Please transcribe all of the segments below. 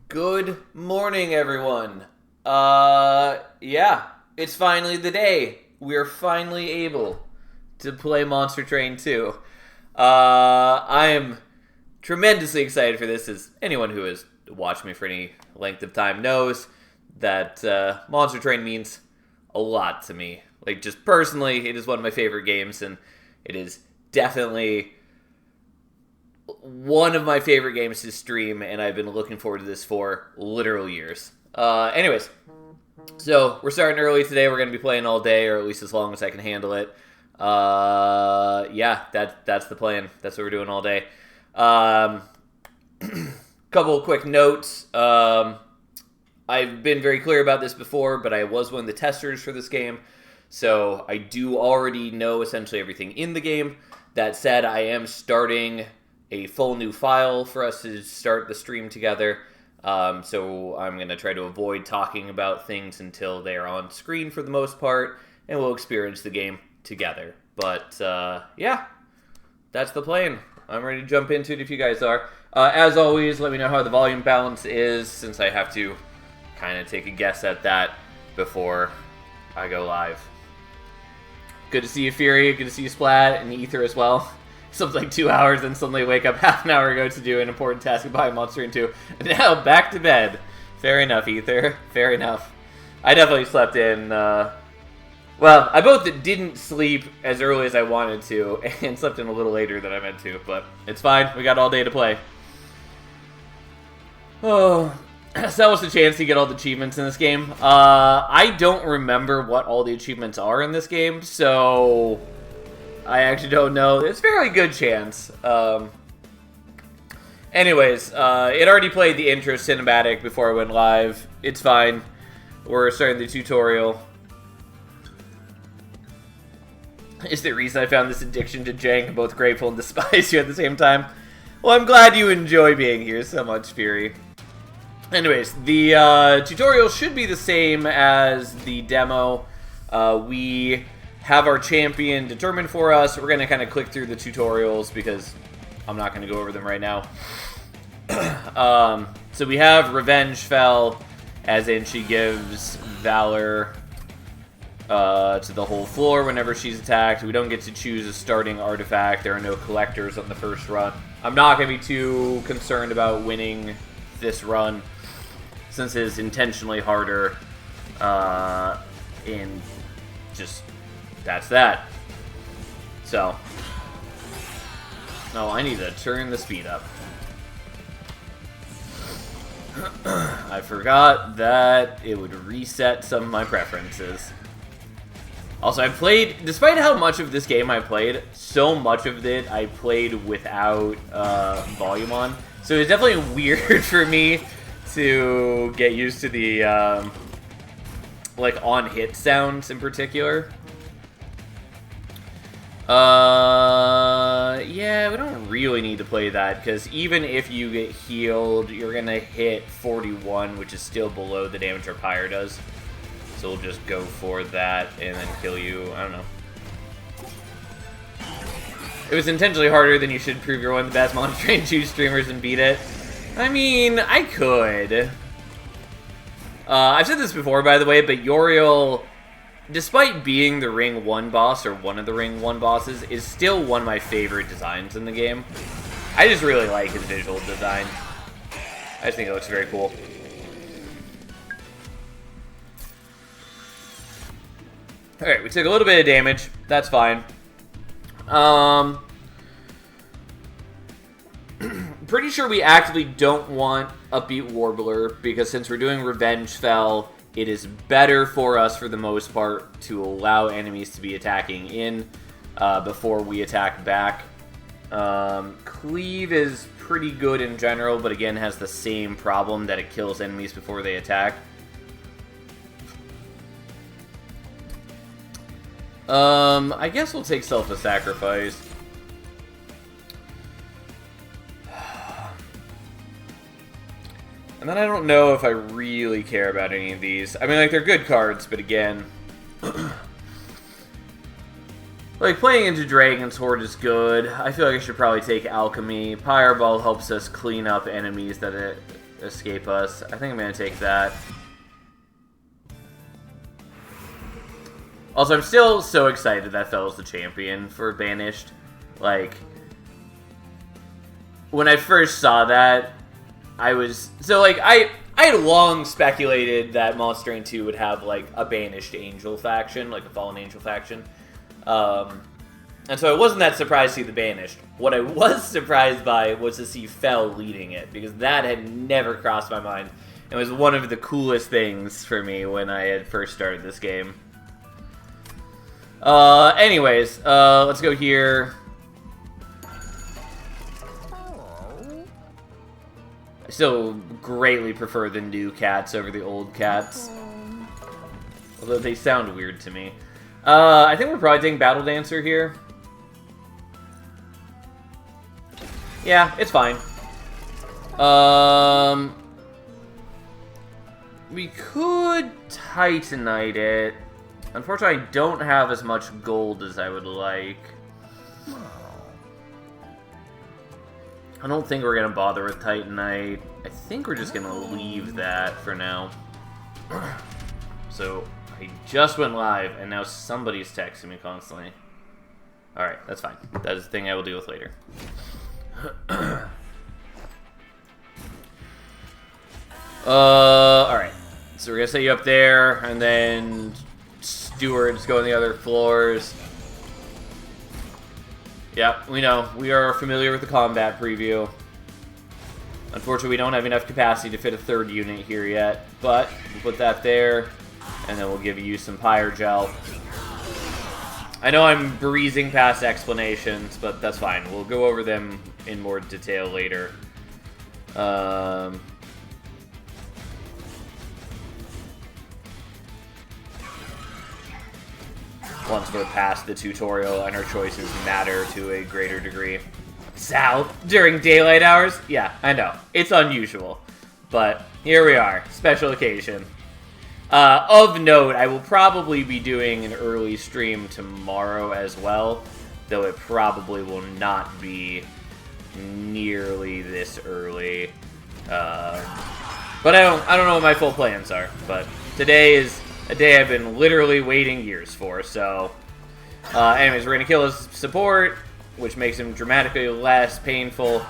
Good morning, everyone. Yeah, it's finally the day. We're finally able to play Monster Train 2. I am tremendously excited for this, as anyone who has watched me for any length of time knows that Monster Train means a lot to me. Like, just personally, it is one of my favorite games, and it is definitely one of my favorite games to stream, and I've been looking forward to this for literal years. Anyways, so we're starting early today. We're going to be playing all day, or at least as long as I can handle it. Yeah, that's the plan. That's what we're doing all day. Couple of quick notes. I've been very clear about this before, but I was one of the testers for this game, so I do already know essentially everything in the game. That said, I am starting a full new file for us to start the stream together. So I'm going to try to avoid talking about things until they are on screen for the most part, and we'll experience the game together. But yeah, that's the plan. I'm ready to jump into it if you guys are. As always, let me know how the volume balance is, since I have to kind of take a guess at that before I go live. Good to see you, Fury. Good to see you, Splat, and Ether as well. Something like 2 hours, and suddenly wake up half an hour ago to do an important task by Monster Train 2. And now back to bed. Fair enough, Ether. Fair enough. I definitely slept in. Well, I both didn't sleep as early as I wanted to, and slept in a little later than I meant to, but it's fine. We got all day to play. Oh, so that was the chance to get all the achievements in this game. I don't remember what all the achievements are in this game, so I actually don't know. It's a fairly good chance. Anyways, it already played the intro cinematic before I went live. It's fine. We're starting the tutorial. Is the reason I found this addiction to jank both grateful and despise you at the same time? Well, I'm glad you enjoy being here so much, Fury. Anyways, the tutorial should be the same as the demo. We have our champion determined for us. We're going to kind of click through the tutorials because I'm not going to go over them right now. So we have Revenge Fell, as in she gives Valor to the whole floor whenever she's attacked. We don't get to choose a starting artifact. There are no collectors on the first run. I'm not going to be too concerned about winning this run, since it is intentionally harder, and just that's that. So, no, I need to turn the speed up. I forgot that it would reset some of my preferences. Also, I played, despite how much of this game I played, so much of it I played without volume on. So it's definitely weird for me to get used to the like on-hit sounds in particular. Yeah, we don't really need to play that, because even if you get healed, you're gonna hit 41, which is still below the damage our Pyre does. So we'll just go for that and then kill you. I don't know. It was intentionally harder than you should prove you're one of the best Monster Train 2 streamers and beat it. I mean, I could. I've said this before, by the way, but Yoriel, despite being the Ring 1 boss, or one of the Ring 1 bosses, is still one of my favorite designs in the game. I just really like his visual design. I just think it looks very cool. Alright, we took a little bit of damage. That's fine. Pretty sure we actively don't want Upbeat Warbler, because since we're doing Revenge Fell, it is better for us, for the most part, to allow enemies to be attacking in before we attack back. Cleave is pretty good in general, but again has the same problem that it kills enemies before they attack. I guess we'll take Self-a-Sacrifice. And then I don't know if I really care about any of these. I mean, like, they're good cards, but again, like, playing into Dragon's Horde is good. I feel like I should probably take Alchemy. Pyreball helps us clean up enemies that escape us. I think I'm going to take that. Also, I'm still so excited that Fel's the champion for Banished. Like, when I first saw that, I was... So, like, I had long speculated that Monster Train 2 would have, like, a Banished Angel faction, like a Fallen Angel faction. And so I wasn't that surprised to see the Banished. What I was surprised by was to see Fel leading it, because that had never crossed my mind. It was one of the coolest things for me when I had first started this game. Anyways, let's go here. I still greatly prefer the new cats over the old cats. Although they sound weird to me. I think we're probably taking Battle Dancer here. Yeah, it's fine. We could Titanite it. Unfortunately, I don't have as much gold as I would like. I don't think we're going to bother with Titanite. I think we're just going to leave that for now. So, I just went live, and now somebody's texting me constantly. Alright, that's fine. That is a thing I will deal with later. Alright. So we're going to set you up there, and then stewards go on the other floors. Yep, we know. We are familiar with the combat preview. Unfortunately, we don't have enough capacity to fit a third unit here yet, but we'll put that there, and then we'll give you some Pyre Gel. I know I'm breezing past explanations, but that's fine. We'll go over them in more detail later. Once we're past the tutorial and our choices matter to a greater degree. South during daylight hours? Yeah, I know. It's unusual. But here we are. Special occasion. Of note, I will probably be doing an early stream tomorrow as well, though it probably will not be nearly this early. But I don't know what my full plans are. But today is a day I've been literally waiting years for. So, anyways, we're gonna kill his support, which makes him dramatically less painful,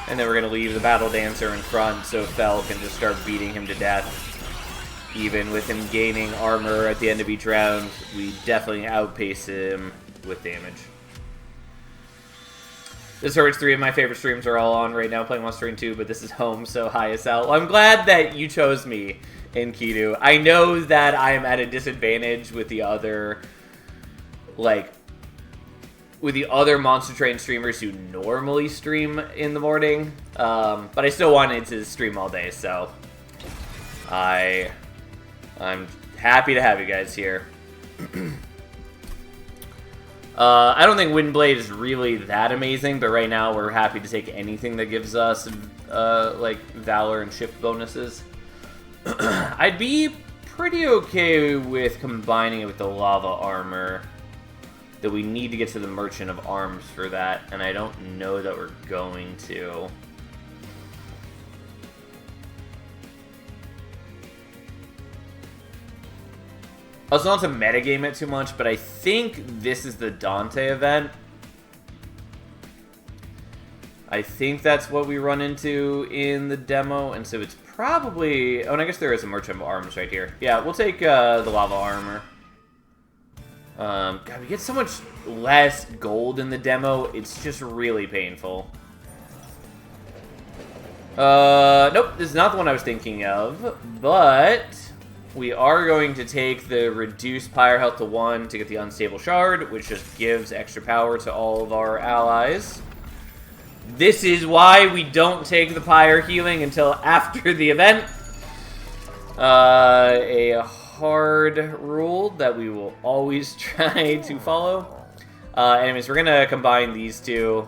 and then we're gonna leave the Battle Dancer in front so Fel can just start beating him to death. Even with him gaining armor at the end of each round, we definitely outpace him with damage. This hurts. 3 of my favorite streams are all on right now playing Monster Train 2, but this is home, so hi Asal. Well, I'm glad that you chose me in Kidu. I know that I'm at a disadvantage with the other, with the other Monster Train streamers who normally stream in the morning, but I still wanted to stream all day, so I'm happy to have you guys here. I don't think Windblade is really that amazing, but right now we're happy to take anything that gives us, like, Valor and Shift bonuses. I'd be pretty okay with combining it with the Lava Armor, though we need to get to the Merchant of Arms for that, and I don't know that we're going to. Also, not to metagame it too much, but I think this is the Dante event. I think that's what we run into in the demo, and so it's probably... Oh, and I guess there is a Merchant of Arms right here. Yeah, we'll take the Lava Armor. God, we get so much less gold in the demo, it's just really painful. Nope, this is not the one I was thinking of, but... we are going to take the reduced Pyre health to 1 to get the Unstable Shard, which just gives extra power to all of our allies. This is why we don't take the Pyre healing until after the event. A hard rule that we will always try to follow. Anyways, we're going to combine these two.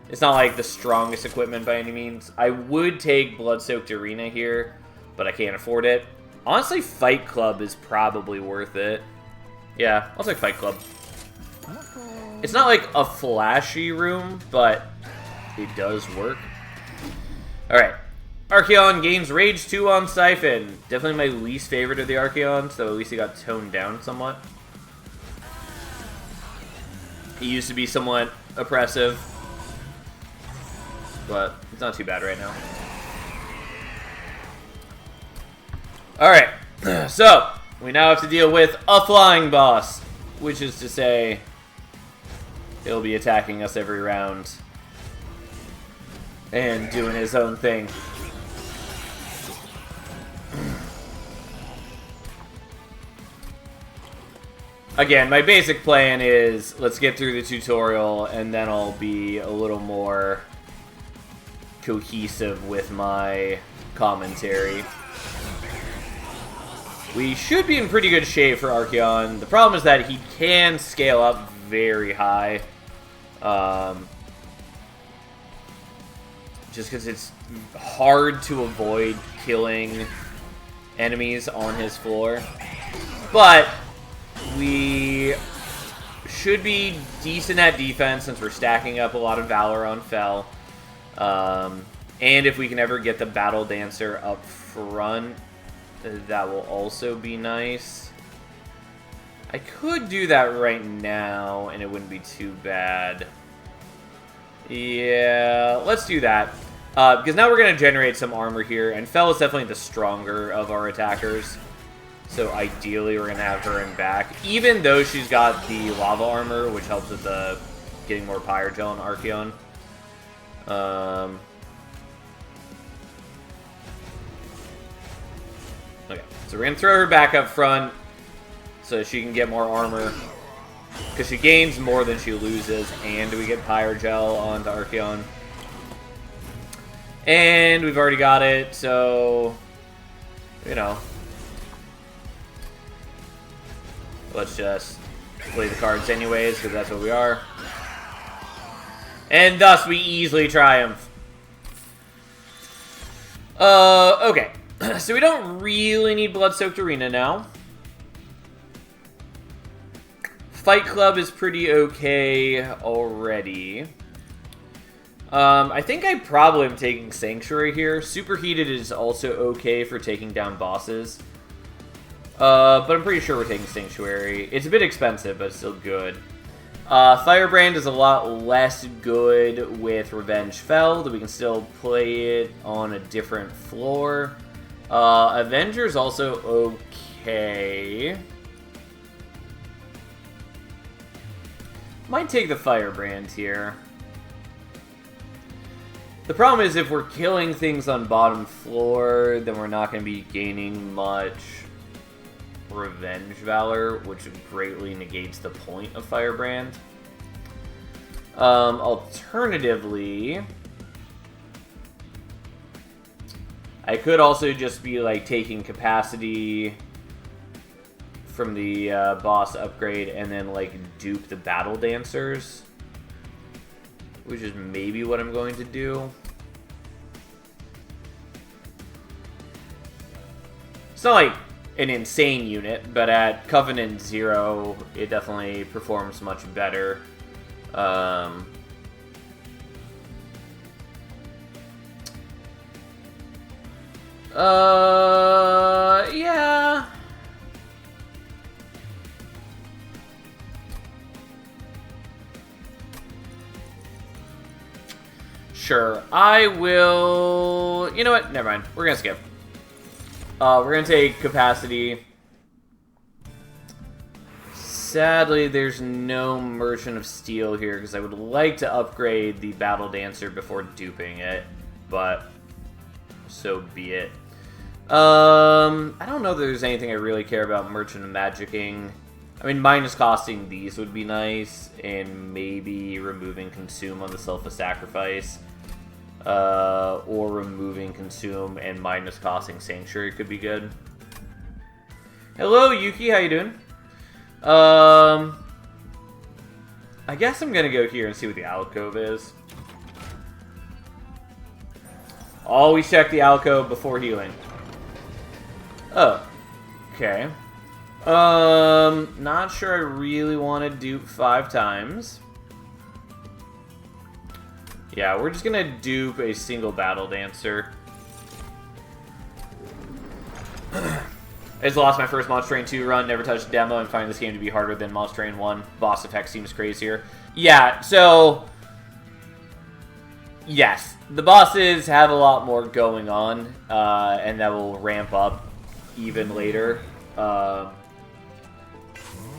It's not like the strongest equipment by any means. I would take Blood-Soaked Arena here, but I can't afford it. Honestly, Fight Club is probably worth it. Yeah, I'll take Fight Club. It's not like a flashy room, but it does work. Alright. Archeon gains Rage 2 on Siphon. Definitely my least favorite of the Archeons, so at least he got toned down somewhat. He used to be somewhat oppressive, but it's not too bad right now. Alright, so we now have to deal with a flying boss, which is to say he'll be attacking us every round and doing his own thing. Again, my basic plan is let's get through the tutorial and then I'll be a little more cohesive with my commentary. We should be in pretty good shape for Archeon. The problem is that he can scale up very high. Just because it's hard to avoid killing enemies on his floor. But we should be decent at defense since we're stacking up a lot of Valor on Fel. And if we can ever get the Battle Dancer up front, that will also be nice. I could do that right now, and it wouldn't be too bad. Yeah, let's do that. Because now we're going to generate some armor here, and Fel is definitely the stronger of our attackers. So ideally, we're going to have her in back. Even though she's got the lava armor, which helps with the getting more Pyrogel and Archeon. Okay, so we're going to throw her back up front so she can get more armor. Because she gains more than she loses, and we get Pyrogel onto Archeon. And we've already got it, so, you know. Let's just play the cards anyways, because that's what we are. And thus we easily triumph. Okay. So we don't really need Blood-Soaked Arena now. Fight Club is pretty okay already. I think I probably am taking Sanctuary here. Superheated is also okay for taking down bosses. But I'm pretty sure we're taking Sanctuary. It's a bit expensive, but it's still good. Firebrand is a lot less good with Revenge Fel, though we can still play it on a different floor. Avenger's also okay. Might take the Firebrand here. The problem is if we're killing things on bottom floor, then we're not going to be gaining much Revenge Valor, which greatly negates the point of Firebrand. Alternatively, I could also just be like taking capacity from the boss upgrade and then like dupe the Battle Dancers, which is maybe what I'm going to do. It's not like an insane unit, but at Covenant 0, it definitely performs much better. Yeah. Sure, I will... You know what? Never mind. We're gonna skip. We're gonna take Capacity. Sadly, there's no Merchant of Steel here, because I would like to upgrade the Battle Dancer before duping it, but so be it. I don't know if there's anything I really care about Merchant of Magicking. I mean, minus costing these would be nice, and maybe removing Consume on the Selfless Sacrifice. Or removing Consume and minus costing Sanctuary could be good. Hello, Yuki, how you doing? I guess I'm gonna go here and see what the alcove is. Always check the alcove before healing. Oh, okay. Not sure I really want to dupe 5 times. Yeah, we're just gonna dupe a single Battle Dancer. I just lost my first Monster Train 2 run, never touched demo, and find this game to be harder than Monster Train 1. Boss effect seems crazier. Yeah, so... Yes, the bosses have a lot more going on, and that will ramp up even later. But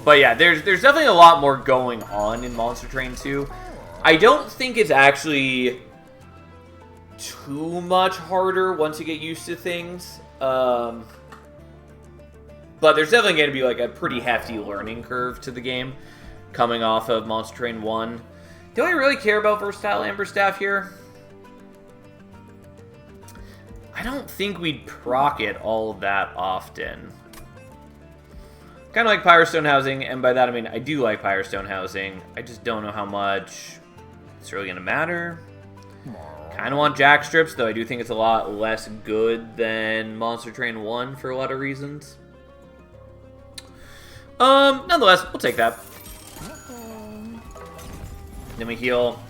yeah, there's definitely a lot more going on in Monster Train 2. I don't think it's actually too much harder once you get used to things. But there's definitely going to be like a pretty hefty learning curve to the game coming off of Monster Train 1. Do I really care about Versatile Amber Staff here? I don't think we'd proc it all that often. Kind of like Pyrostone Housing, and by that I mean I do like Pyrostone Housing. I just don't know how much it's really going to matter. Kind of want Jack Strips, though I do think it's a lot less good than Monster Train 1 for a lot of reasons. Nonetheless, we'll take that. Then we heal.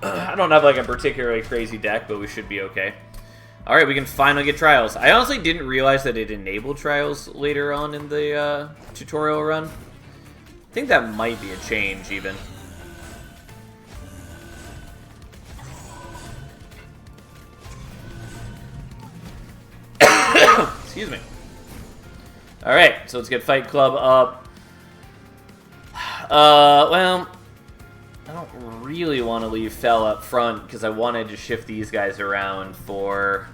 I don't have like a particularly crazy deck, but we should be okay. Alright, we can finally get Trials. I honestly didn't realize that it enabled Trials later on in the tutorial run. I think that might be a change, even. Excuse me. Alright, so let's get Fight Club up. Well, I don't really want to leave Fel up front because I wanted to shift these guys around for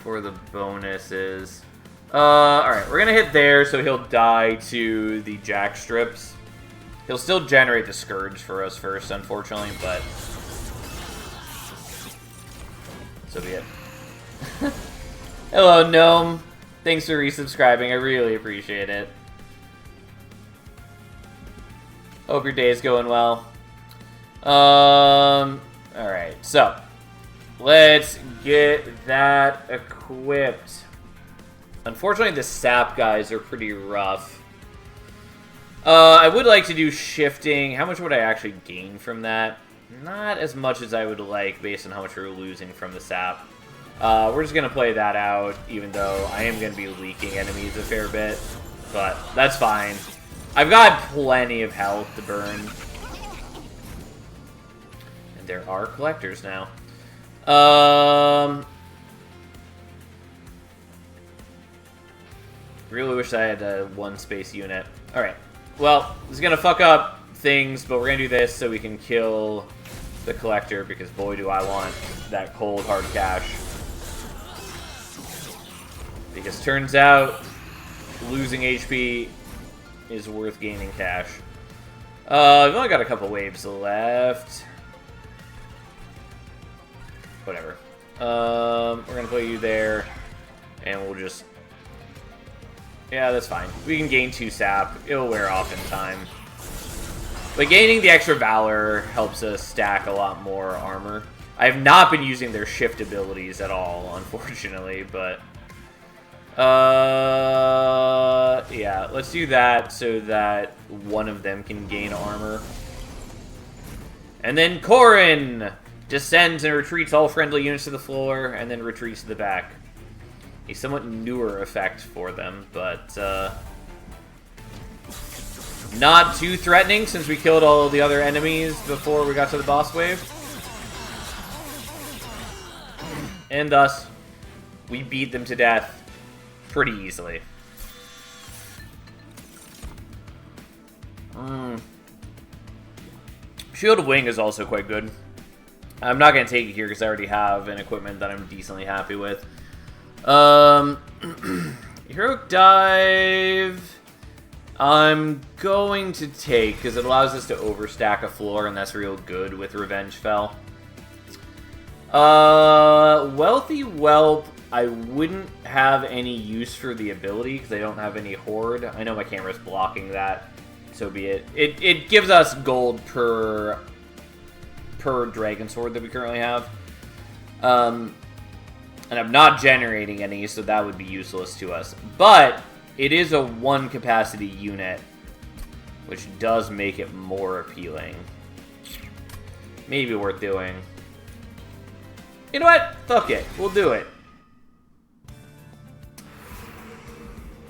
the bonuses. Alright, we're going to hit there so he'll die to the Jack Strips. He'll still generate the Scourge for us first, unfortunately, but so be it. Hello, Gnome. Thanks for resubscribing. I really appreciate it. Hope your day is going well. Alright, so let's get that equipped. Unfortunately, the sap guys are pretty rough. I would like to do shifting. How much would I actually gain from that? Not as much as I would like based on how much we're losing from the sap. We're just going to play that out, even though I am going to be leaking enemies a fair bit. But that's fine. I've got plenty of health to burn. And there are collectors now. Really wish I had a one-space unit. Alright. Well, this is going to fuck up things, but we're going to do this so we can kill the collector, because boy do I want that cold hard cash. Because turns out losing HP is worth gaining cash. We've only got a couple waves left. Whatever. We're gonna put you there, and we'll just... Yeah, that's fine. We can gain 2 sap. It'll wear off in time. But gaining the extra Valor helps us stack a lot more armor. I have not been using their shift abilities at all, unfortunately, but... yeah, let's do that so that one of them can gain armor. And then Corrin descends and retreats all friendly units to the floor, and then retreats to the back. A somewhat newer effect for them, but not too threatening since we killed all of the other enemies before we got to the boss wave. And thus, we beat them to death pretty easily. Shield of Wing is also quite good. I'm not going to take it here because I already have an equipment that I'm decently happy with. Heroic Dive I'm going to take because it allows us to overstack a floor, and that's real good with Revenge Fel. Wealthy Whelp, I wouldn't have any use for the ability because I don't have any Horde. I know my camera's blocking that, so be it. It gives us gold per Dragon Sword that we currently have. And I'm not generating any, so that would be useless to us. But it is a 1 capacity unit, which does make it more appealing. Maybe worth doing. You know what? Fuck it. We'll do it.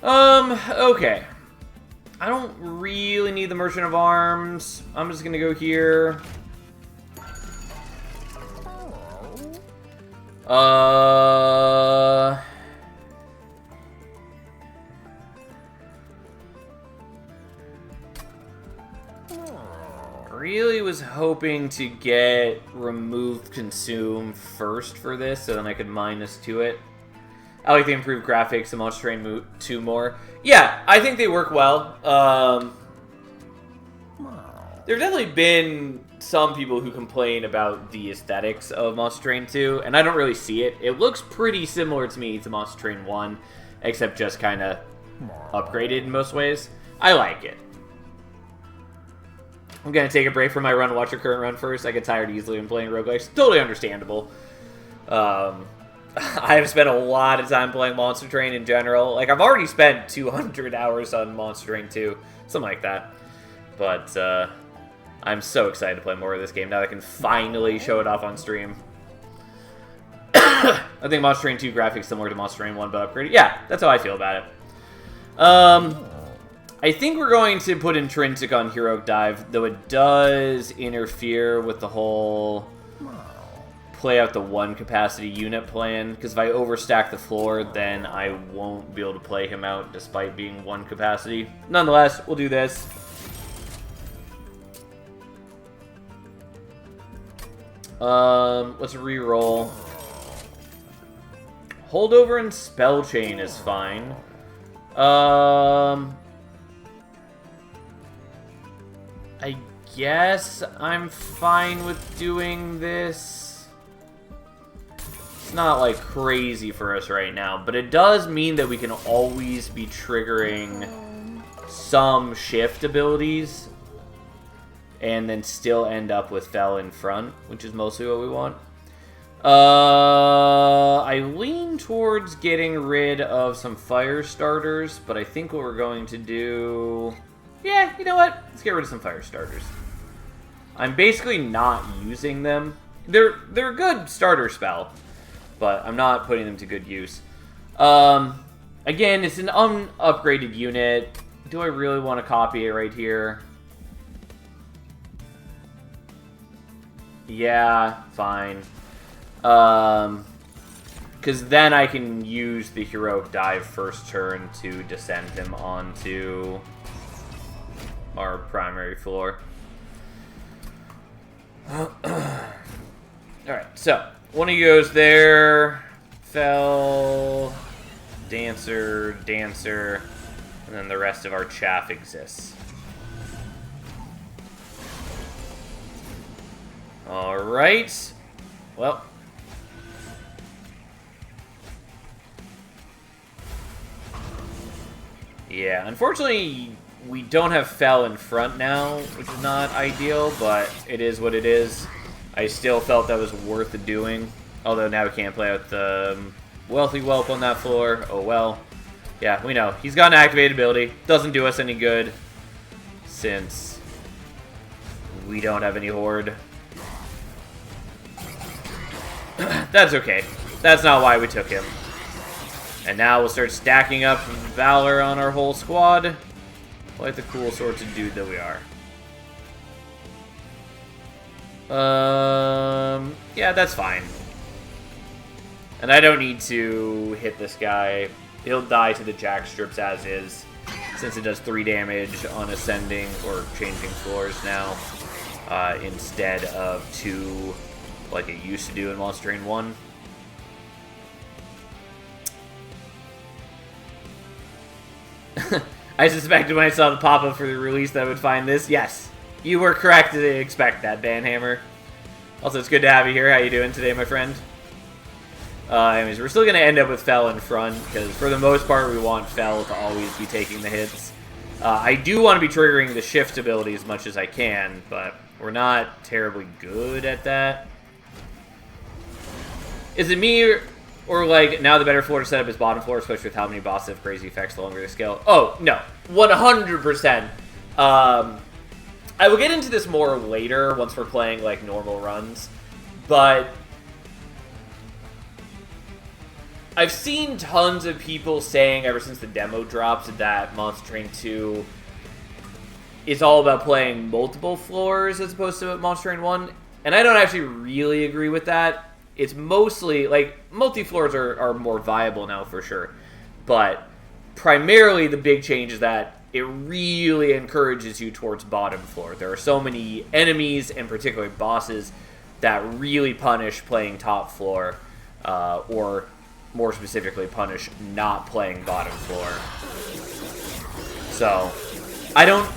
Okay. I don't really need the Merchant of Arms. I'm just gonna go here. Really was hoping to get Remove Consume first for this, so then I could -2 it. I like the improved graphics and Monster Train 2 more. Yeah, I think they work well. There have definitely been some people who complain about the aesthetics of Monster Train 2, and I don't really see it. It looks pretty similar to me to Monster Train 1, except just kind of upgraded in most ways. I like it. I'm going to take a break from my run and watch your current run first. I get tired easily when playing roguelikes. Totally understandable. I have spent a lot of time playing Monster Train in general. Like, I've already spent 200 hours on Monster Train 2. Something like that. But, I'm so excited to play more of this game now that I can finally show it off on stream. I think Monster Train 2 graphics similar to Monster Train 1, but upgraded. Yeah, that's how I feel about it. I think we're going to put Intrinsic on Heroic Dive, though it does interfere with the whole play out the 1 capacity unit plan, because if I overstack the floor, then I won't be able to play him out despite being 1 capacity. Nonetheless, we'll do this. Let's re-roll. Holdover and Spell Chain is fine. I guess I'm fine with doing this. It's not, like, crazy for us right now, but it does mean that we can always be triggering some shift abilities and then still end up with Fel in front, which is mostly what we want. I lean towards getting rid of some fire starters, but I think what we're going to do... Yeah, you know what? Let's get rid of some fire starters. I'm basically not using them. They're a good starter spell, but I'm not putting them to good use. Again, it's an unupgraded unit. Do I really want to copy it right here? Yeah, fine. Because then I can use the Heroic Dive first turn to descend him onto our primary floor. Alright, so one of you goes there. Fel, Dancer, Dancer, and then the rest of our chaff exists. Alright. Well. Yeah, unfortunately, we don't have Fel in front now, which is not ideal, but it is what it is. I still felt that was worth doing, although now we can't play out the Wealthy Whelp on that floor. Oh well. Yeah, we know. He's got an activated ability. Doesn't do us any good, since we don't have any Horde. That's okay. That's not why we took him. And now we'll start stacking up Valor on our whole squad. Like the cool sorts of dude that we are. Yeah, that's fine. And I don't need to hit this guy. He'll die to the jack strips as is, since it does 3 damage on ascending or changing floors now, instead of 2 like it used to do in Monster Train 1. I suspected when I saw the pop-up for the release that I would find this. Yes, you were correct to expect that, Banhammer. Also, it's good to have you here. How you doing today, my friend? Anyways, we're still going to end up with Fel in front, because for the most part, we want Fel to always be taking the hits. I do want to be triggering the shift ability as much as I can, but we're not terribly good at that. Is it me, or like, now the better floor to set up is bottom floor, especially with how many bosses have crazy effects the longer they scale? Oh, no. 100%. I will get into this more later, once we're playing, like, normal runs. But I've seen tons of people saying ever since the demo dropped that Monster Train 2 is all about playing multiple floors as opposed to Monster Train 1. And I don't actually really agree with that. It's mostly, like, multi-floors are more viable now for sure. But primarily the big change is that it really encourages you towards bottom floor. There are so many enemies, and particularly bosses, that really punish playing top floor, or more specifically punish not playing bottom floor. So, I don't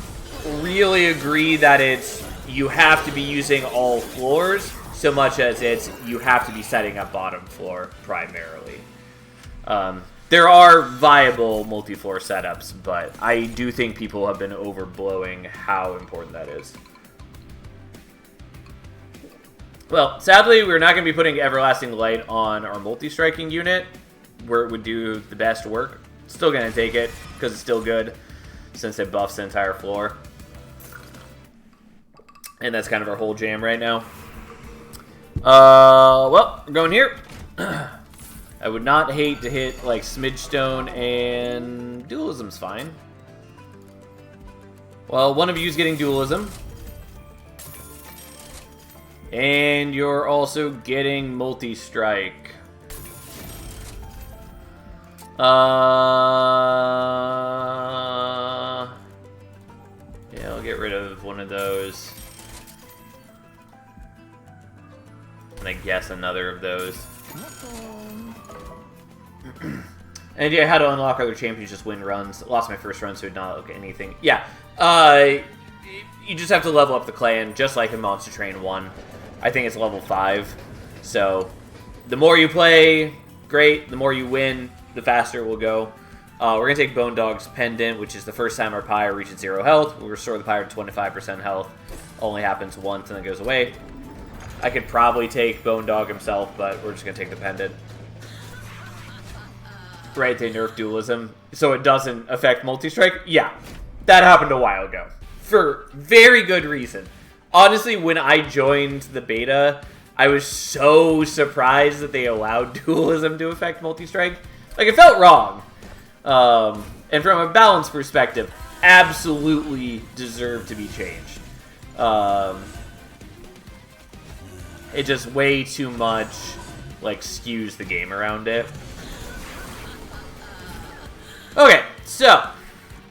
really agree that it's you have to be using all floors so much as it's you have to be setting up bottom floor primarily. There are viable multi-floor setups, but I do think people have been overblowing how important that is. Well, sadly, we're not going to be putting Everlasting Light on our multi-striking unit, where it would do the best work. Still going to take it, because it's still good, since it buffs the entire floor. And that's kind of our whole jam right now. Well, we're going here. I would not hate to hit, like, Smidgestone, and Dualism's fine. Well, one of you is getting Dualism. And you're also getting Multi-Strike. Yeah, I'll get rid of one of those. And I guess another of those. And yeah, how to unlock other champions, just win runs. Lost my first run, so did not look at anything. Yeah, you just have to level up the clan, just like in Monster Train 1. I think it's level 5. So, the more you play, great. The more you win, the faster it will go. We're going to take Bone Dog's Pendant, which is the first time our Pyre reaches 0 health. We'll restore the Pyre to 25% health. Only happens once and then goes away. I could probably take Bone Dog himself, but we're just going to take the Pendant. Right, they nerfed Dualism, so it doesn't affect Multi-Strike? Yeah, that happened a while ago. For very good reason. Honestly, when I joined the beta, I was so surprised that they allowed Dualism to affect Multi-Strike. Like, it felt wrong. And from a balance perspective, absolutely deserved to be changed. It just way too much, like, skews the game around it. Okay, so,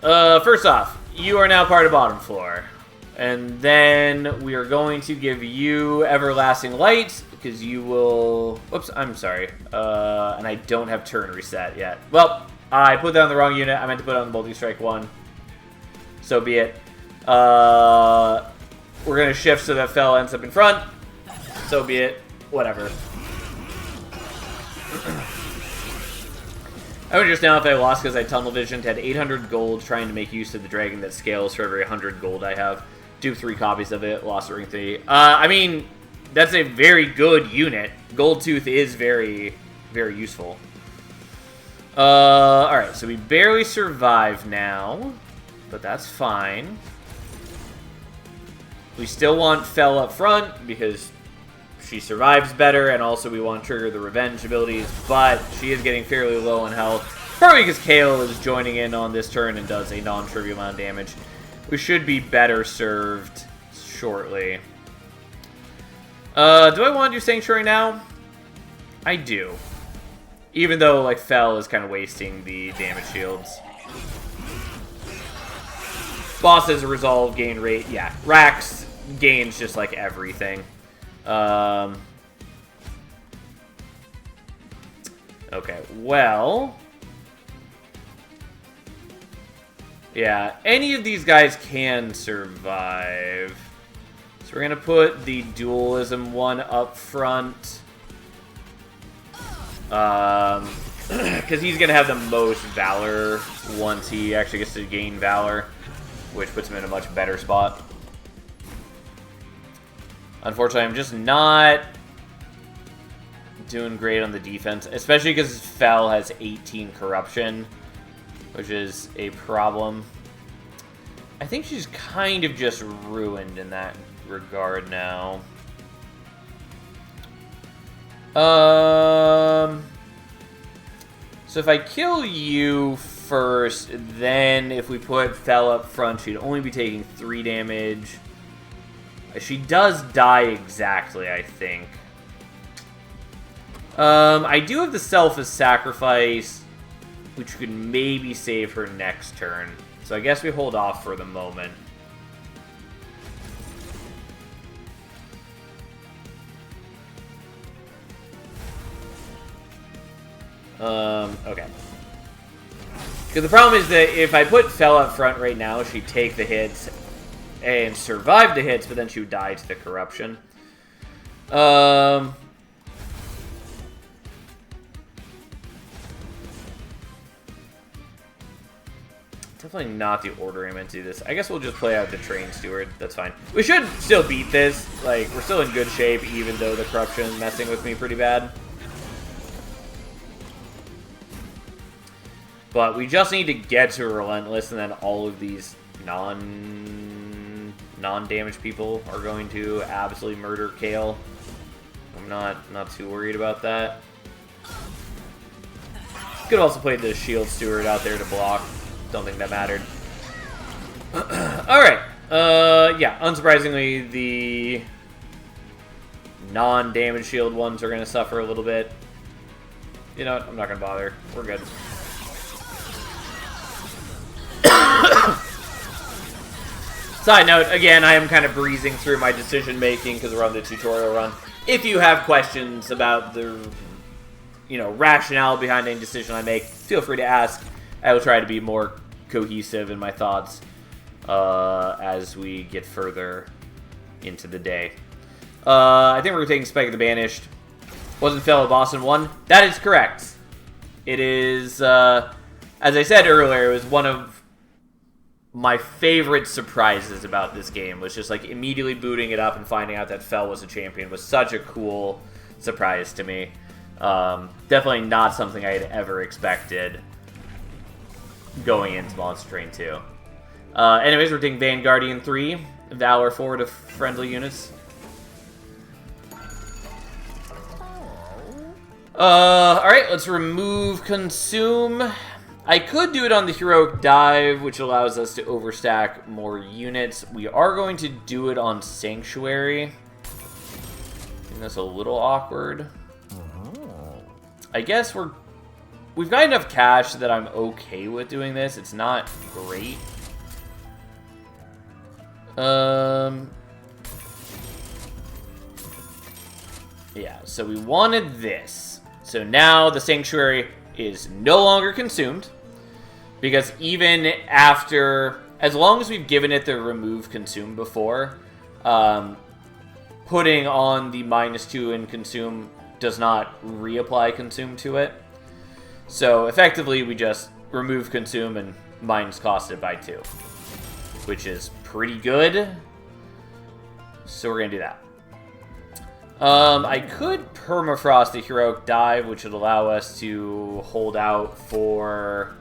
first off, you are now part of bottom floor. And then we are going to give you Everlasting Light, because you will... Whoops, I'm sorry. And I don't have turn reset yet. Well, I put that on the wrong unit. I meant to put it on the Multi-Strike one. So be it. We're going to shift so that Fel ends up in front. So be it. Whatever. I would just now if I lost because I tunnel visioned, had 800 gold trying to make use of the dragon that scales for every 100 gold I have. Duped 3 copies of it, lost ring 3. I mean, that's a very good unit. Gold Tooth is very, very useful. Alright, so we barely survive now, but that's fine. We still want Fel up front because she survives better, and also we want to trigger the revenge abilities, but she is getting fairly low in health. Probably because Kale is joining in on this turn and does a non-trivial amount of damage. We should be better served shortly. Do I want to do Sanctuary now? I do. Even though, like, Fel is kind of wasting the damage shields. Bosses resolve, gain rate. Yeah, Rax gains just, like, everything. Okay, well... Yeah, any of these guys can survive. So we're going to put the Dualism one up front. Because he's going to have the most Valor once he actually gets to gain Valor, which puts him in a much better spot. Unfortunately, I'm just not doing great on the defense, especially because Fel has 18 Corruption, which is a problem. I think she's kind of just ruined in that regard now. So if I kill you first, then if we put Fel up front, she'd only be taking 3 damage. She does die exactly, I think. I do have the Selfless Sacrifice, which could maybe save her next turn. So I guess we hold off for the moment. Okay. Because the problem is that if I put Fel up front right now, she'd take the hits and survive the hits, but then she would die to the corruption. Definitely not the order I meant to do this. I guess we'll just play out the Train Steward. That's fine. We should still beat this. Like, we're still in good shape, even though the corruption is messing with me pretty bad. But we just need to get to Relentless, and then all of these non-damage people are going to absolutely murder Kayle. I'm not too worried about that. Could also play the Shield Steward out there to block. Don't think that mattered. Alright. Yeah, unsurprisingly, the non-damage shield ones are going to suffer a little bit. You know what? I'm not going to bother. We're good. Side note, again, I am kind of breezing through my decision-making because we're on the tutorial run. If you have questions about the, rationale behind any decision I make, feel free to ask. I will try to be more cohesive in my thoughts as we get further into the day. I think we're taking Spike of the Banished. Wasn't Fellow Boss in 1? That is correct. It is, as I said earlier, it was one of my favorite surprises about this game. Was just like immediately booting it up and finding out that Fel was a champion was such a cool surprise to me. Definitely not something I had ever expected going into Monster Train 2. Anyways, we're taking Vanguardian 3, Valor 4 to friendly units. Alright, let's remove Consume. I could do it on the Heroic Dive, which allows us to overstack more units. We are going to do it on Sanctuary. I think that's a little awkward. I guess we've got enough cash that I'm okay with doing this. It's not great. Yeah, so we wanted this. So now the Sanctuary is no longer consumed. Because even after, as long as we've given it the remove consume before, putting on the -2 in consume does not reapply consume to it. So effectively we just remove consume and minus cost it by 2. Which is pretty good. So we're going to do that. I could permafrost the Heroic Dive, which would allow us to hold out for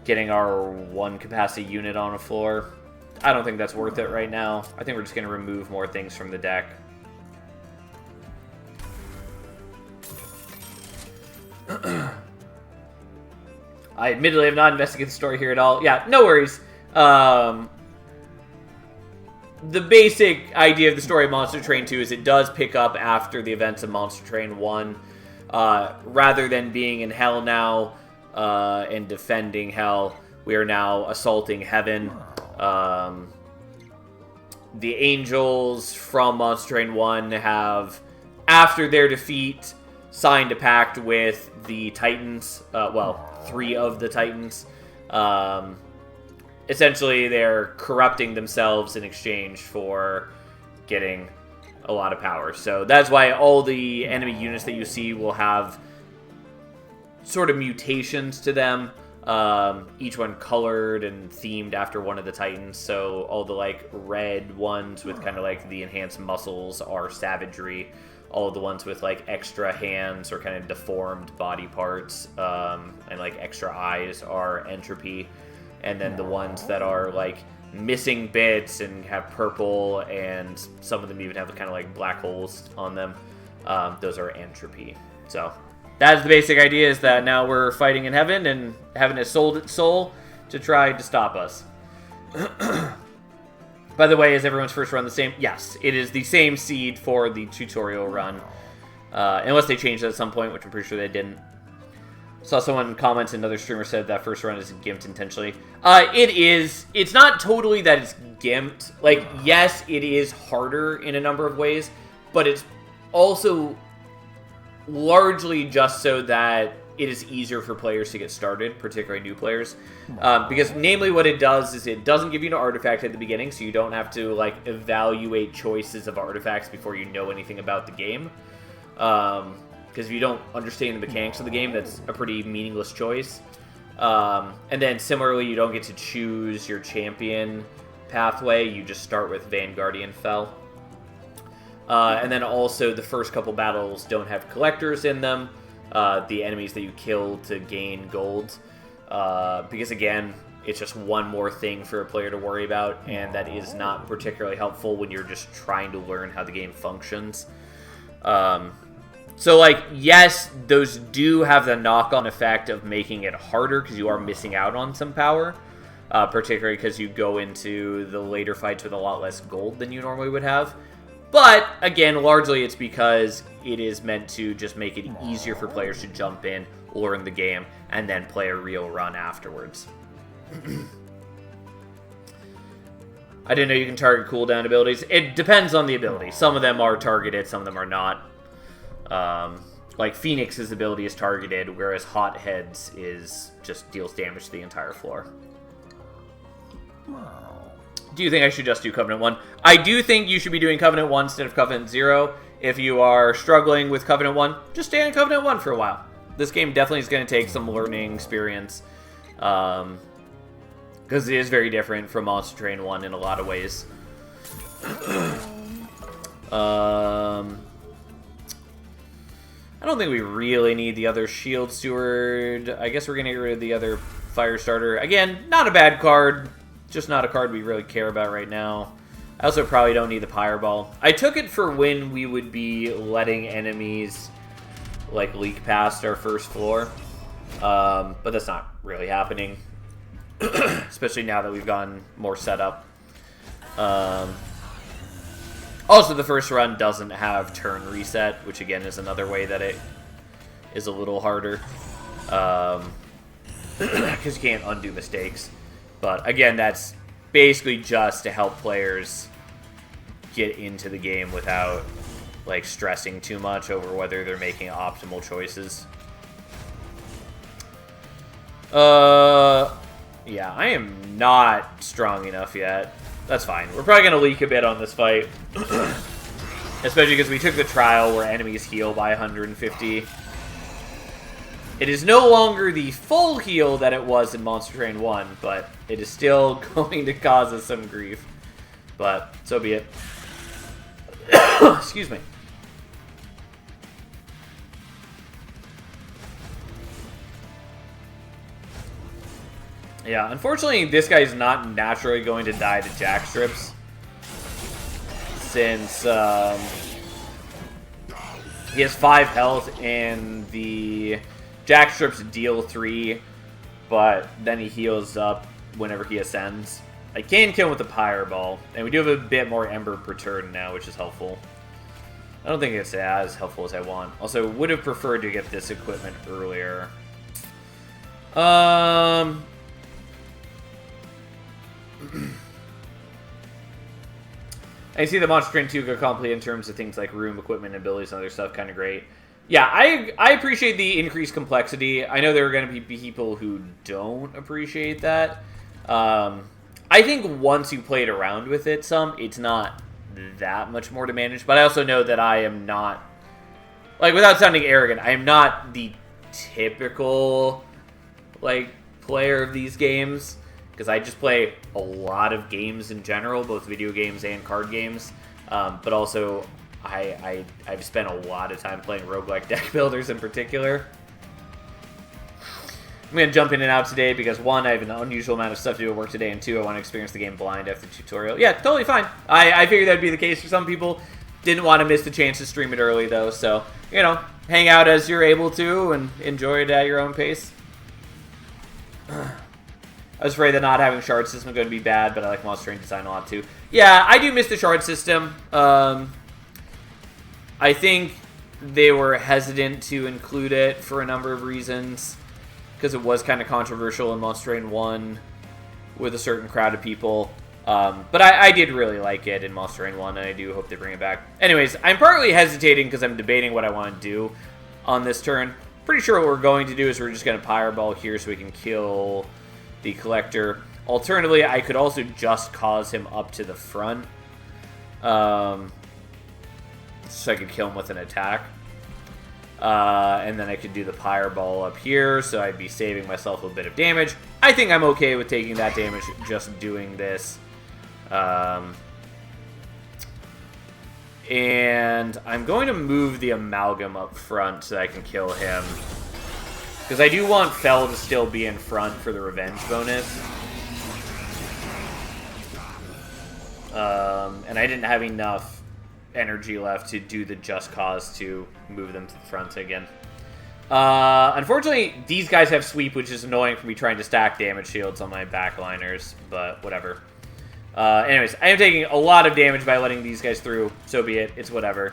getting our 1 capacity unit on a floor. I don't think that's worth it right now. I think we're just going to remove more things from the deck. I admittedly have not investigated the story here at all. Yeah, no worries. The basic idea of the story of Monster Train 2 is it does pick up after the events of Monster Train 1. Rather than being in Hell now and defending Hell, we are now assaulting Heaven. The angels from Monster Train 1 have, after their defeat, signed a pact with the Titans. 3 of the Titans. Essentially, they're corrupting themselves in exchange for getting a lot of power. So that's why all the enemy units that you see will have sort of mutations to them. Each one colored and themed after one of the Titans. So all the red ones with kind of the enhanced muscles are savagery. All of the ones with extra hands or kind of deformed body parts and extra eyes are entropy. And then the ones that are missing bits and have purple, and some of them even have kind of black holes on them, those are entropy. So that's the basic idea, is that now we're fighting in heaven, and heaven has sold its soul to try to stop us. By the way, is everyone's first run the same? Yes, it is the same seed for the tutorial run. Unless they changed it at some point, which I'm pretty sure they didn't. Saw someone comment, another streamer said that first run is gimped intentionally. It is. It's not totally that it's gimped. Like, yes, it is harder in a number of ways, but it's also largely just so that it is easier for players to get started, particularly new players. Because namely what it does is it doesn't give you an artifact at the beginning, so you don't have to like evaluate choices of artifacts before you know anything about the game. Because if you don't understand the mechanics of the game, that's a pretty meaningless choice. And then similarly, you don't get to choose your champion pathway. You just start with Vanguardian Fel. And then also the first couple battles don't have collectors in them. The enemies that you kill to gain gold. Because again, it's just one more thing for a player to worry about, and that is not particularly helpful when you're just trying to learn how the game functions. So, like, yes, those do have the knock-on effect of making it harder because you are missing out on some power, particularly because you go into the later fights with a lot less gold than you normally would have. But, again, largely it's because it is meant to just make it easier for players to jump in, learn the game, and then play a real run afterwards. I didn't know you can target cooldown abilities. It depends on the ability. Some of them are targeted, some of them are not. Like Phoenix's ability is targeted, whereas Hothead's is just deals damage to the entire floor. Do you think I should just do Covenant 1? I do think you should be doing Covenant 1 instead of Covenant 0. If you are struggling with Covenant 1, just stay on Covenant 1 for a while. This game definitely is going to take some learning experience. Because it is very different from Monster Train 1 in a lot of ways. I don't think we really need the other Shield Steward. I guess we're going to get rid of the other Fire Starter. Again, not a bad card. Just not a card we really care about right now. I also probably don't need the Pyre Ball. I took it for when we would be letting enemies like leak past our first floor. But that's not really happening. Especially now that we've gotten more set up. Also, the first run doesn't have turn reset, which again is another way that it is a little harder. Because you can't undo mistakes. But again, that's basically just to help players get into the game without like stressing too much over whether they're making optimal choices. Yeah, I am not strong enough yet. That's fine. We're probably going to leak a bit on this fight. Especially because we took the trial where enemies heal by 150. It is no longer the full heal that it was in Monster Train 1, but it is still going to cause us some grief. But, so be it. Excuse me. Yeah, unfortunately, this guy is not naturally going to die to Jack Strips. Since he has 5 health and the Jack Strips deal 3, but then he heals up whenever he ascends. I can kill him with the Pyre Ball, and we do have a bit more Ember per turn now, which is helpful. I don't think it's as helpful as I want. Also, would have preferred to get this equipment earlier. I see the Monster Train 2 go complete in terms of things like room, equipment, abilities, and other stuff. Kind of great. Yeah, I appreciate the increased complexity. I know there are going to be people who don't appreciate that. I think once you played around with it some, it's not that much more to manage. But I also know that I am not, like, without sounding arrogant, I am not the typical, like, player of these games. Because I just play a lot of games in general, both video games and card games. But also, I've spent a lot of time playing roguelike deck builders in particular. I'm going to jump in and out today because, 1, I have an unusual amount of stuff to do at work today, and 2, I want to experience the game blind after the tutorial. Yeah, totally fine. I figured that would be the case for some people. Didn't want to miss the chance to stream it early, though, so, you know, hang out as you're able to and enjoy it at your own pace. I was afraid that not having shard system was going to be bad, but I like Monster Train design a lot, too. Yeah, I do miss the shard system. I think they were hesitant to include it for a number of reasons, because it was kind of controversial in Monster Train 1 with a certain crowd of people. But I did really like it in Monster Train 1, and I do hope they bring it back. Anyways, I'm partly hesitating because I'm debating what I want to do on this turn. Pretty sure what we're going to do is we're just going to Pyreball here so we can kill the Collector. Alternatively, I could also just cause him up to the front. So I could kill him with an attack. And then I could do the Pyreball up here, so I'd be saving myself a bit of damage. I think I'm okay with taking that damage just doing this. And I'm going to move the Amalgam up front so that I can kill him. Because I do want Fel to still be in front for the revenge bonus. And I didn't have enough energy left to do the Just Cause to move them to the front again. Unfortunately, these guys have sweep, which is annoying for me trying to stack damage shields on my backliners, but whatever. Anyways, I am taking a lot of damage by letting these guys through, so be it. It's whatever.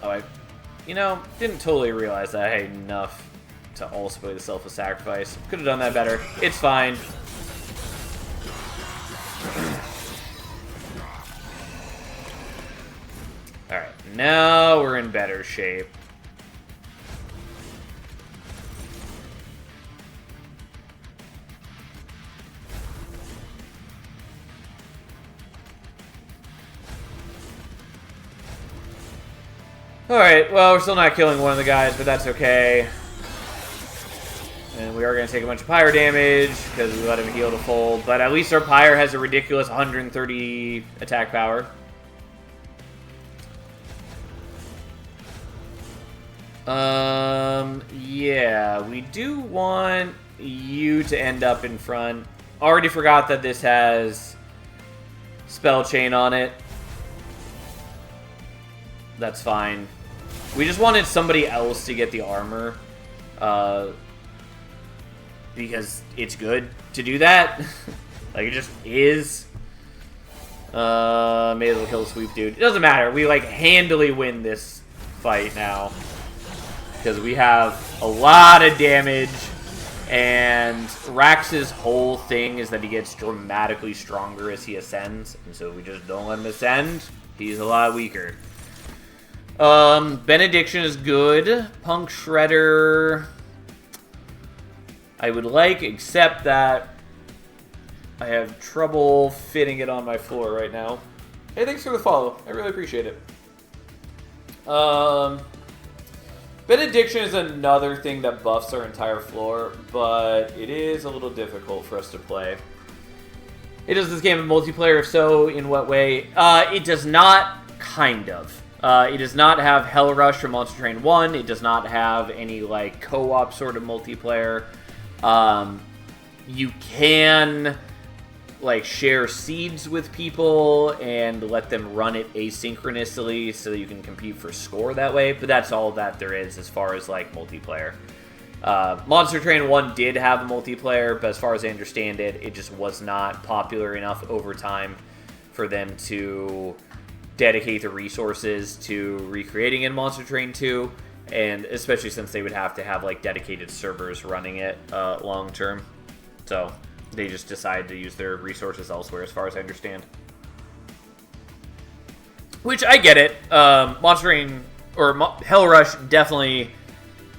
Oh, I, didn't totally realize that I had enough to also play the Selfless Sacrifice. Could have done that better. It's fine. Alright, now we're in better shape. Alright, well, we're still not killing one of the guys, but that's okay. And we are going to take a bunch of Pyre damage because we let him heal to full. But at least our Pyre has a ridiculous 130 attack power. Yeah, we do want you to end up in front. Already forgot that this has Spell Chain on it. That's fine. We just wanted somebody else to get the armor. Because it's good to do that. Like, it just is. Maybe it'll kill the sweep dude. It doesn't matter. We, like, handily win this fight now. Because we have a lot of damage. And Rax's whole thing is that he gets dramatically stronger as he ascends. And so we just don't let him ascend. He's a lot weaker. Benediction is good. Punk Shredder I would like, except that I have trouble fitting it on my floor right now. Hey, thanks for the follow. I really appreciate it. Benediction is another thing that buffs our entire floor, but it is a little difficult for us to play. It does this game in multiplayer, if so, in what way? It does not, kind of. It does not have Hell Rush from Monster Train 1. It does not have any, like, co-op sort of multiplayer. You can, like, share seeds with people and let them run it asynchronously so that you can compete for score that way, but that's all that there is as far as, like, multiplayer. Monster Train 1 did have a multiplayer, but as far as I understand it, it just was not popular enough over time for them to dedicate the resources to recreating in Monster Train 2, and especially since they would have to have, like, dedicated servers running it long term. So they just decided to use their resources elsewhere, as far as I understand. Which, I get it. Monster Train, or Hell Rush definitely,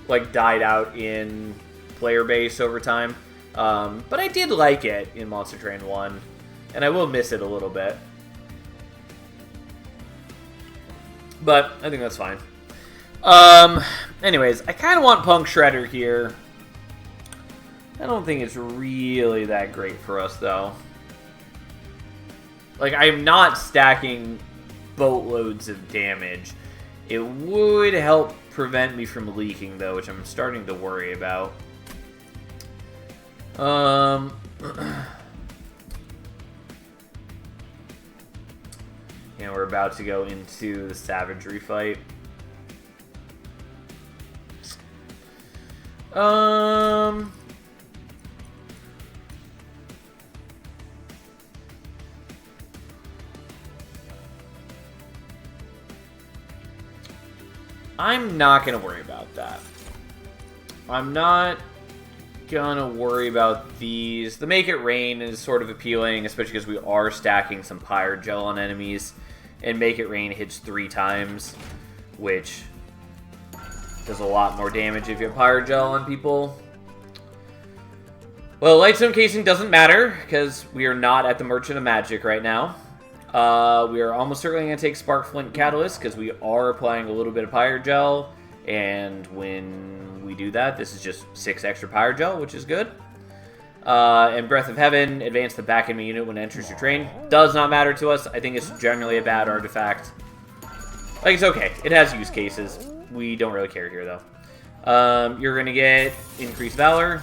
like, died out in player base over time. But I did like it in Monster Train 1, and I will miss it a little bit. But I think that's fine. Anyways, I kind of want Punk Shredder here. I don't think it's really that great for us, though. Like, I'm not stacking boatloads of damage. It would help prevent me from leaking, though, which I'm starting to worry about. And we're about to go into the savagery fight. I'm not going to worry about that. I'm not going to worry about these. The Make It Rain is sort of appealing, especially because we are stacking some Pyre Gel on enemies. And Make It Rain hits 3 times, which does a lot more damage if you have Pyre Gel on people. Well, Lightstone Casing doesn't matter, because we are not at the Merchant of Magic right now. We are almost certainly going to take Sparkflint Catalyst, because we are applying a little bit of Pyre Gel. And when we do that, this is just 6 extra Pyre Gel, which is good. And Breath of Heaven, advance the back enemy unit when it enters your train. Does not matter to us. I think it's generally a bad artifact. Like, it's okay. It has use cases. We don't really care here, though. You're going to get Increased Valor.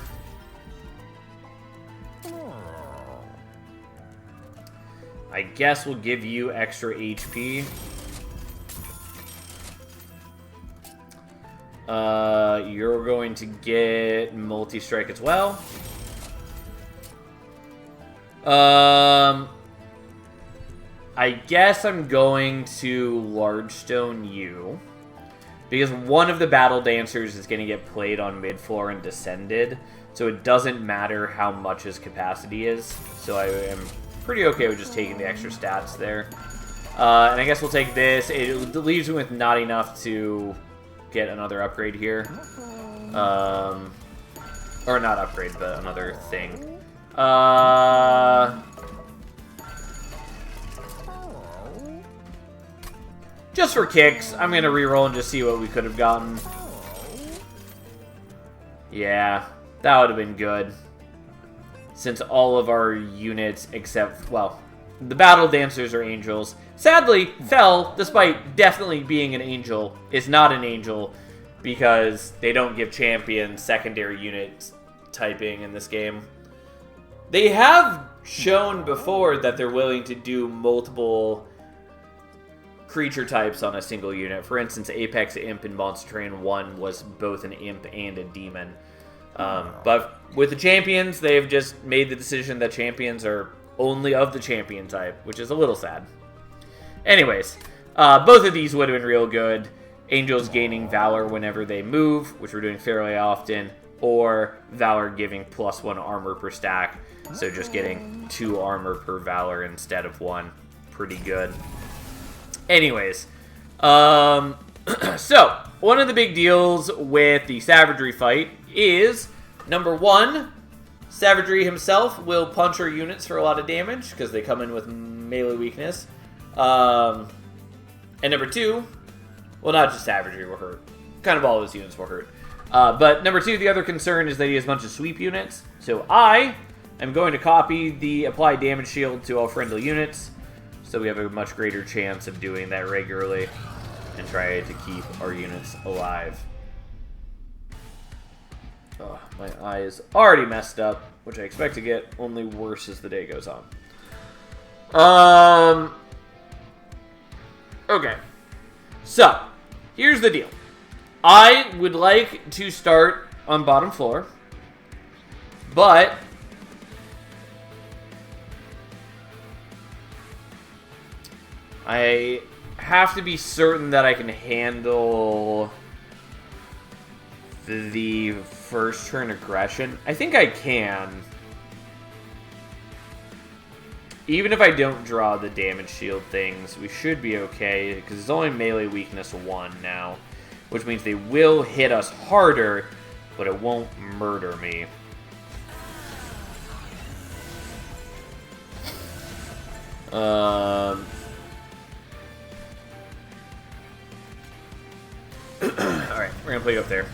I guess we'll give you extra HP. You're going to get Multi-Strike as well. I guess I'm going to Largestone you. Because one of the Battle Dancers is going to get played on mid-floor and Descended. So it doesn't matter how much his capacity is. So I am pretty okay with just taking the extra stats there. And I guess we'll take this. It leaves me with not enough to get another upgrade here. Or not upgrade, but another thing. Just for kicks, I'm going to reroll and just see what we could have gotten. Yeah, that would have been good. Since all of our units except, well, the Battle Dancers are angels. Sadly, Fel, despite definitely being an angel, is not an angel because they don't give champions secondary unit typing in this game. They have shown before that they're willing to do multiple creature types on a single unit. For instance, Apex Imp in Monster Train 1 was both an imp and a demon. But with the champions, they've just made the decision that champions are only of the champion type, which is a little sad. Anyways, both of these would have been real good. Angels gaining Valor whenever they move, which we're doing fairly often, or Valor giving +1 armor per stack, so just getting 2 armor per Valor instead of 1. Pretty good. Anyways, so, one of the big deals with the Savagery fight is, number 1, Savagery himself will punch our units for a lot of damage, because they come in with melee weakness. And number 2, well, not just Savagery will hurt. Kind of all of his units will hurt. But number 2, the other concern is that he has a bunch of sweep units. So I am going to copy the apply damage shield to all friendly units, so we have a much greater chance of doing that regularly and try to keep our units alive. Oh, my eye is already messed up, which I expect to get only worse as the day goes on. Okay. So, here's the deal. I would like to start on bottom floor, but I have to be certain that I can handle the first turn aggression. I think I can. Even if I don't draw the damage shield things, we should be okay, because it's only melee weakness 1 now, which means they will hit us harder, but it won't murder me. Alright, we're gonna play you up there.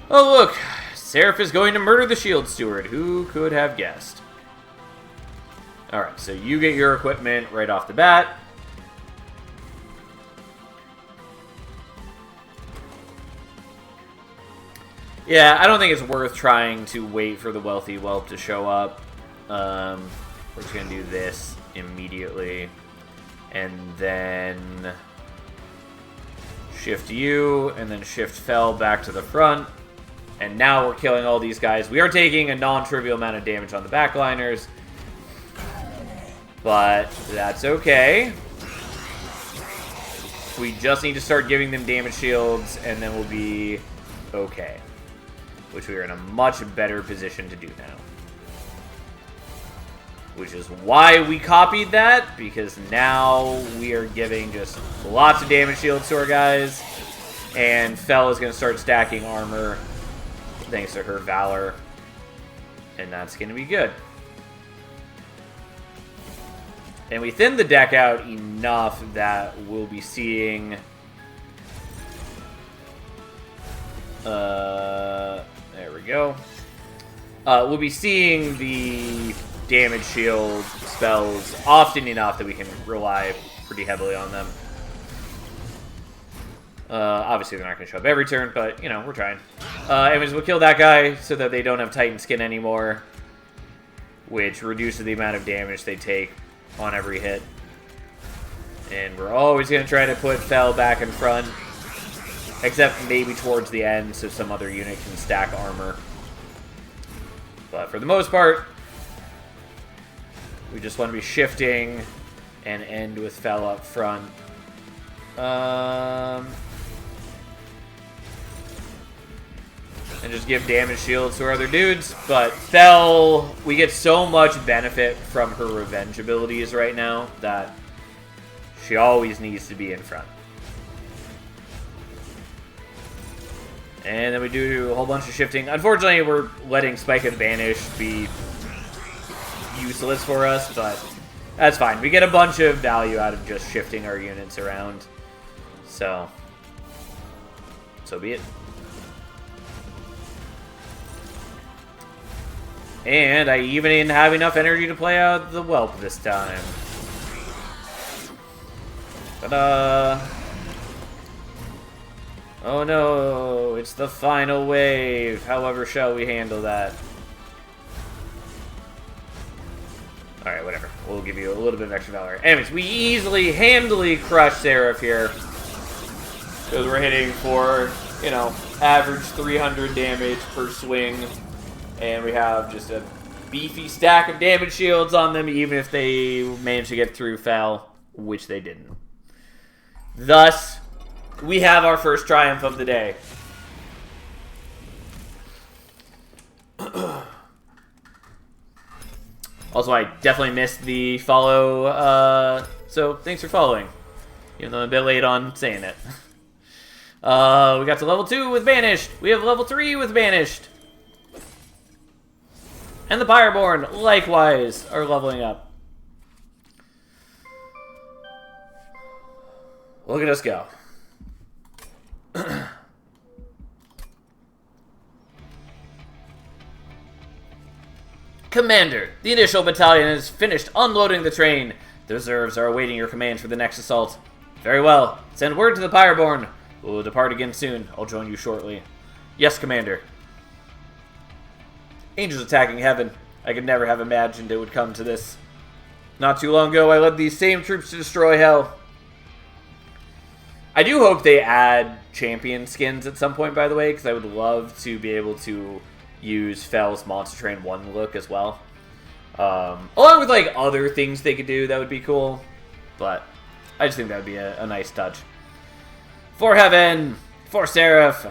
Oh, look! Seraph is going to murder the Shield Steward. Who could have guessed? Alright, so you get your equipment right off the bat. Yeah, I don't think it's worth trying to wait for the Wealthy Whelp to show up. We're just going to do this immediately. And then shift you, and then shift Fel back to the front. And now we're killing all these guys. We are taking a non-trivial amount of damage on the backliners. But that's okay. We just need to start giving them damage shields, and then we'll be okay. Which we are in a much better position to do now. Which is why we copied that, because now we are giving just lots of damage shields to our guys. And Fel is going to start stacking armor, thanks to her Valor. And that's going to be good. And we thinned the deck out enough that we'll be seeing... there we go. We'll be seeing the damage shield spells often enough that we can rely pretty heavily on them. Obviously, they're not going to show up every turn, but, you know, we're trying. Anyways, we'll kill that guy so that they don't have Titan Skin anymore, which reduces the amount of damage they take on every hit. And we're always going to try to put Fel back in front, except maybe towards the end so some other unit can stack armor. But for the most part, we just want to be shifting and end with Fel up front. And just give damage shields to our other dudes. But Fel, we get so much benefit from her revenge abilities right now that she always needs to be in front. And then we do a whole bunch of shifting. Unfortunately, we're letting Spike and Banish be useless for us, but that's fine. We get a bunch of value out of just shifting our units around. So be it. And I even didn't have enough energy to play out the Whelp this time. Ta-da! Oh no, it's the final wave. However shall we handle that? Alright, whatever. We'll give you a little bit of extra valor. Anyways, we handily crush Seraph here. Because we're hitting for, you know, average 300 damage per swing. And we have just a beefy stack of damage shields on them, even if they manage to get through Fel, which they didn't. Thus, we have our first triumph of the day. Also, I definitely missed the follow, so thanks for following. Even though I'm a bit late on saying it. We got to level 2 with Banished. We have level 3 with Banished. And the Pyreborn, likewise, are leveling up. Look at us go. Commander, the initial battalion has finished unloading the train. The reserves are awaiting your commands for the next assault. Very well. Send word to the Pyreborn. We will depart again soon. I'll join you shortly. Yes, Commander. Angels attacking heaven. I could never have imagined it would come to this. Not too long ago, I led these same troops to destroy hell. I do hope they add champion skins at some point, by the way, because I would love to be able to use Fel's Monster Train 1 look as well. Along with, like, other things they could do, that would be cool. But I just think that would be a nice touch. For heaven! For Seraph!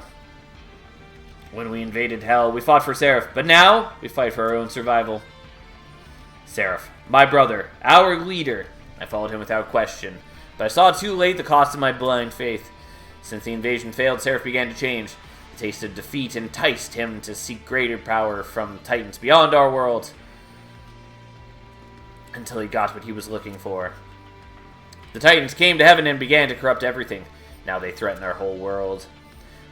When we invaded hell, we fought for Seraph, but now we fight for our own survival. Seraph, my brother, our leader. I followed him without question, but I saw too late the cost of my blind faith. Since the invasion failed, Seraph began to change. The taste of defeat enticed him to seek greater power from titans beyond our world. Until he got what he was looking for. The titans came to heaven and began to corrupt everything. Now they threaten our whole world.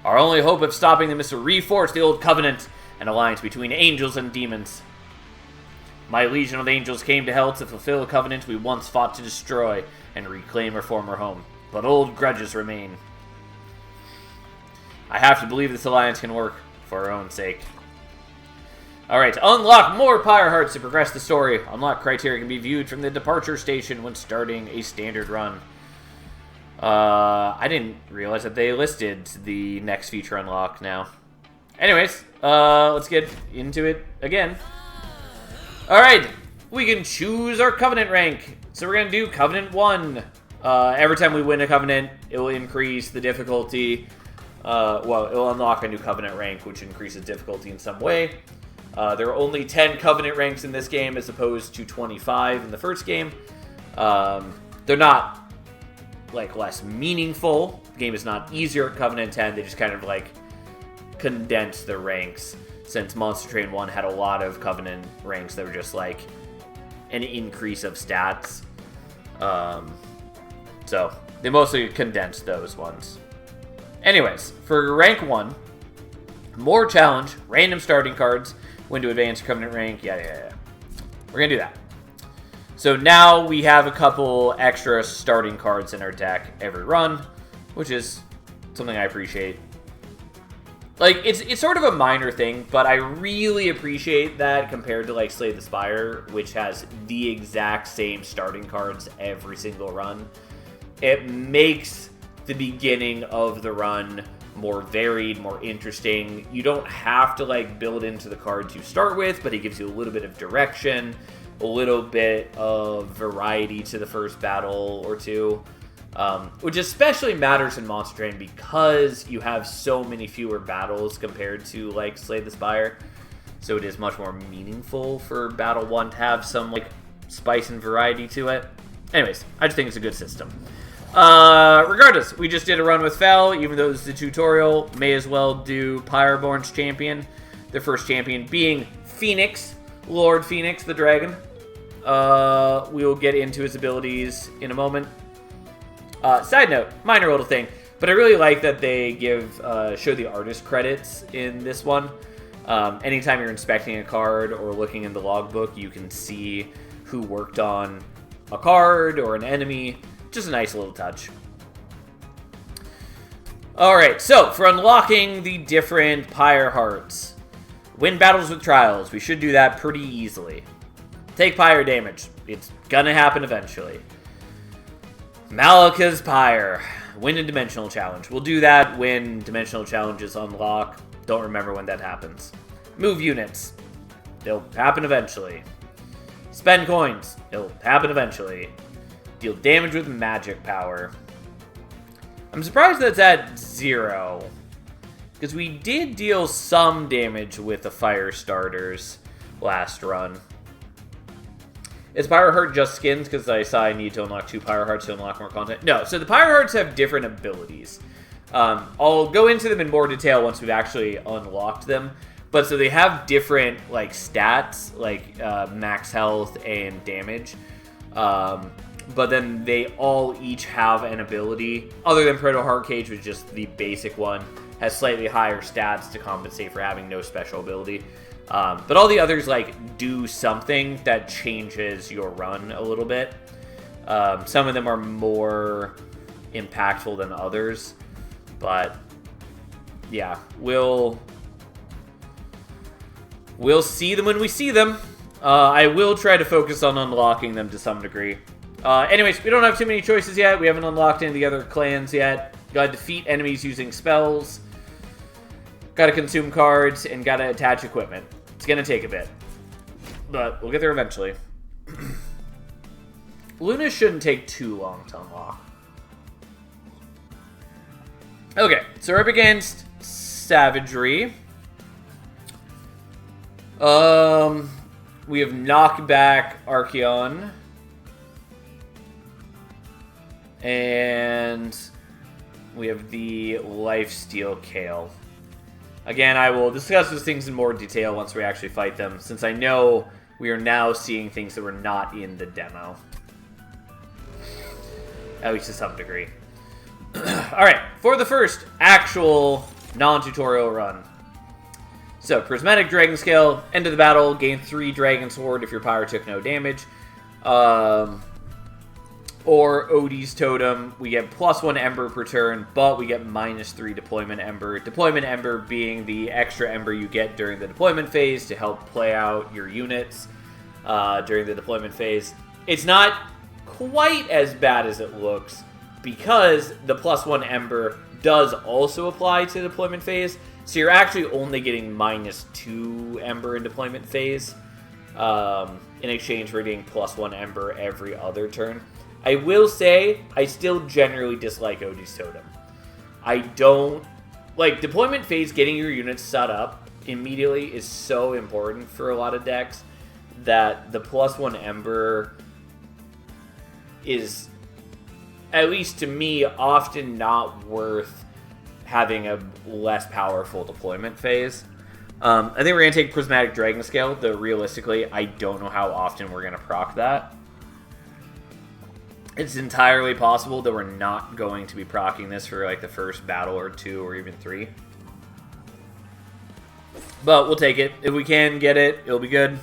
Our only hope of stopping them is to reforge the old covenant, an alliance between angels and demons. My legion of angels came to hell to fulfill a covenant we once fought to destroy and reclaim our former home, but old grudges remain. I have to believe this alliance can work, for our own sake. Alright, unlock more Pyre Hearts to progress the story. Unlock criteria can be viewed from the departure station when starting a standard run. I didn't realize that they listed the next feature unlock now. Anyways, let's get into it again. Alright, we can choose our Covenant rank. So we're going to do Covenant 1. Every time we win a Covenant, it will increase the difficulty. Well, it will unlock a new Covenant rank, which increases difficulty in some way. There are only 10 Covenant ranks in this game as opposed to 25 in the first game. They're not like less meaningful. The game is not easier at Covenant 10. They just kind of like condense the ranks, since Monster Train 1 had a lot of Covenant ranks that were just like an increase of stats. So they mostly condensed those ones. Anyways, for rank 1, more challenge, random starting cards, when to advance your Covenant rank, yeah. We're gonna do that. So now we have a couple extra starting cards in our deck every run, which is something I appreciate. Like, it's sort of a minor thing, but I really appreciate that compared to, like, Slay the Spire, which has the exact same starting cards every single run. It makes the beginning of the run more varied, more interesting. You don't have to, like, build into the cards you start with, but it gives you a little bit of direction, a little bit of variety to the first battle or two, which especially matters in Monster Train because you have so many fewer battles compared to, like, Slay the Spire. So it is much more meaningful for Battle 1 to have some, like, spice and variety to it. Anyways, I just think it's a good system. Regardless, we just did a run with Fel, even though it was the tutorial. May as well do Pyreborn's champion. Their first champion being Phoenix, Lord Phoenix, the dragon. We will get into his abilities in a moment. Side note, minor little thing, but I really like that they show the artist credits in this one. Anytime you're inspecting a card or looking in the logbook, you can see who worked on a card or an enemy. Just a nice little touch. Alright, so for unlocking the different Pyre Hearts, win battles with trials. We should do that pretty easily. Take Pyre damage. It's gonna happen eventually. Malaka's Pyre. Win a Dimensional Challenge. We'll do that when Dimensional Challenges unlock. Don't remember when that happens. Move units. It'll happen eventually. Spend coins. It'll happen eventually. Deal damage with magic power. I'm surprised that's at 0. Because we did deal some damage with the fire starters last run. Is Pyre Heart just skins? Because I saw I need to unlock 2 Pyre Hearts to unlock more content. No, so the Pyre Hearts have different abilities. I'll go into them in more detail once we've actually unlocked them. But so they have different like stats, like max health and damage. But then they all each have an ability, other than Proto Heart Cage, which is just the basic one, has slightly higher stats to compensate for having no special ability. But all the others like do something that changes your run a little bit. Some of them are more impactful than others, but yeah, we'll see them when we see them. I will try to focus on unlocking them to some degree. Anyways, we don't have too many choices yet. We haven't unlocked any of the other clans yet. Gotta defeat enemies using spells. Gotta consume cards, and gotta attach equipment. It's gonna take a bit, but we'll get there eventually. Luna shouldn't take too long to unlock. Okay, so we're up against Savagery. We have Knockback Archeon. And we have the Lifesteal Kale. Again, I will discuss those things in more detail once we actually fight them, since I know we are now seeing things that were not in the demo. At least to some degree. Alright, for the first actual non-tutorial run. So, Prismatic Dragon Scale, end of the battle, gain 3 Dragon Sword if your Pyre took no damage. or Odie's Totem, we get +1 Ember per turn, but we get -3 Deployment Ember. Deployment Ember being the extra Ember you get during the deployment phase to help play out your units during the deployment phase. It's not quite as bad as it looks because the +1 Ember does also apply to deployment phase, so you're actually only getting -2 Ember in deployment phase in exchange for getting +1 Ember every other turn. I will say, I still generally dislike Odie's Totem. I don't... Like, deployment phase, getting your units set up immediately is so important for a lot of decks that the +1 Ember is, at least to me, often not worth having a less powerful deployment phase. I think we're going to take Prismatic Dragon Scale, though realistically, I don't know how often we're going to proc that. It's entirely possible that we're not going to be proccing this for like the first battle or 2 or even 3. But we'll take it. If we can get it, it'll be good.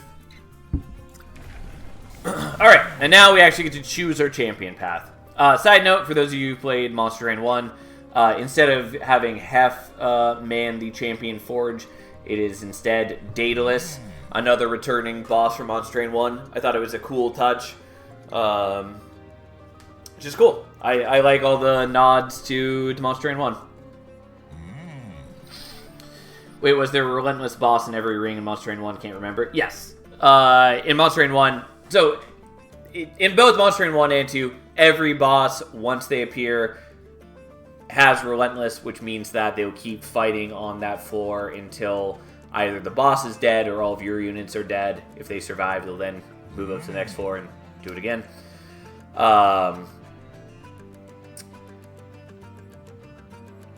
Alright, and now we actually get to choose our champion path. Side note, for those of you who played Monster Train 1, instead of having Hef man the champion forge, it is instead Daedalus, another returning boss from Monster Train 1. I thought it was a cool touch. Which is cool. I like all the nods to Monster Train 1. Wait, was there a relentless boss in every ring in Monster Train 1? Can't remember. Yes. In Monster Train 1. So, in both Monster Train 1 and 2, every boss, once they appear, has relentless, which means that they'll keep fighting on that floor until either the boss is dead or all of your units are dead. If they survive, they'll then move up to the next floor and do it again.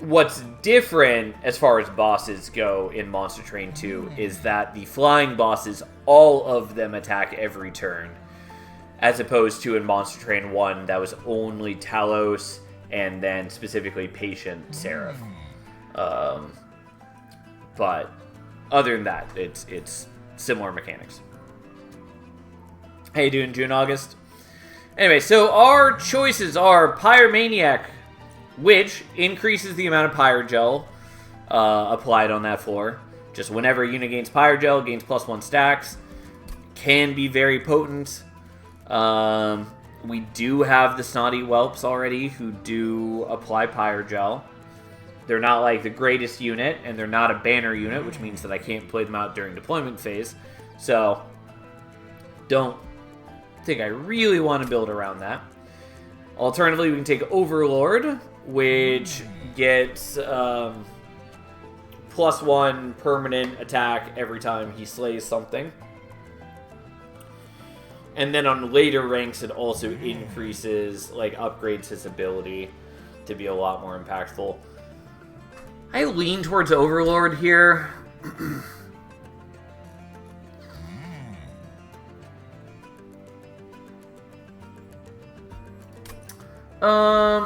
What's different as far as bosses go in Monster Train 2 is that the flying bosses, all of them attack every turn, as opposed to in Monster Train 1 that was only Talos and then specifically Patient Seraph. But other than that, it's similar mechanics. How you doing, June, August? Anyway, so our choices are Pyromaniac, which increases the amount of Pyrogel applied on that floor. Just whenever a unit gains Pyrogel, gains +1 stacks. Can be very potent. We do have the Snotty Whelps already who do apply Pyrogel. They're not like the greatest unit, and they're not a banner unit, which means that I can't play them out during deployment phase. So, don't think I really want to build around that. Alternatively, we can take Overlord, which gets +1 permanent attack every time he slays something. And then on later ranks, it also increases, like, upgrades his ability to be a lot more impactful. I lean towards Overlord here.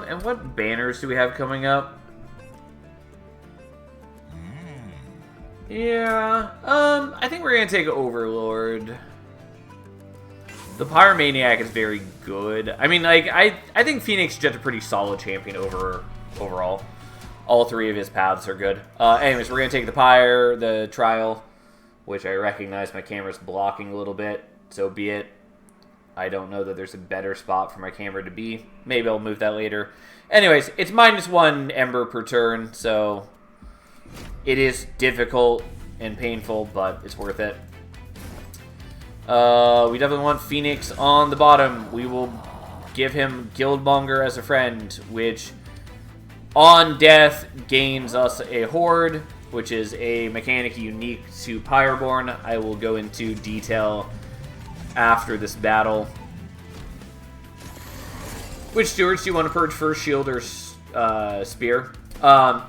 And what banners do we have coming up? Yeah, I think we're gonna take Overlord. The Pyromaniac is very good. I mean, like, I think Phoenix is just a pretty solid champion overall. All 3 of his paths are good. Anyways, we're gonna take the Pyre, the Trial, which I recognize my camera's blocking a little bit, so be it. I don't know that there's a better spot for my camera to be. Maybe I'll move that later. Anyways, it's -1 Ember per turn, so it is difficult and painful, but it's worth it. We definitely want Phoenix on the bottom. We will give him Guildmonger as a friend, which on death gains us a Horde, which is a mechanic unique to Pyroborn. I will go into detail after this battle. Which stewards do you want to purge first, shield or spear?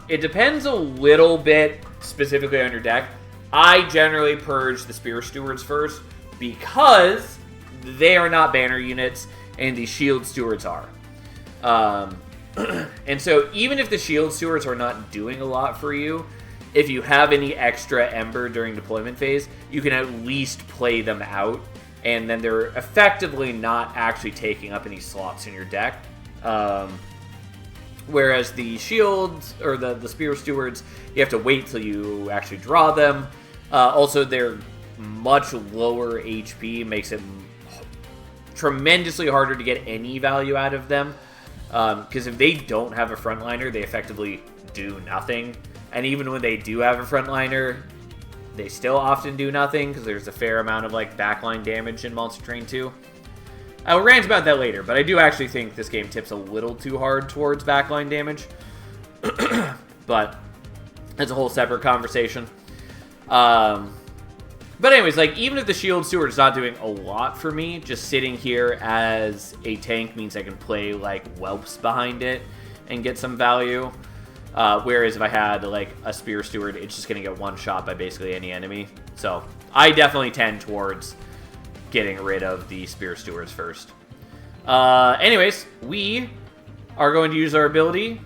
It depends a little bit specifically on your deck. I generally purge the spear stewards first because they are not banner units and the shield stewards are. And so even if the shield stewards are not doing a lot for you, if you have any extra Ember during deployment phase, you can at least play them out and then they're effectively not actually taking up any slots in your deck. Whereas the shields, or the Spear Stewards, you have to wait till you actually draw them. Also, they're much lower HP, makes it tremendously harder to get any value out of them. Because if they don't have a frontliner, they effectively do nothing. And even when they do have a frontliner, they still often do nothing, because there's a fair amount of like backline damage in Monster Train 2. I will rant about that later, but I do actually think this game tips a little too hard towards backline damage. But that's a whole separate conversation. But anyways, like, even if the Shield Steward is not doing a lot for me, just sitting here as a tank means I can play, like, whelps behind it and get some value. Whereas if I had, like, a Spear Steward, it's just going to get one shot by basically any enemy. So I definitely tend towards getting rid of the Spear Stewards first. Anyways, we are going to use our ability.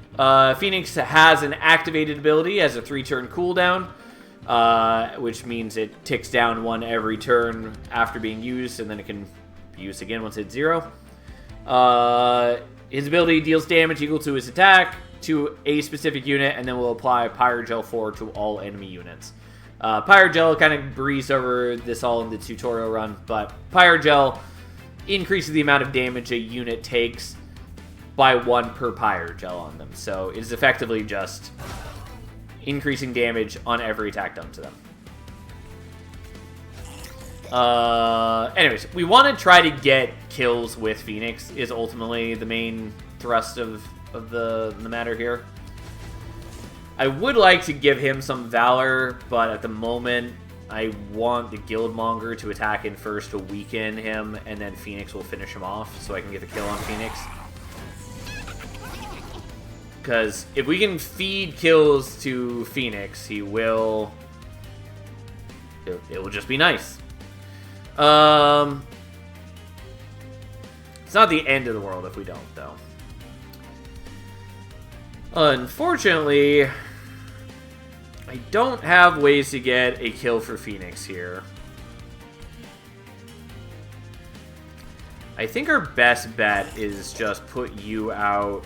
Phoenix has an activated ability as a 3-turn cooldown, which means it ticks down 1 every turn after being used, and then it can be used again once it's 0. His ability deals damage equal to his attack to a specific unit, and then will apply Pyrogel 4 to all enemy units. Pyrogel kind of breezed over this all in the tutorial run, but Pyrogel increases the amount of damage a unit takes by 1 per Pyrogel on them. So it is effectively just increasing damage on every attack done to them. Anyways, we want to try to get kills with Phoenix, is ultimately the main thrust of the matter here. I would like to give him some Valor, but at the moment, I want the Guildmonger to attack in first to weaken him, and then Phoenix will finish him off, so I can get the kill on Phoenix. Because if we can feed kills to Phoenix, he will... It will just be nice. It's not the end of the world if we don't, though. Unfortunately, I don't have ways to get a kill for Phoenix here. I think our best bet is just put you out,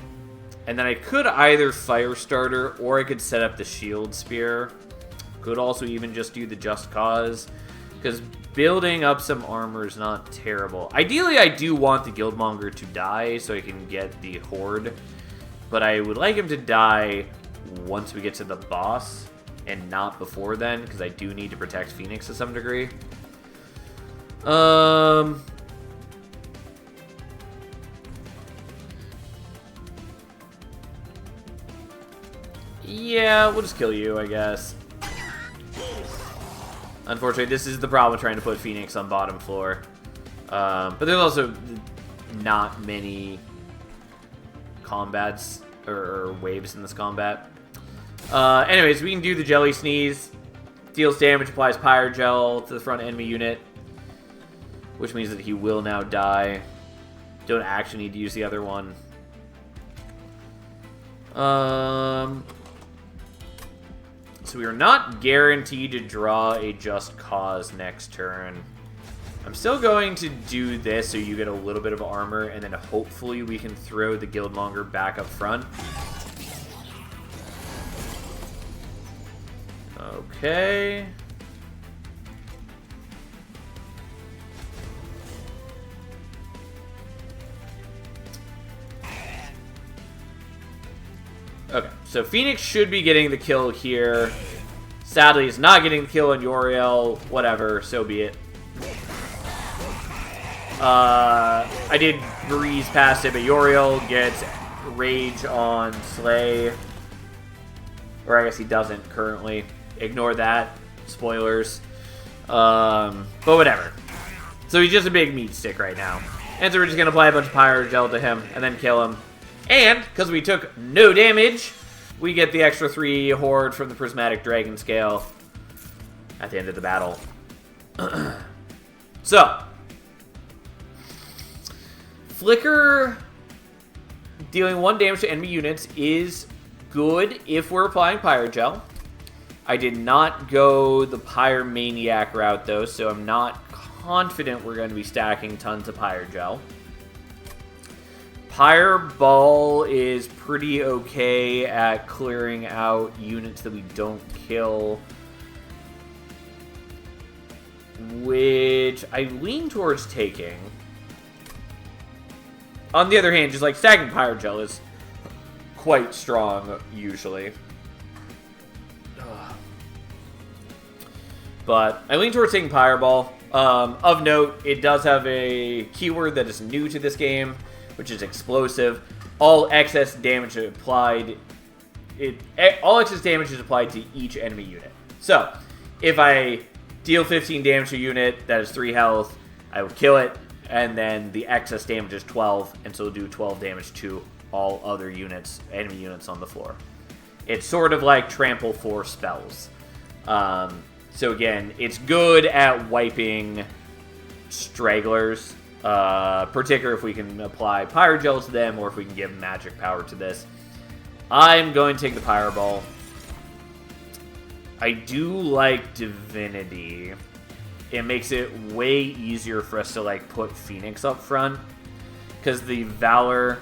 and then I could either Firestarter or I could set up the Shield Spear. Could also even just do the Just Cause, because building up some armor is not terrible. Ideally, I do want the Guildmonger to die so I can get the Horde, but I would like him to die once we get to the boss, and not before then, because I do need to protect Phoenix to some degree. Yeah, we'll just kill you, I guess. Unfortunately, this is the problem with trying to put Phoenix on bottom floor. But there's also not many combats or waves in this combat. Anyways, we can do the Jelly Sneeze. Deals damage, applies Pyrogel to the front enemy unit, which means that he will now die. Don't actually need to use the other one. So we are not guaranteed to draw a Just Cause next turn. I'm still going to do this so you get a little bit of armor, and then hopefully we can throw the Guildmonger back up front. Okay. Okay, so Phoenix should be getting the kill here. Sadly, he's not getting the kill on Uriel. Whatever, so be it. I did breeze past it, but Uriel gets Rage on Slay. Or I guess he doesn't currently. Ignore that. Spoilers. But whatever. So he's just a big meat stick right now. And so we're just going to apply a bunch of Pyrogel to him and then kill him. And, because we took no damage, we get the extra 3 Horde from the Prismatic Dragon Scale at the end of the battle. So, Flicker dealing 1 damage to enemy units is good if we're applying Pyrogel. I did not go the Pyromaniac route, though, so I'm not confident we're going to be stacking tons of Pyre Gel. Pyre Ball is pretty okay at clearing out units that we don't kill, which I lean towards taking. On the other hand, just like stacking Pyre Gel is quite strong usually. But I lean towards taking Pyre Ball. Of note, it does have a keyword that is new to this game, which is explosive. All excess damage applied. All excess damage is applied to each enemy unit. So, if I deal 15 damage to a unit that is 3 health, I will kill it, and then the excess damage is 12, and so it'll do 12 damage to all other units, enemy units on the floor. It's sort of like trample for spells. So again, it's good at wiping stragglers, particularly if we can apply Pyre Gel to them, or if we can give magic power to this. I'm going to take the Pyre Ball. I do like Divinity. It makes it way easier for us to like put Phoenix up front, because the Valor,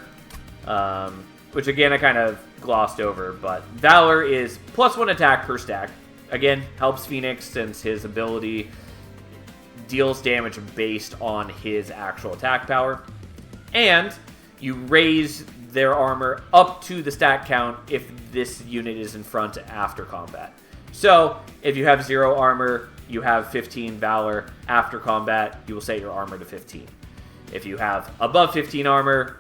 which again I kind of glossed over, but Valor is +1 attack per stack. Again, helps Phoenix since his ability deals damage based on his actual attack power. And you raise their armor up to the stat count if this unit is in front after combat. So, if you have 0 armor, you have 15 Valor. After combat, you will set your armor to 15. If you have above 15 armor,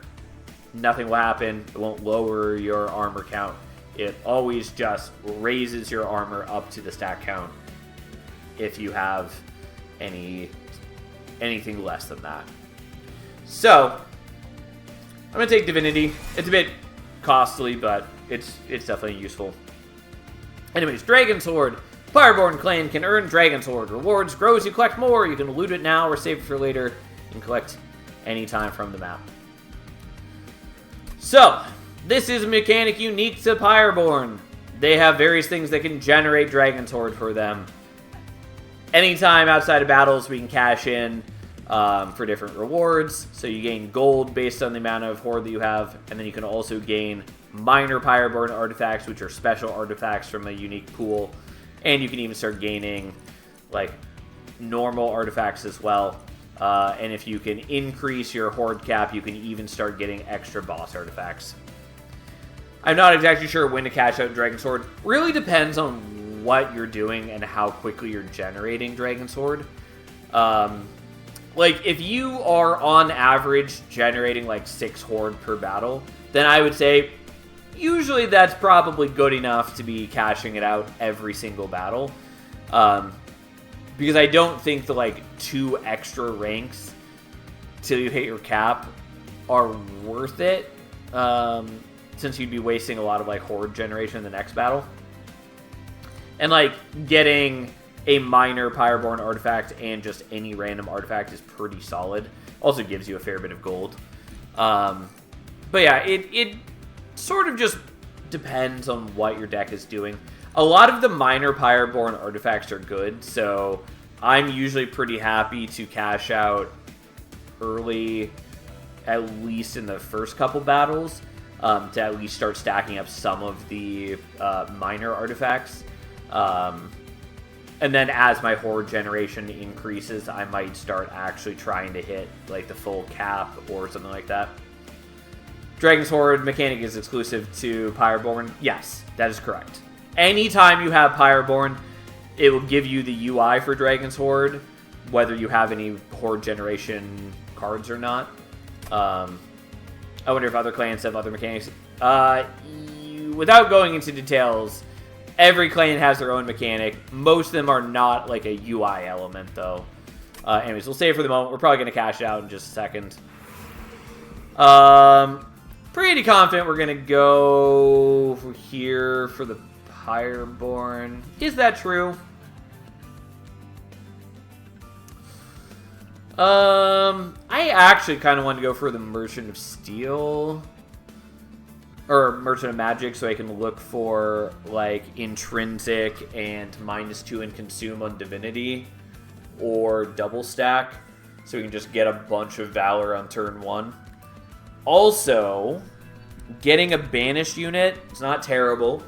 nothing will happen. It won't lower your armor count. It always just raises your armor up to the stat count if you have anything less than that. So, I'm going to take Divinity. It's a bit costly, but it's definitely useful. Anyways, Dragon Sword. Pyreborn Clan can earn Dragon Sword. Rewards grow as you collect more. You can loot it now or save it for later and collect anytime from the map. So, this is a mechanic unique to Pyreborn. They have various things that can generate Dragon Sword for them. Anytime outside of battles, we can cash in for different rewards. So you gain gold based on the amount of horde that you have, and then you can also gain minor Pyreborn artifacts, which are special artifacts from a unique pool. And you can even start gaining like normal artifacts as well. And if you can increase your horde cap, you can even start getting extra boss artifacts. I'm not exactly sure when to cash out Dragon Sword. Really depends on what you're doing and how quickly you're generating Dragon Sword. Like, if you are on average generating like 6 horde per battle, then I would say usually that's probably good enough to be cashing it out every single battle. Because I don't think the like 2 extra ranks till you hit your cap are worth it. Since you'd be wasting a lot of like horde generation in the next battle. And like getting a minor Pyreborn artifact and just any random artifact is pretty solid. Also gives you a fair bit of gold. But yeah, it sort of just depends on what your deck is doing. A lot of the minor Pyreborn artifacts are good, so I'm usually pretty happy to cash out early, at least in the first couple battles. To at least start stacking up some of the minor artifacts. And then as my horde generation increases, I might start actually trying to hit like the full cap or something like that. Dragon's Horde mechanic is exclusive to Pyreborn. Yes, that is correct. Anytime you have Pyreborn, it will give you the UI for Dragon's Horde, whether you have any horde generation cards or not. I wonder if other clans have other mechanics. Without going into details, every clan has their own mechanic. Most of them are not like a UI element, though. Anyways, we'll save for the moment. We're probably going to cash it out in just a second. Pretty confident we're going to go over here for the Pyreborn. Is that true? I actually kind of want to go for the Merchant of Steel. Or Merchant of Magic, so I can look for, like, Intrinsic and -2 and Consume on Divinity. or double stack, so we can just get a bunch of Valor on turn 1. Also, getting a banished unit is not terrible.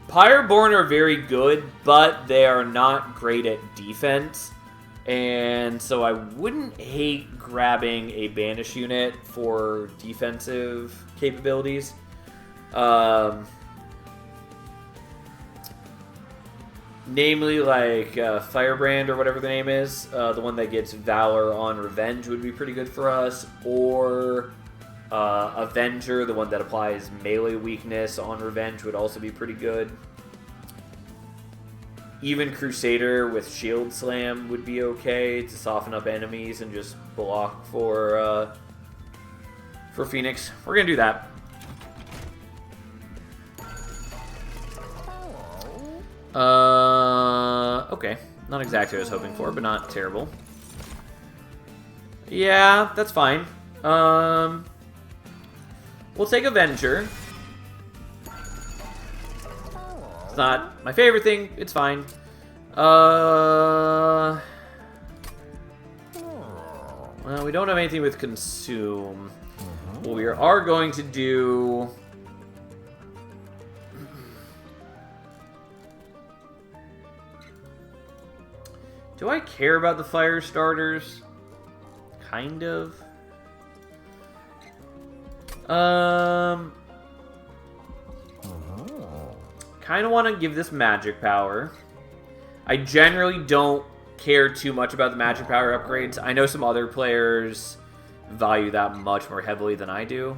Pyreborn are very good, but they are not great at defense. And so I wouldn't hate grabbing a banish unit for defensive capabilities. Namely, like Firebrand or whatever the name is, the one that gets Valor on Revenge would be pretty good for us. Or Avenger, the one that applies melee weakness on Revenge, would also be pretty good. Even Crusader with Shield Slam would be okay to soften up enemies and just block for Phoenix. We're gonna do that. Okay. Not exactly what I was hoping for, but not terrible. Yeah, that's fine. We'll take Avenger. It's not my favorite thing. It's fine. Well, we don't have anything with Consume. What we are going to do... Do I care about the fire starters? Kind of. Kind of want to give this magic power. I generally don't care too much about the magic power upgrades. I know some other players value that much more heavily than I do.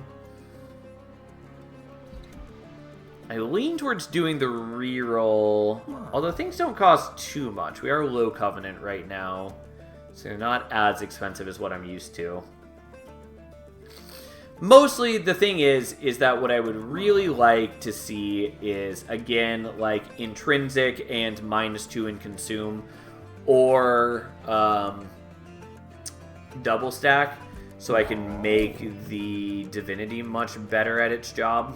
I lean towards doing the reroll, although things don't cost too much. We are low Covenant right now, so they're not as expensive as what I'm used to. Mostly, the thing is that what I would really like to see is, again, like, Intrinsic and -2 in Consume, or double stack, so I can make the Divinity much better at its job.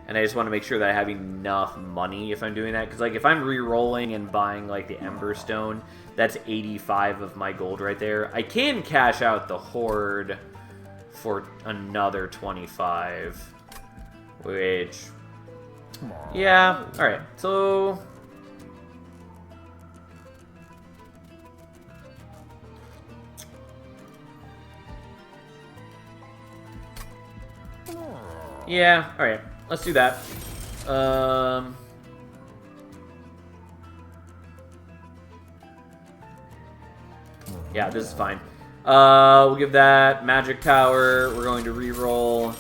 And I just want to make sure that I have enough money if I'm doing that. Because, like, if I'm re-rolling and buying, like, the Ember Stone, that's 85 of my gold right there. I can cash out the Horde for another 25. Which... yeah, alright. So... yeah, alright. Let's do that. Yeah, this is fine. We'll give that magic power. We're going to reroll.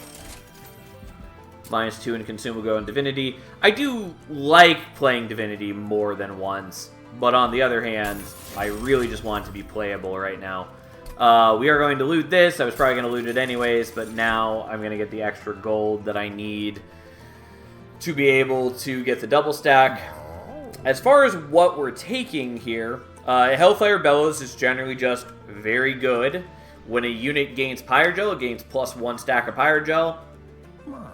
-2 and Consume will go in Divinity. I do like playing Divinity more than once, but on the other hand, I really just want it to be playable right now. We are going to loot this. I was probably going to loot it anyways, but now I'm going to get the extra gold that I need to be able to get the double stack. As far as what we're taking here, Hellfire Bellows is generally just very good. When a unit gains Pyrogel, it gains +1 stack of Pyrogel.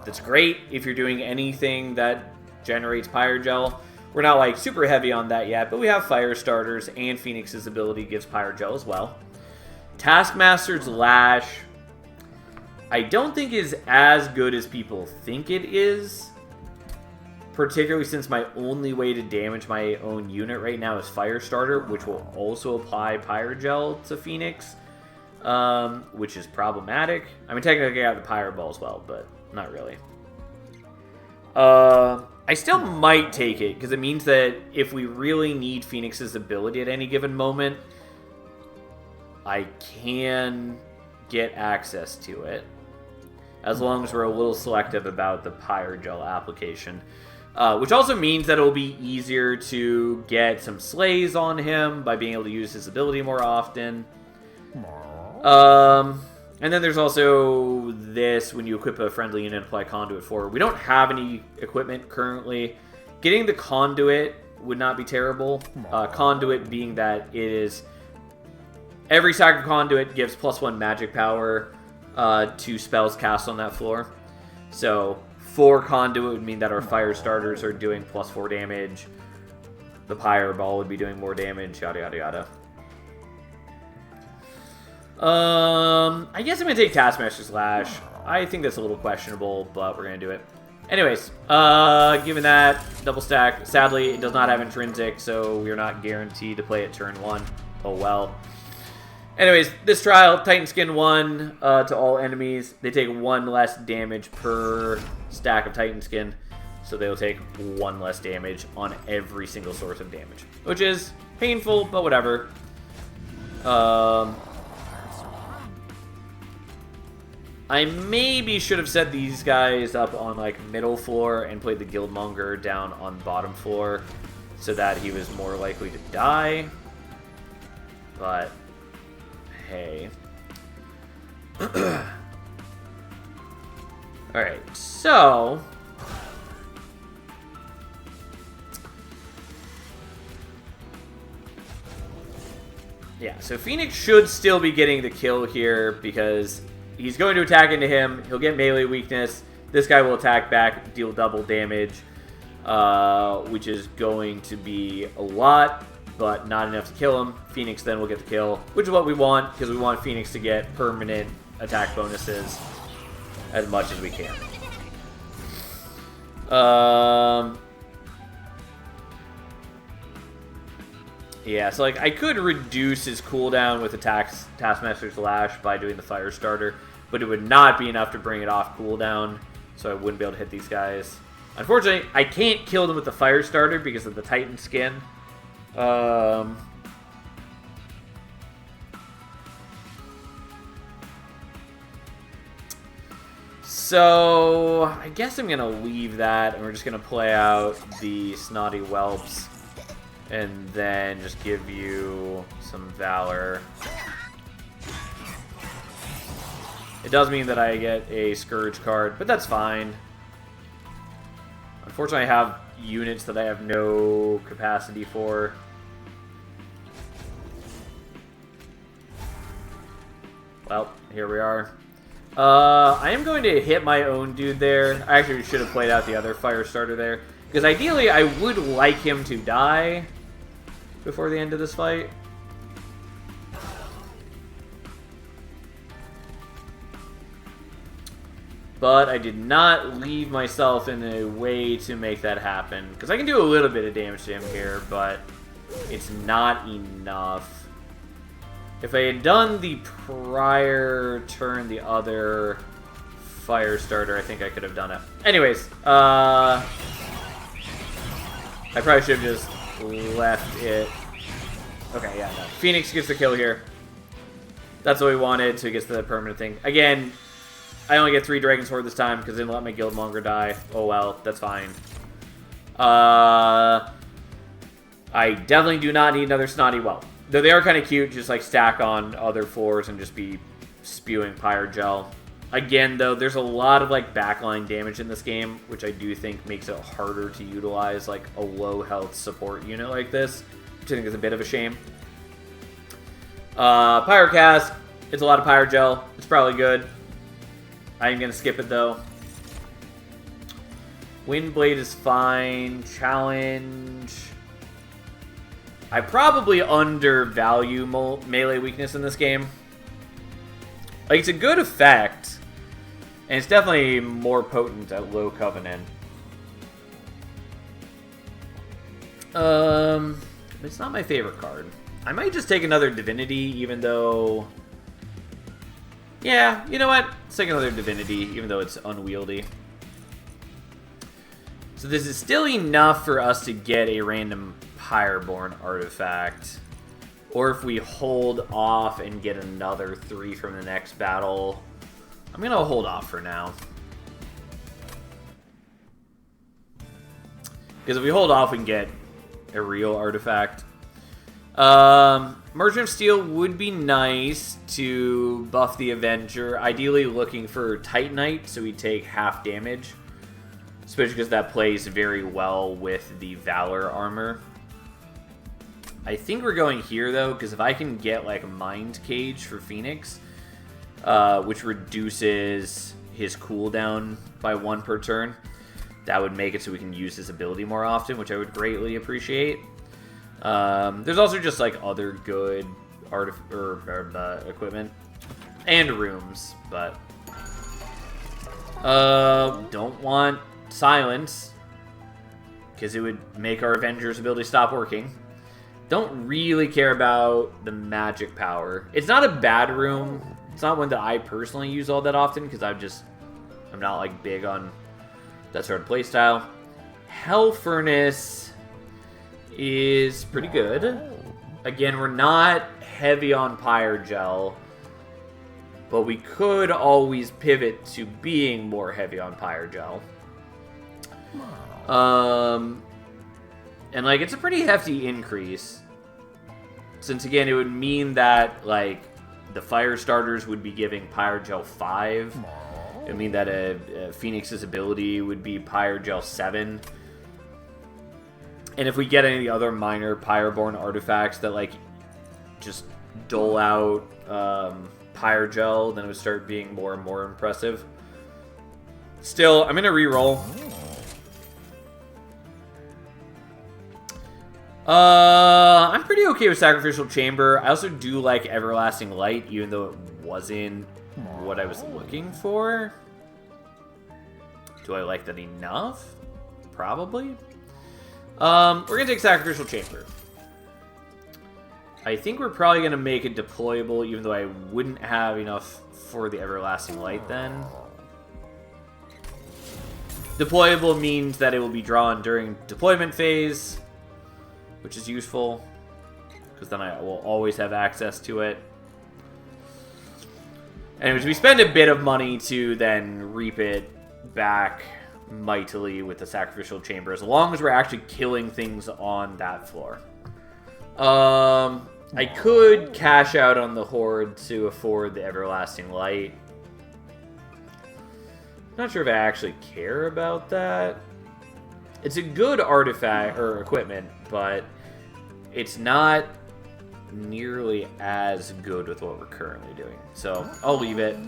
That's great if you're doing anything that generates Pyrogel. We're not like super heavy on that yet, but we have Fire Starters, and Phoenix's ability gives Pyrogel as well. Taskmaster's Lash, I don't think is as good as people think it is. Particularly since my only way to damage my own unit right now is Firestarter, which will also apply Pyrogel to Phoenix, which is problematic. I mean, technically I got the Pyreball as well, but not really. I still might take it, because it means that if we really need Phoenix's ability at any given moment, I can get access to it, as long as we're a little selective about the Pyrogel application. Which also means that it'll be easier to get some slays on him by being able to use his ability more often. And then there's also this, when you equip a friendly unit, apply Conduit for. We don't have any equipment currently. Getting the Conduit would not be terrible. Conduit being that it is... every stack of Conduit gives +1 magic power to spells cast on that floor. So 4 conduit would mean that our fire starters are doing +4 damage. The pyre ball would be doing more damage, yada yada yada. I guess I'm going to take Taskmaster Slash. I think that's a little questionable, but we're going to do it. Anyways, given that, double stack. Sadly, it does not have intrinsic, so we're not guaranteed to play it turn 1. Oh well. Anyways, this trial, Titan Skin 1 to all enemies. They take 1 less damage per stack of Titan Skin, so they will take 1 less damage on every single source of damage, which is painful, but whatever. I maybe should have set these guys up on like middle floor and played the Guildmonger down on bottom floor so that he was more likely to die. But hey. Alright, so yeah, so Phoenix should still be getting the kill here because he's going to attack into him. He'll get melee weakness. This guy will attack back, deal double damage, which is going to be a lot, but not enough to kill him. Phoenix then will get the kill, which is what we want, because we want Phoenix to get permanent attack bonuses as much as we can. Yeah, so like I could reduce his cooldown with Taskmaster Slash by doing the fire starter, but it would not be enough to bring it off cooldown, so I wouldn't be able to hit these guys. Unfortunately, I can't kill them with the fire starter because of the Titan Skin. So I guess I'm gonna leave that, and we're just gonna play out the Snotty Whelps. And then just give you some Valor. It does mean that I get a Scourge card, but that's fine. Unfortunately, I have units that I have no capacity for. Well, here we are. I am going to hit my own dude there. I actually should have played out the other fire starter there. Because ideally, I would like him to die before the end of this fight. But I did not leave myself in a way to make that happen. Because I can do a little bit of damage to him here, but it's not enough. If I had done the prior turn, the other fire starter, I think I could have done it. Anyways, I probably should have just left it. Okay, yeah, no. Phoenix gets the kill here. That's what we wanted, so he gets the permanent thing. Again, I only get 3 Dragon Sword this time because I didn't let my Guildmonger die. Oh well, that's fine. I definitely do not need another Snotty Whelp. Though they are kind of cute, just like stack on other floors and just be spewing Pyre Gel. Again, though, there's a lot of like backline damage in this game, which I do think makes it harder to utilize like a low health support unit like this, which I think is a bit of a shame. Pyrocast, it's a lot of Pyre Gel. It's probably good. I am going to skip it though. Windblade is fine. Challenge. I probably undervalue melee weakness in this game. Like, it's a good effect, and it's definitely more potent at low Covenant. It's not my favorite card. I might just take another Divinity, even though... Yeah, you know what? Let's take another Divinity, even though it's unwieldy. So this is still enough for us to get a random Pyreborn artifact. Or if we hold off and get another 3 from the next battle. I'm going to hold off for now. Because if we hold off, we can get a real artifact. Merchant of Steel would be nice to buff the Avenger. Ideally looking for Titanite, so we take half damage. Especially because that plays very well with the Valor armor. I think we're going here, though, because if I can get, like, a Mind Cage for Phoenix, which reduces his cooldown by 1 per turn. That would make it so we can use his ability more often, which I would greatly appreciate. There's also just like other good equipment and rooms, but don't want silence because it would make our Avengers ability stop working. Don't really care about the magic power. It's not a bad room. It's not one that I personally use all that often because I'm not like big on that sort of playstyle. Hell Furnace is pretty good. Again, we're not heavy on Pyrogel, but we could always pivot to being more heavy on Pyrogel. And like it's a pretty hefty increase, since again it would mean that like the fire starters would be giving Pyrogel 5. It would mean that a Phoenix's ability would be Pyrogel 7. And if we get any other minor Pyroborn artifacts that like just dole out Pyrogel, then it would start being more and more impressive. Still, I'm gonna reroll. I'm pretty okay with Sacrificial Chamber. I also do like Everlasting Light, even though it wasn't what I was looking for. Do I like that enough? Probably. We're gonna take Sacrificial Chamber. I think we're probably gonna make it deployable, even though I wouldn't have enough for the Everlasting Light then. Deployable means that it will be drawn during deployment phase, which is useful, because then I will always have access to it. Anyways, we spend a bit of money to then reap it back mightily with the Sacrificial Chamber, as long as we're actually killing things on that floor. I could cash out on the Horde to afford the Everlasting Light. Not sure if I actually care about that. It's a good artifact or equipment, but it's not nearly as good with what we're currently doing. So I'll leave it.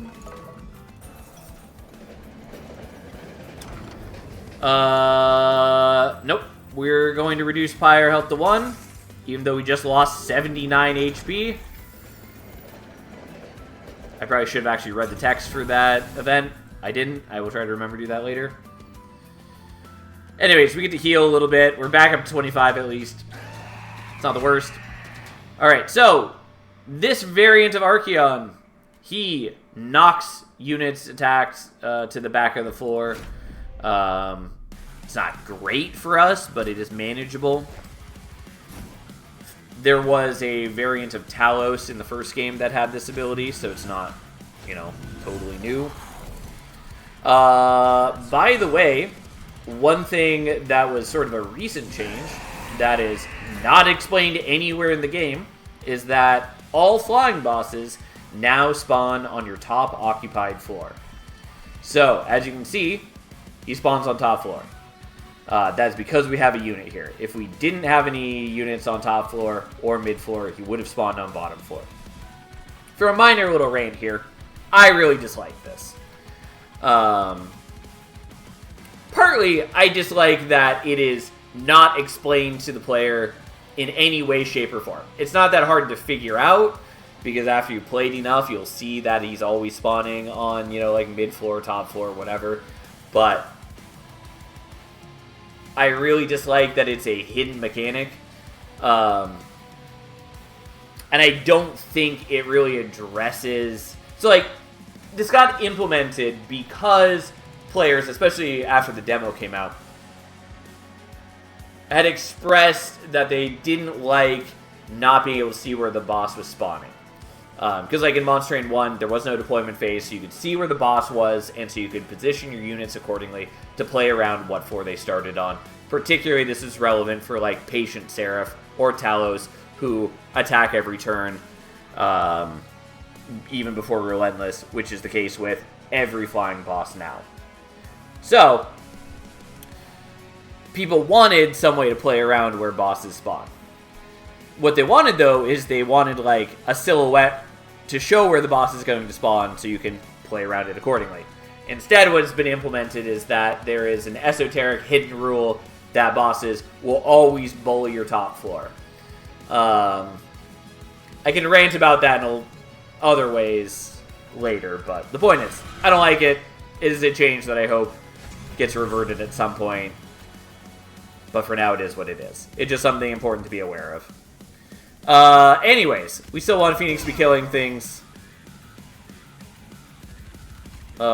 Nope. We're going to reduce Pyre health to 1, even though we just lost 79 HP. I probably should have actually read the text for that event. I didn't. I will try to remember to do that later. Anyways, we get to heal a little bit. We're back up to 25 at least. It's not the worst. Alright, so this variant of Archeon, he knocks units attacks to the back of the floor. It's not great for us, but it is manageable. There was a variant of Talos in the first game that had this ability, so it's not, you know, totally new. By the way, one thing that was sort of a recent change that is not explained anywhere in the game is that all flying bosses now spawn on your top occupied floor. So, as you can see, he spawns on top floor. That's because we have a unit here. If we didn't have any units on top floor or mid floor, he would have spawned on bottom floor. For a minor little rant here, I really dislike this. Partly, I dislike that it is not explained to the player in any way, shape, or form. It's not that hard to figure out, because after you played enough, you'll see that he's always spawning on, you know, like mid-floor, top floor, whatever. But I really dislike that it's a hidden mechanic. And I don't think it really addresses... So, like, this got implemented because players, especially after the demo came out, had expressed that they didn't like not being able to see where the boss was spawning. Because like in Monster Train 1, there was no deployment phase, so you could see where the boss was, and so you could position your units accordingly to play around what floor they started on. Particularly, this is relevant for like Patient Seraph or Talos, who attack every turn, even before Relentless, which is the case with every flying boss now. So, people wanted some way to play around where bosses spawn. What they wanted, though, is they wanted, like, a silhouette to show where the boss is going to spawn so you can play around it accordingly. Instead, what's been implemented is that there is an esoteric hidden rule that bosses will always bully your top floor. I can rant about that in other ways later, but the point is, I don't like it. It is a change that I hope gets reverted at some point. But for now, it is what it is. It's just something important to be aware of. Anyways, we still want Phoenix to be killing things. We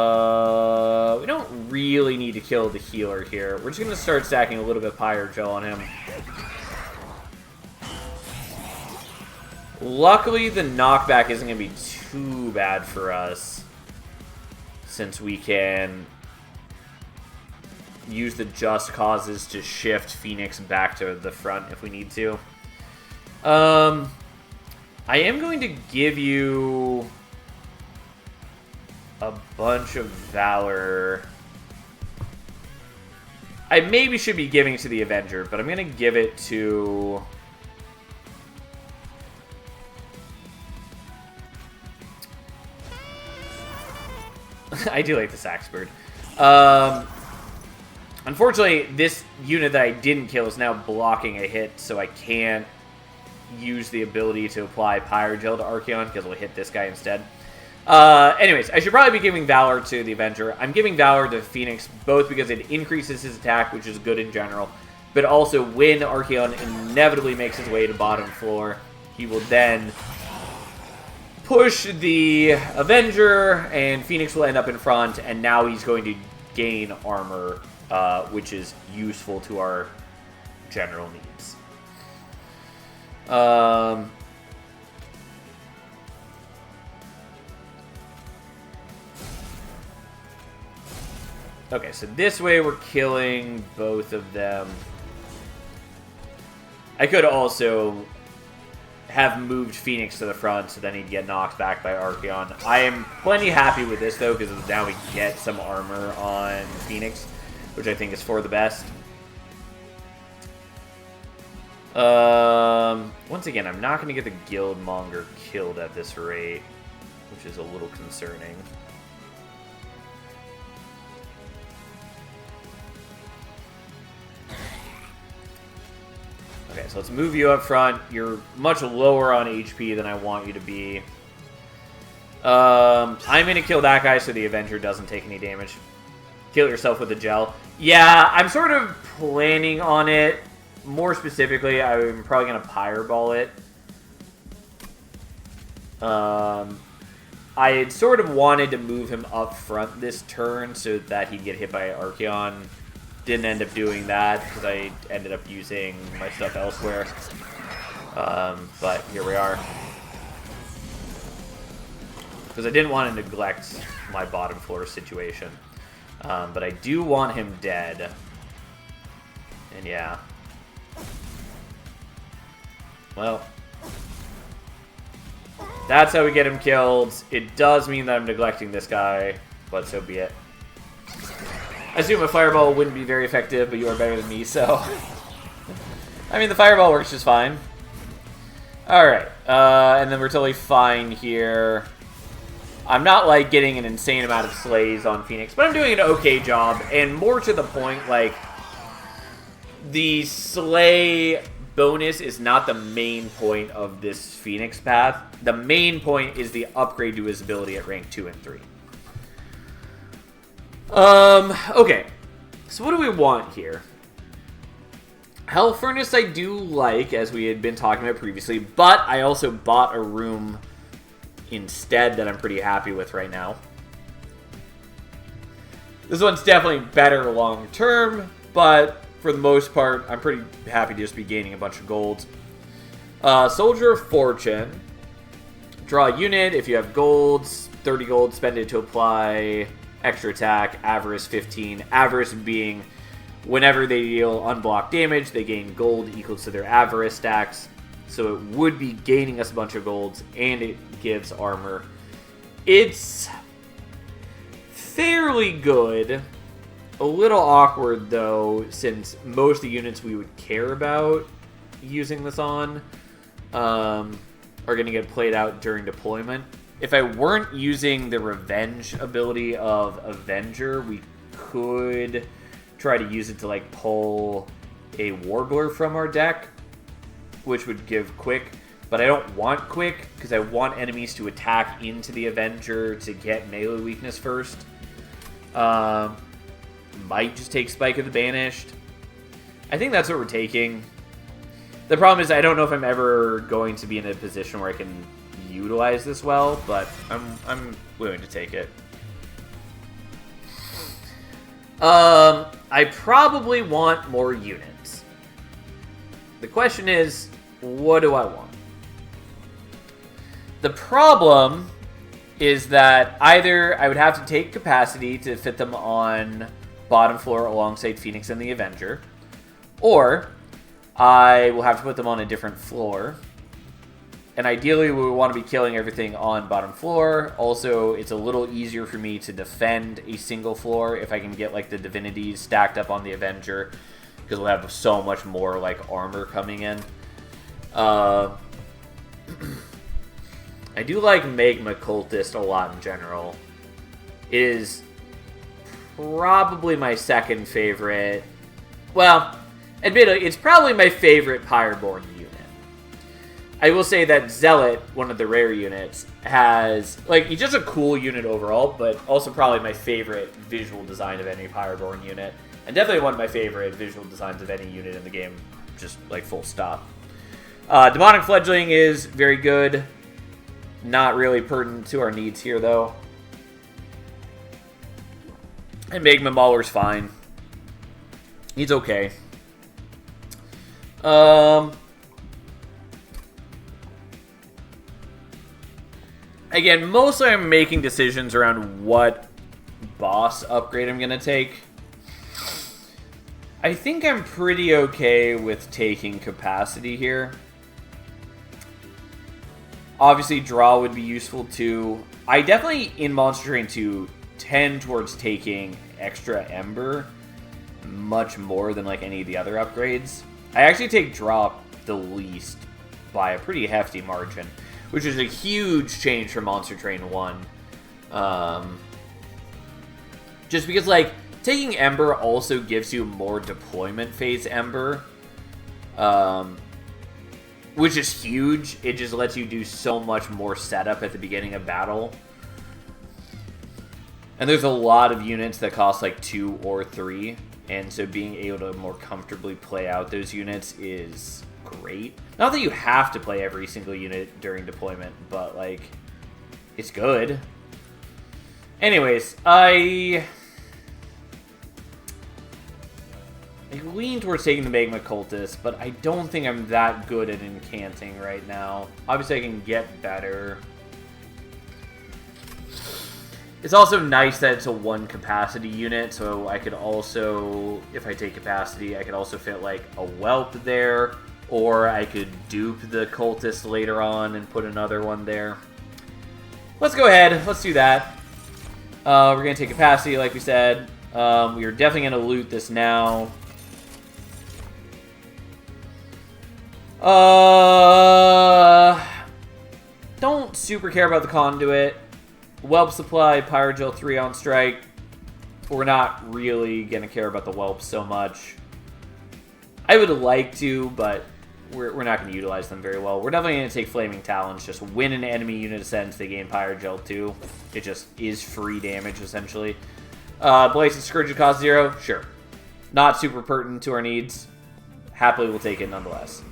don't really need to kill the healer here. We're just going to start stacking a little bit of Pyre Gel on him. Luckily, the knockback isn't going to be too bad for us, since we can use the Just Causes to shift Phoenix back to the front if we need to. I am going to give you a bunch of Valor. I maybe should be giving it to the Avenger, but I'm going to give it to... I do like the Saxbird. Unfortunately, this unit that I didn't kill is now blocking a hit, so I can't use the ability to apply Pyrogel to Archeon, because it'll hit this guy instead. Anyways, I should probably be giving Valor to the Avenger. I'm giving Valor to Phoenix, both because it increases his attack, which is good in general, but also when Archeon inevitably makes his way to bottom floor, he will then push the Avenger, and Phoenix will end up in front, and now he's going to gain armor, which is useful to our general needs. Okay, so this way we're killing both of them. I could also have moved Phoenix to the front, so then he'd get knocked back by Archeon. I am plenty happy with this, though, because now we get some armor on Phoenix, which I think is for the best. Once again, I'm not going to get the Guildmonger killed at this rate, which is a little concerning. Okay, so let's move you up front. You're much lower on HP than I want you to be. I'm going to kill that guy so the Avenger doesn't take any damage. Kill yourself with the gel. Yeah, I'm sort of planning on it. More specifically, I'm probably going to Pyreball it. I had sort of wanted to move him up front this turn so that he'd get hit by Archeon. Didn't end up doing that because I ended up using my stuff elsewhere. But here we are. Because I didn't want to neglect my bottom floor situation. But I do want him dead. And yeah. Well. That's how we get him killed. It does mean that I'm neglecting this guy, but so be it. I assume a fireball wouldn't be very effective, but you are better than me, so... I mean, the fireball works just fine. Alright, and then we're totally fine here. I'm not, like, getting an insane amount of slays on Phoenix, but I'm doing an okay job, and more to the point, like, the slay bonus is not the main point of this Phoenix path. The main point is the upgrade to his ability at rank 2 and 3. Okay. So what do we want here? Hell Furnace I do like, as we had been talking about previously, but I also bought a room instead that I'm pretty happy with right now. This one's definitely better long term, but for the most part, I'm pretty happy to just be gaining a bunch of gold. Soldier of Fortune. Draw a unit. If you have golds, 30 gold, spend it to apply extra attack. Avarice 15. Avarice being whenever they deal unblocked damage, they gain gold equal to their Avarice stacks. So it would be gaining us a bunch of golds, and it gives armor. It's fairly good. A little awkward, though, since most of the units we would care about using this on are going to get played out during deployment. if I weren't using the revenge ability of Avenger, we could try to use it to like pull a Warbler from our deck, which would give quick. But I don't want quick because I want enemies to attack into the Avenger to get melee weakness first. Might just take Spike of the Banished. I think that's what we're taking. The problem is I don't know if I'm ever going to be in a position where I can utilize this well, but I'm willing to take it. I probably want more units. The question is, what do I want? The problem is that either I would have to take capacity to fit them on bottom floor alongside Phoenix and the Avenger, or I will have to put them on a different floor. And ideally, we want to be killing everything on bottom floor. Also, it's a little easier for me to defend a single floor if I can get like the divinities stacked up on the Avenger, because we'll have so much more like armor coming in. I do like Magma Cultist a lot in general. It is probably my second favorite. Well, admittedly, it's probably my favorite Pyreborn unit. I will say that Zealot, one of the rare units, has, like, he's just a cool unit overall, but also probably my favorite visual design of any Pyreborn unit. And definitely one of my favorite visual designs of any unit in the game, just, like, full stop. Demonic Fledgling is very good. Not really pertinent to our needs here, though. And Magma Mauler's fine. He's okay. Again, mostly I'm making decisions around what boss upgrade I'm going to take. I think I'm pretty okay with taking capacity here. Obviously, draw would be useful too. I definitely, in Monster Train 2, tend towards taking extra Ember much more than like any of the other upgrades. I actually take draw the least by a pretty hefty margin, which is a huge change from Monster Train 1. Just because, like, taking Ember also gives you more deployment phase Ember, which is huge. It just lets you do so much more setup at the beginning of battle. And there's a lot of units that cost like 2 or 3, and so being able to more comfortably play out those units is great. Not that you have to play every single unit during deployment, but like, it's good. Anyways, I lean towards taking the Magma Cultist, but I don't think I'm that good at incanting right now. Obviously, I can get better. It's also nice that it's a 1 capacity unit, so I could also, if I take capacity, I could also fit like a Whelp there, or I could dupe the Cultist later on and put another one there. Let's go ahead. Let's do that. We're going to take capacity, like we said. We are definitely going to loot this now. Don't super care about the Conduit. Whelp Supply, Pyrogel 3 on strike. We're not really going to care about the Whelps so much. I would like to, but we're not going to utilize them very well. We're definitely going to take Flaming Talons. Just when an enemy unit ascends, they gain Pyrogel 2. It just is free damage, essentially. Blaze and Scourge cost 0? Sure. Not super pertinent to our needs. Happily we'll take it nonetheless.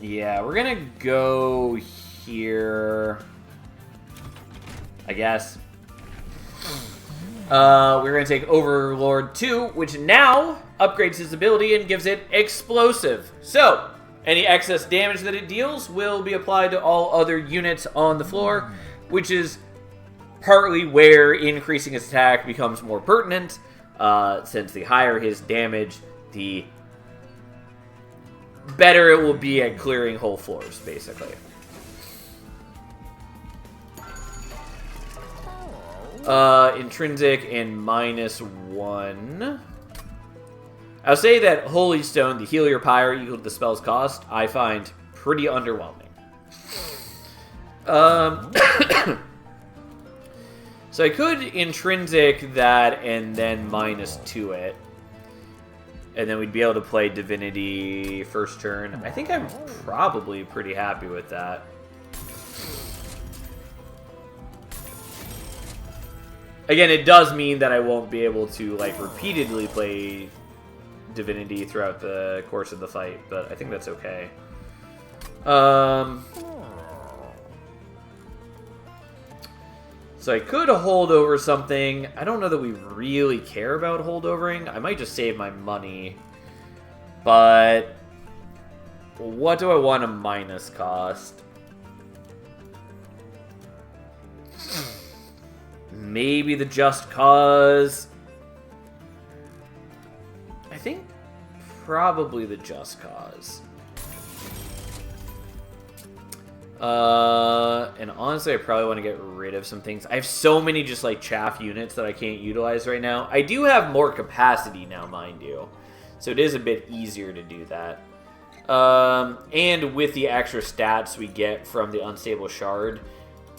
Yeah, we're gonna go here, I guess. We're gonna take Overlord 2, which now upgrades his ability and gives it Explosive. So, any excess damage that it deals will be applied to all other units on the floor, which is partly where increasing his attack becomes more pertinent, since the higher his damage, the better it will be at clearing whole floors, basically. Intrinsic and -1. I'll say that Holy Stone, the heal your pyre equal to the spell's cost, I find pretty underwhelming. So I could intrinsic that and then -2 it. And then we'd be able to play Divinity first turn. I think I'm probably pretty happy with that. Again, it does mean that I won't be able to, like, repeatedly play Divinity throughout the course of the fight, but I think that's okay. So I could hold over something. I don't know that we really care about holdovering. I might just save my money. But what do I want to minus cost? Maybe the Just Cause. I think probably the Just Cause. And honestly, I probably want to get rid of some things. I have so many just like chaff units that I can't utilize right now. I do have more capacity now, mind you. So it is a bit easier to do that. And with the extra stats we get from the Unstable Shard,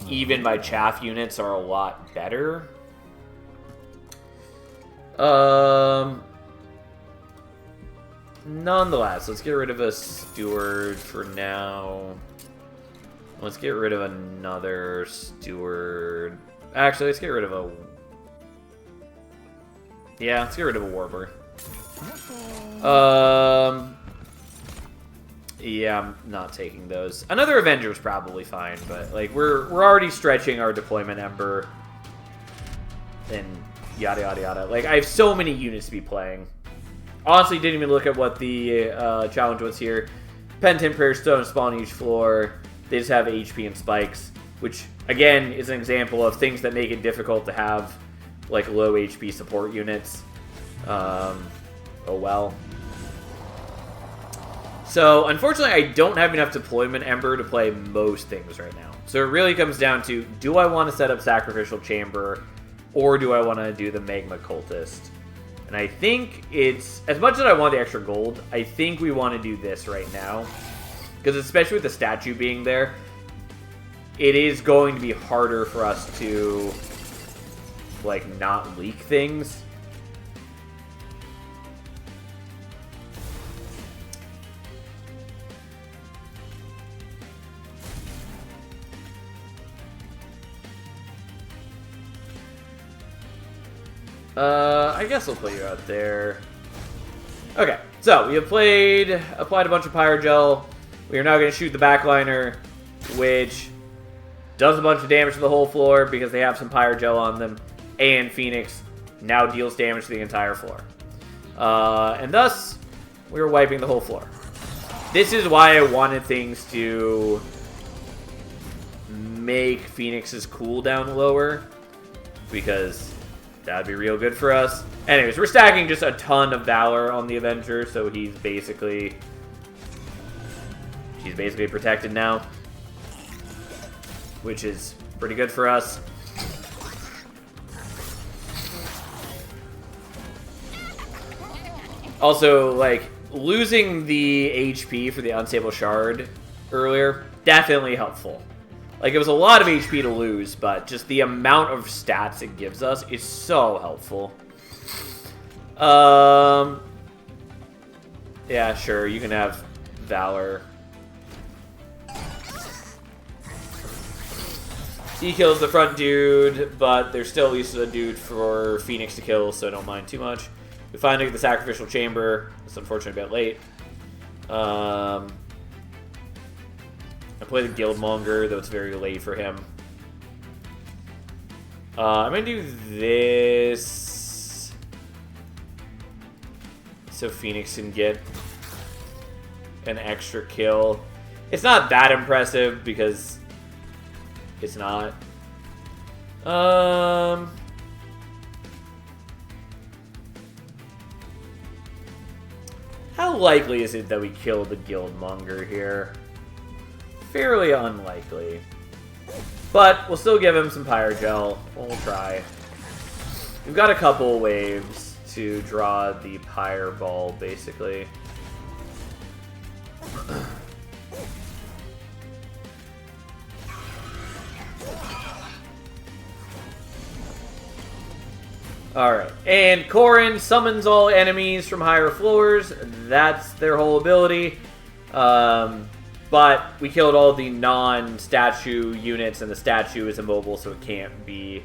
even my chaff units are a lot better. Nonetheless, let's get rid of a Steward for now. Let's get rid of another Steward. Actually, let's get rid of a... Yeah, let's get rid of a Warbler. Yeah, I'm not taking those. Another Avenger's probably fine, but like we're already stretching our deployment Ember. And yada yada yada. Like I have so many units to be playing. Honestly, didn't even look at what the challenge was here. Penitent Prayer Stone spawn each floor. They just have HP and spikes, which again is an example of things that make it difficult to have like low HP support units. Oh well. So unfortunately, I don't have enough deployment Ember to play most things right now. So it really comes down to: do I want to set up Sacrificial Chamber, or do I want to do the Magma Cultist? And I think it's, as much as I want the extra gold, I think we want to do this right now. Because especially with the statue being there, it is going to be harder for us to, like, not leak things. I guess I'll play you out there. Okay, so we have applied a bunch of Pyrogel. We are now going to shoot the backliner, which does a bunch of damage to the whole floor because they have some Pyrogel on them. And Phoenix now deals damage to the entire floor. And thus, we are wiping the whole floor. This is why I wanted things to make Phoenix's cooldown lower, because that'd be real good for us. Anyways, we're stacking just a ton of Valor on the Avenger, so she's basically protected now, which is pretty good for us. Also, like, losing the HP for the Unstable Shard earlier, definitely helpful. Like, it was a lot of HP to lose, but just the amount of stats it gives us is so helpful. Yeah, sure, you can have Valor. He kills the front dude, but there's still at least a dude for Phoenix to kill, so I don't mind too much. We finally get the Sacrificial Chamber. It's unfortunately a bit late. I play the Guildmonger, though it's very late for him. I'm going to do this so Phoenix can get an extra kill. It's not that impressive because it's not. How likely is it that we kill the Guildmonger here? Fairly unlikely. But we'll still give him some Pyrogel. We'll try. We've got a couple waves to draw the Pyre Ball, basically. Alright, and Corrin summons all enemies from higher floors. That's their whole ability. But we killed all the non-statue units, and the statue is immobile, so it can't be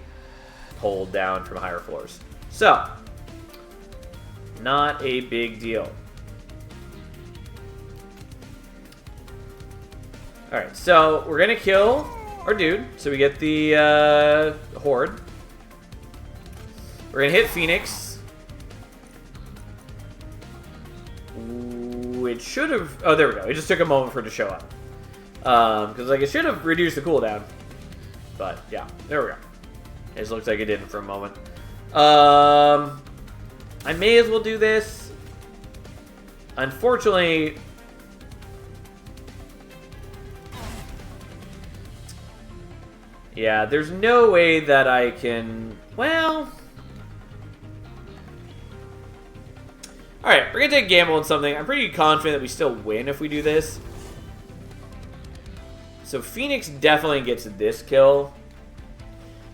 pulled down from higher floors. So, not a big deal. Alright, so we're going to kill our dude, so we get the Horde. We're going to hit Phoenix. It should have... Oh, there we go. It just took a moment for it to show up. Because, like, it should have reduced the cooldown. But, yeah. There we go. It just looks like it didn't for a moment. I may as well do this. Unfortunately... Yeah, there's no way that I can... Well... Alright, we're going to take a gamble on something. I'm pretty confident that we still win if we do this. So Phoenix definitely gets this kill.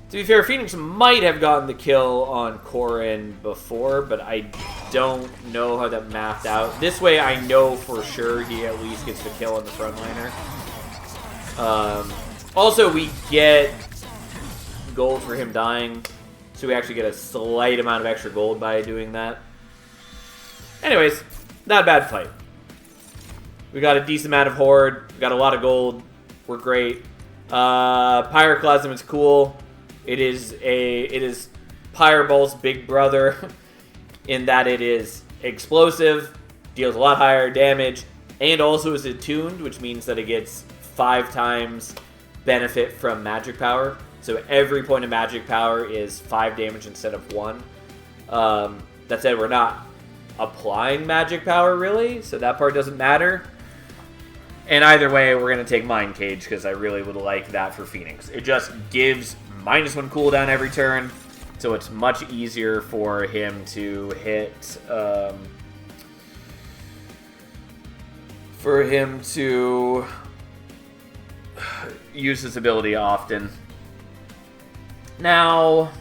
To be fair, Phoenix might have gotten the kill on Corrin before, but I don't know how that mapped out. This way I know for sure he at least gets the kill on the frontliner. Also, we get gold for him dying, so we actually get a slight amount of extra gold by doing that. Anyways, not a bad fight. We got a decent amount of Horde. We got a lot of gold. We're great. Pyroclasm is cool. It is Pyreball's big brother in that it is explosive, deals a lot higher damage, and also is attuned, which means that it gets 5 times benefit from magic power. So every point of magic power is 5 damage instead of 1. That said, we're not applying magic power really, so that part doesn't matter. And either way, we're going to take Mind Cage because I really would like that for Phoenix. It just gives -1 cooldown every turn, so it's much easier for him to hit, use his ability often. Now,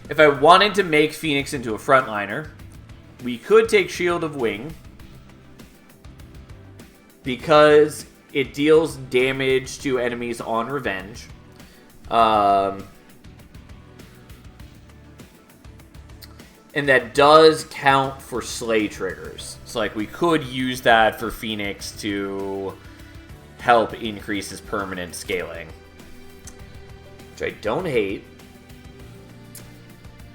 if I wanted to make Phoenix into a frontliner, we could take Shield of Wing, because it deals damage to enemies on revenge. And that does count for slay triggers. So, like, we could use that for Phoenix to help increase his permanent scaling, which I don't hate.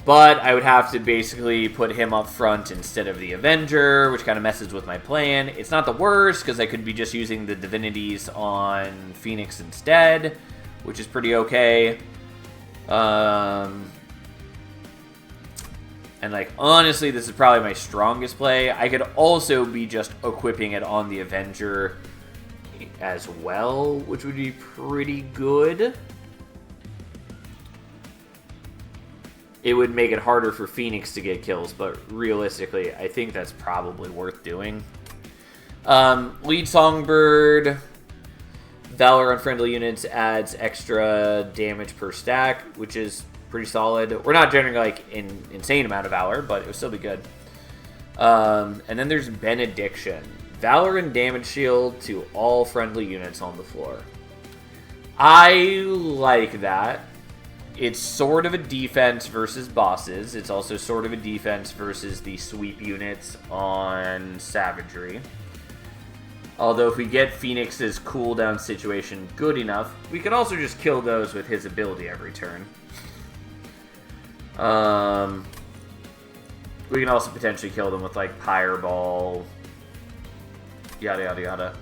But I would have to basically put him up front instead of the Avenger, which kind of messes with my plan. It's not the worst, because I could be just using the Divinities on Phoenix instead, which is pretty okay. And, like, honestly, this is probably my strongest play. I could also be just equipping it on the Avenger as well, which would be pretty good. It would make it harder for Phoenix to get kills, but realistically, I think that's probably worth doing. Lead Songbird, Valor on friendly units adds extra damage per stack, which is pretty solid. We're not generating like an insane amount of Valor, but it would still be good. And then there's Benediction. Valor and damage shield to all friendly units on the floor. I like that. It's sort of a defense versus bosses. It's also sort of a defense versus the sweep units on Savagery. Although if we get Phoenix's cooldown situation good enough, we could also just kill those with his ability every turn. We can also potentially kill them with, like, Pyreball, yada yada yada.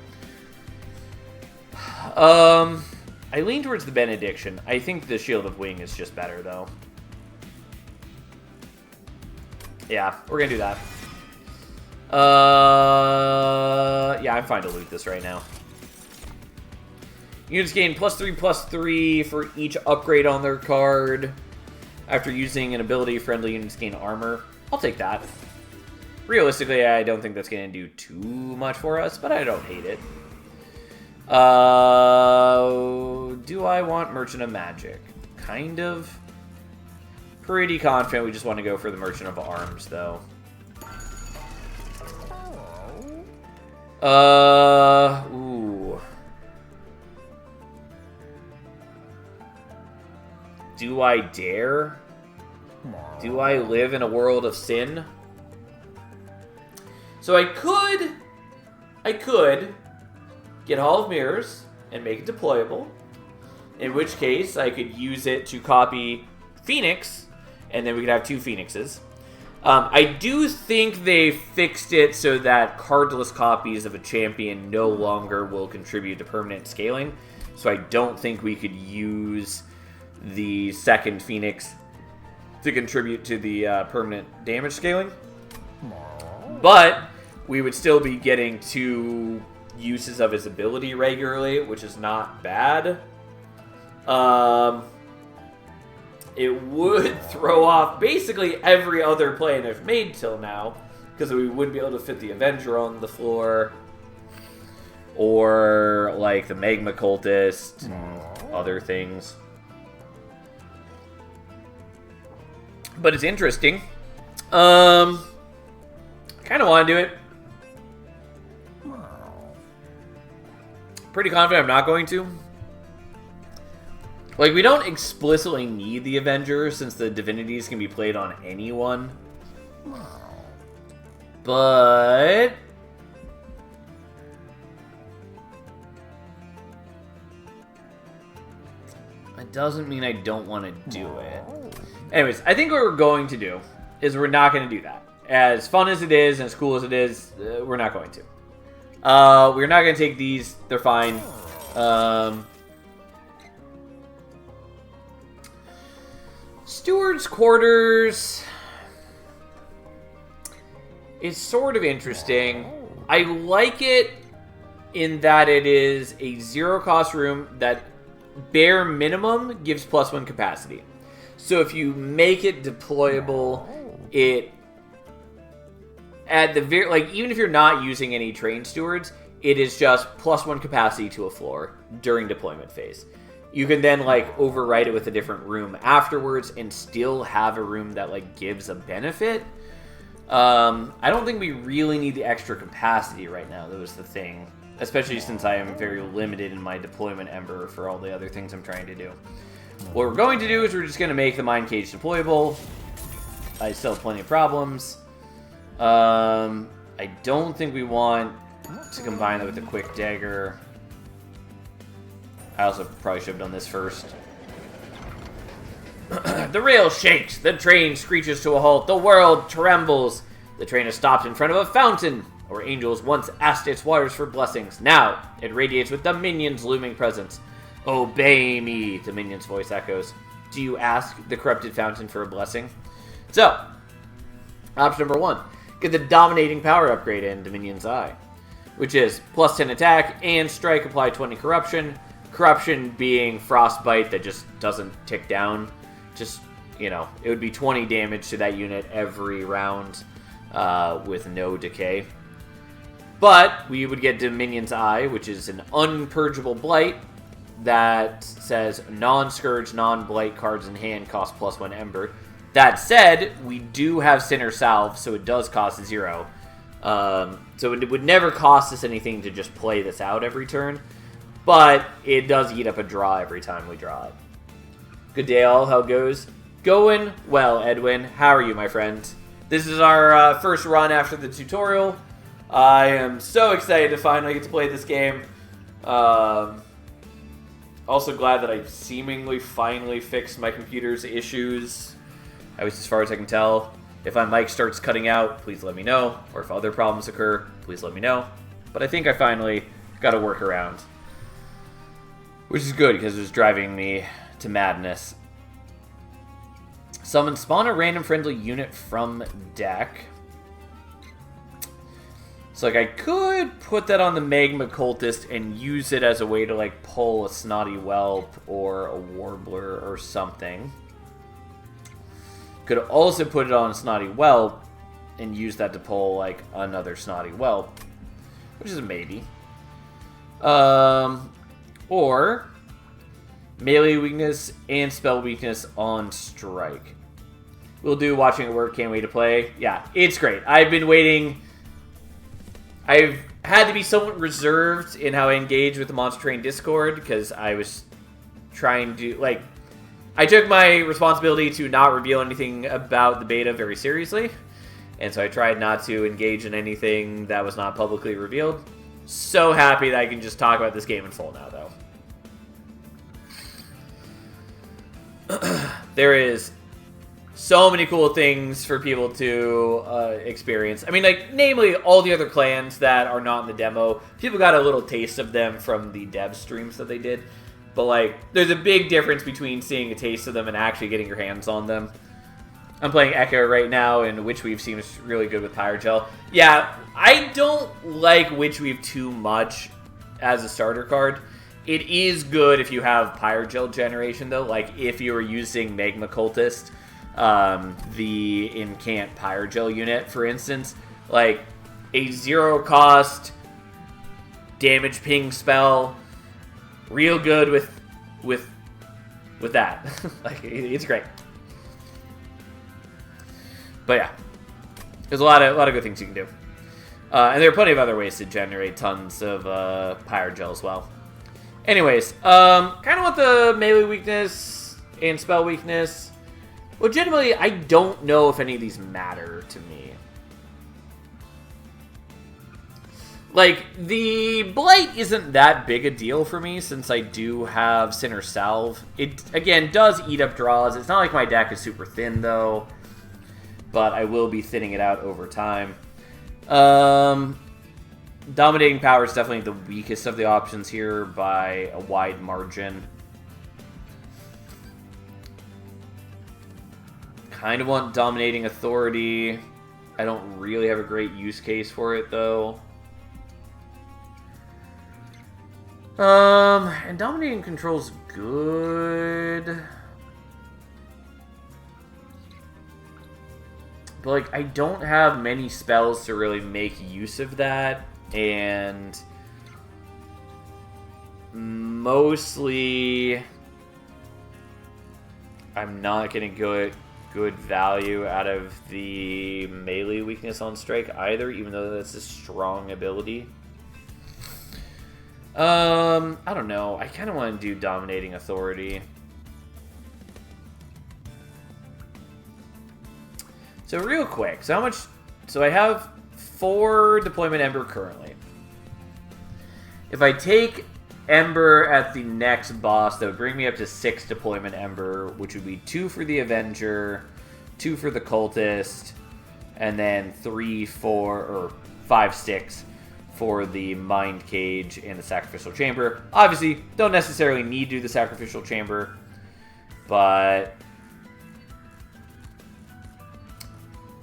I lean towards the Benediction. I think the Shield of Wing is just better, though. Yeah, we're gonna do that. Yeah, I'm fine to loot this right now. Units gain +3/+3 for each upgrade on their card. After using an ability, friendly units gain armor. I'll take that. Realistically, I don't think that's going to do too much for us, but I don't hate it. Do I want Merchant of Magic? Kind of. Pretty confident we just want to go for the Merchant of Arms, though. Ooh. Do I dare? Do I live in a world of sin? So I could get Hall of Mirrors and make it deployable. In which case, I could use it to copy Phoenix, and then we could have 2 Phoenixes. I do think they fixed it so that cardless copies of a champion no longer will contribute to permanent scaling. So I don't think we could use the second Phoenix to contribute to the permanent damage scaling. But we would still be getting 2 uses of his ability regularly, which is not bad. It would throw off basically every other play I've made till now, because we wouldn't be able to fit the Avenger on the floor, or like the Magma Cultist, and other things. But it's interesting. Kind of want to do it. Pretty confident I'm not going to. Like, we don't explicitly need the Avenger, since the Divinities can be played on anyone. But it doesn't mean I don't want to do it. Anyways, I think what we're going to do is we're not going to do that. As fun as it is and as cool as it is, we're not going to. We're not going to take these. They're fine. Steward's Quarters is sort of interesting. I like it in that it is a 0-cost room that bare minimum gives +1 capacity. So if you make it deployable, it at the very, like, even if you're not using any trained stewards, it is just +1 capacity to a floor during deployment phase. You can then, like, overwrite it with a different room afterwards and still have a room that, like, gives a benefit. I don't think we really need the extra capacity right now. That was the thing. Especially since I am very limited in my deployment ember for all the other things I'm trying to do. What we're going to do is we're just going to make the Mind Cage deployable. I still have plenty of problems. I don't think we want to combine it with a Quick Dagger. I also probably should have done this first. The rail shakes. The train screeches to a halt. The world trembles. The train has stopped in front of a fountain, where angels once asked its waters for blessings. Now it radiates with the minions' looming presence. Obey me, the minion's voice echoes. Do you ask the corrupted fountain for a blessing? So, option number 1. Get the dominating power upgrade in Dominion's Eye, which is +10 attack and strike, apply 20 corruption. Corruption being frostbite that just doesn't tick down. Just, you know, it would be 20 damage to that unit every round with no decay. But we would get Dominion's Eye, which is an unpurgeable blight that says non-scourge, non-blight cards in hand cost +1 ember. That said, we do have Sinner Salve, so it does cost 0. So it would never cost us anything to just play this out every turn. But it does eat up a draw every time we draw it. Good day all, how it goes? Going well, Edwin. How are you, my friend? This is our first run after the tutorial. I am so excited to finally get to play this game. Also glad that I seemingly finally fixed my computer's issues. At least as far as I can tell. If my mic starts cutting out, please let me know. Or if other problems occur, please let me know. But I think I finally got a workaround. Which is good, because it was driving me to madness. Summon, spawn a random friendly unit from deck. So, like, I could put that on the Magma Cultist and use it as a way to, like, pull a Snotty Whelp or a Warbler or something. Could also put it on a Snotty Whelp and use that to pull, like, another Snotty Whelp. Which is a maybe. Or melee weakness and spell weakness on strike. We'll do watching it work. Can't wait to play. Yeah, it's great. I've been waiting. I've had to be somewhat reserved in how I engage with the Monster Train Discord because I was trying to, like, I took my responsibility to not reveal anything about the beta very seriously, and so I tried not to engage in anything that was not publicly revealed. So happy that I can just talk about this game in full now, though. There is so many cool things for people to experience. I mean, like, namely, all the other clans that are not in the demo. People got a little taste of them from the dev streams that they did. But, like, there's a big difference between seeing a taste of them and actually getting your hands on them. I'm playing Echo right now, and Witchweave seems really good with Pyrogel. Yeah, I don't like Witchweave too much as a starter card. It is good if you have Pyrogel generation, though. Like, if you were using Magma Cultist, the Incant Pyrogel unit, for instance. Like, a zero-cost damage ping spell, real good with that. Like, it's great. But yeah, there's a lot of good things you can do. And there are plenty of other ways to generate tons of Pyrogel as well. Anyways, kind of want the melee weakness and spell weakness. Legitimately, I don't know if any of these matter to me. Like, the Blight isn't that big a deal for me since I do have Sinner Salve. It, again, does eat up draws. It's not like my deck is super thin, though. But I will be thinning it out over time. Dominating Power is definitely the weakest of the options here by a wide margin. Kind of want Dominating Authority. I don't really have a great use case for it, though. And Dominating Control's good. But, like, I don't have many spells to really make use of that. And mostly I'm not getting good value out of the melee weakness on Strike either, even though that's a strong ability. I don't know. I kind of want to do Dominating Authority. So real quick, so how much... So I have 4 Deployment Ember currently. If I take Ember at the next boss, that would bring me up to 6 Deployment Ember, which would be 2 for the Avenger, 2 for the Cultist, and then 3, 4, or 5 sticks for the Mind Cage and the Sacrificial Chamber. Obviously, don't necessarily need to do the Sacrificial Chamber, but...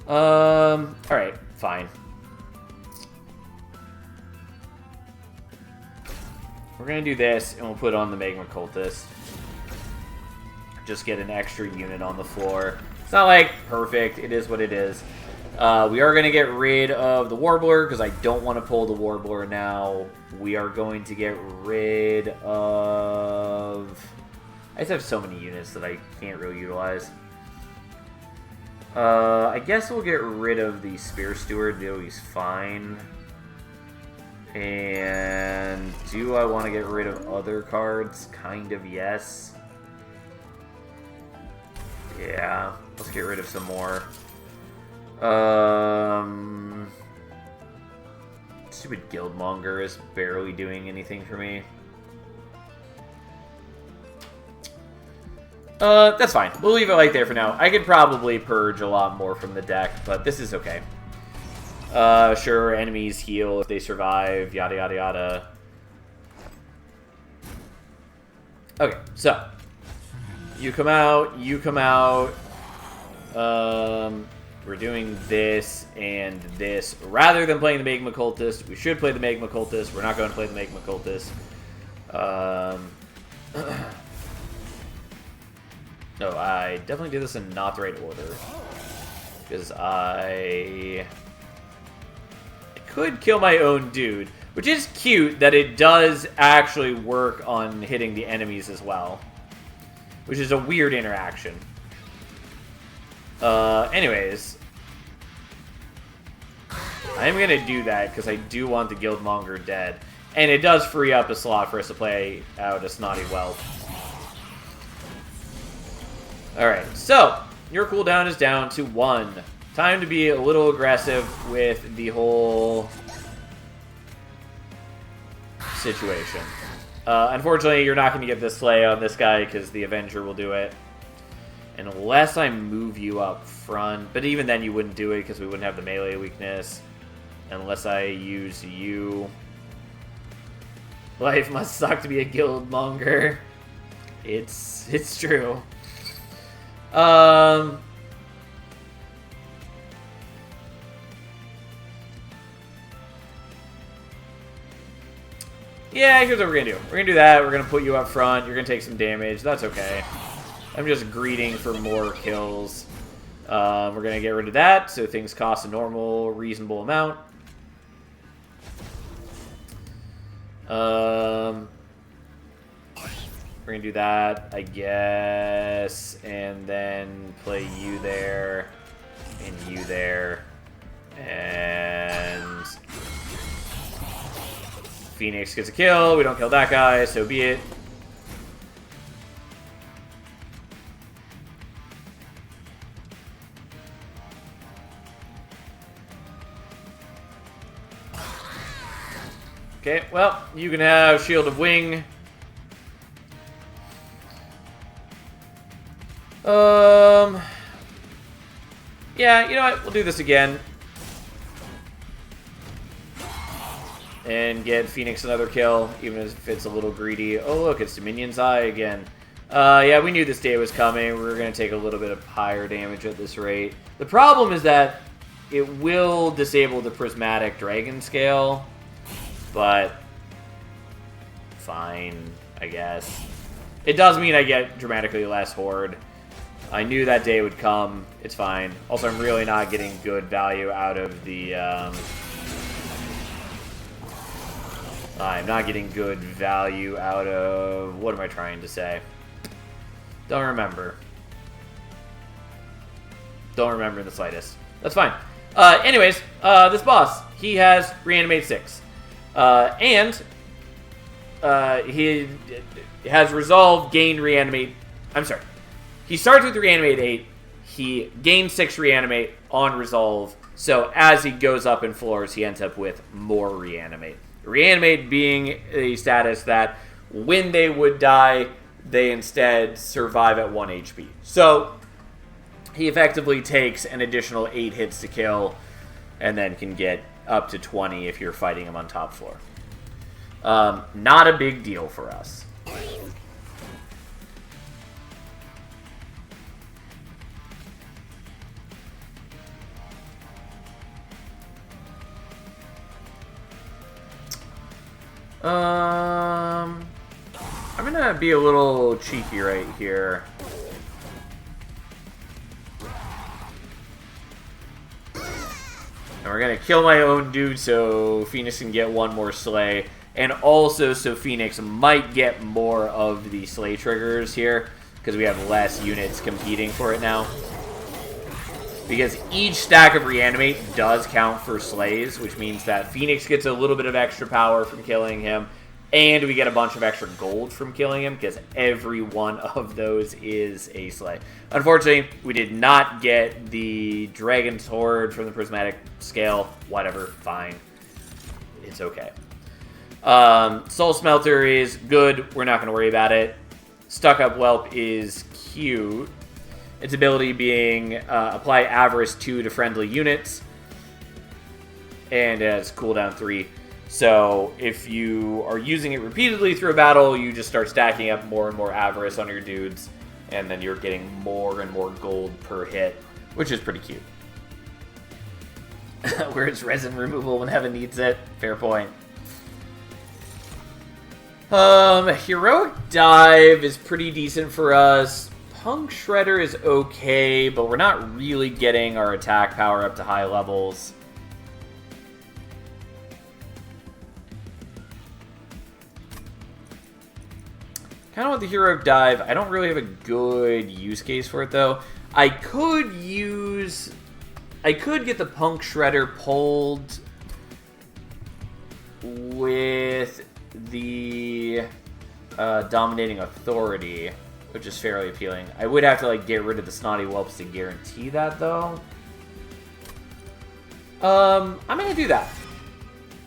alright, fine. We're gonna do this, and we'll put on the Magma Cultist. Just get an extra unit on the floor. It's not, like, perfect. It is what it is. We are going to get rid of the Warbler, because I don't want to pull the Warbler now. We are going to get rid of... I just have so many units that I can't really utilize. I guess we'll get rid of the Spear Steward, though he's fine. And do I want to get rid of other cards? Kind of, yes. Yeah, let's get rid of some more. Stupid Guildmonger is barely doing anything for me. That's fine. We'll leave it like there for now. I could probably purge a lot more from the deck, but this is okay. Sure, enemies heal if they survive, yada yada yada. Okay, so you come out, we're doing this and this. Rather than playing the Magma Cultist, we should play the Magma Cultist. We're not going to play the Magma Cultist. No, I definitely did this in not the right order. Because I could kill my own dude. Which is cute that it does actually work on hitting the enemies as well. Which is a weird interaction. Anyways. I'm going to do that because I do want the Guildmonger dead. And it does free up a slot for us to play out a Snotty Whelp. Alright, so your cooldown is down to 1. Time to be a little aggressive with the whole situation. Unfortunately, you're not going to get this Slay on this guy because the Avenger will do it. Unless I move you up front. But even then you wouldn't do it because we wouldn't have the melee weakness. Unless I use you. Life must suck to be a Guildmonger. It's true. Yeah, here's what we're gonna do. We're gonna do that. We're gonna put you up front. You're gonna take some damage. That's okay. I'm just greeting for more kills. We're gonna get rid of that, so things cost a normal, reasonable amount. We're gonna do that, I guess, and then play you there, and you there, and Phoenix gets a kill. We don't kill that guy, so be it. Okay, well, you can have Shield of Wing. Yeah, you know what? We'll do this again. And get Phoenix another kill, even if it's a little greedy. Oh, look, it's Dominion's Eye again. Yeah, we knew this day was coming. We were going to take a little bit of higher damage at this rate. The problem is that it will disable the Prismatic Dragon Scale. But fine, I guess. It does mean I get dramatically less Horde. I knew that day would come. It's fine. Also, I'm really not getting good value out of the... I'm not getting good value out of... What am I trying to say? Don't remember. Don't remember in the slightest. That's fine. Anyways, this boss, he has Reanimate 6. And he has Resolve, gained Reanimate... I'm sorry. He starts with Reanimate 8. He gains 6 Reanimate on Resolve. So as he goes up in floors, he ends up with more Reanimate. Reanimate being a status that when they would die, they instead survive at 1 HP. So he effectively takes an additional 8 hits to kill and then can get up to 20 if you're fighting him on top floor. Not a big deal for us. I'm gonna be a little cheeky right here. And we're gonna kill my own dude so Phoenix can get one more Slay. And also so Phoenix might get more of the Slay triggers here, because we have less units competing for it now. Because each stack of Reanimate does count for Slays, which means that Phoenix gets a little bit of extra power from killing him, and we get a bunch of extra gold from killing him, because every one of those is a Slay. Unfortunately, we did not get the Dragon's Horde from the Prismatic Scale. Whatever, fine. It's okay. Soul Smelter is good. We're not going to worry about it. Stuck Up Whelp is cute. Its ability being apply Avarice 2 to friendly units. And it has cooldown 3. So if you are using it repeatedly through a battle, you just start stacking up more and more Avarice on your dudes. And then you're getting more and more gold per hit, which is pretty cute. Where's resin removal when Heaven needs it? Fair point. Heroic Dive is pretty decent for us. Punk Shredder is okay, but we're not really getting our attack power up to high levels. Kind of want the Heroic Dive. I don't really have a good use case for it, though. I could get the Punk Shredder pulled with the Dominating Authority, which is fairly appealing. I would have to like get rid of the Snotty Whelps to guarantee that, though. I'm gonna do that.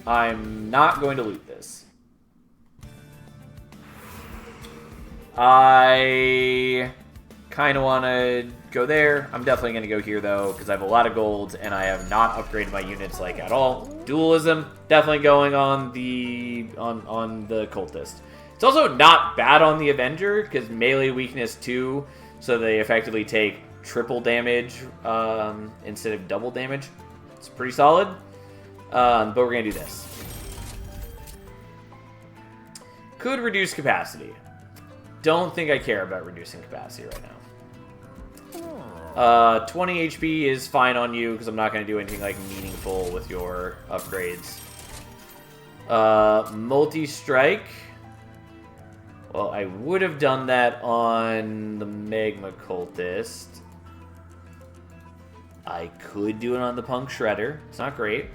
I'm not going to loot this. I kind of want to go there. I'm definitely going to go here, though, because I have a lot of golds, and I have not upgraded my units, like, at all. Dualism, definitely going on the Cultist. It's also not bad on the Avenger, because melee weakness 2, so they effectively take triple damage instead of double damage. It's pretty solid, but we're going to do this. Could reduce capacity. Don't think I care about reducing capacity right now. 20 HP is fine on you, because I'm not going to do anything like meaningful with your upgrades. Multi-strike. Well, I would have done that on the Magma Cultist. I could do it on the Punk Shredder. It's not great.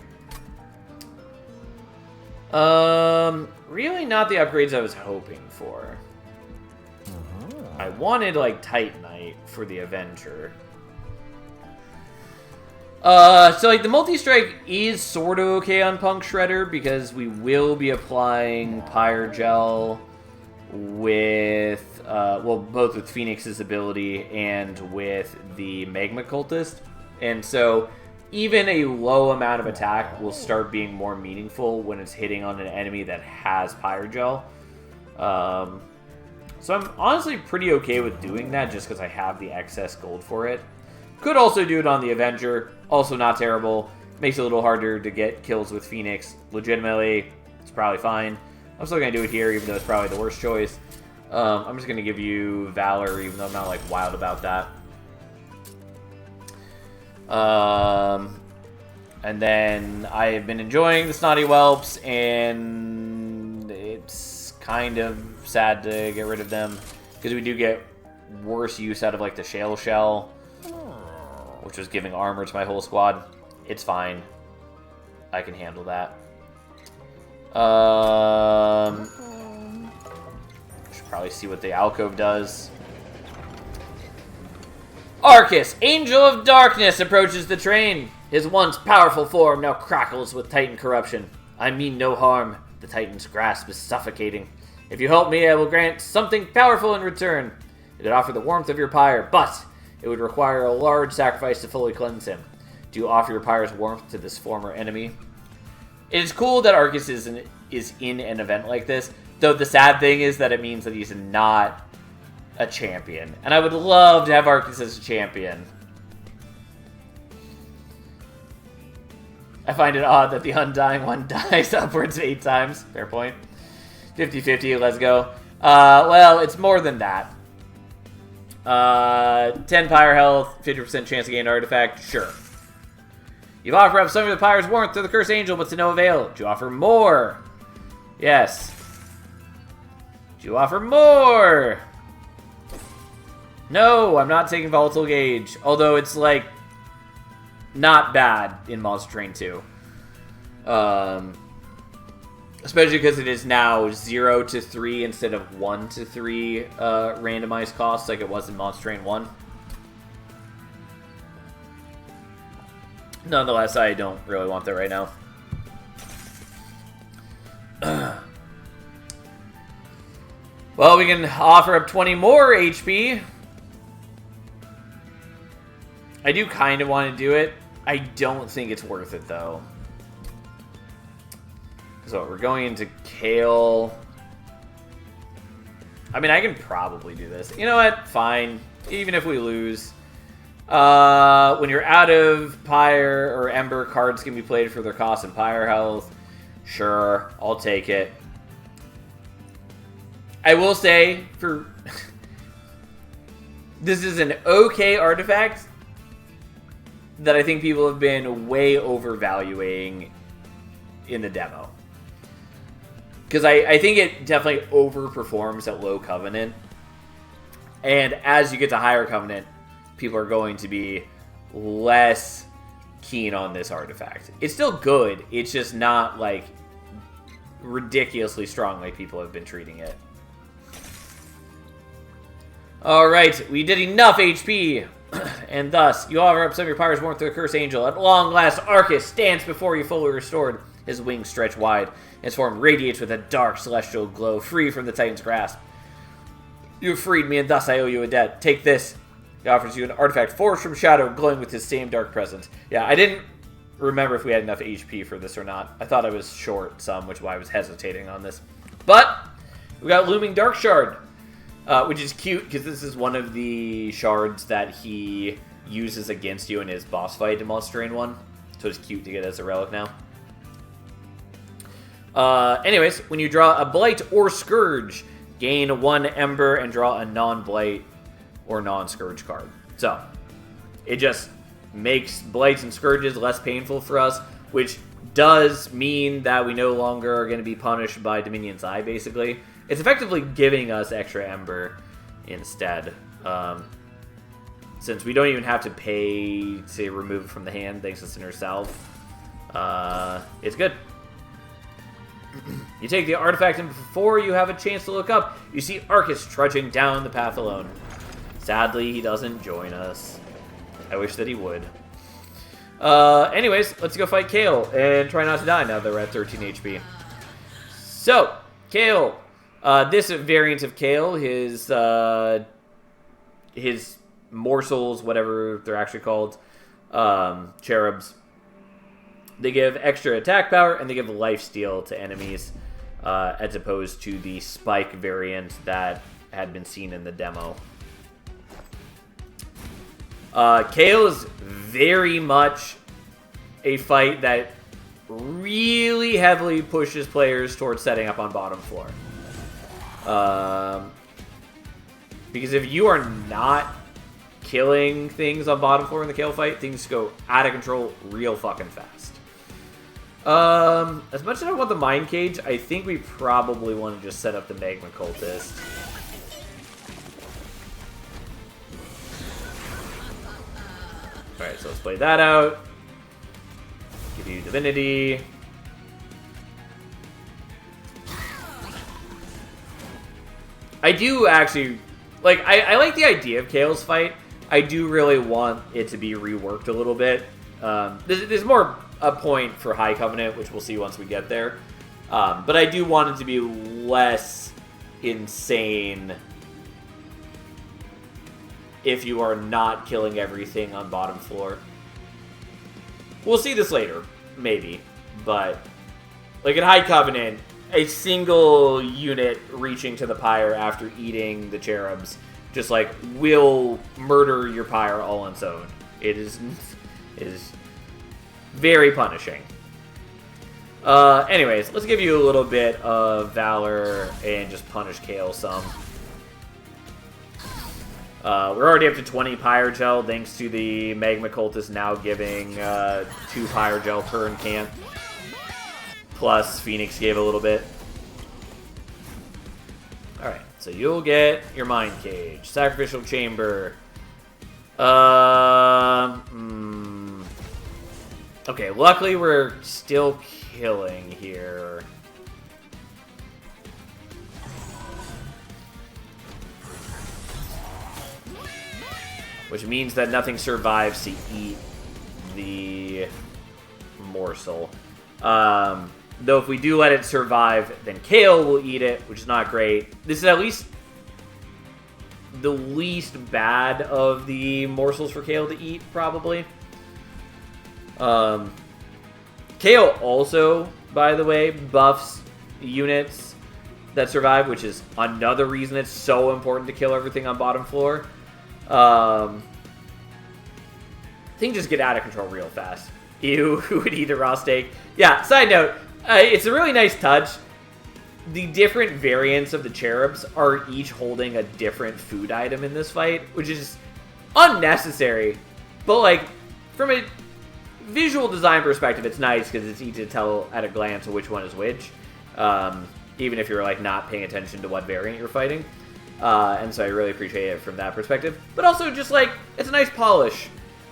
Really not the upgrades I was hoping for. I wanted, like, Titanite for the Avenger. So, like, the multi-strike is sort of okay on Punk Shredder, because we will be applying Pyrogel with, well, both with Phoenix's ability and with the Magma Cultist. And so, even a low amount of attack will start being more meaningful when it's hitting on an enemy that has Pyrogel. So I'm honestly pretty okay with doing that just because I have the excess gold for it. Could also do it on the Avenger. Also not terrible. Makes it a little harder to get kills with Phoenix. Legitimately, it's probably fine. I'm still going to do it here, even though it's probably the worst choice. I'm just going to give you Valor, even though I'm not like wild about that. And then I have been enjoying the Snotty Whelps, and it's kind of sad to get rid of them, because we do get worse use out of like the Shale Shell, which was giving armor to my whole squad. It's fine. I can handle that. Should probably see what the alcove does. Arcus, Angel of Darkness, approaches the train. His once powerful form now crackles with Titan corruption. I mean no harm. The Titan's grasp is suffocating. If you help me, I will grant something powerful in return. It would offer the warmth of your pyre, but it would require a large sacrifice to fully cleanse him. Do you offer your pyre's warmth to this former enemy? It is cool that Arcus is in an event like this, though the sad thing is that it means that he's not a champion. And I would love to have Arcus as a champion. I find it odd that the Undying one dies upwards of 8 times. Fair point. 50-50, let's go. Well, it's more than that. 10 pyre health, 50% chance to gain artifact, sure. You've offered up some of the pyre's warmth to the Cursed Angel, but to no avail. Do you offer more? Yes. Do you offer more? No, I'm not taking Volatile Gauge. Although it's, like, not bad in Monster Train 2. Especially because it is now 0 to 3 instead of 1 to 3 randomized costs like it was in Monster Train 1. Nonetheless, I don't really want that right now. Well, we can offer up 20 more HP. I do kind of want to do it. I don't think it's worth it, though. So we're going into Kale. I mean, I can probably do this. You know what? Fine. Even if we lose. When you're out of Pyre or Ember, cards can be played for their cost and Pyre health. Sure, I'll take it. I will say, for this is an okay artifact that I think people have been way overvaluing in the demo. Because I think it definitely overperforms at low Covenant. And as you get to higher Covenant, people are going to be less keen on this artifact. It's still good. It's just not, like, ridiculously strong like people have been treating it. Alright, we did enough HP, and thus, you offer up some of your powers born through the Cursed Angel. At long last, Arcus stands before you fully restored. His wings stretch wide, and his form radiates with a dark celestial glow, free from the Titan's grasp. You have freed me, and thus I owe you a debt. Take this. He offers you an artifact forged from shadow, glowing with his same dark presence. Yeah, I didn't remember if we had enough HP for this or not. I thought I was short some, which is why I was hesitating on this. But, we got Looming Dark Shard. Which is cute, because this is one of the shards that he uses against you in his boss fight in Monster Train 1. So it's cute to get as a relic now. Anyways, when you draw a Blight or Scourge, gain 1 Ember and draw a non-Blight or non-Scourge card. So, it just makes Blights and Scourges less painful for us, which does mean that we no longer are going to be punished by Dominion's Eye, basically. It's effectively giving us extra Ember instead, since we don't even have to pay to remove it from the hand thanks to Sinner's Salve. It's good. You take the artifact, and before you have a chance to look up, you see Arcus trudging down the path alone. Sadly, he doesn't join us. I wish that he would. Anyways, let's go fight Kale and try not to die now that we're at 13 HP. So, Kale. This variant of Kale, his morsels, whatever they're actually called, cherubs, they give extra attack power and they give lifesteal to enemies, as opposed to the spike variant that had been seen in the demo. Kale is very much a fight that really heavily pushes players towards setting up on bottom floor. Because if you are not killing things on bottom floor in the Kale fight, things go out of control real fucking fast. As much as I want the Mind Cage, I think we probably want to just set up the Magma Cultist. Alright, so let's play that out. Give you Divinity. I do actually, like, I like the idea of Kale's fight. I do really want it to be reworked a little bit. There's more a point for High Covenant, which we'll see once we get there. But I do want it to be less insane if you are not killing everything on bottom floor. We'll see this later, maybe. But, like, in High Covenant, a single unit reaching to the pyre after eating the cherubs just, like, will murder your pyre all on its own. It is very punishing. Anyways, let's give you a little bit of Valor and just punish Kale some. We're already up to 20 Pyre Gel thanks to the Magma Cultist now giving 2 Pyre Gel per incant. Plus, Phoenix gave a little bit. Alright, so you'll get your Mind Cage. Sacrificial Chamber. Okay, luckily we're still killing here. Which means that nothing survives to eat the morsel. Though if we do let it survive, then Kale will eat it, which is not great. This is at least the least bad of the morsels for Kale to eat, probably. Kale also, by the way, buffs units that survive, which is another reason it's so important to kill everything on bottom floor. Things just get out of control real fast. Ew, who would eat a raw steak? Yeah, side note, it's a really nice touch. The different variants of the cherubs are each holding a different food item in this fight, which is unnecessary. But, like, from a visual design perspective, it's nice because it's easy to tell at a glance which one is which. Even if you're, like, not paying attention to what variant you're fighting. And so I really appreciate it from that perspective. But also just like, it's a nice polish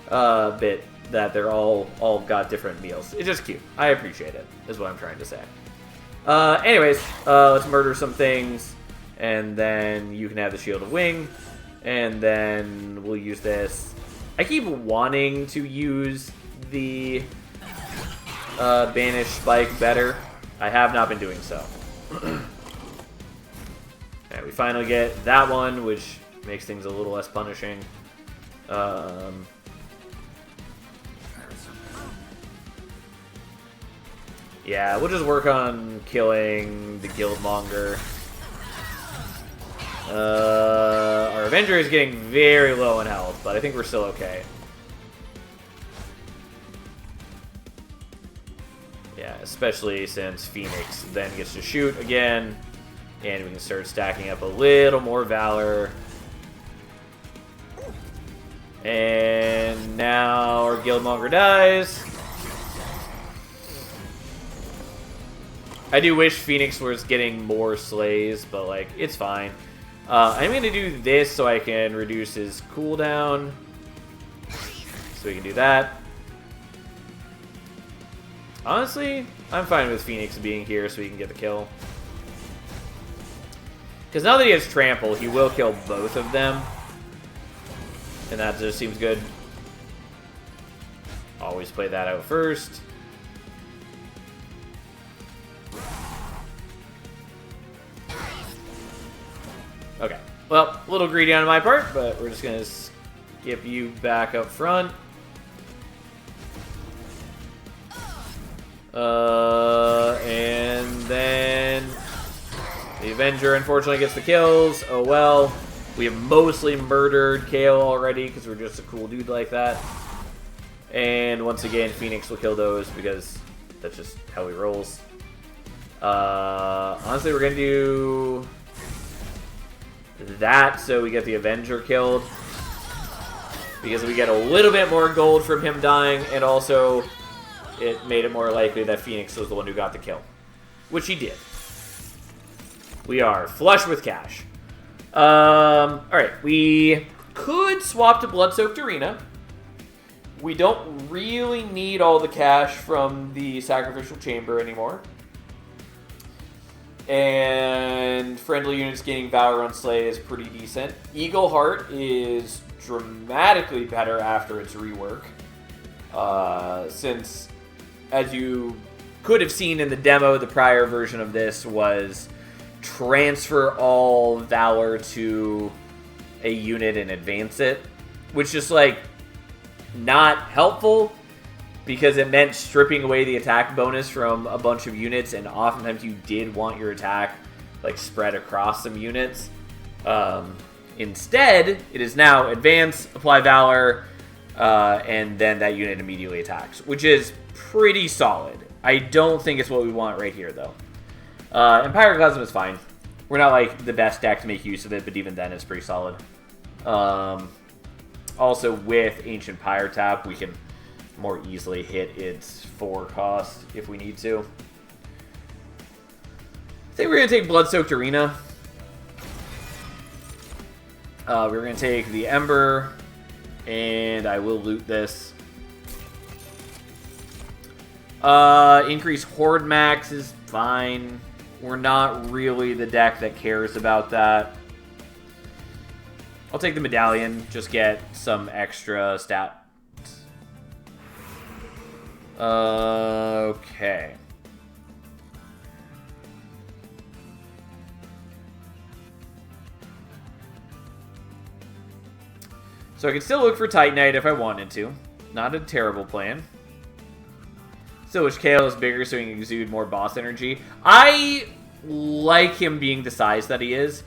bit that they're all got different meals. It's just cute. I appreciate it, is what I'm trying to say. Anyways, let's murder some things, and then you can have the Shield of Wing, and then we'll use this. I keep wanting to use the Banish Spike better. I have not been doing so. Alright, we finally get that one, which makes things a little less punishing. Yeah, we'll just work on killing the Guildmonger. Our Avenger is getting very low in health, but I think we're still okay. Yeah, especially since Phoenix then gets to shoot again, and we can start stacking up a little more Valor. And now our Guildmonger dies. I do wish Phoenix was getting more slays, but like, it's fine. I'm going to do this so I can reduce his cooldown. So we can do that. Honestly, I'm fine with Phoenix being here so he can get the kill. Because now that he has Trample, he will kill both of them. And that just seems good. Always play that out first. Okay. Well, a little greedy on my part, but we're just going to skip you back up front. And then the Avenger unfortunately gets the kills. Oh well. We have mostly murdered Kayle already because we're just a cool dude like that. And once again, Phoenix will kill those because that's just how he rolls. Honestly, we're going to do that so we get the Avenger killed. Because we get a little bit more gold from him dying, and also it made it more likely that Phoenix was the one who got the kill. Which he did. We are flush with cash. Alright, we could swap to Blood-Soaked Arena. We don't really need all the cash from the Sacrificial Chamber anymore. And friendly units gaining Valor on Slay is pretty decent. Eagle Heart is dramatically better after its rework. Since, as you could have seen in the demo, the prior version of this was transfer all Valor to a unit and advance it. Which is, like, not helpful, because it meant stripping away the attack bonus from a bunch of units, and oftentimes you did want your attack like spread across some units. Instead, it is now advance, apply Valor, and then that unit immediately attacks, which is pretty solid. I don't think it's what we want right here, though. And Pyroclasm is fine. We're not like the best deck to make use of it, but even then it's pretty solid. Also, with Ancient Pyre Tap, we can more easily hit its 4 cost if we need to. I think we're going to take Blood-Soaked Arena. We're going to take the Ember, and I will loot this. Increase Horde Max is fine. We're not really the deck that cares about that. I'll take the Medallion, just get some extra stat. Okay. So I can still look for Titanite if I wanted to. Not a terrible plan. Still wish Kayle is bigger so he can exude more boss energy. I like him being the size that he is,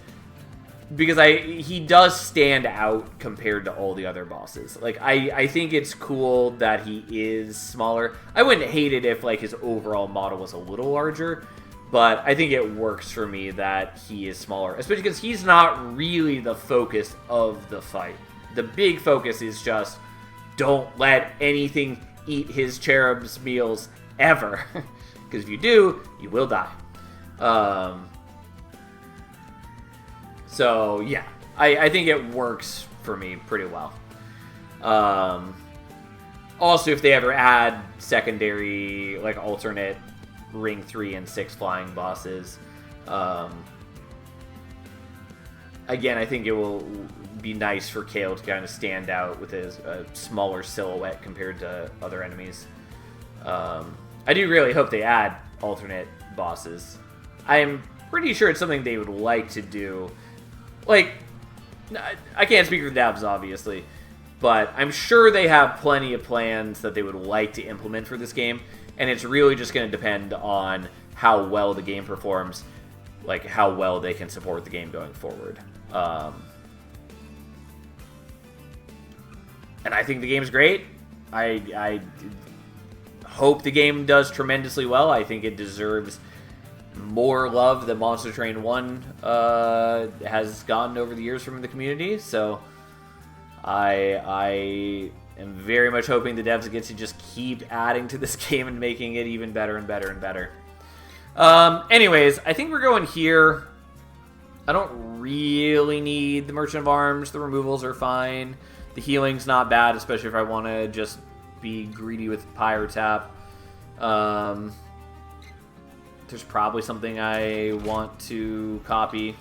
because he does stand out compared to all the other bosses. Like, I think it's cool that he is smaller. I wouldn't hate it if, like, his overall model was a little larger, but I think it works for me that he is smaller, especially because he's not really the focus of the fight. The big focus is just, don't let anything eat his cherub's meals ever. Because if you do, you will die. So, yeah. I think it works for me pretty well. Also, if they ever add secondary, like, alternate Ring 3 and 6 flying bosses, again, I think it will be nice for Kale to kind of stand out with his smaller silhouette compared to other enemies. I do really hope they add alternate bosses. I'm pretty sure it's something they would like to do. Like, I can't speak for the devs, obviously, but I'm sure they have plenty of plans that they would like to implement for this game, and it's really just going to depend on how well the game performs, like how well they can support the game going forward. And I think the game's great. I hope the game does tremendously well. I think it deserves more love than Monster Train 1 has gotten over the years from the community. So I am very much hoping the devs get to just keep adding to this game and making it even better and better and better. Anyways, I think we're going here. I don't really need the Merchant of Arms. The removals are fine. The healing's not bad, especially if I want to just be greedy with Pyre Tap. There's probably something I want to copy.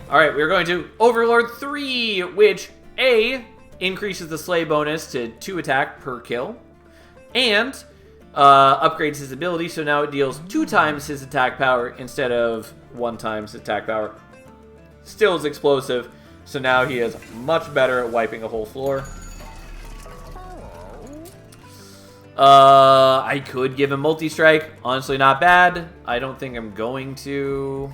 Alright, we're going to Overlord 3, which A, increases the Slay bonus to 2 attack per kill, and upgrades his ability, so now it deals 2 times his attack power instead of 1 times his attack power. Still is explosive, so now he is much better at wiping a whole floor. I could give him multi-strike. Honestly, not bad. I don't think I'm going to.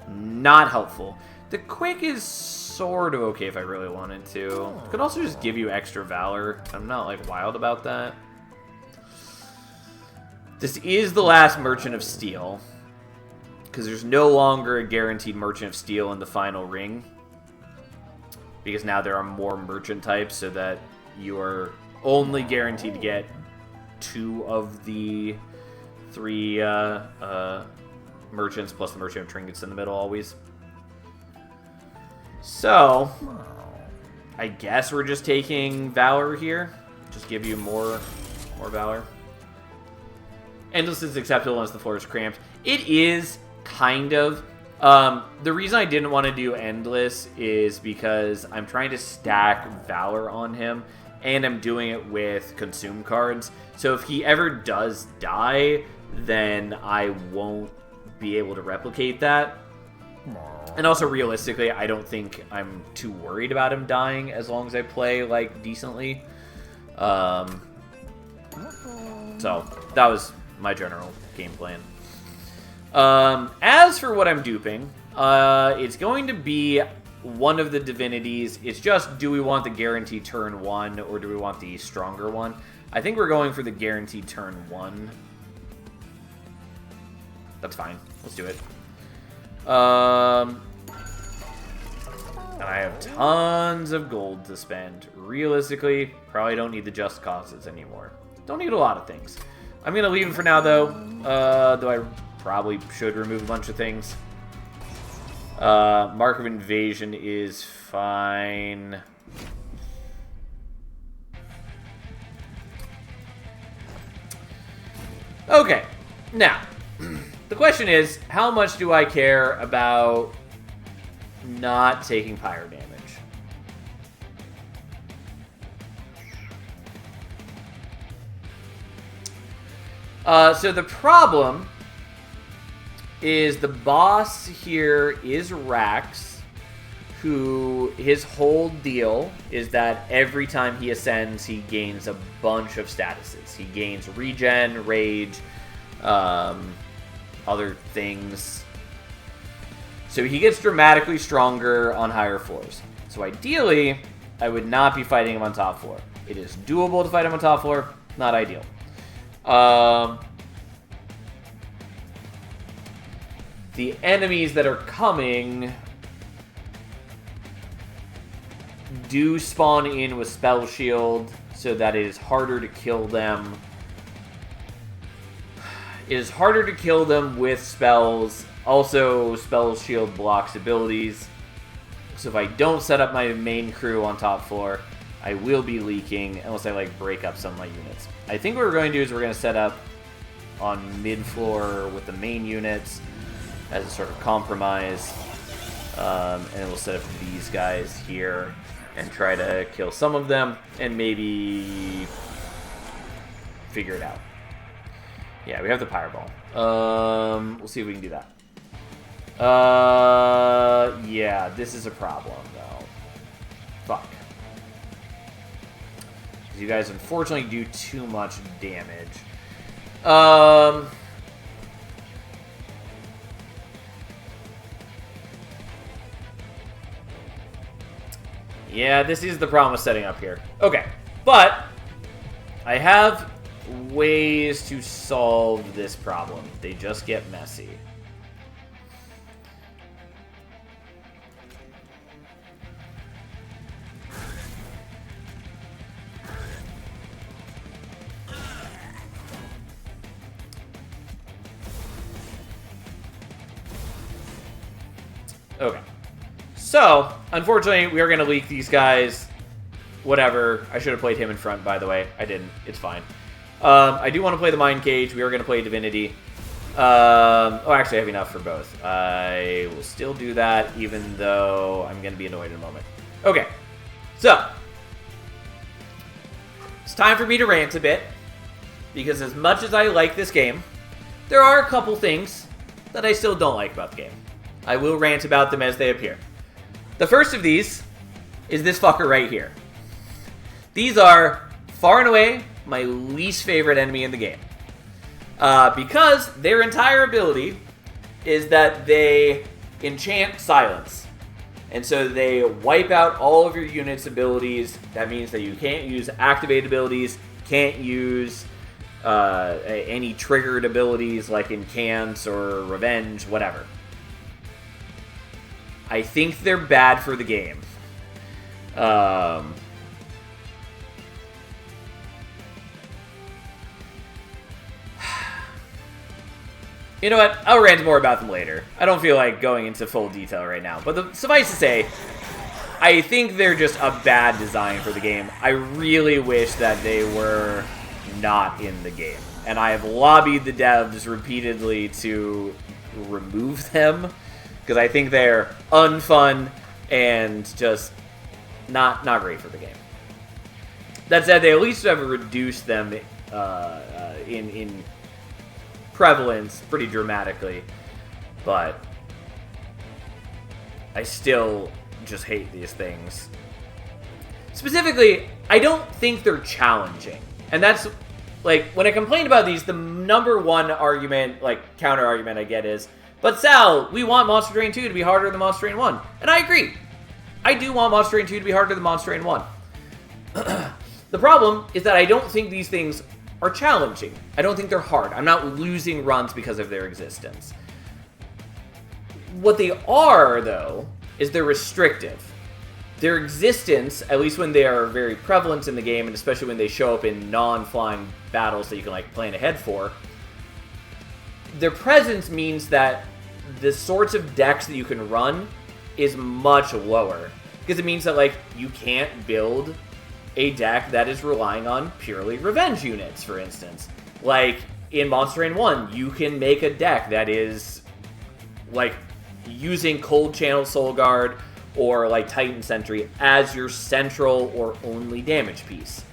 Not helpful. The quick is sort of okay if I really wanted to. Could also just give you extra valor. I'm not like wild about that. This is the last Merchant of Steel, because there's no longer a guaranteed Merchant of Steel in the final ring. Because now there are more merchant types, so that you are only guaranteed to get 2 of the 3 merchants, plus the Merchant of Trinkets in the middle always. So, I guess we're just taking Valor here. Just give you more Valor. Endless is acceptable unless the floor is cramped. It is, kind of. The reason I didn't want to do Endless is because I'm trying to stack Valor on him, and I'm doing it with Consume cards. So if he ever does die, then I won't be able to replicate that. And also, realistically, I don't think I'm too worried about him dying as long as I play, like, decently. So, that was my general game plan. As for what I'm duping, it's going to be one of the divinities. It's just, do we want the guaranteed turn 1 or do we want the stronger one? I think we're going for the guaranteed turn 1. That's fine. Let's do it. And I have tons of gold to spend. Realistically, probably don't need the Just Causes anymore. Don't need a lot of things. I'm going to leave it for now, though. Though I probably should remove a bunch of things. Mark of Invasion is fine. Okay, now, the question is, how much do I care about not taking pyro damage? So the problem is the boss here is Rax, who his whole deal is that every time he ascends, he gains a bunch of statuses. He gains regen, rage, other things. So he gets dramatically stronger on higher floors. So ideally, I would not be fighting him on top floor. It is doable to fight him on top floor, not ideal. The enemies that are coming do spawn in with Spell Shield, so that it is harder to kill them. It is harder to kill them with spells. Also, spells shield blocks abilities. So if I don't set up my main crew on top floor, I will be leaking unless I like break up some of my units. I think what we're going to do is we're going to set up on mid floor with the main units as a sort of compromise. And then we'll set up these guys here and try to kill some of them and maybe figure it out. Yeah, we have the Pyreball. We'll see if we can do that. Yeah, this is a problem, though. Fuck. You guys unfortunately do too much damage. Yeah, this is the problem with setting up here. Okay, but I have ways to solve this problem. They just get messy. Okay. So, unfortunately, we are going to leak these guys. Whatever. I should have played him in front, by the way. I didn't. It's fine. I do want to play the Mind Cage. We are going to play Divinity. Oh, actually, I have enough for both. I will still do that, even though I'm going to be annoyed in a moment. Okay. So, it's time for me to rant a bit. Because as much as I like this game, there are a couple things that I still don't like about the game. I will rant about them as they appear. The first of these is this fucker right here. These are, far and away, my least favorite enemy in the game. Because their entire ability is that they enchant silence. And so they wipe out all of your unit's abilities. That means that you can't use activated abilities, can't use any triggered abilities like Incant or Revenge, whatever. I think they're bad for the game. You know what? I'll rant more about them later. I don't feel like going into full detail right now. But suffice to say, I think they're just a bad design for the game. I really wish that they were not in the game. And I have lobbied the devs repeatedly to remove them. Because I think they're unfun and just not great for the game. That said, they at least have reduced them in prevalence pretty dramatically. But I still just hate these things. Specifically, I don't think they're challenging. And that's, like, when I complain about these, the number one argument, like, counter argument I get is, but Sal, we want Monster Train 2 to be harder than Monster Train 1. And I agree. I do want Monster Train 2 to be harder than Monster Train 1. The problem is that I don't think these things are challenging. I don't think they're hard. I'm not losing runs because of their existence. What they are, though, is they're restrictive. Their existence, at least when they are very prevalent in the game, and especially when they show up in non-flying battles that you can, like, plan ahead for, their presence means that the sorts of decks that you can run is much lower. Because it means that, like, you can't build a deck that is relying on purely revenge units, for instance. Like, in Monster Train 1, you can make a deck that is, like, using Cold Channel Soul Guard or, like, Titan Sentry as your central or only damage piece.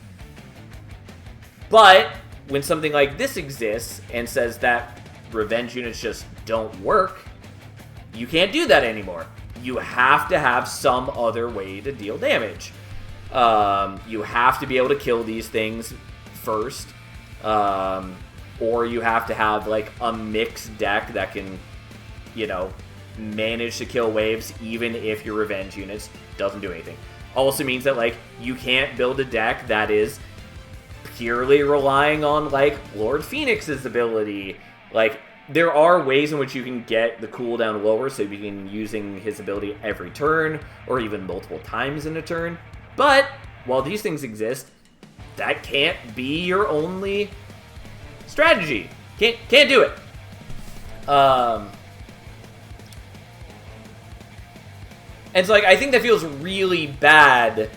But when something like this exists and says that revenge units just don't work, you can't do that anymore. You have to have some other way to deal damage. You have to be able to kill these things first, or you have to have, like, a mixed deck that can, you know, manage to kill waves even if your revenge units doesn't do anything. Also means that, like, you can't build a deck that is purely relying on, like, Lord Phoenix's ability. Like, there are ways in which you can get the cooldown lower, so you can using his ability every turn, or even multiple times in a turn. But, while these things exist, that can't be your only strategy. Can't do it. And so, like, I think that feels really bad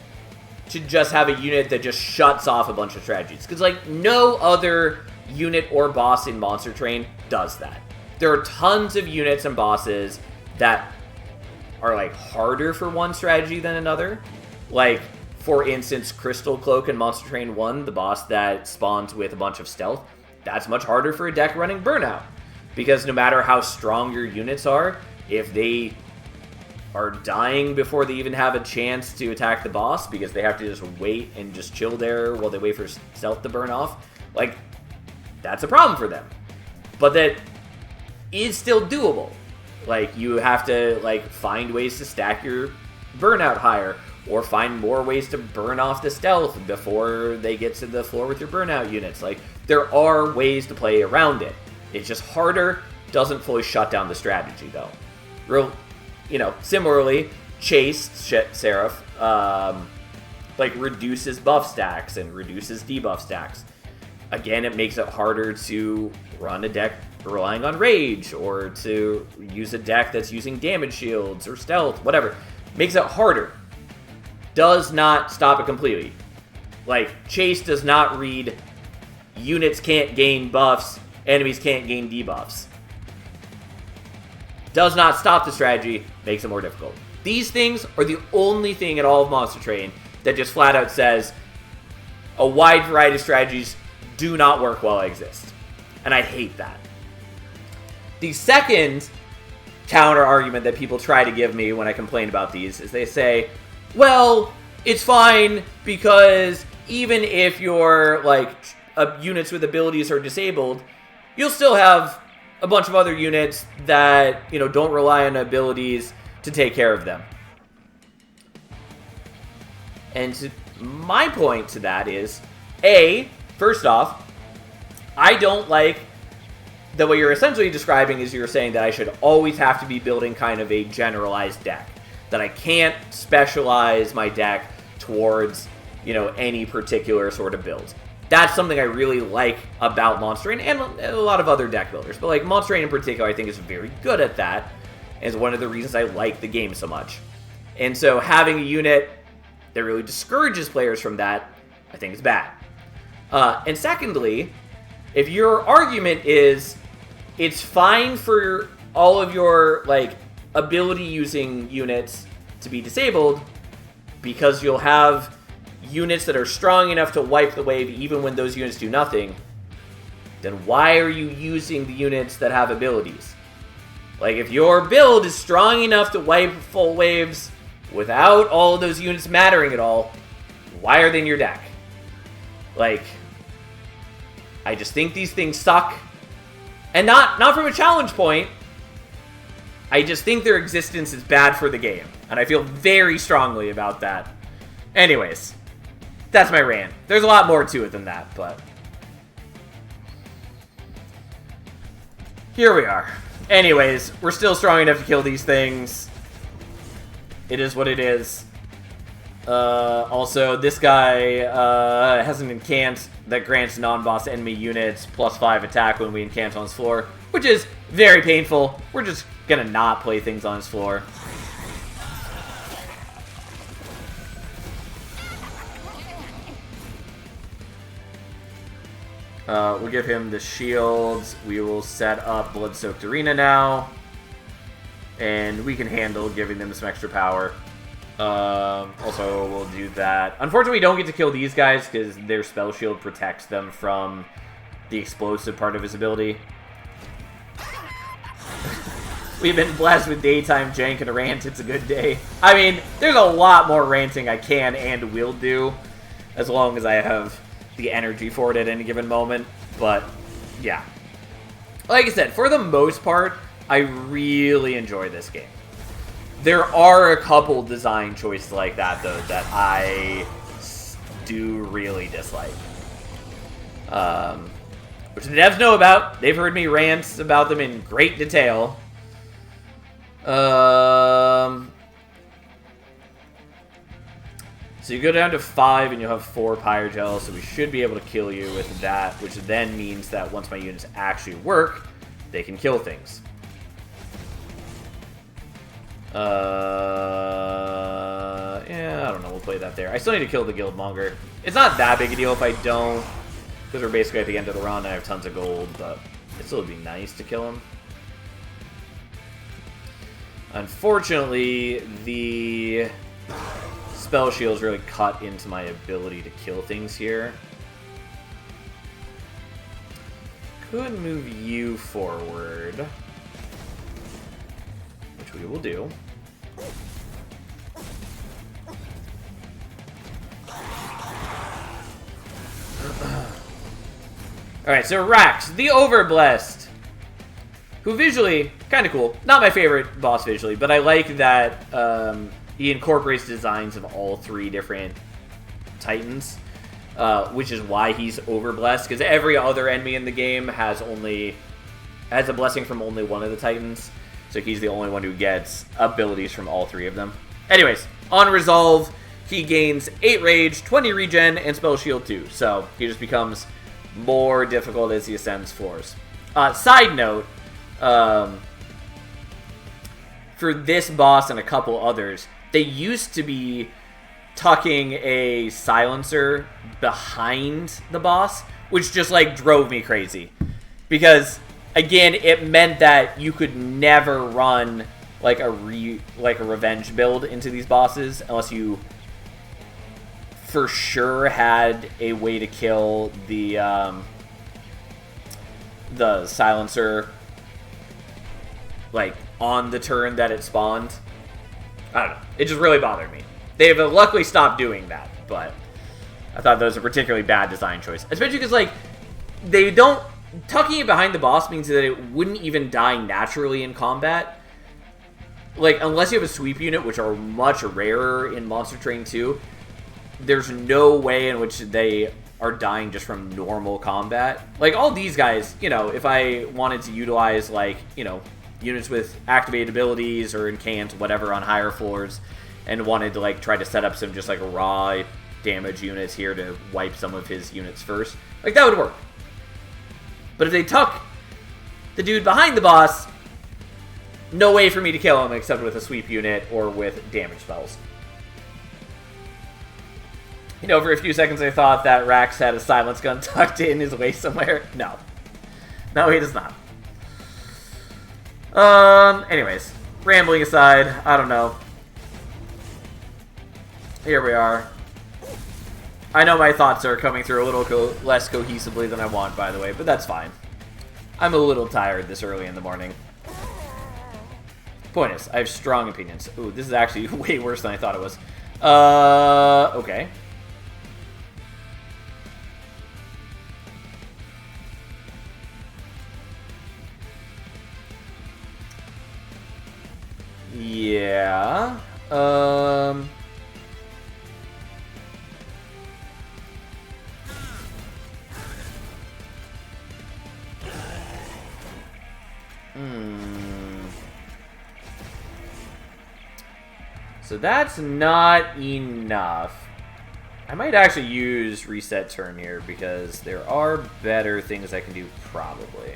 to just have a unit that just shuts off a bunch of strategies. Because, like, no other unit or boss in Monster Train does that. There are tons of units and bosses that are, like, harder for one strategy than another. Like, for instance, Crystal Cloak in Monster Train 1, the boss that spawns with a bunch of stealth, that's much harder for a deck running Burnout. Because no matter how strong your units are, if they are dying before they even have a chance to attack the boss, because they have to just wait and just chill there while they wait for stealth to burn off, like, that's a problem for them. But that is still doable. Like, you have to, like, find ways to stack your Burnout higher, or find more ways to burn off the stealth before they get to the floor with your Burnout units. Like, there are ways to play around it. It's just harder, doesn't fully shut down the strategy, though. Similarly, Chased Seraph, like, reduces buff stacks and reduces debuff stacks. Again, it makes it harder to run a deck relying on Rage, or to use a deck that's using damage shields or stealth, whatever. Makes it harder. Does not stop it completely. Like, Chase does not read units can't gain buffs, enemies can't gain debuffs. Does not stop the strategy, makes it more difficult. These things are the only thing in all of Monster Train that just flat out says a wide variety of strategies do not work while I exist. And I hate that. The second counter argument that people try to give me when I complain about these is they say, well, it's fine because even if your units with abilities are disabled, you'll still have a bunch of other units that, don't rely on abilities to take care of them. And my point to that is, first off, I don't like the way you're essentially describing is you're saying that I should always have to be building kind of a generalized deck. That I can't specialize my deck towards, any particular sort of build. That's something I really like about Monster Train and a lot of other deck builders. But, like, Monster Train in particular, I think is very good at that. And is one of the reasons I like the game so much. And so having a unit that really discourages players from that, I think is bad. And secondly, if your argument is it's fine for all of your, ability-using units to be disabled because you'll have units that are strong enough to wipe the wave even when those units do nothing, then why are you using the units that have abilities? Like, if your build is strong enough to wipe full waves without all of those units mattering at all, why are they in your deck? Like, I just think these things suck. And not from a challenge point. I just think their existence is bad for the game. And I feel very strongly about that. Anyways, that's my rant. There's a lot more to it than that, but here we are. Anyways, we're still strong enough to kill these things. It is what it is. Also, this guy has an incant that grants non-boss enemy units +5 attack when we incant on his floor, which is very painful. We're just gonna not play things on his floor. We'll give him the shields. We will set up Blood-Soaked Arena now. And we can handle giving them some extra power. Also, we'll do that. Unfortunately, we don't get to kill these guys because their spell shield protects them from the explosive part of his ability. We've been blessed with daytime jank and a rant. It's a good day. I mean, there's a lot more ranting I can and will do as long as I have the energy for it at any given moment. But, yeah. Like I said, for the most part, I really enjoy this game. There are a couple design choices like that, though, that I do really dislike. Which the devs know about. They've heard me rant about them in great detail. So you go down to 5 and you'll have 4 Pyrogel, so we should be able to kill you with that, which then means that once my units actually work, they can kill things. Yeah, I don't know, we'll play that there. I still need to kill the Guildmonger. It's not that big a deal if I don't, because we're basically at the end of the run and I have tons of gold, but it still would be nice to kill him. Unfortunately, the spell shields really cut into my ability to kill things here. Could move you forward, which we will do. Alright, so Rax, the Overblessed, who visually, kind of cool. Not my favorite boss visually, but I like that he incorporates designs of all 3 different Titans, which is why he's Overblessed, because every other enemy in the game has a blessing from only one of the Titans, so he's the only one who gets abilities from all 3 of them. Anyways, on Resolve, he gains 8 Rage, 20 Regen, and Spell Shield 2, so he just becomes more difficult as he ascends floors. Side note, for this boss and a couple others, they used to be tucking a silencer behind the boss, which just like drove me crazy. Because again, it meant that you could never run like a revenge build into these bosses unless you for sure had a way to kill the silencer like on the turn that it spawned. I don't know. It just really bothered me. They've luckily stopped doing that, but I thought that was a particularly bad design choice. Especially because, like, they don't... Tucking it behind the boss means that it wouldn't even die naturally in combat. Like, unless you have a sweep unit, which are much rarer in Monster Train 2, there's no way in which they are dying just from normal combat. Like, all these guys, you know, if I wanted to utilize, like, you know, units with activated abilities or incant, whatever, on higher floors, and wanted to, like, try to set up some just, like, raw damage units here to wipe some of his units first, like, that would work. But if they tuck the dude behind the boss, no way for me to kill him except with a sweep unit or with damage spells. You know, for a few seconds I thought that Rax had a silence gun tucked in his waist somewhere. No. No, he does not. Anyways, rambling aside, I don't know. Here we are. I know my thoughts are coming through a little less cohesively than I want, by the way, but that's fine. I'm a little tired this early in the morning. Point is, I have strong opinions. Ooh, this is actually way worse than I thought it was. Okay. Yeah. So that's not enough. I might actually use reset turn here because there are better things I can do probably.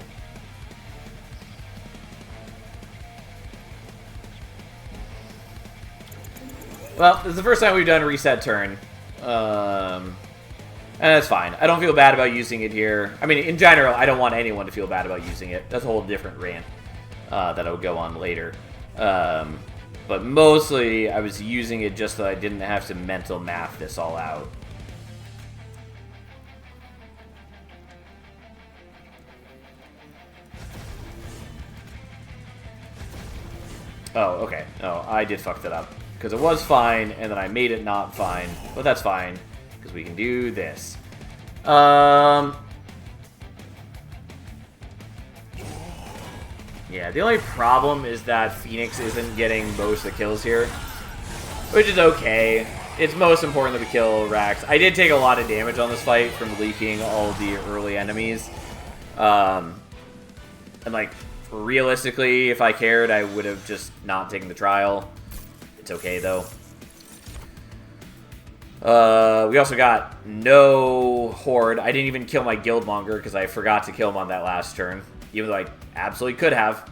Well, this is the first time we've done a reset turn. And that's fine. I don't feel bad about using it here. I mean, in general, I don't want anyone to feel bad about using it. That's a whole different rant that I'll go on later. But mostly, I was using it just so I didn't have to mental math this all out. Oh, okay. Oh, I did fuck that up. Because it was fine, and then I made it not fine. But that's fine, because we can do this. Yeah, the only problem is that Phoenix isn't getting most of the kills here. Which is okay. It's most important that we kill Rax. I did take a lot of damage on this fight from leaking all the early enemies. And, like, realistically, if I cared, I would have just not taken the trial. It's okay, though. We also got no Horde. I didn't even kill my Guildmonger because I forgot to kill him on that last turn, even though I absolutely could have.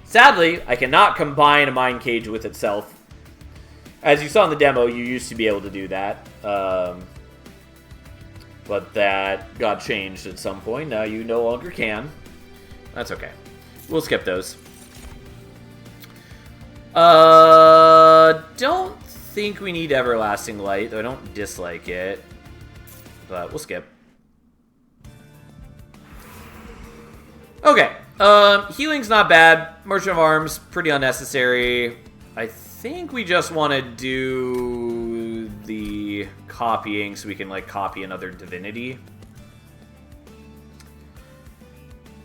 Sadly, I cannot combine a Mind Cage with itself. As you saw in the demo, you used to be able to do that. But that got changed at some point. Now you no longer can. That's okay. We'll skip those. Don't think we need Everlasting Light, though I don't dislike it. But we'll skip. Okay. Healing's not bad. Merchant of Arms, pretty unnecessary. I think we just want to do the copying so we can, like, copy another divinity.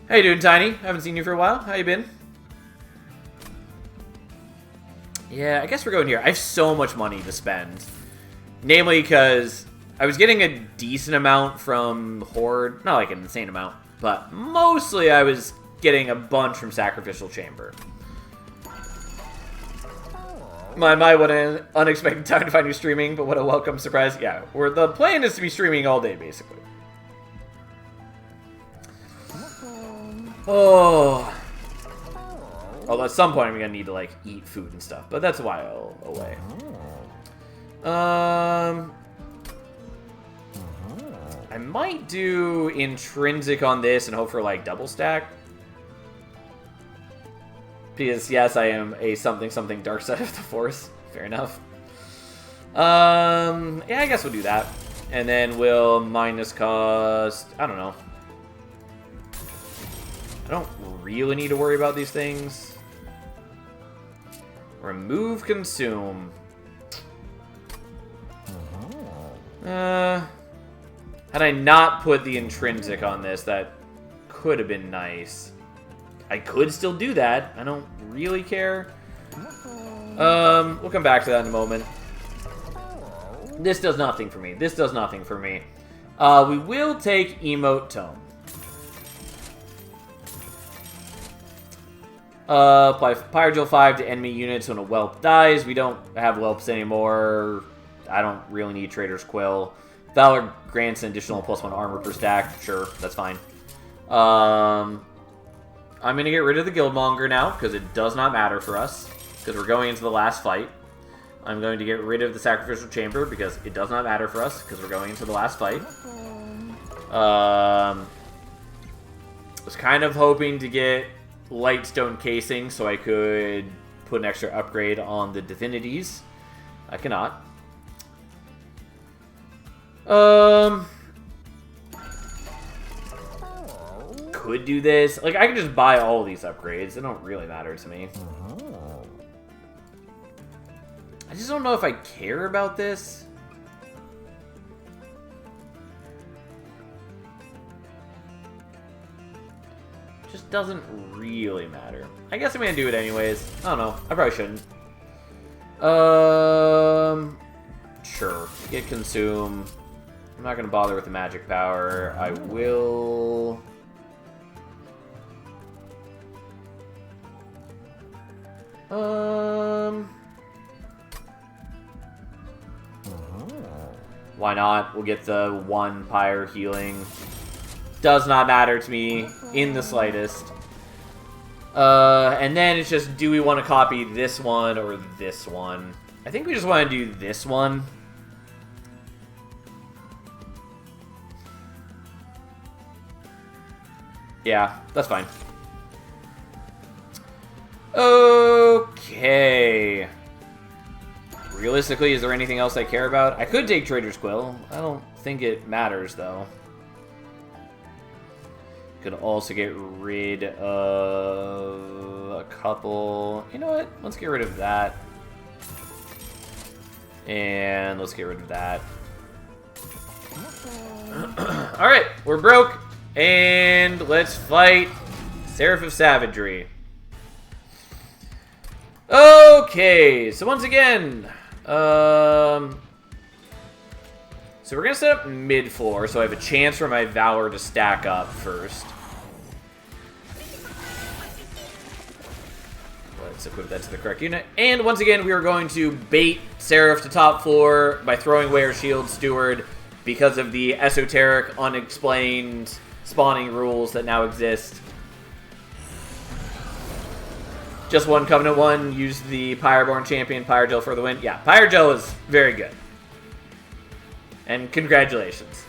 How you doing, Tiny? Haven't seen you for a while. How you been? Yeah, I guess we're going here. I have so much money to spend. Namely because I was getting a decent amount from Horde. Not like an insane amount. But mostly I was getting a bunch from Sacrificial Chamber. My, what an unexpected time to find you streaming, but what a welcome surprise. Yeah, the plan is to be streaming all day, basically. Oh. Although at some point I'm going to need to, like, eat food and stuff, but that's a while away. I might do Intrinsic on this and hope for, like, double stack. Because, yes, I am a something dark side of the Force. Fair enough. Yeah, I guess we'll do that. And then we'll minus cost... I don't know. I don't really need to worry about these things. Remove Consume. Had I not put the Intrinsic on this, that could have been nice. I could still do that. I don't really care. We'll come back to that in a moment. This does nothing for me. This does nothing for me. We will take Emote Tome. Apply Pyrogyl 5 to enemy units when a whelp dies. We don't have whelps anymore. I don't really need Trader's Quill. Valor grants an additional +1 armor per stack. Sure, that's fine. I'm going to get rid of the Guildmonger now, because it does not matter for us, because we're going into the last fight. I'm going to get rid of the Sacrificial Chamber, because it does not matter for us, because we're going into the last fight. Was kind of hoping to get Lightstone Casing, so I could put an extra upgrade on the Divinities. I cannot. Could do this. Like, I could just buy all these upgrades. They don't really matter to me. I just don't know if I care about this. Just doesn't really matter. I guess I'm gonna do it anyways. I don't know. I probably shouldn't. Sure. Get Consume. I'm not gonna bother with the magic power. I will... Why not? We'll get the 1 Pyre healing. Does not matter to me in the slightest. And then it's just, do we want to copy this one or this one? I think we just want to do this one. Yeah, that's fine. Okay. Realistically, is there anything else I care about? I could take Trader's Quill. I don't think it matters, though. Could also get rid of a couple... You know what? Let's get rid of that. And let's get rid of that. Alright, we're broke. And let's fight Seraph of Savagery. Okay, so once again... So we're going to set up mid-floor, so I have a chance for my Valor to stack up first. Let's equip that to the correct unit. And once again, we are going to bait Seraph to top floor by throwing away our Shield Steward because of the esoteric, unexplained spawning rules that now exist. Just one Covenant 1, use the Pyreborn Champion, Pyrogel for the win. Yeah, Pyrogel is very good. And congratulations.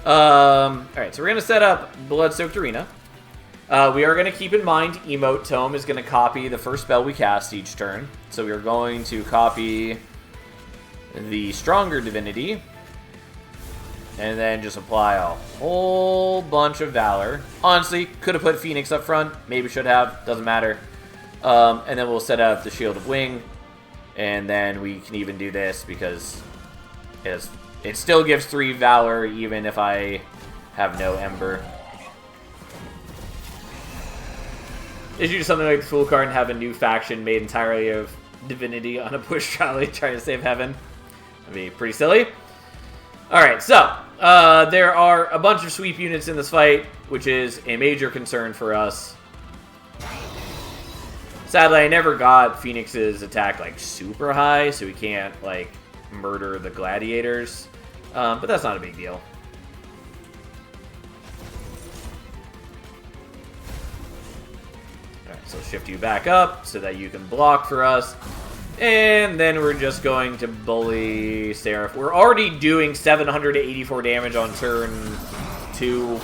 Alright, so we're going to set up Blood-Soaked Arena. We are going to keep in mind Emote Tome is going to copy the first spell we cast each turn. So we are going to copy the Stronger Divinity. And then just apply a whole bunch of Valor. Honestly, could have put Phoenix up front. Maybe should have. Doesn't matter. And then we'll set up the Shield of Wing. And then we can even do this because it still gives 3 Valor even if I have no Ember. Is you do something like the Fool card and have a new faction made entirely of Divinity on a push trolley trying to save heaven? That'd be pretty silly. Alright, so there are a bunch of sweep units in this fight, which is a major concern for us. Sadly, I never got Phoenix's attack, like, super high, so we can't, like, murder the gladiators. But that's not a big deal. Alright, so shift you back up so that you can block for us. And then we're just going to bully Seraph. We're already doing 784 damage on turn 2.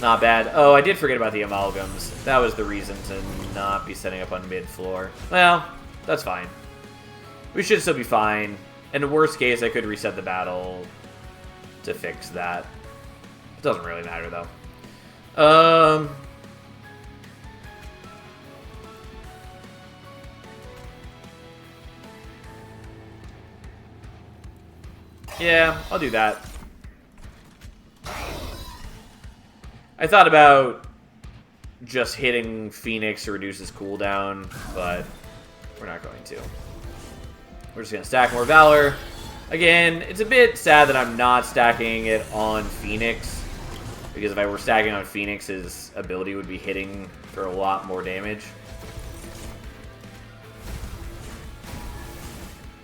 Not bad. Oh, I did forget about the Amalgams. That was the reason to not be setting up on mid-floor. Well, that's fine. We should still be fine. In the worst case, I could reset the battle to fix that. It doesn't really matter, though. Yeah, I'll do that. I thought about just hitting Phoenix to reduce his cooldown, but we're not going to. We're just going to stack more Valor. Again, it's a bit sad that I'm not stacking it on Phoenix, because if I were stacking on Phoenix, his ability would be hitting for a lot more damage.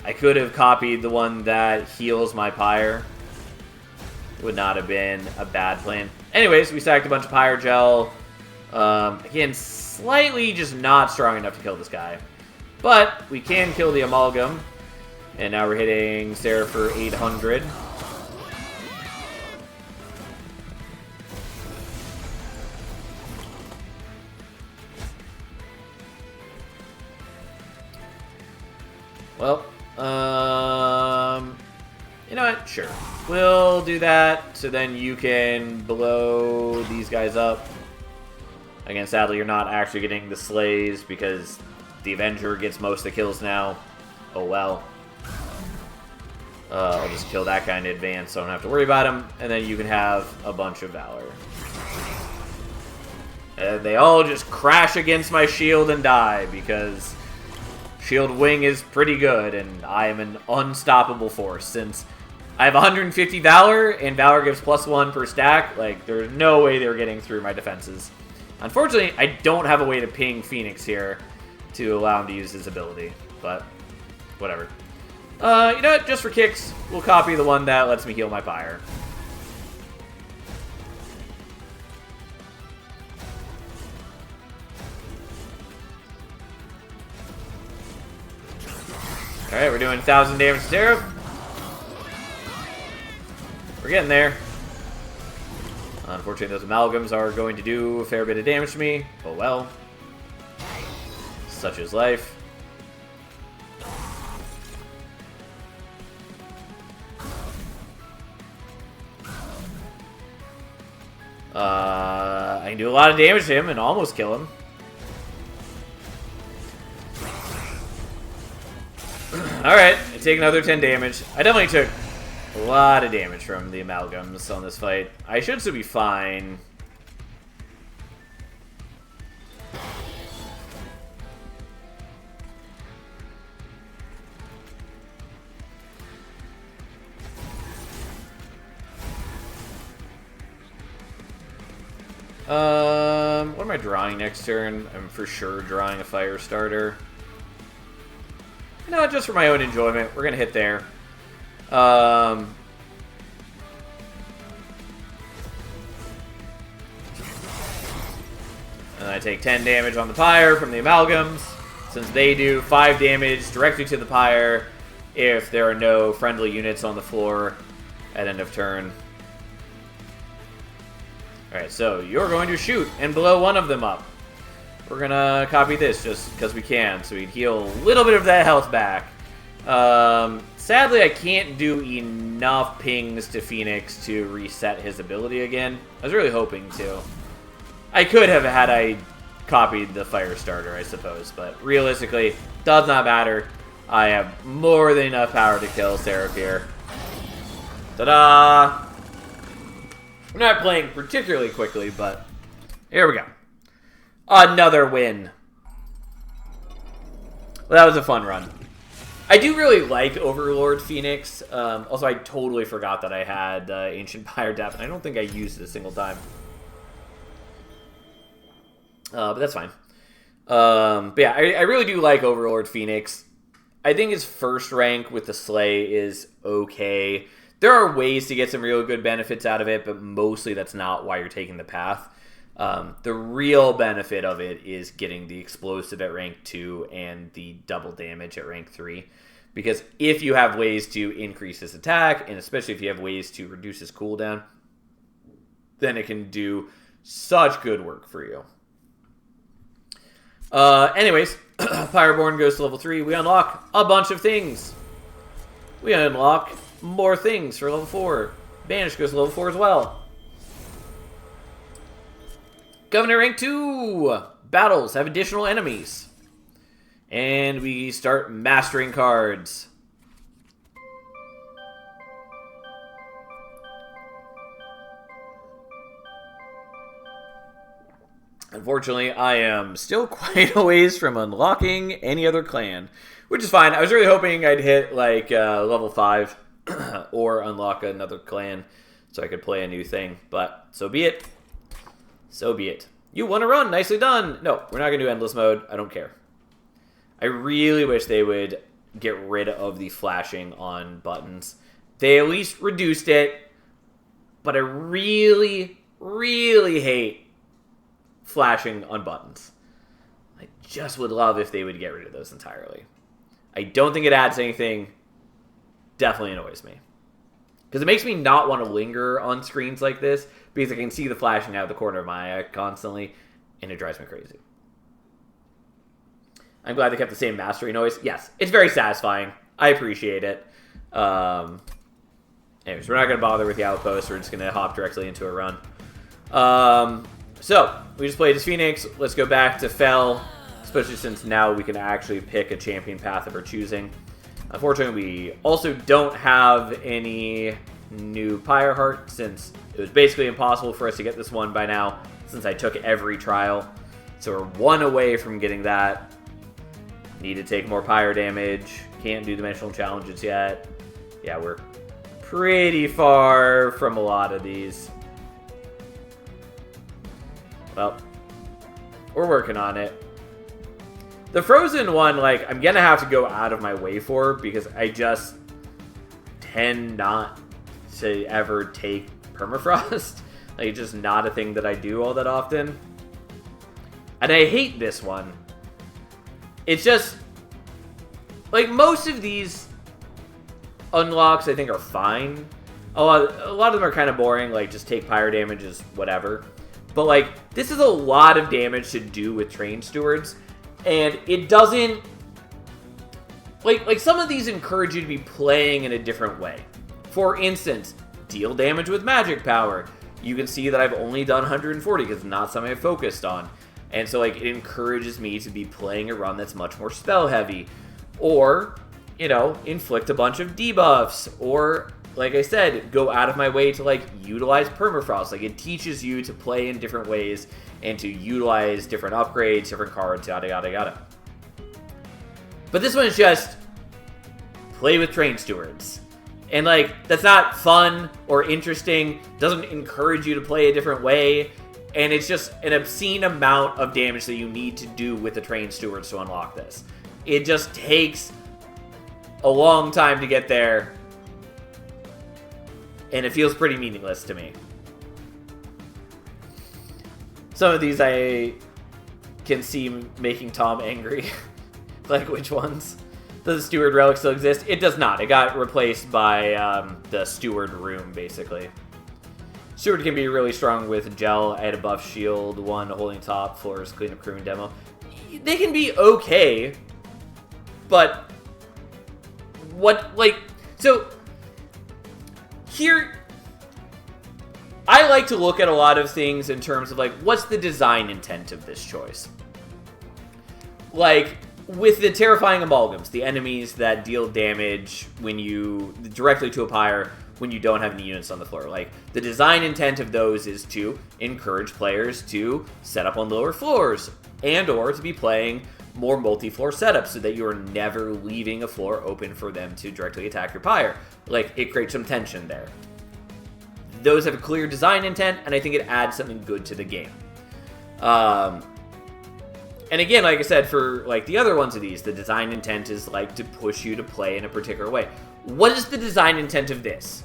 I could have copied the one that heals my Pyre. Would not have been a bad plan. Anyways, we stacked a bunch of Pyrogel. Again, slightly just not strong enough to kill this guy. But we can kill the Amalgam. And now we're hitting Seraph for 800. Well, you know what? Sure. We'll do that, so then you can blow these guys up. Again, sadly, you're not actually getting the Slays because the Avenger gets most of the kills now. Oh well. I'll just kill that guy in advance so I don't have to worry about him. And then you can have a bunch of Valor. They all just crash against my shield and die because Shield Wing is pretty good and I am an unstoppable force. Since I have 150 Valor and Valor gives +1 per stack, like, there's no way they're getting through my defenses. Unfortunately, I don't have a way to ping Phoenix here to allow him to use his ability, but whatever. You know what? Just for kicks, we'll copy the one that lets me heal my Pyre. Alright, we're doing 1,000 damage to Seraph. We're getting there. Unfortunately, those Amalgams are going to do a fair bit of damage to me. Oh well. Such is life. I can do a lot of damage to him and almost kill him. Alright, I take another 10 damage. I definitely took a lot of damage from the Amalgams on this fight. I should still be fine. What am I drawing next turn? I'm for sure drawing a fire starter. No, just for my own enjoyment. We're going to hit there. And I take 10 damage on the Pyre from the Amalgams, since they do 5 damage directly to the Pyre if there are no friendly units on the floor at end of turn. Alright, so you're going to shoot and blow one of them up. We're going to copy this just because we can, so we can heal a little bit of that health back. Sadly, I can't do enough pings to Phoenix to reset his ability again. I was really hoping to. I could have had I copied the fire starter, I suppose, but realistically, does not matter. I have more than enough power to kill Seraphir. Ta-da! I'm not playing particularly quickly, but here we go. Another win. Well, that was a fun run. I do really like Overlord Phoenix. Also, I totally forgot that I had Ancient Pyre Depth, and I don't think I used it a single time. But that's fine. But yeah, I really do like Overlord Phoenix. I think his first rank with the Slay is okay. There are ways to get some real good benefits out of it, but mostly that's not why you're taking the path. The real benefit of it is getting the explosive at rank 2 and the double damage at rank 3. Because if you have ways to increase his attack, and especially if you have ways to reduce his cooldown, then it can do such good work for you. Anyways, Pyreborn goes to level 3. We unlock a bunch of things. We unlock more things for level 4. Banish goes to level 4 as well. Governor rank 2. Battles have additional enemies. And we start mastering cards. Unfortunately, I am still quite a ways from unlocking any other clan, which is fine. I was really hoping I'd hit like level 5 or unlock another clan so I could play a new thing, but so be it. So be it. You want to run? Nicely done. No, we're not going to do endless mode. I don't care. I really wish they would get rid of the flashing on buttons. They at least reduced it, but I really, really hate flashing on buttons. I just would love if they would get rid of those entirely. I don't think it adds anything. Definitely annoys me. Because it makes me not want to linger on screens like this, because I can see the flashing out of the corner of my eye constantly, and it drives me crazy. I'm glad they kept the same mastery noise. Yes, it's very satisfying. I appreciate it. Anyways, we're not going to bother with the outpost. We're just going to hop directly into a run. So, we just played as Phoenix. Let's go back to Fel, especially since now we can actually pick a champion path of our choosing. Unfortunately, we also don't have any new Pyre Heart, since it was basically impossible for us to get this one by now, since I took every trial. So we're one away from getting that. Need to take more Pyre damage. Can't do dimensional challenges yet. Yeah, we're pretty far from a lot of these. Well, we're working on it. The Frozen one, like, I'm gonna have to go out of my way for, because I just tend not to ever take Permafrost. Like, it's just not a thing that I do all that often. And I hate this one. It's just, like, most of these unlocks I think are fine. A lot of them are kind of boring, like, just take Pyre damage is whatever. But, like, this is a lot of damage to do with Train Stewards, and it doesn't, like some of these encourage you to be playing in a different way. For instance, deal damage with magic power. You can see that I've only done 140 because it's not something I've focused on. And so, like, it encourages me to be playing a run that's much more spell heavy. Or, you know, inflict a bunch of debuffs. Or, like I said, go out of my way to, like, utilize Permafrost. Like, it teaches you to play in different ways and to utilize different upgrades, different cards, yada, yada, yada. But this one is just play with Train Stewards. And, like, that's not fun or interesting. Doesn't encourage you to play a different way. And it's just an obscene amount of damage that you need to do with the trained stewards to unlock this. It just takes a long time to get there, and it feels pretty meaningless to me. Some of these I can see making Tom angry. Like, which ones? Does the steward relic still exist? It does not. It got replaced by the steward room, basically. Steward can be really strong with gel, add a buff shield, one holding top, floors, clean up crew, and demo. They can be okay, but what, like, so here, I like to look at a lot of things in terms of, like, what's the design intent of this choice? Like, with the terrifying amalgams, the enemies that deal damage when you, directly to a pyre, when you don't have any units on the floor. Like, the design intent of those is to encourage players to set up on lower floors and or to be playing more multi-floor setups so that you are never leaving a floor open for them to directly attack your pyre. Like, it creates some tension there. Those have a clear design intent, and I think it adds something good to the game. And again, like I said, for like the other ones of these, the design intent is like to push you to play in a particular way. What is the design intent of this?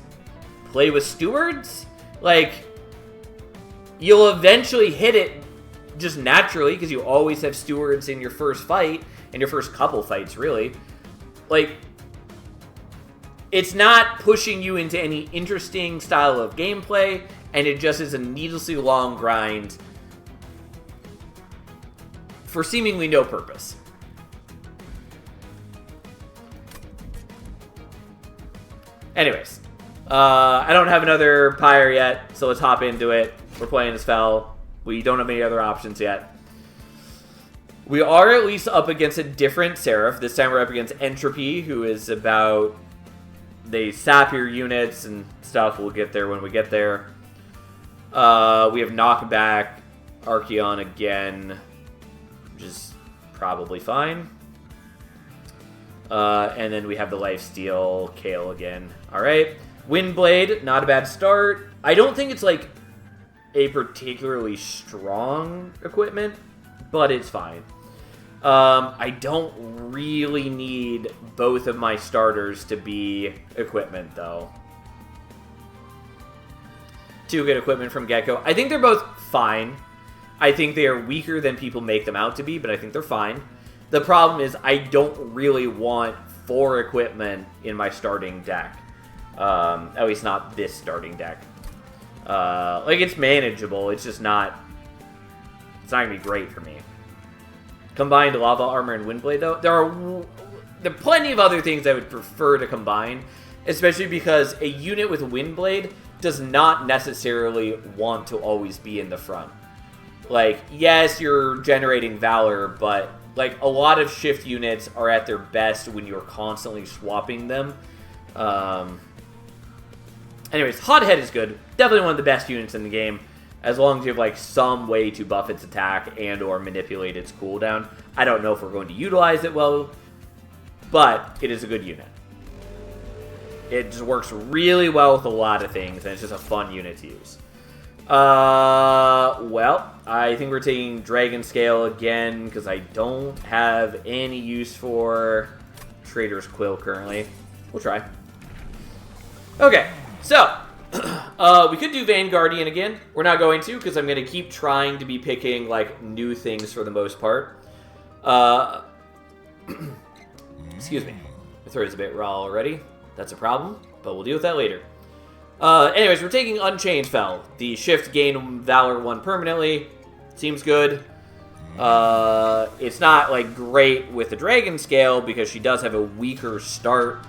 Play with stewards? Like, you'll eventually hit it just naturally because you always have stewards in your first fight, in your first couple fights, really. Like, it's not pushing you into any interesting style of gameplay, and it just is a needlessly long grind for seemingly no purpose. Anyways, I don't have another pyre yet, so let's hop into it. We're playing as Fel. We don't have any other options yet. We are at least up against a different Seraph. This time we're up against Entropy, who is about... They sap your units and stuff. We'll get there when we get there. We have Knockback, Archeon again, which is probably fine. And then we have the Lifesteal, Kale again. Alright. Windblade, not a bad start. I don't think it's like a particularly strong equipment, but it's fine. I don't really need both of my starters to be equipment, though. Two good equipment from Gecko. I think they're both fine. I think they are weaker than people make them out to be, but I think they're fine. The problem is I don't really want 4 equipment in my starting deck. At least not this starting deck. Like, it's manageable. It's just not... It's not going to be great for me. Combined Lava Armor and Windblade, though. There are plenty of other things I would prefer to combine. Especially because a unit with Windblade does not necessarily want to always be in the front. Like, yes, you're generating Valor, but... Like, a lot of shift units are at their best when you're constantly swapping them. Anyways, Hothead is good. Definitely one of the best units in the game. As long as you have, like, some way to buff its attack and or manipulate its cooldown. I don't know if we're going to utilize it well, but it is a good unit. It just works really well with a lot of things, and it's just a fun unit to use. Well, I think we're taking Dragon Scale again, because I don't have any use for Trader's Quill currently. We'll try. Okay, so, we could do Vanguardian again. We're not going to, because I'm going to keep trying to be picking, like, new things for the most part. Excuse me. My throat is a bit raw already. That's a problem, but we'll deal with that later. Anyways, we're taking Unchained Fel. The shift gain Valor 1 permanently. Seems good. It's not, like, great with the Dragon Scale because she does have a weaker start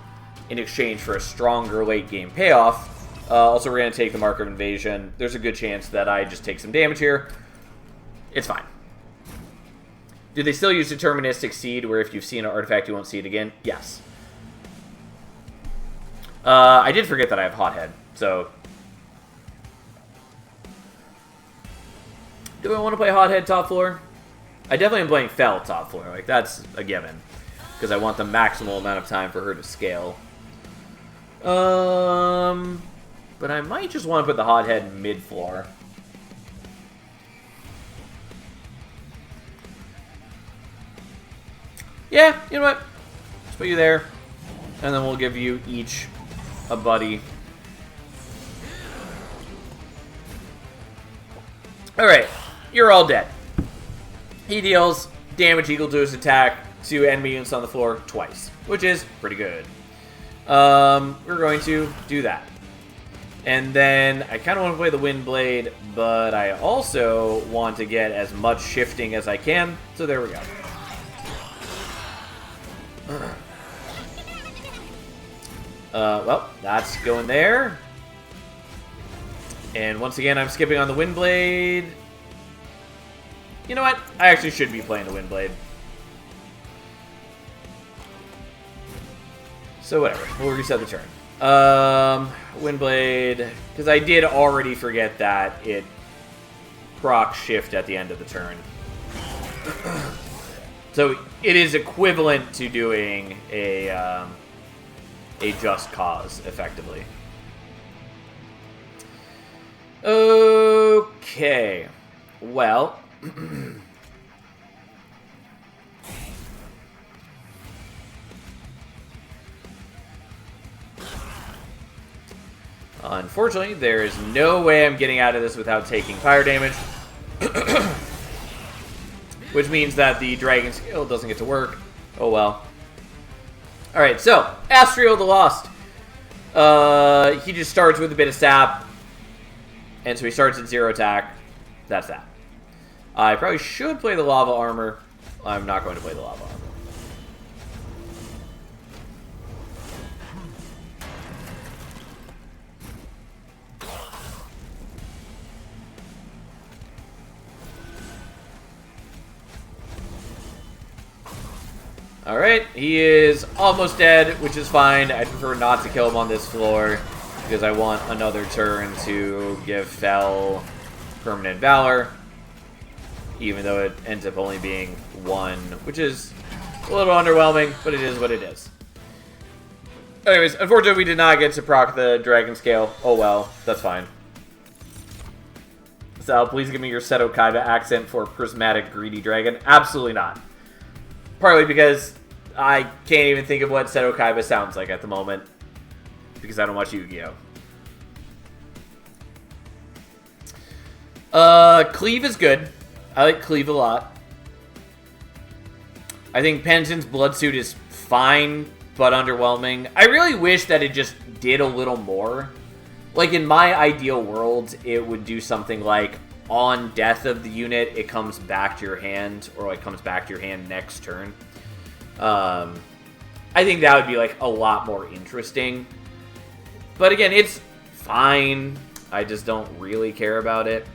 in exchange for a stronger late game payoff. Also, we're going to take the Mark of Invasion. There's a good chance that I just take some damage here. It's fine. Do they still use Deterministic Seed, where if you've seen an artifact, you won't see it again? Yes. I did forget that I have Hothead, so... Do I want to play Hothead top floor? I definitely am playing Fel top floor. Like, that's a given. Because I want the maximal amount of time for her to scale. But I might just want to put the Hothead mid-floor. Yeah, you know what? Let's put you there. And then we'll give you each a buddy. Alright, you're all dead. He deals damage equal to his attack to enemy units on the floor twice, which is pretty good. We're going to do that. And then I kind of want to play the Windblade, but I also want to get as much shifting as I can, so there we go. Well, that's going there. And once again, I'm skipping on the Windblade. You know what? I actually should be playing the Windblade. So whatever, we'll reset the turn. Windblade, because I did already forget that it procs shift at the end of the turn. So it is equivalent to doing a Just Cause, effectively. Okay, well... Unfortunately, there is no way I'm getting out of this without taking fire damage. Which means that the Dragon Scale doesn't get to work. Oh well. Alright, so, Astriel the Lost. He just starts with a bit of sap. And so he starts at 0 attack. That's that. I probably should play the Lava Armor. I'm not going to play the Lava Armor. Alright, he is almost dead, which is fine. I prefer not to kill him on this floor, because I want another turn to give Fel Permanent Valor, even though it ends up only being 1, which is a little underwhelming, but it is what it is. Anyways, unfortunately we did not get to proc the Dragon Scale. Oh well, that's fine. Sal, please give me your Seto Kaiba accent for Prismatic Greedy Dragon. Absolutely not. Partly because I can't even think of what Seto Kaiba sounds like at the moment. Because I don't watch Yu-Gi-Oh! Cleave is good. I like Cleave a lot. I think Penitent's Bloodsuit is fine, but underwhelming. I really wish that it just did a little more. Like, in my ideal world, it would do something like, on death of the unit, it comes back to your hand, or like comes back to your hand next turn. I think that would be like a lot more interesting. But again, it's fine. I just don't really care about it.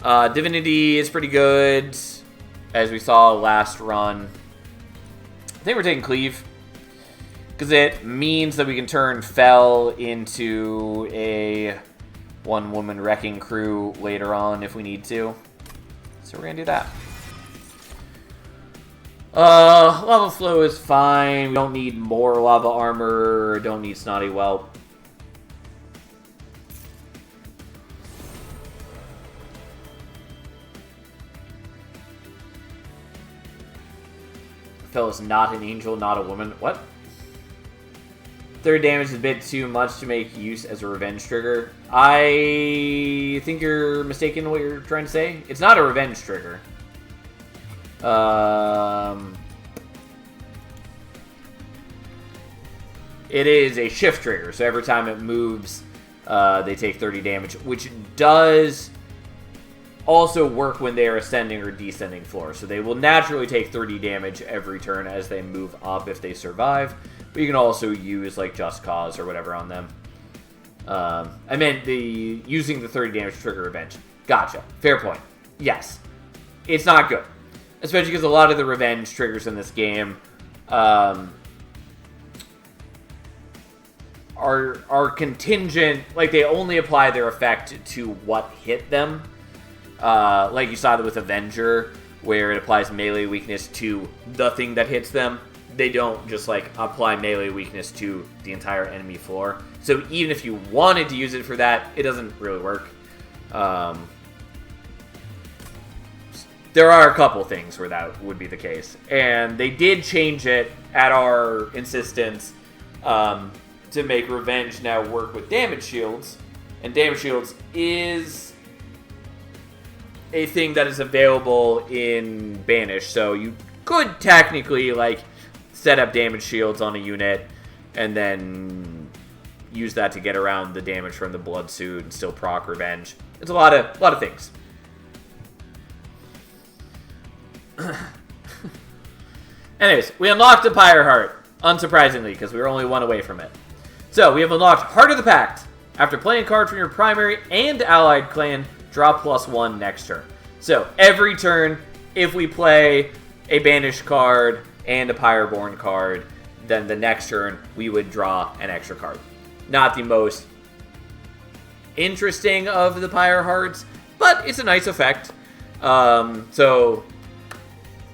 Divinity is pretty good, as we saw last run. I think we're taking Cleave, because it means that we can turn Fel into a one-woman wrecking crew later on if we need to. So we're going to do that. Lava Flow is fine. We don't need more Lava Armor. Don't need Snotty Whelp. Fel is not an angel, not a woman. What? Third damage is a bit too much to make use as a revenge trigger. I think you're mistaken in what you're trying to say. It's not a revenge trigger. It is a shift trigger, so every time it moves, they take 30 damage, which does also work when they are ascending or descending floors. So they will naturally take 30 damage every turn as they move up if they survive. But you can also use, like, Just Cause or whatever on them. I meant using the 30 damage trigger revenge. Gotcha. Fair point. Yes. It's not good. Especially because a lot of the revenge triggers in this game are contingent. Like, they only apply their effect to what hit them. Like you saw with Avenger, where it applies melee weakness to the thing that hits them. They don't just, like, apply melee weakness to the entire enemy floor. So even if you wanted to use it for that, it doesn't really work. there are a couple things where that would be the case. And they did change it at our insistence to make Revenge now work with damage shields. And damage shields is a thing that is available in Banish. So you could technically, like, set up damage shields on a unit and then use that to get around the damage from the Blood Suit and still proc Revenge. It's a lot of things. Anyways, we unlocked the Pyre Heart, unsurprisingly, because we were only one away from it. So, we have unlocked Heart of the Pact. After playing a card from your primary and allied clan, draw +1 next turn. So, every turn, if we play a Banished card and a Pyreborn card, then the next turn, we would draw an extra card. Not the most interesting of the Pyre Hearts, but it's a nice effect. So,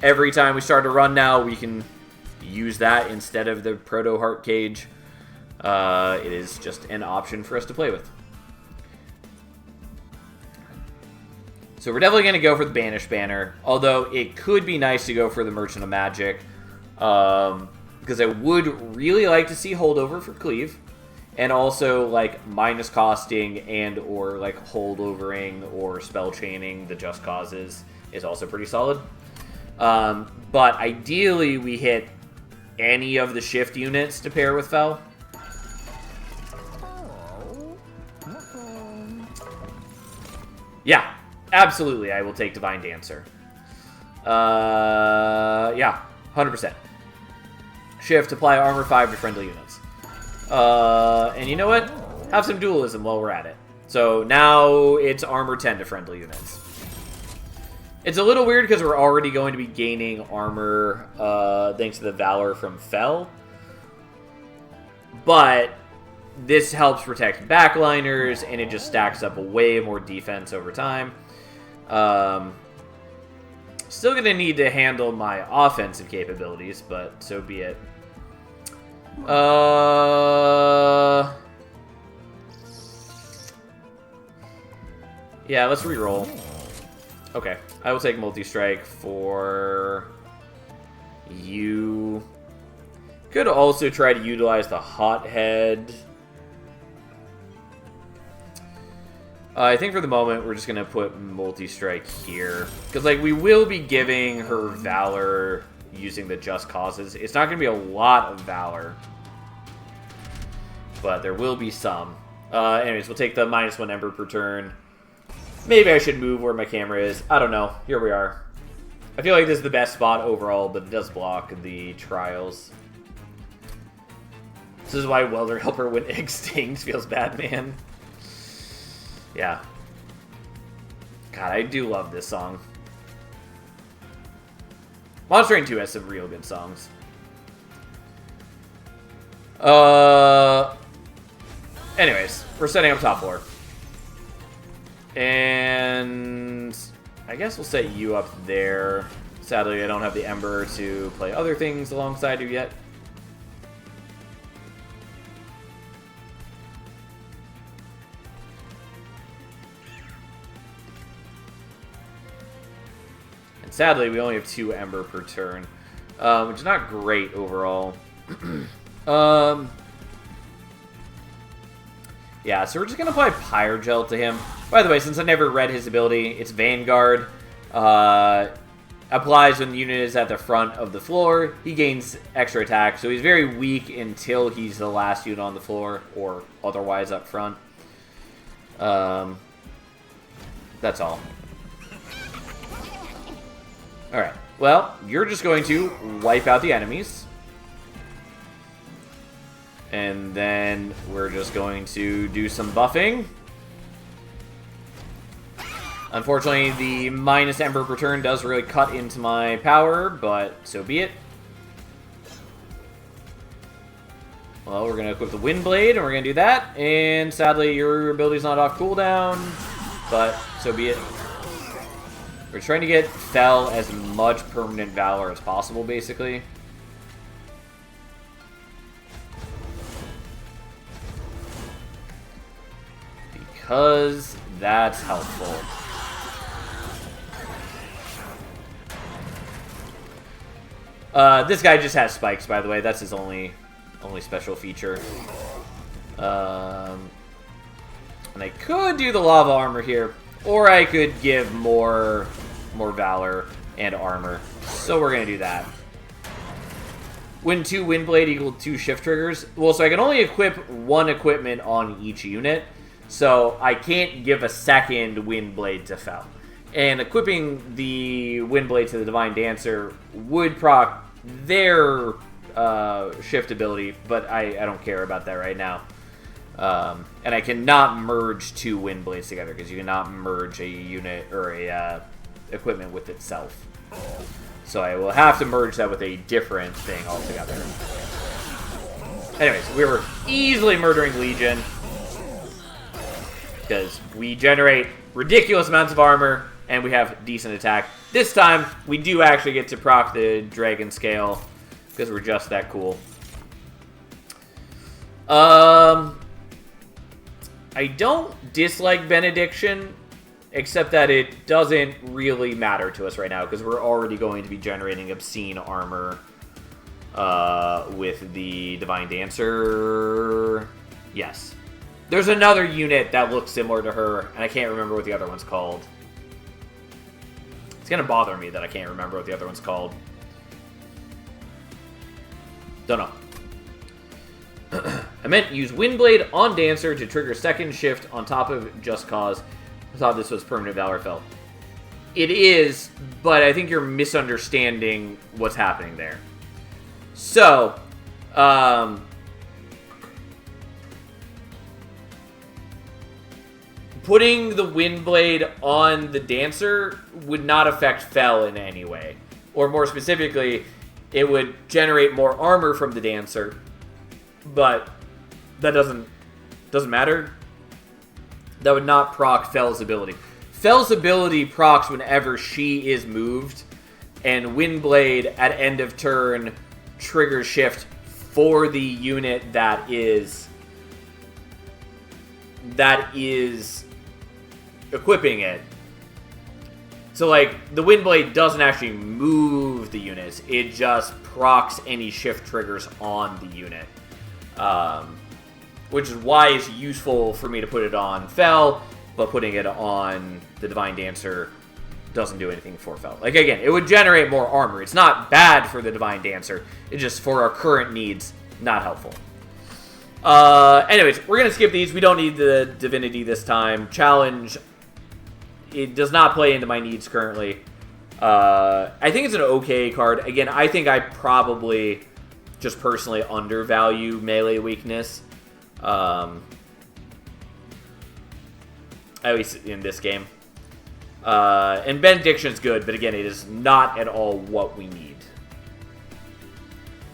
every time we start a run now, we can use that instead of the Proto Heart Cage. It is just an option for us to play with. So we're definitely going to go for the Banish banner, although it could be nice to go for the Merchant of Magic, because I would really like to see Holdover for Cleave, and also like minus costing and or like holdovering or spell chaining the Just Causes is also pretty solid. But ideally, we hit any of the shift units to pair with Fel. Yeah, absolutely, I will take Divine Dancer. Yeah, 100%. Shift, apply armor 5 to friendly units. And you know what? Have some dualism while we're at it. So now it's armor 10 to friendly units. It's a little weird because we're already going to be gaining armor thanks to the Valor from Fel. But this helps protect backliners, and it just stacks up way more defense over time. Still going to need to handle my offensive capabilities, but so be it. Yeah, let's reroll. Okay, I will take multi-strike for you. Could also try to utilize the Hothead. I think for the moment, we're just going to put multi-strike here. Because, like, we will be giving her Valor using the Just Causes. It's not going to be a lot of Valor. But there will be some. Anyways, we'll take the -1 Ember per turn. Maybe I should move where my camera is. I don't know. Here we are. I feel like this is the best spot overall, but it does block the trials. This is why Welder Helper when Extinct feels bad, man. Yeah. God, I do love this song. Monster Train 2 has some real good songs. Anyways, we're setting up top floor. And I guess we'll set you up there. Sadly, I don't have the Ember to play other things alongside you yet. And sadly, we only have 2 Ember per turn, which is not great overall. Yeah, so we're just going to apply Pyrogel to him. By the way, since I never read his ability, it's Vanguard. Applies when the unit is at the front of the floor. He gains extra attack, so he's very weak until he's the last unit on the floor, or otherwise up front. That's all. Alright, well, you're just going to wipe out the enemies. And then we're just going to do some buffing. Unfortunately, the minus Ember per turn does really cut into my power, but so be it. Well, we're going to equip the Windblade, and we're going to do that. And sadly, your ability's not off cooldown, but so be it. We're trying to get Fel as much permanent Valor as possible, basically. Because that's helpful. This guy just has spikes, by the way. That's his only special feature. And I could do the lava armor here, or I could give more valor and armor. So we're gonna do that. Win 2 Windblade equal 2 shift triggers. Well, so I can only equip 1 equipment on each unit, so I can't give a second Windblade to Fel. And equipping the Windblade to the Divine Dancer would proc their shift ability, but I don't care about that right now. And I cannot merge 2 Windblades together, because you cannot merge a unit or a equipment with itself. So I will have to merge that with a different thing altogether. Anyways, we were easily murdering Legion, because we generate ridiculous amounts of armor, and we have decent attack. This time, we do actually get to proc the Dragon Scale, because we're just that cool. I don't dislike Benediction, except that it doesn't really matter to us right now, because we're already going to be generating obscene armor with the Divine Dancer. Yes. There's another unit that looks similar to her, and I can't remember what the other one's called. It's going to bother me that I can't remember what the other one's called. Don't know. I meant use Windblade on Dancer to trigger second shift on top of Just Cause. I thought this was permanent Valor Fel. It is, but I think you're misunderstanding what's happening there. So, putting the Windblade on the Dancer would not affect Fel in any way. Or more specifically, it would generate more armor from the Dancer, but that doesn't matter. That would not proc Fel's ability. Fel's ability procs whenever she is moved, and Windblade at end of turn triggers shift for the unit that is equipping it. So, like, the Windblade doesn't actually move the units. It just procs any shift triggers on the unit. Which is why it's useful for me to put it on Fel, but putting it on the Divine Dancer doesn't do anything for Fel. Like, again, it would generate more armor. It's not bad for the Divine Dancer. It's just, for our current needs, not helpful. Anyways, we're going to skip these. We don't need the Divinity this time. Challenge, it does not play into my needs currently. I think it's an okay card. Again, I think I probably just personally undervalue melee weakness. At least in this game. And Benediction's good, but again, it is not at all what we need.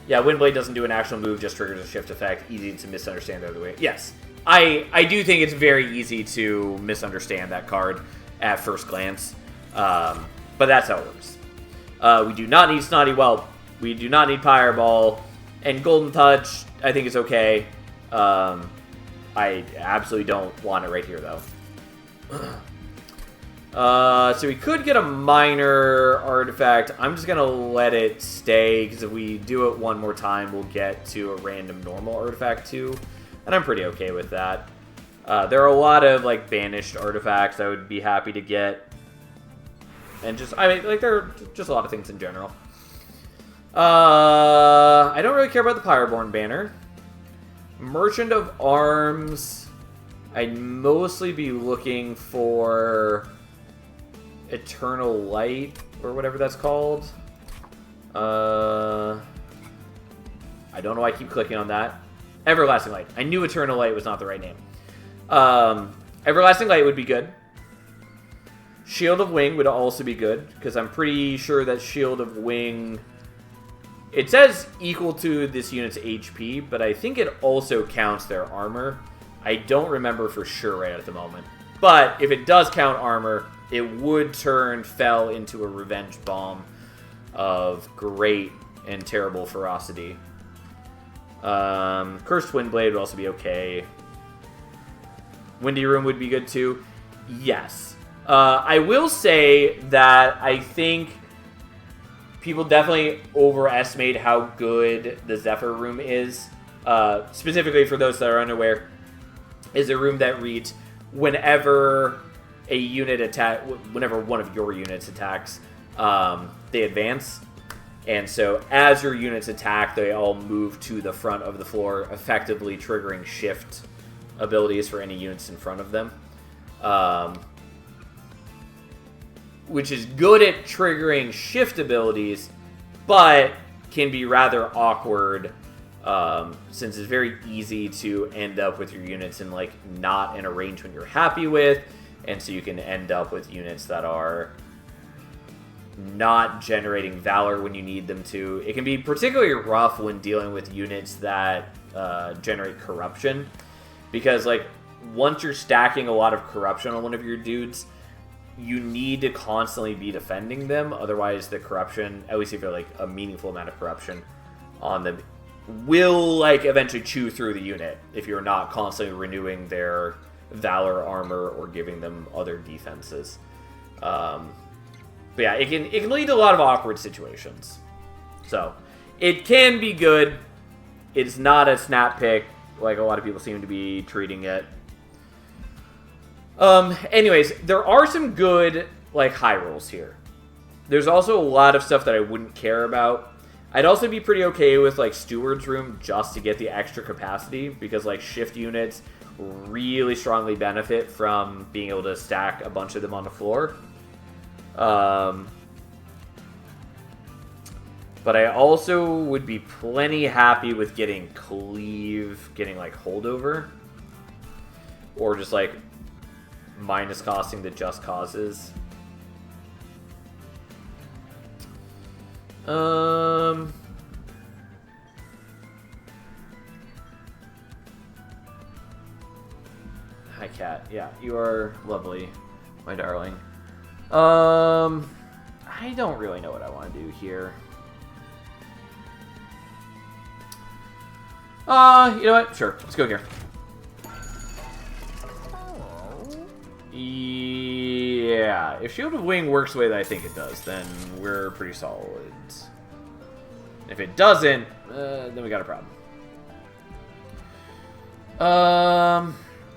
Yeah, Windblade doesn't do an actual move, just triggers a shift effect. Easy to misunderstand the other way. Yes, I do think it's very easy to misunderstand that card at first glance. But that's how it works. We do not need Snotty Whelp. We do not need Fireball. And Golden Touch, I think is okay. I absolutely don't want it right here, though. So we could get a minor artifact. I'm just going to let it stay, because if we do it one more time, we'll get to a random normal artifact, too. And I'm pretty okay with that. There are a lot of, like, banished artifacts I would be happy to get. And just, I mean, like, there are just a lot of things in general. I don't really care about the Pyroborn banner. Merchant of Arms, I'd mostly be looking for Eternal Light, or whatever that's called. I don't know why I keep clicking on that. Everlasting Light. I knew Eternal Light was not the right name. Everlasting Light would be good. Shield of Wing would also be good, because I'm pretty sure that Shield of Wing... It says equal to this unit's HP, but I think it also counts their armor. I don't remember for sure right at the moment. But if it does count armor, it would turn Fel into a Revenge Bomb of great and terrible ferocity. Cursed Windblade would also be okay. Windy Room would be good too. Yes. I will say that I think people definitely overestimate how good the Zephyr room is. Specifically for those that are unaware, is a room that reads whenever a unit whenever one of your units attacks, they advance. And so as your units attack, they all move to the front of the floor, effectively triggering shift abilities for any units in front of them. Which is good at triggering shift abilities, but can be rather awkward, since it's very easy to end up with your units in like not an arrangement you're happy with, and so you can end up with units that are not generating Valor when you need them to. It can be particularly rough when dealing with units that generate Corruption, because like once you're stacking a lot of Corruption on one of your dudes, you need to constantly be defending them. Otherwise, the Corruption, at least if you're like a meaningful amount of Corruption on them, will like eventually chew through the unit if you're not constantly renewing their Valor armor or giving them other defenses. But yeah, it can lead to a lot of awkward situations. So it can be good. It's not a snap pick like a lot of people seem to be treating it. Anyways, there are some good like high rolls here. There's also a lot of stuff that I wouldn't care about. I'd also be pretty okay with like Steward's Room just to get the extra capacity, because like shift units really strongly benefit from being able to stack a bunch of them on the floor. But I also would be plenty happy with getting Cleave, getting like Holdover, or just like minus costing the Just Causes. Hi, Cat. Yeah, you are lovely, my darling. I don't really know what I want to do here. You know what? Sure, let's go here. Yeah, if Shield of Wing works the way that I think it does, then we're pretty solid. If it doesn't, then we got a problem.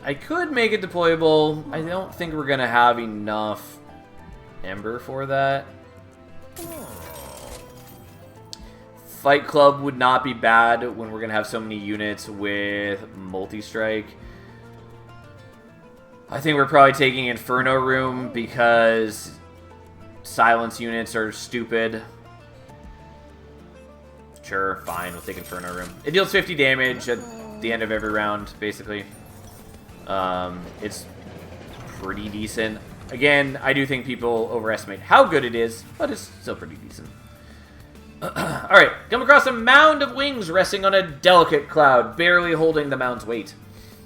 I could make it deployable. I don't think we're gonna have enough Ember for that. Fight Club would not be bad when we're gonna have so many units with multi-strike. I think we're probably taking Inferno Room because silence units are stupid. Sure, fine, we'll take Inferno Room. It deals 50 damage at the end of every round, basically. It's pretty decent. Again, I do think people overestimate how good it is, but it's still pretty decent. Alright, come across a mound of wings resting on a delicate cloud, barely holding the mound's weight.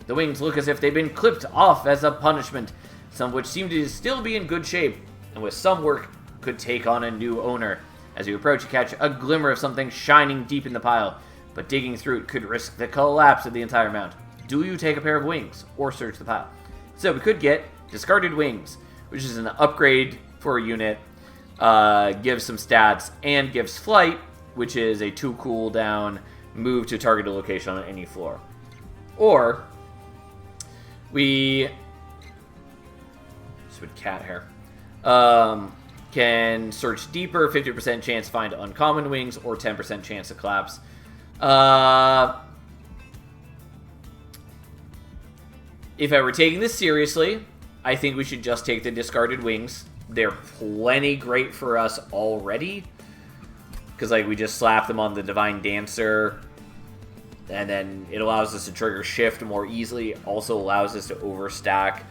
The wings look as if they've been clipped off as a punishment, some of which seem to still be in good shape, and with some work could take on a new owner. As you approach, you catch a glimmer of something shining deep in the pile, but digging through it could risk the collapse of the entire mound. Do you take a pair of wings, or search the pile? So we could get Discarded Wings, which is an upgrade for a unit, gives some stats, and gives Flight, which is a 2 cooldown, move to target a location on any floor. Or we, just with cat hair, can search deeper, 50% chance to find uncommon wings, or 10% chance to collapse. If I were taking this seriously, I think we should just take the Discarded Wings. They're plenty great for us already, because like we just slap them on the Divine Dancer, and then it allows us to trigger shift more easily. Also allows us to overstack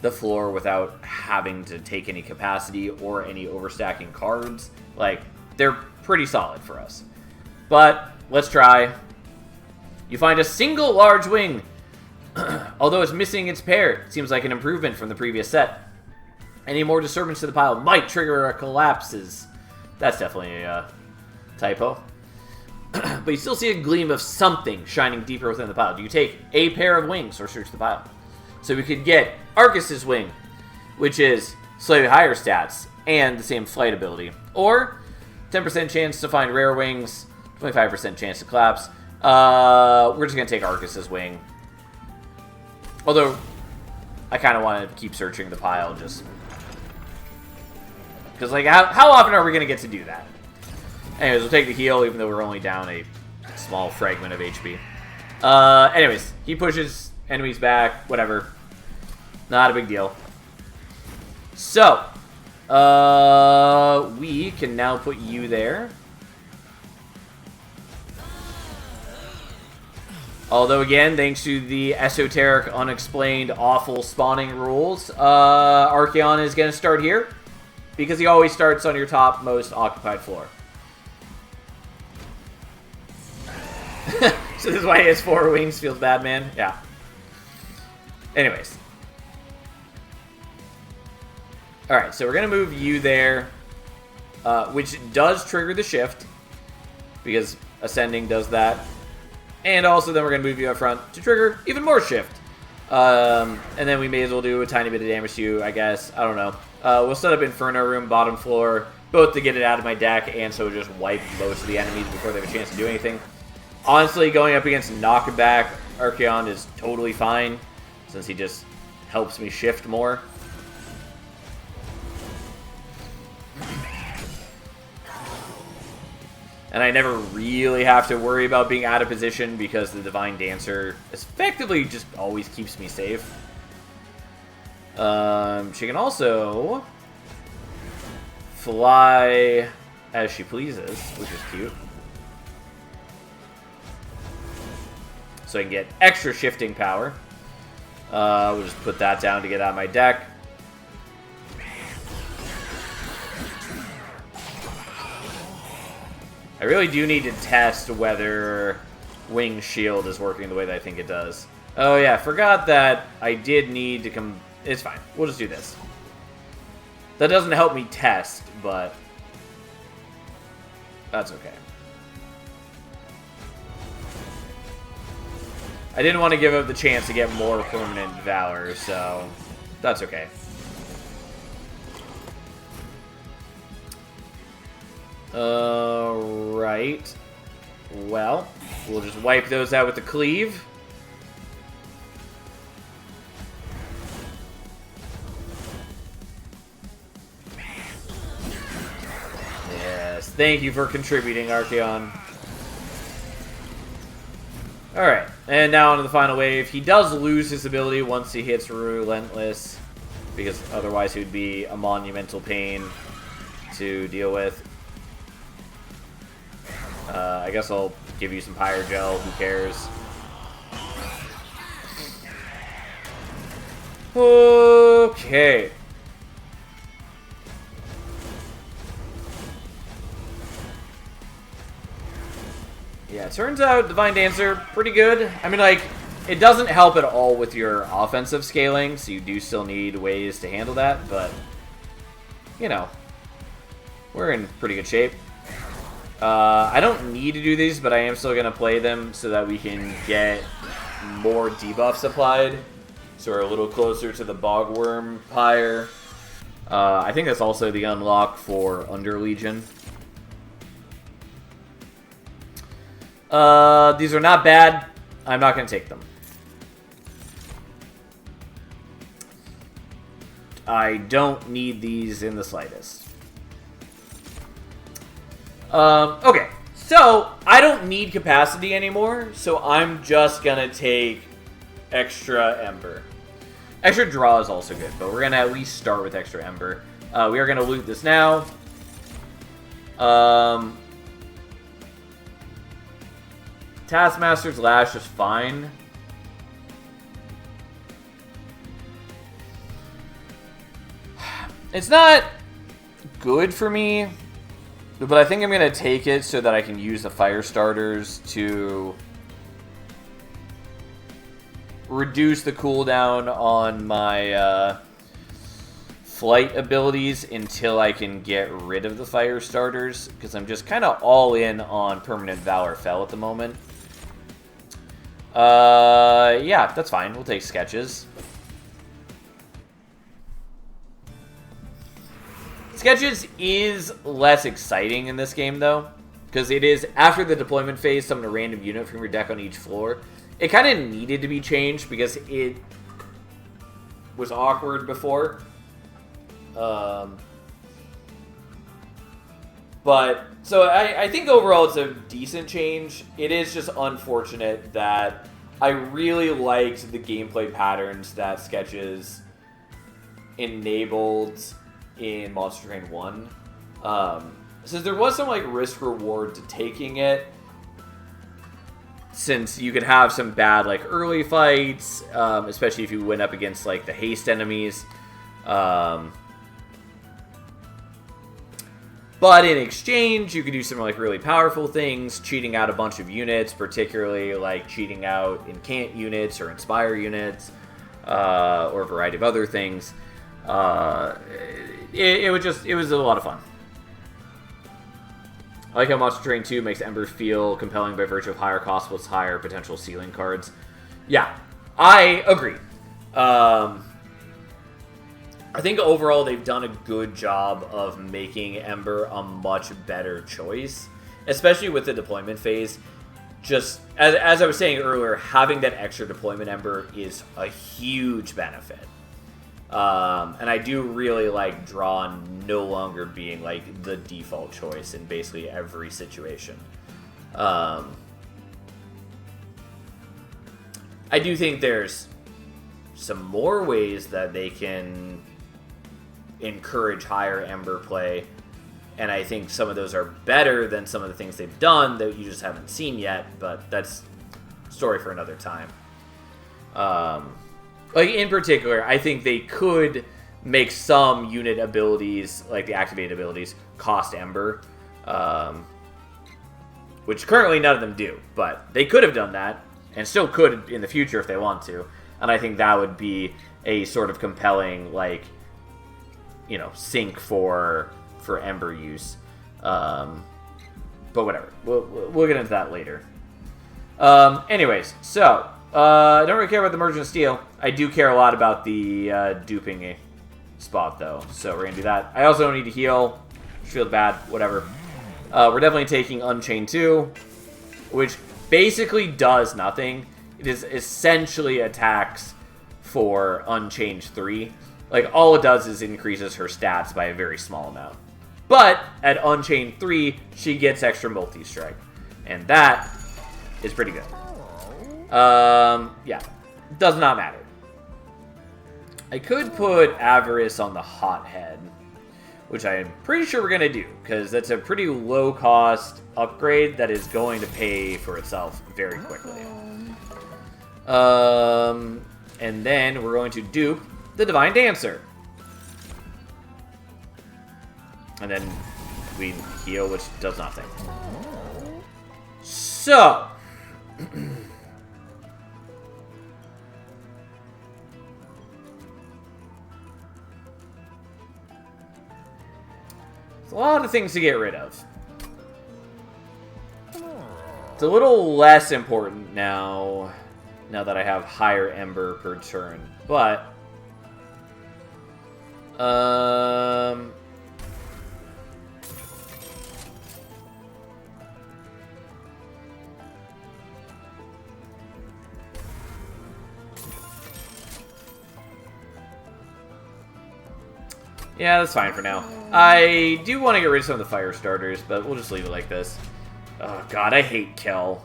the floor without having to take any capacity or any overstacking cards. Like, they're pretty solid for us. But let's try. You find a single large wing. Although it's missing its pair, it seems like an improvement from the previous set. Any more disturbance to the pile might trigger a collapses. That's definitely a typo. But you still see a gleam of something shining deeper within the pile. Do you take a pair of wings or search the pile? So we could get Arcus's Wing, which is slightly higher stats and the same flight ability. Or 10% chance to find rare wings, 25% chance to collapse. We're just going to take Arcus's wing. Although, I kind of want to keep searching the pile just... because, like, how often are we going to get to do that? Anyways, we'll take the heal, even though we're only down a small fragment of HP. Anyways, he pushes enemies back, whatever. Not a big deal. So, we can now put you there. Although, again, thanks to the esoteric, unexplained, awful spawning rules, Archaon is going to start here, because he always starts on your top most occupied floor. So this is why he has 4 wings. Feels bad, man. Yeah. Anyways. Alright, so we're going to move you there, which does trigger the shift, because ascending does that. And also then we're going to move you up front to trigger even more shift. And then we may as well do a tiny bit of damage to you, I guess. I don't know. We'll set up Inferno Room, bottom floor, both to get it out of my deck and so just wipe most of the enemies before they have a chance to do anything. Honestly, going up against Knockback Archaon is totally fine, since he just helps me shift more. And I never really have to worry about being out of position because the Divine Dancer effectively just always keeps me safe. She can also fly as she pleases, which is cute. So I can get extra shifting power. We'll just put that down to get out of my deck. I really do need to test whether Wing Shield is working the way that I think it does. Oh yeah, forgot that I did need to come... It's fine. We'll just do this. That doesn't help me test, but... that's okay. I didn't want to give up the chance to get more permanent Valor, so that's okay. Right. Well, we'll just wipe those out with the Cleave. Yes, thank you for contributing, Archaon. Alright, and now onto the final wave. He does lose his ability once he hits Relentless, because otherwise he would be a monumental pain to deal with. I guess I'll give you some Pyrogel, who cares? Okay. Yeah, it turns out Divine Dancer, pretty good. I mean, like, it doesn't help at all with your offensive scaling, so you do still need ways to handle that, but, you know, we're in pretty good shape. I don't need to do these, but I am still going to play them so that we can get more debuffs applied. So we're a little closer to the Bogworm Pyre. I think that's also the unlock for Underlegion. These are not bad. I'm not going to take them. I don't need these in the slightest. Okay, so I don't need capacity anymore, so I'm just gonna take extra Ember. Extra draw is also good, but we're gonna at least start with extra Ember. We are gonna loot this now. Taskmaster's Lash is fine. It's not good for me. But I think I'm going to take it so that I can use the fire starters to reduce the cooldown on my flight abilities until I can get rid of the fire starters, because I'm just kind of all in on permanent Valor Fel at the moment. Yeah, that's fine. We'll take sketches. Sketches is less exciting in this game, though, because it is, after the deployment phase, summon a random unit from your deck on each floor. It kind of needed to be changed because it was awkward before. But, so I think overall it's a decent change. It is just unfortunate that I really liked the gameplay patterns that Sketches enabled in Monster Train 1. So there was some, like, risk-reward to taking it, since you could have some bad, like, early fights, especially if you went up against, like, the haste enemies. But in exchange, you could do some, like, really powerful things, cheating out a bunch of units, particularly, like, cheating out Incant units or Inspire units, or a variety of other things. It was a lot of fun. I like how Monster Train 2 makes Ember feel compelling by virtue of higher cost plus higher potential ceiling cards. Yeah, I agree. I think overall they've done a good job of making Ember a much better choice, especially with the deployment phase. Just, as I was saying earlier, having that extra deployment Ember is a huge benefit. And I do really like Drawn no longer being, like, the default choice in basically every situation. I do think there's some more ways that they can encourage higher Ember play, and I think some of those are better than some of the things they've done that you just haven't seen yet, but that's a story for another time. Like, in particular, I think they could make some unit abilities, like the activated abilities, cost Ember, which currently none of them do, but they could have done that, and still could in the future if they want to, and I think that would be a sort of compelling, like, you know, sink for Ember use. But whatever. We'll get into that later. Anyways, so I don't really care about the Merchant of Steel. I do care a lot about the duping spot, though. So we're going to do that. I also don't need to heal. Feel bad. Whatever. We're definitely taking Unchained 2, which basically does nothing. It is essentially attacks for Unchained 3. Like, all it does is increases her stats by a very small amount. But at Unchained 3, she gets extra multi-strike. And that is pretty good. Yeah. Does not matter. I could put Avarice on the Hothead, which I am pretty sure we're going to do, because that's a pretty low-cost upgrade that is going to pay for itself very quickly. And then we're going to dupe the Divine Dancer. And then we heal, which does nothing. So. It's a lot of things to get rid of. It's a little less important now that I have higher Ember per turn. But yeah, that's fine for now. I do want to get rid of some of the fire starters, but we'll just leave it like this. Oh god, I hate Kel.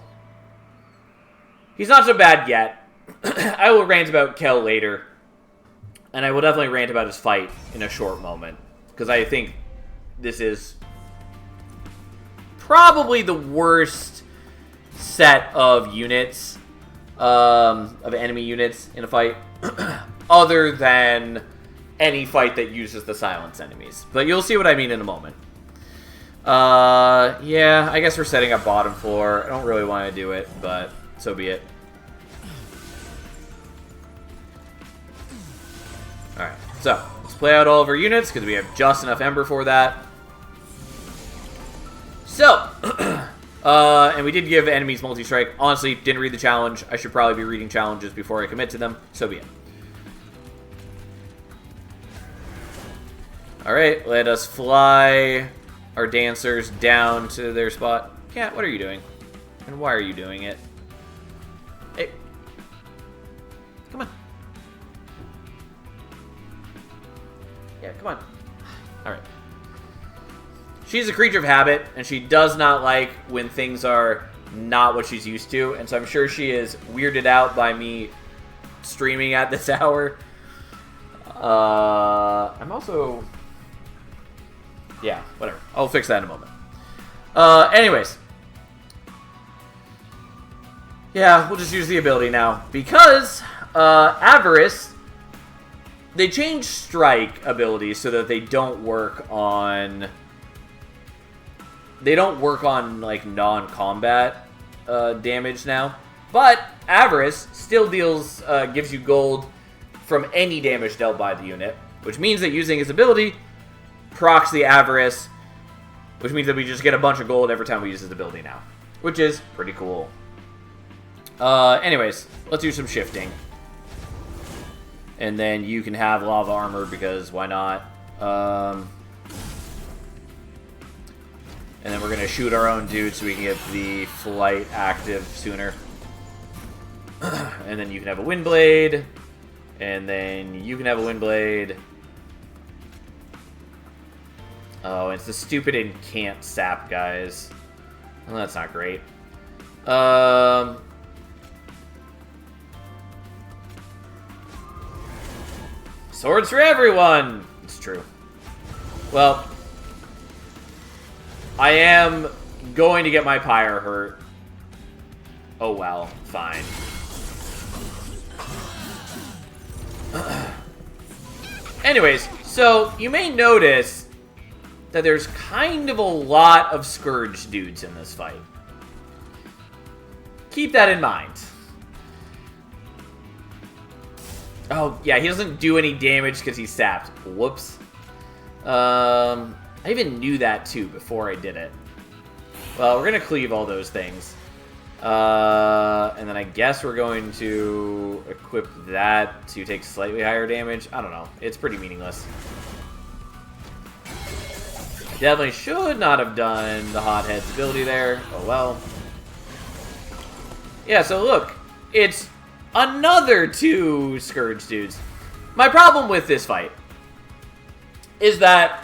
He's not so bad yet. I will rant about Kel later. And I will definitely rant about his fight in a short moment. Because I think this is probably the worst set of units, of enemy units in a fight, other than any fight that uses the silence enemies. But you'll see what I mean in a moment. Yeah, I guess we're setting up bottom floor. I don't really want to do it, but so be it. Alright, so let's play out all of our units, because we have just enough Ember for that. So, and we did give enemies multi-strike. Honestly, didn't read the challenge. I should probably be reading challenges before I commit to them. So be it. Alright, let us fly our dancers down to their spot. Cat, what are you doing? And why are you doing it? Hey. Come on. Yeah, come on. Alright. She's a creature of habit, and she does not like when things are not what she's used to, and so I'm sure she is weirded out by me streaming at this hour. I'm also... Yeah, whatever. I'll fix that in a moment. Anyways. Yeah, we'll just use the ability now. Because, Avarice... They changed Strike abilities so that they don't work on... They don't work on, like, non-combat damage now. But Avarice still deals, gives you gold from any damage dealt by the unit. Which means that using his ability procs the Avarice. Which means that we just get a bunch of gold every time we use his ability now. Which is pretty cool. Anyways, let's do some shifting. And then you can have lava armor because why not? And then we're going to shoot our own dude so we can get the flight active sooner. And then you can have a Windblade. And then you can have a Windblade. Oh, it's the stupid incant sap, guys. Well, that's not great. Swords for everyone! It's true. Well, I am going to get my Pyre hurt. Oh well, fine. Anyways, so you may notice that there's kind of a lot of Scourge dudes in this fight. Keep that in mind. Oh, yeah, he doesn't do any damage because he's sapped. Whoops. I even knew that, too, before I did it. Well, we're going to cleave all those things. And then I guess we're going to equip that to take slightly higher damage. I don't know. It's pretty meaningless. Definitely should not have done the Hothead's ability there. Oh, well. Yeah, so look. It's another 2 Scourge dudes. My problem with this fight is that,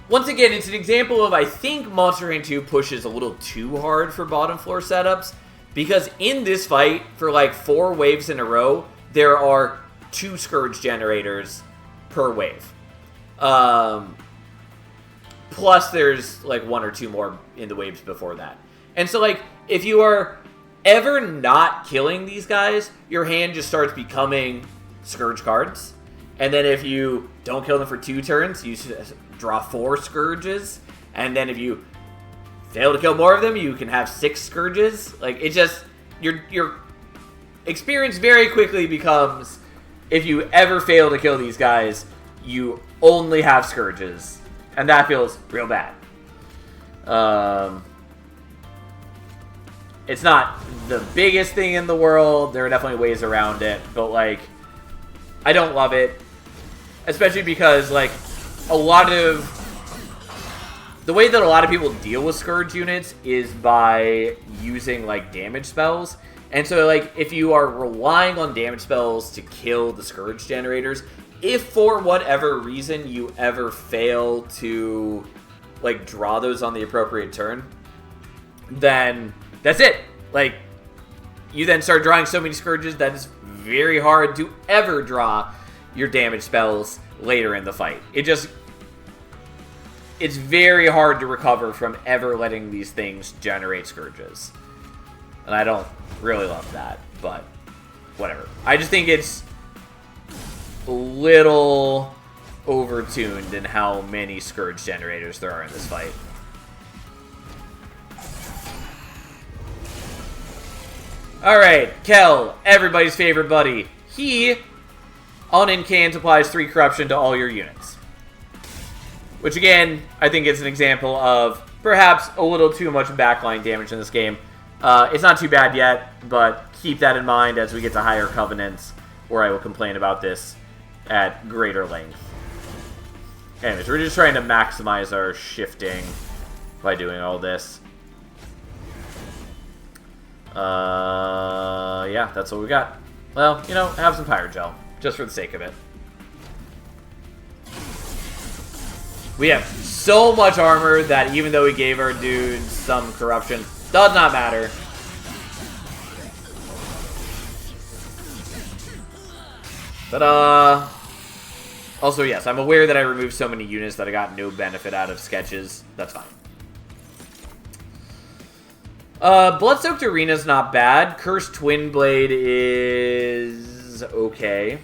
once again, it's an example of, I think Monster Hunter 2 pushes a little too hard for bottom floor setups, because in this fight, for like 4 waves in a row, there are 2 Scourge generators per wave. Plus there's like 1 or 2 more in the waves before that. And so like, if you are ever not killing these guys, your hand just starts becoming Scourge cards. And then if you don't kill them for 2 turns, you draw 4 Scourges. And then if you fail to kill more of them, you can have 6 Scourges. Like, it just, your experience very quickly becomes, if you ever fail to kill these guys, you only have Scourges. And that feels real bad. It's not the biggest thing in the world. There are definitely ways around it. But, like, I don't love it. Especially because, like, a lot of... The way that a lot of people deal with Scourge units is by using, like, damage spells. And so, like, if you are relying on damage spells to kill the Scourge generators, if for whatever reason you ever fail to, like, draw those on the appropriate turn, then that's it. Like, you then start drawing so many Scourges that it's very hard to ever draw your damage spells later in the fight. It's very hard to recover from ever letting these things generate Scourges. And I don't really love that, but whatever. I just think it's a little overtuned in how many Scourge generators there are in this fight. Alright, Kel, everybody's favorite buddy. He, on incant, applies 3 corruption to all your units. Which again, I think is an example of perhaps a little too much backline damage in this game. It's not too bad yet, but keep that in mind as we get to higher covenants, where I will complain about this at greater length. Anyways, we're just trying to maximize our shifting by doing all this. Yeah, that's what we got. Well, you know, have some Pyro Gel, just for the sake of it. We have so much armor that even though we gave our dudes some corruption, does not matter. But, also, yes, I'm aware that I removed so many units that I got no benefit out of sketches. That's fine. Bloodsoaked Arena's not bad. Cursed Twinblade is okay.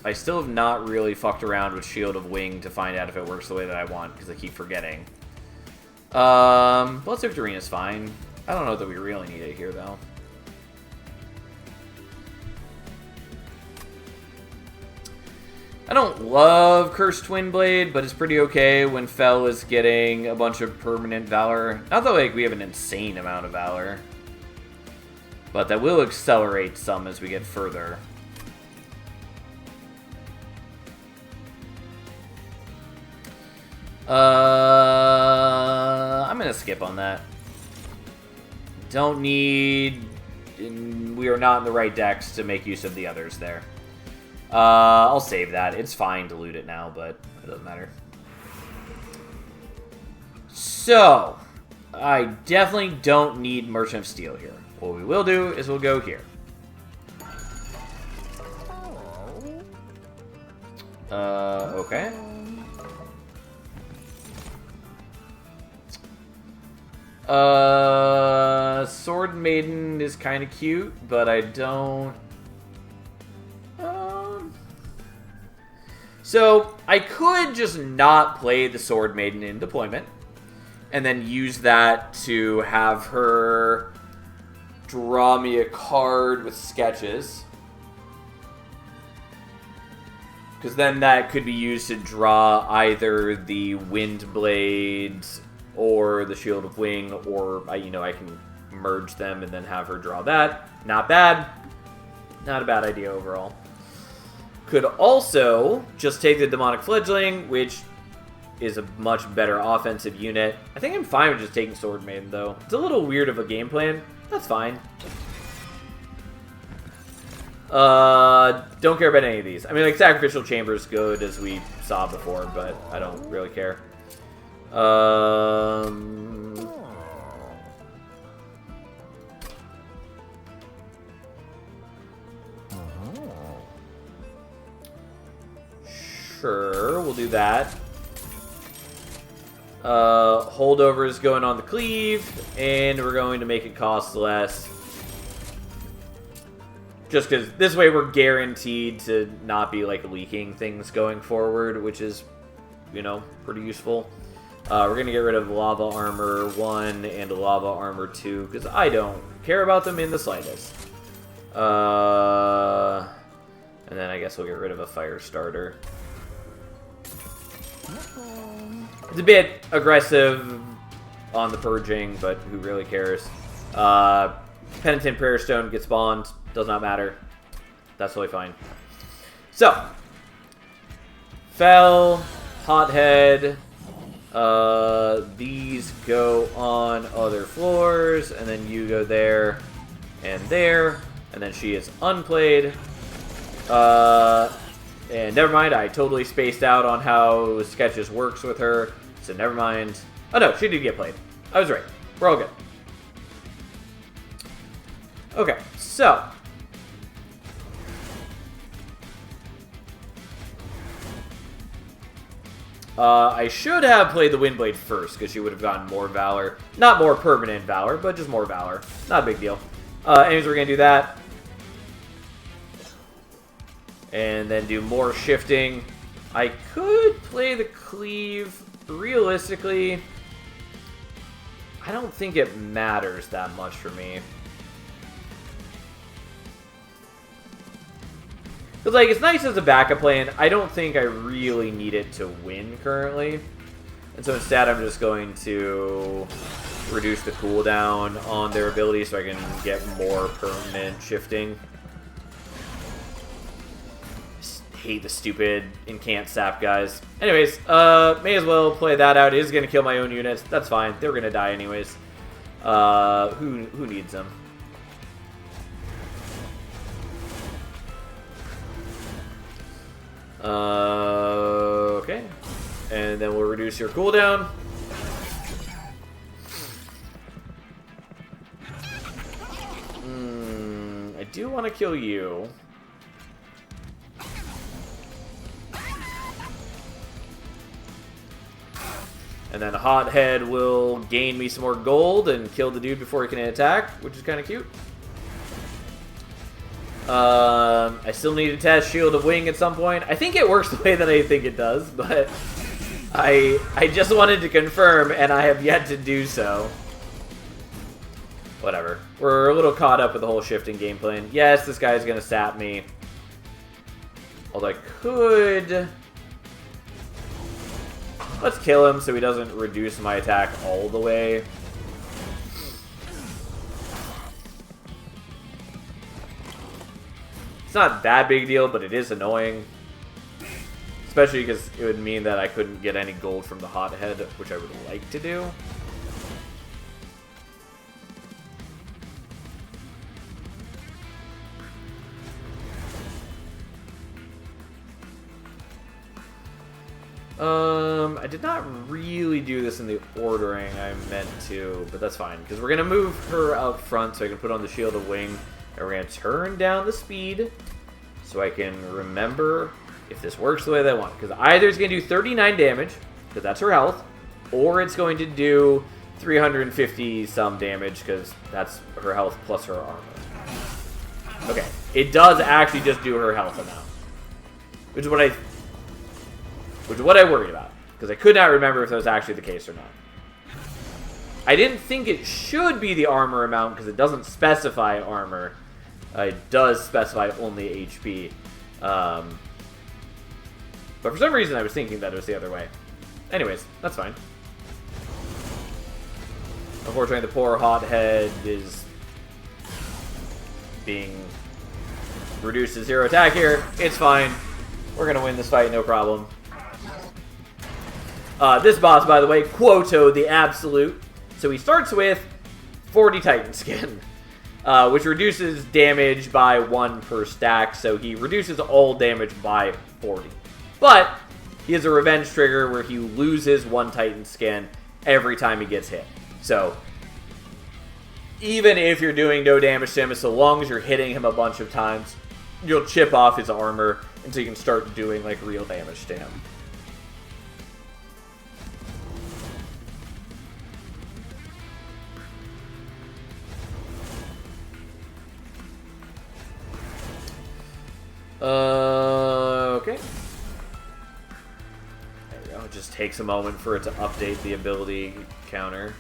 I still have not really fucked around with Shield of Wing to find out if it works the way that I want, because I keep forgetting. Bloodsoaked Arena's fine. I don't know that we really need it here, though. I don't love Cursed Twinblade, but it's pretty okay when Fel is getting a bunch of permanent Valor. Not that like we have an insane amount of Valor, but that will accelerate some as we get further. I'm gonna skip on that. Don't need... We are not in the right decks to make use of the others there. I'll save that. It's fine to loot it now, but it doesn't matter. So, I definitely don't need Merchant of Steel here. What we will do is we'll go here. Okay. Sword Maiden is kind of cute, but I don't... So, I could just not play the Sword Maiden in deployment, and then use that to have her draw me a card with sketches. Because then that could be used to draw either the Windblade or the Shield of Wing, or, you know, I can merge them and then have her draw that. Not bad. Not a bad idea overall. Could also just take the Demonic Fledgling, which is a much better offensive unit. I think I'm fine with just taking Sword Maiden, though. It's a little weird of a game plan. That's fine. Don't care about any of these. I mean, like, Sacrificial Chamber is good, as we saw before, but I don't really care. Sure, we'll do that. Holdover is going on the cleave, and we're going to make it cost less. Just because this way we're guaranteed to not be, like, leaking things going forward, which is, you know, pretty useful. We're going to get rid of Lava Armor 1 and Lava Armor 2, because I don't care about them in the slightest. And then I guess we'll get rid of a Fire Starter. It's a bit aggressive on the purging, but who really cares? Penitent Prayer Stone gets spawned. Does not matter. That's totally fine. So, Fel, Hothead. These go on other floors, and then you go there and there, and then she is unplayed. And never mind, I totally spaced out on how Sketches works with her, so never mind. Oh no, she did get played. I was right. We're all good. Okay, so. I should have played the Windblade first, because she would have gotten more Valor. Not more permanent Valor, but just more Valor. Not a big deal. Anyways, we're going to do that. And then do more shifting. I could play the Cleave. Realistically, I don't think it matters that much for me. But, like, it's nice as a backup plan. I don't think I really need it to win currently. And so instead, I'm just going to reduce the cooldown on their ability so I can get more permanent shifting. hate the stupid incant sap guys. Anyways, may as well play that out. It is going to kill my own units. That's fine. They're going to die anyways. Who needs them? Okay. And then we'll reduce your cooldown. I do want to kill you. And then Hothead will gain me some more gold and kill the dude before he can attack, which is kind of cute. I still need to test Shield of Wing at some point. I think it works the way that I think it does, but I just wanted to confirm, and I have yet to do so. Whatever. We're a little caught up with the whole shifting game plan. Yes, this guy's going to sap me. Although I could... Let's kill him so he doesn't reduce my attack all the way. It's not that big a deal, but it is annoying. Especially because it would mean that I couldn't get any gold from the Hothead, which I would like to do. I did not really do this in the ordering I meant to, but that's fine, because we're going to move her out front so I can put on the Shield of Wing, and we're going to turn down the speed so I can remember if this works the way that I want. Because either it's going to do 39 damage, because that's her health, or it's going to do 350 some damage, because that's her health plus her armor. Okay, it does actually just do her health amount, which is what I worried about, because I could not remember if that was actually the case or not. I didn't think it should be the armor amount, because it doesn't specify armor. It does specify only HP. But for some reason, I was thinking that it was the other way. Anyways, that's fine. Unfortunately, the poor Hothead is being reduced to 0 attack here. It's fine. We're going to win this fight, no problem. This boss, by the way, Quoto the Absolute. So he starts with 40 Titan Skin, which reduces damage by 1 per stack. So he reduces all damage by 40. But he has a revenge trigger where he loses 1 Titan Skin every time he gets hit. So even if you're doing no damage to him, so long as you're hitting him a bunch of times, you'll chip off his armor until you can start doing like real damage to him. Okay. There we go. It just takes a moment for it to update the ability counter.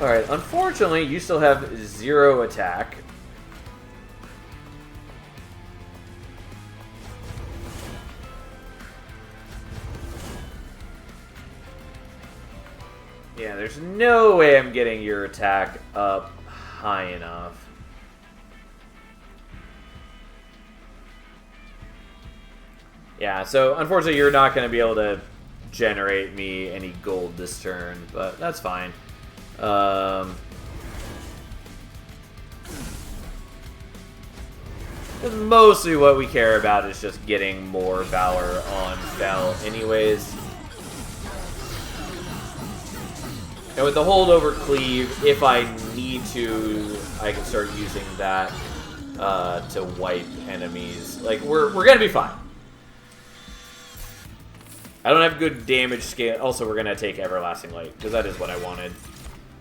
Alright, unfortunately, you still have 0 attack. Yeah, there's no way I'm getting your attack up high enough. Yeah, so unfortunately you're not going to be able to generate me any gold this turn, but that's fine. Because mostly what we care about is just getting more Valor on Fel anyways. And with the holdover cleave, if I need to, I can start using that to wipe enemies. Like, we're going to be fine. I don't have good damage scale. Also, we're going to take Everlasting Light, because that is what I wanted.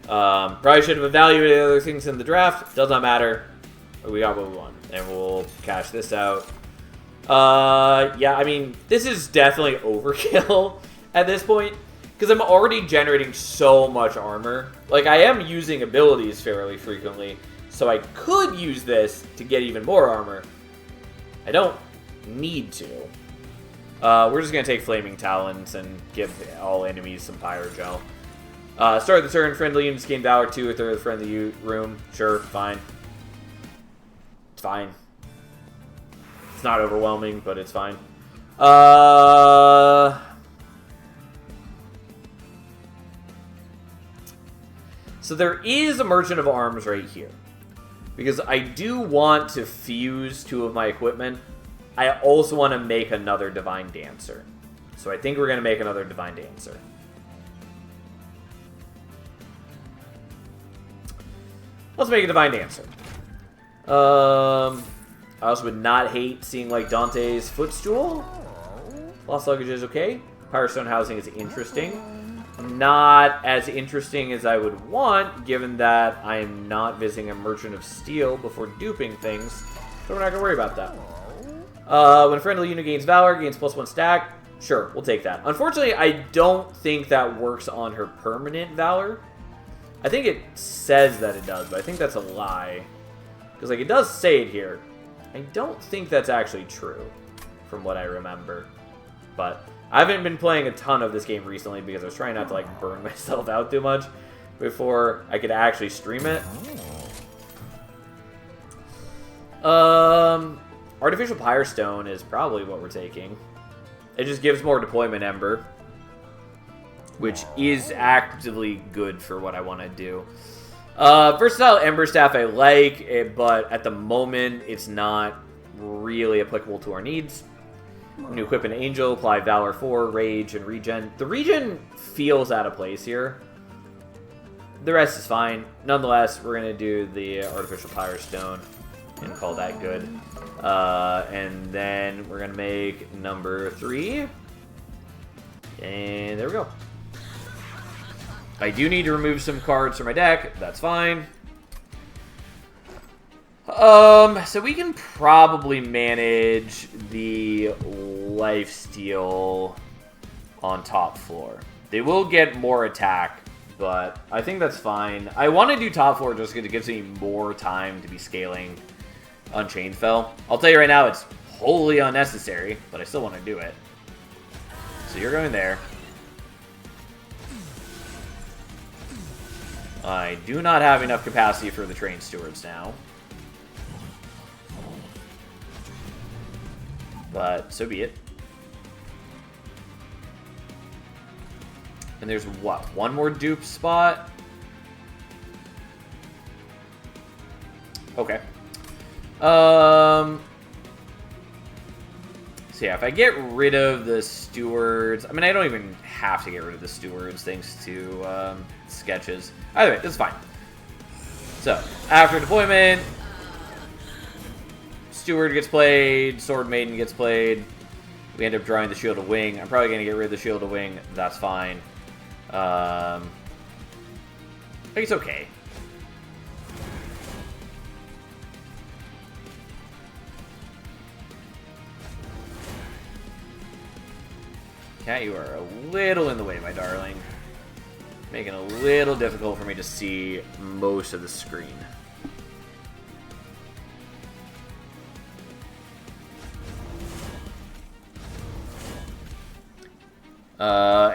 Probably should have evaluated other things in the draft. Does not matter. We got what we want. And we'll cash this out. Yeah, I mean, this is definitely overkill at this point, because I'm already generating so much armor. Like, I am using abilities fairly frequently, so I could use this to get even more armor. I don't need to. We're just going to take Flaming Talons and give all enemies some Pyrogel. Start the turn, friendly units gain Valor 2 if they're in the friendly room. Sure, fine. fine. It's not overwhelming, but it's fine. So there is a Merchant of Arms right here. Because I do want to fuse 2 of my equipment. I also want to make another Divine Dancer. So I think we're going to make another Divine Dancer. Let's make a Divine Dancer. I also would not hate seeing, like, Dante's Footstool. Lost Luggage is okay. Firestone Housing is interesting. Not as interesting as I would want, given that I'm not visiting a Merchant of Steel before duping things. So we're not going to worry about that. When a friendly unit gains Valor, gains +1 stack. Sure, we'll take that. Unfortunately, I don't think that works on her permanent Valor. I think it says that it does, but I think that's a lie. Because, like, it does say it here. I don't think that's actually true, from what I remember. But I haven't been playing a ton of this game recently because I was trying not to, like, burn myself out too much before I could actually stream it. Artificial Pyrestone is probably what we're taking. It just gives more deployment Ember, which is actively good for what I want to do. Versatile Ember Staff I like, but at the moment it's not really applicable to our needs. New equip an Angel, apply Valor 4, Rage, and Regen. The Regen feels out of place here. The rest is fine. Nonetheless, we're going to do the Artificial Pyrestone and call that good. And then we're going to make number 3. And there we go. I do need to remove some cards from my deck. That's fine. So we can probably manage the Lifesteal on top floor. They will get more attack, but I think that's fine. I want to do top floor just because it gives me more time to be scaling Unchained Fell. I'll tell you right now, it's wholly unnecessary, but I still want to do it. So you're going there. I do not have enough capacity for the Train Stewards now. But so be it. And there's what? One more dupe spot? Okay. So yeah, if I get rid of the stewards... I mean, I don't even have to get rid of the stewards thanks to sketches. Either way, this is fine. So, after deployment... Steward gets played, Sword Maiden gets played. We end up drawing the Shield of Wing. I'm probably going to get rid of the Shield of Wing. That's fine. I think it's okay. Cat, you are a little in the way, my darling. Making it a little difficult for me to see most of the screen.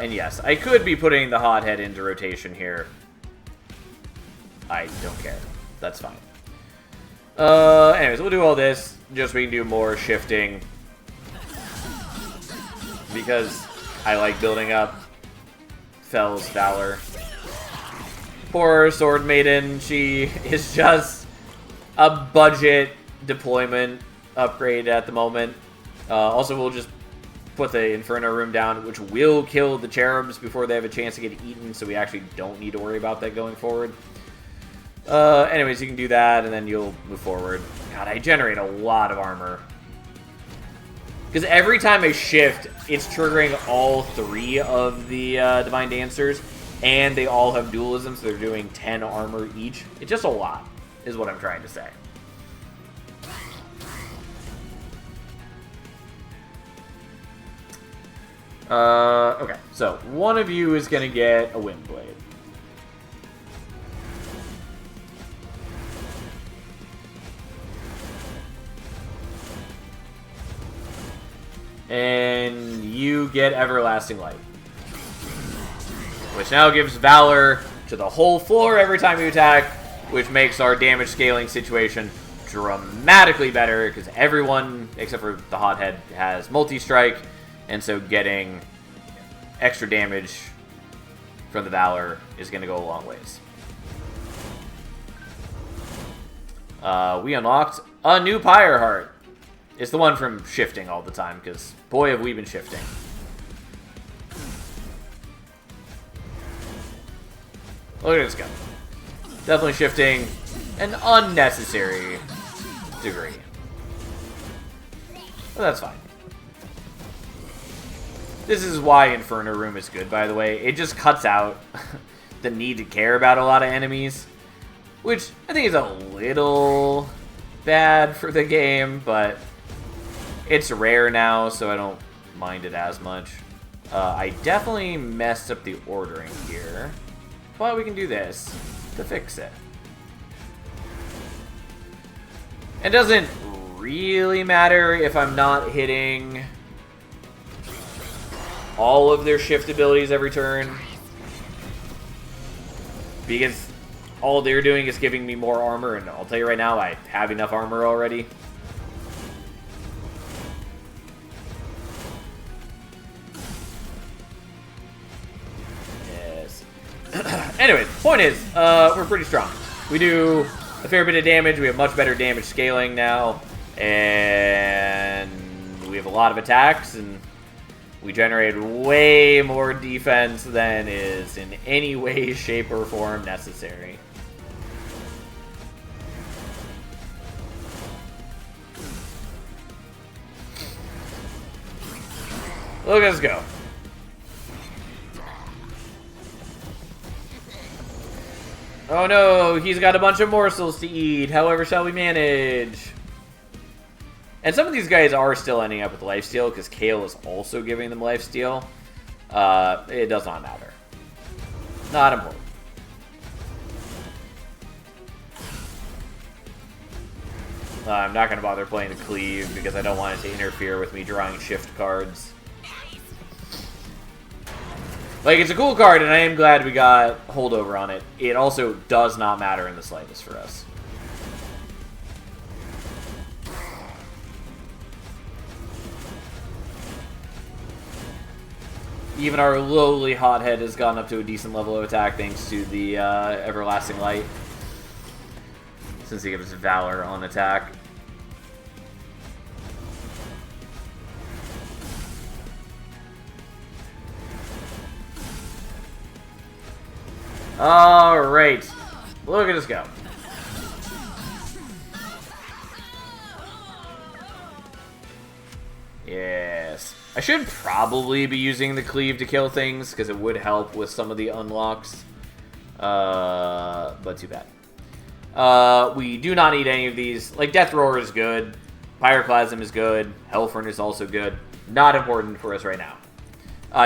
And yes, I could be putting the Hothead into rotation here. I don't care. That's fine. Anyways, we'll do all this just so we can do more shifting. Because I like building up Fell's Valor. Poor Sword Maiden, she is just a budget deployment upgrade at the moment. Also, we'll just put the Inferno Room down, which will kill the Cherubs before they have a chance to get eaten, so we actually don't need to worry about that going forward. Anyways, you can do that, and then you'll move forward. God, I generate a lot of armor. Because every time I shift, it's triggering all 3 of the Divine Dancers, and they all have dualism, so they're doing 10 armor each. It's just a lot, is what I'm trying to say. Okay, so one of you is going to get a Wind Blade. And you get Everlasting Light. Which now gives Valor to the whole floor every time you attack, which makes our damage scaling situation dramatically better because everyone except for the Hothead has multi-strike, and so getting extra damage from the Valor is going to go a long ways. We unlocked a new Pyre Heart. It's the one from shifting all the time, because boy have we been shifting. Look at this guy. Definitely shifting an unnecessary degree. But that's fine. This is why Inferno Room is good, by the way. It just cuts out the need to care about a lot of enemies, which I think is a little bad for the game, but it's rare now, so I don't mind it as much. I definitely messed up the ordering here, but we can do this to fix it. It doesn't really matter if I'm not hitting all of their shift abilities every turn, because all they're doing is giving me more armor, and I'll tell you right now, I have enough armor already. Yes. Anyway, point is, we're pretty strong. We do a fair bit of damage. We have much better damage scaling now, and we have a lot of attacks, and we generate way more defense than is in any way, shape, or form necessary. Look at us go. Oh no, he's got a bunch of morsels to eat. However, shall we manage? And some of these guys are still ending up with lifesteal because Kale is also giving them lifesteal. It does not matter. Not important. I'm not going to bother playing the Cleave because I don't want it to interfere with me drawing shift cards. Like, it's a cool card, and I am glad we got holdover on it. It also does not matter in the slightest for us. Even our lowly Hothead has gotten up to a decent level of attack thanks to the Everlasting Light. Since he gives Valor on attack. Alright. Look at us go. Yes. I should probably be using the Cleave to kill things, because it would help with some of the unlocks. But too bad. We do not need any of these. Like, Death Roar is good. Pyroclasm is good. Hellfurnace is also good. Not important for us right now.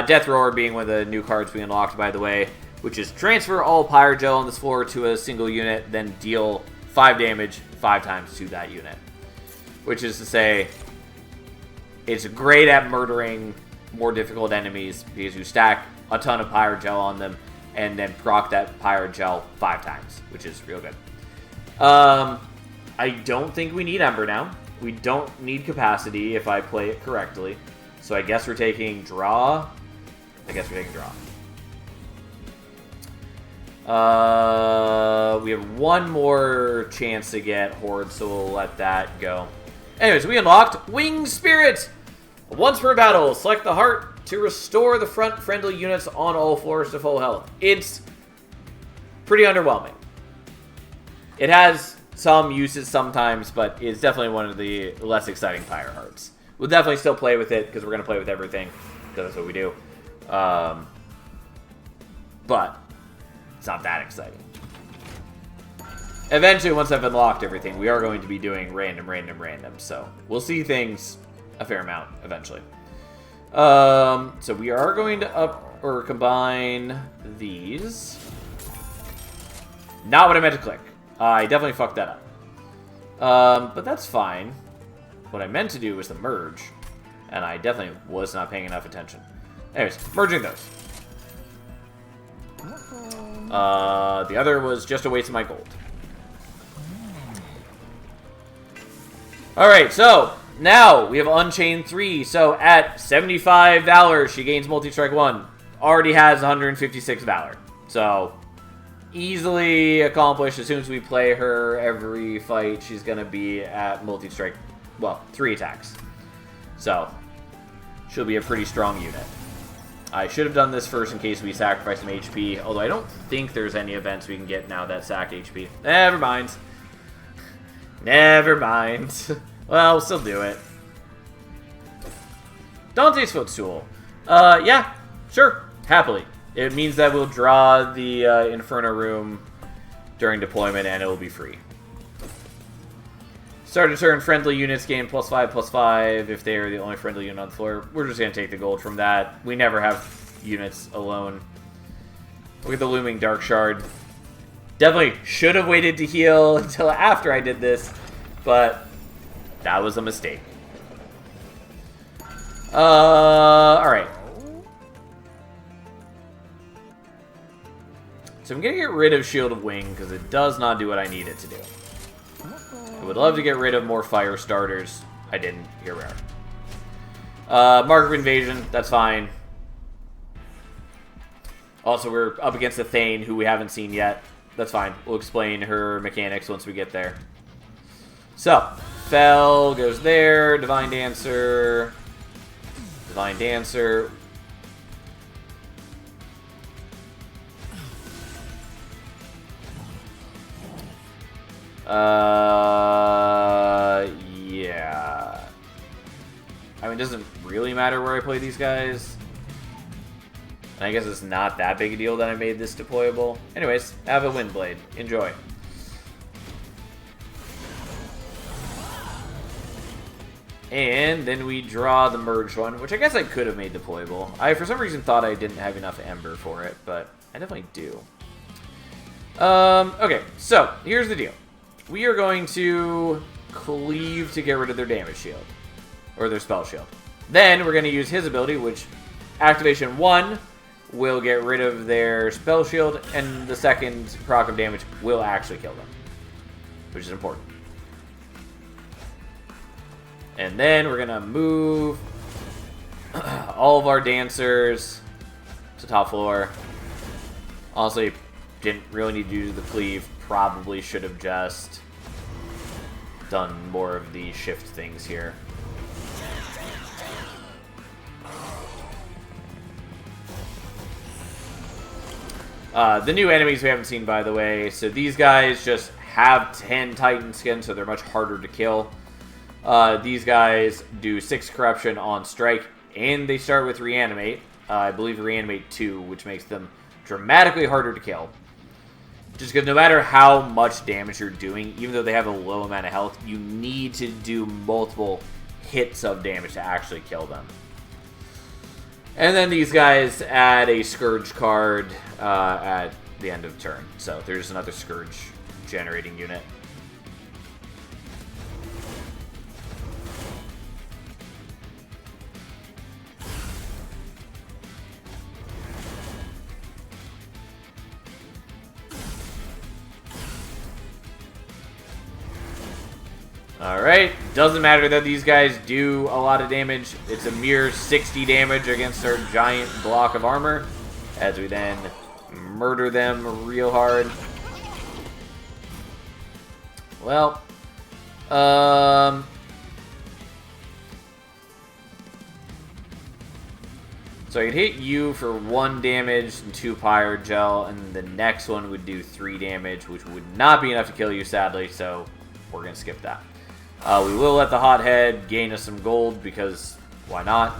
Death Roar being one of the new cards we unlocked, by the way, which is transfer all Pyrogel on this floor to a single unit, then deal 5 damage 5 times to that unit. Which is to say, it's great at murdering more difficult enemies because you stack a ton of Pyrogel on them and then proc that Pyrogel 5 times, which is real good. I don't think we need Ember now. We don't need Capacity if I play it correctly. So I guess we're taking Draw. We have one more chance to get Horde, so we'll let that go. Anyways, we unlocked Winged Spirit! Once per battle, select the heart to restore the front friendly units on all floors to full health. It's pretty underwhelming. It has some uses sometimes, but it's definitely one of the less exciting Pyre Hearts. We'll definitely still play with it, because we're going to play with everything, because that's what we do. But it's not that exciting. Eventually, once I've unlocked everything, we are going to be doing random, so we'll see things a fair amount eventually. So we are going to up or combine these. Not what I meant to click. I definitely fucked that up. But that's fine. What I meant to do was the merge, and I definitely was not paying enough attention. Anyways, merging those. The other was just a waste of my gold. Alright, so now we have Unchained 3. So at 75 Valor, she gains Multi-Strike 1. Already has 156 Valor. So easily accomplished. As soon as we play her every fight, she's going to be at Multi-Strike, well, 3 attacks. So she'll be a pretty strong unit. I should have done this first in case we sacrifice some HP, although I don't think there's any events we can get now that sack HP. Never mind. Never mind. Well, we'll still do it. Dante's Footstool. Yeah, sure. Happily. It means that we'll draw the Inferno Room during deployment, and it will be free. Start of turn, friendly units gain +5/+5 if they are the only friendly unit on the floor. We're just going to take the gold from that. We never have units alone. Look at the Looming Dark Shard. Definitely should have waited to heal until after I did this, but that was a mistake. Alright. So I'm going to get rid of Shield of Wing because it does not do what I need it to do. I would love to get rid of more fire starters. I didn't. Here we are. Mark of Invasion. That's fine. Also, we're up against a Thane who we haven't seen yet. That's fine. We'll explain her mechanics once we get there. So, Fel goes there. Divine Dancer. Divine Dancer. Yeah. I mean, it doesn't really matter where I play these guys. And I guess it's not that big a deal that I made this deployable. Anyways, have a Windblade. Enjoy. And then we draw the merged one, which I guess I could have made deployable. I, for some reason, thought I didn't have enough Ember for it, but I definitely do. Okay, so here's the deal. We are going to cleave to get rid of their damage shield, or their spell shield. Then we're going to use his ability, which activation 1 will get rid of their spell shield, and the second proc of damage will actually kill them, which is important. And then we're going to move all of our dancers to top floor. Honestly, didn't really need to do the cleave. Probably should have just done more of the shift things here. The new enemies we haven't seen, by the way. So these guys just have 10 Titan skin, so they're much harder to kill. These guys do 6 corruption on strike, and they start with reanimate. I believe reanimate 2, which makes them dramatically harder to kill. Just because no matter how much damage you're doing, even though they have a low amount of health, you need to do multiple hits of damage to actually kill them. And then these guys add a Scourge card at the end of turn. So there's another Scourge generating unit. Alright, doesn't matter that these guys do a lot of damage. It's a mere 60 damage against our giant block of armor, as we then murder them real hard. Well, so I could hit you for 1 damage and 2 Pyre Gel, and the next one would do 3 damage, which would not be enough to kill you, sadly, so we're going to skip that. We will let the Hothead gain us some gold, because why not?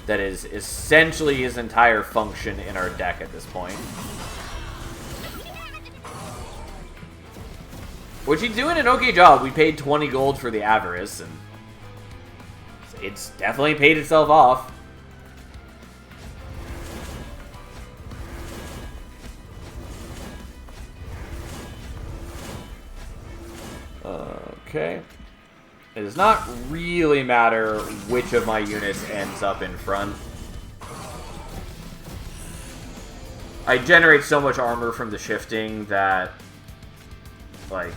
That is essentially his entire function in our deck at this point. Which he's doing an okay job. We paid 20 gold for the Avarice, and it's definitely paid itself off. Okay. It does not really matter which of my units ends up in front. I generate so much armor from the shifting that, like,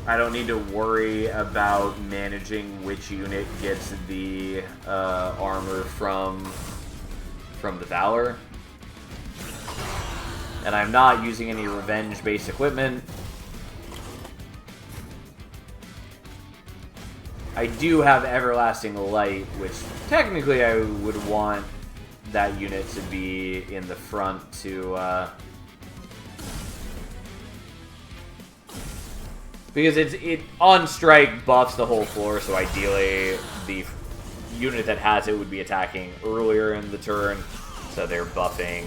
I don't need to worry about managing which unit gets the armor from the Valor. And I'm not using any revenge-based equipment. I do have Everlasting Light, which technically I would want that unit to be in the front to... because it on strike buffs the whole floor, so ideally the unit that has it would be attacking earlier in the turn, so they're buffing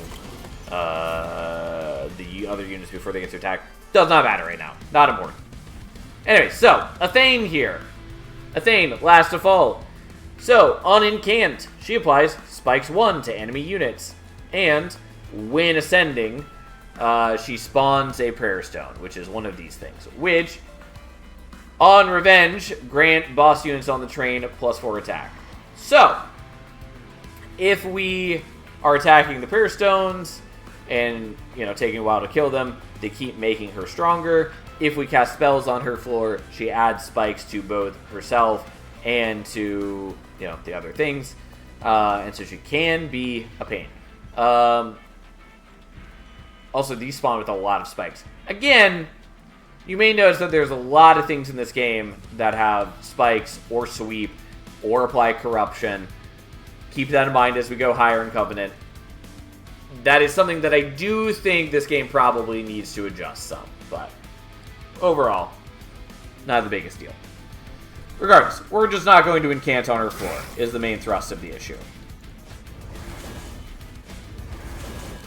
the other units before they get to attack. Does not matter right now. Not important. Anyway, so Athane here. Athane, last of all. So, on Incant, she applies Spikes 1 to enemy units. And, when ascending, she spawns a Prayer Stone, which is one of these things. Which, on Revenge, grant boss units on the train +4 attack. So, if we are attacking the Prayer Stones and, taking a while to kill them, they keep making her stronger. If we cast spells on her floor, she adds spikes to both herself and to, the other things. And so she can be a pain. Also, these spawn with a lot of spikes. Again, you may notice that there's a lot of things in this game that have spikes or sweep or apply corruption. Keep that in mind as we go higher in Covenant. That is something that I do think this game probably needs to adjust some, but overall, not the biggest deal. Regardless, we're just not going to incant on her floor, is the main thrust of the issue.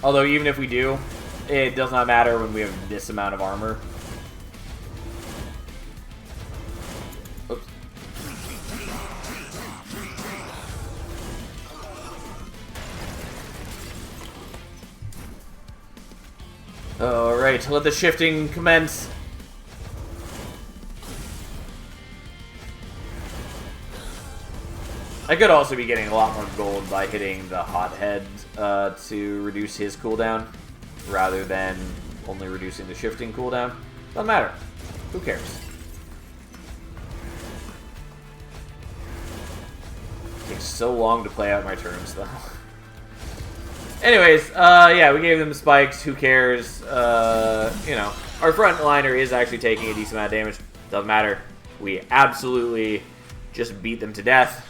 Although, even if we do, it does not matter when we have this amount of armor. Oops. Alright, let the shifting commence. I could also be getting a lot more gold by hitting the Hothead to reduce his cooldown, rather than only reducing the shifting cooldown. Doesn't matter. Who cares? It takes so long to play out my turns, though. Anyways, yeah, we gave them the spikes. Who cares? Our frontliner is actually taking a decent amount of damage. Doesn't matter. We absolutely just beat them to death.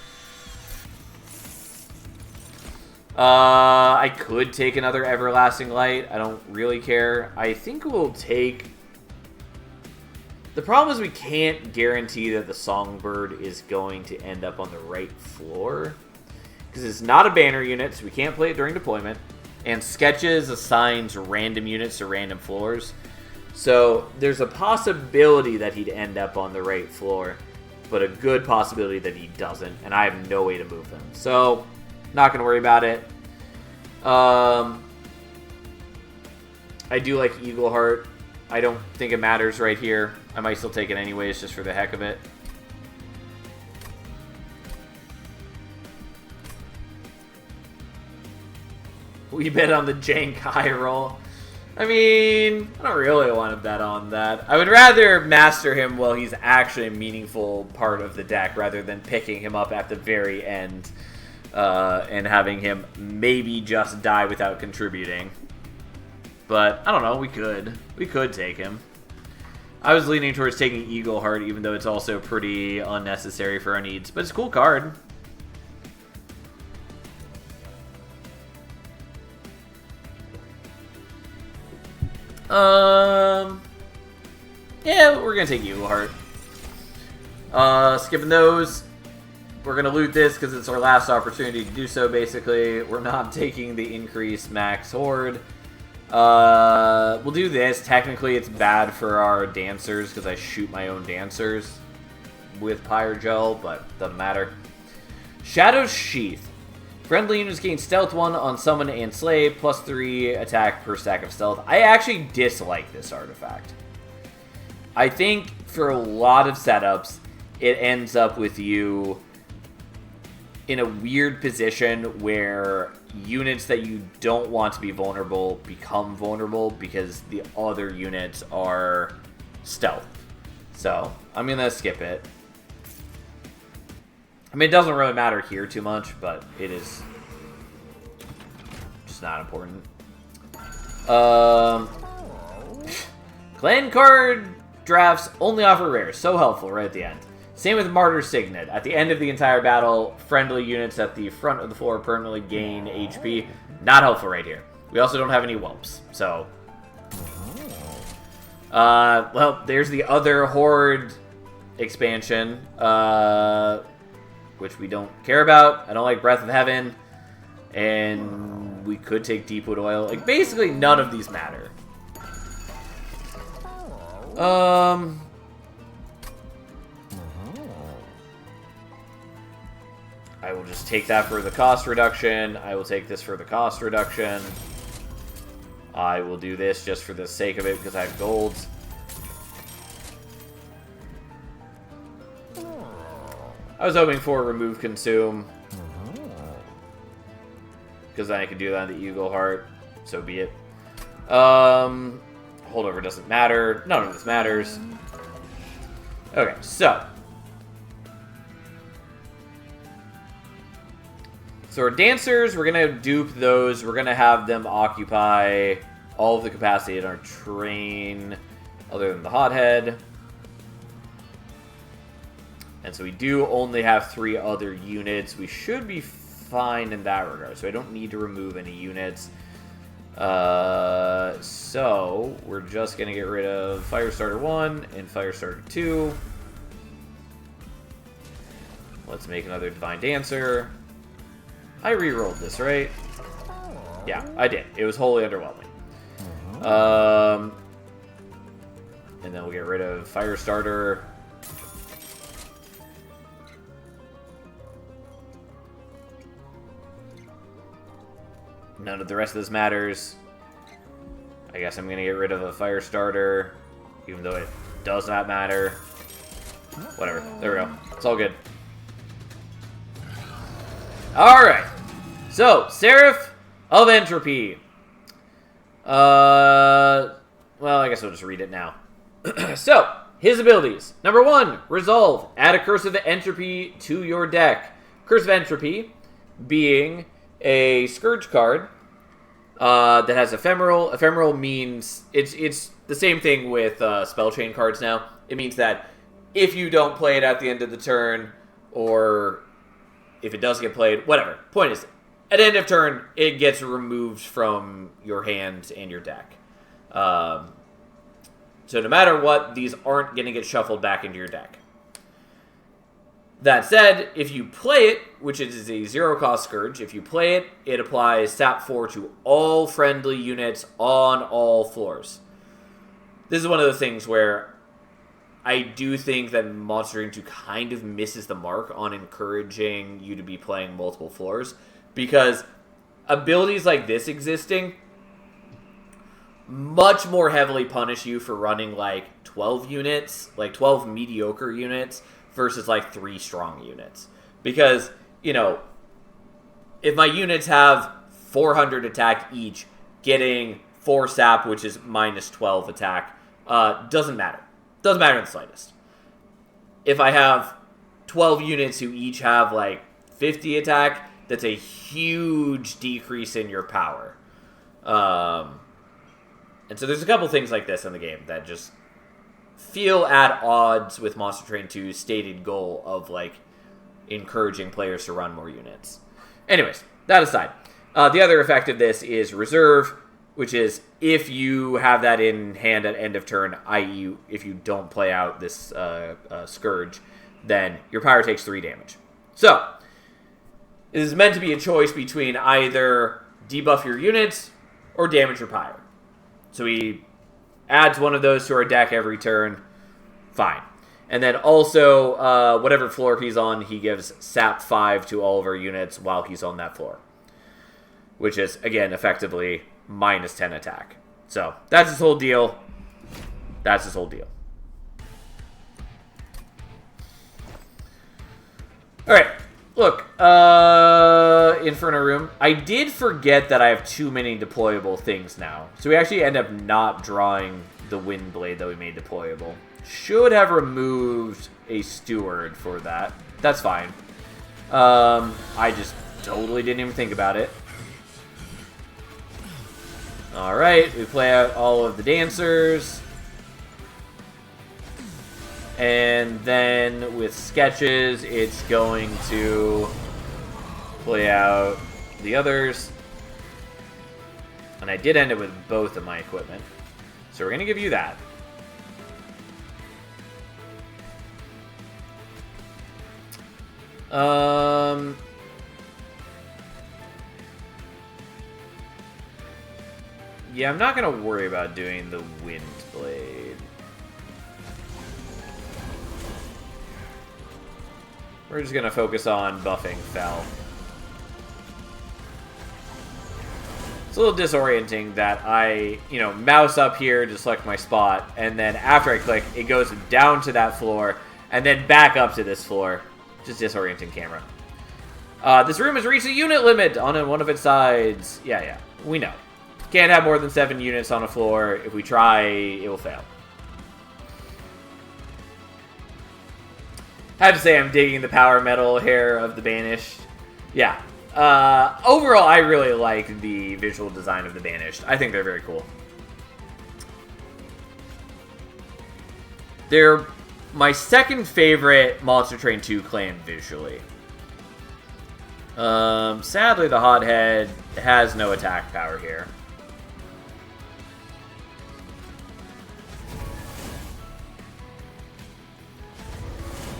I could take another Everlasting Light. I don't really care. I think we'll take... The problem is we can't guarantee that the Songbird is going to end up on the right floor. Because it's not a banner unit, so we can't play it during deployment. And Sketches assigns random units to random floors. So there's a possibility that he'd end up on the right floor, but a good possibility that he doesn't, and I have no way to move him. So, not going to worry about it. I do like Eagleheart. I don't think it matters right here. I might still take it anyways, just for the heck of it. We bet on the jank high roll. I mean, I don't really want to bet on that. I would rather master him while he's actually a meaningful part of the deck, rather than picking him up at the very end and having him maybe just die without contributing. But, I don't know, we could. We could take him. I was leaning towards taking Eagleheart, even though it's also pretty unnecessary for our needs. But it's a cool card. Yeah, we're gonna take Eagleheart. Skipping those. We're gonna loot this because it's our last opportunity to do so, basically. We're not taking the increased max horde. We'll do this. Technically, it's bad for our dancers because I shoot my own dancers with Pyrogel, but doesn't matter. Shadow's Sheath. Friendly units gain Stealth 1 on Summon and Slay, +3 attack per stack of Stealth. I actually dislike this artifact. I think for a lot of setups, it ends up with you in a weird position where units that you don't want to be vulnerable become vulnerable because the other units are stealth. So, I'm going to skip it. I mean, it doesn't really matter here too much, but it is just not important. Clan card drafts only offer rares. So helpful right at the end. Same with Martyr Signet. At the end of the entire battle, friendly units at the front of the floor permanently gain HP. Not helpful right here. We also don't have any whelps, so... well, there's the other Horde expansion, which we don't care about. I don't like Breath of Heaven, and we could take Deepwood Oil. Like, basically none of these matter. I will just take that for the cost reduction. I will take this for the cost reduction. I will do this just for the sake of it because I have gold. I was hoping for remove consume. Because then I can do that on the Eagle Heart. So be it. Holdover doesn't matter. None of this matters. Okay, so. So our dancers, we're going to dupe those. We're going to have them occupy all of the capacity in our train, other than the hothead. And so we do only have 3 other units. We should be fine in that regard. So I don't need to remove any units. So we're just going to get rid of Firestarter 1 and Firestarter 2. Let's make another Divine Dancer. I re-rolled this, right? Yeah, I did. It was wholly underwhelming. And then we'll get rid of Firestarter. None of the rest of this matters. I guess I'm going to get rid of a Firestarter, even though it does not matter. Whatever. There we go. It's all good. Alright. So, Seraph of Entropy. Well, I guess I'll just read it now. So, his abilities. Number 1, Resolve. Add a Curse of Entropy to your deck. Curse of Entropy being a Scourge card that has Ephemeral. Ephemeral means... It's the same thing with Spell Chain cards now. It means that if you don't play it at the end of the turn, or if it does get played, whatever. Point is, at end of turn, it gets removed from your hand and your deck. So no matter what, these aren't going to get shuffled back into your deck. That said, if you play it, which is a 0-cost Scourge, if you play it, it applies Sap 4 to all friendly units on all floors. This is one of the things where I do think that Monster Train 2 kind of misses the mark on encouraging you to be playing multiple floors, because abilities like this existing much more heavily punish you for running like 12 units, like 12 mediocre units, versus like 3 strong units. Because, you know, if my units have 400 attack each, getting 4 sap, which is minus 12 attack, doesn't matter. Doesn't matter in the slightest. If I have 12 units who each have like 50 attack, that's a huge decrease in your power. And so there's a couple things like this in the game that just feel at odds with Monster Train 2's stated goal of like encouraging players to run more units. Anyways, that aside, the other effect of this is Reserve, which is if you have that in hand at end of turn, i.e. if you don't play out this Scourge, then your power takes 3 damage. So, it is meant to be a choice between either debuff your units or damage your power. So he adds one of those to our deck every turn. Fine. And then also, whatever floor he's on, he gives Sap 5 to all of our units while he's on that floor. Which is, again, effectively minus 10 attack. So, that's his whole deal. That's his whole deal. Alright. Look, Inferno Room. I did forget that I have too many deployable things now. So we actually end up not drawing the Wind Blade that we made deployable. Should have removed a steward for that. That's fine. I just totally didn't even think about it. Alright, we play out all of the dancers. And then with sketches, it's going to play out the others. And I did end it with both of my equipment. So we're going to give you that. Yeah, I'm not going to worry about doing the Wind Blade. We're just going to focus on buffing Fel. It's a little disorienting that I, mouse up here to select my spot, and then after I click, it goes down to that floor, and then back up to this floor. Just disorienting camera. This room has reached a unit limit on one of its sides. Yeah, we know. Can't have more than 7 units on a floor. If we try, it will fail. I have to say I'm digging the power metal hair of the Banished. Yeah. Overall, I really like the visual design of the Banished. I think they're very cool. They're my second favorite Monster Train 2 clan visually. Sadly, the Hothead has no attack power here.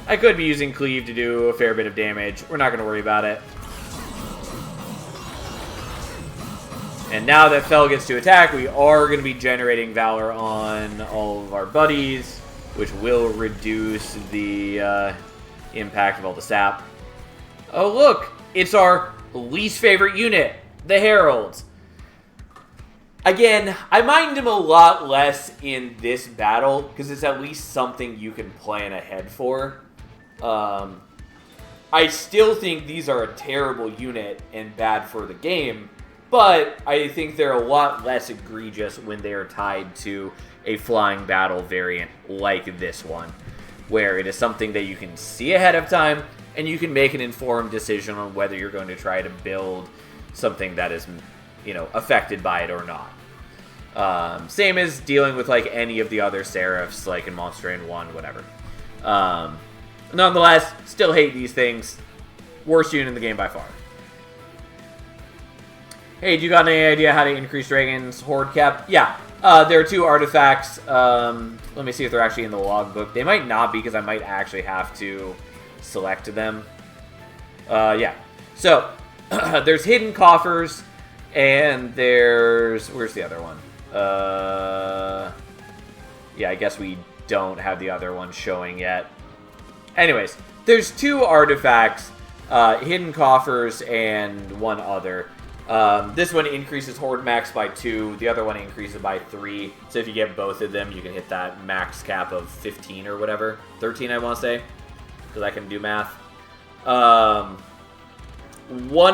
I could be using Cleave to do a fair bit of damage. We're not going to worry about it. And now that Fel gets to attack, we are going to be generating Valor on all of our buddies, which will reduce the impact of all the sap. Oh, look! It's our least favorite unit, the Heralds. Again, I mind him a lot less in this battle, because it's at least something you can plan ahead for. I still think these are a terrible unit and bad for the game, but I think they're a lot less egregious when they are tied to a flying battle variant like this one, where it is something that you can see ahead of time, and you can make an informed decision on whether you're going to try to build something that is, affected by it or not. Same as dealing with, like, any of the other Seraphs, like in Monster Train 1, whatever. Nonetheless, still hate these things. Worst unit in the game by far. Hey, do you got any idea how to increase Dragon's Horde cap? Yeah, there are 2 artifacts. Let me see if they're actually in the logbook. They might not be, because I might actually have to select them. Yeah. So, there's Hidden Coffers, and there's... Where's the other one? Yeah, I guess we don't have the other one showing yet. Anyways, there's 2 artifacts, Hidden Coffers and one other. This one increases Horde max by 2. The other one increases by 3. So if you get both of them, you can hit that max cap of 15 or whatever. 13, I want to say, because I can do math. One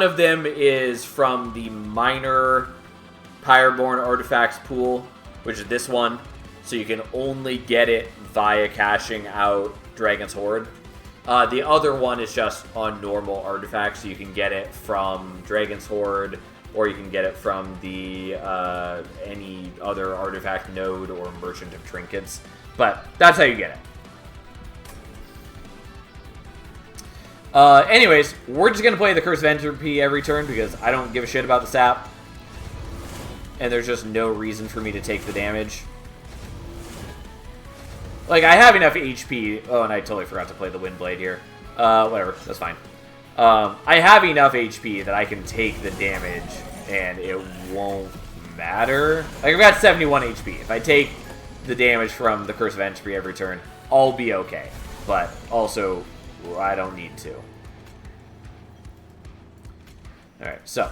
of them is from the Minor Pyreborn Artifacts pool, which is this one. So you can only get it via cashing out Dragon's Horde. The other one is just on normal artifacts, so you can get it from Dragon's Horde, or you can get it from the any other artifact node or Merchant of Trinkets. But that's how you get it. Anyways, we're just going to play the Curse of Entropy every turn, because I don't give a shit about the sap. And there's just no reason for me to take the damage. Like, I have enough HP. Oh, and I totally forgot to play the Wind Blade here. Whatever, that's fine. I have enough HP that I can take the damage, and it won't matter. Like, I've got 71 HP. If I take the damage from the Curse of Entropy every turn, I'll be okay. But also, I don't need to. Alright, so.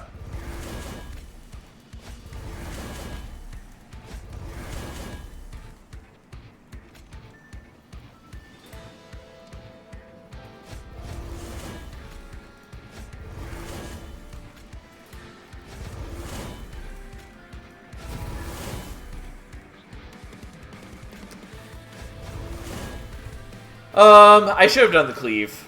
I should have done the cleave.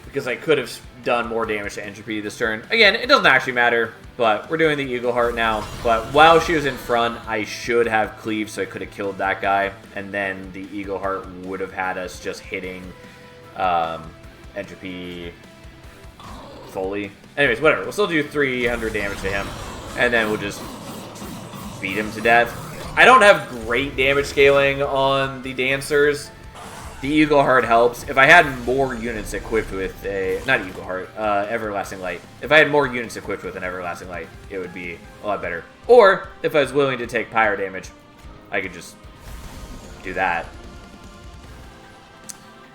Because I could have done more damage to Entropy this turn. Again, it doesn't actually matter, but we're doing the Eagle Heart now. But while she was in front, I should have cleaved, so I could have killed that guy. And then the Eagle Heart would have had us just hitting Entropy fully. Anyways, whatever. We'll still do 300 damage to him. And then we'll just beat him to death. I don't have great damage scaling on the Dancers. The Eagle Heart helps. If I had more units equipped with a... Not Eagle Heart, Everlasting Light. If I had more units equipped with an Everlasting Light, it would be a lot better. Or, if I was willing to take Pyre damage, I could just do that.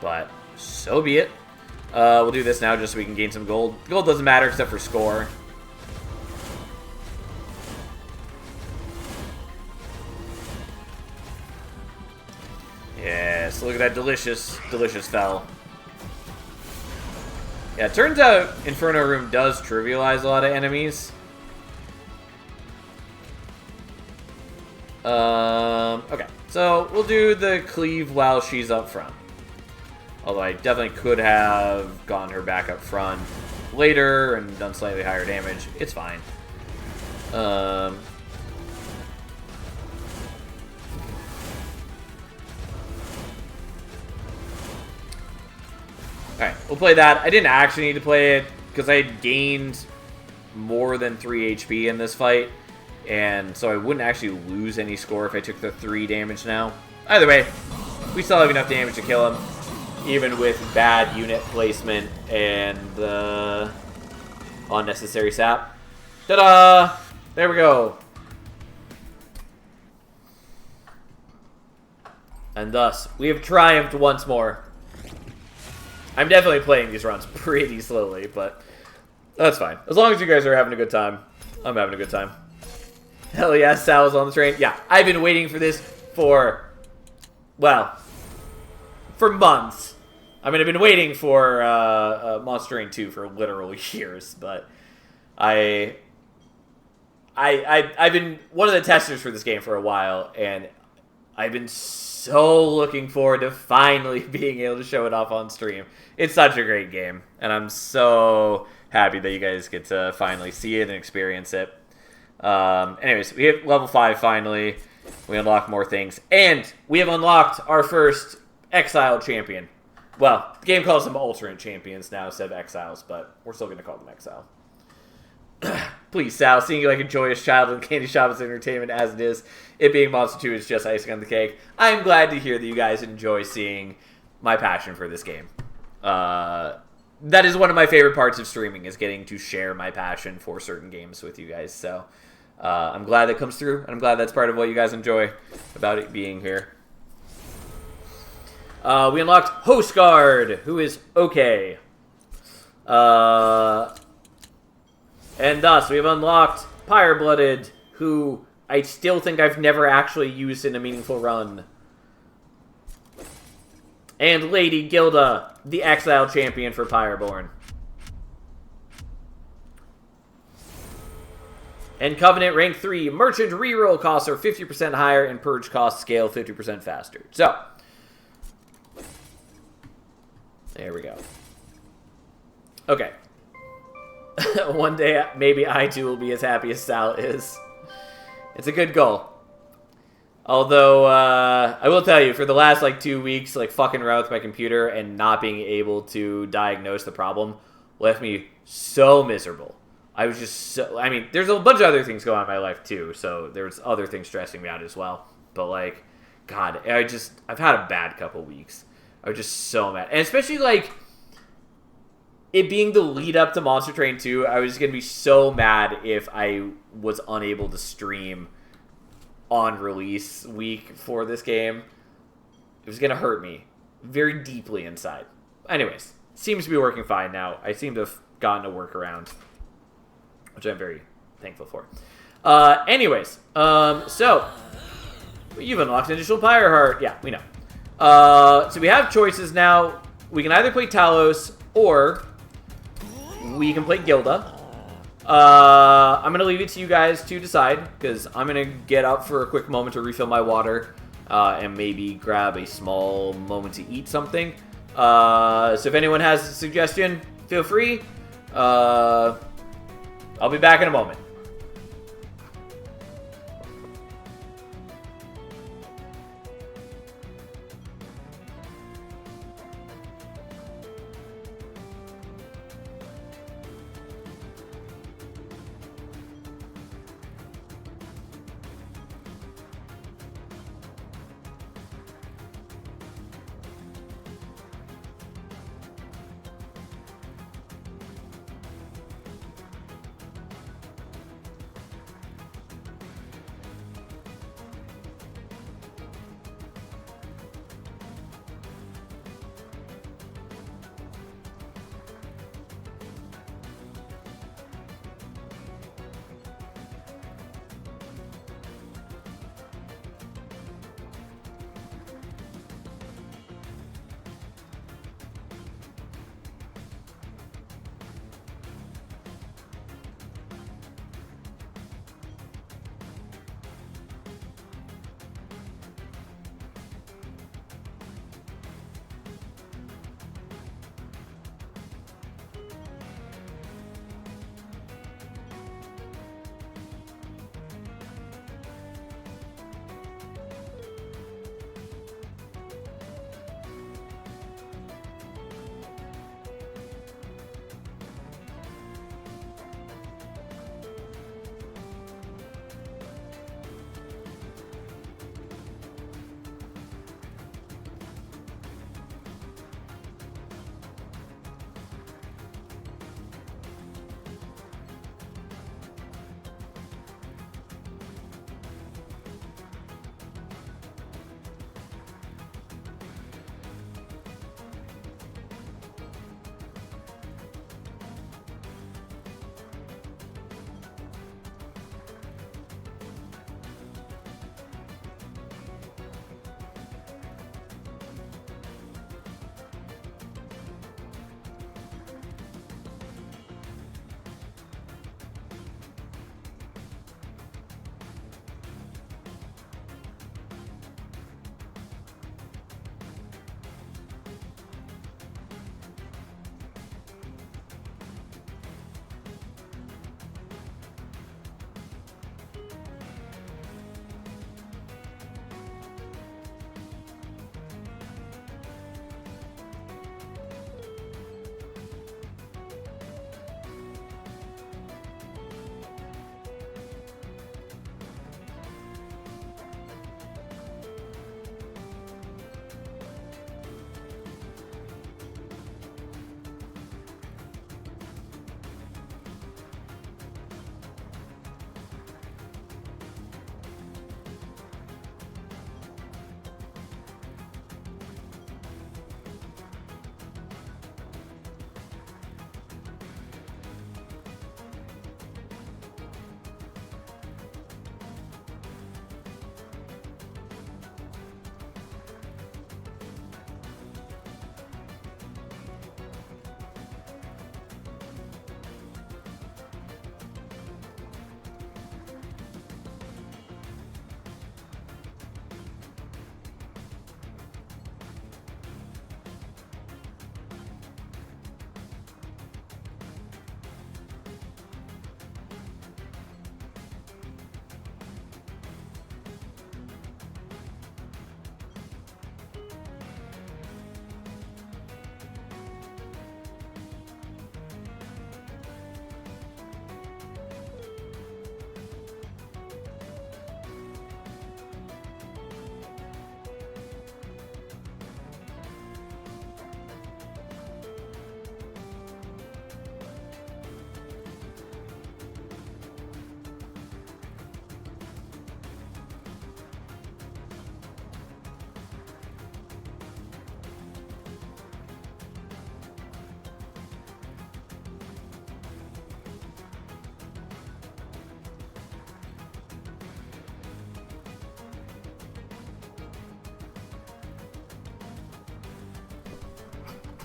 But, so be it. We'll do this now just so we can gain some gold. Gold doesn't matter except for score. Yes, look at that delicious fell. Yeah, it turns out Inferno Room does trivialize a lot of enemies. Okay, so we'll do the cleave while she's up front. Although I definitely could have gotten her back up front later and done slightly higher damage. It's fine. Alright, we'll play that. I didn't actually need to play it because I had gained more than 3 HP in this fight. And so I wouldn't actually lose any score if I took the 3 damage now. Either way, we still have enough damage to kill him. Even with bad unit placement and the unnecessary sap. Ta-da! There we go. And thus, we have triumphed once more. I'm definitely playing these runs pretty slowly, but that's fine. As long as you guys are having a good time, I'm having a good time. Hell yeah, Sal's on the train. Yeah, I've been waiting for this for, well, for months. I mean, I've been waiting for Monster Train 2 for literal years, but I've been one of the testers for this game for a while, and I've been so looking forward to finally being able to show it off on stream. It's such a great game, and I'm so happy that you guys get to finally see it and experience it. Anyways, we hit level 5 finally. We unlock more things, and we have unlocked our first Exile champion. Well, the game calls them alternate champions now instead of exiles, but we're still going to call them exile. Please, Sal, seeing you like a joyous child in the candy shop is entertainment as it is. It being Monster 2 is just icing on the cake. I'm glad to hear that you guys enjoy seeing my passion for this game. That is one of my favorite parts of streaming, is getting to share my passion for certain games with you guys. So I'm glad that comes through, and I'm glad that's part of what you guys enjoy about it being here. We unlocked Host Guard, who is okay. And thus, we have unlocked Pyre-Blooded, who I still think I've never actually used in a meaningful run. And Lady Gilda, the Exile champion for Pyreborn. And Covenant rank 3, Merchant reroll costs are 50% higher and Purge costs scale 50% faster. So, there we go. Okay. One day, maybe I too will be as happy as Sal is. It's a good goal. Although, I will tell you, for the last, 2 weeks, fucking around with my computer and not being able to diagnose the problem left me so miserable. I was just so... I mean, there's a bunch of other things going on in my life, too, so there's other things stressing me out as well. But, God, I've had a bad couple weeks. I was just so mad. And especially, it being the lead up to Monster Train 2, I was going to be so mad if I was unable to stream on release week for this game. It was going to hurt me very deeply inside. Anyways, seems to be working fine now. I seem to have gotten a workaround, which I'm very thankful for. Anyways, so you've unlocked an additional Pyre Heart. Yeah, we know. So we have choices now. We can either play Talos or we can play Gilda. I'm going to leave it to you guys to decide, because I'm going to get up for a quick moment to refill my water. and maybe grab a small moment to eat something. So if anyone has a suggestion, feel free. I'll be back in a moment.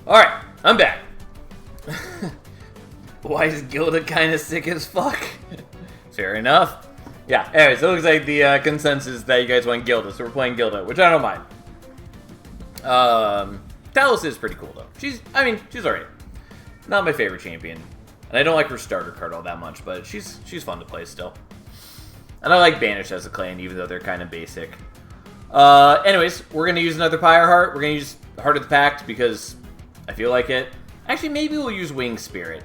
Alright, I'm back. Why is Gilda kind of sick as fuck? Fair enough. Yeah, anyways, it looks like the consensus that you guys want Gilda, so we're playing Gilda, which I don't mind. Talos is pretty cool, though. She's alright. Not my favorite champion. And I don't like her starter card all that much, but she's fun to play still. And I like Banished as a clan, even though they're kind of basic. Anyways, we're going to use another Pyre Heart. We're going to use Heart of the Pact because I feel like it. Actually, maybe we'll use Wing Spirit.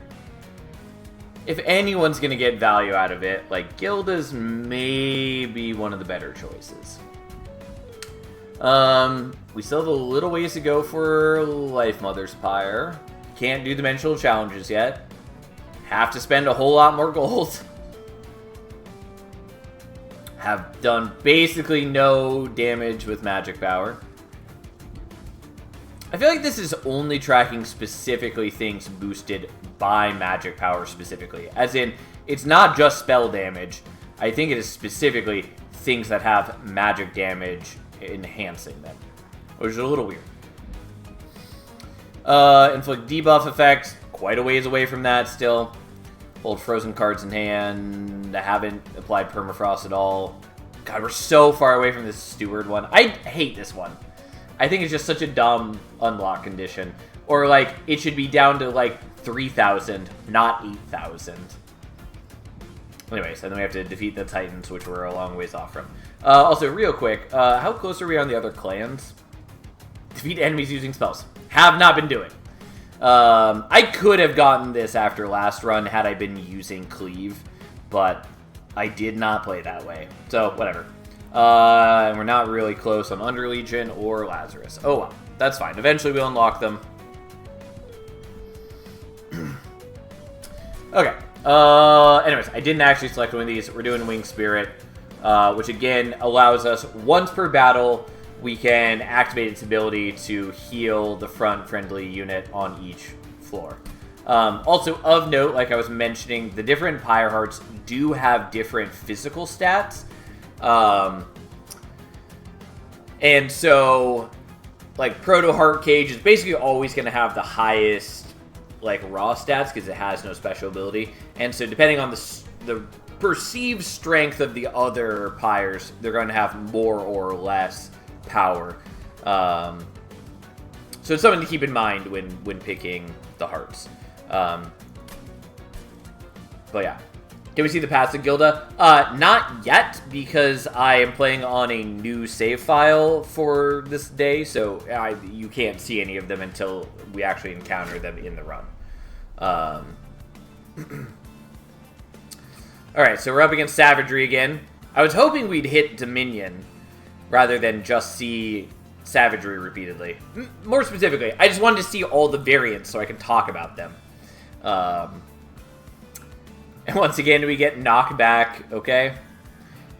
If anyone's going to get value out of it, like, Gilda's maybe one of the better choices. We still have a little ways to go for Life Mother's Pyre. Can't do dimensional challenges yet. Have to spend a whole lot more gold. Have done basically no damage with magic power. I feel like this is only tracking specifically things boosted by magic power specifically. As in, it's not just spell damage. I think it is specifically things that have magic damage enhancing them, which is a little weird. Inflict debuff effect, quite a ways away from that still. Hold frozen cards in hand. I haven't applied permafrost at all. God, we're so far away from this steward one. I hate this one. I think it's just such a dumb unlock condition. Or, like, it should be down to, like, 3,000, not 8,000. Anyways, and then we have to defeat the Titans, which we're a long ways off from. Also, real quick, how close are we on the other clans? Defeat enemies using spells. Have not been doing. I could have gotten this after last run had I been using Cleave, but I did not play that way. So, whatever. And we're not really close on Underlegion or Lazarus. Oh well, that's fine. Eventually we'll unlock them. Okay. Anyways, I didn't actually select one of these. We're doing Wing Spirit, which again allows us, once per battle, we can activate its ability to heal the front friendly unit on each floor. Also, of note, like I was mentioning, the different Pyre Hearts do have different physical stats. And so, like, Proto Heart Cage is basically always going to have the highest, like, raw stats because it has no special ability. And so, depending on the perceived strength of the other Pyres, they're going to have more or less power. So it's something to keep in mind when picking the hearts. But yeah. Can we see the passive Gilda? Not yet, because I am playing on a new save file for this day, so you can't see any of them until we actually encounter them in the run. Alright, so we're up against Savagery again. I was hoping we'd hit Dominion rather than just see Savagery repeatedly. More specifically, I just wanted to see all the variants so I can talk about them. And once again, we get Knockback, okay?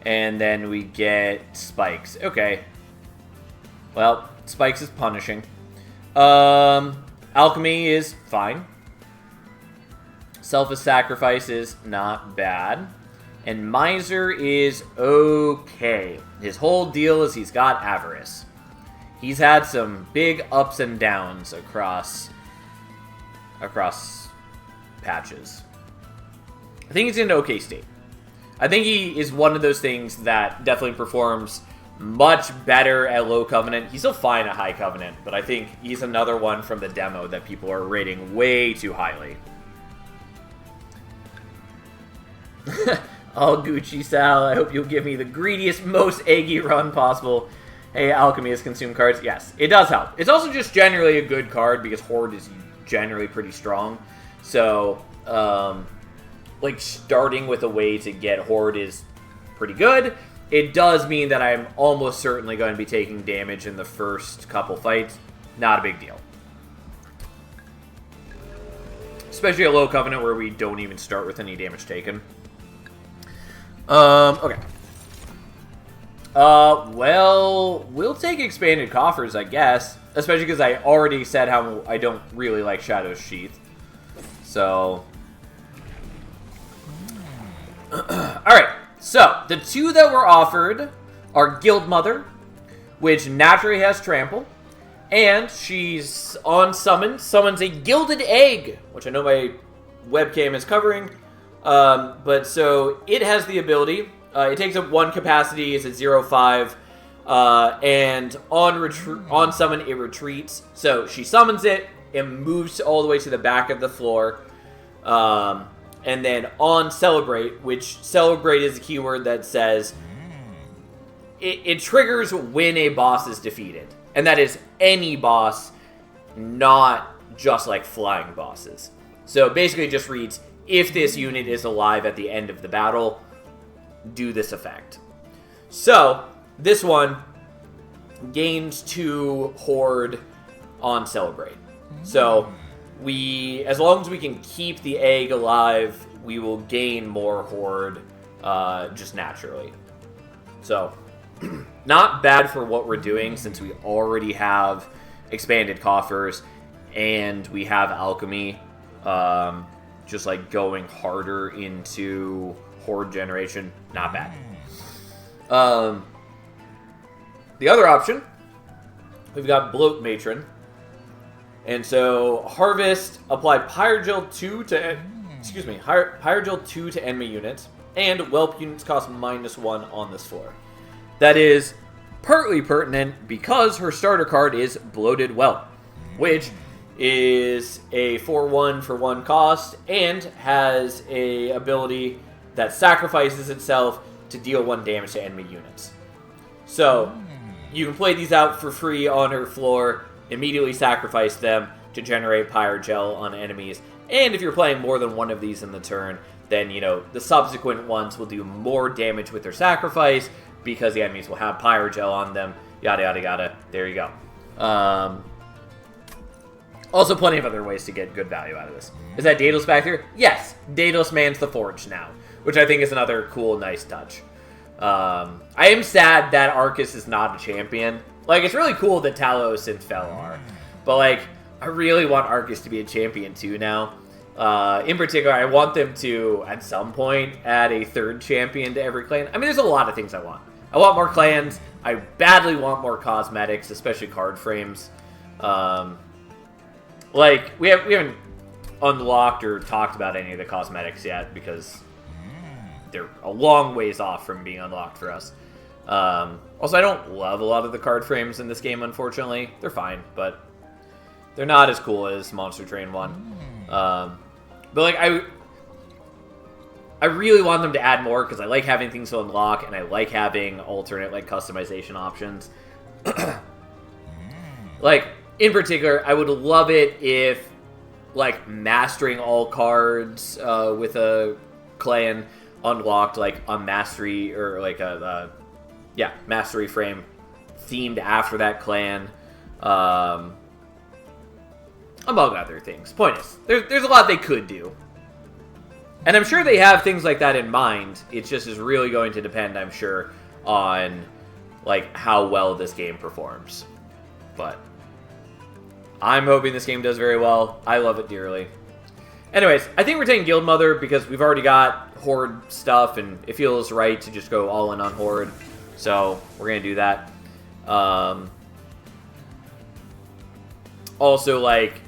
And then we get Spikes, okay. Well, Spikes is punishing. Alchemy is fine. Selfless Sacrifice is not bad. And Miser is okay. His whole deal is he's got Avarice. He's had some big ups and downs across patches. I think he's in an okay state. I think he is one of those things that definitely performs much better at low Covenant. He's still fine at high Covenant, but I think he's another one from the demo that people are rating way too highly. All Gucci Sal, I hope you'll give me the greediest, most eggy run possible. Hey, Alchemy has consumed cards. Yes, it does help. It's also just generally a good card because Horde is generally pretty strong. So, like, starting with a way to get Horde is pretty good. It does mean that I'm almost certainly going to be taking damage in the first couple fights. Not a big deal. Especially at low Covenant where we don't even start with any damage taken. Okay. Well, we'll take Expanded Coffers, I guess. Especially because I already said how I don't really like Shadow's Sheath. So... Alright, so, the two that were offered are Guild Mother, which naturally has Trample, and she's on Summon, summons a Gilded Egg, which I know my webcam is covering, but so it has the ability, it takes up 1 capacity. It's at 0.5. And on summon, it retreats. So she summons it. It moves all the way to the back of the floor. And then on Celebrate, which Celebrate is a keyword that says it triggers when a boss is defeated. And that is any boss, not just like flying bosses. So basically it just reads, if this unit is alive at the end of the battle, do this effect. So this one gains 2 Horde on Celebrate. So as long as we can keep the egg alive, we will gain more Horde just naturally. So not bad for what we're doing, since we already have expanded coffers and we have alchemy, just like going harder into Horde generation. Not bad. The other option, we've got Bloat Matron. And so Harvest, apply Pyrogel 2 to Pyrogel 2 to enemy units, and Whelp units cost -1 on this floor. That is partly pertinent because her starter card is Bloated Whelp, which is a 4/1 for 1 cost and has a ability that sacrifices itself to deal 1 damage to enemy units. So you can play these out for free on her floor, immediately sacrifice them to generate Pyrogel on enemies. And if you're playing more than 1 of these in the turn, then, the subsequent ones will do more damage with their sacrifice because the enemies will have Pyrogel on them. Yada, yada, yada. There you go. Also, plenty of other ways to get good value out of this. Is that Daedalus back here? Yes. Daedalus mans the Forge now, which I think is another cool, nice touch. I am sad that Arcus is not a champion. Like, it's really cool that Talos and Fel are. But, like, I really want Arcus to be a champion, too, now. In particular, I want them to, at some point, add a 3rd champion to every clan. I mean, there's a lot of things I want. I want more clans. I badly want more cosmetics, especially card frames. Like, we haven't unlocked or talked about any of the cosmetics yet, because they're a long ways off from being unlocked for us. Also, I don't love a lot of the card frames in this game, unfortunately. They're fine, but they're not as cool as Monster Train 1. But, like, I really want them to add more, because I like having things to unlock, and I like having alternate, like, customization options. Like, in particular, I would love it if, like, mastering all cards with a clan unlocked, like, a mastery, or, like, mastery frame themed after that clan. Among other things. Point is, there's a lot they could do. And I'm sure they have things like that in mind. It just is really going to depend, I'm sure, on, like, how well this game performs. But I'm hoping this game does very well. I love it dearly. Anyways, I think we're taking Guild Mother because we've already got Horde stuff, and it feels right to just go all in on Horde. So we're going to do that. Also, like,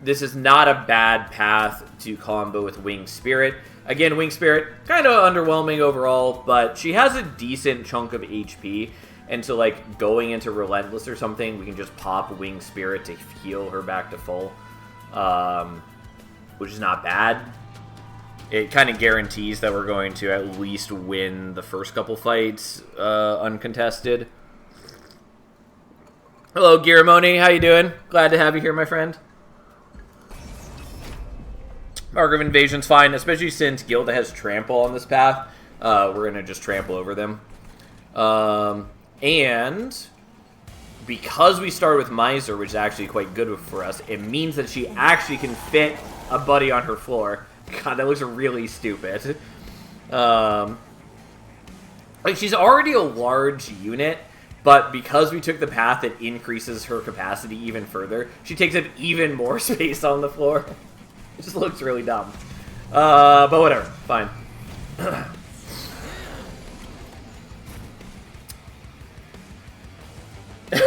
this is not a bad path to combo with Winged Spirit. Again, Winged Spirit, kind of underwhelming overall, but she has a decent chunk of HP. And so, like, going into Relentless or something, we can just pop Winged Spirit to heal her back to full. Which is not bad. It kind of guarantees that we're going to at least win the first couple fights uncontested. Hello, Giramoni. How you doing? Glad to have you here, my friend. Mark of Invasion's fine, especially since Gilda has Trample on this path. We're going to just trample over them. And because we started with Miser, which is actually quite good for us, it means that she actually can fit a buddy on her floor. God, that looks really stupid. Like, she's already a large unit, but because we took the path that increases her capacity even further, she takes up even more space on the floor. It just looks really dumb. But whatever. Fine.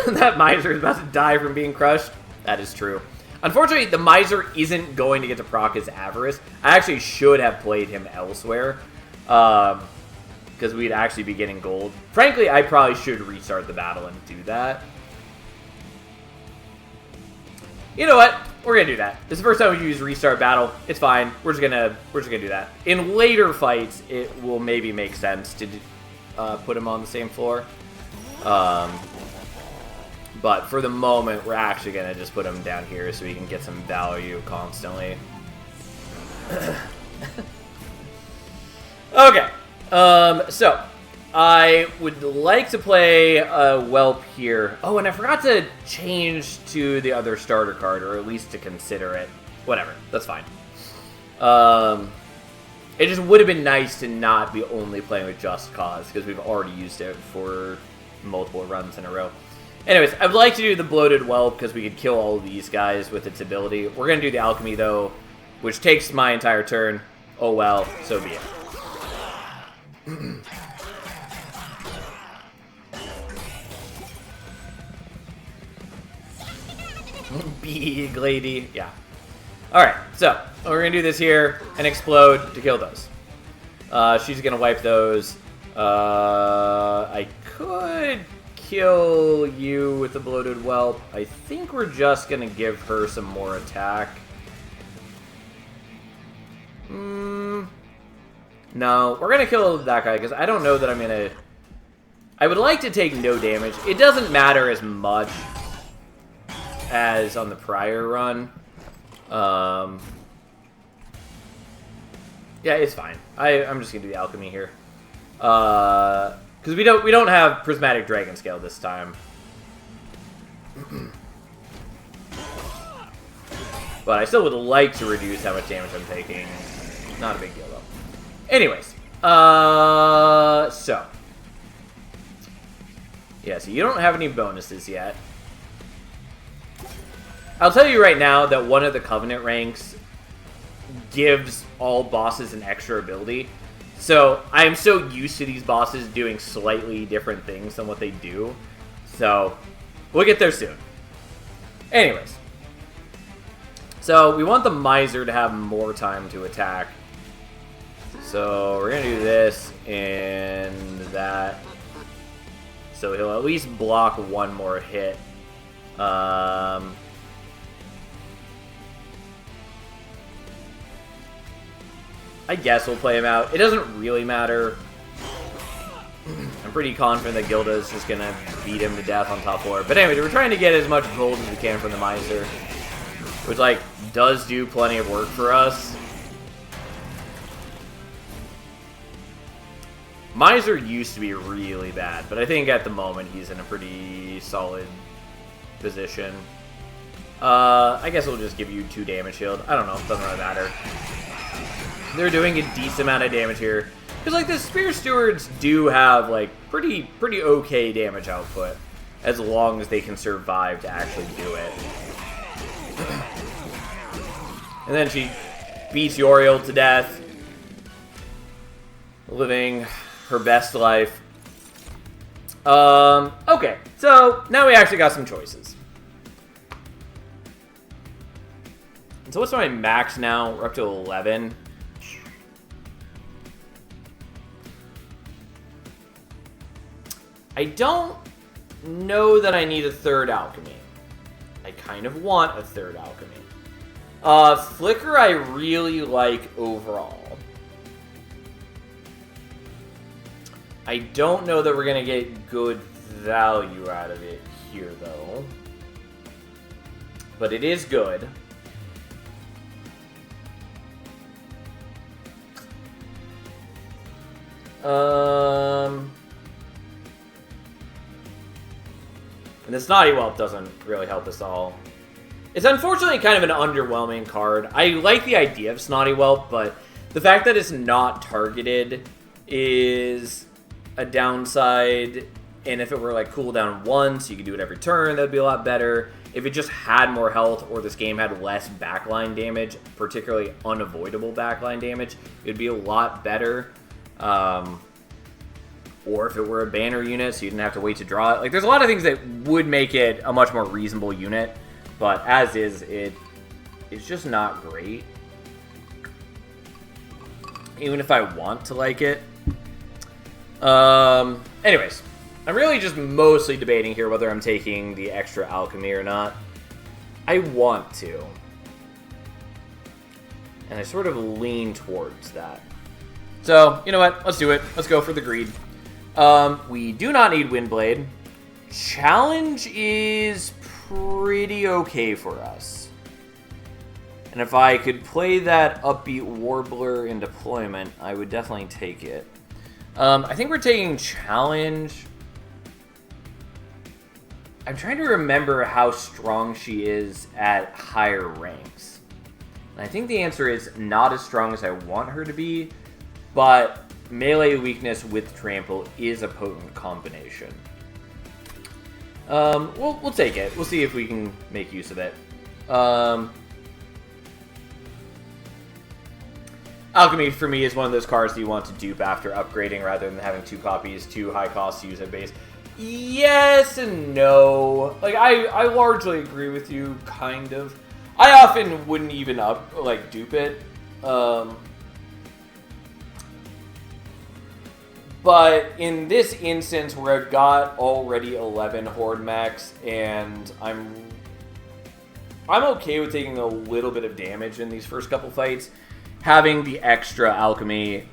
That Miser is about to die from being crushed. That is true. Unfortunately, the Miser isn't going to get to proc his Avarice. I actually should have played him elsewhere. Because we'd actually be getting gold. Frankly, I probably should restart the battle and do that. You know what? We're gonna do that. This is the first time we use restart battle. It's fine. We're just gonna do that. In later fights, it will maybe make sense to put him on the same floor. But for the moment, we're actually gonna just put him down here so we can get some value constantly. Okay. So I would like to play a Whelp here. Oh, and I forgot to change to the other starter card, or at least to consider it. Whatever, that's fine. It just would have been nice to not be only playing with Just Cause, because we've already used it for multiple runs in a row. Anyways, I'd like to do the Bloated Whelp, because we could kill all of these guys with its ability. We're going to do the Alchemy, though, which takes my entire turn. Oh well, so be it. Big lady. Yeah. Alright, so we're going to do this here and explode to kill those. She's going to wipe those. I could kill you with the Bloated Whelp. I think we're just going to give her some more attack. No, we're going to kill that guy because I don't know that I'm going to... I would like to take no damage. It doesn't matter as much as on the prior run. Yeah, it's fine. I'm just going to do the Alchemy here. Because we don't have Prismatic Dragon Scale this time. But I still would like to reduce how much damage I'm taking. Not a big deal, though. Anyways. So. Yeah, so you don't have any bonuses yet. I'll tell you right now that one of the Covenant ranks gives all bosses an extra ability. So, I'm so used to these bosses doing slightly different things than what they do. So, we'll get there soon. Anyways. So, we want the Miser to have more time to attack. So, we're going to do this and that. So, he'll at least block one more hit. I guess we'll play him out. It doesn't really matter. I'm pretty confident that Gilda is just going to beat him to death on top floor. But anyway, we're trying to get as much gold as we can from the Miser. Which, like, does do plenty of work for us. Miser used to be really bad, but I think at the moment he's in a pretty solid position. I guess we'll just give you 2 damage shield. I don't know, doesn't really matter. They're doing a decent amount of damage here. Because, like, the Spear Stewards do have, like, pretty okay damage output. As long as they can survive to actually do it. And then she beats Yoriel to death. Living her best life. Okay, so now we actually got some choices. So what's my max now? We're up to 11. I don't know that I need a third alchemy. I kind of want a third alchemy. Flicker I really like overall. I don't know that we're going to get good value out of it here, though. But it is good. And the Snotty Whelp doesn't really help us all. It's unfortunately kind of an underwhelming card. I like the idea of Snotty Whelp, but the fact that it's not targeted is a downside. And if it were like cooldown once, you could do it every turn, that would be a lot better. If it just had more health or this game had less backline damage, particularly unavoidable backline damage, it would be a lot better. Or if it were a banner unit, so you didn't have to wait to draw it. Like, there's a lot of things that would make it a much more reasonable unit. But as is, it's just not great. even if I want to like it. Anyways, I'm really just mostly debating here whether I'm taking the extra alchemy or not. I want to. And I sort of lean towards that. So, you know what? Let's do it. Let's go for the greed. We do not need Windblade. Challenge is pretty okay for us. And if I could play that upbeat Warbler in deployment, I would definitely take it. I think we're taking Challenge. I'm trying to remember how strong she is at higher ranks. And I think the answer is not as strong as I want her to be, but melee weakness with trample is a potent combination. We'll take it. We'll see if we can make use of it. Alchemy, for me, is one of those cards that you want to dupe after upgrading rather than having 2 copies, too high cost to use at base. Yes and no. Like, I largely agree with you, kind of. I often wouldn't even dupe it. But in this instance, where I've got already 11 Horde Mechs, and I'm okay with taking a little bit of damage in these first couple fights, having the extra alchemy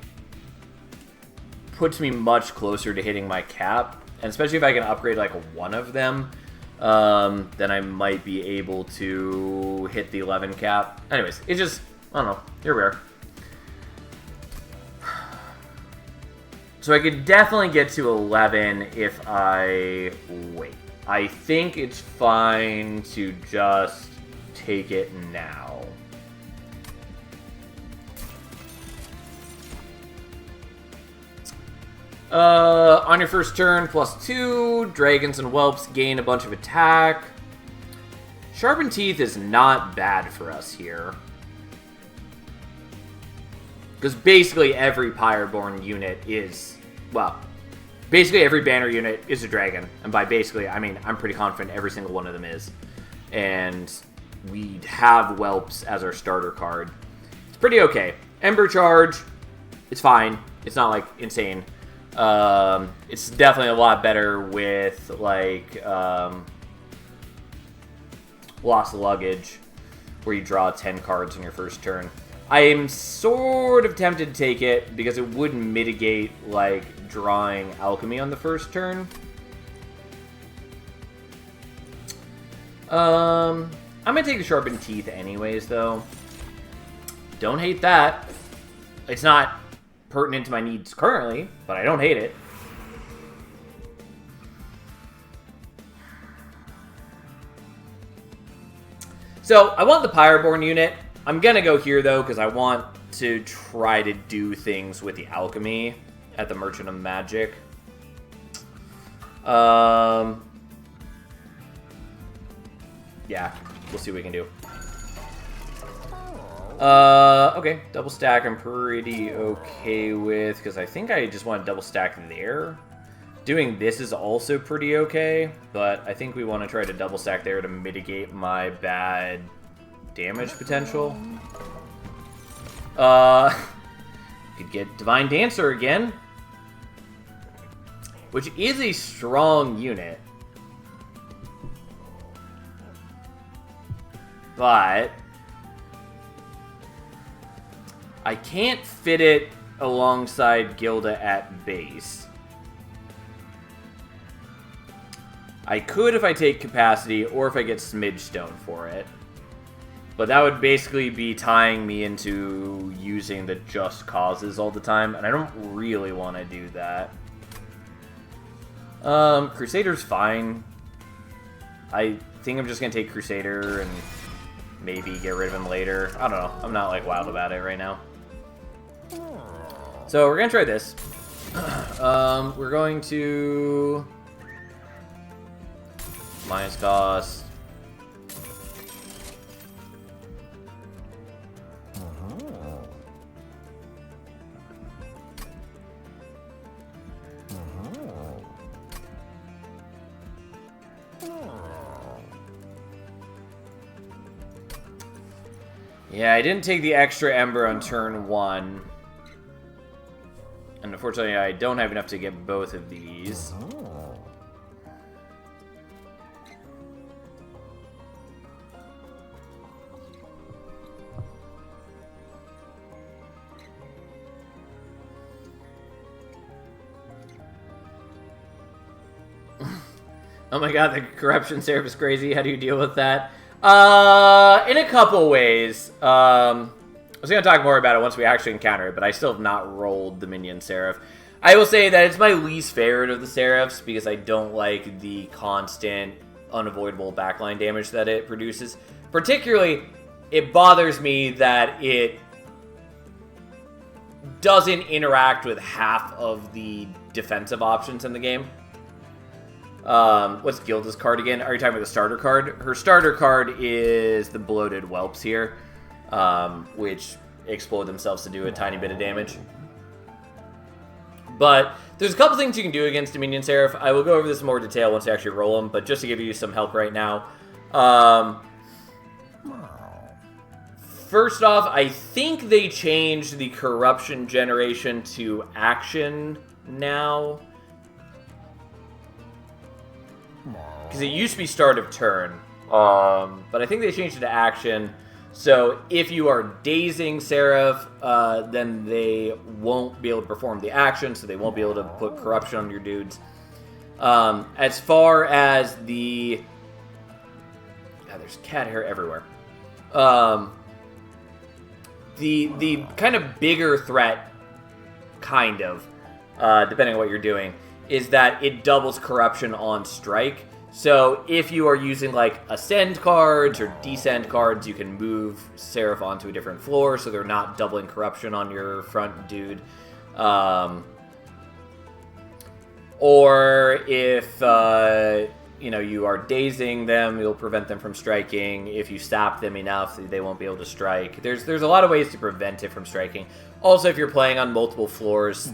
puts me much closer to hitting my cap. And especially if I can upgrade like one of them, then I might be able to hit the 11 cap. Anyways, it just, I don't know, here we are. So I could definitely get to 11 if I wait. I think it's fine to just take it now. On your first turn, +2, dragons and whelps gain a bunch of attack. Sharpened Teeth is not bad for us here. Because basically every Pyreborn unit is, well, basically every banner unit is a dragon. And by basically, I mean, I'm pretty confident every single one of them is. And we have whelps as our starter card. It's pretty okay. Ember Charge, it's fine. It's not, like, insane. It's definitely a lot better with, like, Lost Luggage, where you draw 10 cards on your first turn. I am sort of tempted to take it, because it would mitigate, like, drawing Alchemy on the first turn. I'm gonna take the Sharpened Teeth anyways, though. Don't hate that. It's not pertinent to my needs currently, but I don't hate it. So, I want the Pyreborn unit. I'm gonna go here, though, because I want to try to do things with the Alchemy at the Merchant of Magic. Yeah, we'll see what we can do. Okay, double stack I'm pretty okay with, because I think I just want to double stack there. Doing this is also pretty okay, but I think we want to try to double stack there to mitigate my bad damage potential. Could get Divine Dancer again, which is a strong unit. But I can't fit it alongside Gilda at base. I could if I take Capacity, or if I get Smidge Stone for it. But that would basically be tying me into using the Just Causes all the time, and I don't really want to do that. Crusader's fine. I think I'm just going to take Crusader and maybe get rid of him later. I don't know. I'm not, like, wild about it right now. So, we're going to try this. We're going to minus cost. Yeah, I didn't take the extra Ember on turn 1. And unfortunately, I don't have enough to get both of these. Oh my god, the corruption seraph is crazy. How do you deal with that? In a couple ways. I was going to talk more about it once we actually encounter it, but I still have not rolled the minion seraph. I will say that it's my least favorite of the seraphs because I don't like the constant, unavoidable backline damage that it produces. Particularly, it bothers me that it doesn't interact with half of the defensive options in the game. What's Gilda's card again? Are you talking about the starter card? Her starter card is the bloated whelps here, which explode themselves to do a tiny bit of damage. But there's a couple things you can do against a minion seraph. I will go over this in more detail once I actually roll them, but just to give you some help right now. First off, I think they changed the corruption generation to action now. Because it used to be start of turn, but I think they changed it to action. So if you are dazing Seraph, then they won't be able to perform the action, so they won't be able to put corruption on your dudes. As far as the... God, there's cat hair everywhere. The kind of bigger threat, kind of, depending on what you're doing, is that it doubles corruption on strike. So if you are using like ascend cards or descend cards, you can move Seraph onto a different floor so they're not doubling corruption on your front dude. Or if you are dazing them, you'll prevent them from striking. If you stop them enough, they won't be able to strike. There's a lot of ways to prevent it from striking. Also, if you're playing on multiple floors,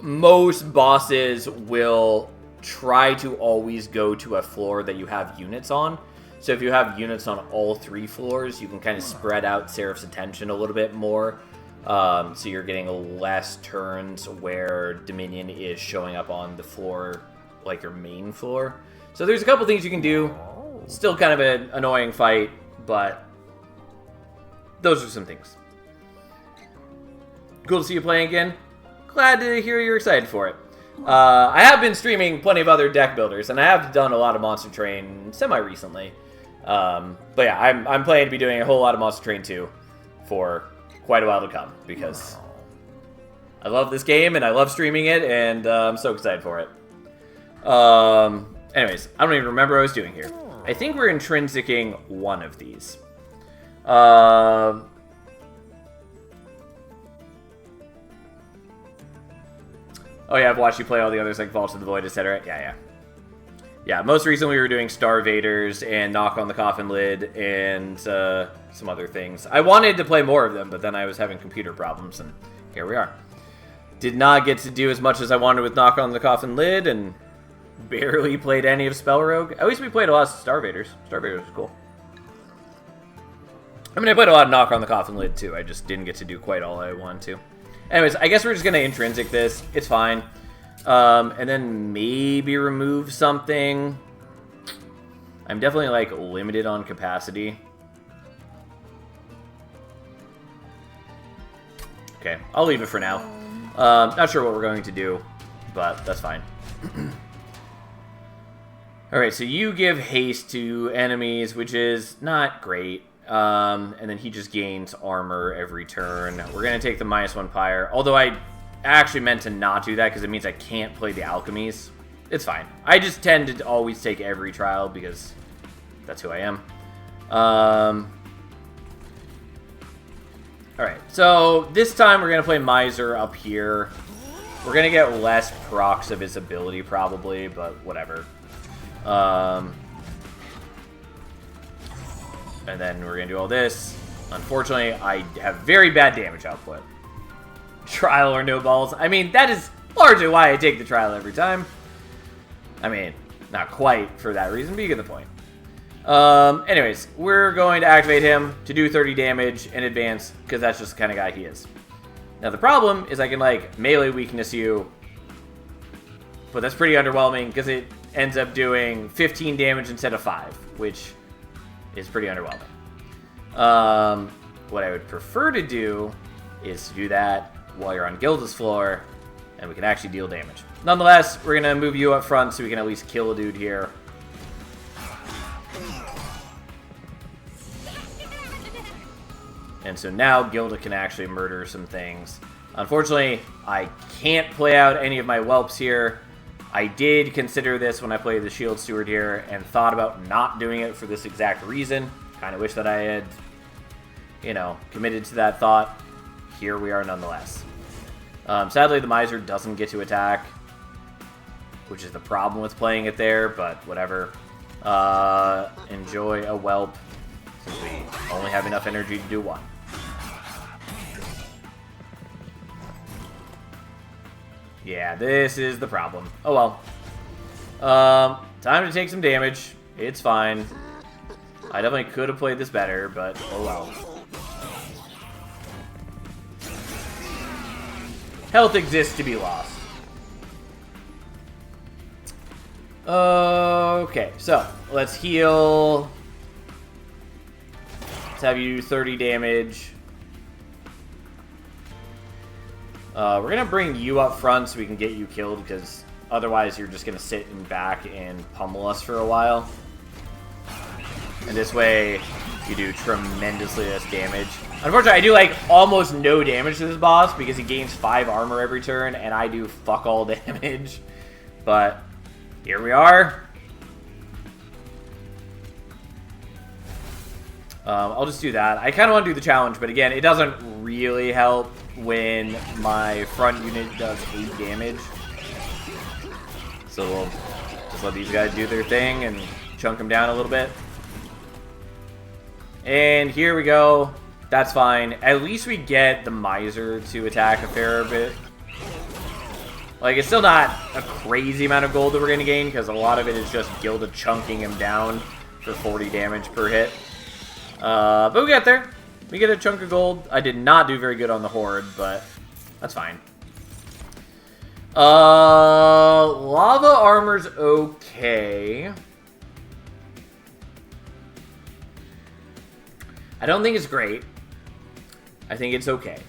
most bosses will try to always go to a floor that you have units on. So if you have units on all 3 floors, you can kind of spread out Seraph's attention a little bit more. So you're getting less turns where Dominion is showing up on the floor, like your main floor. So there's a couple things you can do. Still kind of an annoying fight, but those are some things. Cool to see you playing again. Glad to hear you're excited for it. I have been streaming plenty of other deck builders, and I have done a lot of Monster Train semi-recently. But yeah, I'm planning to be doing a whole lot of Monster Train 2 for quite a while to come, because I love this game, and I love streaming it, and I'm so excited for it. Anyways, I don't even remember what I was doing here. I think we're intrinsicing one of these. Oh yeah, I've watched you play all the others like Vault of the Void, etc. Yeah, most recently we were doing Star Vaders and Knock on the Coffin Lid and some other things. I wanted to play more of them, but then I was having computer problems, and here we are. Did not get to do as much as I wanted with Knock on the Coffin Lid, and barely played any of Spell Rogue. At least we played a lot of Star Vaders. Star Vaders was cool. I mean, I played a lot of Knock on the Coffin Lid too. I just didn't get to do quite all I wanted to. Anyways, I guess we're just going to intrinsic this. It's fine. And then maybe remove something. I'm definitely, like, limited on capacity. Okay, I'll leave it for now. Not sure what we're going to do, but that's fine. Alright, so you give haste to enemies, which is not great. And then he just gains armor every turn. We're going to take the -1 Pyre. Although I actually meant to not do that because it means I can't play the alchemies. It's fine. I just tend to always take every trial because that's who I am. Alright, so this time we're going to play Miser up here. We're going to get less procs of his ability probably, but whatever. And then we're going to do all this. Unfortunately, I have very bad damage output. Trial or no balls. I mean, that is largely why I take the trial every time. I mean, not quite for that reason, but you get the point. Anyways, we're going to activate him to do 30 damage in advance, because that's just the kind of guy he is. Now the problem is I can like melee weakness you, but that's pretty underwhelming because it ends up doing 15 damage instead of 5, which is pretty underwhelming. What I would prefer to do is to do that while you're on Gilda's floor, and we can actually deal damage. Nonetheless, we're going to move you up front so we can at least kill a dude here. And so now Gilda can actually murder some things. Unfortunately, I can't play out any of my whelps here. I did consider this when I played the Shield Steward here and thought about not doing it for this exact reason. Kind of wish that I had, you know, committed to that thought. Here we are nonetheless. Sadly, the Miser doesn't get to attack, which is the problem with playing it there, but whatever. Enjoy a whelp, since we only have enough energy to do one. Yeah, this is the problem. Oh well. Time to take some damage. It's fine. I definitely could have played this better, but oh well. Health exists to be lost. Okay, so let's heal. Let's have you do 30 damage. We're going to bring you up front so we can get you killed, because otherwise you're just going to sit in back and pummel us for a while. And this way, you do tremendously less damage. Unfortunately, I do like almost no damage to this boss because he gains 5 armor every turn, and I do fuck all damage. But here we are. I'll just do that. I kind of want to do the challenge, but again, it doesn't really help when my front unit does 8 damage. So we'll just let these guys do their thing and chunk them down a little bit. And here we go. That's fine. At least we get the Miser to attack a fair bit. Like, it's still not a crazy amount of gold that we're going to gain, because a lot of it is just Gilda chunking him down for 40 damage per hit. But we get there. We get a chunk of gold. I did not do very good on the Horde, but that's fine. Lava armor's okay. I don't think it's great. I think it's okay.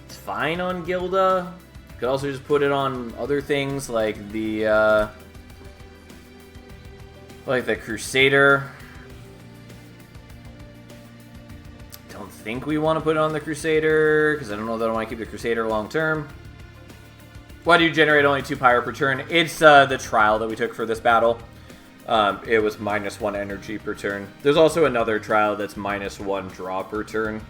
It's fine on Gilda. Could also just put it on other things like the Crusader. Don't think we want to put it on the Crusader because I don't know that I want to keep the Crusader long term. Why do you generate only 2 pyro per turn? It's the trial that we took for this battle. It was -1 energy per turn. There's also another trial that's -1 draw per turn.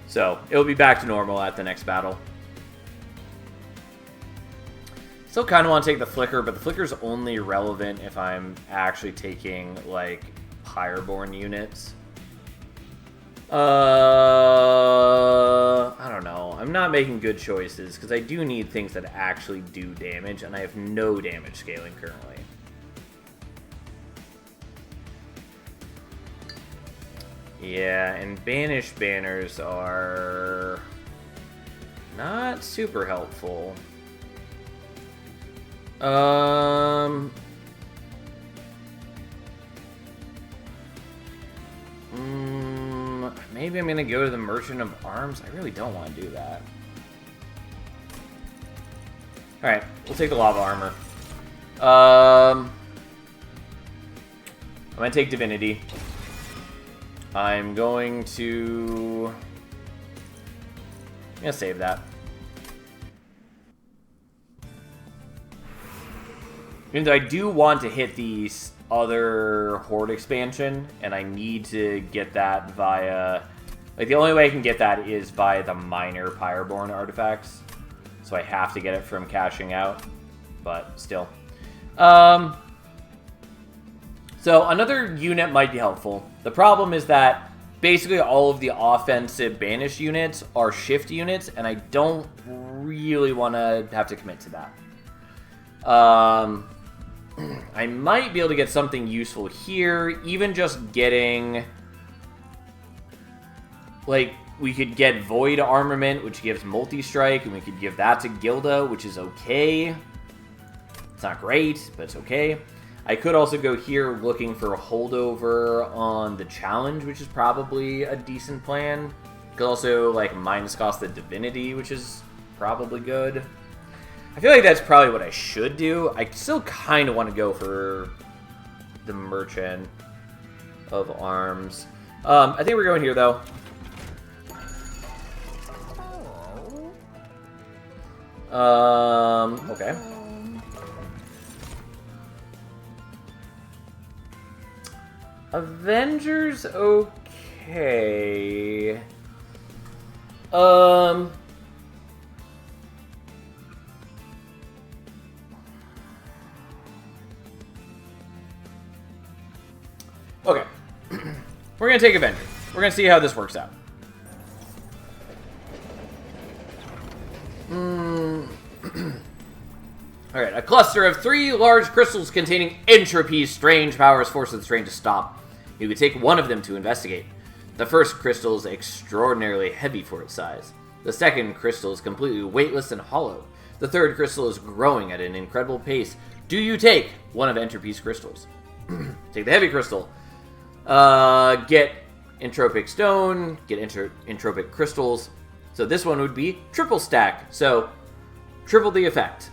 So it'll be back to normal at the next battle. Still kind of want to take the Flicker, but the Flicker's only relevant if I'm actually taking, like, Pyroborn units. I don't know. I'm not making good choices, because I do need things that actually do damage, and I have no damage scaling currently. Yeah, and Banished Banners are not super helpful. Maybe I'm gonna go to the Merchant of Arms. I really don't want to do that. Alright, we'll take the Lava Armor. I'm gonna take Divinity. I'm going to save that. Even though I do want to hit the other Horde expansion, and I need to get that via... Like, the only way I can get that is via the minor Pyroborn artifacts. So I have to get it from cashing out. But still. So another unit might be helpful. The problem is that basically all of the offensive Banished units are shift units, and I don't really want to have to commit to that. I might be able to get something useful here. Even just getting... Like, we could get Void Armament, which gives multi-strike, and we could give that to Gilda, which is okay. It's not great, but it's okay. I could also go here looking for a holdover on the challenge, which is probably a decent plan. Could also, like, minus cost the Divinity, which is probably good. I feel like that's probably what I should do. I still kind of want to go for the Merchant of Arms. I think we're going here, though. Okay. Avengers, okay. Okay. We're gonna take Avengers. We're gonna see how this works out. Alright, a cluster of 3 large crystals containing entropy strange powers forces the strain to stop. You could take one of them to investigate. The first crystal is extraordinarily heavy for its size. The second crystal is completely weightless and hollow. The third crystal is growing at an incredible pace. Do you take one of entropy's crystals? Take the heavy crystal. Get entropic stone, get entropic crystals. So this one would be triple stack. So triple the effect.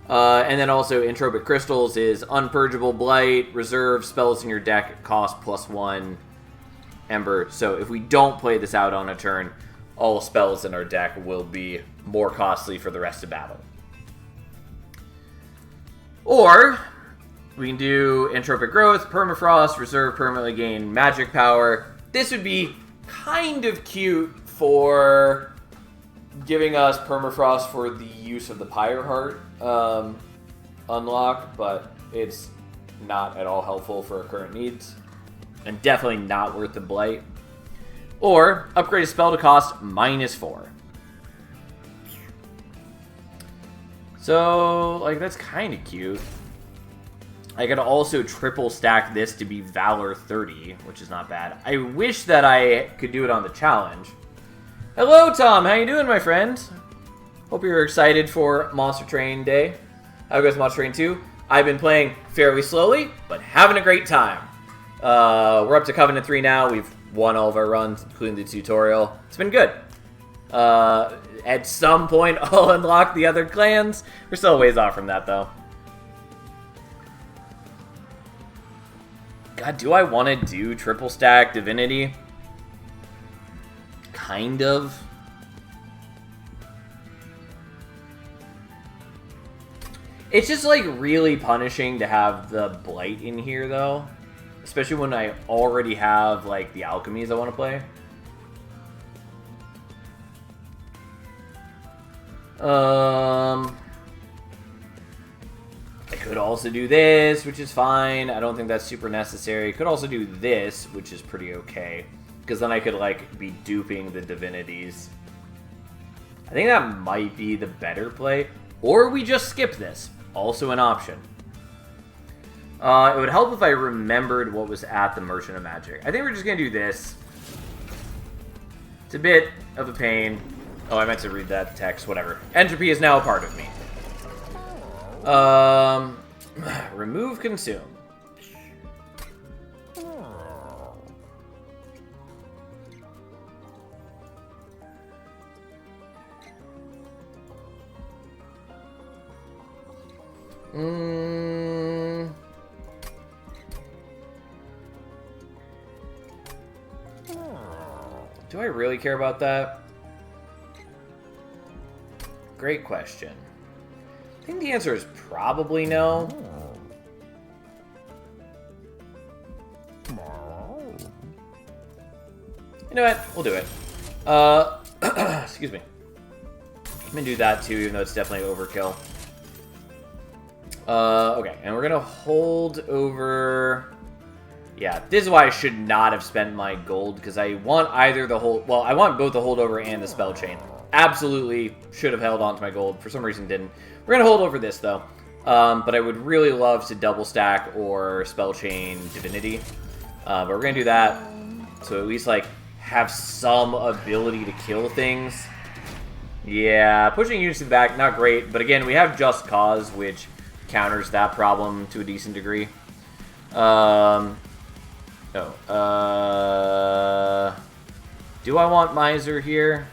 And then also entropic crystals is unpurgeable blight, reserve spells in your deck cost +1 ember. So if we don't play this out on a turn, all spells in our deck will be more costly for the rest of battle. Or we can do entropic growth, permafrost, reserve permanently gain magic power. This would be kind of cute for giving us permafrost for the use of the Pyre Heart unlock, but it's not at all helpful for our current needs, and definitely not worth the blight. Or upgrade a spell to cost -4. So, like, that's kind of cute. I could also triple stack this to be Valor 30, which is not bad. I wish that I could do it on the challenge. Hello, Tom. How you doing, my friend? Hope you're excited for Monster Train Day. How goes Monster Train 2? I've been playing fairly slowly, but having a great time. We're up to Covenant 3 now. We've won all of our runs, including the tutorial. It's been good. At some point, I'll unlock the other clans. We're still a ways off from that, though. God, do I want to do triple stack Divinity? Kind of. It's just, like, really punishing to have the Blight in here, though. Especially when I already have, like, the Alchemies I want to play. I could also do this, which is fine. I don't think that's super necessary. Could also do this, which is pretty okay. Because then I could, like, be duping the divinities. I think that might be the better play. Or we just skip this. Also an option. It would help if I remembered what was at the Merchant of Magic. I think we're just going to do this. It's a bit of a pain. Oh, I meant to read that text. Whatever. Entropy is now a part of me. Remove consume. Do I really care about that? Great question. I think the answer is probably no. You know what? We'll do it. Excuse me. I'm gonna do that too, even though it's definitely overkill. Okay, and we're gonna hold over... Yeah, this is why I should not have spent my gold, because I want either the hold... Well, I want both the holdover and the spell chain. Absolutely should have held on to my gold. For some reason, didn't. We're gonna hold over this, though. But I would really love to double stack or spell chain Divinity. But we're going to do that. So at least, like, have some ability to kill things. Yeah, pushing units to the back, not great. But again, we have Just Cause, which counters that problem to a decent degree. Do I want Miser here?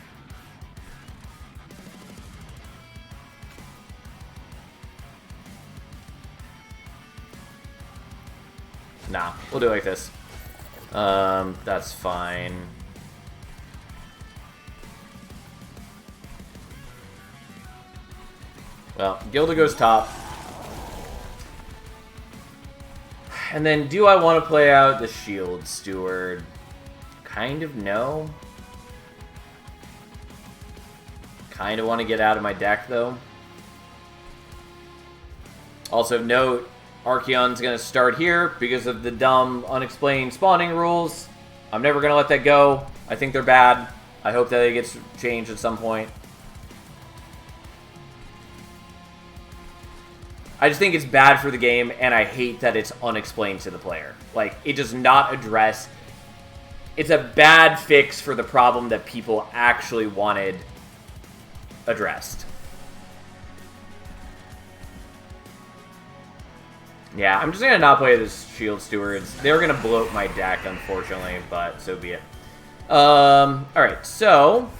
Nah, we'll do it like this. That's fine. Well, Gilda goes top. And then, do I want to play out the Shield Steward? Kind of no. Kind of want to get out of my deck, though. Also, note, Archeon's going to start here because of the dumb, unexplained spawning rules. I'm never going to let that go. I think they're bad. I hope that it gets changed at some point. I just think it's bad for the game, and I hate that it's unexplained to the player. Like, it does not address... It's a bad fix for the problem that people actually wanted addressed. Yeah, I'm just going to not play this Shield Stewards. They're going to bloat my deck, unfortunately, but so be it. Alright, so...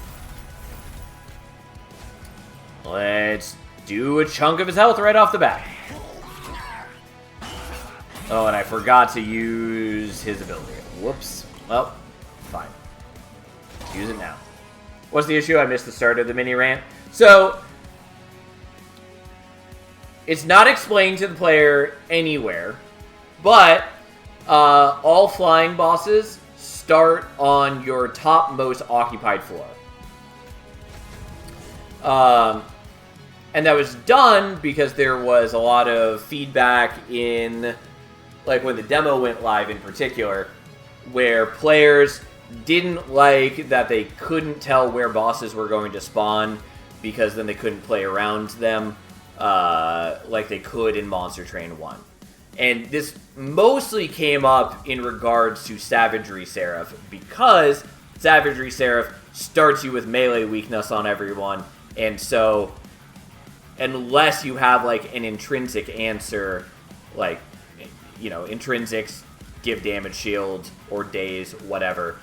let's do a chunk of his health right off the bat. Oh, and I forgot to use his ability. Whoops. Well, fine. Let's use it now. What's the issue? I missed the start of the mini rant. So, it's not explained to the player anywhere, but all flying bosses start on your topmost occupied floor. And that was done because there was a lot of feedback in, like, when the demo went live in particular, where players didn't like that they couldn't tell where bosses were going to spawn because then they couldn't play around them like they could in Monster Train 1. And this mostly came up in regards to Savagery Seraph, because Savagery Seraph starts you with melee weakness on everyone, and so unless you have, like, an intrinsic answer, like, you know, intrinsics, give damage, shield, or daze, whatever,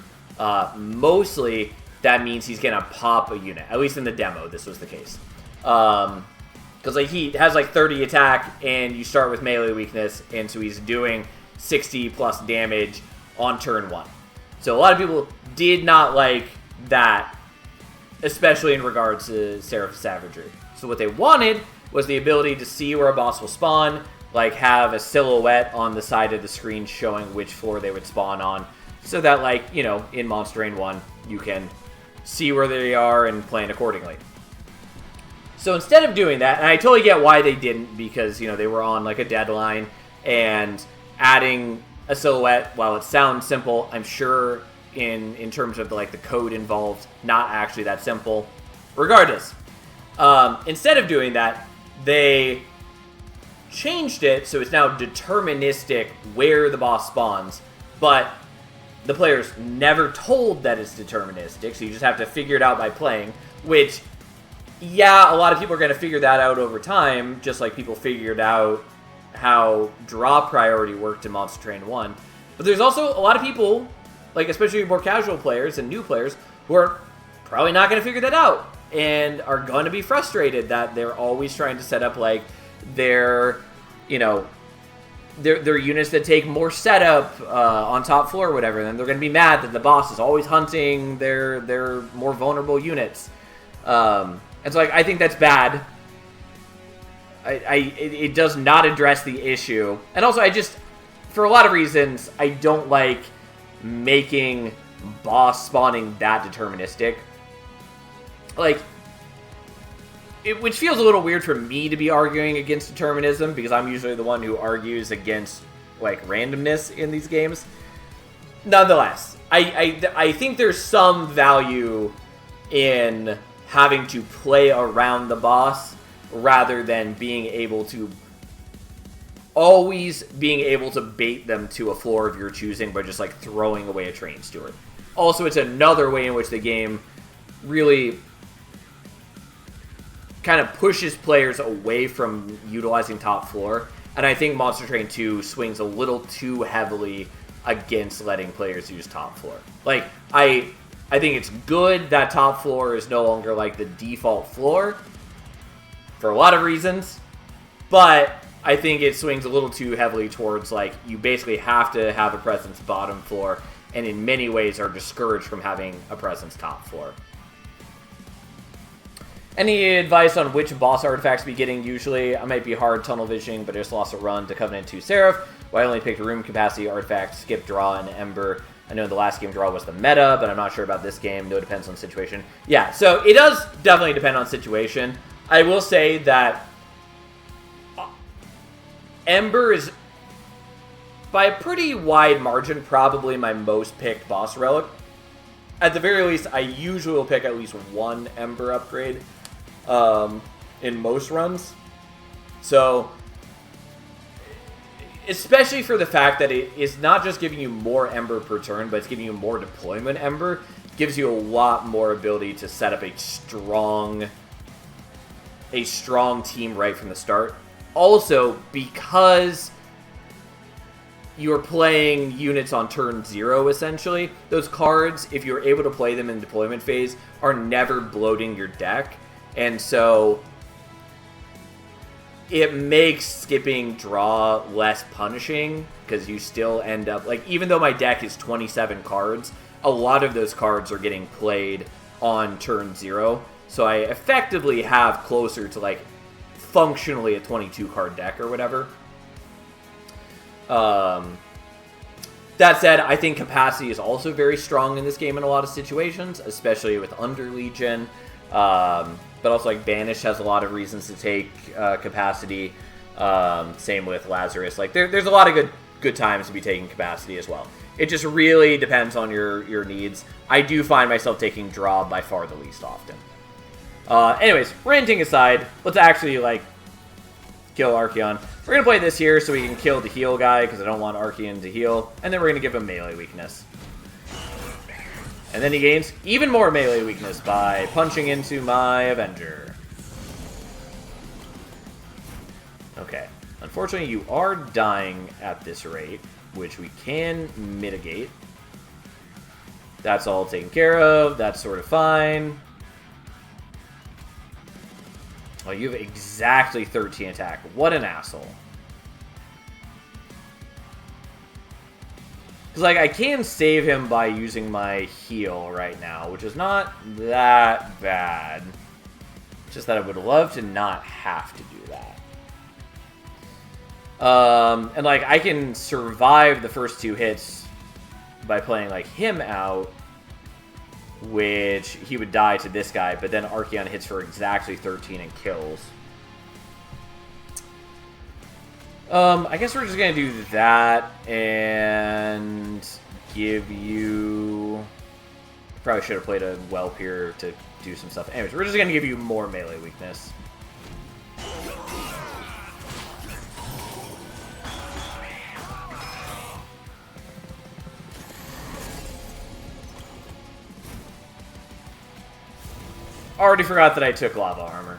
mostly that means he's gonna pop a unit. At least in the demo, this was the case. Because, like, he has, like, 30 attack, and you start with melee weakness, and so he's doing 60 plus damage on turn 1. So a lot of people did not like that, especially in regards to Seraph Savagery. So what they wanted was the ability to see where a boss will spawn, like have a silhouette on the side of the screen showing which floor they would spawn on, so that, like, you know, in Monster Train 1, you can see where they are and plan accordingly. So instead of doing that, and I totally get why they didn't, because, you know, they were on, like, a deadline, and adding a silhouette, while it sounds simple, I'm sure in terms of, like, the code involved, not actually that simple. Regardless, instead of doing that, they changed it so it's now deterministic where the boss spawns, but the player's never told that it's deterministic, so you just have to figure it out by playing, which, yeah, a lot of people are going to figure that out over time, just like people figured out how draw priority worked in Monster Train 1. But there's also a lot of people, like especially more casual players and new players, who are probably not going to figure that out and are going to be frustrated that they're always trying to set up, like, their, you know, their units that take more setup on top floor or whatever. Then they're going to be mad that the boss is always hunting their more vulnerable units. And so, like, I think that's bad. It does not address the issue. And also, I just, for a lot of reasons, I don't like making boss spawning that deterministic. Like, which feels a little weird for me to be arguing against determinism, because I'm usually the one who argues against, like, randomness in these games. Nonetheless, I think there's some value in having to play around the boss rather than being able to always being able to bait them to a floor of your choosing by just like throwing away a train steward. Also, it's another way in which the game really kind of pushes players away from utilizing top floor, and I think Monster Train 2 swings a little too heavily against letting players use top floor. Like, I think it's good that top floor is no longer like the default floor for a lot of reasons, but I think it swings a little too heavily towards like you basically have to have a presence bottom floor, and in many ways are discouraged from having a presence top floor. Any advice on which boss artifacts to be getting usually? I might be hard tunnel visioning, but I just lost a run to Covenant 2 Seraph, where I only picked room capacity artifact, skip draw, and Ember. I know the last game draw was the meta, but I'm not sure about this game. No, it depends on situation. Yeah, so it does definitely depend on situation. I will say that Ember is, by a pretty wide margin, probably my most picked boss relic. At the very least, I usually will pick at least one Ember upgrade in most runs. So, especially for the fact that it is not just giving you more Ember per turn, but it's giving you more deployment Ember, gives you a lot more ability to set up a strong team right from the start. Also, because you're playing units on turn 0, essentially, those cards, if you're able to play them in deployment phase, are never bloating your deck. And so it makes skipping draw less punishing, because you still end up, like, even though my deck is 27 cards, a lot of those cards are getting played on turn 0. So I effectively have closer to, like, functionally a 22 card deck or whatever. That said, I think capacity is also very strong in this game in a lot of situations, especially with Under Legion. But also, like, Banish has a lot of reasons to take capacity. Same with Lazarus. Like, there's a lot of good times to be taking capacity as well. It just really depends on your needs. I do find myself taking draw by far the least often. Anyways, ranting aside, let's actually, like, kill Archeon. We're going to play this here so we can kill the heal guy, because I don't want Archeon to heal. And then we're going to give him melee weakness. And then he gains even more melee weakness by punching into my Avenger. Okay. Unfortunately, you are dying at this rate, which we can mitigate. That's all taken care of. That's sort of fine. Oh, you have exactly 13 attack. What an asshole. Because, like, I can save him by using my heal right now, which is not that bad. It's just that I would love to not have to do that. And, like, I can survive the first 2 hits by playing, like, him out, which he would die to this guy, but then Archeon hits for exactly 13 and kills. I guess we're just going to do that and give you... Probably should have played a Whelp here to do some stuff. Anyways, we're just going to give you more melee weakness. Already forgot that I took lava armor.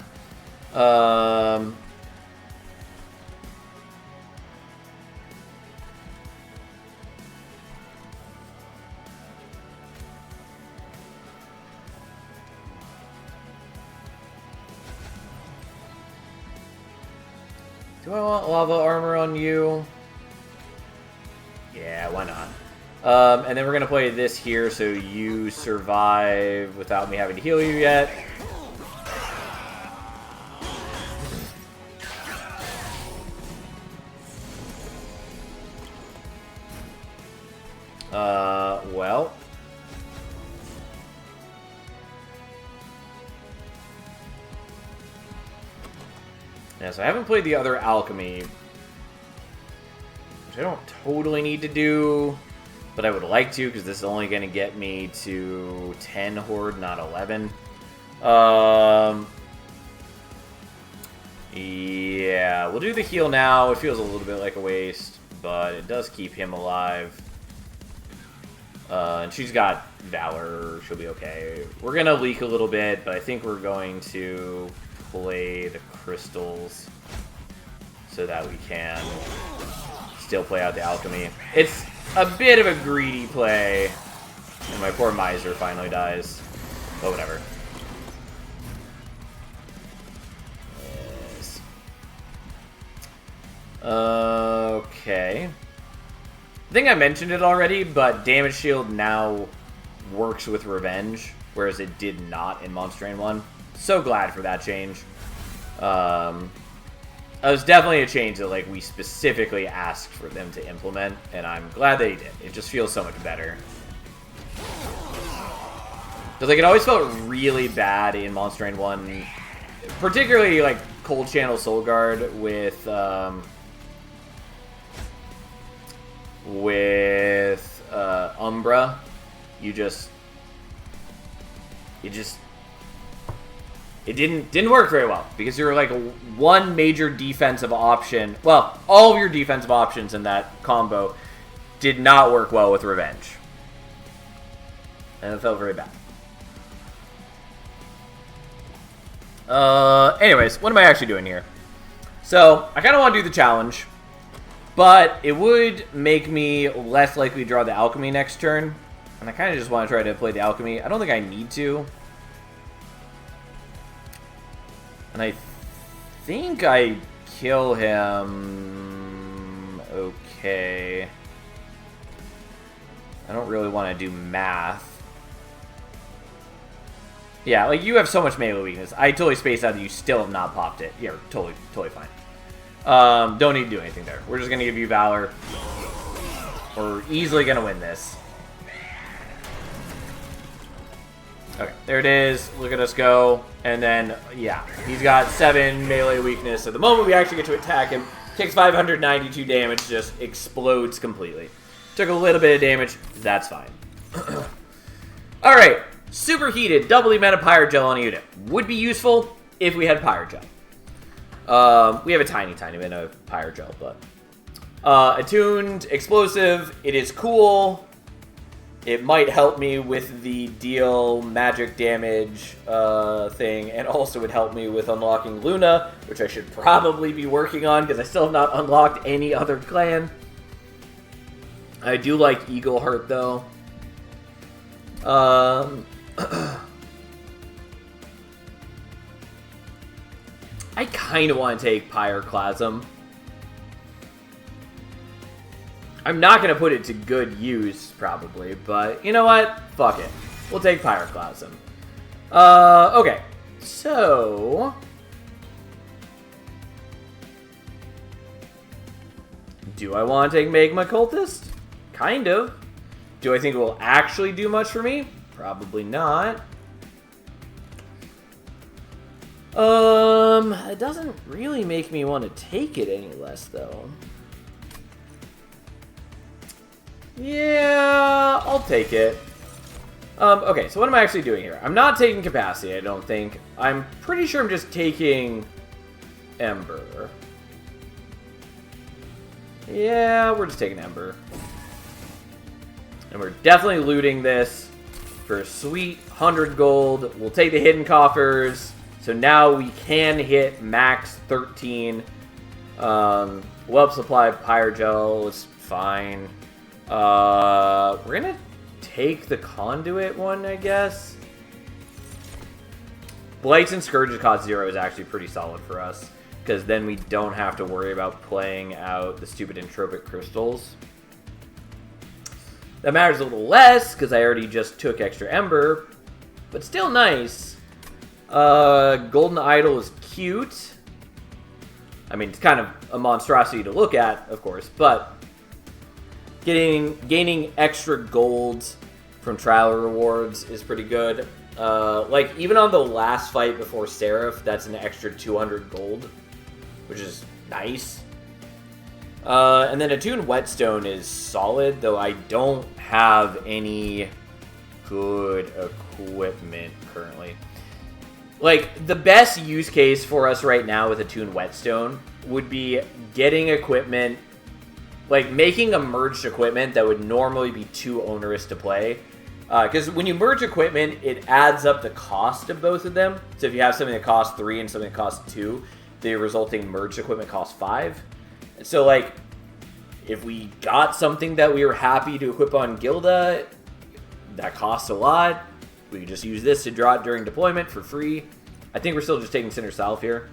Do I want lava armor on you? Yeah, why not? And then we're going to play this here so you survive without me having to heal you yet. Well. Yeah, so I haven't played the other alchemy, which I don't totally need to do, but I would like to, because this is only going to get me to 10 horde, not 11. Yeah, Yeah, we'll do the heal now. It feels a little bit like a waste, but it does keep him alive. And she's got Valor. She'll be okay. We're going to leak a little bit, but I think we're going to play the crystals so that we can still play out the alchemy. It's a bit of a greedy play. And my poor Miser finally dies. But whatever. Yes. Okay. I think I mentioned it already, but Damage Shield now works with Revenge, whereas it did not in Monster Train 1. So glad for that change. It was definitely a change that like we specifically asked for them to implement, and I'm glad they did. It just feels so much better. Because like it always felt really bad in Monster Train 1, particularly like Cold Channel Soul Guard with Umbra. It didn't work very well because you were like one major defensive option. Well, all of your defensive options in that combo did not work well with Revenge. And it felt very bad. Anyways, what am I actually doing here? So, I kind of want to do the challenge, but it would make me less likely to draw the alchemy next turn. And I kind of just want to try to play the alchemy. I don't think I need to. And I think I kill him. Okay. I don't really want to do math. Yeah, like you have so much melee weakness. I totally spaced out that you still have not popped it. Yeah, totally fine. Don't need to do anything there. We're just going to give you Valor. We're easily going to win this. Okay, there it is. Look at us go. And then, yeah, he's got 7 melee weakness. So the moment we actually get to attack him, takes 592 damage, just explodes completely. Took a little bit of damage. That's fine. Alright, Superheated, doubly meta Pyrogel on a unit. Would be useful if we had Pyrogel. We have a tiny bit of Pyrogel, but... Attuned, Explosive, it is cool. It might help me with the deal magic damage thing, and also would help me with unlocking Luna, which I should probably be working on, because I still have not unlocked any other clan. I do like Eagle Heart, though. I kind of want to take Pyroclasm. I'm not going to put it to good use, probably, but you know what? Fuck it. We'll take Pyroclasm. Okay. So... do I want to take Magma Cultist? Kind of. Do I think it will actually do much for me? Probably not. It doesn't really make me want to take it any less, though. Yeah, I'll take it. Okay, so what am I actually doing here? I'm not taking Capacity, I don't think. I'm pretty sure I'm just taking Ember. Yeah, we're just taking Ember. And we're definitely looting this for a sweet 100 gold. We'll take the hidden coffers. So now we can hit max 13. Web supply Pyrogel is fine. We're gonna take the conduit one, I guess. Blights and Scourges cost 0 is actually pretty solid for us, because then we don't have to worry about playing out the stupid entropic crystals. That matters a little less, because I already just took extra Ember, but still nice. Golden Idol is cute. I mean, it's kind of a monstrosity to look at, of course, but gaining extra gold from trial rewards is pretty good. Like, even on the last fight before Seraph, that's an extra 200 gold, which is nice. And then Attuned Whetstone is solid, though I don't have any good equipment currently. Like, the best use case for us right now with Attuned Whetstone would be getting equipment, like making a merged equipment that would normally be too onerous to play. Because when you merge equipment, it adds up the cost of both of them. So if you have something that costs 3 and something that costs 2, the resulting merged equipment costs 5. So, like, if we got something that we were happy to equip on Gilda, that costs a lot. We could just use this to draw it during deployment for free. I think we're still just taking Center South here.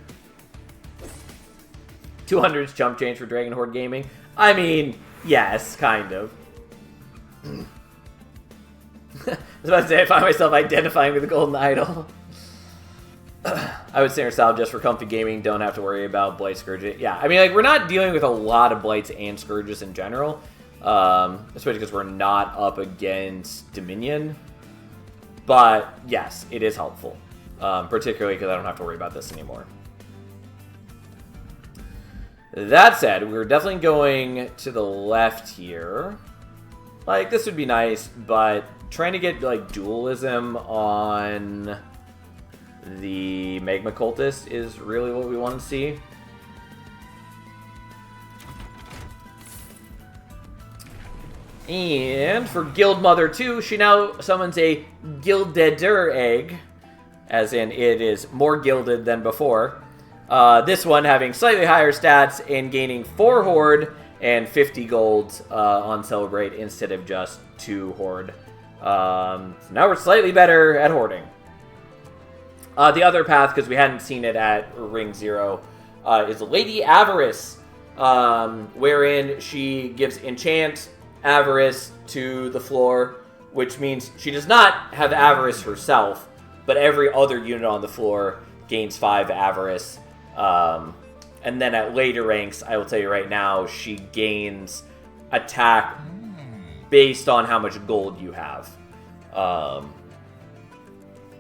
200's chump change for Dragon Horde Gaming. I mean, yes, kind of. I was about to say, I find myself identifying with the Golden Idol. I would Center South just for comfy gaming. Don't have to worry about Blight Scourge. Yeah, I mean, like, we're not dealing with a lot of Blights and Scourges in general. Especially because we're not up against Dominion. But, yes, it is helpful. Particularly because I don't have to worry about this anymore. That said, we're definitely going to the left here. Like, this would be nice, but trying to get, like, dualism on the Magma Cultist is really what we want to see. And for Guild Mother 2, she now summons a Gildeder egg, as in it is more gilded than before. This one having slightly higher stats and gaining 4 Horde and 50 gold on Celebrate instead of just 2 Horde. So now we're slightly better at hoarding. The other path, because we hadn't seen it at Ring 0, is Lady Avarice, wherein she gives Enchant Avarice to the floor, which means she does not have Avarice herself, but every other unit on the floor gains 5 Avarice. And then at later ranks, I will tell you right now, she gains attack based on how much gold you have.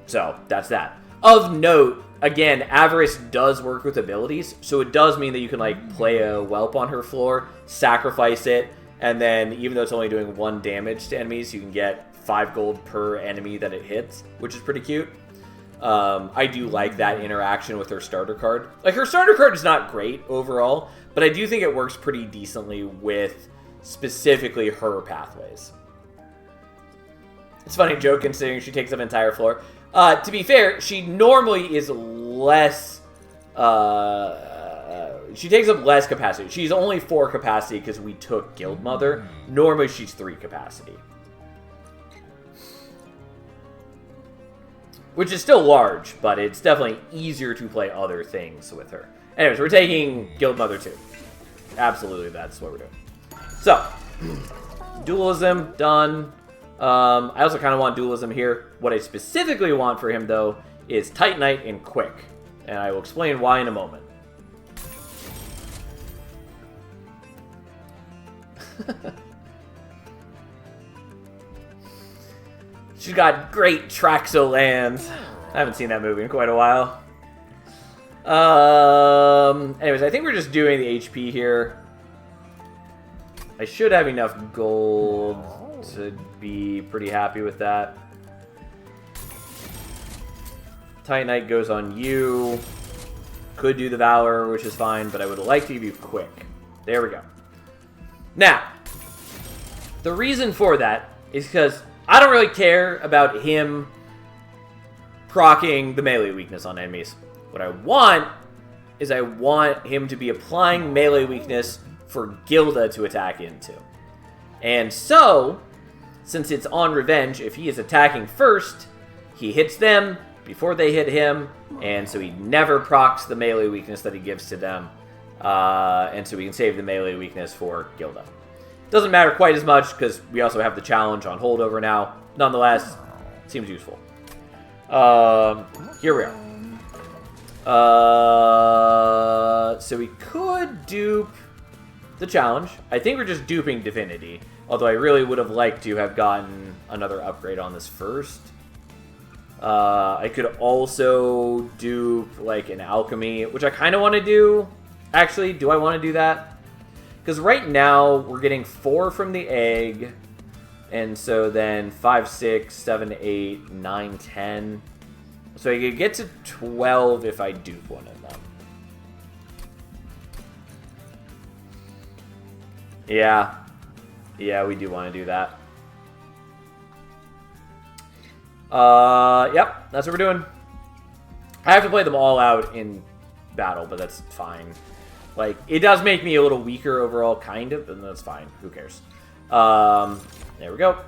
So, that's that. Of note, again, Avarice does work with abilities, so it does mean that you can, like, play a Whelp on her floor, sacrifice it, and then, even though it's only doing 1 damage to enemies, you can get 5 gold per enemy that it hits, which is pretty cute. I do like that interaction with her starter card. Like, her starter card is not great overall, but I do think it works pretty decently with specifically her pathways. It's a funny joke considering she takes up an entire floor. To be fair, she normally is less... she takes up less capacity. She's only 4 capacity because we took Guild Mother. Normally she's 3 capacity. Which is still large, but it's definitely easier to play other things with her. Anyways, we're taking Guild Mother 2. Absolutely, that's what we're doing. So, dualism, done. I also kind of want dualism here. What I specifically want for him, though, is Titanite and Quick. And I will explain why in a moment. She's got great Traxo lands. I haven't seen that movie in quite a while. Anyways, I think we're just doing the HP here. I should have enough gold to be pretty happy with that. Titanite goes on you. Could do the Valor, which is fine, but I would like to give you Quick. There we go. Now, the reason for that is because I don't really care about him proccing the melee weakness on enemies. What I want is I want him to be applying melee weakness for Gilda to attack into. And so, since it's on revenge, if he is attacking first, he hits them before they hit him, and so he never procs the melee weakness that he gives to them. And so we can save the melee weakness for Gilda. Doesn't matter quite as much, because we also have the challenge on holdover now. Nonetheless, seems useful. Here we are. So we could dupe the challenge. I think we're just duping Divinity. Although I really would have liked to have gotten another upgrade on this first. I could also dupe, like, an Alchemy, which I kind of want to do. Actually, do I want to do that? Because right now, we're getting 4 from the egg. And so then 5, 6, 7, 8, 9, 10. So I could get to 12 if I dupe one of them. Yeah. Yeah, we do want to do that. Yep, that's what we're doing. I have to play them all out in battle, but that's fine. Like, it does make me a little weaker overall, kind of, and that's fine. Who cares? There we go.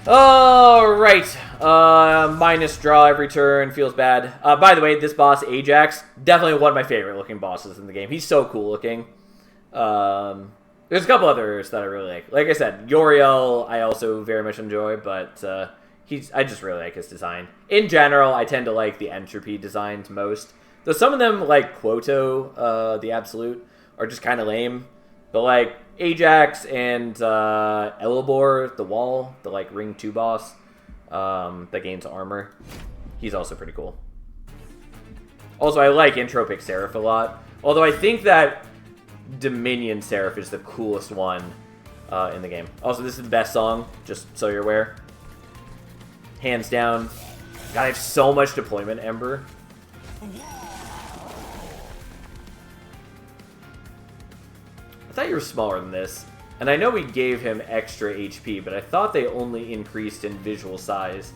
Alright. Minus draw every turn. Feels bad. By the way, this boss, Ajax, definitely one of my favorite looking bosses in the game. He's so cool looking. There's a couple others that I really like. Like I said, Yoriel I also very much enjoy, but I just really like his design. In general, I tend to like the Entropy designs most. Though some of them, like Quoto, the Absolute, are just kind of lame. But like Ajax and Elibor, the Wall, the like Ring 2 boss that gains armor, he's also pretty cool. Also, I like Entropic Seraph a lot. Although I think that Dominion Seraph is the coolest one in the game. Also, this is the best song, just so you're aware. Hands down. God, I have so much deployment, Ember. I thought you were smaller than this. And I know we gave him extra HP, but I thought they only increased in visual size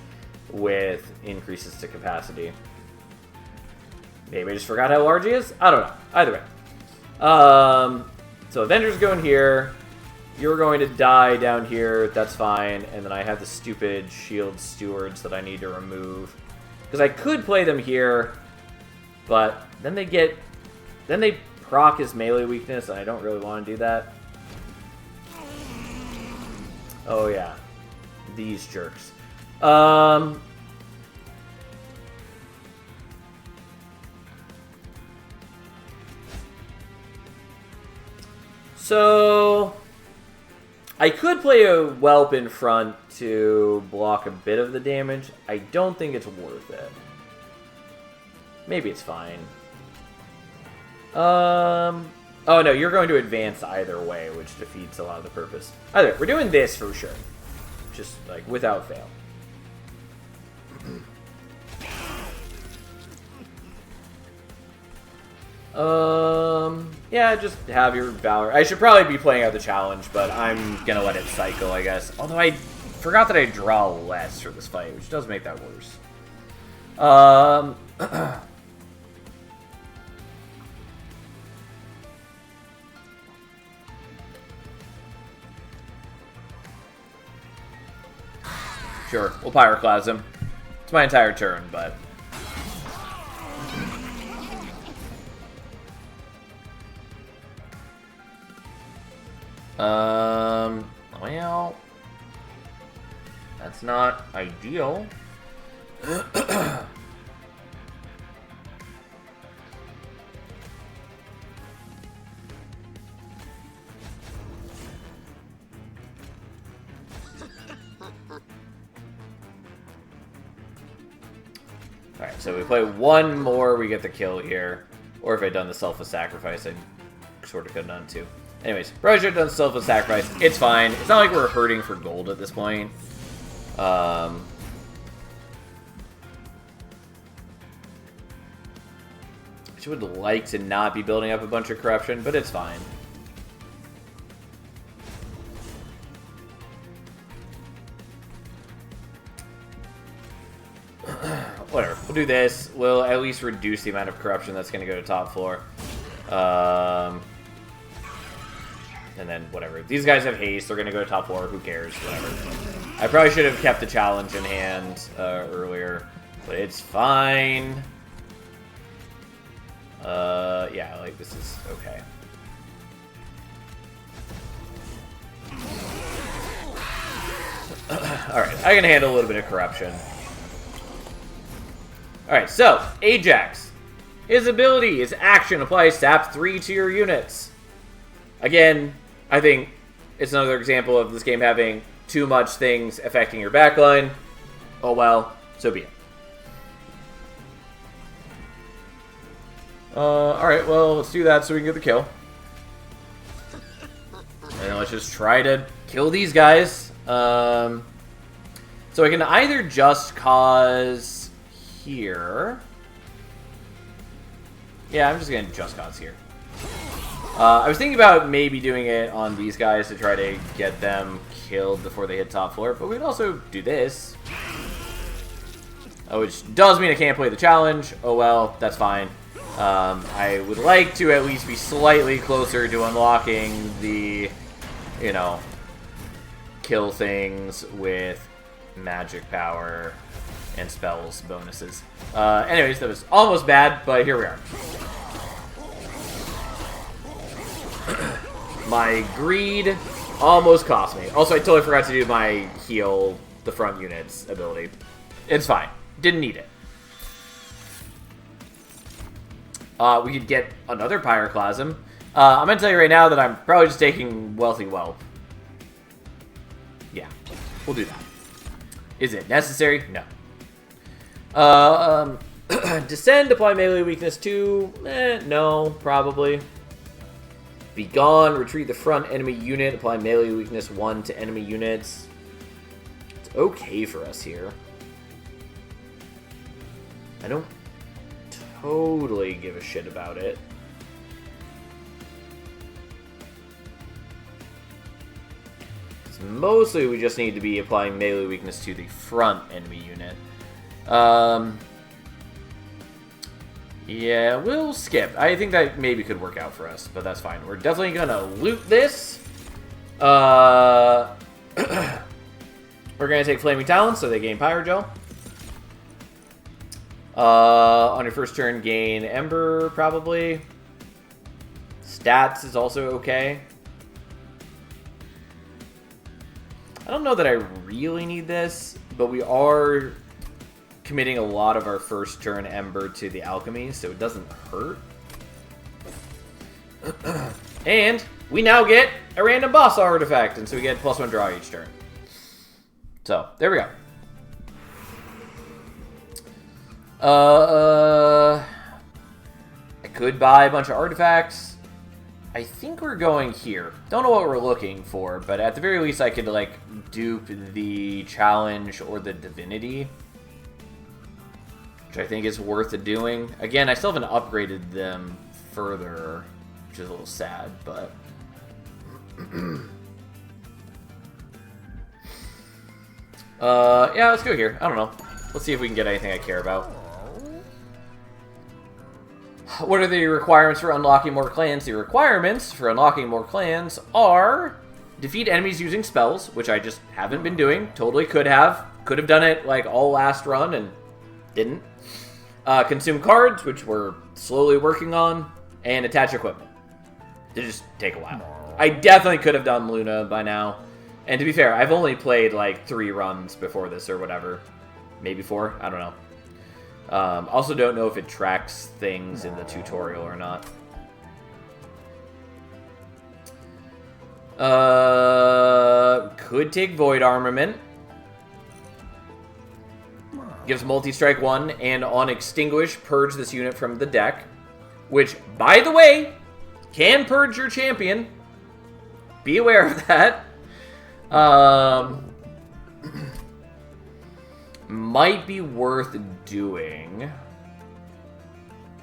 with increases to capacity. Maybe I just forgot how large he is? I don't know. Either way. So Avengers go in here. You're going to die down here. That's fine. And then I have the stupid shield stewards that I need to remove. Because I could play them here, but then they proc his melee weakness, and I don't really want to do that. Oh yeah, these jerks. So I could play a Whelp in front to block a bit of the damage. I don't think it's worth it. Maybe it's fine. Oh no, you're going to advance either way, which defeats a lot of the purpose. Either way, we're doing this for sure. Just, like, without fail. Yeah, just have your Valor. I should probably be playing out the challenge, but I'm gonna let it cycle, I guess. Although I forgot that I draw less for this fight, which does make that worse. Sure, we'll Pyroclasm. It's my entire turn, but... well... That's not ideal. Alright, so we play one more, we get the kill here. Or if I'd done the selfless sacrifice, I sort of could have done too. Anyways, probably should have done selfless sacrifice. It's fine. It's not like we're hurting for gold at this point. I would like to not be building up a bunch of corruption, but it's fine. Whatever. We'll do this. We'll at least reduce the amount of corruption that's going to go to top floor. And then whatever. These guys have haste. They're going to go to top floor. Who cares? Whatever. I probably should have kept the challenge in hand earlier, but it's fine. Yeah, like this is okay. Alright, I can handle a little bit of corruption. Alright, so, Ajax. His ability, his action, applies SAP 3 to your units. Again, I think it's another example of this game having too much things affecting your backline. Oh well, so be it. Alright, well, let's do that so we can get the kill. And let's just try to kill these guys. So I can either just cause here. Yeah, I'm just gonna just cause here. I was thinking about maybe doing it on these guys to try to get them killed before they hit top floor, but we could also do this. Which does mean I can't play the challenge. Oh well, that's fine. I would like to at least be slightly closer to unlocking the, you know, kill things with magic power and spells bonuses. Anyways, that was almost bad, but here we are. My greed almost cost me. Also, I totally forgot to do my heal the front units ability. It's fine. Didn't need it. We could get another Pyroclasm. I'm going to tell you right now that I'm probably just taking Wealthy Whelp. Yeah, we'll do that. Is it necessary? No. Descend, apply melee weakness 2. No, probably. Be gone, retreat the front enemy unit, apply melee weakness 1 to enemy units. It's okay for us here. I don't totally give a shit about it. It's mostly we just need to be applying melee weakness to the front enemy unit. Yeah, we'll skip. I think that maybe could work out for us, but that's fine. We're definitely gonna loot this. We're gonna take Flaming Talons, so they gain Pyrogel. On your first turn, gain Ember, probably. Stats is also okay. I don't know that I really need this, but we are committing a lot of our first turn Ember to the Alchemy, so it doesn't hurt. And we now get a random boss artifact, and so we get +1 draw each turn. So, there we go. I could buy a bunch of artifacts. I think we're going here. Don't know what we're looking for, but at the very least I could, like, dupe the challenge or the divinity, which I think is worth doing. Again, I still haven't upgraded them further, which is a little sad, but... yeah, let's go here. I don't know. Let's see if we can get anything I care about. What are the requirements for unlocking more clans? The requirements for unlocking more clans are defeat enemies using spells, which I just haven't been doing. Totally could have. Could have done it like all last run and didn't. Consume cards, which we're slowly working on, and attach equipment. They just take a while. I definitely could have done Luna by now. And to be fair, I've only played like 3 runs before this or whatever. Maybe 4, I don't know. Also don't know if it tracks things in the tutorial or not. Could take Void Armament. Gives multi-strike 1, and on Extinguish, purge this unit from the deck. Which, by the way, can purge your champion. Be aware of that. Might be worth doing.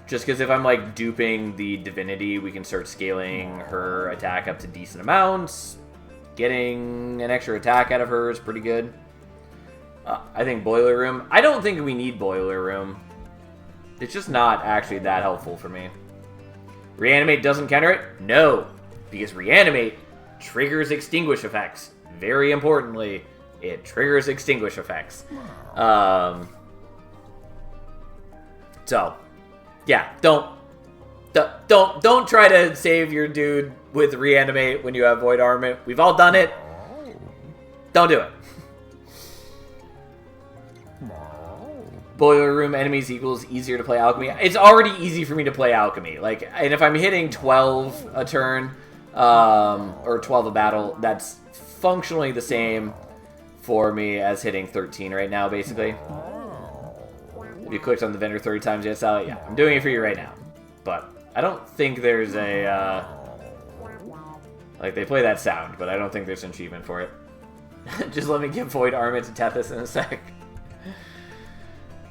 Just because if I'm, like, duping the divinity, we can start scaling her attack up to decent amounts. Getting an extra attack out of her is pretty good. I think Boiler Room. I don't think we need Boiler Room. It's just not actually that helpful for me. Reanimate doesn't counter it? No. Because Reanimate triggers Extinguish effects. Very importantly, it triggers Extinguish effects. So, yeah, don't try to save your dude with Reanimate when you have Void Armament. We've all done it. Don't do it. Boiler Room enemies equals easier to play Alchemy. It's already easy for me to play Alchemy. Like, and if I'm hitting 12 a turn, or 12 a battle, that's functionally the same for me as hitting 13 right now, basically. If you clicked on the vendor 30 times, yes, Sally, yeah, I'm doing it for you right now. But I don't think there's a, like, they play that sound, but I don't think there's an achievement for it. Just let me give Void Armament to Tethys in a sec.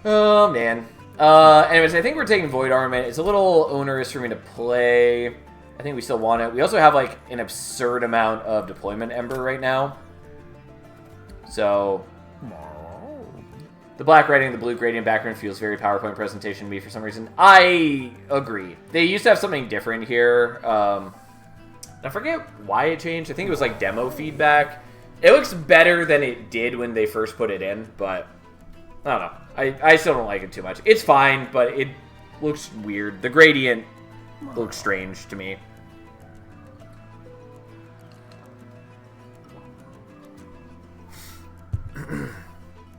Oh, man. Anyways, I think we're taking Void Armament. It's a little onerous for me to play. I think we still want it. We also have, like, an absurd amount of deployment ember right now. So, the black writing, the blue gradient background feels very PowerPoint presentation to me for some reason. I agree. They used to have something different here. I forget why it changed. I think it was, like, demo feedback. It looks better than it did when they first put it in, but I don't know. I still don't like it too much. It's fine, but it looks weird. The gradient looks strange to me.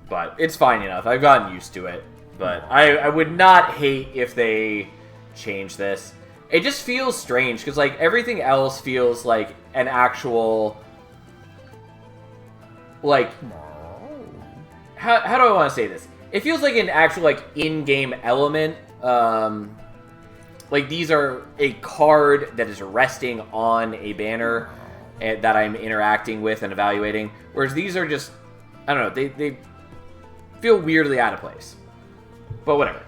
But it's fine enough. I've gotten used to it. But I would not hate if they change this. It just feels strange, because like everything else feels like an actual... Like... How do I want to say this? It feels like an actual like in-game element. Like these are a card that is resting on a banner that I'm interacting with and evaluating. Whereas these are just... I don't know, they feel weirdly out of place. But whatever.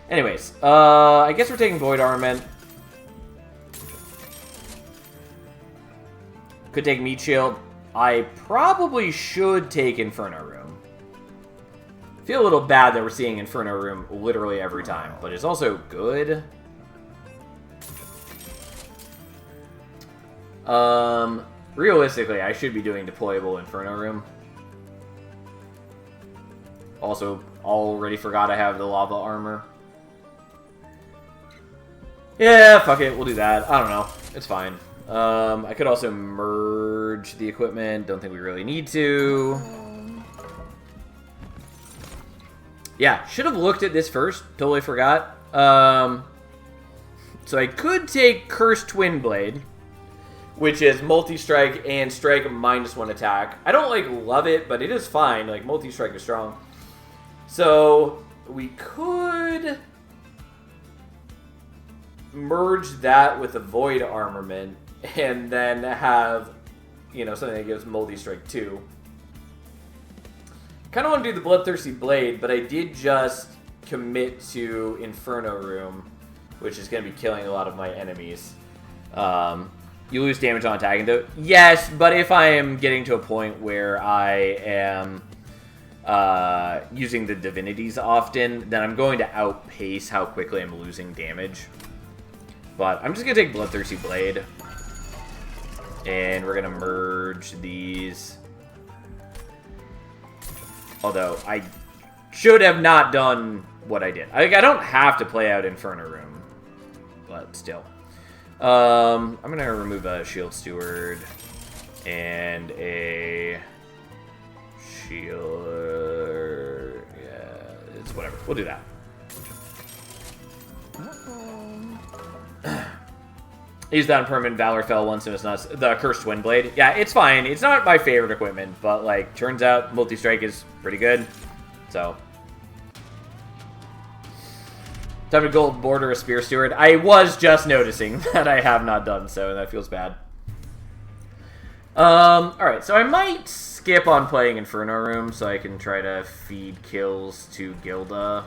Anyways, I guess we're taking Void Armament. Could take Meat Shield. I probably should take Inferno Room. Feel a little bad that we're seeing Inferno Room literally every time, but it's also good. Realistically, I should be doing deployable Inferno Room. Also, already forgot I have the lava armor. Yeah, fuck it, we'll do that. I don't know. It's fine. I could also merge the equipment. Don't think we really need to. Yeah, should have looked at this first. Totally forgot. So I could take Cursed Twin Blade, which is multi-strike and strike -1 attack. I don't, like, love it, but it is fine. Like, multi-strike is strong. So, we could merge that with a Void Armament and then have, you know, something that gives multi-strike 2. Kind of want to do the Bloodthirsty Blade, but I did just commit to Inferno Room, which is going to be killing a lot of my enemies. You lose damage on attacking, though. Yes, but if I am getting to a point where I am using the divinities often, then I'm going to outpace how quickly I'm losing damage. But I'm just going to take Bloodthirsty Blade. And we're going to merge these. Although, I should have not done what I did. I don't have to play out Inferno Room. But still. I'm going to remove a Shield Steward. And a... Shield... Yeah, it's whatever. We'll do that. Use that on permanent Valorfell once and it's not the Cursed Twin Blade. Yeah, it's fine. It's not my favorite equipment, but like turns out multi-strike is pretty good. So time to gold border a Spear Steward. I was just noticing that I have not done so, and that feels bad. Alright, so I might skip on playing Inferno Room so I can try to feed kills to Gilda.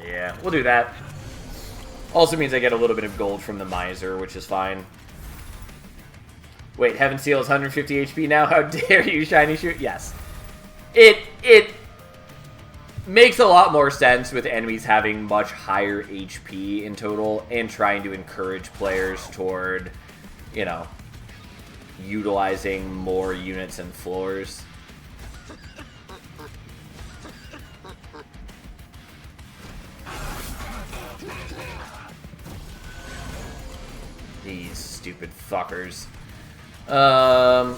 Yeah, we'll do that. Also means I get a little bit of gold from the Miser, which is fine. Wait, Heaven Seal is 150 HP now? How dare you, Shiny Shoot? Yes. It makes a lot more sense with enemies having much higher HP in total and trying to encourage players toward, you know, utilizing more units and floors. These stupid fuckers. Yeah,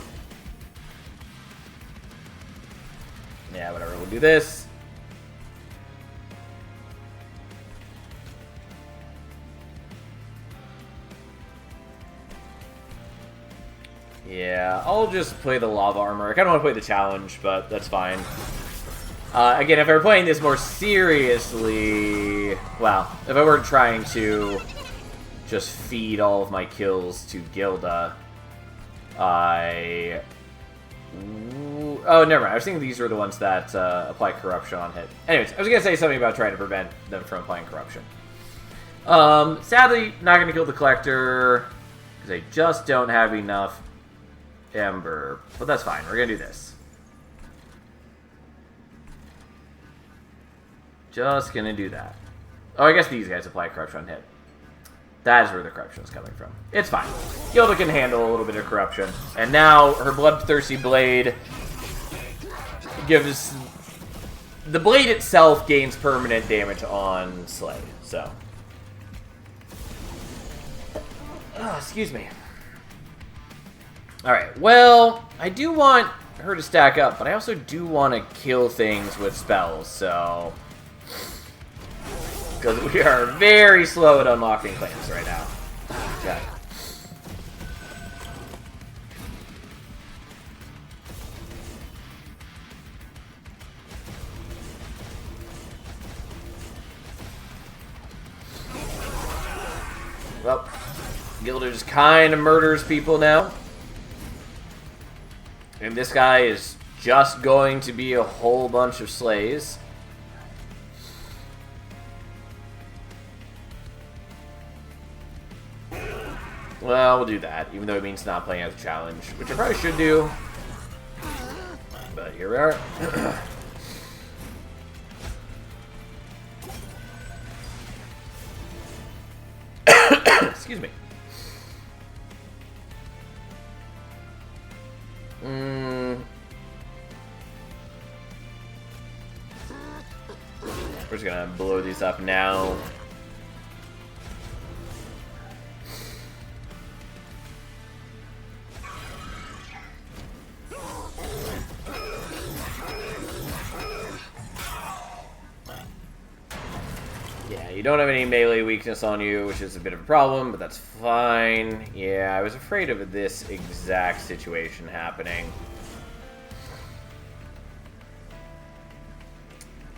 whatever, we'll do this. Yeah, I'll just play the Lava Armor. I kind of want to play the challenge, but that's fine. Again, if I were playing this more seriously... Well, if I weren't trying to just feed all of my kills to Gilda, I Ooh, oh, never mind. I was thinking these were the ones that apply corruption on hit. Anyways, I was going to say something about trying to prevent them from applying corruption. Sadly, not going to kill the Collector, because I just don't have enough Ember. But that's fine. We're going to do this. Just going to do that. Oh, I guess these guys apply corruption on hit. That is where the corruption is coming from. It's fine. Gilda can handle a little bit of corruption. And now her Bloodthirsty Blade gives... The blade itself gains permanent damage on Slay, so... Oh, excuse me. Alright, well, I do want her to stack up, but I also do want to kill things with spells, so... Because we are very slow at unlocking claims right now. Okay. Well, Gilda just kind of murders people now. And this guy is just going to be a whole bunch of slays. Well, we'll do that, even though it means not playing as a challenge, which I probably should do. But here we are. Excuse me. We're just gonna blow these up now. You don't have any melee weakness on you, which is a bit of a problem, but that's fine. Yeah, I was afraid of this exact situation happening.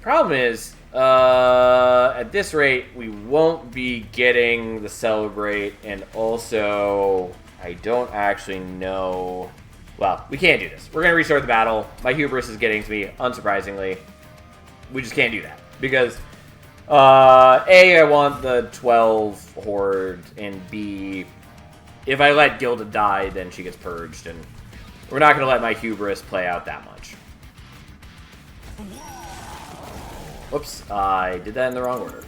Problem is, at this rate, we won't be getting the Celebrate, and also, I don't actually know... Well, we can't do this. We're going to restart the battle. My hubris is getting to me, unsurprisingly. We just can't do that, because... A, I want the 12 Horde, and B, if I let Gilda die, then she gets purged, and we're not going to let my hubris play out that much. Whoops, I did that in the wrong order.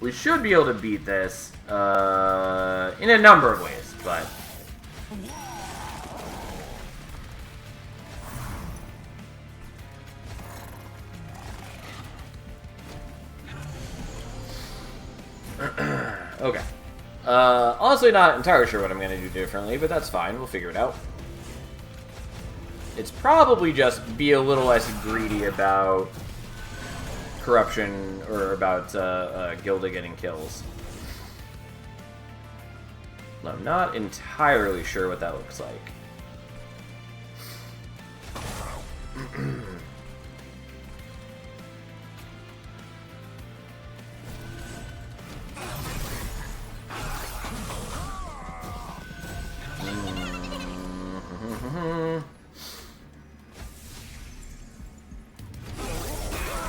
We should be able to beat this, in a number of ways, but... Okay. Honestly, not entirely sure what I'm going to do differently, but that's fine. We'll figure it out. It's probably just be a little less greedy about corruption or about Gilda getting kills. I'm not entirely sure what that looks like.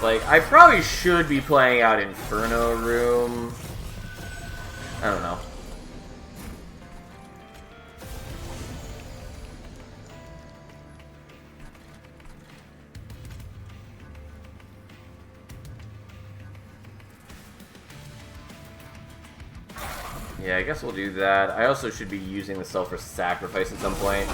Like, I probably should be playing out Inferno Room. I don't know. Yeah, I guess we'll do that. I also should be using the Selfless Sacrifice at some point.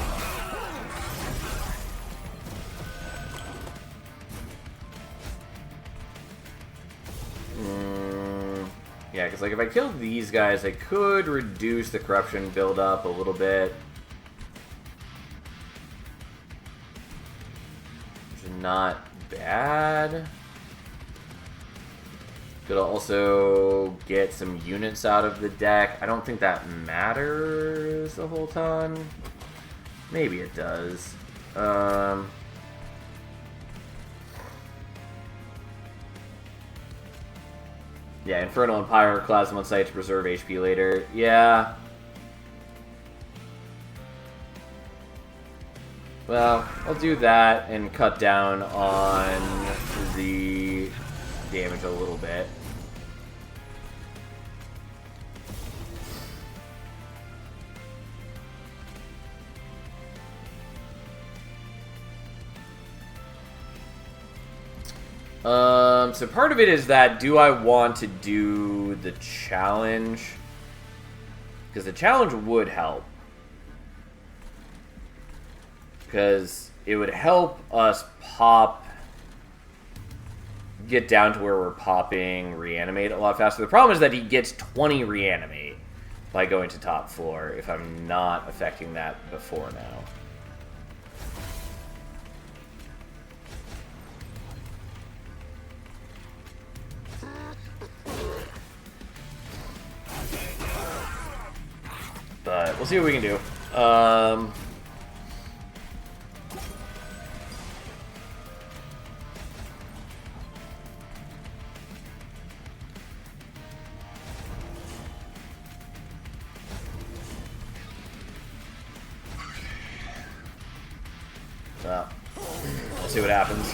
Yeah, because like if I killed these guys, I could reduce the corruption buildup a little bit. Which is not bad. Could also get some units out of the deck. I don't think that matters the whole ton. Maybe it does. Yeah, Infernal and Pyro Plasma on site to preserve HP later. Yeah. Well, I'll do that and cut down on the damage a little bit. So part of it is that, do I want to do the challenge? Because the challenge would help. Because it would help us get down to where we're popping reanimate a lot faster. The problem is that he gets 20 reanimate by going to top floor if I'm not affecting that before now. But we'll see what we can do. We'll see what happens.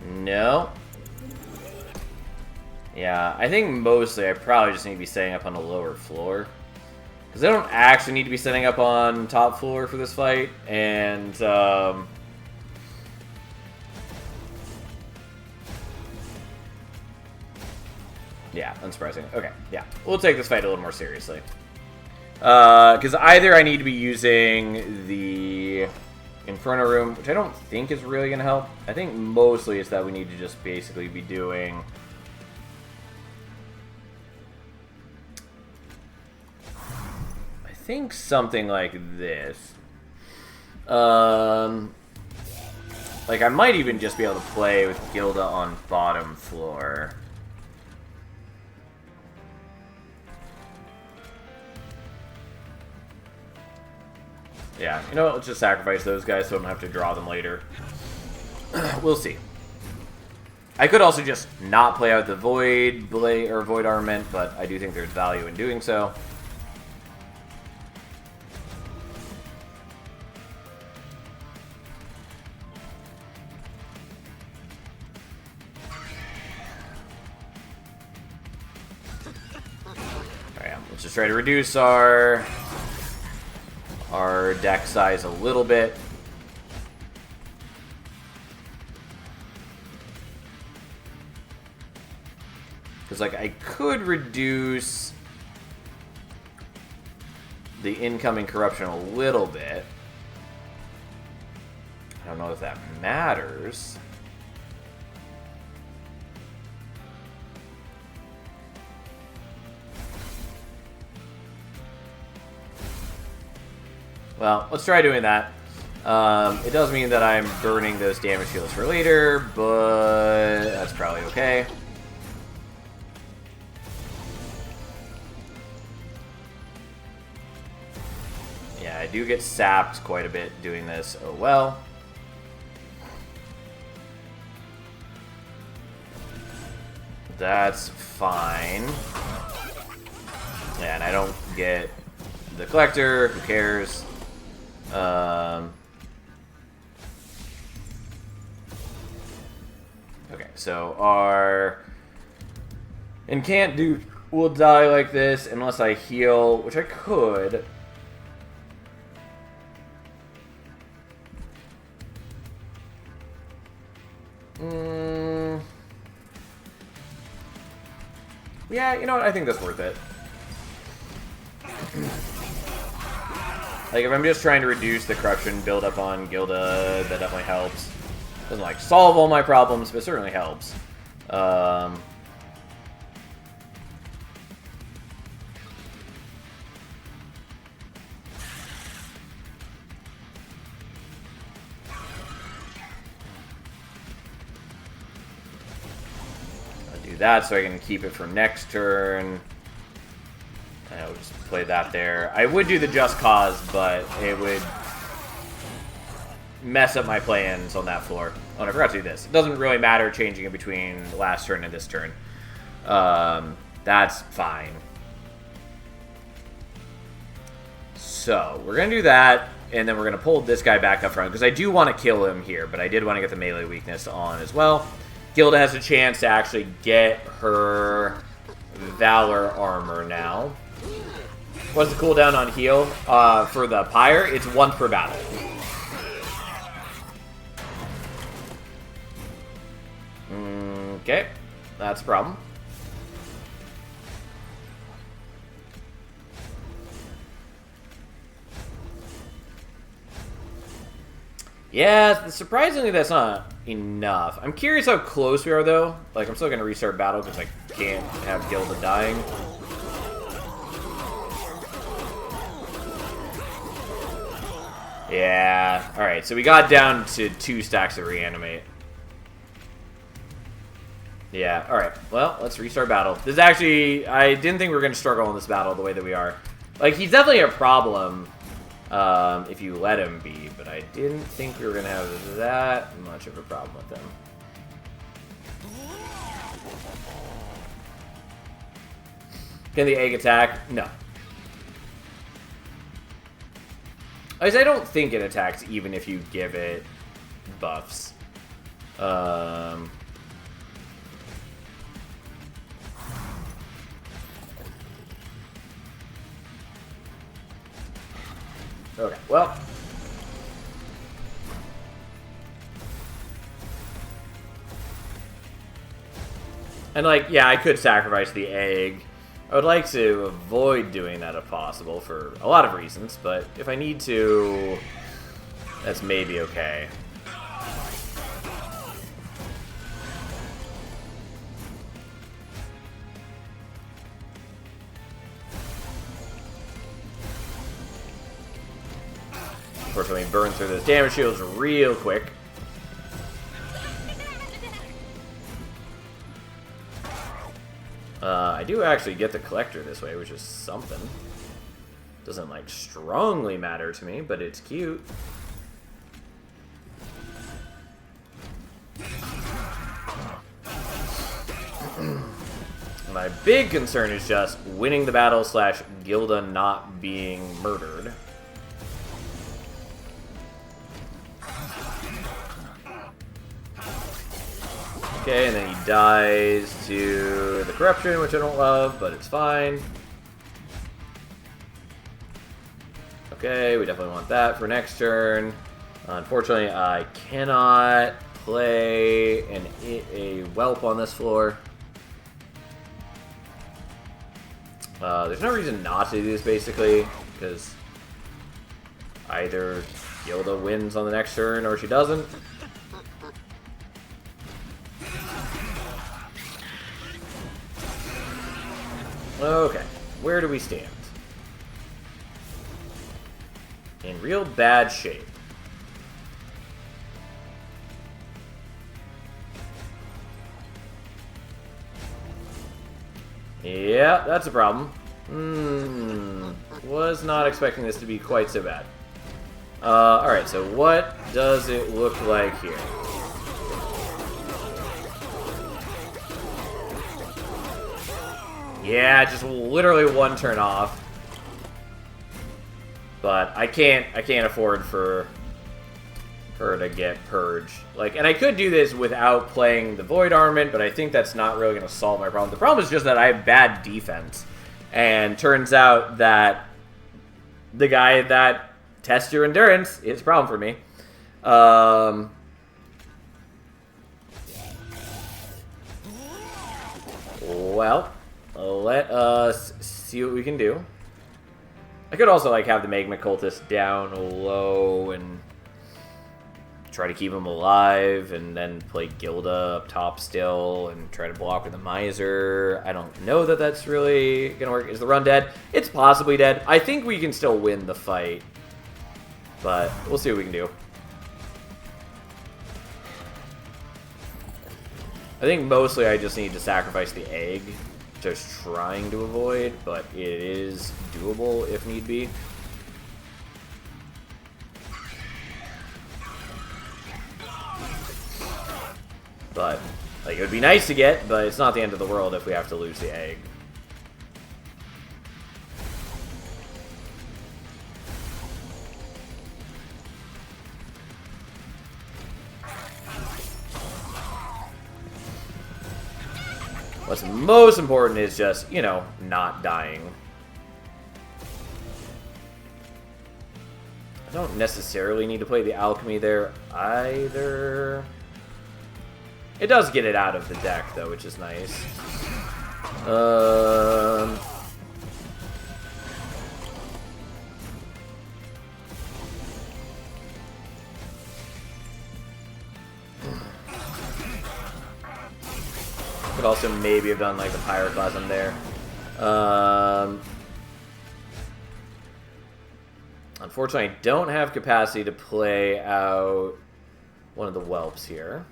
No. Yeah, I think mostly I probably just need to be setting up on a lower floor. Because I don't actually need to be setting up on top floor for this fight, and yeah, unsurprising. Okay, yeah, we'll take this fight a little more seriously. Because either I need to be using the Inferno Room, which I don't think is really going to help. I think mostly it's that we need to just basically be doing... I think something like this. Like, I might even just be able to play with Gilda on bottom floor. Yeah, you know what? Let's just sacrifice those guys so I don't have to draw them later. We'll see. I could also just not play out the Void Blade or Void Armament, but I do think there's value in doing so. Alright, let's just try to reduce our deck size a little bit. Because, like, I could reduce the incoming corruption a little bit. I don't know if that matters. Well, let's try doing that. It does mean that I'm burning those damage shields for later, but that's probably okay. Yeah, I do get sapped quite a bit doing this. Oh well. That's fine. Yeah, and I don't get the collector. Who cares? Okay, so our Incant dude will die like this unless I heal, which I could. Yeah, you know what? I think that's worth it. Like, if I'm just trying to reduce the corruption build up on Gilda, that definitely helps. Doesn't, like, solve all my problems, but certainly helps. I'll do that so I can keep it for next turn. I'll just play that there. I would do the Just Cause, but it would mess up my plans on that floor. Oh, and I forgot to do this. It doesn't really matter changing in between the last turn and this turn. That's fine. So, we're going to do that, and then we're going to pull this guy back up front, because I do want to kill him here, but I did want to get the melee weakness on as well. Gilda has a chance to actually get her Valor armor now. What's the cooldown on heal? For the Pyre, it's 1 per battle. Okay, that's a problem. Yeah, surprisingly that's not enough. I'm curious how close we are, though. Like, I'm still going to restart battle because I can't have Gilda dying. Yeah, alright, so we got down to 2 stacks of reanimate. Yeah, alright. Well, let's restart battle. This is actually... I didn't think we were going to struggle in this battle the way that we are. Like, he's definitely a problem if you let him be, but I didn't think we were going to have that much of a problem with him. Can the egg attack? No. I don't think it attacks even if you give it buffs. Okay, well. And, like, yeah, I could sacrifice the egg. I would like to avoid doing that if possible for a lot of reasons, but if I need to, that's maybe okay. Unfortunately, burn through those damage shields real quick. I do actually get the collector this way, which is something. Doesn't, like, strongly matter to me, but it's cute. My big concern is just winning the battle / Gilda not being murdered. Okay, and then he dies to the corruption, which I don't love, but it's fine. Okay, we definitely want that for next turn. Unfortunately, I cannot play a whelp on this floor. There's no reason not to do this, basically, because either Gilda wins on the next turn or she doesn't. Okay, where do we stand? In real bad shape. Yeah, that's a problem. Was not expecting this to be quite so bad. Alright, so what does it look like here? Yeah, just literally 1 turn off. But I can't afford for her to get purged. Like, and I could do this without playing the Void Armament, but I think that's not really going to solve my problem. The problem is just that I have bad defense. And turns out that the guy that tests your endurance is a problem for me. Well, let us see what we can do. I could also, like, have the Magma Cultist down low and try to keep him alive, and then play Gilda up top still and try to block with the Miser. I don't know that that's really gonna work. Is the run dead? It's possibly dead. I think we can still win the fight, but we'll see what we can do. I think mostly I just need to sacrifice the egg just trying to avoid, but it is doable if need be. But, like, it would be nice to get, but it's not the end of the world if we have to lose the egg. What's most important is just, you know, not dying. I don't necessarily need to play the alchemy there either. It does get it out of the deck, though, which is nice. Could also maybe have done, like, the Pyroclasm there. Unfortunately, I don't have capacity to play out one of the whelps here.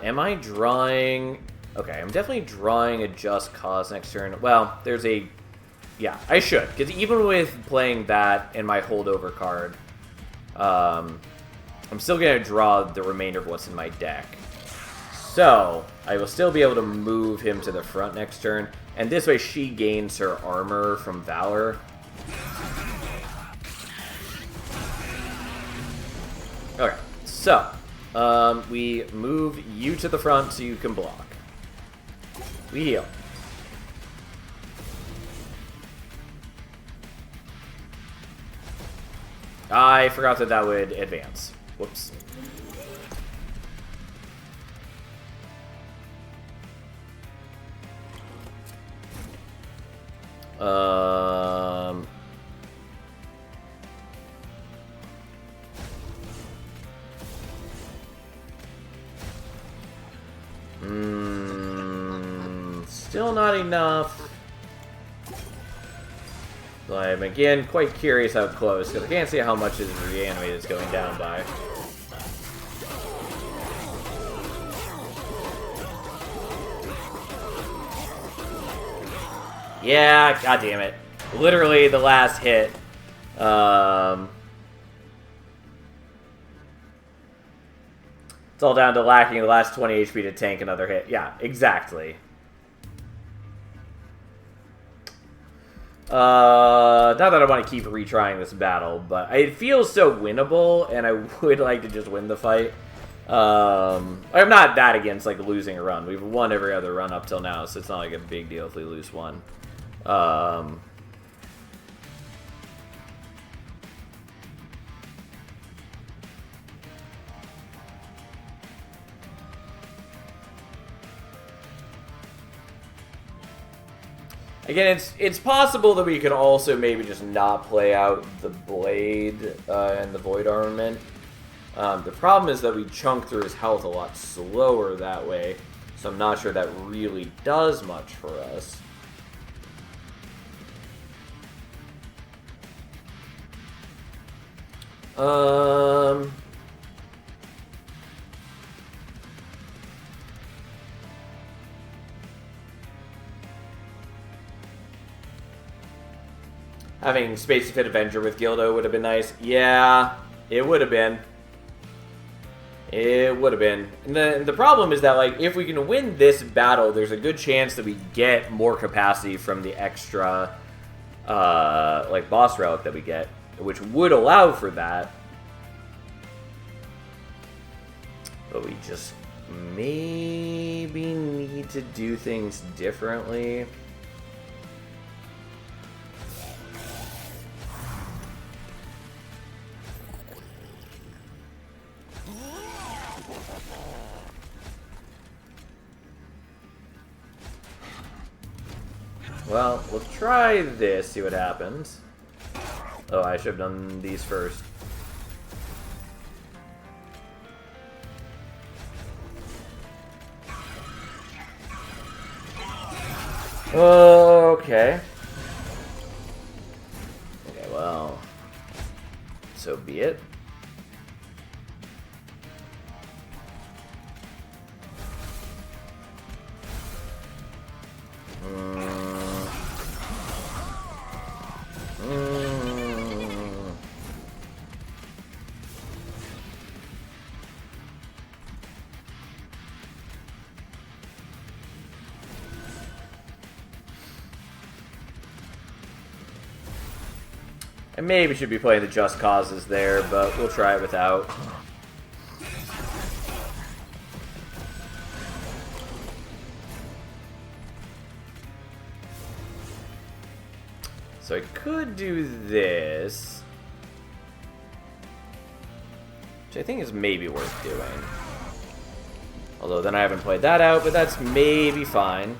Am I drawing... Okay, I'm definitely drawing a Just Cause next turn. Well, there's a... Yeah, I should. Because even with playing that and my holdover card, I'm still going to draw the remainder of what's in my deck. So, I will still be able to move him to the front next turn. And this way she gains her armor from Valor. Okay, so... we move you to the front so you can block. We heal. I forgot that that would advance. Whoops. Still not enough. I'm again quite curious how close, because I can't see how much his reanimate is going down by. Yeah, god damn it. Literally the last hit. It's all down to lacking the last 20 HP to tank another hit. Yeah, exactly. Not that I want to keep retrying this battle, but it feels so winnable, and I would like to just win the fight. I'm not that against, like, losing a run. We've won every other run up till now, so it's not like a big deal if we lose one. Again, it's possible that we could also maybe just not play out the Blade and the Void Armament. The problem is that we chunk through his health a lot slower that way, so I'm not sure that really does much for us. Having Space Fit Avenger with Gildo would have been nice. Yeah, it would have been. It would have been. And the problem is that, like, if we can win this battle, there's a good chance that we get more capacity from the extra, like, boss relic that we get, which would allow for that. But we just maybe need to do things differently. Well, let's try this, see what happens. Oh, I should have done these first. Okay. So be it. I maybe should be playing the Just Causes there, but we'll try it without. So I could do this, which I think is maybe worth doing. Although then I haven't played that out, but that's maybe fine.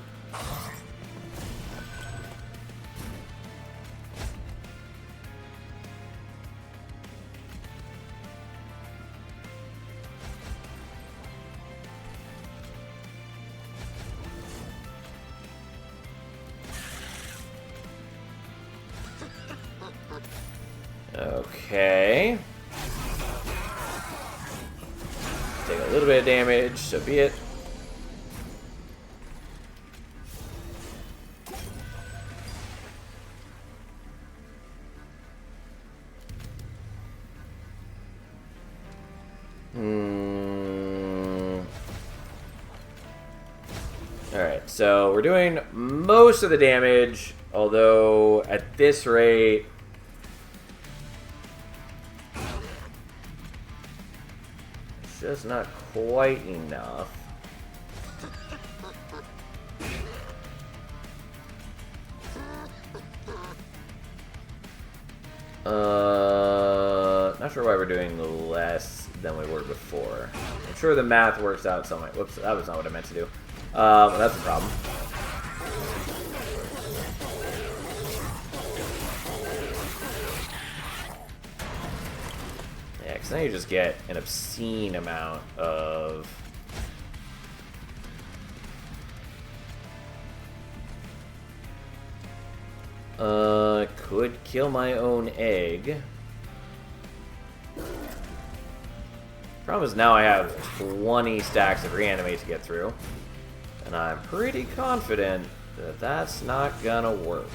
Okay. Take a little bit of damage, so be it. Alright, so we're doing most of the damage, although at this rate... it's just not quite enough. Not sure why we're doing less than we were before. I'm sure the math works out somewhere. Whoops, that was not what I meant to do. That's a problem. Yeah, because now you just get an obscene amount of... could kill my own egg. Problem is now I have 20 stacks of reanimate to get through. And I'm pretty confident that that's not gonna work.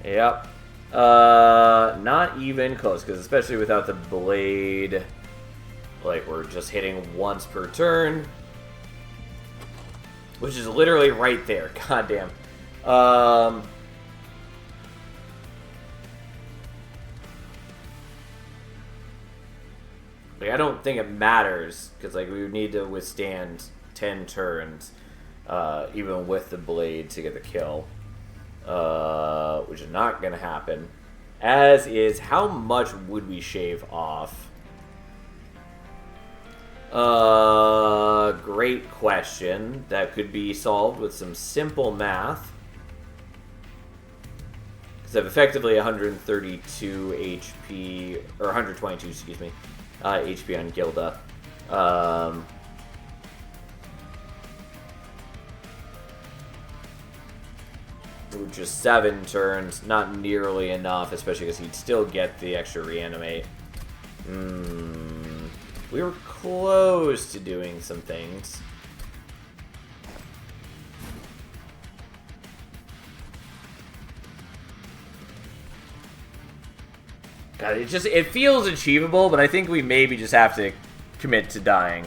Yep. Not even close, because especially without the blade, like, we're just hitting once per turn. Which is literally right there. Goddamn. Like, I don't think it matters, because, like, we would need to withstand 10 turns, even with the blade to get the kill. Which is not going to happen. As is, how much would we shave off? Great question. That could be solved with some simple math. Because I have effectively 132 HP, or 122, excuse me, HP on Gilda. Just 7 turns, not nearly enough, especially because he'd still get the extra reanimate. We were close to doing some things. God, it feels achievable, but I think we maybe just have to commit to dying.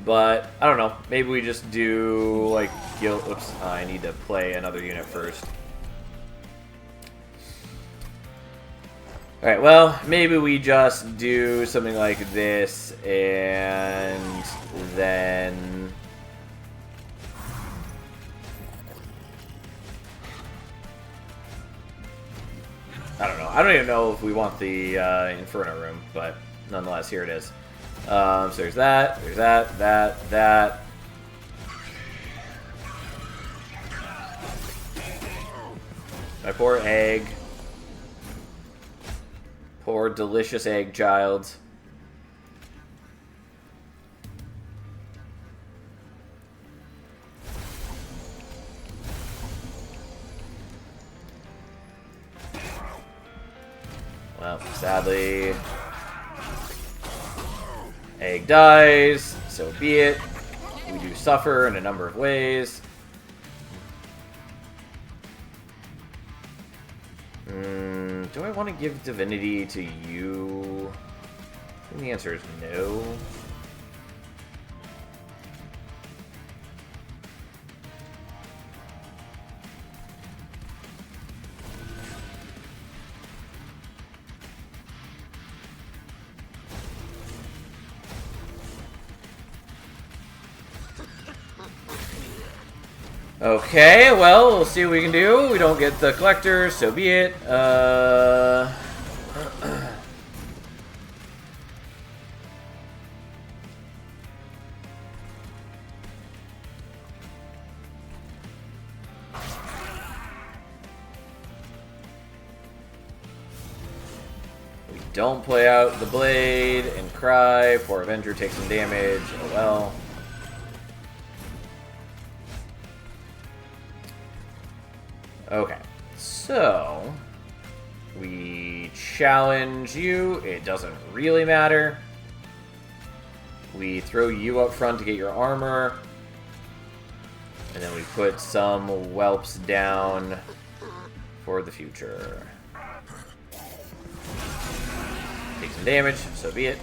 But, I don't know, maybe we just do, like, oops, I need to play another unit first. Alright, well, maybe we just do something like this, and then... I don't know. I don't even know if we want the Inferno room, but nonetheless, here it is. So there's that, that. My poor egg. Poor delicious egg child. Well, sadly, egg dies, so be it. We do suffer in a number of ways. Do I want to give divinity to you? I think the answer is no. Okay, well, we'll see what we can do. We don't get the collector, so be it. We don't play out the blade and cry. Poor Avenger takes some damage. Oh well. Okay, so we challenge you. It doesn't really matter. We throw you up front to get your armor. And then we put some whelps down for the future. Take some damage, so be it.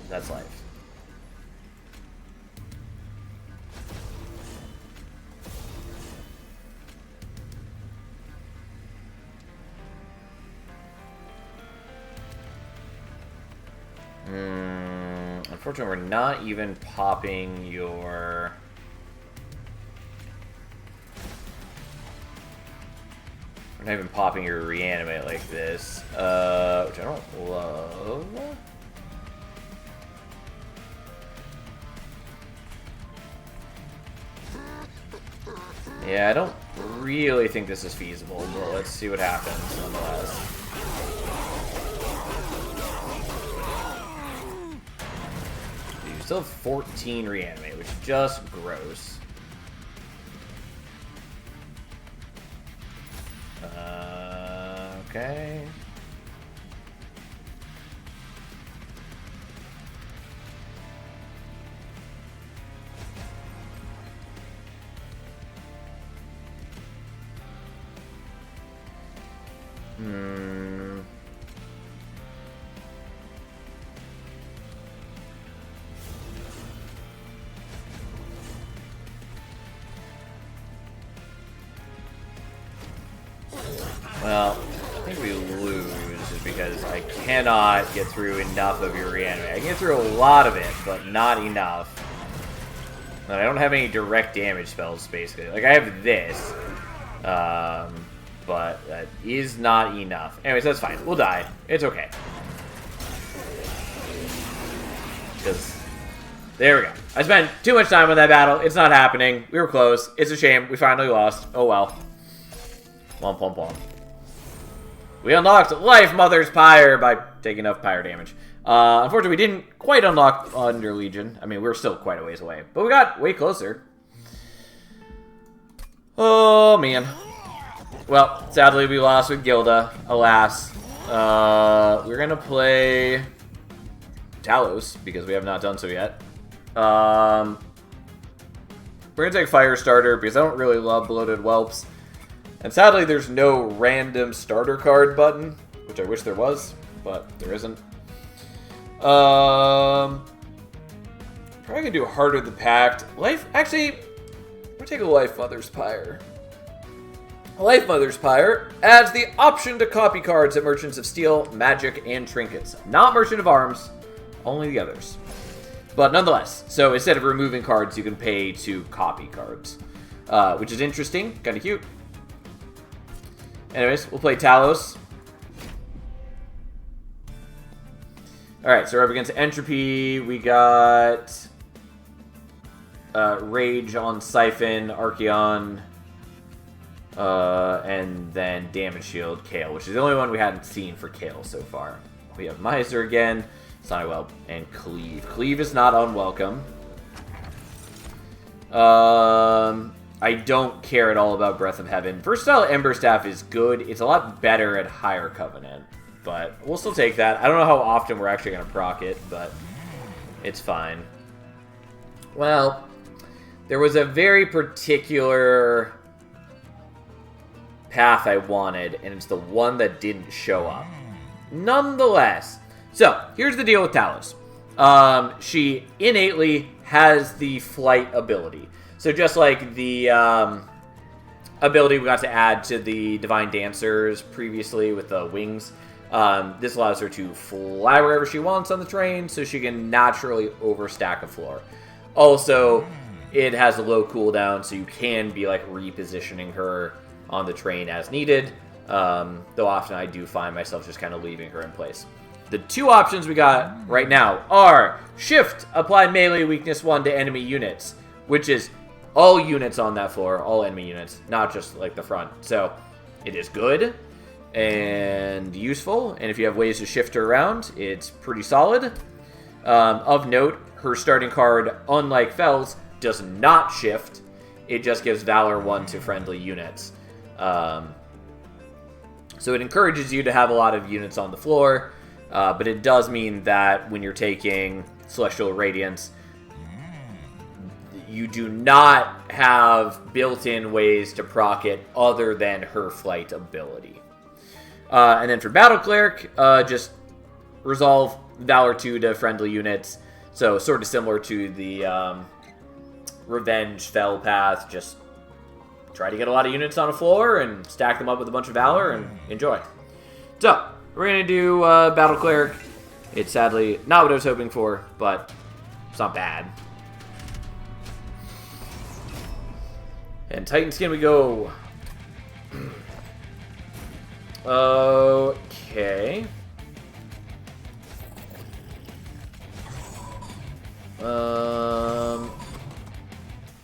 That's life. Unfortunately, we're not even popping your... We're not even popping your reanimate like this, which I don't love. Yeah, I don't really think this is feasible, but let's see what happens nonetheless. You still have 14 reanimate, which is just gross. Okay. Well, I think we lose just because I cannot get through enough of your reanimate. I can get through a lot of it, but not enough. And I don't have any direct damage spells, basically. Like, I have this, but that is not enough. Anyways, that's fine. We'll die. It's okay. Because, there we go. I spent too much time on that battle. It's not happening. We were close. It's a shame. We finally lost. Oh well. Womp womp womp. We unlocked Life Mother's Pyre by taking enough pyre damage. Unfortunately, we didn't quite unlock Under Legion. I mean, we were still quite a ways away, but we got way closer. Oh, man. Well, sadly, we lost with Gilda. Alas. We're going to play Talos, because we have not done so yet. We're going to take Firestarter, because I don't really love Bloated Whelps. And sadly, there's no random starter card button, which I wish there was, but there isn't. Probably gonna do Heart of the Pact. Actually, we're taking Life Mother's Pyre. Life Mother's Pyre adds the option to copy cards at Merchants of Steel, Magic, and Trinkets. Not Merchant of Arms, only the others. But nonetheless, so instead of removing cards, you can pay to copy cards, which is interesting, kind of cute. Anyways, we'll play Talos. Alright, so we're up against Entropy. We got Rage on Siphon, Archeon, and then Damage Shield, Kale, which is the only one we hadn't seen for Kale so far. We have Miser again, Sonic Whelp, and Cleave. Cleave is not unwelcome. I don't care at all about Breath of Heaven. Versatile Ember Staff is good. It's a lot better at Higher Covenant. But we'll still take that. I don't know how often we're actually going to proc it, but it's fine. Well, there was a very particular path I wanted, and it's the one that didn't show up. Nonetheless, so here's the deal with Talos. She innately has the flight ability. So just like the ability we got to add to the Divine Dancers previously with the wings, this allows her to fly wherever she wants on the train, so she can naturally overstack a floor. Also, it has a low cooldown, so you can be like repositioning her on the train as needed, though often I do find myself just kind of leaving her in place. The two options we got right now are Shift, apply melee weakness 1 to enemy units, which is all units on that floor, all enemy units, not just like the front. So it is good and useful, and if you have ways to shift her around, it's pretty solid. Of note, her starting card, unlike Fel's, does not shift. It just gives Valor 1 to friendly units. So it encourages you to have a lot of units on the floor, but it does mean that when you're taking Celestial Radiance, you do not have built-in ways to proc it other than her flight ability. And then for Battle Cleric, just resolve Valor 2 to friendly units. So sort of similar to the Revenge Fel path, just try to get a lot of units on a floor and stack them up with a bunch of Valor and enjoy. So, we're going to do Battle Cleric. It's sadly not what I was hoping for, but it's not bad. And Titan Skin we go. Okay.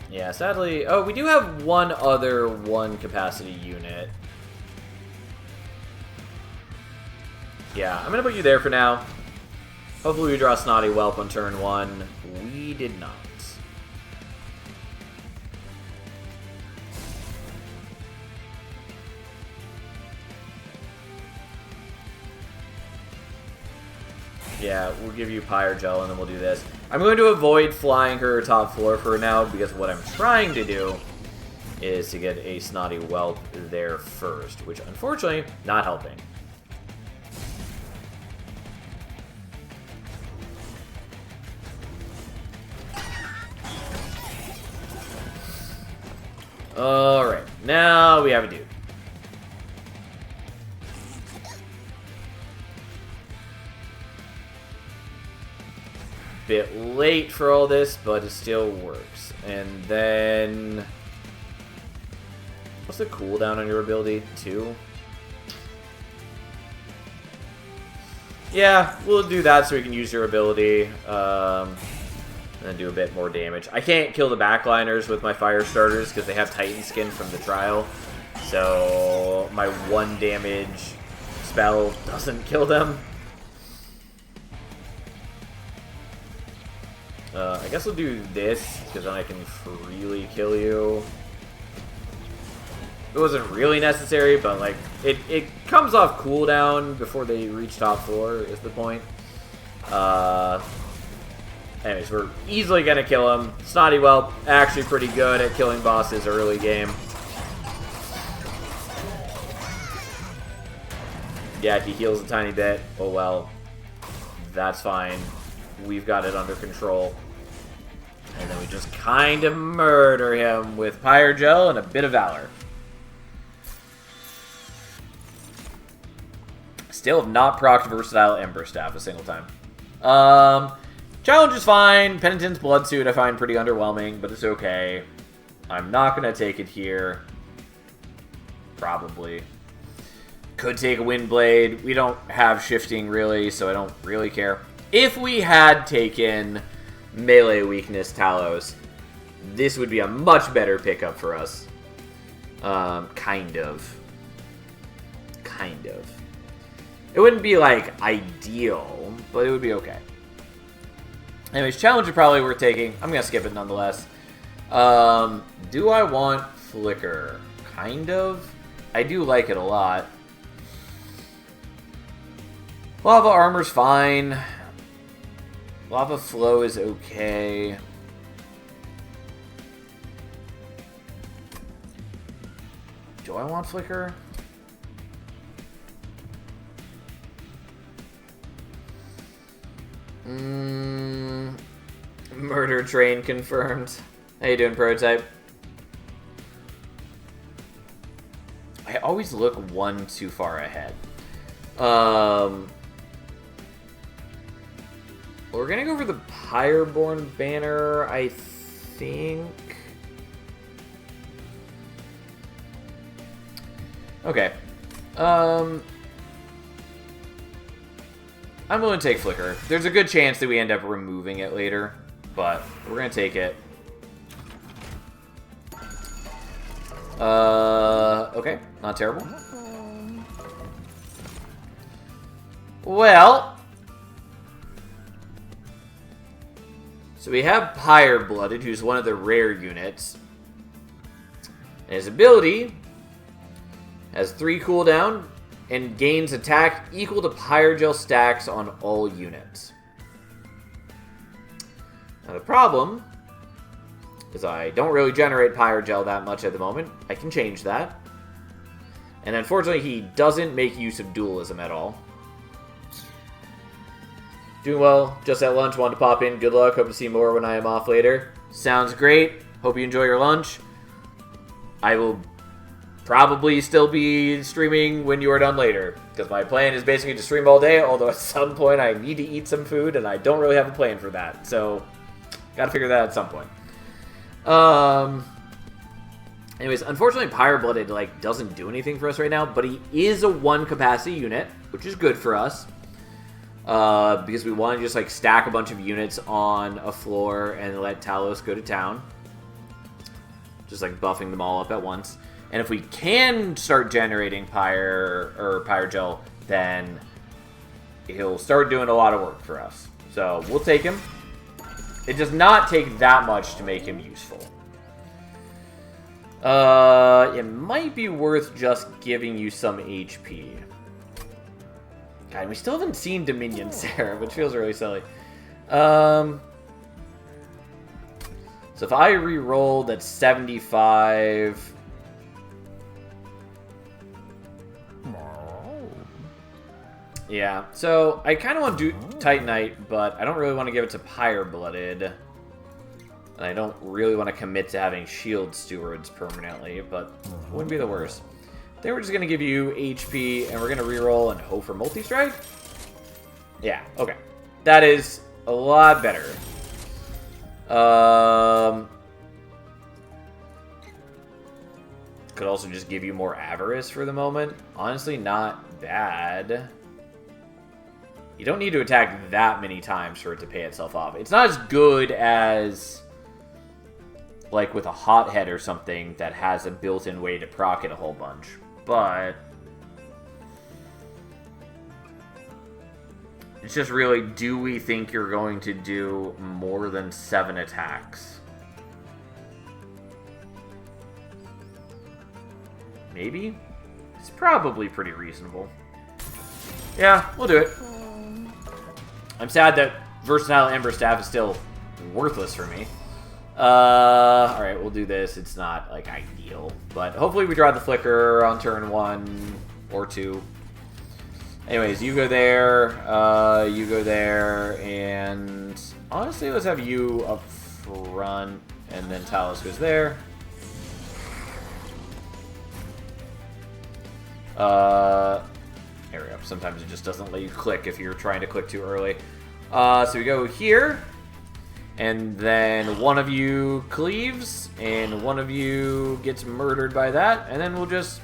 Yeah, sadly... Oh, we do have one other 1 capacity unit. Yeah, I'm gonna put you there for now. Hopefully we draw Snotty Whelp on turn 1. We did not. Yeah, we'll give you Pyre Gel and then we'll do this. I'm going to avoid flying her top floor for now because what I'm trying to do is to get a Snotty Whelp there first, which unfortunately, not helping. Alright, now we have a dude. Bit late for all this, but it still works. And then... What's the cooldown on your ability? 2? Yeah, we'll do that so we can use your ability. And then do a bit more damage. I can't kill the backliners with my fire starters because they have Titan Skin from the trial. So my 1 damage spell doesn't kill them. I guess we'll do this, because then I can freely kill you. It wasn't really necessary, but like, it comes off cooldown before they reach top floor, is the point. Anyways, we're easily gonna kill him. Snotty Whelp, actually pretty good at killing bosses early game. Yeah, he heals a tiny bit. Oh well. That's fine. We've got it under control. And then we just kind of murder him with Pyre Gel and a bit of Valor. Still have not procced Versatile Ember Staff a single time. Challenge is fine. Penitent's Blood Suit I find pretty underwhelming, but it's okay. I'm not going to take it here. Probably. Could take a Windblade. We don't have shifting really, so I don't really care. If we had taken melee weakness Talos, this would be a much better pickup for us. Kind of. It wouldn't be, like, ideal, but it would be okay. Anyways, challenge is probably worth taking. I'm going to skip it nonetheless. Do I want Flicker? Kind of. I do like it a lot. Lava armor's fine. Lava flow is okay. Do I want Flicker? Murder train confirmed. How you doing, Prototype? I always look one too far ahead. We're gonna go for the Pyreborn banner, I think. Okay. I'm willing to take Flicker. There's a good chance that we end up removing it later, but we're gonna take it. Okay, not terrible. Well, so we have Pyre-Blooded, who's one of the rare units. And his ability has 3 cooldown and gains attack equal to Pyrogel stacks on all units. Now the problem is I don't really generate Pyrogel that much at the moment. I can change that. And unfortunately, he doesn't make use of dualism at all. Doing well. Just at lunch. Wanted to pop in. Good luck. Hope to see more when I am off later. Sounds great. Hope you enjoy your lunch. I will probably still be streaming when you are done later, because my plan is basically to stream all day, although at some point I need to eat some food, and I don't really have a plan for that. So, gotta figure that out at some point. Anyways, unfortunately, Pyre-Blooded, like, doesn't do anything for us right now, but he is a 1 capacity unit, which is good for us. Because we want to just, like, stack a bunch of units on a floor and let Talos go to town. Just, like, buffing them all up at once. And if we can start generating Pyrogel, then he'll start doing a lot of work for us. So, we'll take him. It does not take that much to make him useful. It might be worth just giving you some HP. God, we still haven't seen Dominion Sarah, which feels really silly. So if I re-rolled at 75... Yeah, so I kind of want to do Titanite, but I don't really want to give it to Pyre-Blooded. And I don't really want to commit to having Shield Stewards permanently, but it wouldn't be the worst. Then we're just going to give you HP, and we're going to reroll and hope for Multi-Strike? Yeah, okay. That is a lot better. Could also just give you more Avarice for the moment. Honestly, not bad. You don't need to attack that many times for it to pay itself off. It's not as good as, like, with a Hothead or something that has a built-in way to proc it a whole bunch. But it's just really, do we think you're going to do more than 7 attacks? Maybe? It's probably pretty reasonable. Yeah, we'll do it. I'm sad that Versatile Ember Staff is still worthless for me. Alright, we'll do this. It's not, like, ideal. But hopefully we draw the Flicker on turn 1 or 2. Anyways, you go there, and honestly, let's have you up front, and then Talos goes there. There we go. Sometimes it just doesn't let you click if you're trying to click too early. So we go here, and then one of you cleaves, and one of you gets murdered by that, and then we'll just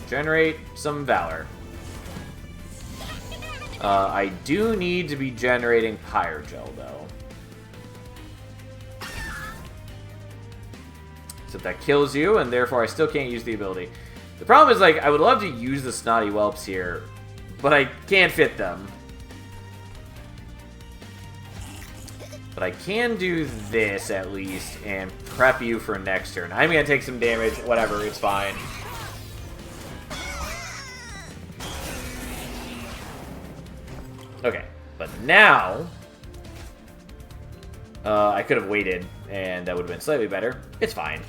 generate some Valor. I do need to be generating Pyrogel, though. So that kills you, and therefore I still can't use the ability. The problem is, like, I would love to use the Snotty Whelps here, but I can't fit them. But I can do this, at least, and prep you for next turn. I'm going to take some damage. Whatever, it's fine. Now, I could have waited, and that would have been slightly better. It's fine.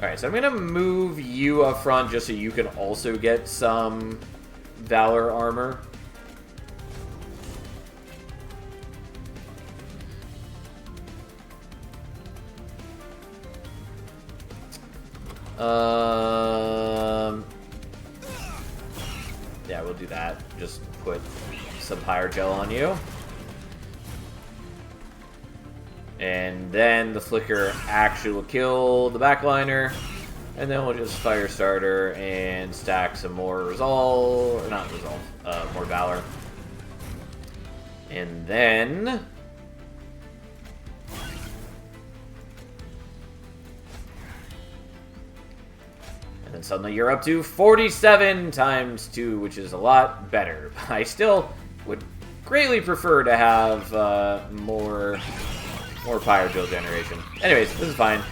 Alright, so I'm gonna move you up front just so you can also get some Valor armor. Yeah, we'll do that. Just put some Pyre Gel on you. And then the Flicker actually will kill the backliner. And then we'll just Fire Starter and stack some more Resolve. Or not Resolve, more Valor. And then... And then suddenly you're up to 47 times 2, which is a lot better. I still would greatly prefer to have more Pyre Gel generation. Anyways, this is fine.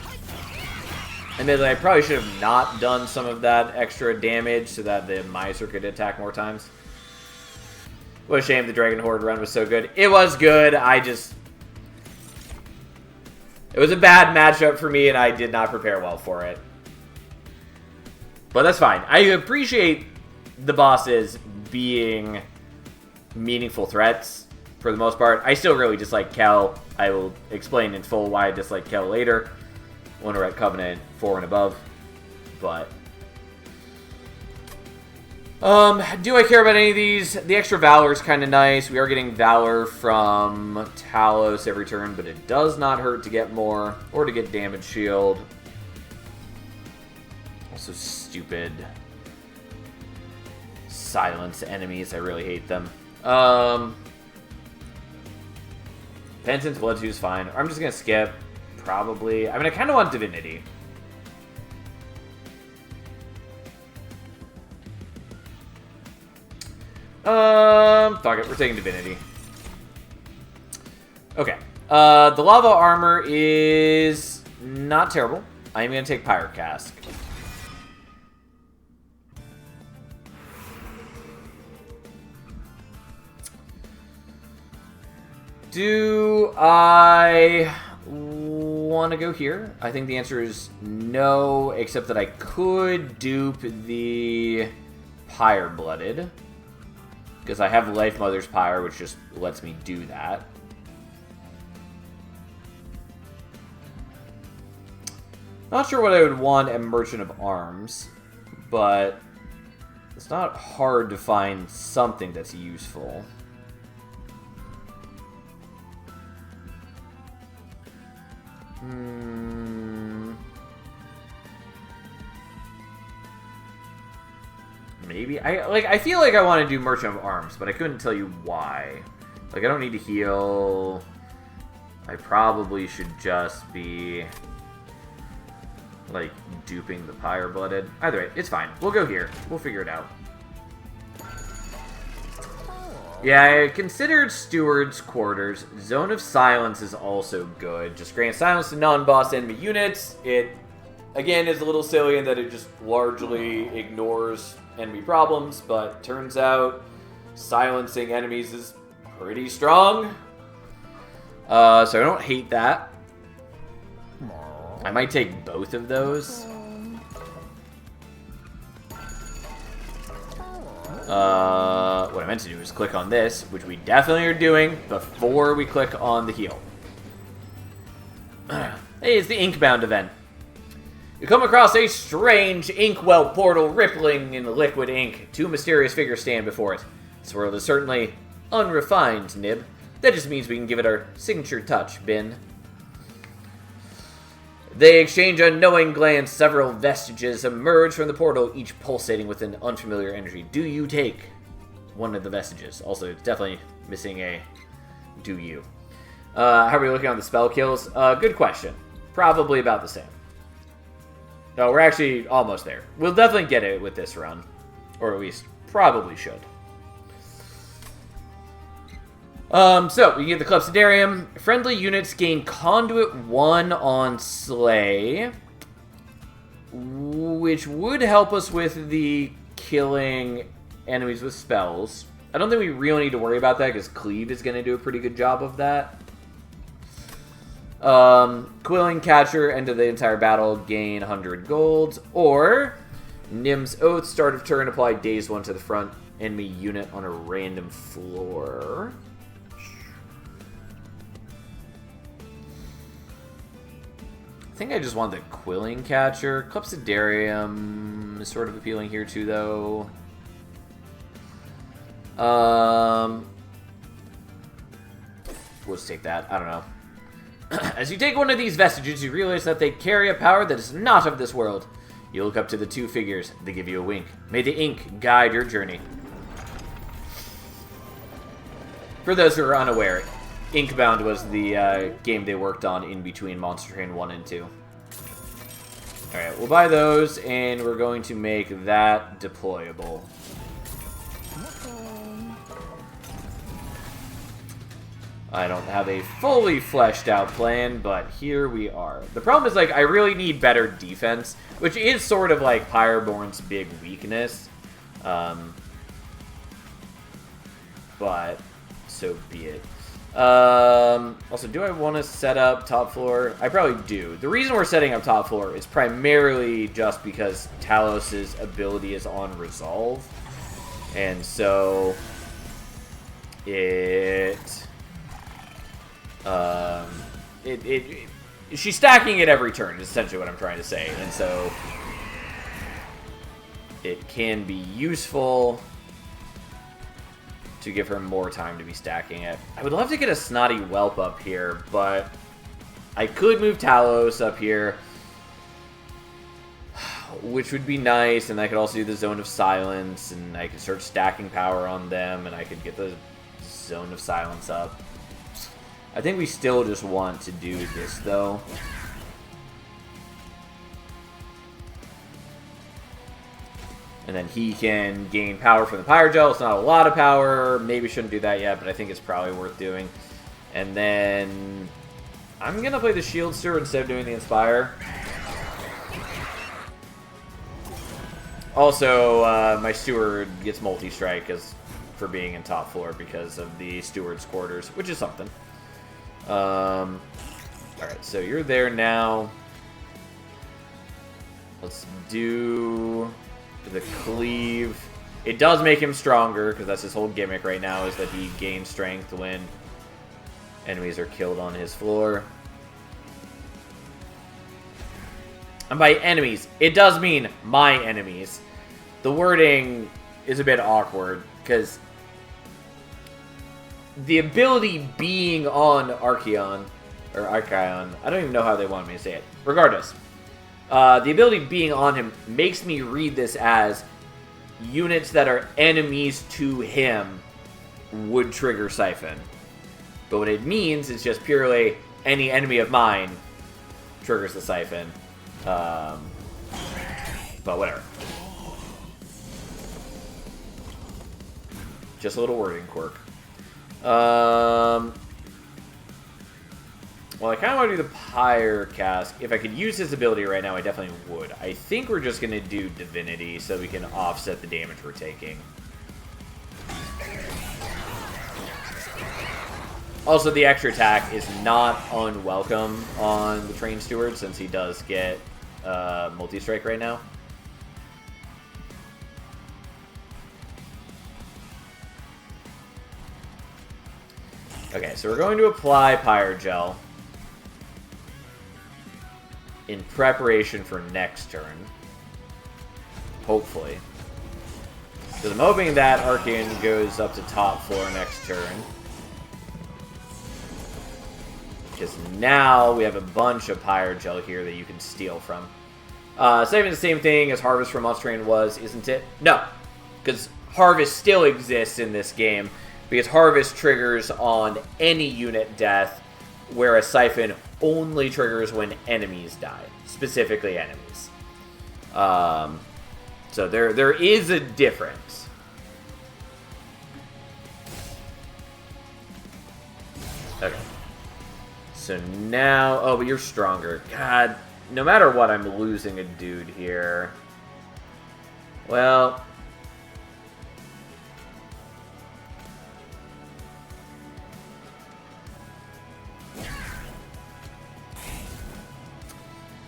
Admittedly, I probably should have not done some of that extra damage so that the Miser could attack more times. What a shame the Dragon Horde run was so good. It was good, it was a bad matchup for me and I did not prepare well for it. But that's fine. I appreciate the bosses being meaningful threats for the most part. I still really dislike Kel. I will explain in full why I dislike Kel later when we're at Covenant 4 and above. But do I care about any of these? The extra Valor is kind of nice. We are getting Valor from Talos every turn, but it does not hurt to get more or to get Damage Shield. Also stupid. Silence enemies. I really hate them. Penance Blood 2 is fine. I'm just going to skip. Probably. I mean, I kind of want Divinity. Fuck it. We're taking Divinity. Okay. The Lava Armor is not terrible. I'm going to take Pyre Cask. Do I want to go here? I think the answer is no, except that I could dupe the Pyre Blooded. Because I have Life Mother's Pyre, which just lets me do that. Not sure what I would want at Merchant of Arms, but it's not hard to find something that's useful. Maybe I feel like I want to do Merchant of Arms, but I couldn't tell you why. Like, I don't need to heal. I probably should just be like duping the Pyre Blooded. Either way, it's fine. We'll go here. We'll figure it out. Yeah, I considered Steward's Quarters. Zone of Silence is also good. Just grant silence to non-boss enemy units. It, again, is a little silly in that it just largely ignores enemy problems, but turns out silencing enemies is pretty strong. So I don't hate that. I might take both of those. What I meant to do is click on this, which we definitely are doing before we click on the heal. Hey, it's the Inkbound event. You come across a strange inkwell portal rippling in liquid ink. Two mysterious figures stand before it. This world is certainly unrefined, Nib. That just means we can give it our signature touch, Bin. They exchange a knowing glance. Several vestiges emerge from the portal, each pulsating with an unfamiliar energy. Do you take one of the vestiges? Also, it's definitely missing a do you. How are we looking on the spell kills? Good question. Probably about the same. No, we're actually almost there. We'll definitely get it with this run. Or at least, probably should. So, we get the Clepsydarium. Friendly units gain Conduit 1 on Slay, which would help us with the killing enemies with spells. I don't think we really need to worry about that because Cleave is going to do a pretty good job of that. Quilling Catcher, end of the entire battle, gain 100 gold. Or, Nim's Oath, start of turn, apply Daze 1 to the front enemy unit on a random floor. I think I just want the Quilling Catcher. Clepsydarium is sort of appealing here too, though. We'll just take that. I don't know. As you take one of these vestiges, you realize that they carry a power that is not of this world. You look up to the two figures. They give you a wink. May the ink guide your journey. For those who are unaware, Inkbound was the game they worked on in between Monster Train 1 and 2. Alright, we'll buy those, and we're going to make that deployable. I don't have a fully fleshed out plan, but here we are. The problem is, like, I really need better defense, which is sort of like Pyroborn's big weakness. But so be it. Also, do I want to set up top floor? I probably do. The reason we're setting up top floor is primarily just because Talos' ability is on resolve. And so she's stacking it every turn, is essentially what I'm trying to say. And so it can be useful to give her more time to be stacking it. I would love to get a Snotty Whelp up here, but I could move Talos up here, which would be nice, and I could also do the Zone of Silence, and I could start stacking power on them, and I could get the Zone of Silence up. I think we still just want to do this, though. And then he can gain power from the Pyrogel. It's not a lot of power. Maybe shouldn't do that yet, but I think it's probably worth doing. And then I'm going to play the Shield Stir instead of doing the Inspire. Also, my Steward gets multi-strike for being in top floor because of the Steward's quarters, which is something. Alright, so you're there now. Let's do the Cleave. It does make him stronger, because that's his whole gimmick right now, is that he gains strength when enemies are killed on his floor. And by enemies, it does mean my enemies. The wording is a bit awkward, because the ability being on Archaon, or Archaon, I don't even know how they want me to say it. Regardless, the ability being on him makes me read this as units that are enemies to him would trigger Siphon. But what it means is just purely any enemy of mine triggers the Siphon. But whatever. Just a little wording quirk. Well, I kind of want to do the Pyre Cask. If I could use his ability right now, I definitely would. I think we're just going to do Divinity so we can offset the damage we're taking. Also, the extra attack is not unwelcome on the Train Steward since he does get multi-strike right now. Okay, so we're going to apply Pyrogel in preparation for next turn. Hopefully. Because I'm hoping that Archaon goes up to top floor next turn. Because now we have a bunch of Pyrogel here that you can steal from. Saving the same thing as Harvest from Monster Train was, isn't it? No. Because Harvest still exists in this game. Because Harvest triggers on any unit death, whereas Siphon only triggers when enemies die. Specifically enemies. So there is a difference. So now... Oh, but you're stronger. God, no matter what, I'm losing a dude here. Well...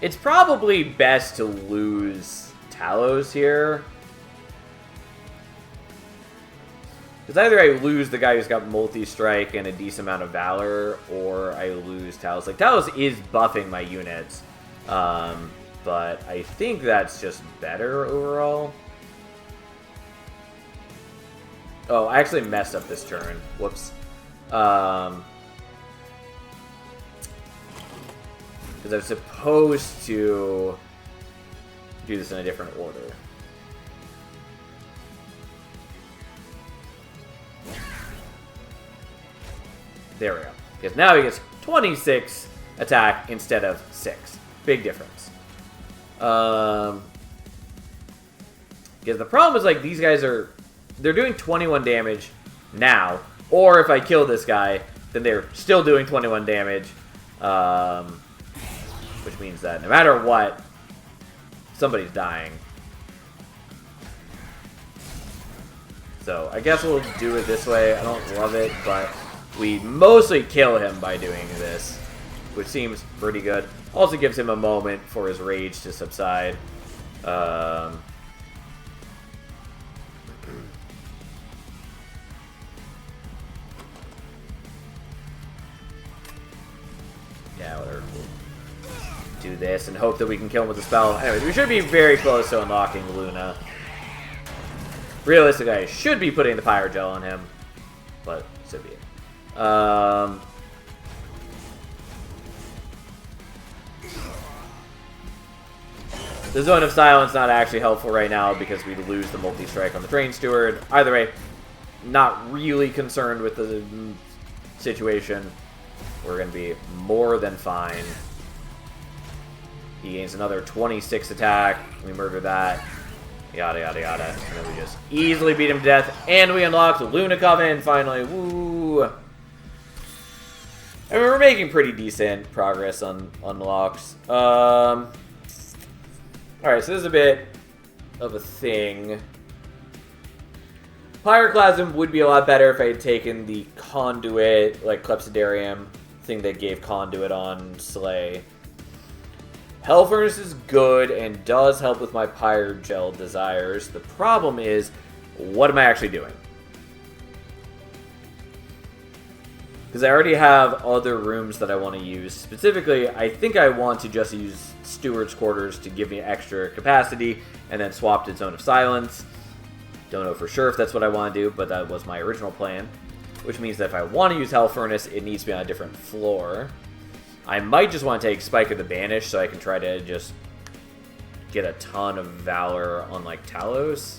It's probably best to lose Talos here. Because either I lose the guy who's got multi-strike and a decent amount of Valor, or I lose Talos. Like, Talos is buffing my units, but I think that's just better overall. Oh, I actually messed up this turn. Whoops. Because I was supposed to do this in a different order. There we go. Because now he gets 26 attack instead of 6. Big difference. Because the problem is, like, these guys are... They're doing 21 damage now. Or if I kill this guy, then they're still doing 21 damage. Which means that no matter what, somebody's dying. So I guess we'll do it this way. I don't love it, but we mostly kill him by doing this, which seems pretty good. Also gives him a moment for his rage to subside. Yeah, whatever. Do this and hope that we can kill him with a spell. Anyways, we should be very close to unlocking Luna. Realistically, I should be putting the Pyre Gel on him, but so be it. The Zone of Silence not actually helpful right now because we lose the multi-strike on the Train Steward. Either way, not really concerned with the situation. We're going to be more than fine. He gains another 26 attack. We murder that. Yada, yada, yada. And then we just easily beat him to death. And we unlocked Luna Coven, finally. Woo! I mean, we're making pretty decent progress on unlocks. Alright, so this is a bit of a thing. Pyroclasm would be a lot better if I had taken the Conduit, like Clepsydarium thing that gave Conduit on Slay. Hell Furnace is good and does help with my Pyre Gel desires. The problem is, what am I actually doing? Because I already have other rooms that I want to use. Specifically, I think I want to just use Steward's Quarters to give me extra capacity and then swap to Zone of Silence. Don't know for sure if that's what I want to do, but that was my original plan. Which means that if I want to use Hell Furnace, it needs to be on a different floor. I might just want to take Spike of the Banished so I can try to just get a ton of Valor on, like, Talos.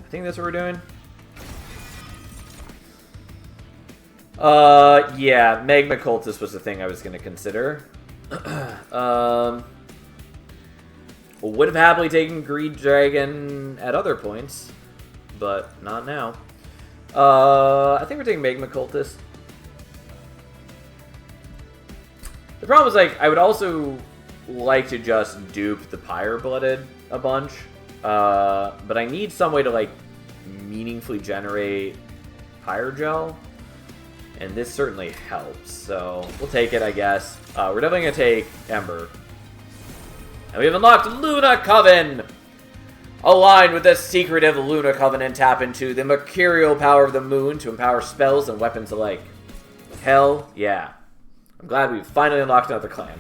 I think that's what we're doing. Yeah, Magma Cultist was the thing I was going to consider. Would have happily taken Greed Dragon at other points, but not now. I think we're taking Magma Cultist. The problem is, like, I would also like to just dupe the Pyre Blooded a bunch, but I need some way to, like, meaningfully generate Pyre Gel, and this certainly helps, so we'll take it, I guess. We're definitely going to take Ember. And we have unlocked Luna Coven! Align with the secretive Luna Coven and tap into the mercurial power of the moon to empower spells and weapons alike. Hell yeah. I'm glad we finally unlocked another clan.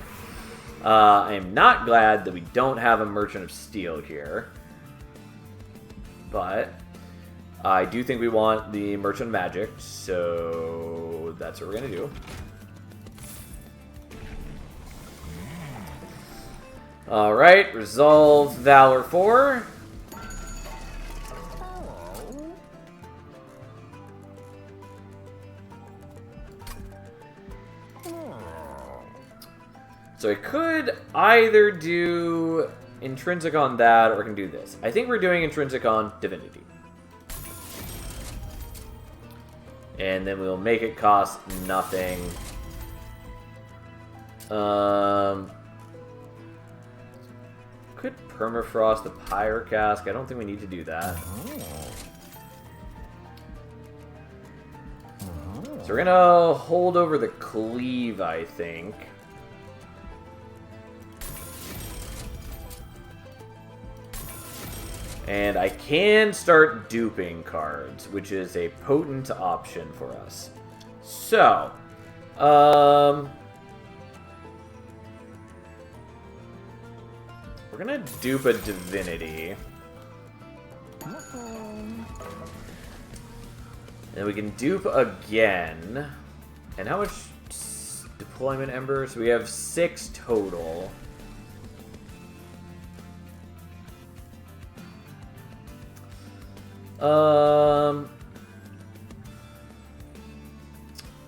I am not glad that we don't have a Merchant of Steel here. But I do think we want the Merchant of Magic, so that's what we're going to do. Alright, resolve Valor 4. So I could either do Intrinsic on that, or I can do this. I think we're doing Intrinsic on Divinity. And then we'll make it cost nothing. Could permafrost the Pyrocask. I don't think we need to do that. So we're gonna hold over the Cleave, I think. And I can start duping cards, which is a potent option for us. So, we're gonna dupe a Divinity. And we can dupe again. And how much deployment embers? We have 6 total.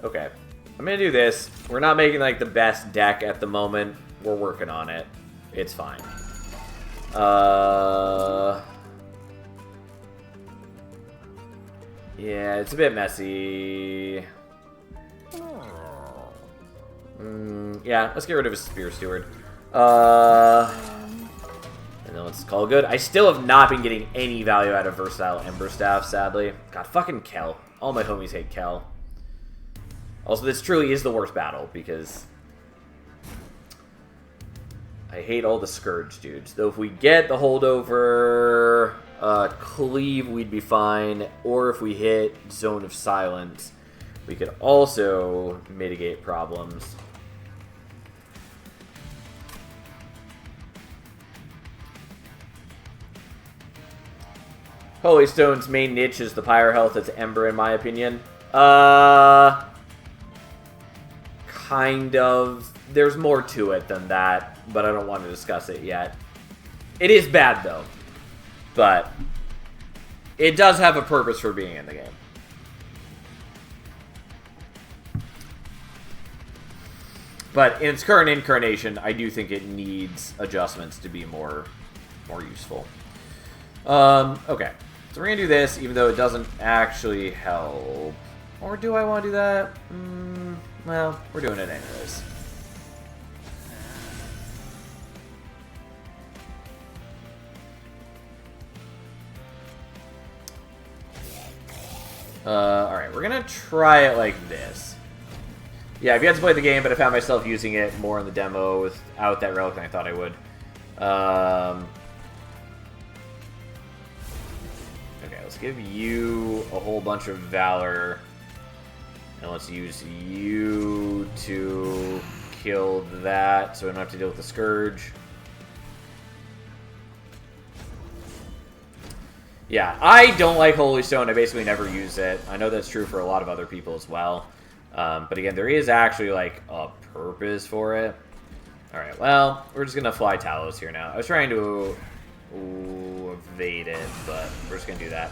Okay. I'm gonna do this. We're not making, like, the best deck at the moment. We're working on it. It's fine. Yeah, it's a bit messy. Yeah, let's get rid of a Spear Steward. And then let's call it good. I still have not been getting any value out of Versatile Ember Staff, sadly. God, fucking Kel. All my homies hate Kel. Also, this truly is the worst battle, because I hate all the Scourge dudes. Though if we get the holdover Cleave, we'd be fine. Or if we hit Zone of Silence, we could also mitigate problems. Holy Stone's main niche is the Pyro Health. It's Ember, in my opinion. Kind of. There's more to it than that, but I don't want to discuss it yet. It is bad, though. But it does have a purpose for being in the game. But in its current incarnation, I do think it needs adjustments to be more useful. Okay. So we're going to do this, even though it doesn't actually help. Or do I want to do that? Well, we're doing it anyways. Alright, we're going to try it like this. Yeah, I've yet to play the game, but I found myself using it more in the demo without that relic than I thought I would. Okay, let's give you a whole bunch of Valor. And let's use you to kill that, so we don't have to deal with the Scourge. Yeah, I don't like Holy Stone. I basically never use it. I know that's true for a lot of other people as well. But again, there is actually, like, a purpose for it. Alright, well, we're just going to fly Talos here now. I was trying to evade it, but we're just going to do that.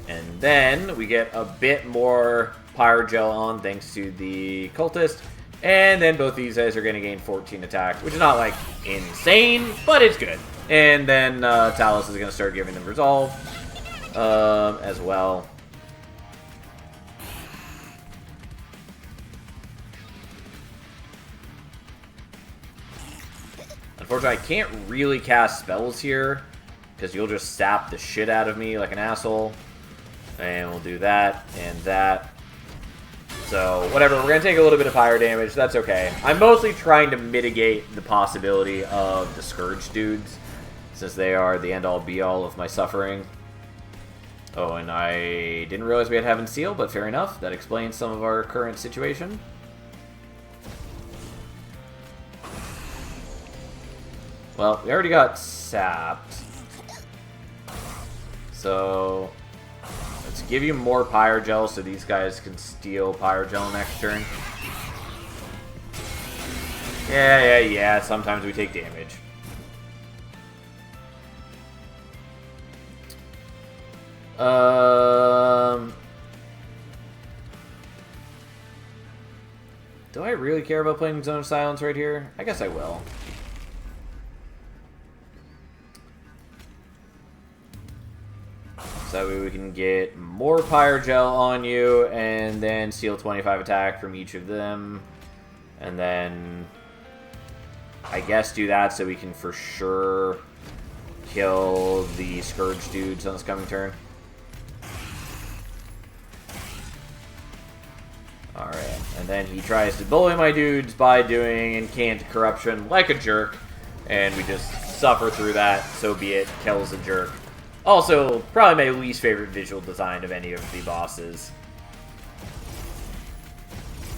And then we get a bit more Pyrogel on thanks to the Cultist. And then both these guys are going to gain 14 attack, which is not, like, insane, but it's good. And then Talos is going to start giving them Resolve as well. Unfortunately, I can't really cast spells here, because you'll just sap the shit out of me like an asshole. And we'll do that and that. So, whatever, we're going to take a little bit of fire damage, that's okay. I'm mostly trying to mitigate the possibility of the Scourge dudes, since they are the end-all be-all of my suffering. Oh, and I didn't realize we had Heaven's Seal, but fair enough. That explains some of our current situation. Well, we already got sapped. So let's give you more Pyrogel so these guys can steal Pyrogel next turn. Yeah. Sometimes we take damage. Do I really care about playing Zone of Silence right here? I guess I will. That way we can get more Pyrogel on you, and then steal 25 attack from each of them. And then I guess do that so we can for sure kill the Scourge dudes on this coming turn. Alright, and then he tries to bully my dudes by doing Incant Corruption like a jerk, and we just suffer through that, so be it, kills a jerk. Also, probably my least favorite visual design of any of the bosses.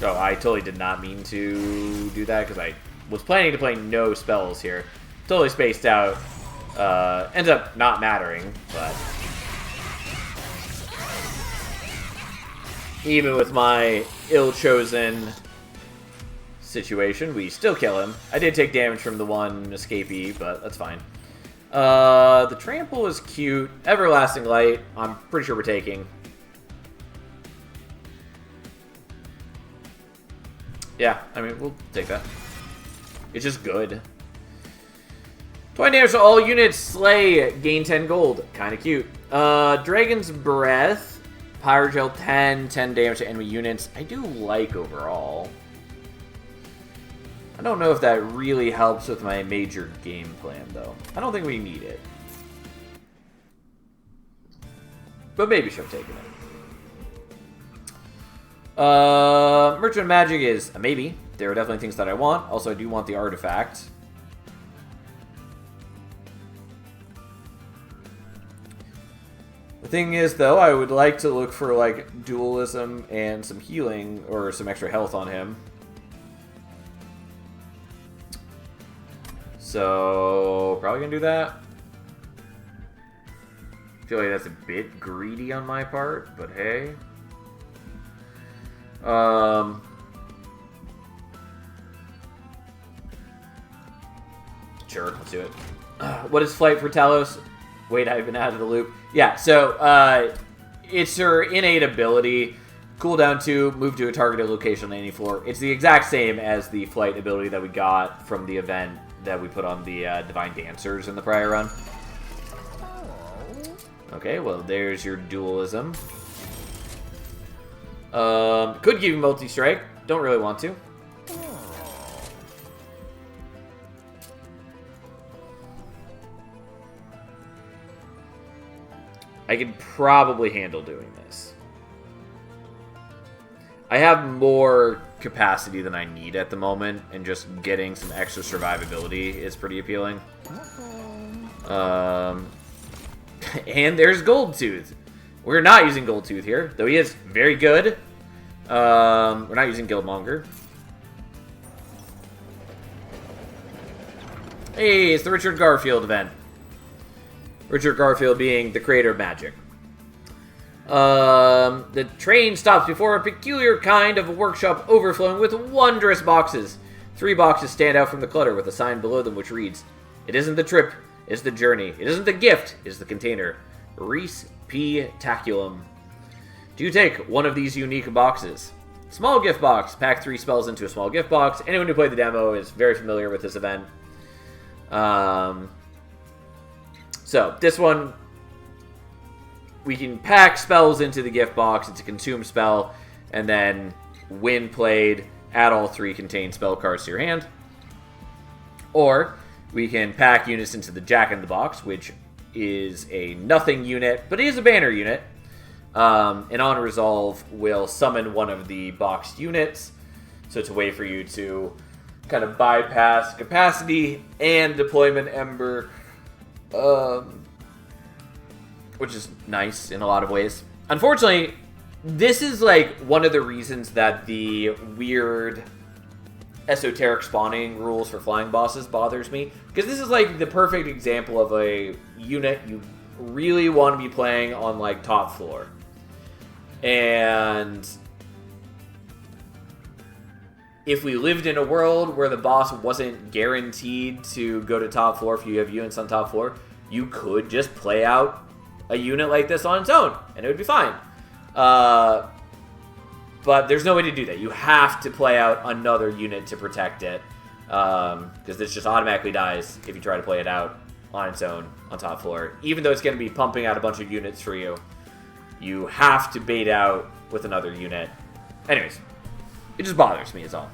Oh, I totally did not mean to do that, because I was planning to play no spells here. Totally spaced out. Ends up not mattering, but even with my ill-chosen situation, we still kill him. I did take damage from the one escapee, but that's fine. The Trample is cute. Everlasting Light, I'm pretty sure we're taking. Yeah, I mean, we'll take that. It's just good. 20 damage to all units, slay, gain 10 gold. Kind of cute. Dragon's Breath, Pyrogel 10 damage to enemy units. I do like overall. I don't know if that really helps with my major game plan, though. I don't think we need it. But maybe should have taken it. Merchant Magic is a maybe. There are definitely things that I want. Also, I do want the artifact. The thing is, though, I would like to look for, like, dualism and some healing or some extra health on him. So, probably gonna do that. I feel like that's a bit greedy on my part, but hey. Sure, let's do it. What is Flight for Talos? Wait, I've been out of the loop. Yeah, so, it's her innate ability. Cooldown 2, move to a targeted location on any floor. It's the exact same as the flight ability that we got from the event that we put on the Divine Dancers in the prior run. Okay, well, there's your dualism. Could give you multi-strike. Don't really want to. I could probably handle doing this. I have more capacity than I need at the moment, and just getting some extra survivability is pretty appealing. And there's Goldtooth. We're not using Goldtooth here, though he is very good. We're not using Guildmonger. Hey, it's the Richard Garfield event. Richard Garfield being the creator of magic. The train stops before a peculiar kind of workshop overflowing with wondrous boxes. 3 boxes stand out from the clutter with a sign below them which reads, "It isn't the trip, it's the journey. It isn't the gift, it's the container. Reese P. Taculum." Do you take one of these unique boxes? Small gift box. Pack 3 spells into a small gift box. Anyone who played the demo is very familiar with this event. So, this one, we can pack spells into the gift box. It's a consume spell. And then, when played, add all 3 contained spell cards to your hand. Or, we can pack units into the Jack in the Box, which is a nothing unit, but it is a banner unit. And on resolve, will summon one of the boxed units. So it's a way for you to kind of bypass capacity and deployment ember. Which is nice in a lot of ways. Unfortunately, this is like one of the reasons that the weird esoteric spawning rules for flying bosses bothers me. Because this is like the perfect example of a unit you really want to be playing on like top floor. And if we lived in a world where the boss wasn't guaranteed to go to top floor if you have units on top floor, you could just play out a unit like this on its own, and it would be fine. But there's no way to do that. You have to play out another unit to protect it, because this just automatically dies if you try to play it out on its own on top floor, even though it's going to be pumping out a bunch of units for you. you have to bait out with another unit. Anyways, it just bothers me is all.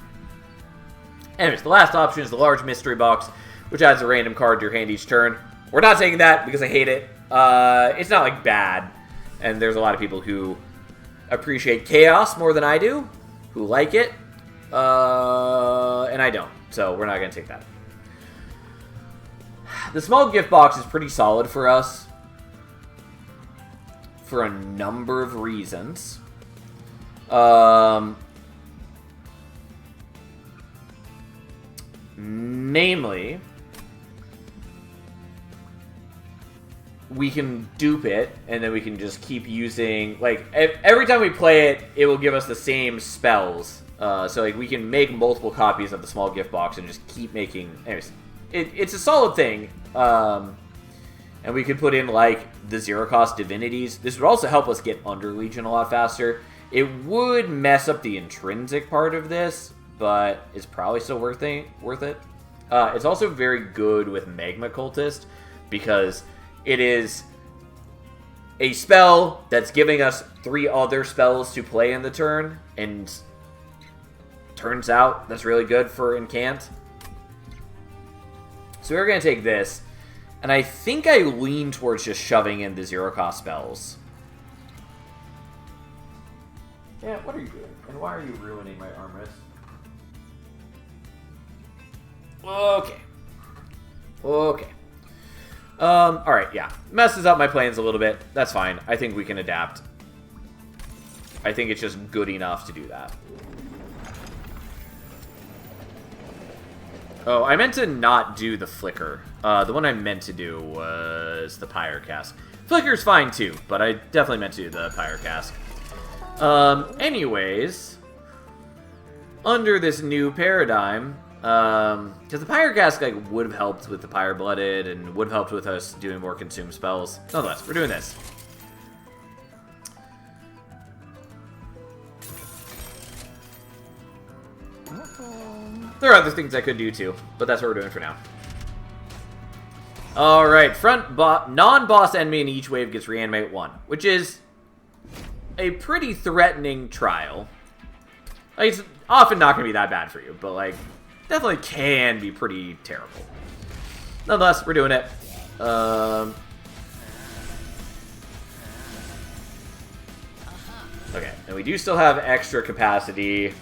Anyways, the last option is the large mystery box, which adds a random card to your hand each turn. We're not taking that because I hate it. It's not like bad, and there's a lot of people who appreciate chaos more than I do, who like it, and I don't, so we're not going to take that. The small gift box is pretty solid for us for a number of reasons. Namely, we can dupe it, and then we can just keep using, like, every time we play it, it will give us the same spells. So, like, we can make multiple copies of the small gift box and just keep making... Anyways, it's a solid thing. And we could put in, like, the zero-cost divinities. This would also help us get under Legion a lot faster. It would mess up the intrinsic part of this, but it's probably still worth it. It's also very good with Magma Cultist, because it is a spell that's giving us 3 other spells to play in the turn, and turns out that's really good for Incant. So we're going to take this, and I think I lean towards just shoving in the zero-cost spells. Yeah, what are you doing? And why are you ruining my armrest? Okay. Alright, yeah. Messes up my plans a little bit. That's fine. I think we can adapt. I think it's just good enough to do that. Oh, I meant to not do the Flicker. The one I meant to do was the Pyre Cask. Flicker's fine too, but I definitely meant to do the Pyre Cask. Anyways, under this new paradigm, because the Pyre Cask, like, would have helped with the Pyre Blooded and would have helped with us doing more consume spells. Nonetheless, we're doing this. There are other things I could do too, but that's what we're doing for now. Alright, non-boss enemy in each wave gets reanimate 1, which is a pretty threatening trial. Like, it's often not going to be that bad for you, but, like, definitely can be pretty terrible. Nonetheless, we're doing it. Okay, and we do still have extra capacity.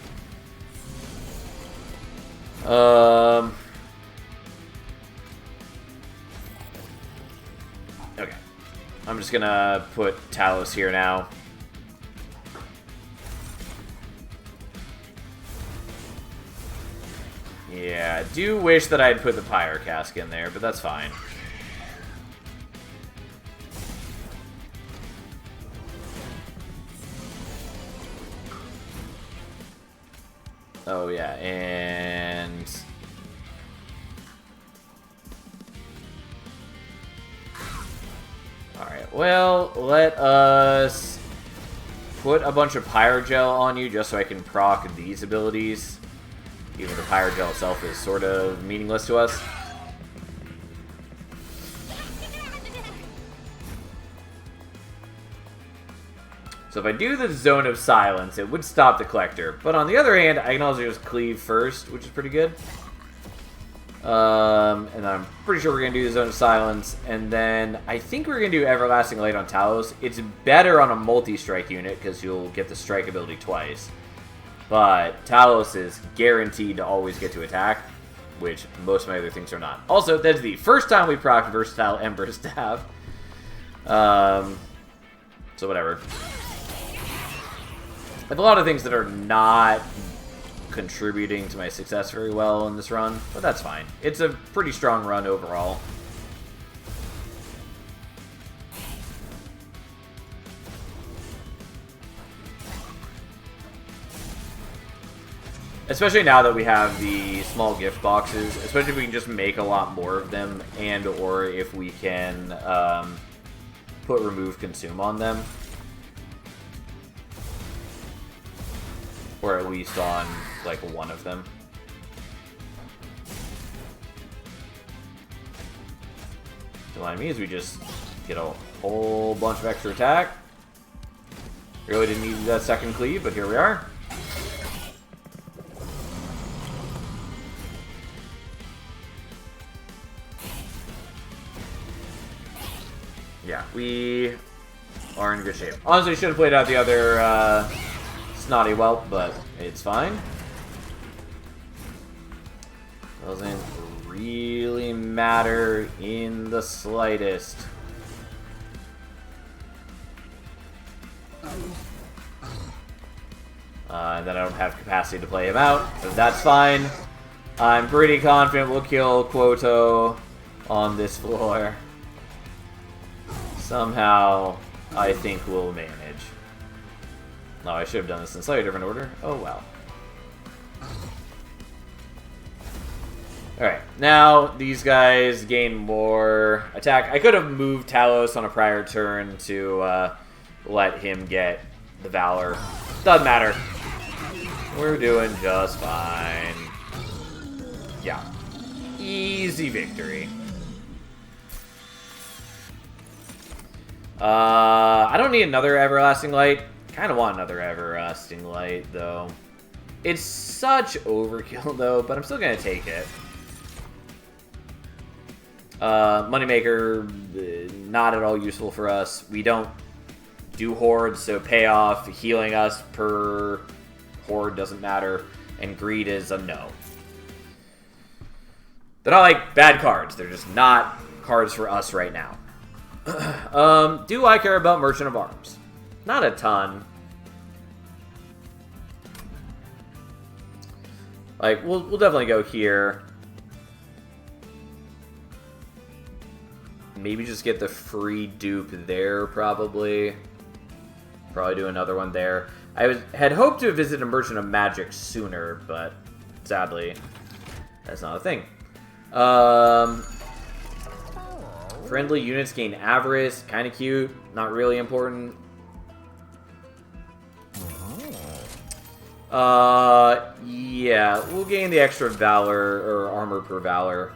Okay. I'm just gonna put Talos here now. Yeah, I do wish that I'd put the Pyre Cask in there, but that's fine. Oh, yeah, and... Alright, well, let us put a bunch of Pyrogel on you just so I can proc these abilities. Even the Pyrogel itself is sort of meaningless to us. So if I do the Zone of Silence, it would stop the Collector. But on the other hand, I can also just cleave first, which is pretty good. And I'm pretty sure we're going to do the Zone of Silence. And then I think we're going to do Everlasting Light on Talos. It's better on a multi-strike unit because you'll get the strike ability twice. But Talos is guaranteed to always get to attack, which most of my other things are not. Also, that's the first time we proc Versatile Ember Staff. So whatever. I have a lot of things that are not contributing to my success very well in this run, but that's fine. It's a pretty strong run overall. Especially now that we have the small gift boxes, especially if we can just make a lot more of them, and or if we can put remove consume on them. Or at least on, like, one of them. So what I mean is we just get a whole bunch of extra attack. Really didn't need that second cleave, but here we are. Yeah, we are in good shape. Honestly, should have played out the other Snotty Whelp, but it's fine. Doesn't really matter in the slightest. And then I don't have capacity to play him out, so that's fine. I'm pretty confident we'll kill Quoto on this floor. Somehow, I think we'll manage. No, I should have done this in a slightly different order. Oh, well. Alright, now these guys gain more attack. I could have moved Talos on a prior turn to let him get the Valor. Doesn't matter. We're doing just fine. Yeah. Easy victory. I don't need another Everlasting Light. Kind of want another Everlasting Light, though. It's such overkill, though, but I'm still going to take it. Moneymaker, not at all useful for us. We don't do hordes, so payoff, healing us per horde doesn't matter, and greed is a no. They're not like bad cards, they're just not cards for us right now. Do I care about Merchant of Arms? Not a ton. Like, we'll definitely go here. Maybe just get the free dupe there, probably. Probably do another one there. I had hoped to visit a Merchant of Magic sooner, but sadly, that's not a thing. Friendly units gain Avarice, kind of cute, not really important. Yeah, we'll gain the extra Valor, or armor per Valor.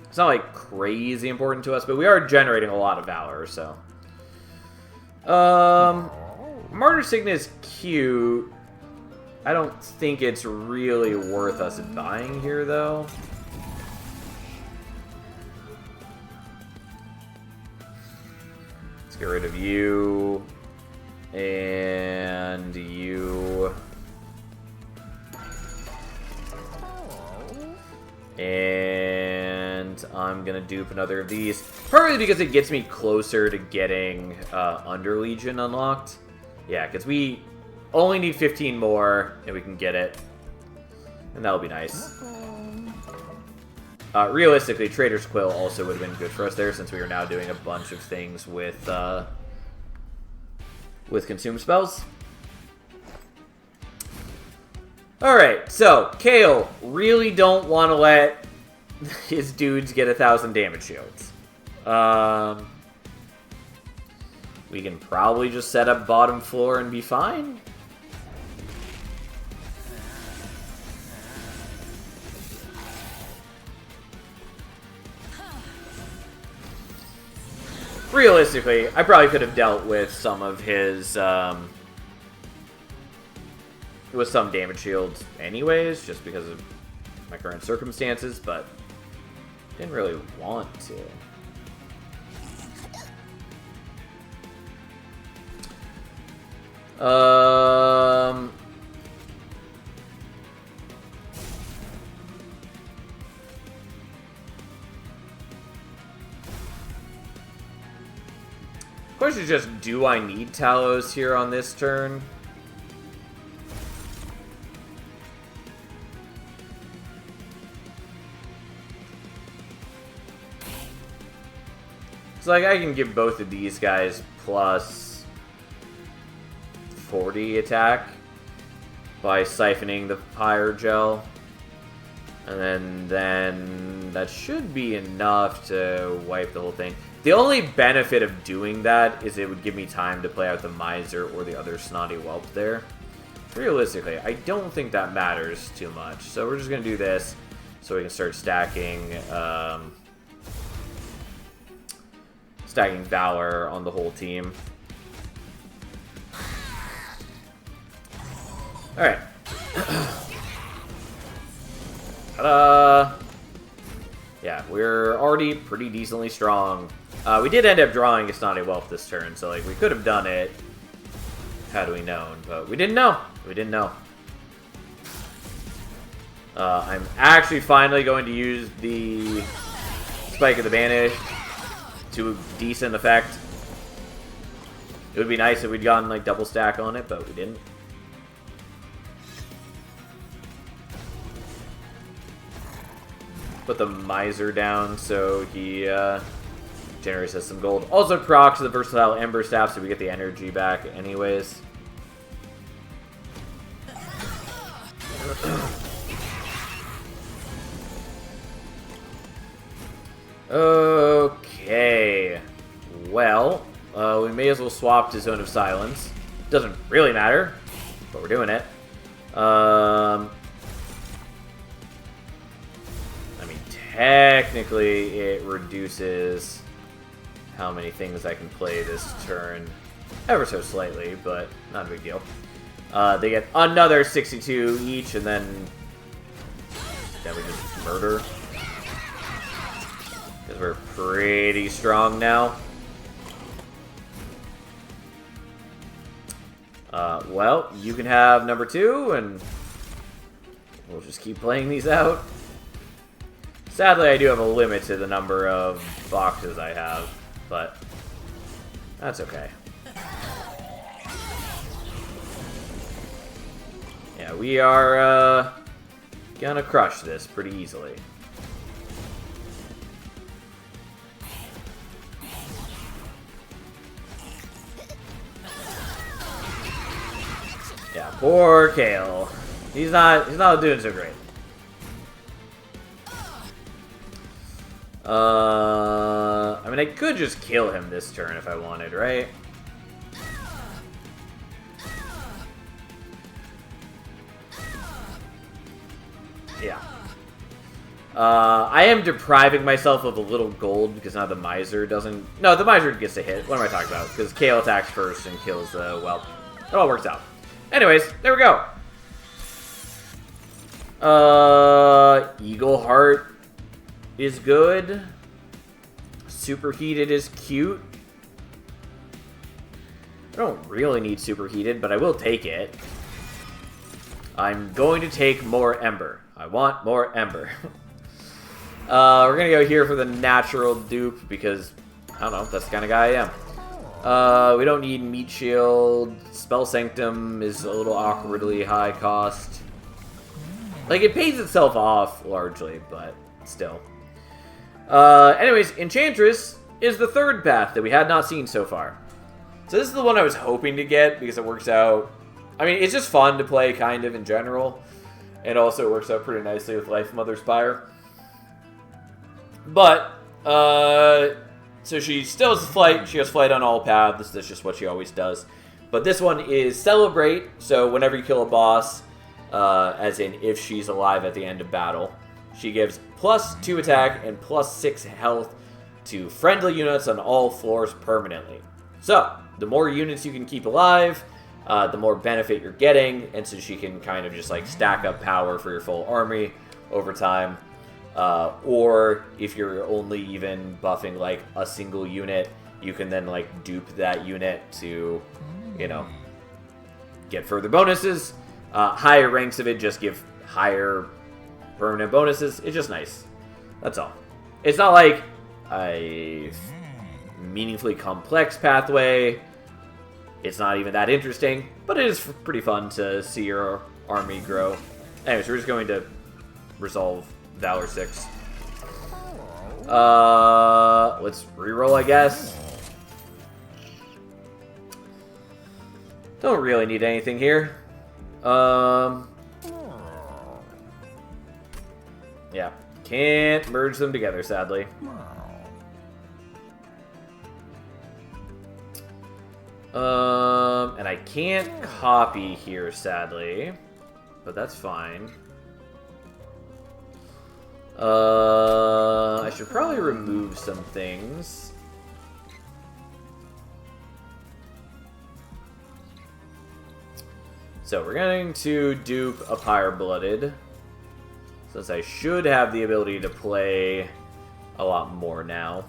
It's not, like, crazy important to us, but we are generating a lot of Valor, so. Martyr Signet is cute. I don't think it's really worth us buying here, though. Let's get rid of you. And you. And I'm gonna dupe another of these. Partly because it gets me closer to getting Under Legion unlocked. Yeah, because we only need 15 more, and we can get it. And that'll be nice. Realistically, Trader's Quill also would have been good for us there, since we are now doing a bunch of things with consume spells. Alright, so, Kayle, really don't want to let his dudes get 1,000 damage shields. We can probably just set up bottom floor and be fine. Realistically, I probably could have dealt with some of his, with some damage shields anyways, just because of my current circumstances, but didn't really want to. Question is just, do I need Talos here on this turn? It's like I can give both of these guys plus 40 attack by siphoning the Pyre Gel. And then that should be enough to wipe the whole thing. The only benefit of doing that is it would give me time to play out the Miser or the other Snotty Whelp there. Realistically, I don't think that matters too much. So we're just going to do this so we can start stacking stacking Valor on the whole team. Alright. Ta-da! Yeah, we're already pretty decently strong. We did end up drawing Asnadi Wealth this turn, so like we could have done it had we known, but we didn't know. We didn't know. I'm actually finally going to use the Spike of the Banish to decent effect. It would be nice if we'd gotten like double stack on it, but we didn't. Put the Miser down so he generates us some gold. Also procs the versatile Ember Staff so we get the energy back anyways. Okay. Well, we may as well swap to Zone of Silence. Doesn't really matter, but we're doing it. I mean, technically, it reduces how many things I can play this turn ever so slightly, but not a big deal. They get another 62 each, and then we just murder. Because we're pretty strong now. Well, you can have number 2, and we'll just keep playing these out. Sadly, I do have a limit to the number of boxes I have, but that's okay. Yeah, we are gonna crush this pretty easily. Yeah, poor Kale. He's not doing so great. I mean, I could just kill him this turn if I wanted, right? Yeah. I am depriving myself of a little gold because now the Miser doesn't... No, the Miser gets a hit. What am I talking about? Because Kale attacks first and kills the Whelp. It all works out. Anyways, there we go. Eagle Heart is good. Superheated is cute. I don't really need Superheated, but I will take it. I'm going to take more Ember. I want more Ember. We're going to go here for the natural dupe because, I don't know, that's the kind of guy I am. We don't need Meat Shield. Spell Sanctum is a little awkwardly high cost. Like, it pays itself off largely, but still. Anyways, Enchantress is the third path that we had not seen so far. So this is the one I was hoping to get because it works out. I mean, it's just fun to play kind of in general. And also it works out pretty nicely with Life Mother Spire. But, so she still has flight. She has flight on all paths. That's just what she always does. But this one is Celebrate. So whenever you kill a boss, as in if she's alive at the end of battle, she gives +2 attack and +6 health to friendly units on all floors permanently. So, the more units you can keep alive, the more benefit you're getting, and so she can kind of just like stack up power for your full army over time. Or if you're only even buffing like a single unit, you can then like dupe that unit to, you know, get further bonuses. Higher ranks of it just give higher permanent bonuses. It's just nice. That's all. It's not like a meaningfully complex pathway. It's not even that interesting, but it is pretty fun to see your army grow. Anyways, we're just going to resolve Valor 6. Let's reroll, I guess. Don't really need anything here. Yeah, can't merge them together, sadly. And I can't copy here, sadly, but that's fine. I should probably remove some things. So we're going to dupe a Pyre-Blooded, since I should have the ability to play a lot more now.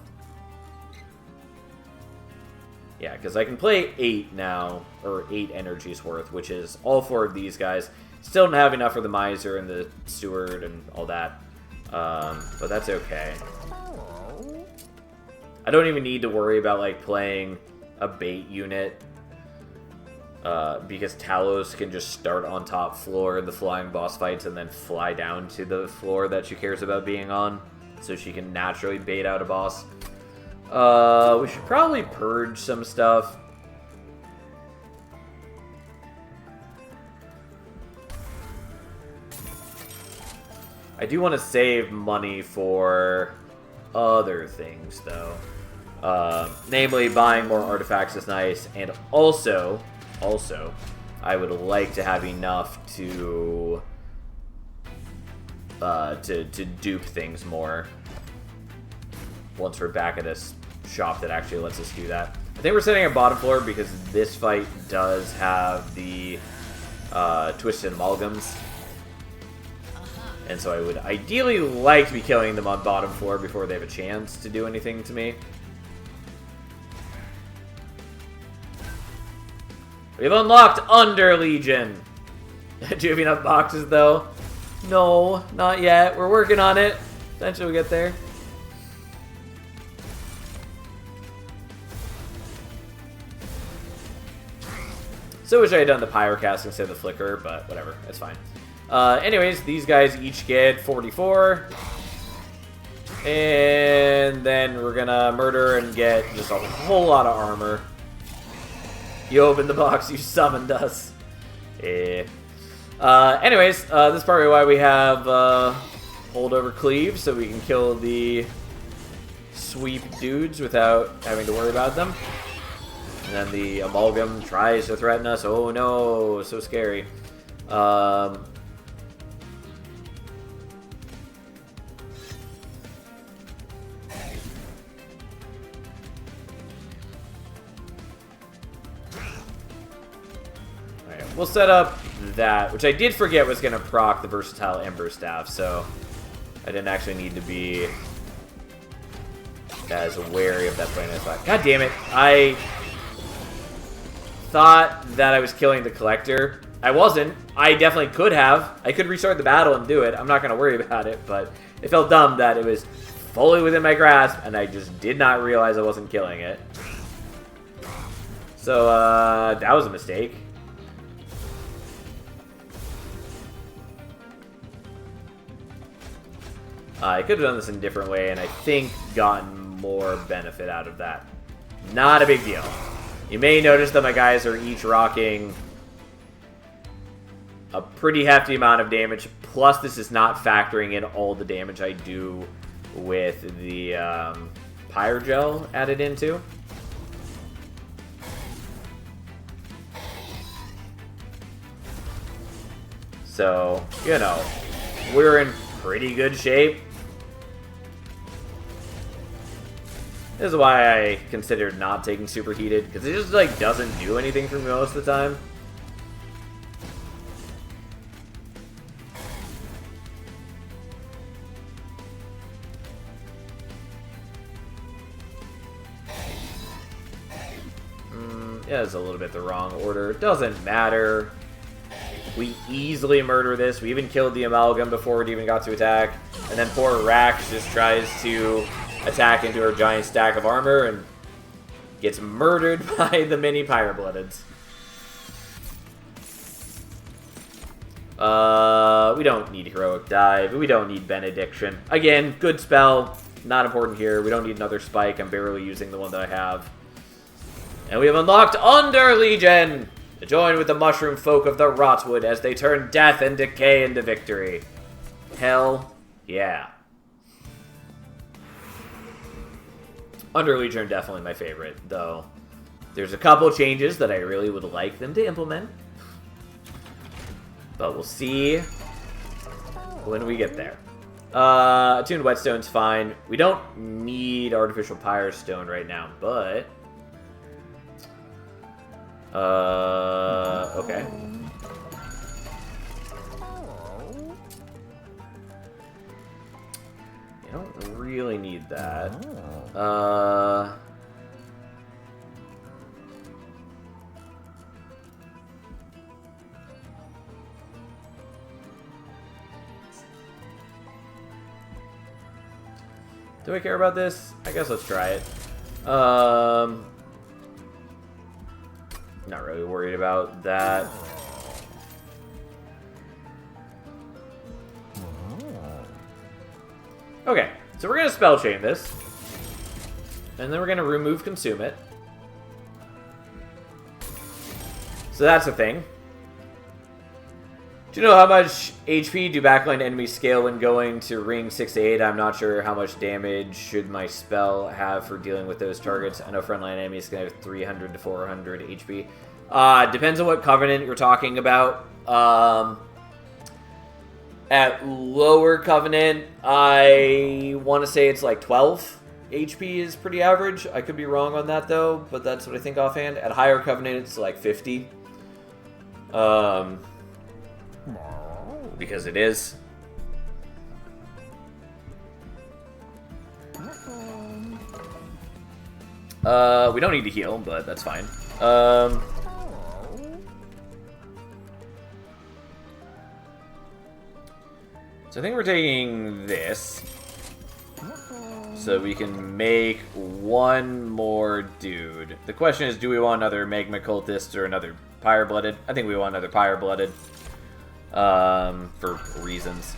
Yeah, because I can play 8 now, or 8 energies worth, which is all 4 of these guys. Still don't have enough for the Miser and the Steward and all that, but that's okay. I don't even need to worry about, like, playing a bait unit, because Talos can just start on top floor in the flying boss fights and then fly down to the floor that she cares about being on, so she can naturally bait out a boss. We should probably purge some stuff. I do want to save money for other things, though. Namely, buying more artifacts is nice, and also, I would like to have enough to dupe things more once we're back at a shop that actually lets us do that. I think we're setting a bottom floor because this fight does have the Twisted Amalgams. And so I would ideally like to be killing them on bottom floor before they have a chance to do anything to me. We've unlocked Under Legion. Do you have enough boxes, though? No, not yet. We're working on it. Eventually we'll get there. So wish I had done the Pyrocast instead of the Flicker, but whatever. It's fine. Anyways, these guys each get 44. And then we're gonna murder and get just a whole lot of armor. You opened the box, you summoned us. Anyways, this is probably why we have holdover cleave, so we can kill the sweep dudes without having to worry about them. And then the Amalgam tries to threaten us. Oh no, so scary. We'll set up that, which I did forget was going to proc the Versatile Ember Staff, so I didn't actually need to be as wary of that plan as I thought. God damn it, I thought that I was killing the Collector. I wasn't. I definitely could have. I could restart the battle and do it. I'm not going to worry about it, but it felt dumb that it was fully within my grasp, and I just did not realize I wasn't killing it. So, that was a mistake. I could have done this in a different way, and I think gotten more benefit out of that. Not a big deal. You may notice that my guys are each rocking a pretty hefty amount of damage, plus this is not factoring in all the damage I do with the Pyrogel added into. So, you know, we're in pretty good shape. This is why I considered not taking Superheated, because it just, like, doesn't do anything for me most of the time. Yeah, it's a little bit the wrong order. Doesn't matter. We easily murder this. We even killed the Amalgam before it even got to attack. And then poor Rax just tries to attack into her giant stack of armor and gets murdered by the mini Pyre-Bloodeds. We don't need Heroic Dive. We don't need Benediction. Again, good spell. Not important here. We don't need another Spike. I'm barely using the one that I have. And we have unlocked Under Legion to join with the Mushroom Folk of the Rotwood as they turn death and decay into victory. Hell yeah. Under Legion are definitely my favorite, though there's a couple changes that I really would like them to implement. But we'll see when we get there. Attuned Whetstone's fine. We don't need Artificial Pyre Stone right now, but... okay. that. Do I care about this? I guess let's try it. Not really worried about that. Okay, so we're gonna spell chain this. And then we're gonna remove consume it. So that's the thing. Do you know how much HP do backline enemies scale when going to ring 6 to 8? I'm not sure how much damage should my spell have for dealing with those targets. I know frontline enemies can have 300 to 400 HP. Depends on what covenant you're talking about. At lower covenant, I want to say it's like 12 HP is pretty average. I could be wrong on that though, but that's what I think offhand. At higher covenant, it's like 50. Because it is. We don't need to heal, but that's fine. So I think we're taking this. So we can make one more dude. The question is, do we want another Magma Cultist or another Pyre-Blooded? I think we want another Pyre-Blooded. For reasons.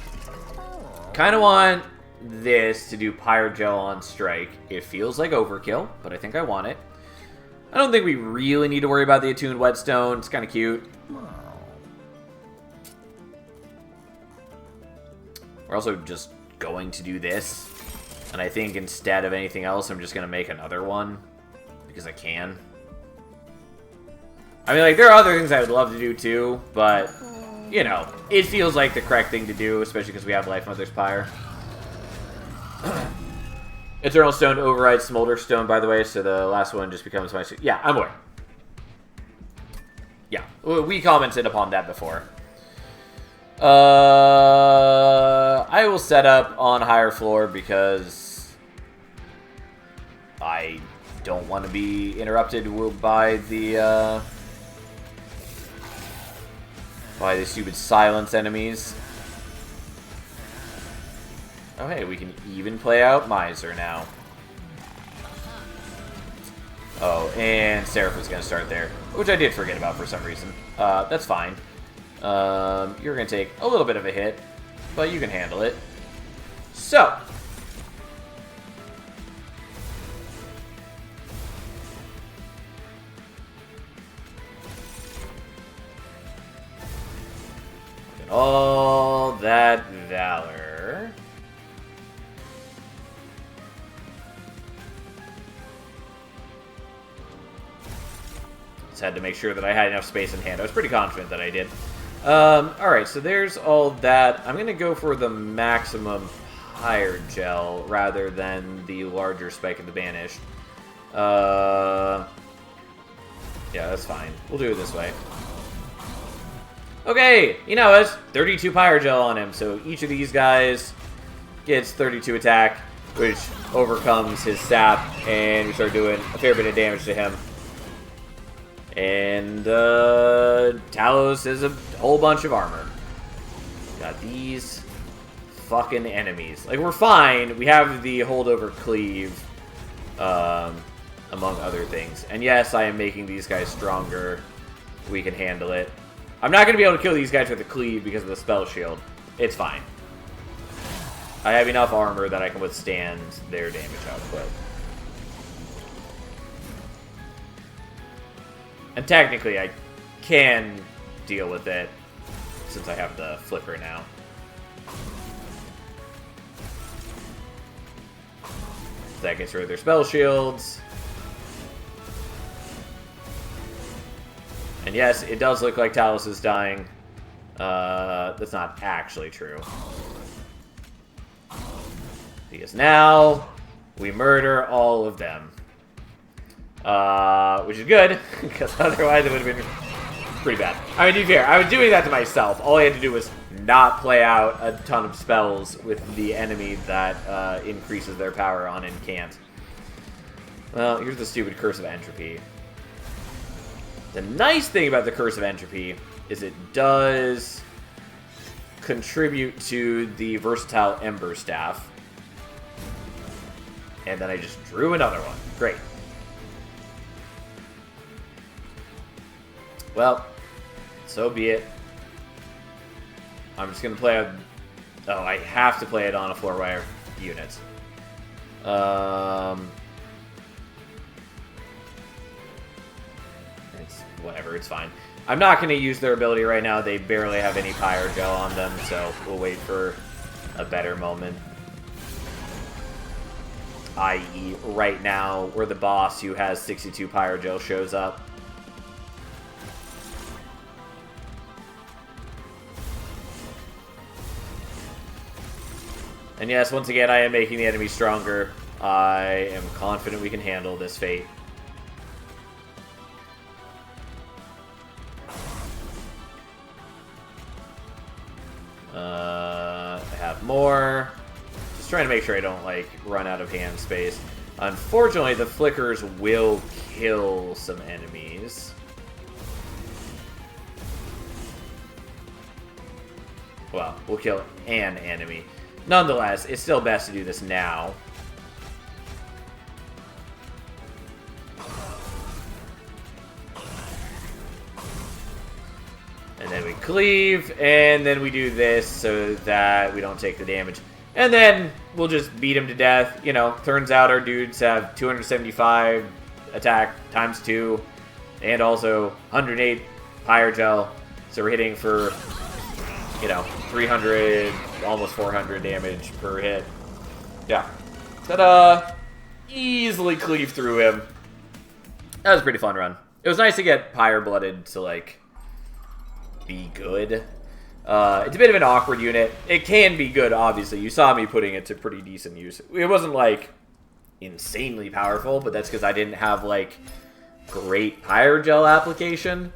Kind of want this to do Pyrogel on Strike. It feels like overkill, but I think I want it. I don't think we really need to worry about the attuned Whetstone. It's kind of cute. We're also just going to do this. And I think instead of anything else, I'm just going to make another one. Because I can. I mean, like, there are other things I would love to do too, but, you know, it feels like the correct thing to do, especially because we have Life Mother's Pyre. Eternal Stone overrides Smolder Stone, by the way, so the last one just becomes my... Yeah, I'm aware. Yeah, we commented upon that before. I will set up on higher floor because I don't want to be interrupted by the stupid silence enemies. Oh hey, we can even play out Miser now. Oh, and Seraph was going to start there, which I did forget about for some reason. That's fine. You're going to take a little bit of a hit, but you can handle it. So, all that valor. Just had to make sure that I had enough space in hand. I was pretty confident that I did. Alright, so there's all that. I'm going to go for the maximum higher gel rather than the larger Spike of the Banished. Yeah, that's fine. We'll do it this way. Okay, you know, it's 32 Pyrogel on him, so each of these guys gets 32 attack, which overcomes his sap, and we start doing a fair bit of damage to him. And Talos has a whole bunch of armor. Got these fucking enemies. Like, we're fine. We have the holdover cleave, among other things. And yes, I am making these guys stronger. We can handle it. I'm not going to be able to kill these guys with a cleave because of the spell shield. It's fine. I have enough armor that I can withstand their damage output. And technically, I can deal with it, since I have the flipper now. That gets rid of their spell shields. And yes, it does look like Talos is dying. That's not actually true. Because now, we murder all of them. Which is good, because otherwise it would have been pretty bad. I mean, to be fair, I was doing that to myself. All I had to do was not play out a ton of spells with the enemy that increases their power on and can't. Well, here's the stupid Curse of Entropy. The nice thing about the Curse of Entropy is it does contribute to the versatile Ember Staff. And then I just drew another one. Great. Well, so be it. I'm just going to play a... Oh, I have to play it on a floor wire unit. It's whatever, it's fine. I'm not going to use their ability right now. They barely have any Pyro Gel on them, so we'll wait for a better moment. I.e. right now, where the boss who has 62 Pyro Gel shows up. And yes, once again, I am making the enemy stronger. I am confident we can handle this fate. I have more. Just trying to make sure I don't, like, run out of hand space. Unfortunately, the flickers will kill some enemies. Well, we'll kill an enemy. Nonetheless, it's still best to do this now. And then we cleave, and then we do this so that we don't take the damage. And then we'll just beat him to death. You know, turns out our dudes have 275 attack times 2, and also 108 Pyro Gel. So we're hitting for, you know, 300, almost 400 damage per hit. Yeah. Ta-da! Easily cleave through him. That was a pretty fun run. It was nice to get Pyre Blooded to, like, be good. It's a bit of an awkward unit. It can be good, obviously. You saw me putting it to pretty decent use. It wasn't, like, insanely powerful, but that's because I didn't have, like, great Pyre Gel application.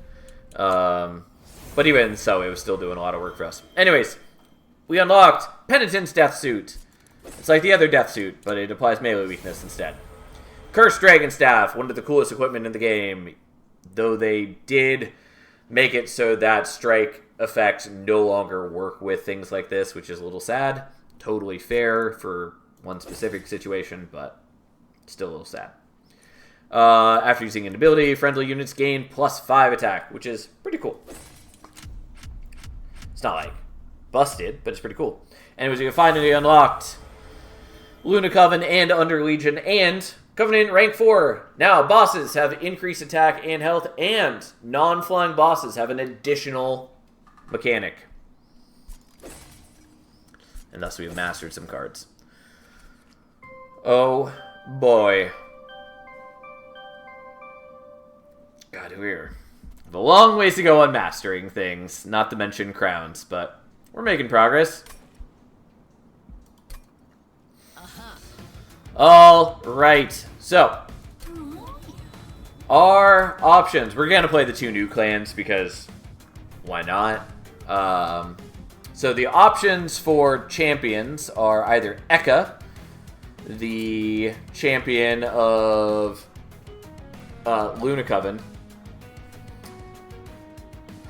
But even so, it was still doing a lot of work for us. Anyways, we unlocked Penitent's Death Suit. It's like the other Death Suit, but it applies melee weakness instead. Cursed Dragon Staff, one of the coolest equipment in the game. Though they did make it so that strike effects no longer work with things like this, which is a little sad. Totally fair for one specific situation, but still a little sad. After using an ability, friendly units gain +5 attack, which is pretty cool. It's not like busted, but it's pretty cool. Anyways, we finally unlocked Luna Coven and Under Legion and Covenant rank 4. Now, bosses have increased attack and health, and non-flying bosses have an additional mechanic. And thus we've mastered some cards. Oh, boy. God, we're a long ways to go on mastering things, not to mention crowns, but we're making progress. All right, so our options. We're gonna play the 2 new clans because why not? So the options for champions are either Eka, the champion of Luna Coven.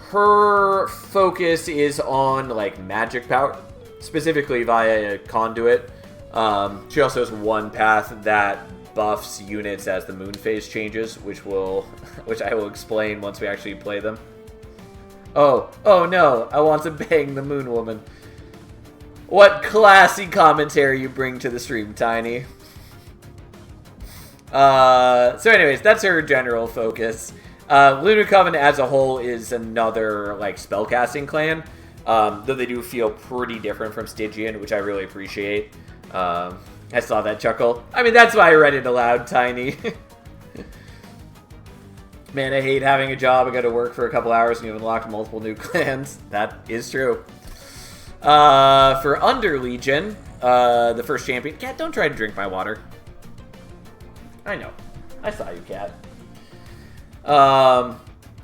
Her focus is on, like, magic power, specifically via a conduit. She also has one path that buffs units as the moon phase changes, which I will explain once we actually play them. Oh no, I want to bang the moon woman. What classy commentary you bring to the stream, Tiny. So anyways, that's her general focus. Luna Coven as a whole is another, like, spellcasting clan, though they do feel pretty different from Stygian, which I really appreciate. I saw that chuckle. I mean, that's why I read it aloud, Tiny. Man, I hate having a job. I go to work for a couple hours and you unlock multiple new clans. That is true. For Under Legion, the first champion... Cat, don't try to drink my water. I know. I saw you, Cat.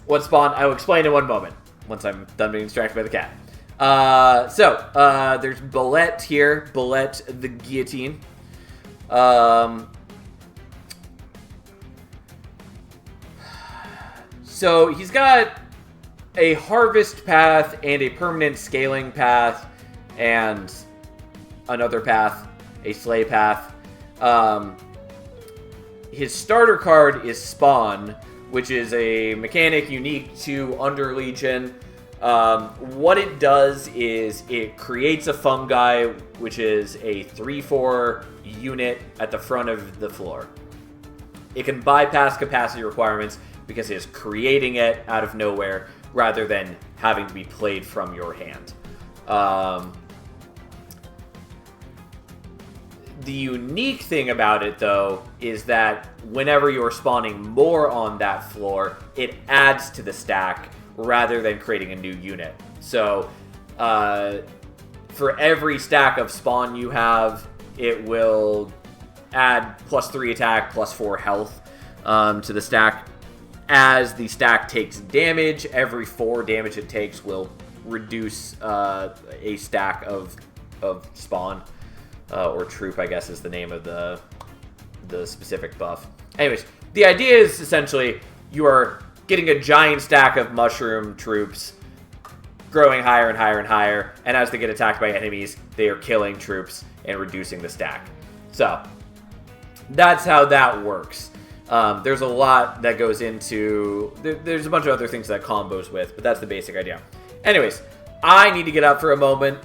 What spawn? I will explain in one moment once I'm done being distracted by the cat. There's Bolette here. Bolette the Guillotine. So he's got a harvest path and a permanent scaling path and another path, a slay path. His starter card is Spawn, which is a mechanic unique to Underlegion. What it does is it creates a fungi, which is a 3/4 unit at the front of the floor. It can bypass capacity requirements because it is creating it out of nowhere rather than having to be played from your hand. The unique thing about it, though, is that whenever you're spawning more on that floor, it adds to the stack rather than creating a new unit. So, for every stack of spawn you have, it will add +3 attack, +4 health to the stack. As the stack takes damage, every 4 damage it takes will reduce a stack of spawn. Or troop, I guess, is the name of the specific buff. Anyways, the idea is essentially you are getting a giant stack of mushroom troops, growing higher and higher and higher, and as they get attacked by enemies, they are killing troops and reducing the stack. So, that's how that works. There's a lot that goes into... There's a bunch of other things that combos with, but that's the basic idea. Anyways, I need to get up for a moment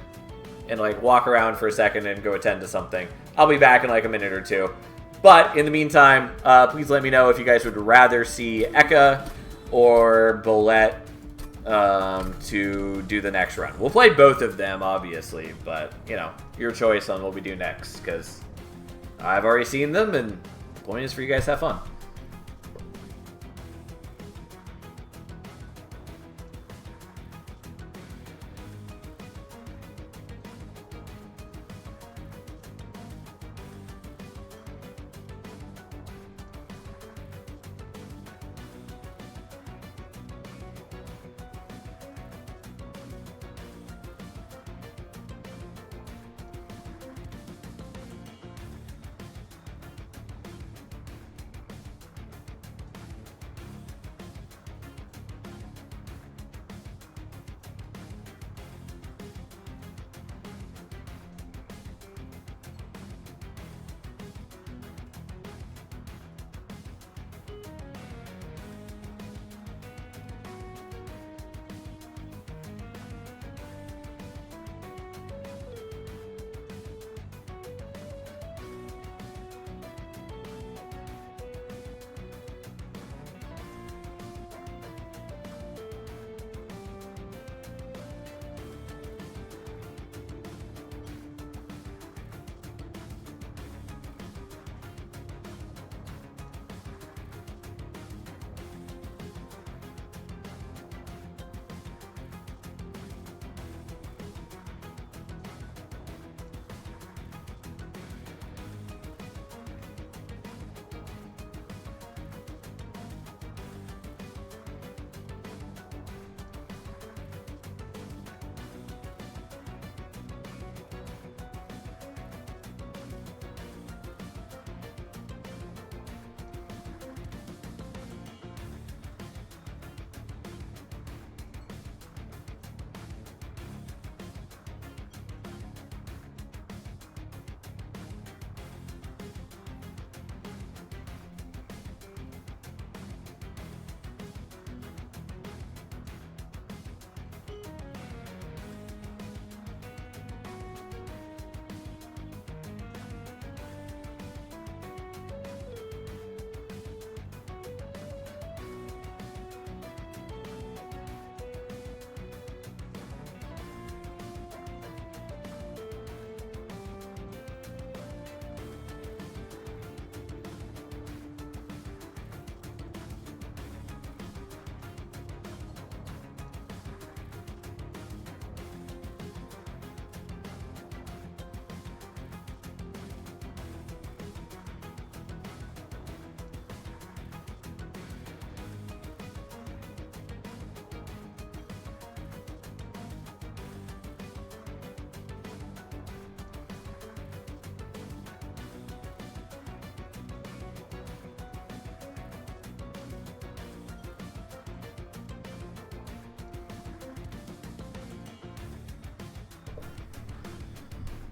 and like walk around for a second and go attend to something. I'll be back in like a minute or two. But in the meantime, please let me know if you guys would rather see Eka or Bolette to do the next run. We'll play both of them, obviously, but, you know, your choice on what we do next, because I've already seen them, and the point is for you guys to have fun.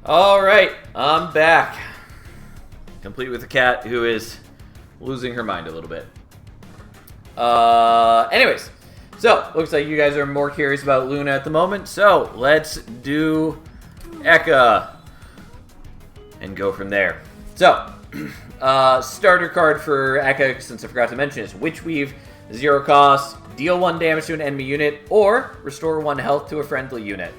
Alright, I'm back. Complete with a cat who is losing her mind a little bit. Anyways, so looks like you guys are more curious about Luna at the moment, so let's do Eka and go from there. So, starter card for Eka, since I forgot to mention, is Witch Weave, 0 cost, deal 1 damage to an enemy unit, or restore 1 health to a friendly unit.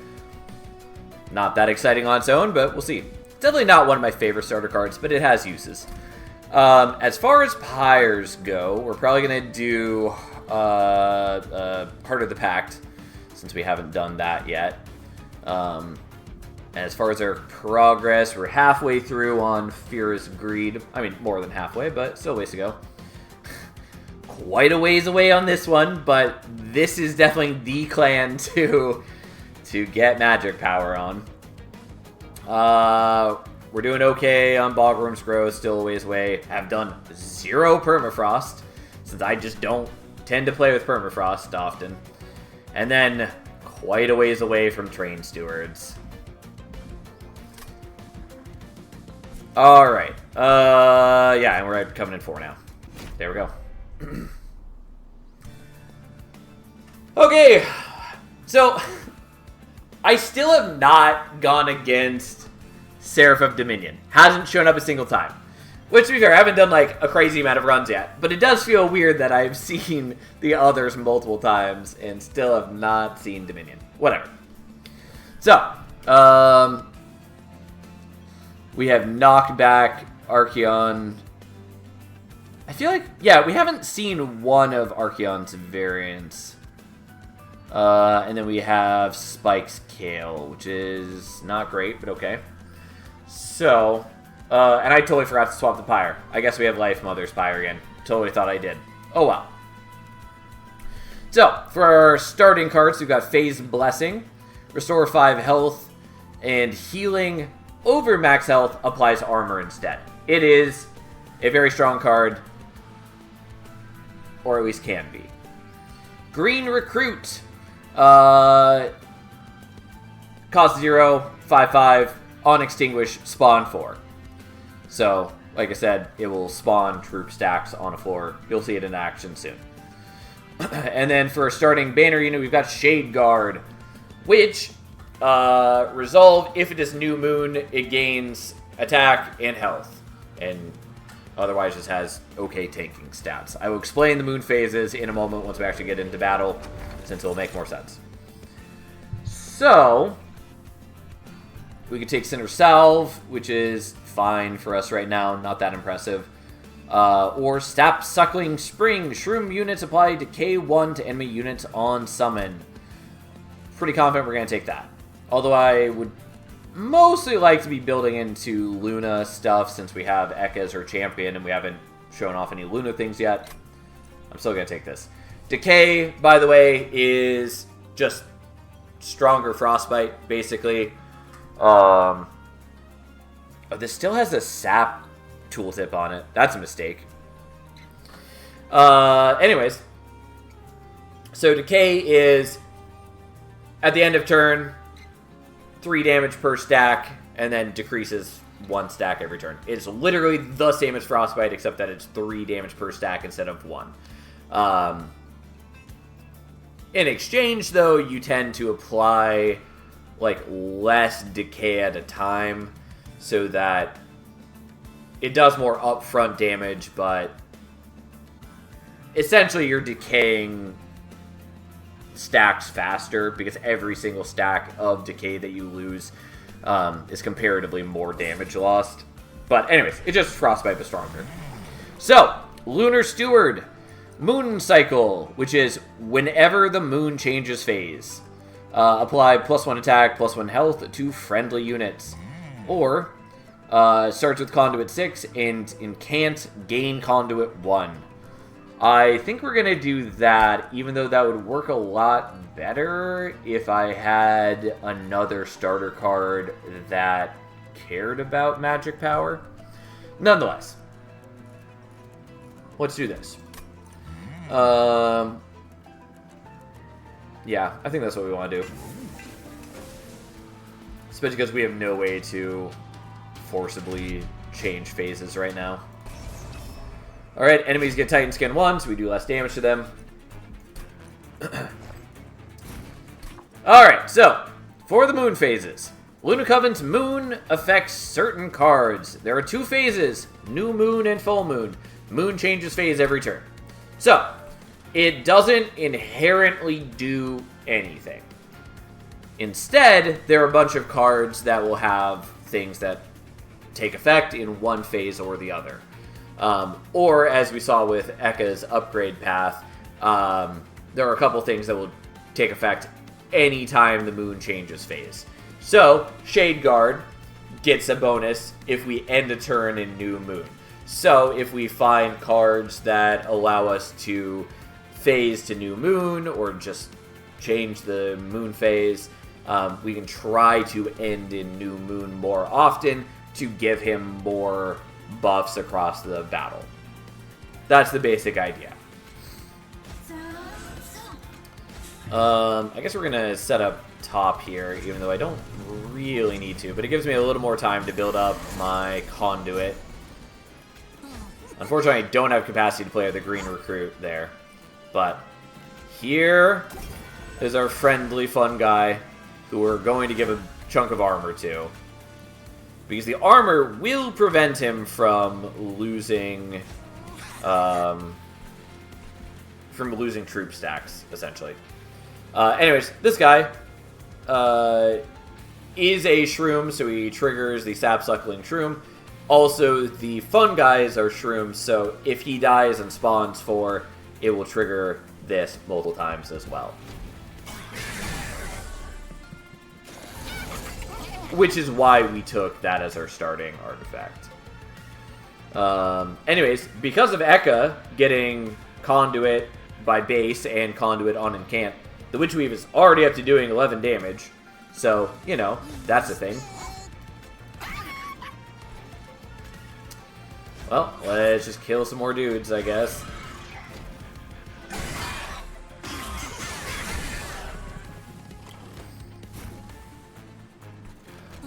Not that exciting on its own, but we'll see. It's definitely not one of my favorite starter cards, but it has uses. As far as Pyres go, we're probably going to do Heart of the Pact, since we haven't done that yet. As far as our progress, we're halfway through on Fira's Greed. I mean, more than halfway, but still a ways to go. Quite a ways away on this one, but this is definitely the clan to get magic power on. We're doing okay on Bogworm's Growth, still a ways away. Have done 0 Permafrost, since I just don't tend to play with Permafrost often. And then quite a ways away from Train Stewards. Alright. Yeah, and we're at Covenant 4 now. There we go. Okay. So, I still have not gone against Seraph of Dominion. Hasn't shown up a single time. Which, to be fair, I haven't done, like, a crazy amount of runs yet. But it does feel weird that I've seen the others multiple times and still have not seen Dominion. Whatever. So, we have knocked back Archeon. I feel like, yeah, we haven't seen one of Archeon's variants. And then we have Spike's Kale, which is not great, but okay. So, and I totally forgot to swap the Pyre. I guess we have Life Mother's Pyre again. Totally thought I did. Oh well. So, for our starting cards, we've got Phase Blessing, Restore 5 health, and Healing over max health applies armor instead. It is a very strong card, or at least can be. Green Recruit. Cost 0, 5/5, on extinguish, spawn 4. So, like I said, it will spawn troop stacks on a floor. You'll see it in action soon. And then for a starting banner unit, we've got Shade Guard, which resolve if it is new moon, it gains attack and health, and otherwise just has okay tanking stats. I will explain the moon phases in a moment once we actually get into battle, since it will make more sense. So, we could take Cinder Salve, which is fine for us right now, not that impressive. Or Sap Suckling Spring. Shroom units apply Decay 1 to enemy units on summon. Pretty confident we're going to take that. Although I would mostly like to be building into Luna stuff, since we have Eka as her champion and we haven't shown off any Luna things yet. I'm still going to take this. Decay, by the way, is just stronger Frostbite, basically. Oh, this still has a Sap tooltip on it. That's a mistake. Anyways. So Decay is, at the end of turn, 3 damage per stack, and then decreases 1 stack every turn. It's literally the same as Frostbite, except that it's 3 damage per stack instead of 1. In exchange, though, you tend to apply like less decay at a time, so that it does more upfront damage, but essentially you're decaying stacks faster, because every single stack of decay that you lose is comparatively more damage lost. But anyways, it's just Frostbite but stronger. So, Lunar Steward. Moon Cycle, which is whenever the moon changes phase. Apply +1 attack, +1 health to friendly units. Or, starts with Conduit 6 and can't gain Conduit 1. I think we're going to do that, even though that would work a lot better if I had another starter card that cared about magic power. Nonetheless, let's do this. Yeah, I think that's what we want to do. Especially because we have no way to forcibly change phases right now. Alright, enemies get Titan Skin 1, so we do less damage to them. Alright, so, for the moon phases. Luna Covenant's moon affects certain cards. There are 2 phases, new moon and full moon. Moon changes phase every turn. So, it doesn't inherently do anything. Instead, there are a bunch of cards that will have things that take effect in one phase or the other. Or, as we saw with Ekka's upgrade path, there are a couple things that will take effect anytime the moon changes phase. So, Shade Guard gets a bonus if we end a turn in new moon. So, if we find cards that allow us to phase to new moon, or just change the moon phase, we can try to end in new moon more often to give him more buffs across the battle. That's the basic idea. I guess we're gonna set up top here, even though I don't really need to, but it gives me a little more time to build up my conduit. Unfortunately, I don't have capacity to play the green recruit there. But here is our friendly fun guy who we're going to give a chunk of armor to. Because the armor will prevent him from losing troop stacks, essentially. Anyways, this guy is a shroom, so he triggers the sap-suckling shroom. Also, the fun guys are shrooms, so if he dies and spawns 4, it will trigger this multiple times as well. Which is why we took that as our starting artifact. Anyways, because of Ekka getting Conduit by base and Conduit on Encant, the Witch Weave is already up to doing 11 damage. So, you know, that's a thing. Well, let's just kill some more dudes, I guess.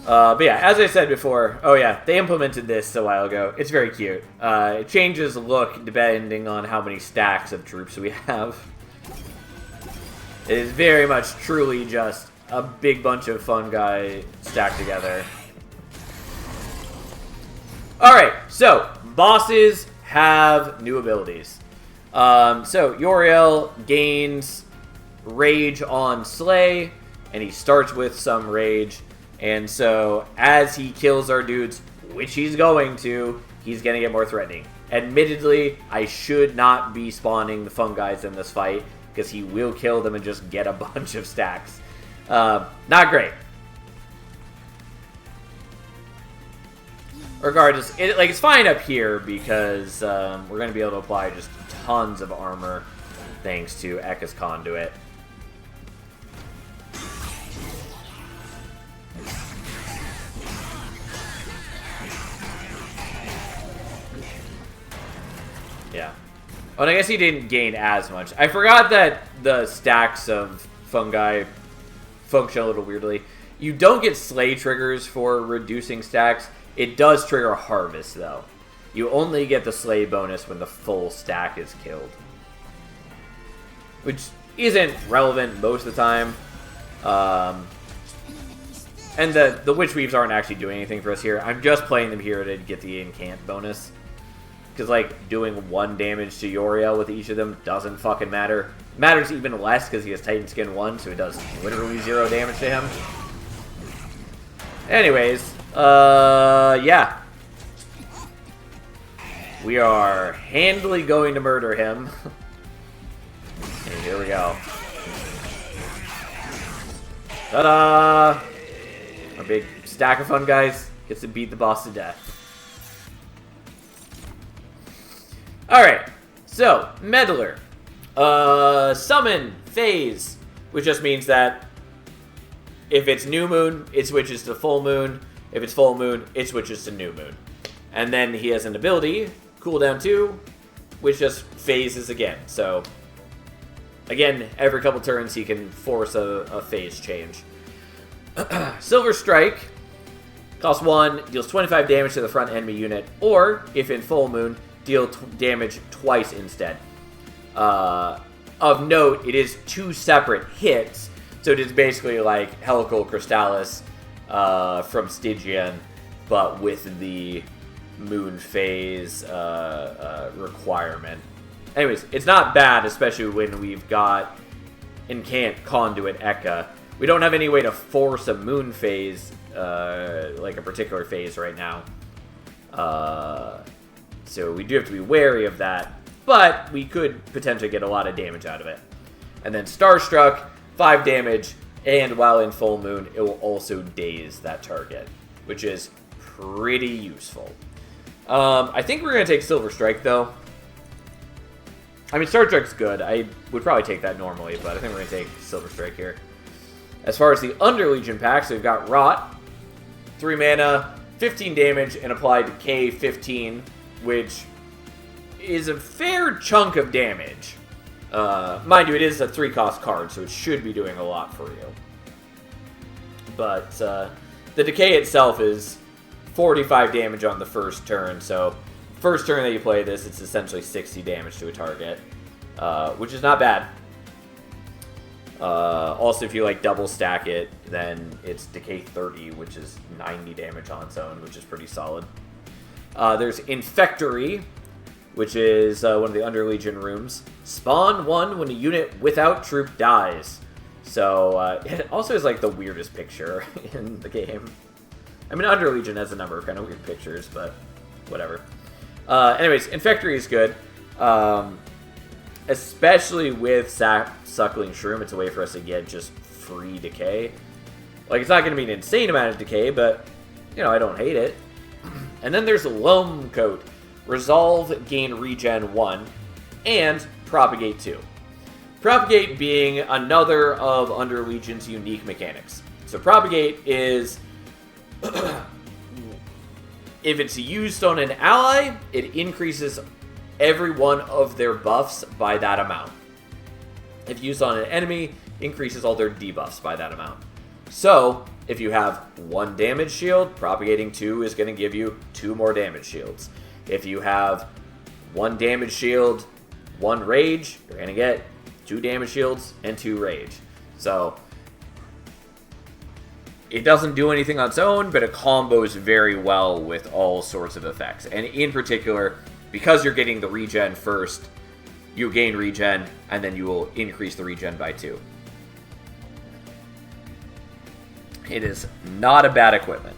But yeah, as I said before, oh yeah, they implemented this a while ago. It's very cute. It changes look depending on how many stacks of troops we have. It is very much truly just a big bunch of fun guys stacked together. Alright, so bosses have new abilities. So Uriel gains Rage on Slay, and he starts with some Rage. And so, as he kills our dudes, which he's going to, he's going to get more threatening. Admittedly, I should not be spawning the fun guys in this fight, because he will kill them and just get a bunch of stacks. Not great. Regardless, it's fine up here, because we're going to be able to apply just tons of armor, thanks to Ekka's Conduit. Yeah. Oh, and I guess he didn't gain as much. I forgot that the stacks of fungi function a little weirdly. You don't get Slay triggers for reducing stacks. It does trigger Harvest, though. You only get the Slay bonus when the full stack is killed. Which isn't relevant most of the time. And the Witch Weaves aren't actually doing anything for us here. I'm just playing them here to get the Incant bonus. Because, like, doing 1 damage to Uriel with each of them doesn't fucking matter. It matters even less because he has Titan Skin 1, so it does literally 0 damage to him. Anyways, yeah. We are handily going to murder him. And here we go. Ta-da! Our big stack of fun guys gets to beat the boss to death. Alright, so, Meddler. Summon phase, which just means that if it's new moon, it switches to full moon. If it's full moon, it switches to new moon. And then he has an ability, cooldown 2, which just phases again. So, again, every couple turns he can force a phase change. Silver Strike costs 1, deals 25 damage to the front enemy unit, or, if in Full Moon, deal damage twice instead. Of note, it is 2 separate hits, so it is basically like Helical Crystallis from Stygian, but with the Moon Phase requirement. Anyways, it's not bad, especially when we've got Incant Conduit Ekka. We don't have any way to force a Moon Phase, like a particular phase right now. So we do have to be wary of that, but we could potentially get a lot of damage out of it. And then Starstruck, 5 damage, and while in Full Moon, it will also daze that target, which is pretty useful. I think we're going to take Silver Strike, though. I mean, Star Trek's good. I would probably take that normally, but I think we're going to take Silver Strike here. As far as the Under Legion packs, we've got Rot, 3 mana, 15 damage, and applied Decay 15, which is a fair chunk of damage. Mind you, it is a 3-cost card, so it should be doing a lot for you. But the Decay itself is 45 damage on the first turn, so first turn that you play this, it's essentially 60 damage to a target, which is not bad. Also, if you like double stack it, then it's Decay 30, which is 90 damage on its own, which is pretty solid. There's Infectory, which is one of the Under Legion rooms. Spawn 1 when a unit without troop dies. So it also is like the weirdest picture in the game. I mean, Under Legion has a number of kind of weird pictures, but whatever. Anyways, Infectory is good. Especially with Suckling Shroom, it's a way for us to get just free decay. Like, it's not going to be an insane amount of decay, but, you know, I don't hate it. And then there's Loam Coat. Resolve, gain regen 1, and Propagate 2. Propagate being another of Under Legion's unique mechanics. So Propagate is... if it's used on an ally, it increases every one of their buffs by that amount. If used on an enemy, increases all their debuffs by that amount. So, if you have 1 damage shield, Propagating 2 is going to give you 2 more damage shields. If you have 1 damage shield, 1 rage, you're going to get 2 damage shields and 2 rage. So, it doesn't do anything on its own, but it combos very well with all sorts of effects. And in particular, because you're getting the regen first, you gain regen, and then you will increase the regen by 2. It is not a bad equipment.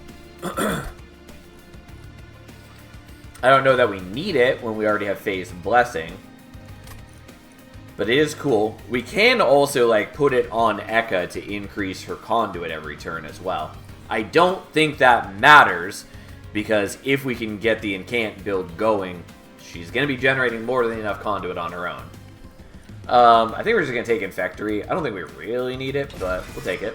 I don't know that we need it when we already have Phase Blessing, but it is cool. We can also like put it on Ekka to increase her conduit every turn as well. I don't think that matters, because if we can get the Incant build going, she's going to be generating more than enough conduit on her own. I think we're just going to take Infectory. I don't think we really need it, but we'll take it.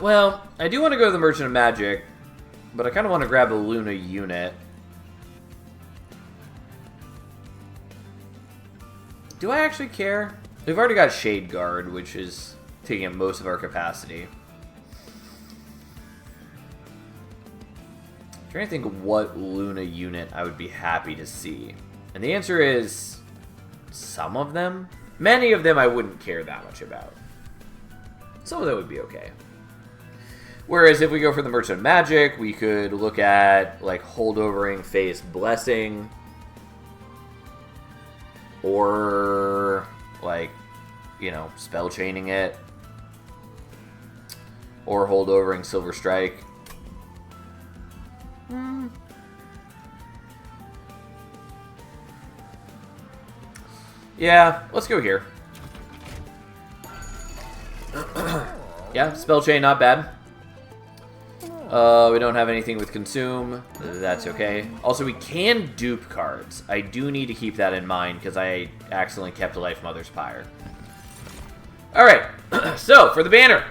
Well, I do want to go to the Merchant of Magic, but I kind of want to grab a Luna unit. Do I actually care? We've already got Shade Guard, which is taking up most of our capacity. I'm trying to think of what Luna unit I would be happy to see. And the answer is some of them. Many of them I wouldn't care that much about. Some of them would be okay. Whereas if we go for the Merchant of Magic, we could look at like Holdovering Phase Blessing. Or like, you know, Spell Chaining it. Or Holdovering Silver Strike. Yeah, let's go here. Yeah, Spell Chain, not bad. We don't have anything with Consume. That's okay. Also, we can dupe cards. I do need to keep that in mind because I accidentally kept a Life Mother's Pyre. Alright, so for the banner,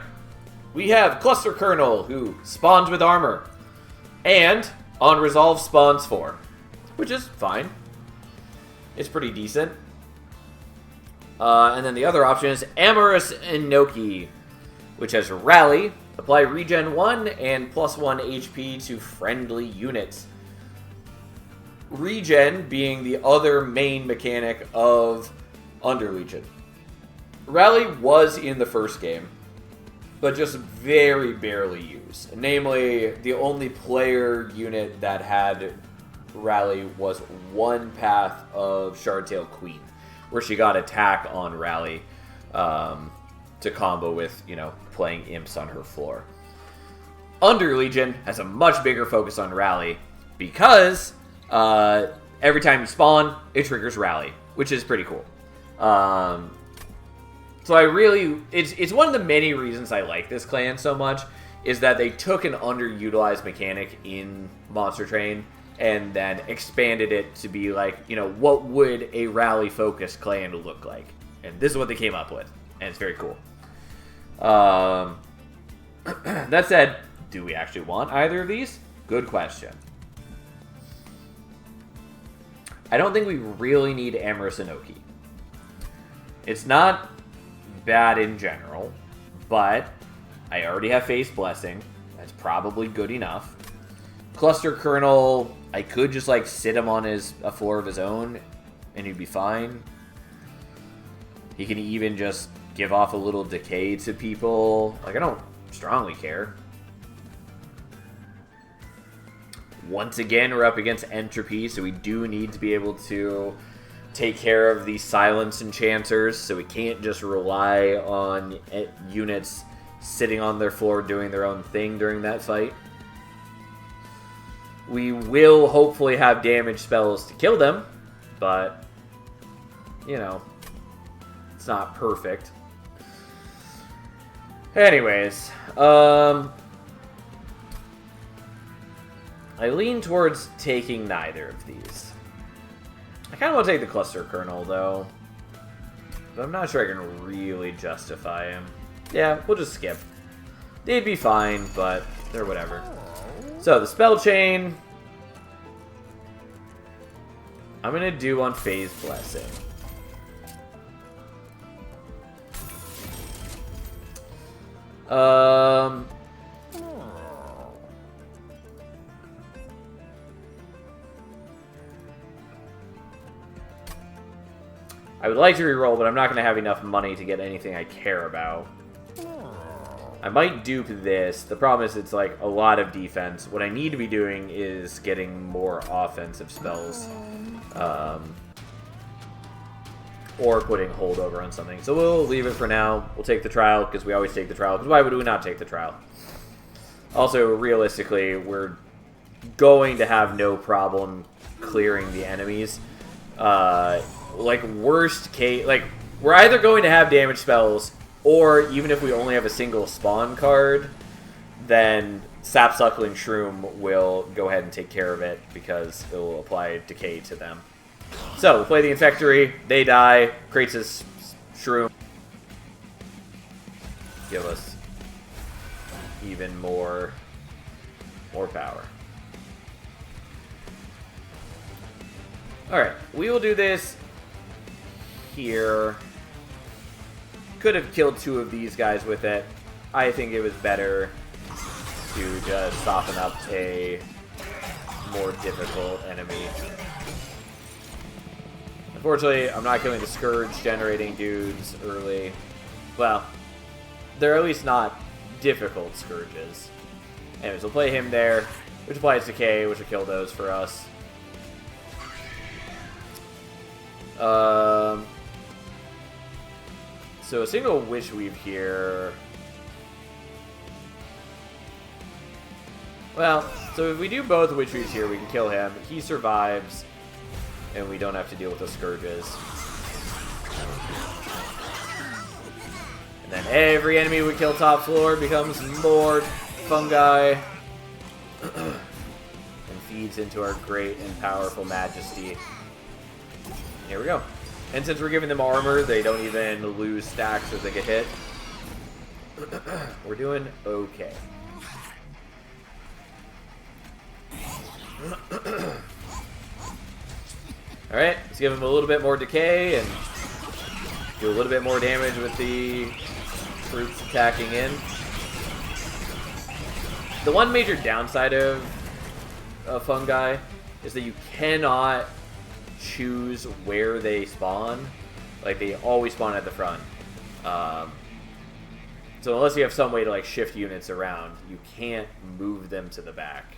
we have Cluster Colonel, who spawns with armor. And on Resolve spawns 4, which is fine. It's pretty decent. And then the other option is Amorous Inoki, which has Rally, apply regen 1 and +1 HP to friendly units. Regen being the other main mechanic of Underlegion. Rally was in the first game, but just very barely used. Namely, the only player unit that had Rally was one path of Shardtail Queen, where she got attack on Rally to combo with, playing imps on her floor. Underlegion has a much bigger focus on Rally because every time you spawn, it triggers Rally, which is pretty cool. So it's one of the many reasons I like this clan so much, is that they took an underutilized mechanic in Monster Train and then expanded it to be like, what would a Rally-focused clan look like? And this is what they came up with, and it's very cool. That said, do we actually want either of these? Good question. I don't think we really need Amorous Inoki. It's not bad in general, but I already have Face Blessing. That's probably good enough. Cluster Colonel, I could just sit him on a floor of his own and he'd be fine. He can even just give off a little decay to people. I don't strongly care. Once again, we're up against Entropy, so we do need to be able to take care of the Silence Enchanters, so we can't just rely on units sitting on their floor doing their own thing during that fight. We will hopefully have damage spells to kill them, but, it's not perfect. Anyways, I lean towards taking neither of these. I kind of want to take the Cluster Colonel, though. But I'm not sure I can really justify him. Yeah, we'll just skip. They'd be fine, but they're whatever. So, the Spell Chain, I'm going to do on Phase Blessing. I would like to reroll, but I'm not going to have enough money to get anything I care about. I might dupe this. The problem is it's a lot of defense. What I need to be doing is getting more offensive spells. Or putting holdover on something. So we'll leave it for now. We'll take the trial, because we always take the trial. Because why would we not take the trial? Also, realistically, we're going to have no problem clearing the enemies. Worst case, we're either going to have damage spells, or even if we only have a single spawn card, then Sapsuckling Shroom will go ahead and take care of it, because it will apply decay to them. So, we'll play the Infectory, they die, creates this Shroom. Give us even more power. Alright, we will do this here. Could have killed two of these guys with it. I think it was better to just soften up a more difficult enemy. Unfortunately, I'm not killing the Scourge generating dudes early. Well, they're at least not difficult Scourges. Anyways, we'll play him there, which applies Decay, which will kill those for us. So a single Witch Weave here. Well, so if we do both Witch Weaves here, we can kill him. He survives, and we don't have to deal with the Scourges. And then every enemy we kill top floor becomes more fungi. And feeds into our great and powerful majesty. Here we go. And since we're giving them armor, they don't even lose stacks as they get hit. We're doing okay. Alright, let's give them a little bit more decay and Do a little bit more damage with the fruits attacking in. The one major downside of fungi is that you cannot choose where they spawn. Like, they always spawn at the front. So unless you have some way to like shift units around, you can't move them to the back.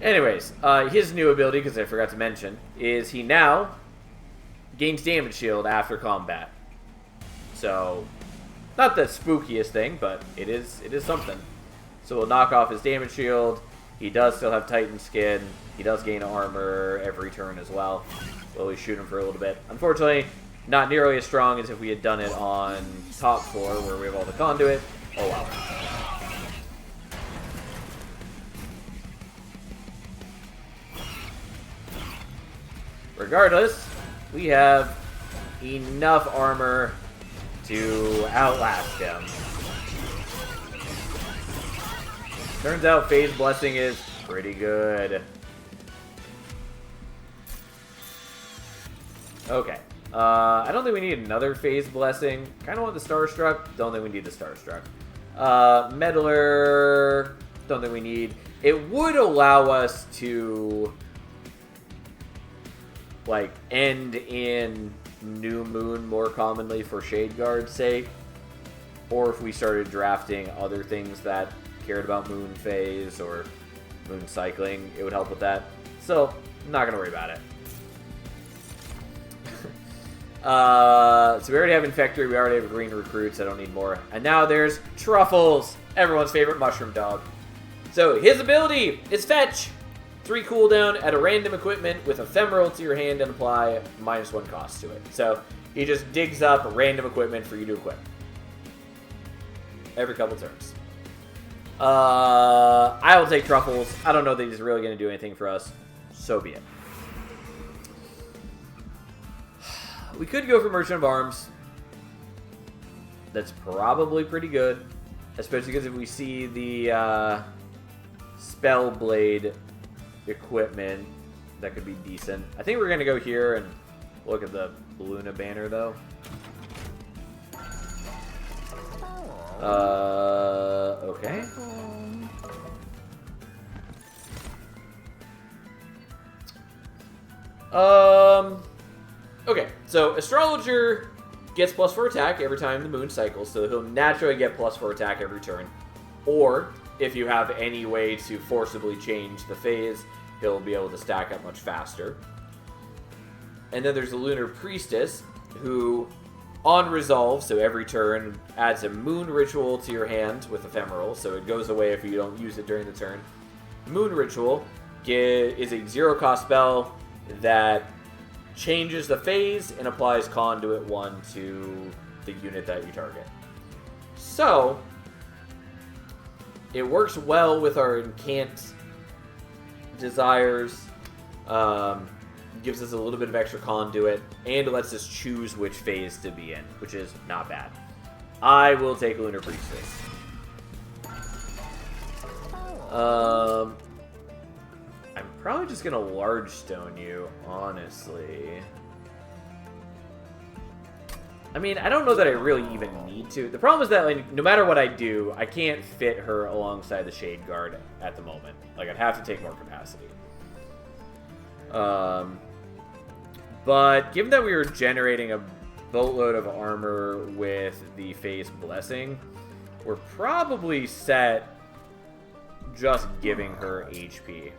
Anyways, his new ability, because I forgot to mention, is he now gains damage shield after combat. So, not the spookiest thing, but it is something. So we'll knock off his damage shield. He does still have Titan skin. He does gain armor every turn as well. We'll always shoot him for a little bit. Unfortunately, not nearly as strong as if we had done it on top floor where we have all the conduit. Oh wow. Regardless, we have enough armor to outlast him. Turns out Phase Blessing is pretty good. Okay. I don't think we need another Phase Blessing. Kind of want the Starstruck. Don't think we need the Starstruck. Meddler. Don't think we need. It would allow us to like end in New Moon more commonly for Shade Guard's sake, or if we started drafting other things that cared about Moon Phase or Moon Cycling, it would help with that. So, I'm not gonna worry about it. So we already have Infectory, we already have Green Recruits, I don't need more. And now there's Truffles, everyone's favorite mushroom dog. So his ability is Fetch. 3 cooldown at a random equipment with Ephemeral to your hand and apply -1 cost to it. So he just digs up random equipment for you to equip. Every couple turns. I will take Truffles. I don't know that he's really going to do anything for us. So be it. We could go for Merchant of Arms. That's probably pretty good. Especially because if we see the Spellblade equipment, that could be decent. I think we're going to go here and look at the Luna banner, though. Okay. Okay, so Astrologer gets +4 attack every time the moon cycles, so he'll naturally get +4 attack every turn. Or, if you have any way to forcibly change the phase, he'll be able to stack up much faster. And then there's the Lunar Priestess, who, on resolve, so every turn, adds a Moon Ritual to your hand with Ephemeral, so it goes away if you don't use it during the turn. Moon Ritual is a 0-cost spell that changes the phase and applies Conduit 1 to the unit that you target. So, it works well with our Incant desires, gives us a little bit of extra Conduit, and it lets us choose which phase to be in, which is not bad. I will take Lunar Priestess. I'm probably just gonna Large Stone you, honestly. I mean, I don't know that I really even need to. The problem is that, like, no matter what I do, I can't fit her alongside the Shade Guard at the moment. Like, I'd have to take more capacity. But given that we were generating a boatload of armor with the Phase Blessing, we're probably set just giving her HP.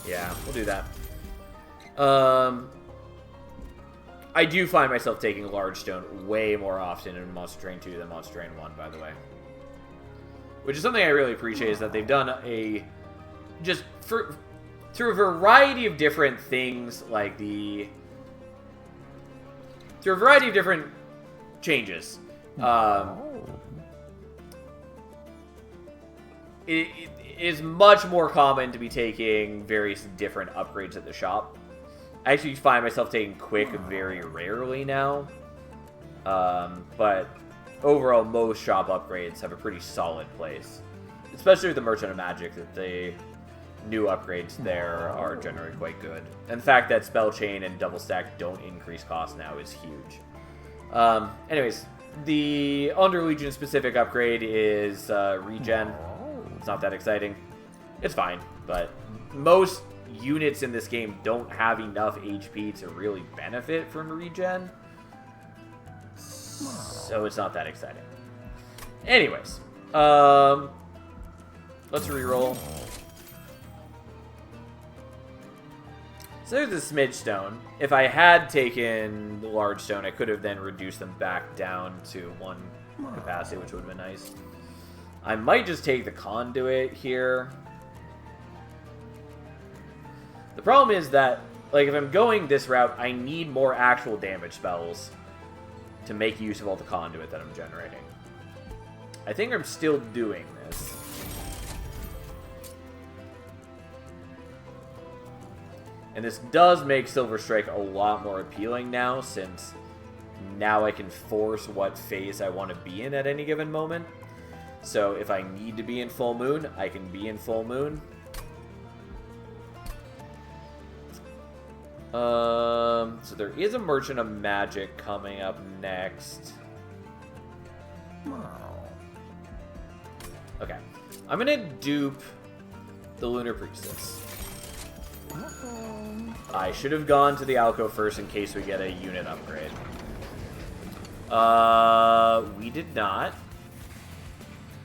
Yeah, we'll do that. I do find myself taking Large Stone way more often in Monster Train 2 than Monster Train 1, by the way. Which is something I really appreciate, is that they've done through a variety of different things, like through a variety of different changes. It is much more common to be taking various different upgrades at the shop. I actually find myself taking Quick very rarely now. But overall, most shop upgrades have a pretty solid place. Especially with the Merchant of Magic that they new upgrades there are generally quite good. And the fact that Spell Chain and Double Stack don't increase cost now is huge. Anyways, the Under Legion specific upgrade is regen. It's not that exciting. It's fine, but most units in this game don't have enough HP to really benefit from regen. So it's not that exciting. Anyways, let's reroll. So there's the Smidge Stone. If I had taken the Large Stone, I could have then reduced them back down to 1 capacity, which would have been nice. I might just take the Conduit here. The problem is that, like, if I'm going this route, I need more actual damage spells to make use of all the Conduit that I'm generating. I think I'm still doing this. And this does make Silver Strike a lot more appealing now, since now I can force what phase I want to be in at any given moment. So if I need to be in Full Moon, I can be in Full Moon. So there is a Merchant of Magic coming up next. Okay. I'm gonna dupe the Lunar Priestess. I should have gone to the Alcove first in case we get a unit upgrade. We did not.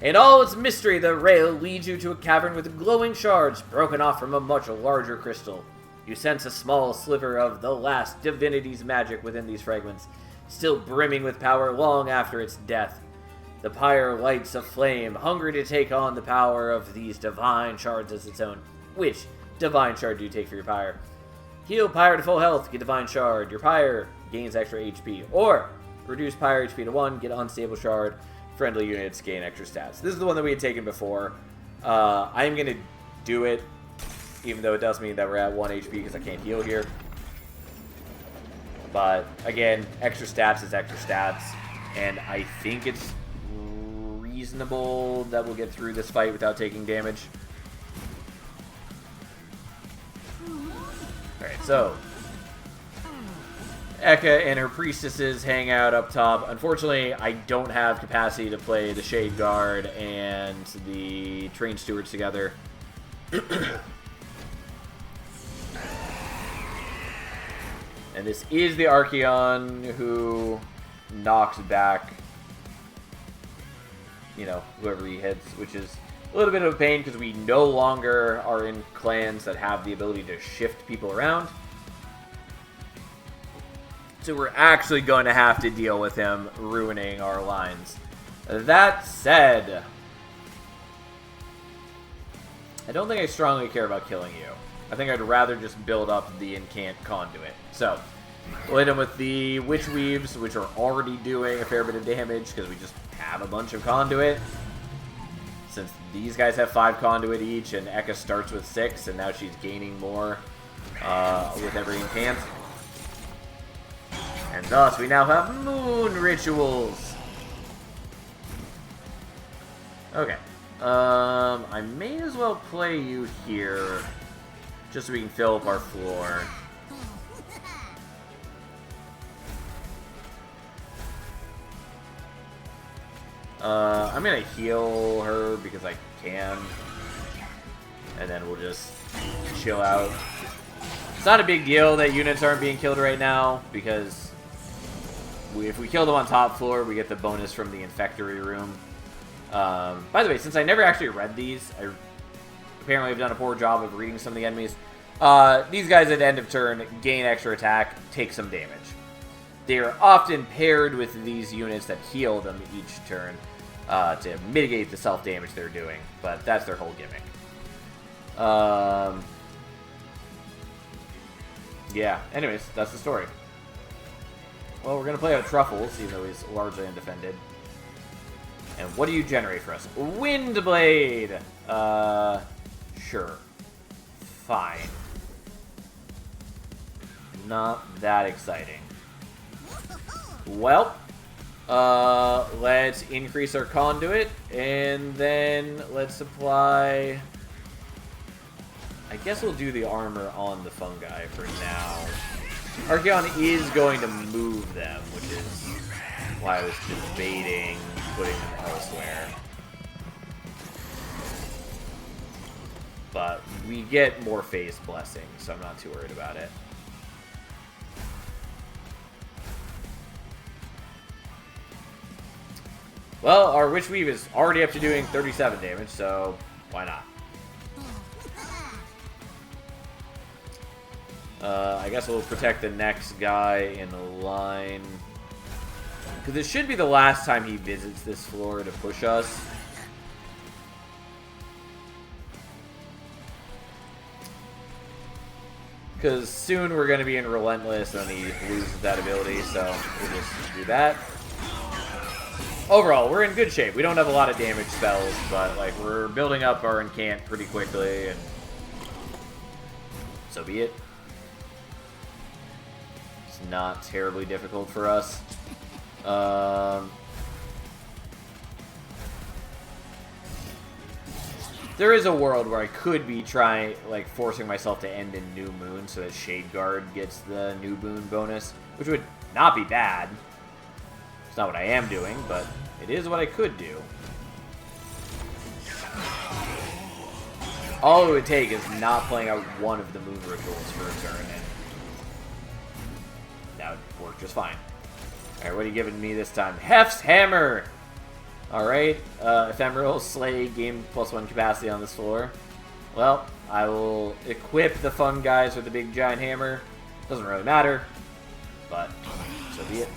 In all its mystery, the rail leads you to a cavern with glowing shards broken off from a much larger crystal. You sense a small sliver of the last divinity's magic within these fragments, still brimming with power long after its death. The pyre lights a flame, hungry to take on the power of these divine shards as its own. Which divine shard do you take for your pyre? Heal pyre to full health, get divine shard. Your pyre gains extra HP. Or reduce pyre HP to 1, get unstable shard. Friendly units gain extra stats. This is the one that we had taken before. I am going to do it, even though it does mean that we're at 1 HP because I can't heal here. But again, extra stats is extra stats. And I think it's reasonable that we'll get through this fight without taking damage. Alright, so Eka and her priestesses hang out up top. Unfortunately, I don't have capacity to play the Shade Guard and the Train Stewards together. And this is the Archeon who knocks back, you know, whoever he hits, which is a little bit of a pain because we no longer are in clans that have the ability to shift people around. So we're actually going to have to deal with him ruining our lines. That said, I don't think I strongly care about killing you. I think I'd rather just build up the Incant Conduit. So, we'll hit him with the Witch Weaves, which are already doing a fair bit of damage because we just have a bunch of Conduit. Since these guys have 5 Conduit each, and Eka starts with 6, and now she's gaining more with every Incant. And thus, we now have Moon Rituals. Okay. I may as well play you here, just so we can fill up our floor. I'm gonna heal her because I can. And then we'll just chill out. It's not a big deal that units aren't being killed right now, because if we kill them on top floor, we get the bonus from the Infectory Room. By the way, since I never actually read these, I apparently have done a poor job of reading some of the enemies. These guys at end of turn gain extra attack, take some damage. They are often paired with these units that heal them each turn to mitigate the self-damage they're doing, but that's their whole gimmick. Yeah, anyways, that's the story. Well, we're going to play out Truffles, even though he's largely undefended. And what do you generate for us? Windblade! Sure. Fine. Not that exciting. Well, let's increase our Conduit, and then let's apply guess we'll do the armor on the fungi for now. Archeon is going to move them, which is why I was debating putting them elsewhere. But we get more phase blessing, so I'm not too worried about it. Well, our Witch Weave is already up to doing 37 damage, so why not? I guess we'll protect the next guy in the line. Because it should be the last time he visits this floor to push us. Because soon we're going to be in Relentless and he loses that ability, so we'll just do that. Overall, we're in good shape. We don't have a lot of damage spells, but like we're building up our incant pretty quickly, and so be it. It's not terribly difficult for us. There is a world where I could be forcing myself to end in New Moon so that Shade Guard gets the New Moon bonus, which would not be bad. It's not what I am doing, but it is what I could do. All it would take is not playing out one of the Moon Rituals for a turn, and that would work just fine. Alright, what are you giving me this time? Hef's Hammer! Alright, Ephemeral, Slay, gain +1 capacity on this floor. Well, I will equip the fun guys with the big giant hammer. Doesn't really matter, but so be it.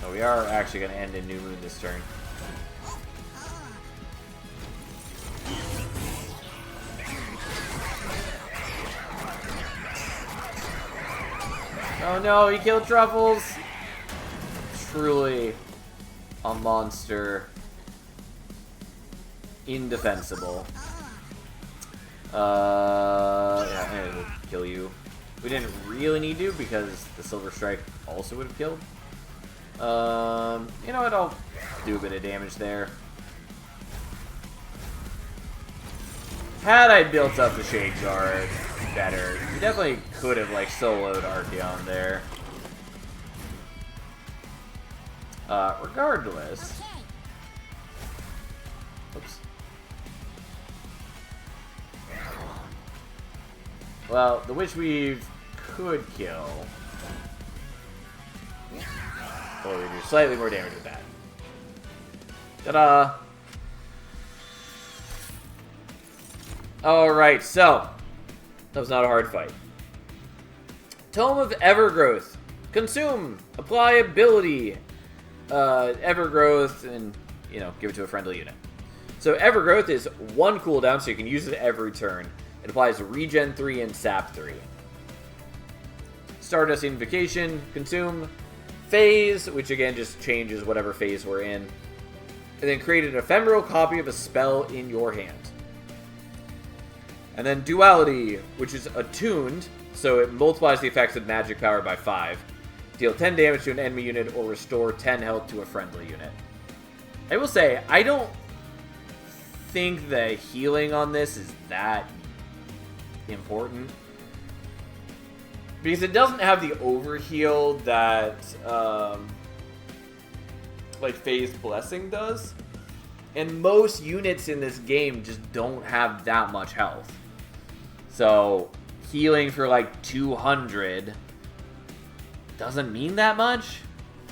So we are actually going to end in New Moon this turn. Oh no, he killed Truffles! Truly a monster. Indefensible. Yeah, it will kill you. We didn't really need to because the Silver Strike also would have killed. You know what, I'll do a bit of damage there. Had I built up the Shade Guard better, you definitely could have, like, soloed Archeon there. Regardless. Oops. Well, the Witch Weave could kill. Or we do slightly more damage with that. Ta-da! Alright, so. That was not a hard fight. Tome of Evergrowth. Consume. Apply ability. Evergrowth and, you know, give it to a friendly unit. So Evergrowth is 1 cooldown, so you can use it every turn. It applies Regen 3 and Sap 3. Stardust Invocation. Consume. Phase, which again just changes whatever phase we're in. And then create an ephemeral copy of a spell in your hand. And then Duality, which is attuned, so it multiplies the effects of magic power by 5. Deal 10 damage to an enemy unit or restore 10 health to a friendly unit. I will say, I don't think the healing on this is that important. Because it doesn't have the overheal that, like, Phase Blessing does. And most units in this game just don't have that much health. So, healing for, like, 200 doesn't mean that much.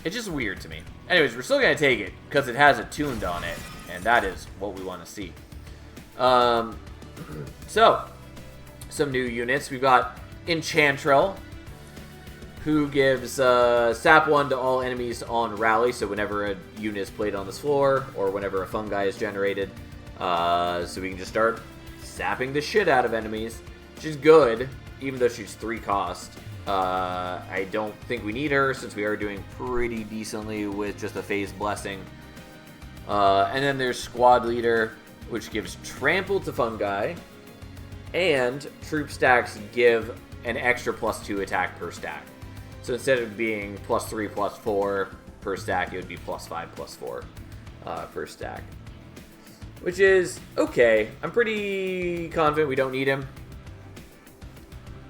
It's just weird to me. Anyways, we're still going to take it, because it has attuned on it. And that is what we want to see. So, some new units. We've got Enchantrell, who gives Sap 1 to all enemies on Rally, so whenever a unit is played on this floor, or whenever a fungi is generated. So we can just start sapping the shit out of enemies. She's good, even though she's 3 cost. I don't think we need her, since we are doing pretty decently with just a Phase Blessing. And then there's Squad Leader, which gives Trample to fungi, and troop stacks give an extra +2 attack per stack. So instead of being +3/+4 per stack, it would be +5/+4. per stack. Which is okay. I'm pretty confident we don't need him.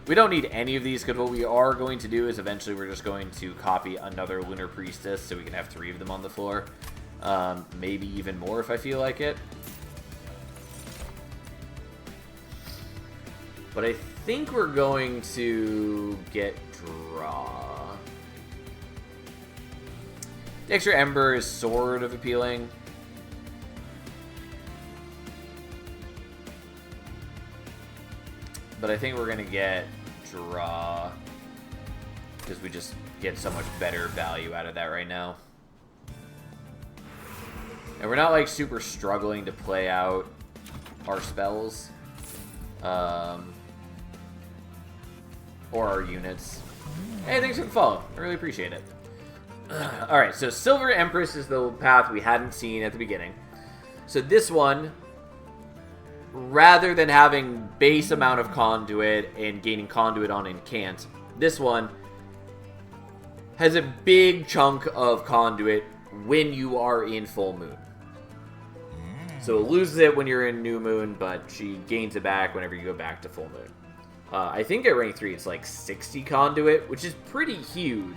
We don't need any of these, because what we are going to do is eventually we're just going to copy another Lunar Priestess so we can have 3 of them on the floor. Maybe even more if I feel like it. But I think we're going to get draw. The extra Ember is sort of appealing. But I think we're going to get draw because we just get so much better value out of that right now. And we're not like super struggling to play out our spells. Or our units. Hey, thanks for the follow. I really appreciate it. Alright, so Silver Empress is the path we hadn't seen at the beginning. So this one, rather than having base amount of conduit and gaining conduit on incant, this one has a big chunk of conduit when you are in full moon. So it loses it when you're in new moon, but she gains it back whenever you go back to full moon. I think at rank 3 it's like 60 conduit, which is pretty huge.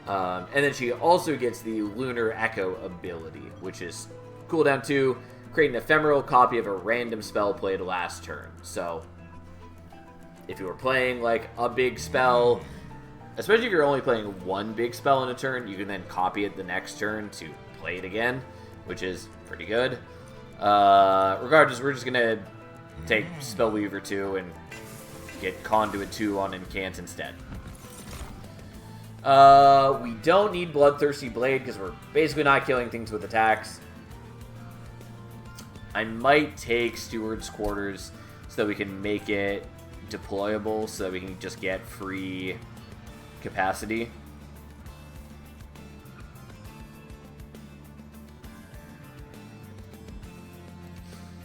And then she also gets the Lunar Echo ability, which is cooldown 2, create an ephemeral copy of a random spell played last turn. So if you were playing like a big spell, especially if you're only playing one big spell in a turn, you can then copy it the next turn to play it again, which is pretty good. Regardless, we're just going to take Spellweaver 2 and get Conduit 2 on Incant instead. We don't need Bloodthirsty Blade because we're basically not killing things with attacks. I might take Steward's Quarters so that we can make it deployable so that we can just get free capacity.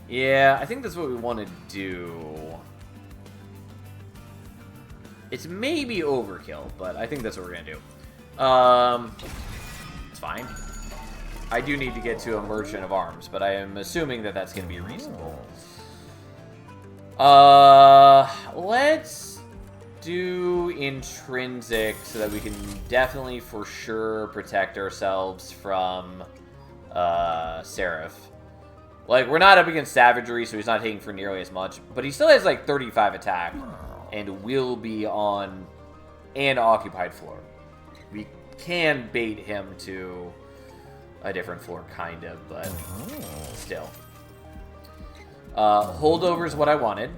Yeah, I think that's what we want to do. It's maybe overkill, but I think that's what we're going to do. It's fine. I do need to get to a Merchant of Arms, but I am assuming that that's going to be reasonable. Let's do Intrinsic so that we can definitely for sure protect ourselves from Seraph. Like, we're not up against Savagery, so he's not hitting for nearly as much, but he still has like 35 attack and will be on an occupied floor. We can bait him to a different floor, kind of, but still. Holdover is what I wanted.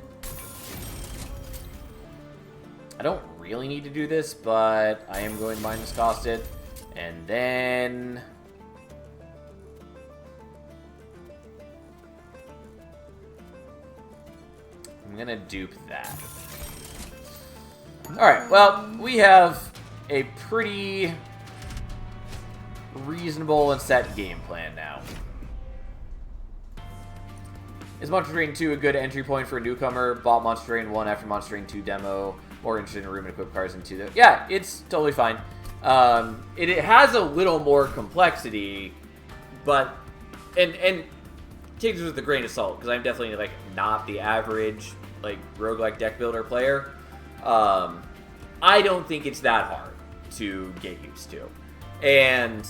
I don't really need to do this, but I am going to minus cost it. And then I'm going to dupe that. Alright, well, we have a pretty reasonable and set game plan now. Is Monster Train 2 a good entry point for a newcomer? Bought Monster Train 1 after Monster Train 2 demo. More interested in room and equip cards than 2 though. Yeah, it's totally fine. It has a little more complexity, but and take this with a grain of salt, because I'm definitely like not the average like roguelike deck builder player. I don't think it's that hard to get used to. And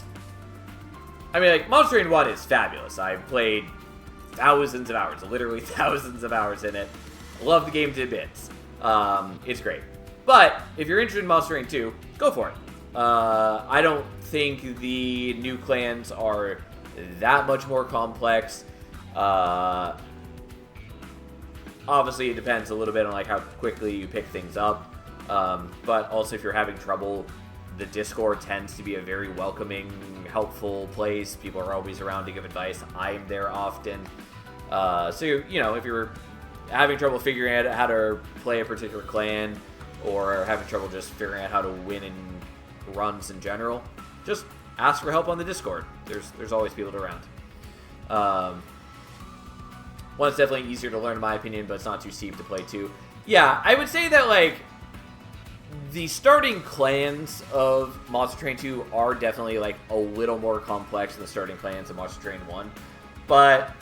I mean, like, Monster Train 1 is fabulous. I've played thousands of hours, literally thousands of hours in it. I love the game to bits. It's great. But if you're interested in Monster Train 2, go for it. I don't think the new clans are that much more complex. Obviously, it depends a little bit on like how quickly you pick things up. But also, if you're having trouble, the Discord tends to be a very welcoming, helpful place. People are always around to give advice. I'm there often. So, you know, if you're having trouble figuring out how to play a particular clan, or having trouble just figuring out how to win in runs in general, just ask for help on the Discord. There's always people around. One's definitely easier to learn in my opinion, but it's not too steep to play too. Yeah, I would say that, like, the starting clans of Monster Train 2 are definitely like a little more complex than the starting clans of Monster Train 1, but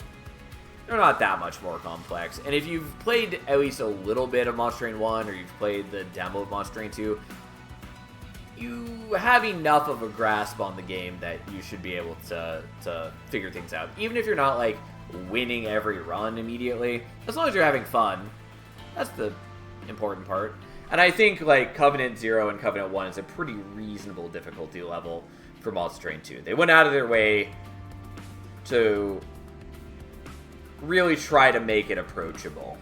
they're not that much more complex. And if you've played at least a little bit of Monster Train 1 or you've played the demo of Monster Train 2, you have enough of a grasp on the game that you should be able to figure things out. Even if you're not like winning every run immediately, as long as you're having fun, that's the important part. And I think like Covenant 0 and Covenant 1 is a pretty reasonable difficulty level for Monster Train 2. They went out of their way to really try to make it approachable.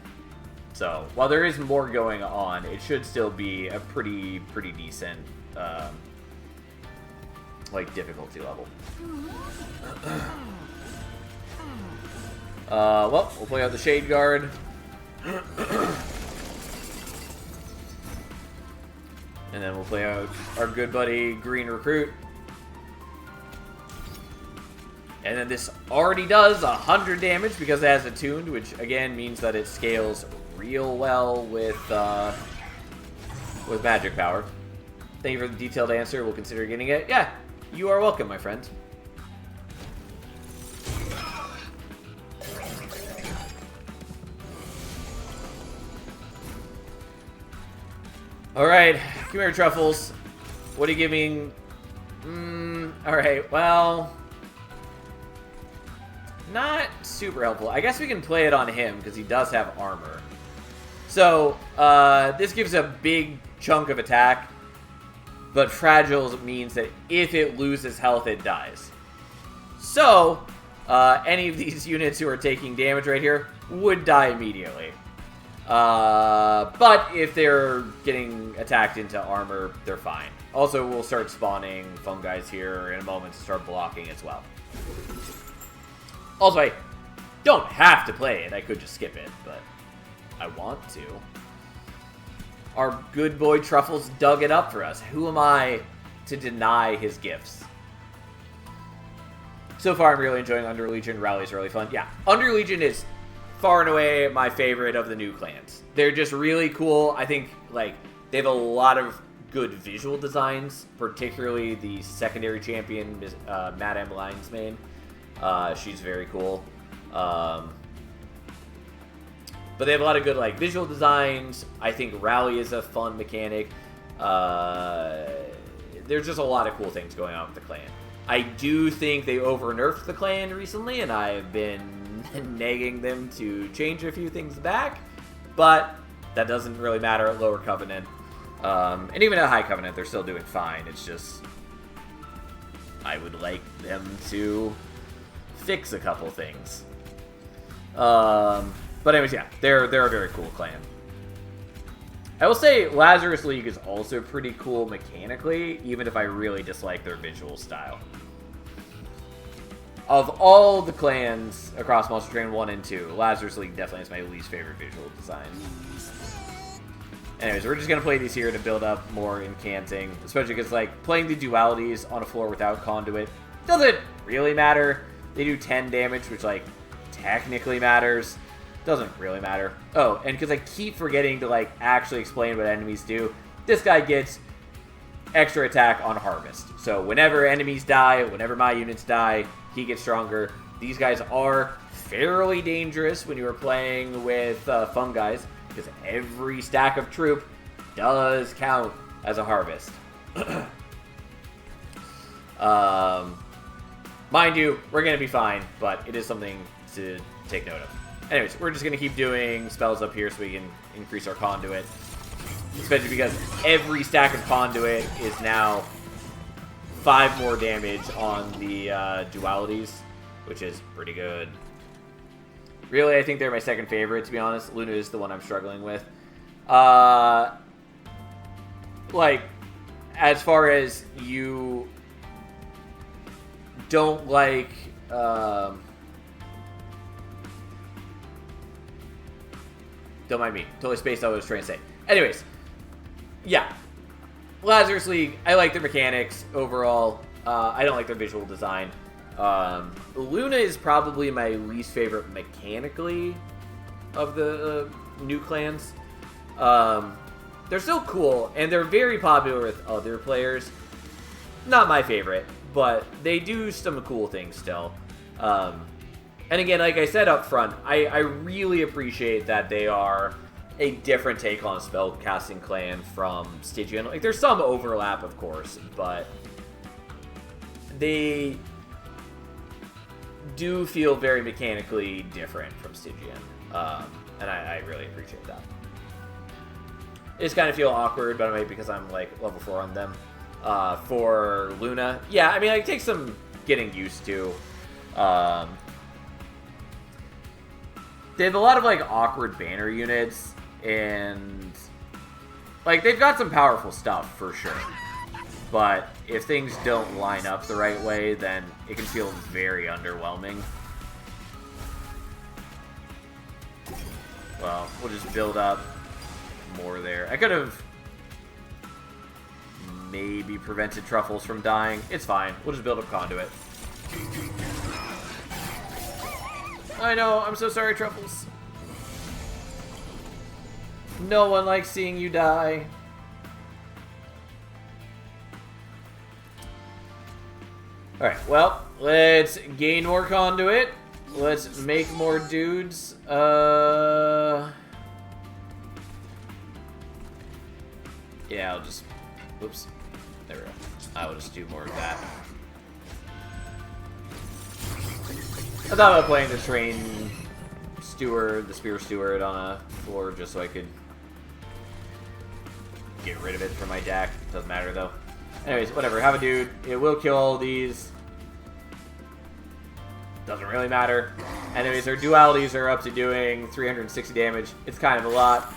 So while there is more going on, it should still be a pretty decent like difficulty level. Well, we'll play out the Shade Guard. And then we'll play out our good buddy Green Recruit. And then this already does 100 damage because it has Attuned, which again means that it scales real well with magic power. Thank you for the detailed answer. We'll consider getting it. Yeah, you are welcome, my friend. Alright, come here, Truffles. What are you giving? Alright, well, not super helpful. I guess we can play it on him because he does have armor. So, this gives a big chunk of attack, but Fragile means that if it loses health, it dies. So, any of these units who are taking damage right here would die immediately. But if they're getting attacked into armor, they're fine. Also, we'll start spawning fungi here in a moment to start blocking as well. Also, I don't have to play it. I could just skip it, but I want to. Our good boy Truffles dug it up for us. Who am I to deny his gifts? So far, I'm really enjoying Under Legion. Rallies are really fun. Yeah, Under Legion is far and away my favorite of the new clans. They're just really cool. I think like they have a lot of good visual designs, particularly the secondary champion, Madame Lion's Mane. She's very cool. But they have a lot of good like visual designs. I think Rally is a fun mechanic. There's just a lot of cool things going on with the clan. I do think they over-nerfed the clan recently, and I've been nagging them to change a few things back, but that doesn't really matter at lower Covenant. And even at high Covenant, they're still doing fine. It's just I would like them to fix a couple things. But anyways, yeah, they're a very cool clan. I will say Lazarus League is also pretty cool mechanically, even if I really dislike their visual style. Of all the clans across Monster Train 1 and 2, Lazarus League definitely is my least favorite visual design. Anyways, we're just going to play these here to build up more incanting, especially because like playing the dualities on a floor without conduit doesn't really matter. They do 10 damage, which like technically matters. Doesn't really matter. Oh, and because I keep forgetting to like actually explain what enemies do, this guy gets extra attack on Harvest. So whenever enemies die, whenever my units die, he gets stronger. These guys are fairly dangerous when you are playing with fungi, because every stack of troop does count as a Harvest. Mind you, we're going to be fine, but it is something to take note of. Anyways, we're just going to keep doing spells up here so we can increase our conduit. Especially because every stack of conduit is now 5 more damage on the dualities, which is pretty good. Really, I think they're my second favorite, to be honest. Luna is the one I'm struggling with. Like, as far as you don't like... Don't mind me. Totally spaced out what I was trying to say. Anyways, yeah. Lazarus League, I like their mechanics overall. I don't like their visual design. Luna is probably my least favorite mechanically of the new clans. they're still cool, and they're very popular with other players. Not my favorite, but they do some cool things still. And again, like I said up front, I really appreciate that they are a different take on a spellcasting clan from Stygian. Like, there's some overlap, of course, but they do feel very mechanically different from Stygian. And I really appreciate that. I just kind of feel awkward, but maybe because I'm, like, level 4 on them. For Luna, yeah, I mean, it takes some getting used to. They have a lot of, like, awkward banner units, and, like, they've got some powerful stuff, for sure. But if things don't line up the right way, then it can feel very underwhelming. Well, we'll just build up more there. I could have maybe prevented Truffles from dying. It's fine. We'll just build up Conduit. I know. I'm so sorry, Truffles. No one likes seeing you die. Alright, well, let's gain more Conduit. Let's make more dudes. Yeah, I'll just... Oops. There we go. I will just do more of that. I thought about playing the Train Steward, the Spear Steward on a floor just so I could get rid of it from my deck. Doesn't matter though. Anyways, whatever. Have a dude. It will kill all these. Doesn't really matter. Anyways, our dualities are up to doing 360 damage. It's kind of a lot.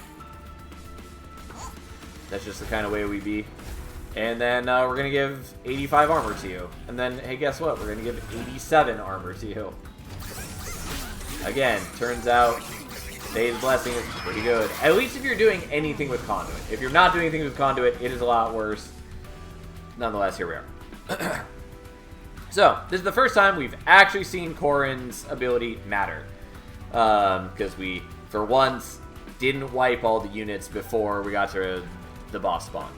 That's just the kind of way we be. And then we're going to give 85 armor to you. And then, hey, guess what? We're going to give 87 armor to you. Again, turns out Faye's Blessing is pretty good. At least if you're doing anything with Conduit. If you're not doing anything with Conduit, it is a lot worse. Nonetheless, here we are. So, this is the first time we've actually seen Corrin's ability matter. Because we, for once, didn't wipe all the units before we got to the boss spawn.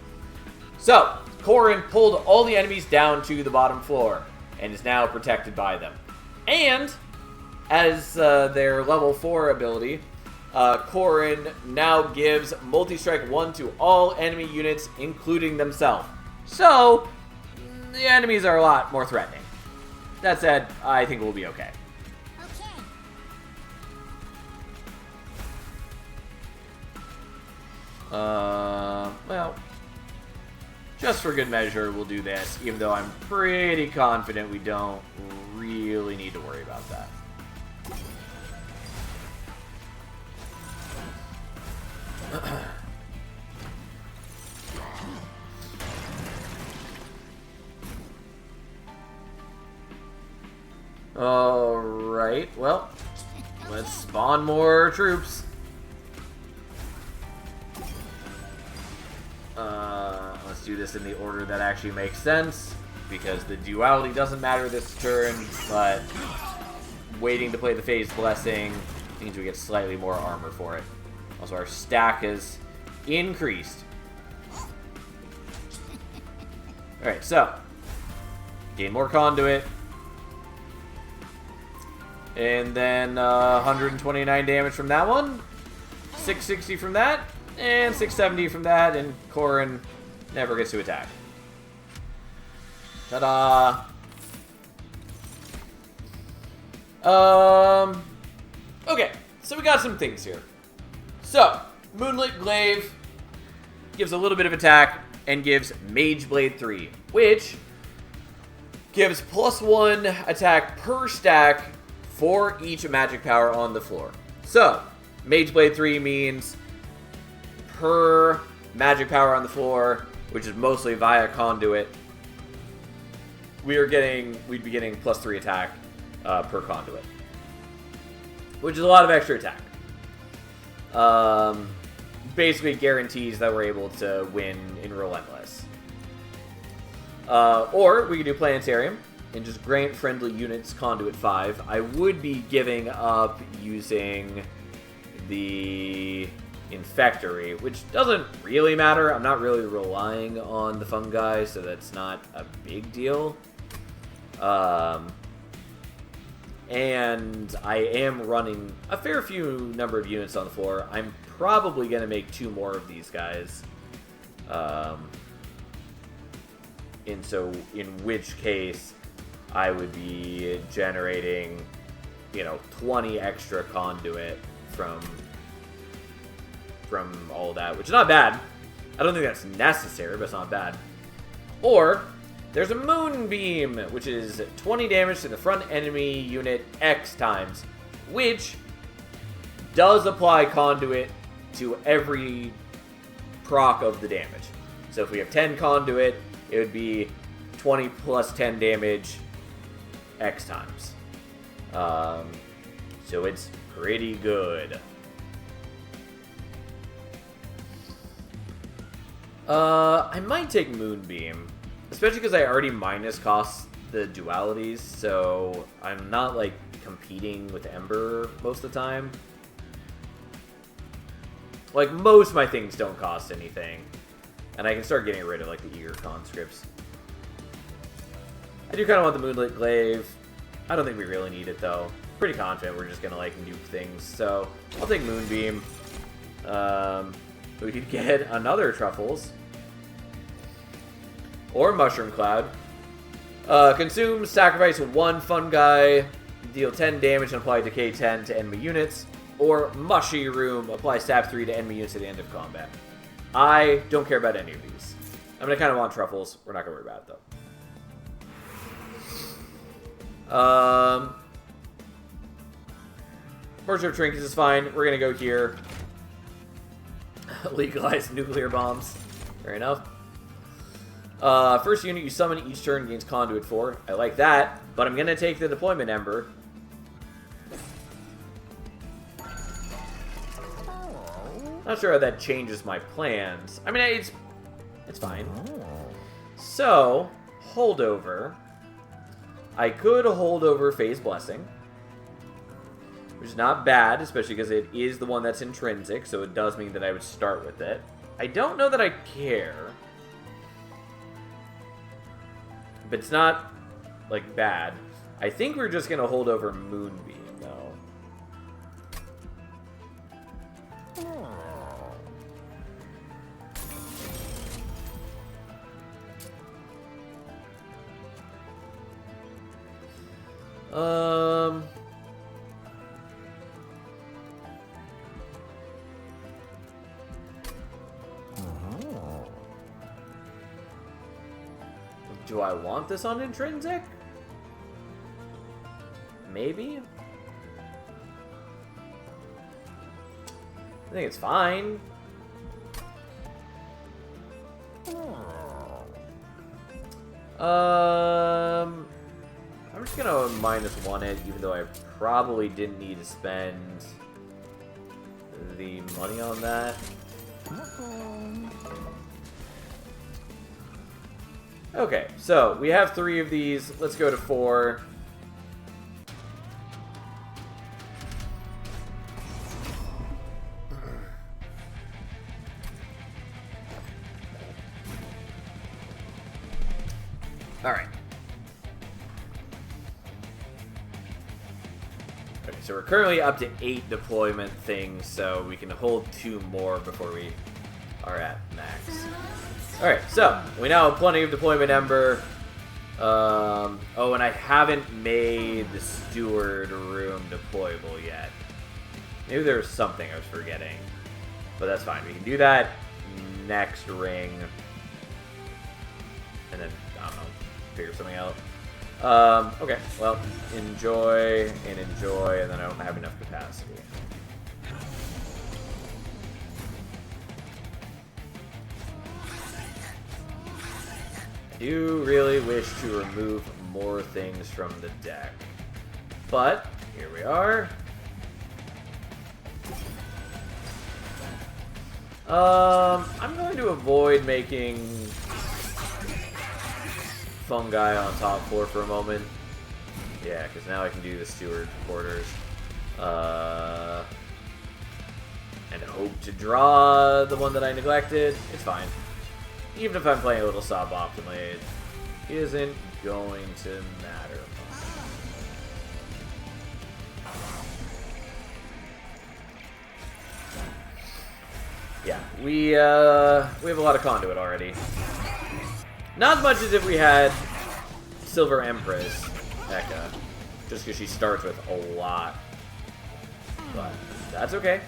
So, Corrin pulled all the enemies down to the bottom floor, and is now protected by them. And, as their level 4 ability, Corrin now gives Multi-Strike 1 to all enemy units, including themselves. So, the enemies are a lot more threatening. That said, I think we'll be okay. Well, just for good measure, we'll do this, even though I'm pretty confident we don't really need to worry about that. Alright, well, let's spawn more troops. Let's do this in the order that actually makes sense, because the duality doesn't matter this turn, but waiting to play the Phase Blessing means we get slightly more armor for it. Also, our stack is increased. Alright, so, gain more Conduit. And then 129 damage from that one, 660 from that, and 670 from that, and Corrin never gets to attack. Ta-da! Okay, so we got some things here. So, Moonlit Glaive gives a little bit of attack and gives Mage Blade 3, which gives +1 attack per stack for each magic power on the floor. So, Mage Blade 3 means per magic power on the floor, which is mostly via Conduit, we'd be getting +3 attack per Conduit, which is a lot of extra attack. Basically guarantees that we're able to win in Relentless. Or we could do Planetarium and just grant friendly units Conduit 5. I would be giving up using the Infectory, which doesn't really matter. I'm not really relying on the fungi, so that's not a big deal. And I am running a fair few number of units on the floor. I'm probably going to make 2 more of these guys. And so, in which case, I would be generating, 20 extra conduit from all that, which is not bad. I don't think that's necessary, but it's not bad. Or, there's a Moonbeam, which is 20 damage to the front enemy unit X times, which does apply conduit to every proc of the damage. So if we have 10 conduit, it would be 20 plus 10 damage X times. So it's pretty good. I might take Moonbeam, especially because I already minus cost the dualities, so I'm not, competing with Ember most of the time. Most of my things don't cost anything, and I can start getting rid of, the Eager Conscripts. I do kind of want the Moonlit Glaive. I don't think we really need it, though. Pretty confident we're just gonna, nuke things, so I'll take Moonbeam. We could get another Truffles. Or Mushroom Cloud. Consume, sacrifice 1 fungi, deal 10 damage and apply Decay 10 to enemy units. Or Mushy Room, apply Stab 3 to enemy units at the end of combat. I don't care about any of these. I'm going to kind of want Truffles. We're not going to worry about it, though. Merchant of Trinkets is fine. We're going to go here. Legalize nuclear bombs. Fair enough. First unit you summon each turn gains Conduit 4. I like that, but I'm going to take the Deployment Ember. Not sure how that changes my plans. I mean, it's fine. So, Holdover. I could hold over Phase Blessing, which is not bad, especially because it is the one that's intrinsic, so it does mean that I would start with it. I don't know that I care. But it's not, bad. I think we're just going to hold over Moonbeam, though. Do I want this on Intrinsic? Maybe? I think it's fine. I'm just gonna -1 it, even though I probably didn't need to spend the money on that. Okay, so we have 3 of these. Let's go to 4. Alright. Okay, so we're currently up to 8 deployment things, so we can hold 2 more before we are at max. Alright, so we now have plenty of Deployment Ember. Oh, and I haven't made the Steward Room deployable yet. Maybe there was something I was forgetting. But that's fine. We can do that next ring. And then, I don't know, figure something out. Okay, well, enjoy, and then I don't have enough capacity. I do really wish to remove more things from the deck. But, here we are. I'm going to avoid making fungi on top floor for a moment. Yeah, because now I can do the Steward quarters. And hope to draw the one that I neglected. It's fine. Even if I'm playing a little suboptimally, it isn't going to matter much. Yeah, we have a lot of conduit already. Not as much as if we had Silver Empress Eka, just because she starts with a lot. But that's okay.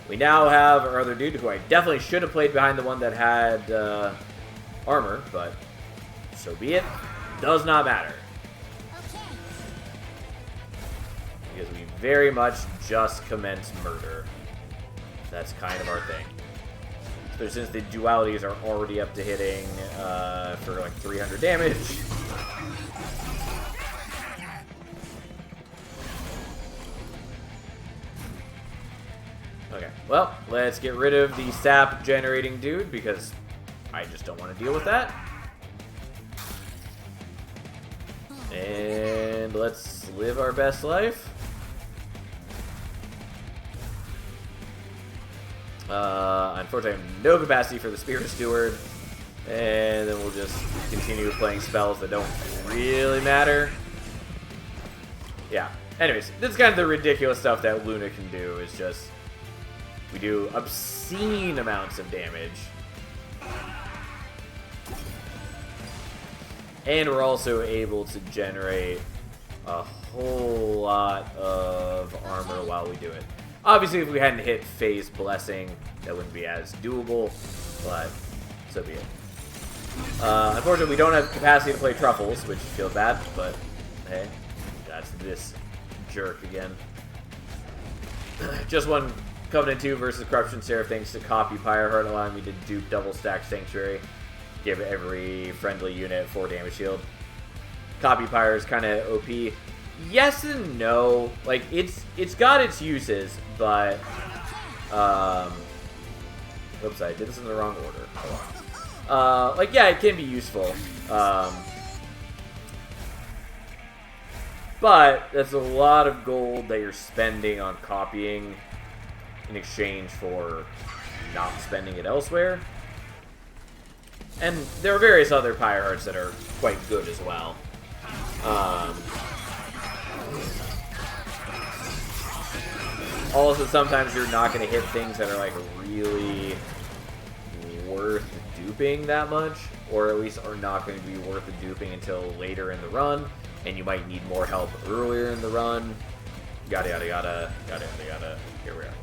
We now have our other dude, who I definitely should have played behind the one that had armor, but so be it. Does not matter. Because we very much just commence murder. That's kind of our thing. So since the dualities are already up to hitting for like 300 damage. Okay, well, let's get rid of the sap generating dude because I just don't want to deal with that. And let's live our best life. Unfortunately, I have no capacity for the Spirit Steward. And then we'll just continue playing spells that don't really matter. Yeah. Anyways, this is kind of the ridiculous stuff that Luna can do. Is just we do obscene amounts of damage. And we're also able to generate a whole lot of armor while we do it. Obviously, if we hadn't hit Phase Blessing, that wouldn't be as doable, but so be it. Unfortunately, we don't have capacity to play Truffles, which feels bad, but hey, that's this jerk again. Just one Covenant 2 versus Corruption Seraph thanks to Copy Pyreheart, allowing me to dupe double stack Sanctuary. Give every friendly unit 4 damage shield. Copy Pyre is kind of OP. Yes and no. Like, it's got its uses, but oops, I did this in the wrong order. Like, yeah, it can be useful. But that's a lot of gold that you're spending on copying in exchange for not spending it elsewhere. And there are various other Pyrehearts that are quite good as well. Also, sometimes you're not going to hit things that are like really worth duping that much, or at least are not going to be worth the duping until later in the run, and you might need more help earlier in the run. Yada yada yada, yada yada yada. Here we are.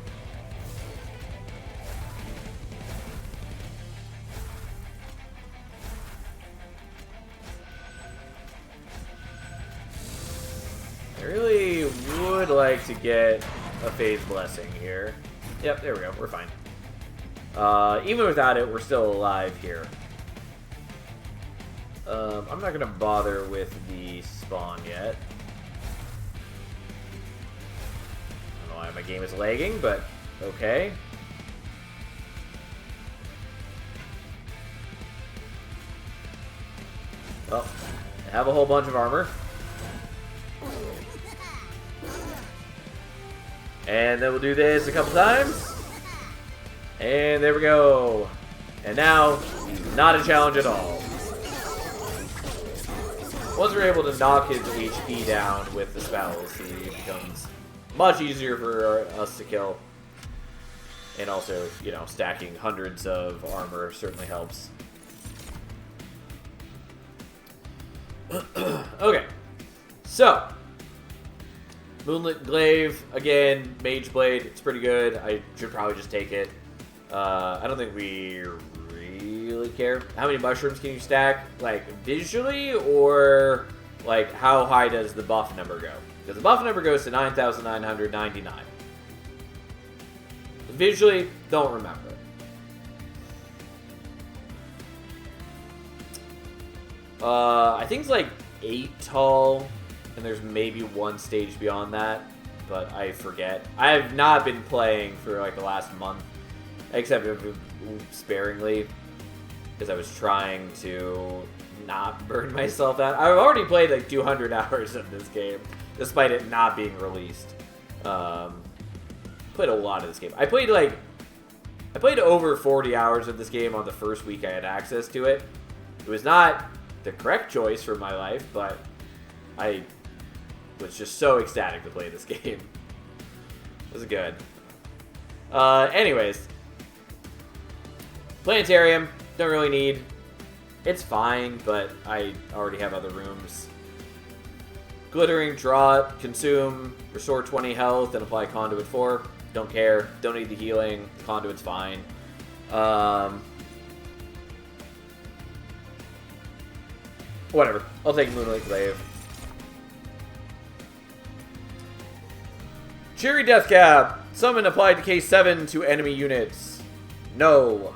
I really would like to get a Phase Blessing here. Yep, there we go. We're fine. Even without it, we're still alive here. I'm not going to bother with the spawn yet. I don't know why my game is lagging, but okay. Well, I have a whole bunch of armor. And then we'll do this a couple times. And there we go. And now, not a challenge at all. Once we're able to knock his HP down with the spells, he becomes much easier for us to kill. And also, you know, stacking hundreds of armor certainly helps. Okay. So, Moonlit Glaive, again, Mage Blade, it's pretty good. I should probably just take it. I don't think we really care. How many mushrooms can you stack? Like, visually, or, like, how high does the buff number go? Because the buff number goes to 9,999. Visually, don't remember. I think it's like 8 tall. And there's maybe one stage beyond that, but I forget. I have not been playing for like the last month, except sparingly, because I was trying to not burn myself out. I've already played like 200 hours of this game, despite it not being released. Played a lot of this game. I played like I played over 40 hours of this game on the first week I had access to it. It was not the correct choice for my life, but I was just so ecstatic to play this game. It was good. Anyways. Planetarium, don't really need. It's fine, but I already have other rooms. Glittering, draw it, consume, restore 20 health, and apply Conduit 4. Don't care. Don't need the healing. Conduit's fine. Whatever. I'll take Moonlight Glaive. Cheery Deathcap. Summon applied to case 7 to enemy units. No.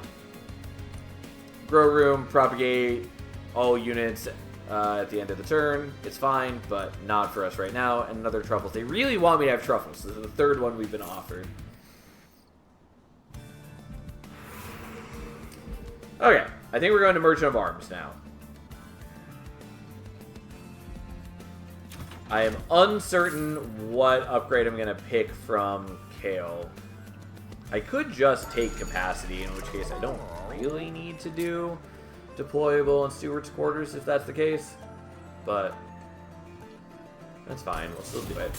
Grow Room, propagate all units at the end of the turn. It's fine, but not for us right now. And another Truffles. They really want me to have Truffles. This is the third one we've been offered. Okay. I think we're going to Merchant of Arms now. I am uncertain what upgrade I'm going to pick from Kale. I could just take Capacity, in which case I don't really need to do Deployable and Steward's Quarters if that's the case. But that's fine. We'll still do it.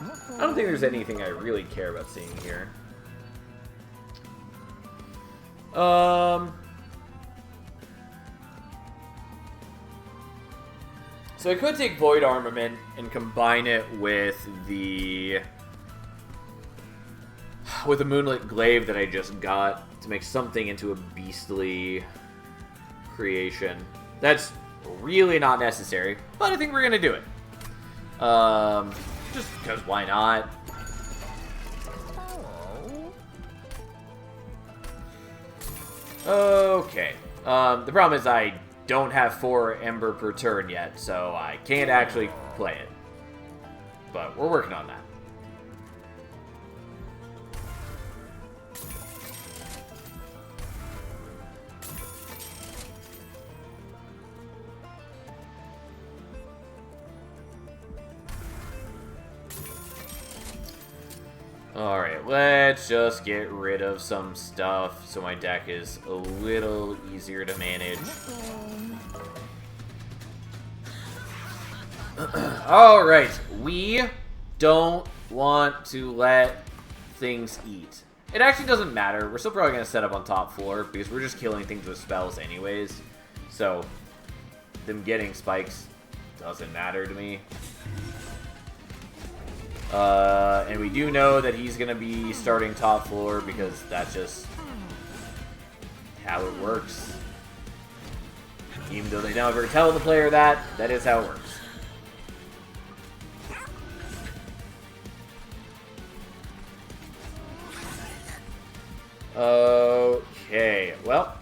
I don't think there's anything I really care about seeing here. So I could take Void Armament and combine it with the Moonlit Glaive that I just got to make something into a beastly creation. That's really not necessary, but I think we're gonna do it. Just because why not? Okay. The problem is I don't have 4 Ember per turn yet, so I can't actually play it. But we're working on that. Alright, let's just get rid of some stuff so my deck is a little easier to manage. Alright, we don't want to let things eat. It actually doesn't matter. We're still probably going to set up on top floor because we're just killing things with spells anyways. So, them getting spikes doesn't matter to me. And we do know that he's going to be starting top floor because that's just how it works. Even though they never tell the player that, that is how it works. Okay, well.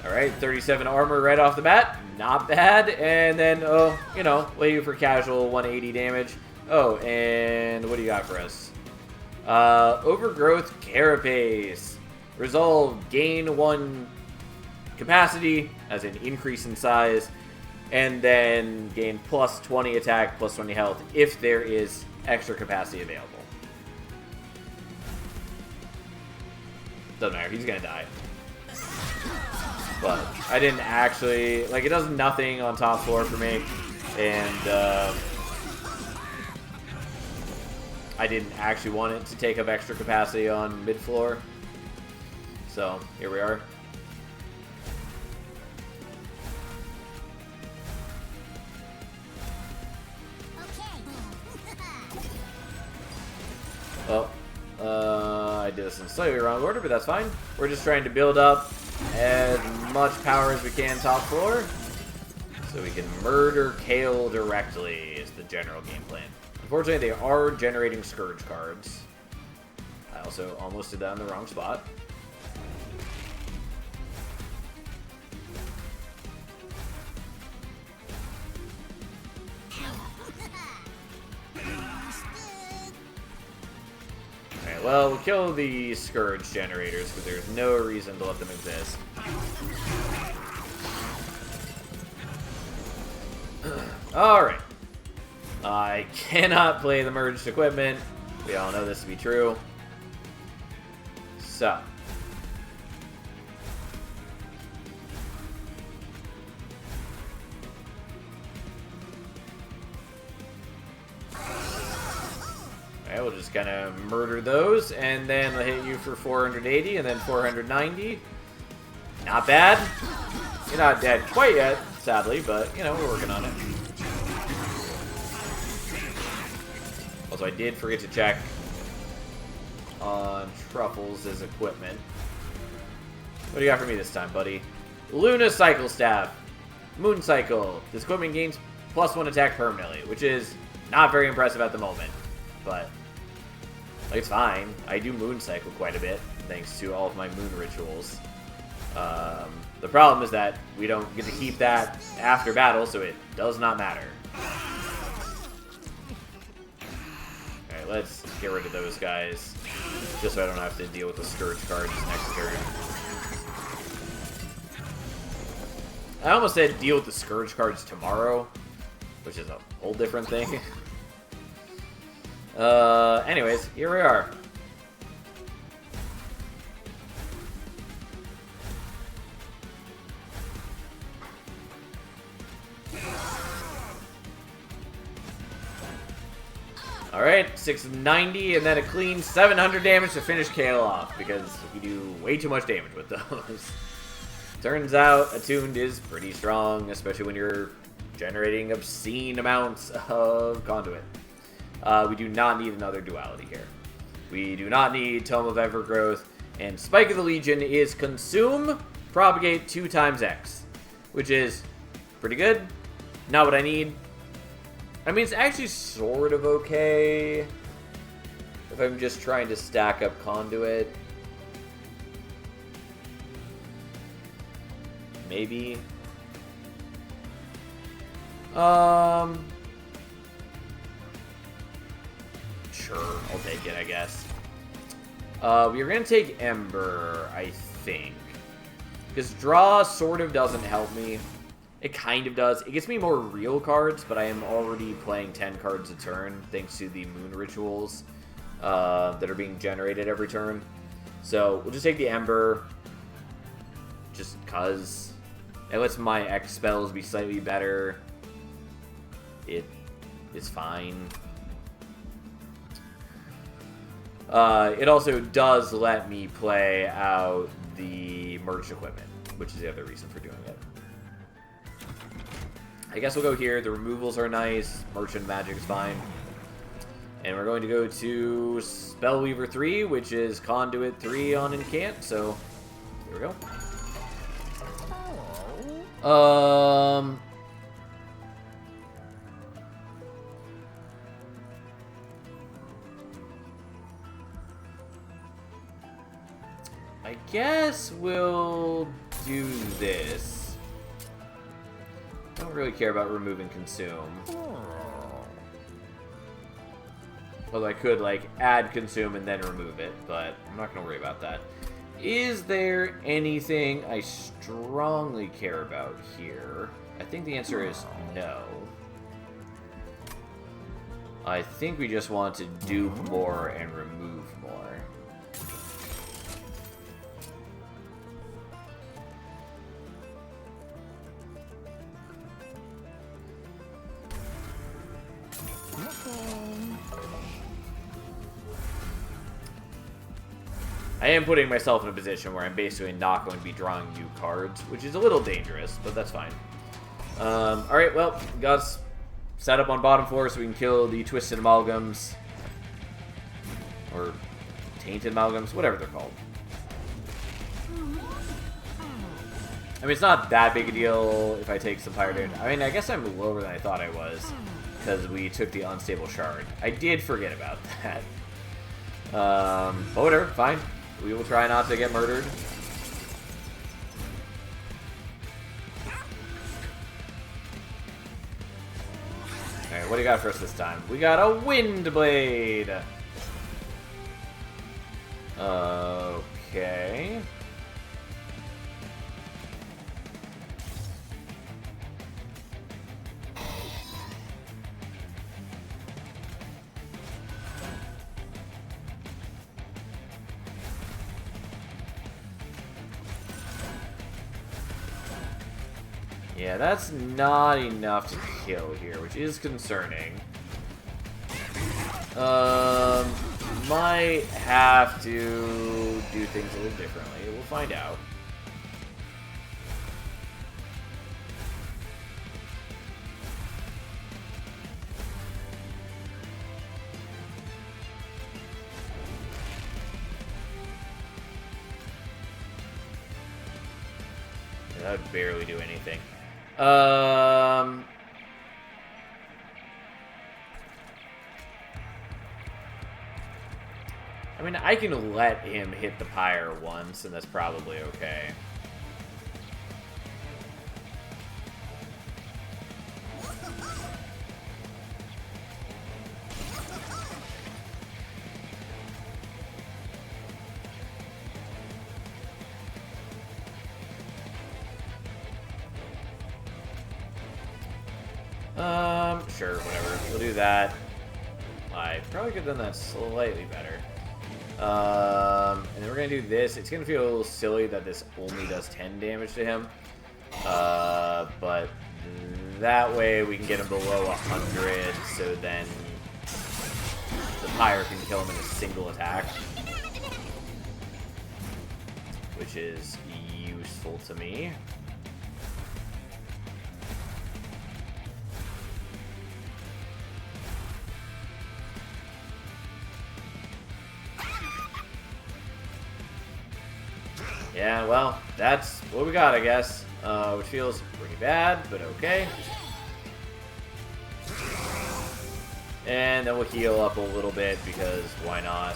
Alright, 37 armor right off the bat. Not bad. And then, oh, you know, waiting for casual 180 damage. Oh, and what do you got for us? Overgrowth Carapace. Resolve, gain 1 capacity, as an increase in size. And then gain plus 20 attack, plus 20 health, if there is extra capacity available. Doesn't matter, he's gonna die. But I didn't actually, like, it does nothing on top floor for me, and I didn't actually want it to take up extra capacity on mid floor. So here we are. Well, I did this in slightly wrong order, but that's fine. We're just trying to build up as much power as we can top floor, so we can murder Kale directly is the general game plan. Unfortunately, they are generating Scourge cards. I also almost did that in the wrong spot. Well, we'll kill the Scourge generators, but there's no reason to let them exist. Alright. I cannot play the merged equipment. We all know this to be true. So. Alright, we'll just kind of murder those, and then I'll hit you for 480, and then 490. Not bad. You're not dead quite yet, sadly, but, you know, we're working on it. Also, I did forget to check on Truffles' equipment. What do you got for me this time, buddy? Luna Cycle Staff. Moon Cycle. This equipment gains +1 attack permanently, which is not very impressive at the moment. But, like, it's fine. I do Moon Cycle quite a bit, thanks to all of my Moon rituals. The problem is that we don't get to keep that after battle, so it does not matter. Alright, let's get rid of those guys, just so I don't have to deal with the Scourge cards next turn. I almost said deal with the Scourge cards tomorrow, which is a whole different thing. Anyways, here we are. Alright, 690, and then a clean 700 damage to finish Kale off, because we do way too much damage with those. Turns out, Attuned is pretty strong, especially when you're generating obscene amounts of Conduit. We do not need another Duality here. We do not need Tome of Evergrowth, and Spike of the Legion is Consume, Propagate 2 times X, which is pretty good. Not what I need. I mean, it's actually sort of okay if I'm just trying to stack up Conduit. Maybe. Sure, I'll take it, I guess. We are going to take Ember, I think. Because draw sort of doesn't help me. It kind of does. It gets me more real cards, but I am already playing 10 cards a turn, thanks to the Moon Rituals that are being generated every turn. So, we'll just take the Ember, just because it lets my X spells be slightly better. It is fine. It also does let me play out the merged equipment, which is the other reason for doing it. I guess we'll go here. The removals are nice. Merchant Magic is fine. And we're going to go to Spellweaver 3, which is Conduit 3 on Incant. So, here we go. I guess we'll do this. I don't really care about removing Consume. Although I could, like, add Consume and then remove it, but I'm not going to worry about that. Is there anything I strongly care about here? I think the answer is no. I think we just want to do more and remove more. I am putting myself in a position where I'm basically not going to be drawing new cards, which is a little dangerous, but that's fine. Alright, well, got us set up on bottom 4 so we can kill the Twisted Amalgams. Or Tainted Amalgams, whatever they're called. I mean, it's not that big a deal if I take some Pyre damage. I mean, I guess I'm lower than I thought I was, because we took the Unstable Shard. I did forget about that. But whatever, fine. We will try not to get murdered. Alright, what do you got for us this time? We got a Wind Blade! Okay. Yeah, that's not enough to kill here, which is concerning. Might have to do things a little differently. We'll find out. That would barely do anything. I mean, I can let him hit the pyre once, and that's probably okay. Sure, whatever. We'll do that. I probably could have done that slightly better. And then we're going to do this. It's going to feel a little silly that this only does 10 damage to him. But that way we can get him below 100, so then the pyre can kill him in a single attack. Which is useful to me. Yeah, well, that's what we got, I guess. Which feels pretty bad, but okay. And then we'll heal up a little bit, because why not?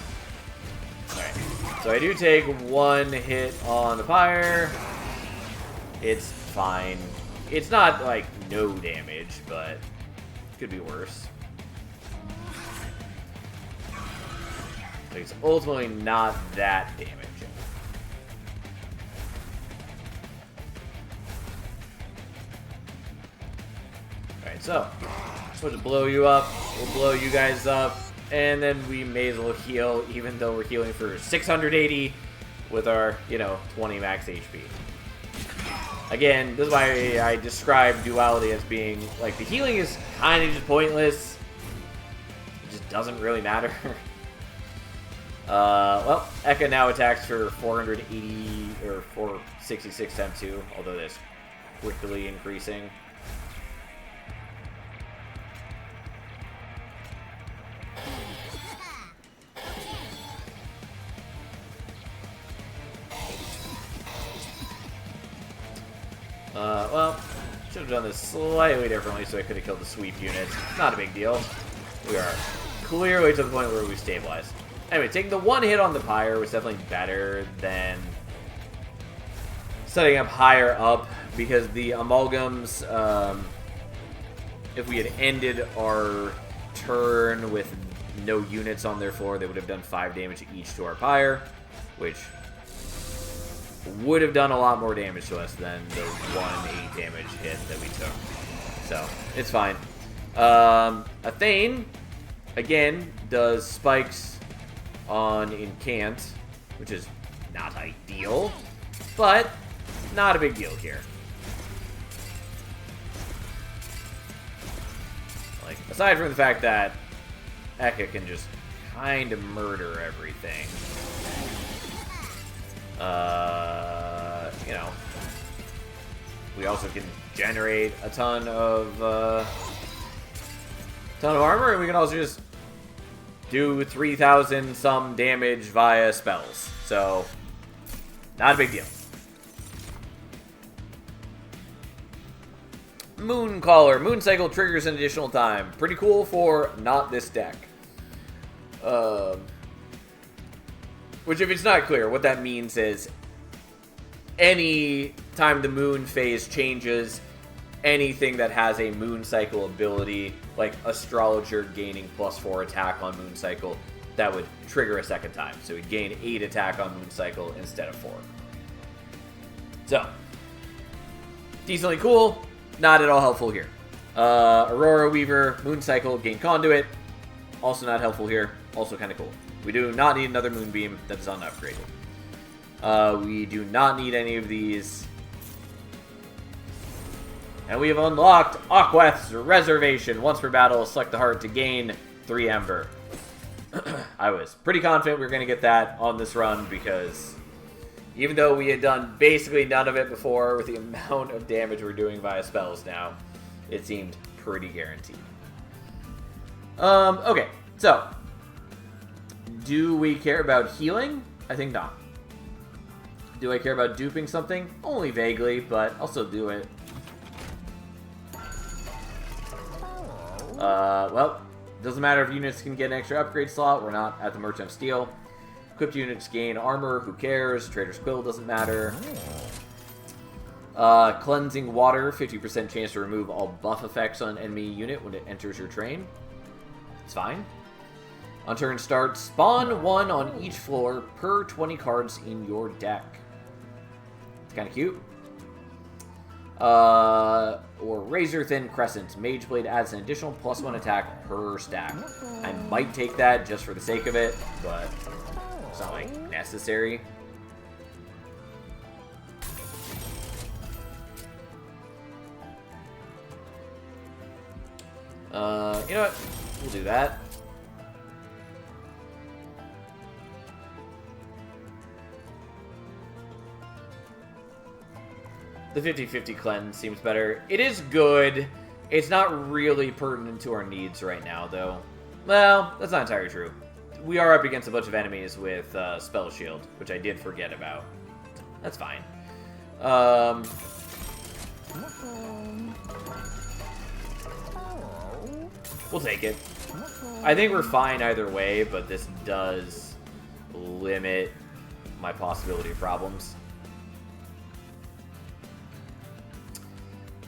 Alright, so I do take one hit on the pyre. It's fine. It's not, like, no damage, but it could be worse. It's ultimately not that damage. So, supposed to blow you up, we'll blow you guys up, and then we may as well heal, even though we're healing for 680 with our, 20 max HP. Again, this is why I describe duality as being, like, the healing is kind of just pointless. It just doesn't really matter. Well, Eka now attacks for 480, or 466 times 2, although that's quickly increasing. Well, should have done this slightly differently so I could have killed the sweep units. Not a big deal. We are clearly to the point where we stabilized. Anyway, taking the one hit on the pyre was definitely better than setting up higher up, because the amalgams, if we had ended our turn with no units on their floor, they would have done 5 damage each to our pyre, which would have done a lot more damage to us than the 1 8 damage hit that we took. So, it's fine. Athane, again, does spikes on Incant, which is not ideal, but not a big deal here. Like, aside from the fact that Eka can just kind of murder everything. We also can generate a ton of armor, and we can also just do 3,000 some damage via spells. So, not a big deal. Mooncaller. Moon Cycle triggers an additional time. Pretty cool for not this deck. Which, if it's not clear, what that means is any time the moon phase changes, anything that has a moon cycle ability, like Astrologer gaining +4 attack on moon cycle, that would trigger a second time. So we'd gain 8 attack on moon cycle instead of 4. So, decently cool, not at all helpful here. Aurora Weaver, moon cycle, gain conduit, also not helpful here, also kind of cool. We do not need another Moonbeam that is unupgraded. We do not need any of these And we have unlocked Aqueth's Reservation. Once per battle, select the heart to gain 3 Ember. I was pretty confident we were going to get that on this run because even though we had done basically none of it before with the amount of damage we're doing via spells now, it seemed pretty guaranteed. Okay, so do we care about healing? I think not. Do I care about duping something? Only vaguely, but I'll still do it. Well, doesn't matter if units can get an extra upgrade slot. We're not at the Merchant of Steel. Equipped units gain armor. Who cares? Trader's Quill doesn't matter. Cleansing Water. 50% chance to remove all buff effects on enemy unit when it enters your train. It's fine. On turn start, spawn 1 on each floor per 20 cards in your deck. It's kind of cute. Or Razor Thin Crescent. Mageblade adds an additional +1 attack per stack. I might take that just for the sake of it, but it's not, like, necessary. You know what? We'll do that. The 50-50 cleanse seems better. It is good. It's not really pertinent to our needs right now, though. Well, that's not entirely true. We are up against a bunch of enemies with Spell Shield, which I did forget about. That's fine. We'll take it. I think we're fine either way, but this does limit my possibility of problems.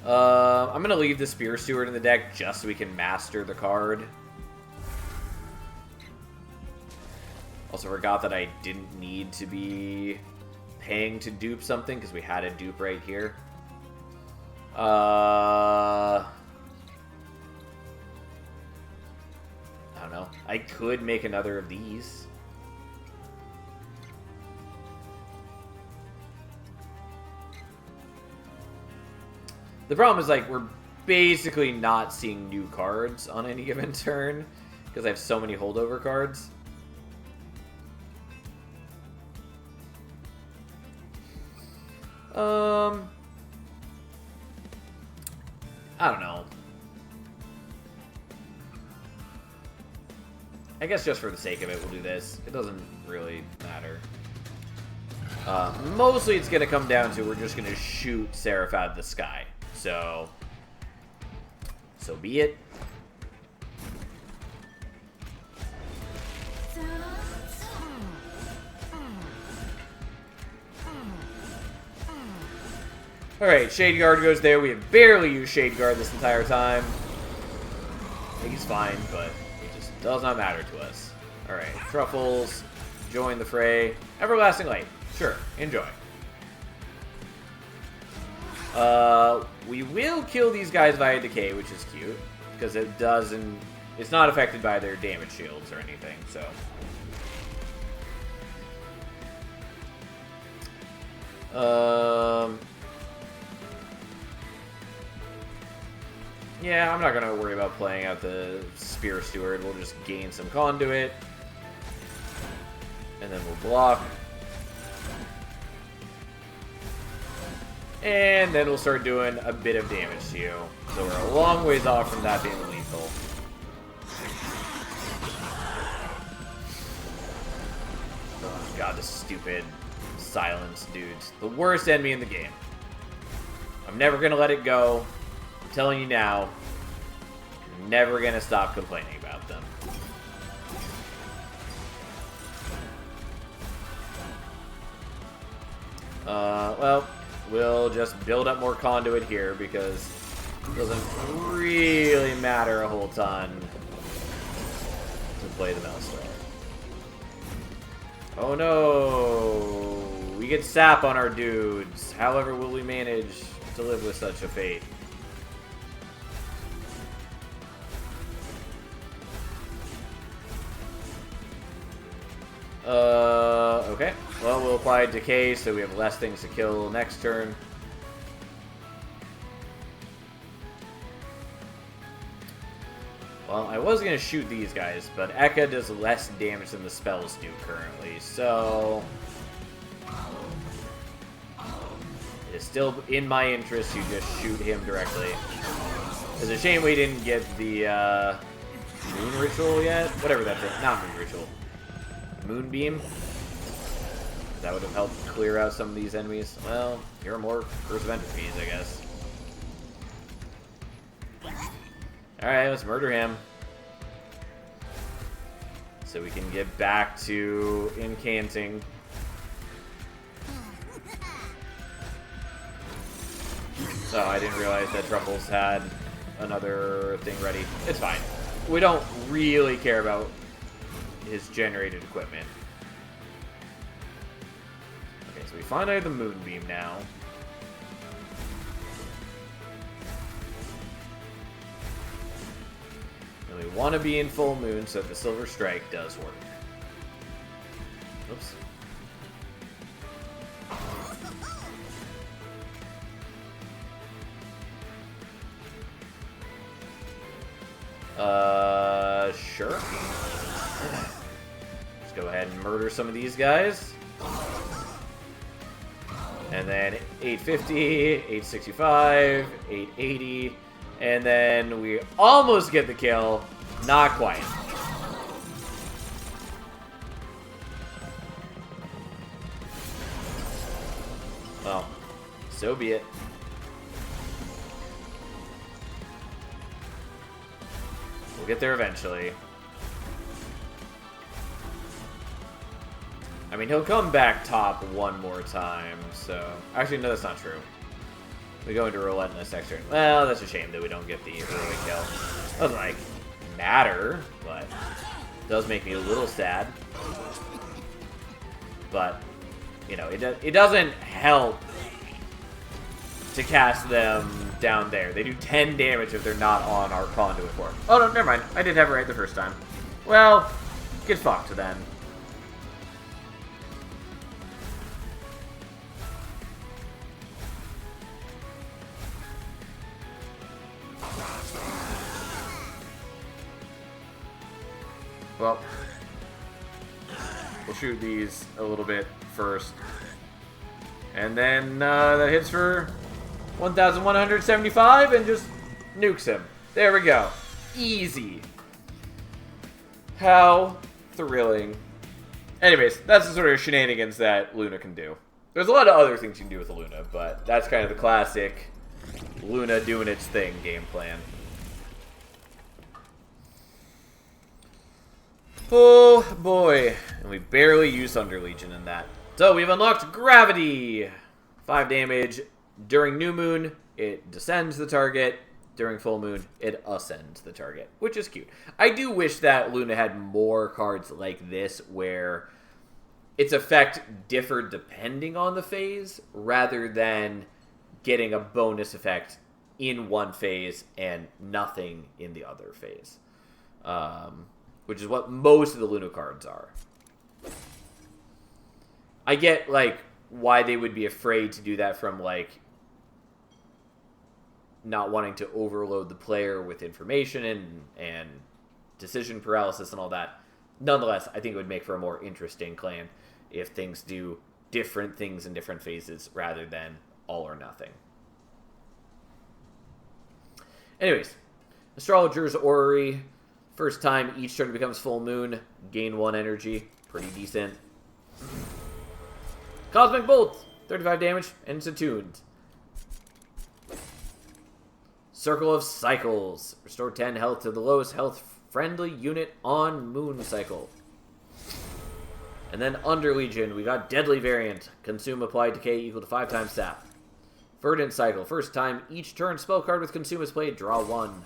I'm gonna leave the Spear Steward in the deck just so we can master the card. Also forgot that I didn't need to be paying to dupe something because we had a dupe right here. I don't know. I could make another of these. The problem is, like, we're basically not seeing new cards on any given turn because I have so many holdover cards. I don't know. I guess just for the sake of it, we'll do this. It doesn't really matter. Mostly it's going to come down to we're just going to shoot Seraph out of the sky. So be it. Alright, Shade Guard goes there. We have barely used Shade Guard this entire time. He's fine, but it just does not matter to us. Alright, Truffles, join the fray. Everlasting Light, sure, enjoy. We will kill these guys via Decay, which is cute, because it doesn't... It's not affected by their damage shields or anything, so... Yeah, I'm not going to worry about playing out the Spear Steward. We'll just gain some conduit. And then we'll block. And then we'll start doing a bit of damage to you. So we're a long ways off from that being lethal. Oh god, this stupid silence dudes. The worst enemy in the game. I'm never going to let it go. I'm telling you now. I'm never going to stop complaining about them. Well, we'll just build up more conduit here because it doesn't really matter a whole ton to play them elsewhere. Oh no! We get sap on our dudes. However will we manage to live with such a fate? Okay. Well, we'll apply Decay so we have less things to kill next turn. Well, I was going to shoot these guys, but Eka does less damage than the spells do currently, so... It's still in my interest to just shoot him directly. It's a shame we didn't get the Moon Ritual yet. Whatever that's not Moon Ritual. Moonbeam. That would have helped clear out some of these enemies. Well, here are more Curse of Entropes, I guess. Alright, let's murder him. So we can get back to incanting. Oh, I didn't realize that Truffles had another thing ready. It's fine. We don't really care about his generated equipment. Okay, so we finally have the Moonbeam now. And we want to be in full moon so that the Silver Strike does work. Oops. Sure. Let's go ahead and murder some of these guys. And then 850, 865, 880, and then we almost get the kill. Not quite. Well, so be it. We'll get there eventually. I mean, he'll come back top one more time, so... Actually, no, that's not true. We go into Relentless next turn. Well, that's a shame that we don't get the early kill. Doesn't, like, matter, but... does make me a little sad. But, you know, it doesn't help to cast them down there. They do 10 damage if they're not on our Conduit form. Oh, no, never mind. I did have it right the first time. Well, get fucked then. Well, we'll shoot these a little bit first. And then that hits for 1,175 and just nukes him. There we go. Easy. How thrilling. Anyways, that's the sort of shenanigans that Luna can do. There's a lot of other things you can do with Luna, but that's kind of the classic Luna doing its thing game plan. Oh boy, and we barely used Thunder Legion in that. So we've unlocked Gravity! 5 damage. During New Moon, it descends the target. During Full Moon, it ascends the target, which is cute. I do wish that Luna had more cards like this where its effect differed depending on the phase, rather than getting a bonus effect in one phase and nothing in the other phase. Which is what most of the Luna cards are. I get, like, why they would be afraid to do that from, like, not wanting to overload the player with information and decision paralysis and all that. Nonetheless, I think it would make for a more interesting clan if things do different things in different phases rather than all or nothing. Anyways, Astrologer's Orrery. First time each turn becomes full moon, gain 1 energy. Pretty decent. Cosmic Bolt, 35 damage, and it's attuned. Circle of Cycles. Restore 10 health to the lowest health friendly unit on Moon Cycle. And then Under Legion, we got Deadly Variant. Consume applied decay equal to 5 times sap. Verdant Cycle. First time each turn spell card with Consume is played, draw 1.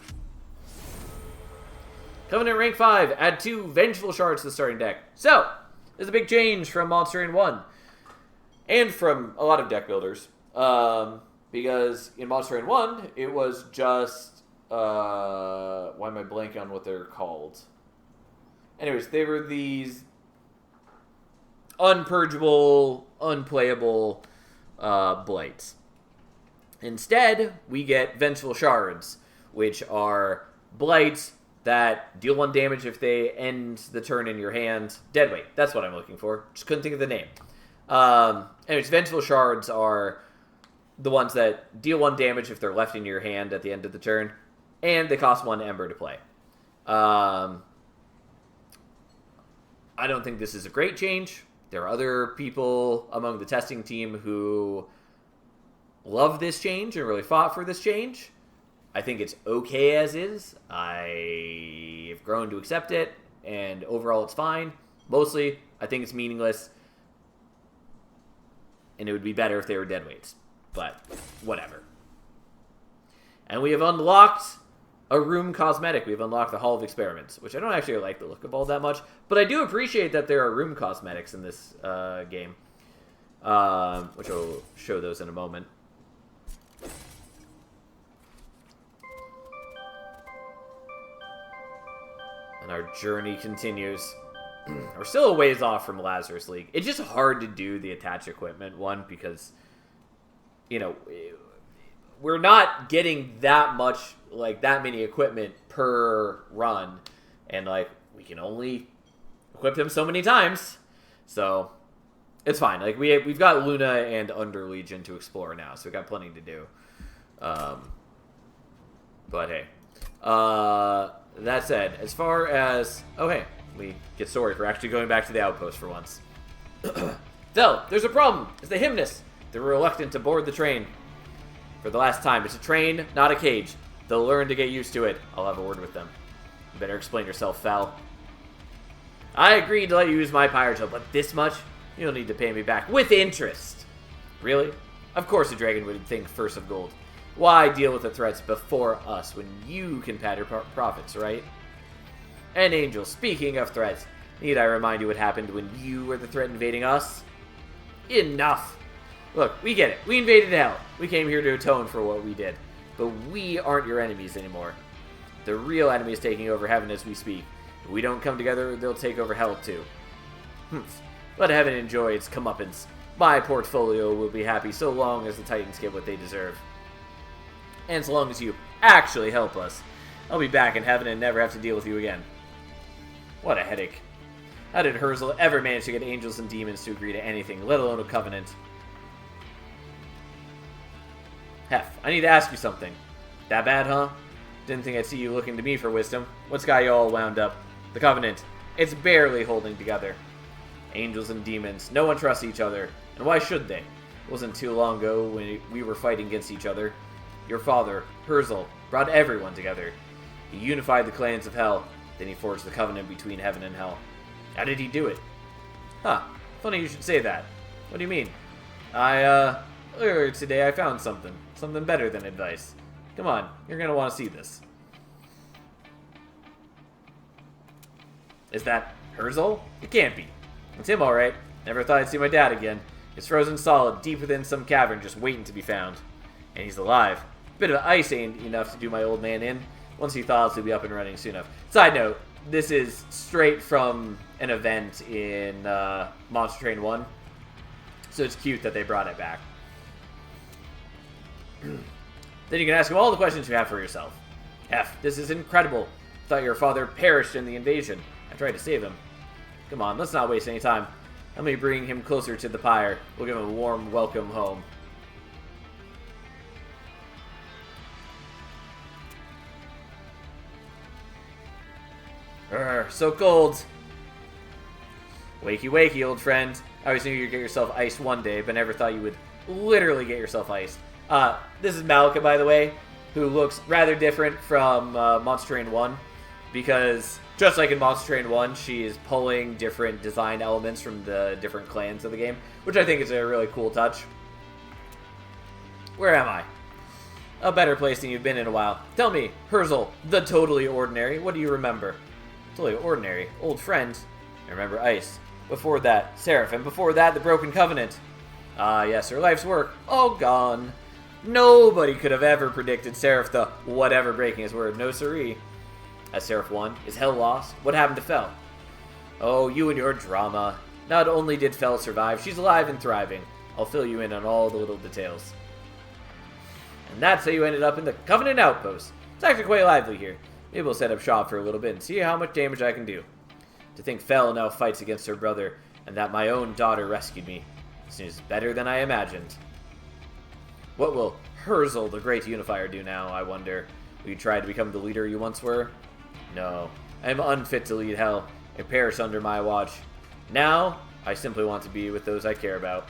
Covenant rank 5, add 2 Vengeful Shards to the starting deck. So, there's a big change from Monster in 1. And from a lot of deck builders. Because in Monster in 1, it was just... why am I blanking on what they're called? Anyways, they were these unpurgeable, unplayable blights. Instead, we get Vengeful Shards, which are blights that deal 1 damage if they end the turn in your hand. Deadweight, that's what I'm looking for. Just couldn't think of the name. Anyways, Vengeful Shards are the ones that deal 1 damage if they're left in your hand at the end of the turn, and they cost 1 Ember to play. I don't think this is a great change. There are other people among the testing team who love this change and really fought for this change. I think it's okay as is. I have grown to accept it, and overall it's fine. Mostly, I think it's meaningless, and it would be better if they were deadweights. But, whatever. And we have unlocked a room cosmetic. We've unlocked the Hall of Experiments, which I don't actually like the look of all that much, but I do appreciate that there are room cosmetics in this game, which I'll show those in a moment. And our journey continues. We're still a ways off from Lazarus League. It's just hard to do the attach equipment one because, you know, we're not getting that much, like, that many equipment per run. And, like, we can only equip them so many times. So, it's fine. Like, we've got Luna and Under Legion to explore now, so we've got plenty to do. But, hey. That said, as far as... Oh, hey. We get sorry for actually going back to the outpost for once. Vel, there's a problem. It's the Hymnus. They're reluctant to board the train. For the last time, it's a train, not a cage. They'll learn to get used to it. I'll have a word with them. You better explain yourself, Vel. I agreed to let you use my Pyrotel, but this much? You'll need to pay me back with interest. Really? Of course a dragon would think first of gold. Why deal with the threats before us when you can pad your profits, right? And Angel, speaking of threats, need I remind you what happened when you were the threat invading us? Enough! Look, we get it. We invaded hell. We came here to atone for what we did. But we aren't your enemies anymore. The real enemy is taking over heaven as we speak. If we don't come together, they'll take over hell too. Let heaven enjoy its comeuppance. My portfolio will be happy so long as the Titans get what they deserve. And so long as you actually help us. I'll be back in heaven and never have to deal with you again. What a headache. How did Herzl ever manage to get angels and demons to agree to anything, let alone a covenant? Hef, I need to ask you something. That bad, huh? Didn't think I'd see you looking to me for wisdom. What's got you all wound up? The covenant. It's barely holding together. Angels and demons. No one trusts each other. And why should they? It wasn't too long ago when we were fighting against each other. Your father, Herzl, brought everyone together. He unified the clans of hell. Then he forged the covenant between heaven and hell. How did he do it? Huh. Funny you should say that. What do you mean? Earlier today I found something. Something better than advice. Come on, you're gonna want to see this. Is that Herzl? It can't be. It's him, alright. Never thought I'd see my dad again. He's frozen solid deep within some cavern just waiting to be found. And he's alive. Bit of ice ain't enough to do my old man in. Once he thaws, he'll be up and running soon enough. Side note, this is straight from an event in Monster Train 1. So it's cute that they brought it back. Then you can ask him all the questions you have for yourself. F, this is incredible. Thought your father perished in the invasion. I tried to save him. Come on, let's not waste any time. Let me bring him closer to the pyre. We'll give him a warm welcome home. So cold. Wakey, wakey, old friend. I always knew you'd get yourself iced one day, but never thought you would literally get yourself iced. This is Malika, by the way, who looks rather different from Monster Train 1, because just like in Monster Train 1, she is pulling different design elements from the different clans of the game, which I think is a really cool touch. Where am I? A better place than you've been in a while. Tell me, Herzl, the totally ordinary, what do you remember? Totally ordinary, old friend. I remember Ice. Before that, Seraph, and before that, the Broken Covenant. Ah, yes, her life's work, all gone. Nobody could have ever predicted Seraph the whatever breaking his word, no siree. As Seraph won, is Hell lost? What happened to Fel? Oh, you and your drama. Not only did Fel survive, she's alive and thriving. I'll fill you in on all the little details. And that's how you ended up in the Covenant Outpost. It's actually quite lively here. Maybe we'll set up shop for a little bit and see how much damage I can do. To think Fel now fights against her brother, and that my own daughter rescued me. This is better than I imagined. What will Herzl, the Great Unifier, do now, I wonder? Will you try to become the leader you once were? No. I am unfit to lead Hell, and perish under my watch. Now, I simply want to be with those I care about.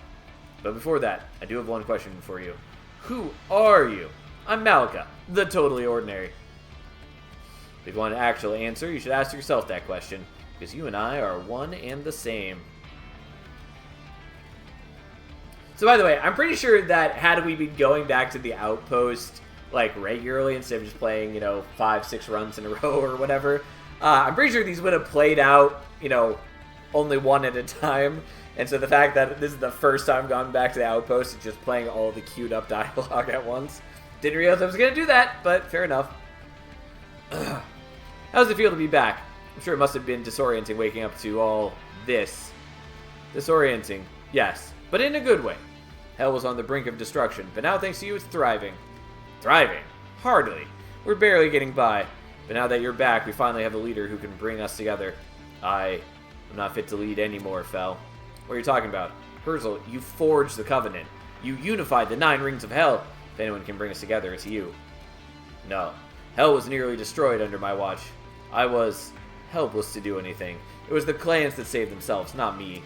But before that, I do have one question for you. Who are you? I'm Malika, the totally ordinary. If you want an actual answer, you should ask yourself that question, because you and I are one and the same. So by the way, I'm pretty sure that had we been going back to the outpost like regularly instead of just playing, 5-6 runs in a row or whatever, I'm pretty sure these would have played out, only one at a time. And so the fact that this is the first time I've gone back to the outpost and just playing all the queued up dialogue at once. Didn't realize I was going to do that, but fair enough. How does it feel to be back? I'm sure it must have been disorienting waking up to all this. Disorienting, yes, but in a good way. Hell was on the brink of destruction, but now thanks to you it's thriving. Thriving? Hardly. We're barely getting by. But now that you're back, we finally have a leader who can bring us together. I'm not fit to lead anymore, Fel. What are you talking about? Herzl, you forged the Covenant. You unified the 9 rings of Hell. If anyone can bring us together, it's you. No. Hell was nearly destroyed under my watch. I was helpless to do anything. It was the clans that saved themselves, not me.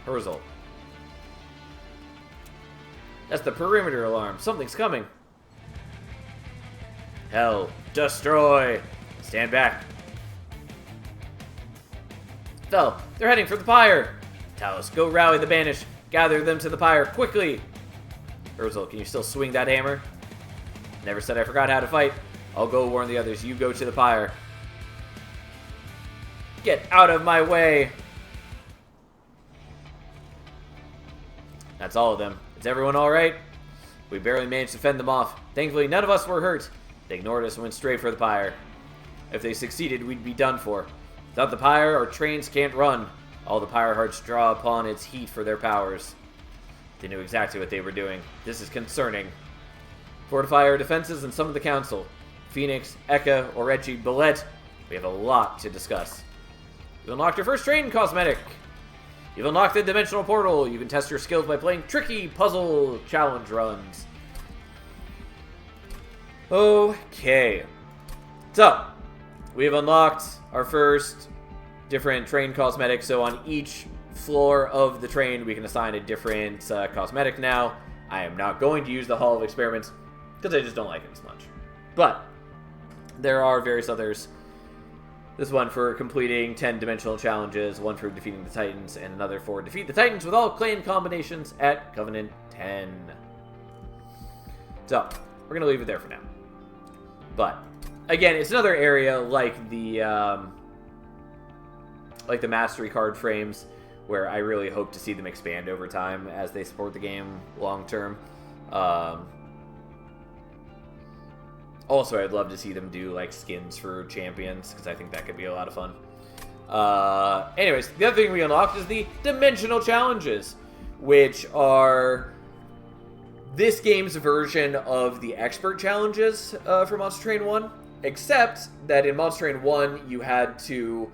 Herzl. That's the perimeter alarm. Something's coming. Hell, destroy! Stand back. Fel, they're heading for the pyre. Talos, go rally the Banished. Gather them to the pyre, quickly! Herzl, can you still swing that hammer? Never said I forgot how to fight. I'll go warn the others. You go to the pyre. Get out of my way! That's all of them. Is everyone alright? We barely managed to fend them off. Thankfully, none of us were hurt. They ignored us and went straight for the pyre. If they succeeded, we'd be done for. Without the pyre, our trains can't run. All the pyre hearts draw upon its heat for their powers. They knew exactly what they were doing. This is concerning. Fortify our defenses and summon the council. Phoenix, Eka, Orechi, Billet. We have a lot to discuss. You unlocked your first train cosmetic. You've unlocked the dimensional portal. You can test your skills by playing tricky puzzle challenge runs. Okay. So, we have unlocked our first different train cosmetic. So on each floor of the train, we can assign a different cosmetic now. I am not going to use the Hall of Experiments because I just don't like it as much. But there are various others. This one for completing 10 dimensional challenges, one for defeating the Titans, and another for defeat the Titans with all clan combinations at Covenant 10. So, we're going to leave it there for now. But, again, it's another area like the Mastery card frames, where I really hope to see them expand over time as they support the game long term. Also, I'd love to see them do, skins for champions, because I think that could be a lot of fun. Anyways, the other thing we unlocked is the Dimensional Challenges, which are this game's version of the Expert Challenges for Monster Train 1, except that in Monster Train 1, you had to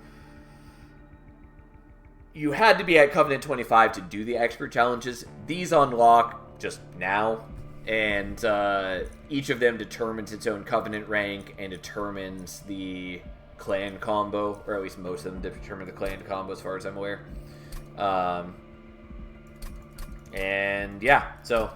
be at Covenant 25 to do the Expert Challenges. These unlock just now. And each of them determines its own Covenant rank and determines the clan combo, or at least most of them determine the clan combo as far as I'm aware. And yeah, so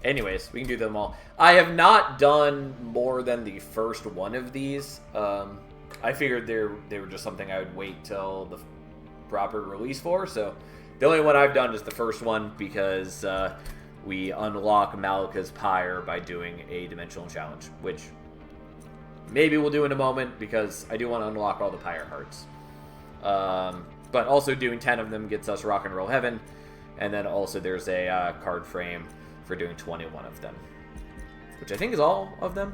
anyways, we can do them all. I have not done more than the first one of these. I figured they were just something I would wait till the proper release for, so the only one I've done is the first one because we unlock Malika's pyre by doing a dimensional challenge, which maybe we'll do in a moment because I do want to unlock all the pyre hearts. But also doing 10 of them gets us Rock and Roll Heaven, and then also there's a card frame for doing 21 of them, which I think is all of them.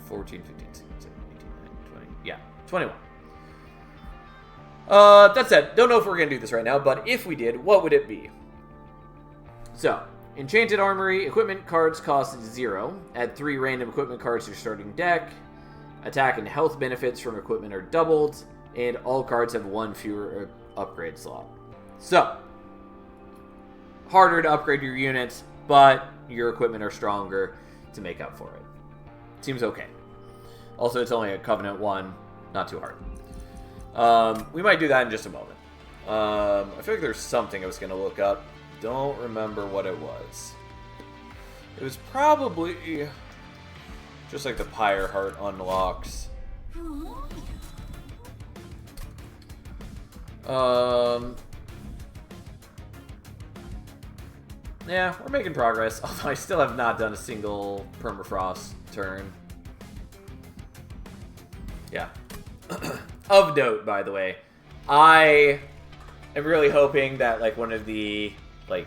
14, 15, 16, 17, 18, 19, 20. Yeah, 21. That said, don't know if we're going to do this right now, but if we did, what would it be? So, Enchanted Armory. Equipment cards cost 0. Add 3 random equipment cards to your starting deck. Attack and health benefits from equipment are doubled. And all cards have 1 fewer upgrade slot. So, harder to upgrade your units, but your equipment are stronger to make up for it. Seems okay. Also, it's only a Covenant 1. Not too hard. We might do that in just a moment. I feel like there's something I was going to look up. Don't remember what it was. It was probably just like the Pyre Heart unlocks. Yeah, we're making progress. Although I still have not done a single Permafrost turn. Yeah. Of note, by the way, I am really hoping that like one of the like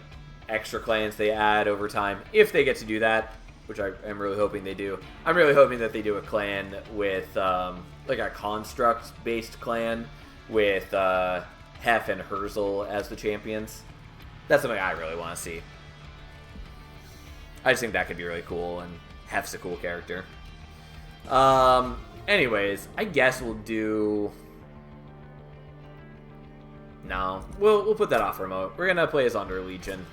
extra clans they add over time, if they get to do that, which I am really hoping they do. I'm really hoping that they do a clan with like a construct-based clan with Hef and Herzl as the champions. That's something I really want to see. I just think that could be really cool, and Hef's a cool character. Anyways, I guess we'll do... No, we'll put that off for a moment. We're gonna play as Under Legion.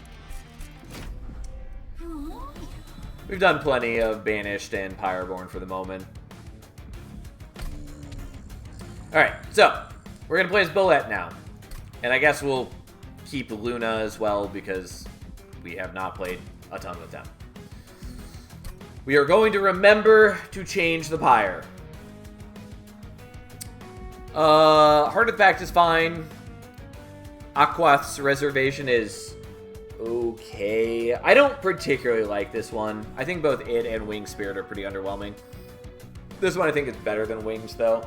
We've done plenty of Banished and Pyreborn for the moment. Alright, so we're gonna play as Bulette now. And I guess we'll keep Luna as well because we have not played a ton with them. We are going to remember to change the Pyre. Heart of the Pact is fine. Aquath's Reservation is okay. I don't particularly like this one. I think both it and Winged Spirit are pretty underwhelming. This one I think is better than Wings, though.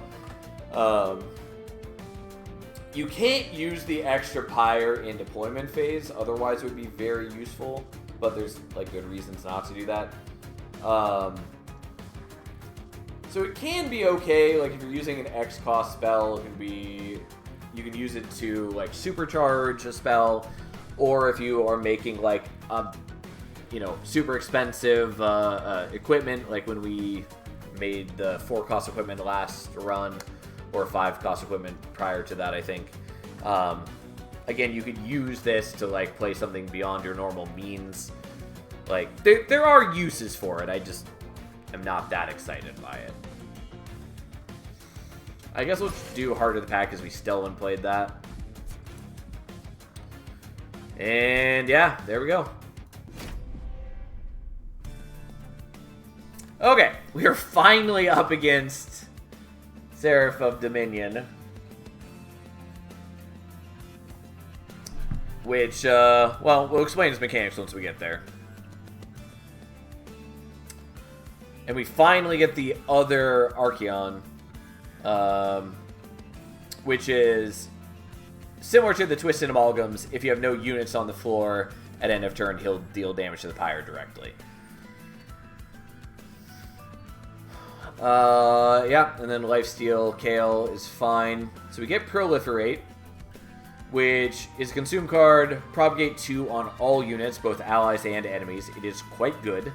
You can't use the extra Pyre in deployment phase, otherwise it would be very useful, but there's like good reasons not to do that. So it can be okay, like if you're using an X cost spell, it can be, you can use it to like supercharge a spell, or if you are making like super expensive equipment, like when we made the 4 cost equipment last run, or 5 cost equipment prior to that, I think. Again, you could use this to like play something beyond your normal means. Like there are uses for it. I just am not that excited by it. I guess we'll just do Heart of the Pack because we still haven't played that. And yeah, there we go. Okay, we are finally up against Seraph of Dominion. Which, well, we'll explain its mechanics once we get there. And we finally get the other Archaon, which is similar to the Twisted Amalgams. If you have no units on the floor at end of turn, he'll deal damage to the Pyre directly. Yeah, and then Lifesteal Kale is fine. So we get Proliferate, which is a consume card, propagate 2 on all units, both allies and enemies. It is quite good.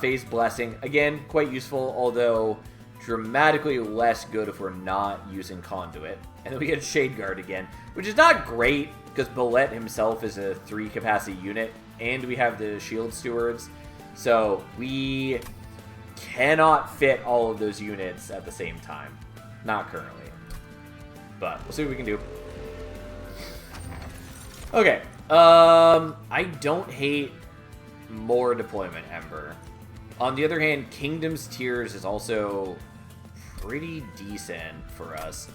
Phase Blessing, again, quite useful, although dramatically less good if we're not using Conduit. And then we get Shade Guard again, which is not great, because Bulette himself is a 3 capacity unit, and we have the Shield Stewards, so we cannot fit all of those units at the same time. Not currently. But we'll see what we can do. Okay. I don't hate more Deployment Ember. On the other hand, Kingdom's Tears is also pretty decent for us.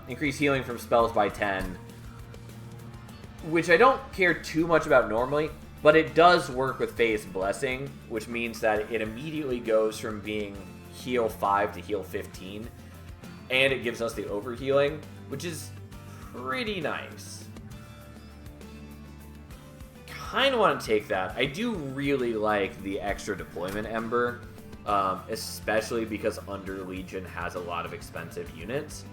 Increase healing from spells by 10. Which I don't care too much about normally, but it does work with Phase Blessing, which means that it immediately goes from being heal 5 to heal 15. And it gives us the overhealing, which is pretty nice. Kind of want to take that. I do really like the extra Deployment Ember, especially because Under Legion has a lot of expensive units.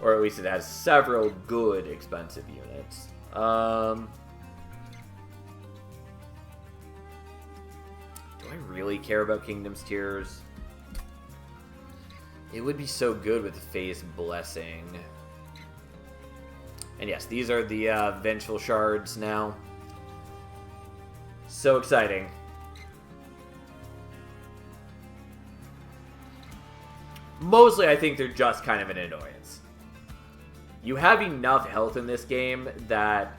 Or at least it has several good expensive units. Do I really care about Kingdom's Tears? It would be so good with the Face Blessing. And yes, these are the Vengeful Shards now. So exciting. Mostly, I think they're just kind of an annoyance. You have enough health in this game that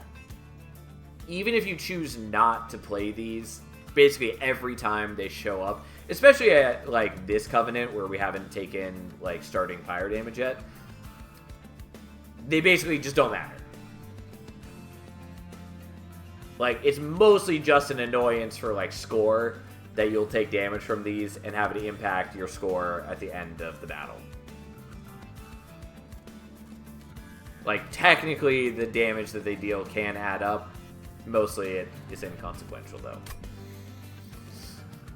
even if you choose not to play these, basically every time they show up, especially at like this Covenant where we haven't taken like starting fire damage yet, they basically just don't matter. Like, it's mostly just an annoyance for like score, that you'll take damage from these and have it impact your score at the end of the battle. Like, technically, the damage that they deal can add up. Mostly, it is inconsequential, though.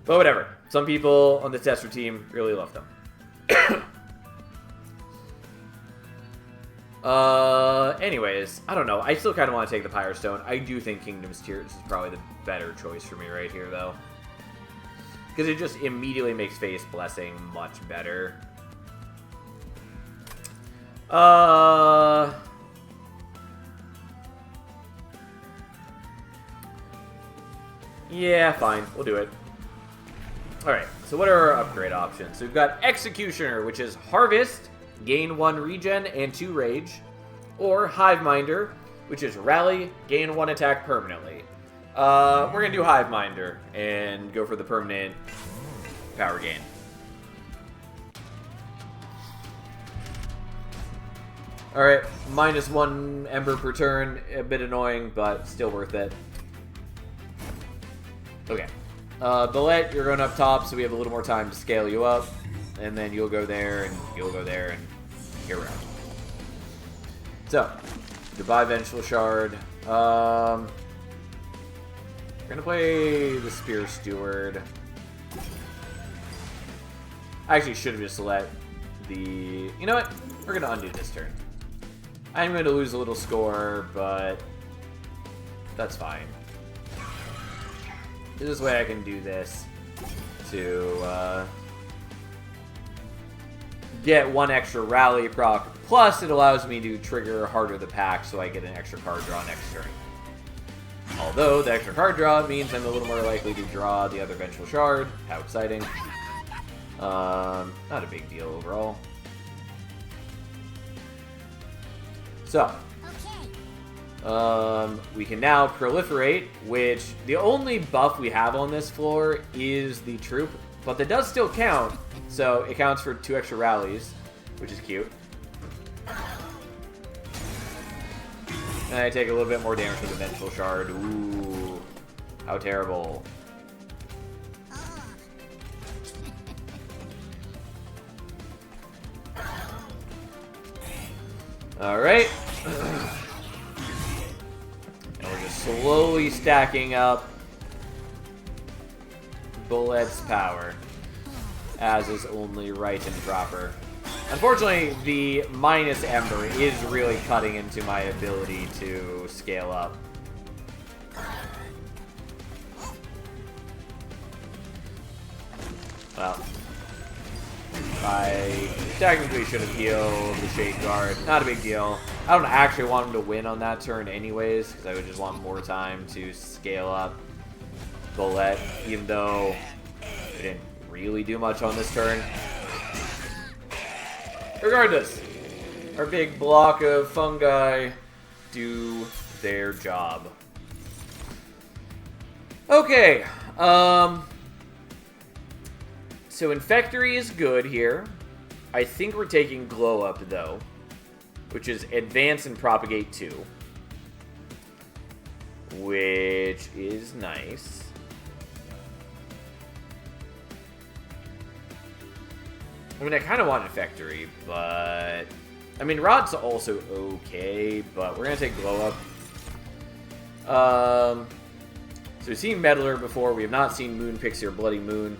But whatever. Some people on the tester team really love them. Anyways, I don't know. I still kind of want to take the Pyre Stone. I do think Kingdom's Tears is probably the better choice for me right here, though. Because it just immediately makes Face Blessing much better. Yeah, fine. We'll do it. Alright, so what are our upgrade options? So we've got Executioner, which is Harvest, gain 1 regen and 2 rage. Or Hiveminder, which is Rally, gain 1 attack permanently. We're going to do Hiveminder and go for the permanent power gain. Alright, -1 Ember per turn. A bit annoying, but still worth it. Okay. Belette, you're going up top, so we have a little more time to scale you up. And then you'll go there, and you'll go there, and get around. So, goodbye Vengeful Shard. We're going to play the Spear Steward. I actually should have just let the... You know what? We're going to undo this turn. I'm going to lose a little score, but that's fine. This way I can do this to get 1 extra rally proc. Plus, it allows me to trigger Harder the Pack, so I get an extra card draw next turn. Although, the extra card draw means I'm a little more likely to draw the other Vengeful Shard. How exciting. Not a big deal overall. So, we can now proliferate, which the only buff we have on this floor is the troop, but that does still count, so it counts for 2 extra rallies, which is cute. And I take a little bit more damage with the Vengeful Shard. Ooh, how terrible. Alright. And we're just slowly stacking up Bulet's power, as is only right and proper. Unfortunately, the minus Ember is really cutting into my ability to scale up. Well, I technically should have healed the Shade Guard. Not a big deal. I don't actually want him to win on that turn anyways, because I would just want more time to scale up Bulette, even though I didn't really do much on this turn. Regardless, our big block of fungi do their job. Okay, so Infectory is good here. I think we're taking Glow Up, though, which is Advance and Propagate 2, which is nice. I mean, I kind of want Infectory, but... I mean, Rod's also okay, but we're going to take Glow Up. So we've seen Meddler before. We have not seen Moon Pixie or Bloody Moon.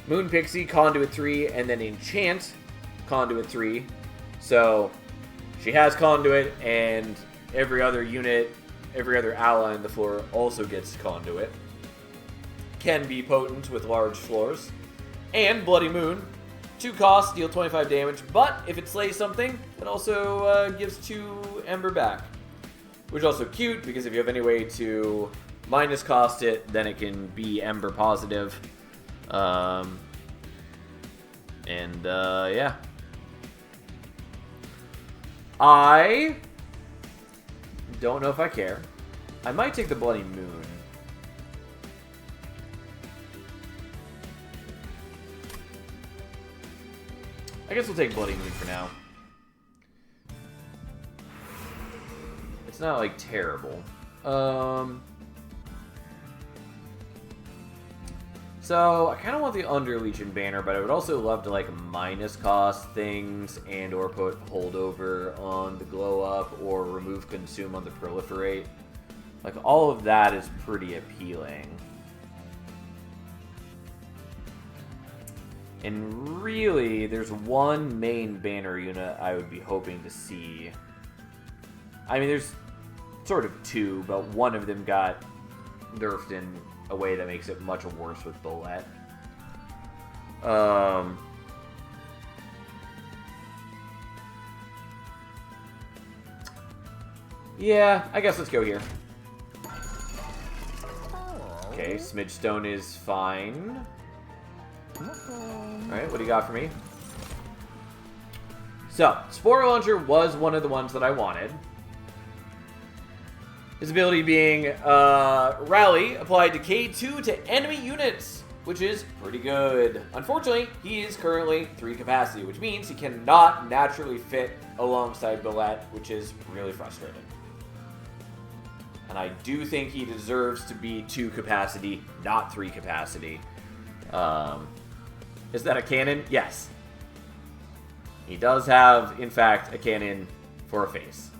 Moon Pixie, Conduit 3, and then Enchant, Conduit 3. So She has Conduit, and every other unit, every other ally on the floor also gets Conduit. Can be potent with large floors. And Bloody Moon. 2 costs, deal 25 damage, but if it slays something, it also gives 2 Ember back. Which is also cute, because if you have any way to minus cost it, then it can be Ember positive. Yeah. I don't know if I care. I might take the Bloody Moon. I guess we'll take Bloody Moon for now. It's not, like, terrible. So, I kind of want the Underlegion banner, but I would also love to, like, minus cost things and or put Holdover on the Glow Up or remove Consume on the Proliferate. Like, all of that is pretty appealing. And really, there's one main banner unit I would be hoping to see. I mean, there's sort of 2, but one of them got nerfed in a way that makes it much worse with Bullet. Yeah, I guess let's go here. Okay, Smidgestone is fine. Alright, what do you got for me? So, Spore Launcher was one of the ones that I wanted. His ability being Rally, applied Decay 2 to enemy units, which is pretty good. Unfortunately, he is currently 3 capacity, which means he cannot naturally fit alongside Bullet, which is really frustrating. And I do think he deserves to be 2 capacity, not 3 capacity. Is that a cannon? Yes. He does have, in fact, a cannon for a face.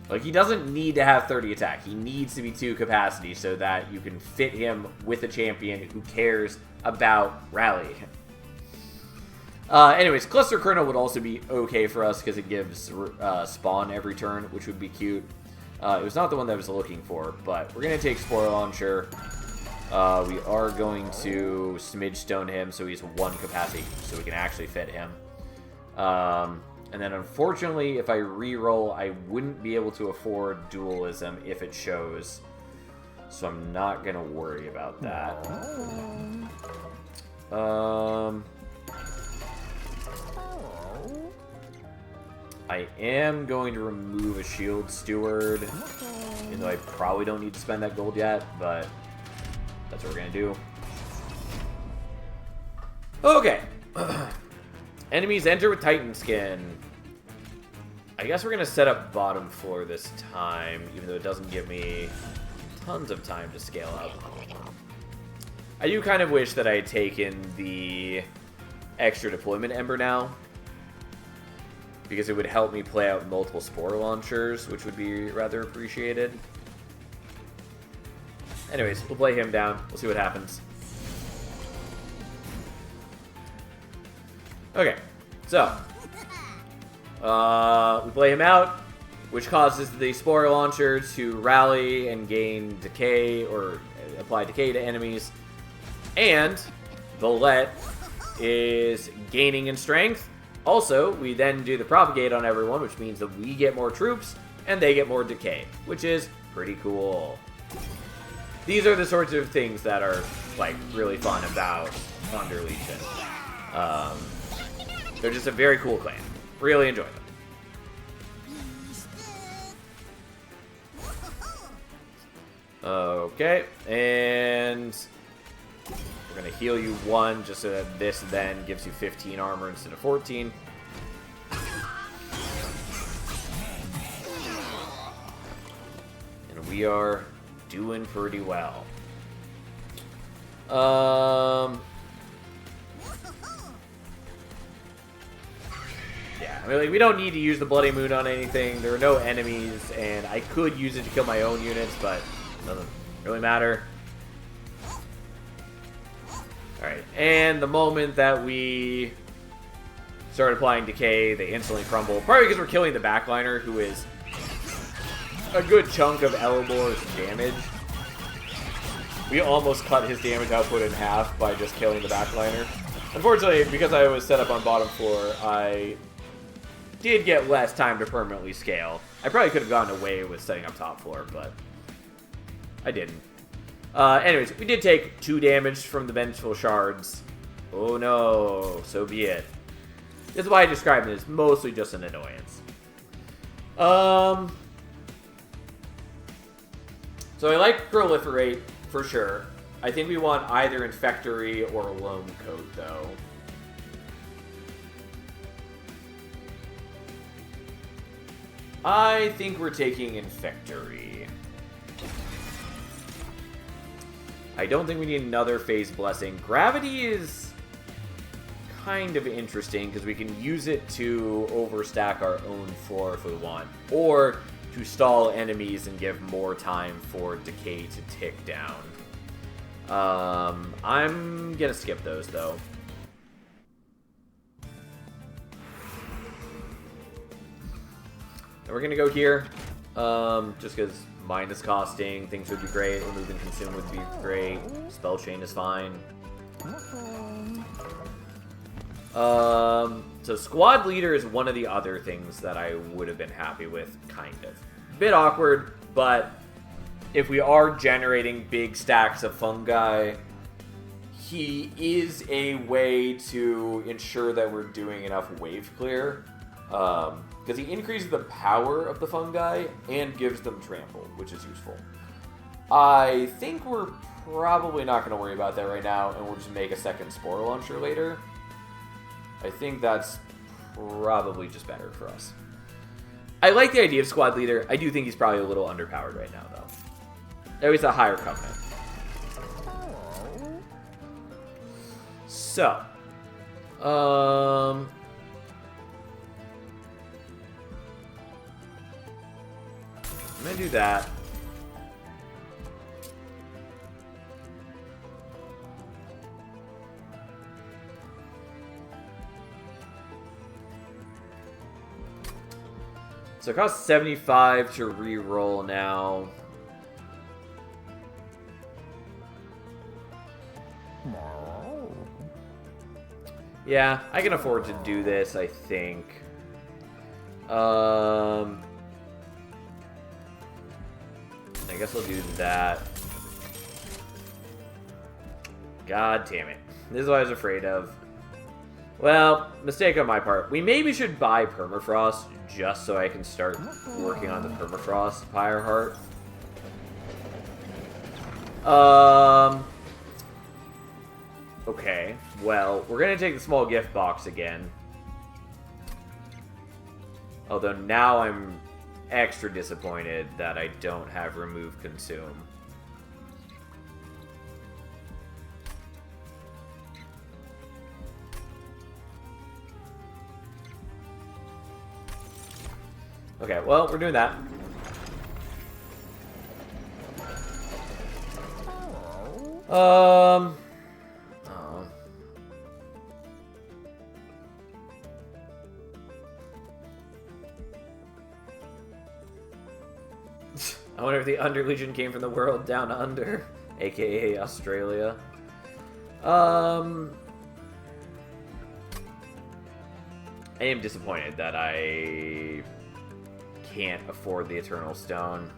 Like, he doesn't need to have 30 attack. He needs to be 2 capacity so that you can fit him with a champion who cares about Rally. Anyways, Cluster Kernel would also be okay for us because it gives spawn every turn, which would be cute. It was not the one that I was looking for, but we're going to take Spore Launcher. We are going to Smidgestone him so he's 1 capacity, so we can actually fit him. And then, unfortunately, if I re-roll, I wouldn't be able to afford Dualism if it shows. So I'm not going to worry about that. I am going to remove a Shield Steward, even though I probably don't need to spend that gold yet, but that's what we're going to do. Okay. Enemies enter with Titan Skin. I guess we're going to set up bottom floor this time, even though it doesn't give me tons of time to scale up. I do kind of wish that I had taken the extra deployment Ember now, because it would help me play out multiple Spore Launchers, which would be rather appreciated. Anyways, we'll play him down. We'll see what happens. Okay, so we play him out, which causes the Spore Launcher to rally and gain decay, or apply decay to enemies. And Bullet is gaining in strength. Also, we then do the Propagate on everyone, which means that we get more troops, and they get more decay, which is pretty cool. These are the sorts of things that are, like, really fun about Underlegion. They're just a very cool clan. Really enjoy them. Okay, and we're going to heal you 1 just so that this then gives you 15 armor instead of 14. And we are doing pretty well. Yeah, I mean, like, we don't need to use the Bloody Moon on anything. There are no enemies, and I could use it to kill my own units, but it doesn't really matter. Alright, and the moment that we start applying decay, they instantly crumble. Probably because we're killing the backliner, who is a good chunk of Elebor's damage. We almost cut his damage output in half by just killing the backliner. Unfortunately, because I was set up on bottom floor, I did get less time to permanently scale. I probably could have gotten away with setting up top floor, but I didn't. Anyways, we did take 2 damage from the Vengeful Shards. Oh no, so be it. This is why I describe it as mostly just an annoyance. So I like Proliferate, for sure. I think we want either Infectory or Loam Coat, though. I think we're taking Infectory. I don't think we need another Phase Blessing. Gravity is kind of interesting, because we can use it to overstack our own floor if we want. Or to stall enemies and give more time for decay to tick down. I'm gonna skip those, though. And we're gonna go here, just because minus costing, things would be great, remove and consume would be great, spell chain is fine. So squad leader is one of the other things that I would have been happy with, kind of. Bit awkward, but if we are generating big stacks of fungi, he is a way to ensure that we're doing enough wave clear. Because he increases the power of the fungi and gives them trample, which is useful. I think we're probably not going to worry about that right now, and we'll just make a second spore launcher later. I think that's probably just better for us. I like the idea of squad leader. I do think he's probably a little underpowered right now, though. He's a higher covenant. So, I'm gonna do that. So it costs 75 to re-roll now. Yeah, I can afford to do this, I think. I guess I'll do that. God damn it. This is what I was afraid of. Well, mistake on my part. We maybe should buy Permafrost just so I can start working on the Permafrost Pyre Heart. Okay, well, we're gonna take the small gift box again. Although now I'm extra disappointed that I don't have Remove Consume. Okay, well, we're doing that. Oh. I wonder if the Under Legion came from the world down under, aka Australia. I am disappointed that I can't afford the Eternal Stone.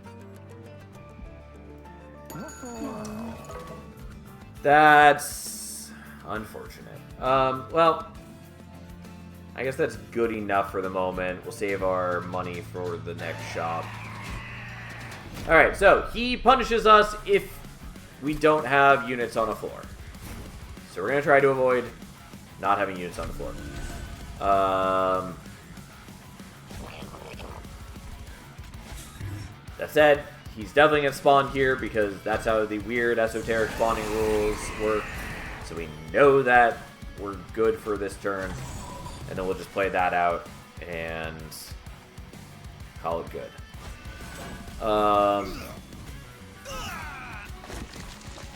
That's unfortunate. Well, I guess that's good enough for the moment. We'll save our money for the next shop. Alright, so he punishes us if we don't have units on the floor. So we're going to try to avoid not having units on the floor. That said, he's definitely going to spawn here because that's how the weird esoteric spawning rules work. So we know that we're good for this turn. And then we'll just play that out and call it good.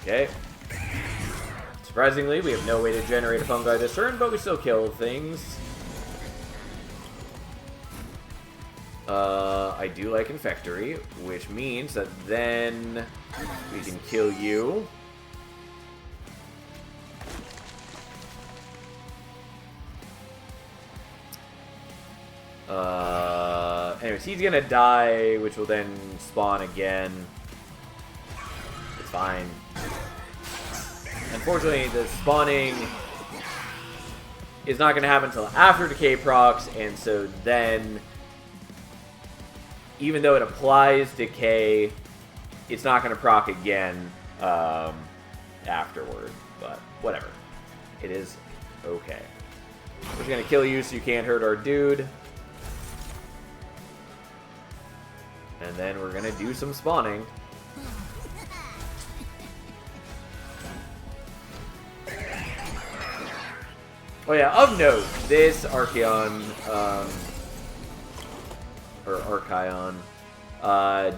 Okay. Surprisingly, we have no way to generate a fungi this turn, but we still kill things. I do like Infectory, which means that then we can kill you. Anyways, he's gonna die, which will then spawn again. It's fine. Unfortunately, the spawning is not gonna happen until after Decay procs, and so then, even though it applies Decay, it's not gonna proc again afterward. But whatever, it is okay. We're just gonna kill you so you can't hurt our dude. And then we're gonna do some spawning. Oh yeah, of note, this Archaeon, or Archaeon,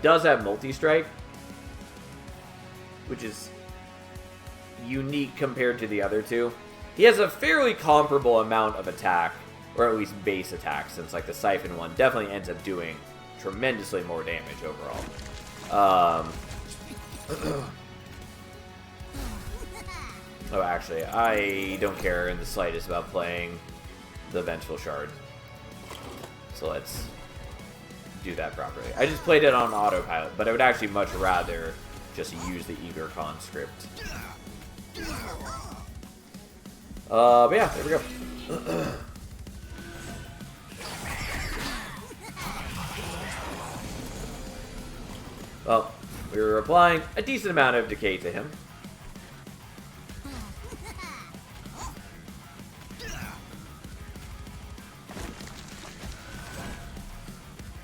does have multi-strike, which is unique compared to the other two. He has a fairly comparable amount of attack, or at least base attack, since like the Siphon one definitely ends up doing tremendously more damage overall. Oh, actually, I don't care in the slightest about playing the Vengeful Shard. So let's do that properly. I just played it on autopilot, but I would actually much rather just use the Eager conscript. But yeah, there we go. Well, we were applying a decent amount of decay to him.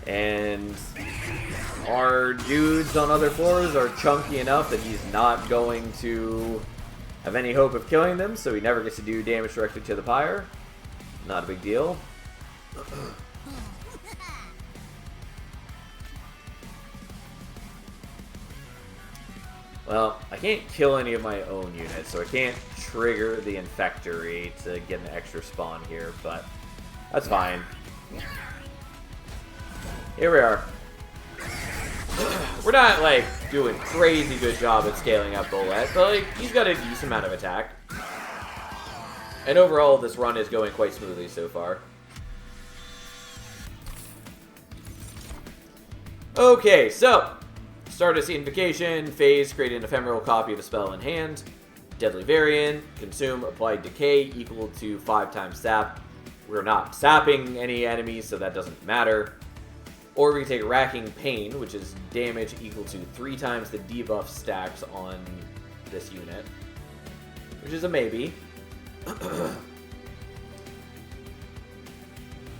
And our dudes on other floors are chunky enough that he's not going to have any hope of killing them, so he never gets to do damage directly to the pyre. Not a big deal. Well, I can't kill any of my own units, so I can't trigger the Infectory to get an extra spawn here, but that's fine. Here we are. We're not, like, doing a crazy good job at scaling up Bullet, but, like, he's got a decent amount of attack. And overall, this run is going quite smoothly so far. Okay, so Stardust Invocation, phase, create an ephemeral copy of a spell in hand. Deadly Variant, consume applied decay equal to 5 times sap. We're not sapping any enemies, so that doesn't matter. Or we can take Racking Pain, which is damage equal to 3 times the debuff stacks on this unit, which is a maybe. I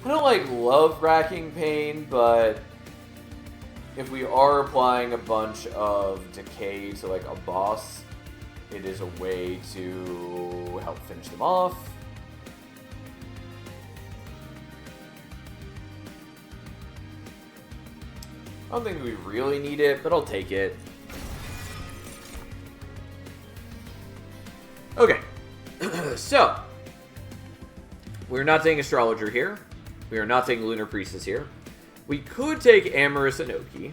don't love Racking Pain, but if we are applying a bunch of decay to a boss, it is a way to help finish them off. I don't think we really need it, but I'll take it. Okay, so we're not taking Astrologer here. We are not taking Lunar Priestess here. We could take Amorous Inoki,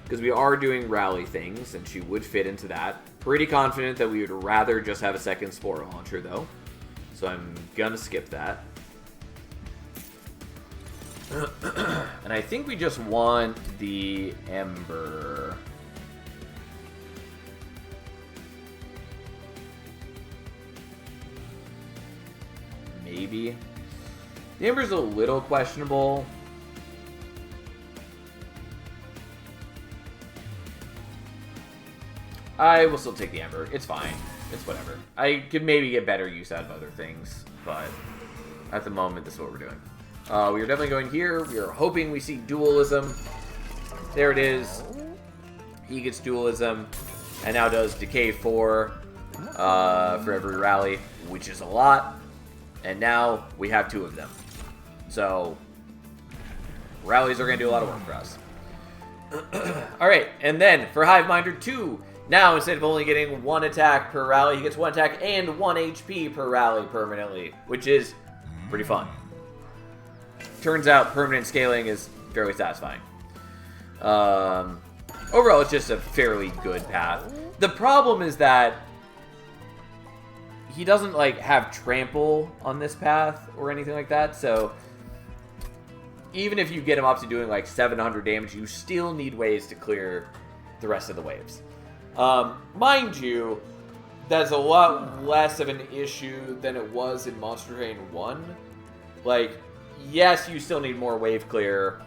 because we are doing rally things, and she would fit into that. Pretty confident that we would rather just have a second Spore Launcher, though. So I'm gonna skip that. And I think we just want the Ember. Maybe. The Ember's a little questionable. I will still take the Ember. It's fine. It's whatever. I could maybe get better use out of other things, but at the moment, this is what we're doing. We are definitely going here. We are hoping we see Dualism. There it is. He gets Dualism, and now does Decay 4 for every rally, which is a lot. And now we have 2 of them. So, rallies are going to do a lot of work for us. Alright, and then for Hiveminder 2, now instead of only getting 1 attack per rally, he gets 1 attack and 1 HP per rally permanently, which is pretty fun. turns out permanent scaling is fairly satisfying. Overall, it's just a fairly good path. The problem is that he doesn't, like, have trample on this path or anything like that, so even if you get him up to doing, like, 700 damage, you still need ways to clear the rest of the waves. Mind you, that's a lot less of an issue than it was in Monster Train 1. Like, yes, you still need more wave clear,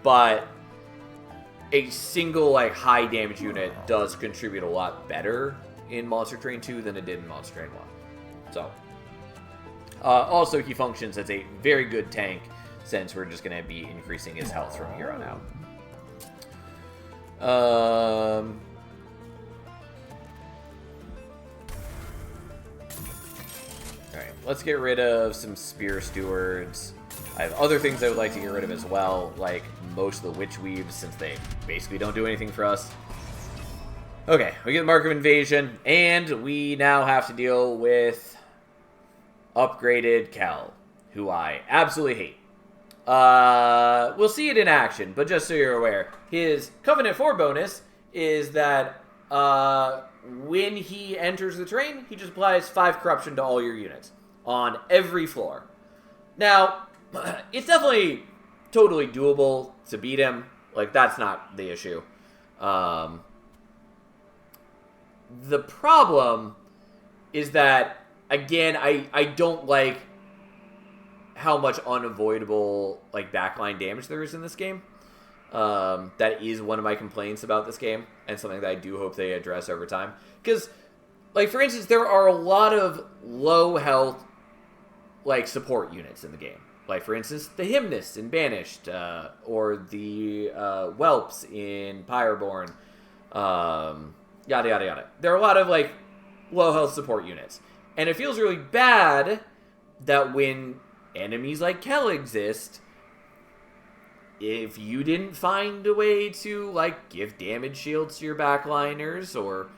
but a single, like, high damage unit does contribute a lot better in Monster Train 2 than it did in Monster Train 1. So, also he functions as a very good tank, since we're just going to be increasing his health from here on out. Alright, let's get rid of some Spear Stewards. I have other things I would like to get rid of as well, like most of the Witch Weaves, since they basically don't do anything for us. Okay, we get the Mark of Invasion, and we now have to deal with upgraded Kel, who I absolutely hate. We'll see it in action, but just so you're aware, his Covenant 4 bonus is that when he enters the train, he just applies 5 corruption to all your units on every floor. Now, it's definitely totally doable to beat him. Like, that's not the issue. The problem is that, again, I don't like how much unavoidable, like, backline damage there is in this game. That is one of my complaints about this game, and something that I do hope they address over time. Because, like, for instance, there are a lot of low health, like, support units in the game. Like, for instance, the Hymnists in Banished, or the Whelps in Pyreborn, yada, yada, yada. There are a lot of, like, low health support units. And it feels really bad that when enemies like Kel exist, if you didn't find a way to, like, give damage shields to your backliners or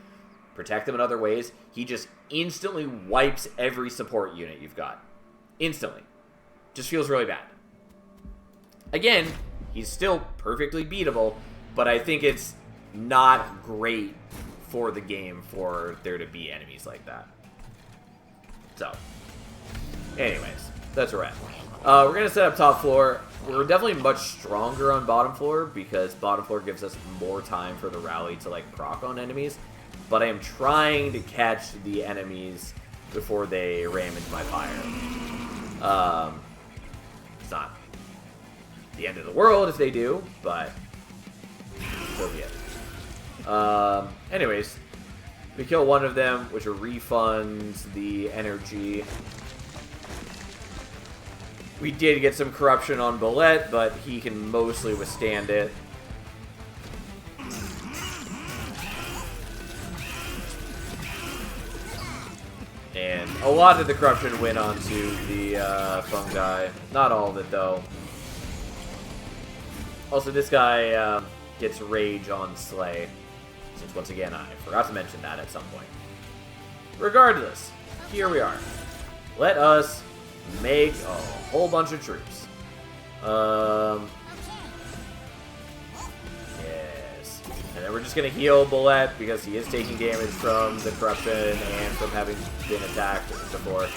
protect them in other ways, he just instantly wipes every support unit you've got. Instantly. Just feels really bad. Again, he's still perfectly beatable, but I think it's not great for the game for there to be enemies like that. So, anyways, that's a wrap. We're going to set up top floor. We're definitely much stronger on bottom floor, because bottom floor gives us more time for the rally to, like, proc on enemies. But I am trying to catch the enemies before they ram into my fire. It's not the end of the world if they do, but so be it. Anyways, we kill one of them, which refunds the energy. We did get some corruption on Bolette, but he can mostly withstand it. And a lot of the corruption went onto the fungi. Not all of it, though. Also, this guy gets rage on Slay. Since, once again, I forgot to mention that at some point. Regardless, here we are. Let us make a whole bunch of troops. Yes. And then we're just going to heal Bolette, because he is taking damage from the corruption and from having been attacked before.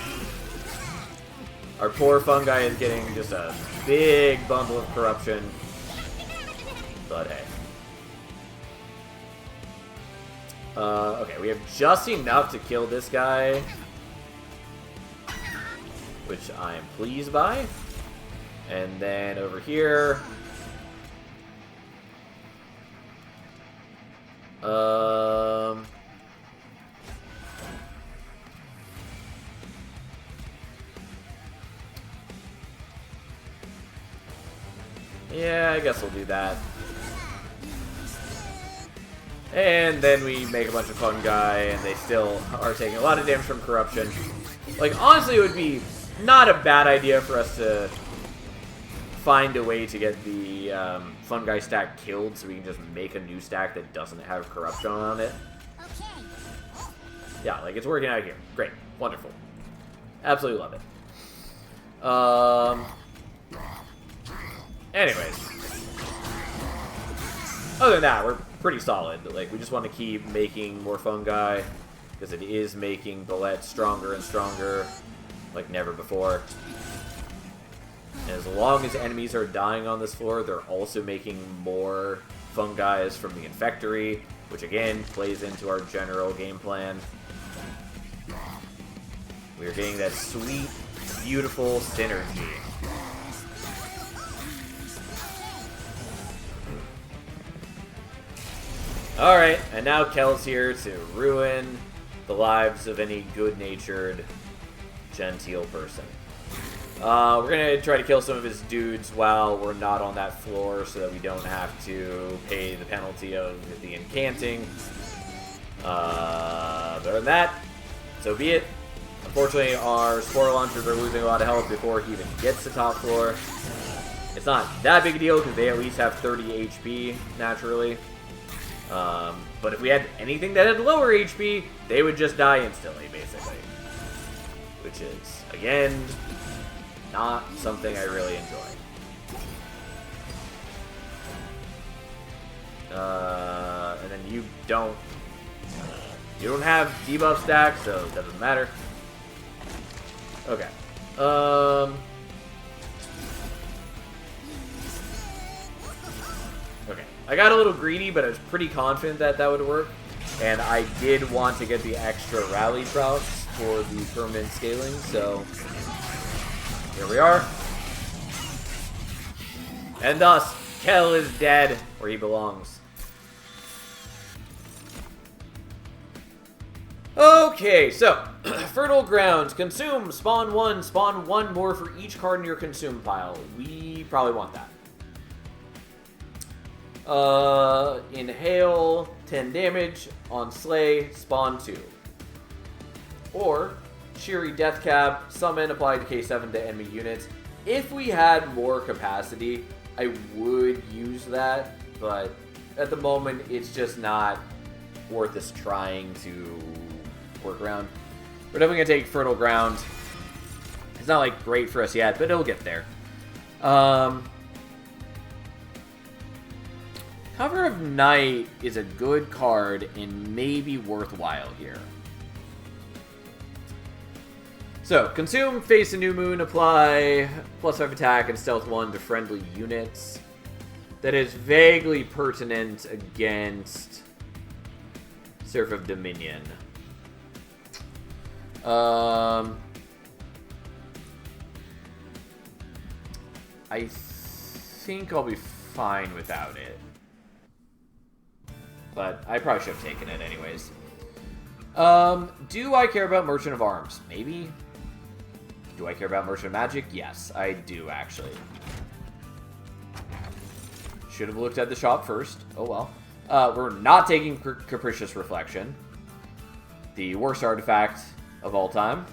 Our poor fungi is getting just a big bundle of corruption. But hey. Okay, we have just enough to kill this guy, which I am pleased by. And then over here, yeah, I guess we'll do that. And then we make a bunch of fungi, and they still are taking a lot of damage from corruption. Like, honestly, it would be not a bad idea for us to find a way to get the fungi stack killed, so we can just make a new stack that doesn't have corruption on it. Yeah, like, it's working out here. Great. Wonderful. Absolutely love it. Anyways. Other than that, we're pretty solid. Like, we just want to keep making more fungi, because it is making Bulette stronger and stronger, like never before. And as long as enemies are dying on this floor, they're also making more fungi from the Infectory, which again plays into our general game plan. We're getting that sweet, beautiful synergy. Alright, and now Kel's here to ruin the lives of any good-natured, genteel person. We're gonna try to kill some of his dudes while we're not on that floor so that we don't have to pay the penalty of the incanting. Other than that, so be it. Unfortunately, our spore launchers are losing a lot of health before he even gets to top floor. It's not that big a deal because they at least have 30 HP naturally. But if we had anything that had lower HP, they would just die instantly, basically. Which is, again, not something I really enjoy. And then you don't have debuff stack, so it doesn't matter. Okay. Okay. I got a little greedy, but I was pretty confident that that would work. And I did want to get the extra rally drops for the permanent scaling, so here we are. And thus, Kel is dead where he belongs. Okay, so, Fertile Grounds. Consume, spawn one more for each card in your consume pile. We probably want that. Inhale, 10 damage. On Slay, spawn 2. Or, Shiri Death Cap, summon, apply Decay 7 to enemy units. If we had more capacity, I would use that, but at the moment, it's just not worth us trying to work around. We're definitely going to take Fertile Ground. It's not, like, great for us yet, but it'll get there. Cover of Night is a good card and maybe worthwhile here. So, consume, face a new moon, apply +5 attack and stealth 1 to friendly units. That is vaguely pertinent against Seraph of Dominion. I think I'll be fine without it. But I probably should have taken it anyways. Do I care about Merchant of Arms? Maybe. Do I care about Merchant of Magic? Yes, I do, actually. Should have looked at the shop first. Oh, well. We're not taking Capricious Reflection. The worst artifact of all time.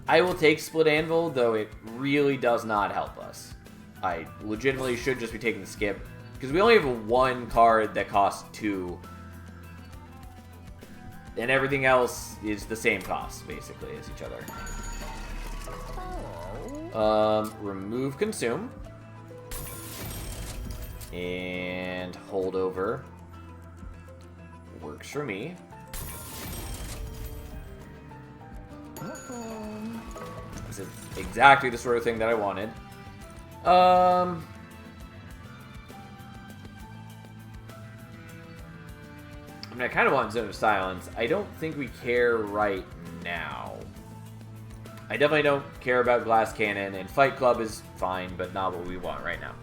I will take Split Anvil, though it really does not help us. I legitimately should just be taking the skip, because we only have one card that costs 2. And everything else is the same cost, basically, as each other. Remove Consume. And hold over. Works for me. This is exactly the sort of thing that I wanted. I mean, I kind of want Zone of Silence. I don't think we care right now. I definitely don't care about Glass Cannon, and Fight Club is fine, but not what we want right now.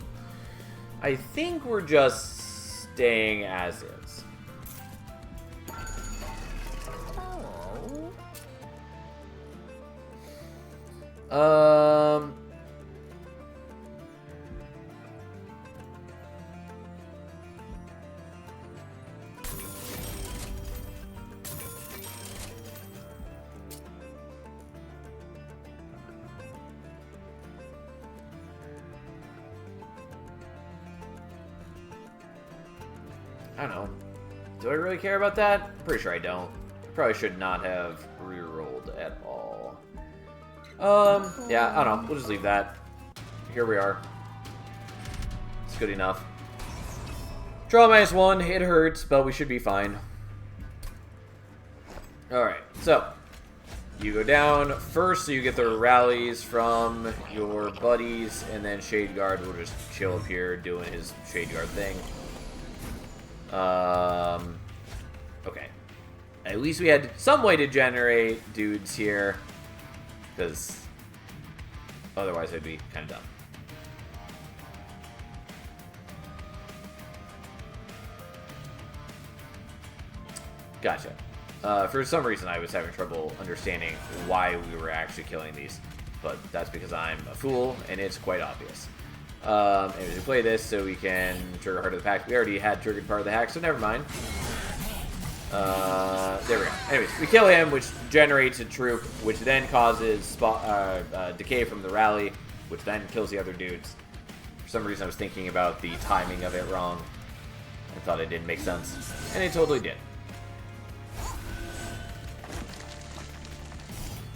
I think we're just staying as is. I don't know. Do I really care about that? I'm pretty sure I don't. Probably should not have re-rolled at Yeah, I don't know. We'll just leave that. Here we are. It's good enough. Draw -1. It hurts, but we should be fine. Alright, so. You go down first, so you get the rallies from your buddies, and then Shade Guard will just chill up here doing his Shade Guard thing. Okay. At least we had some way to generate dudes here, because otherwise it'd be kind of dumb. Gotcha. For some reason, I was having trouble understanding why we were actually killing these, but that's because I'm a fool, and it's quite obvious. Anyways, we play this so we can trigger Heart of the Pack. We already had triggered part of the hack, so never mind. There we go. Anyways, we kill him, which generates a troop, which then causes decay from the rally, which then kills the other dudes. For some reason, I was thinking about the timing of it wrong. I thought it didn't make sense, and it totally did.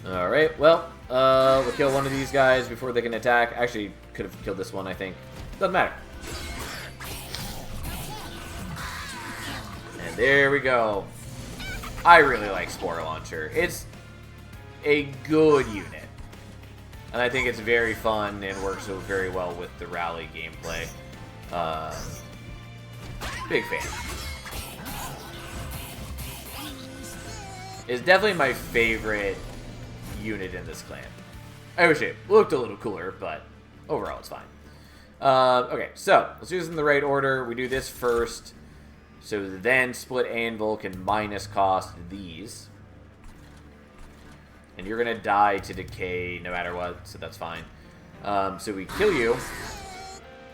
Alright, well, we'll kill one of these guys before they can attack. Actually, could have killed this one, I think. Doesn't matter. And there we go. I really like Spore Launcher. It's a good unit. And I think it's very fun and works so very well with the rally gameplay. Big fan. It's definitely my favorite unit in this clan. I wish it looked a little cooler, but overall it's fine. Okay, so let's do this in the right order. We do this first, so then Split Anvil can minus cost these. And you're gonna die to decay no matter what, so that's fine. So we kill you,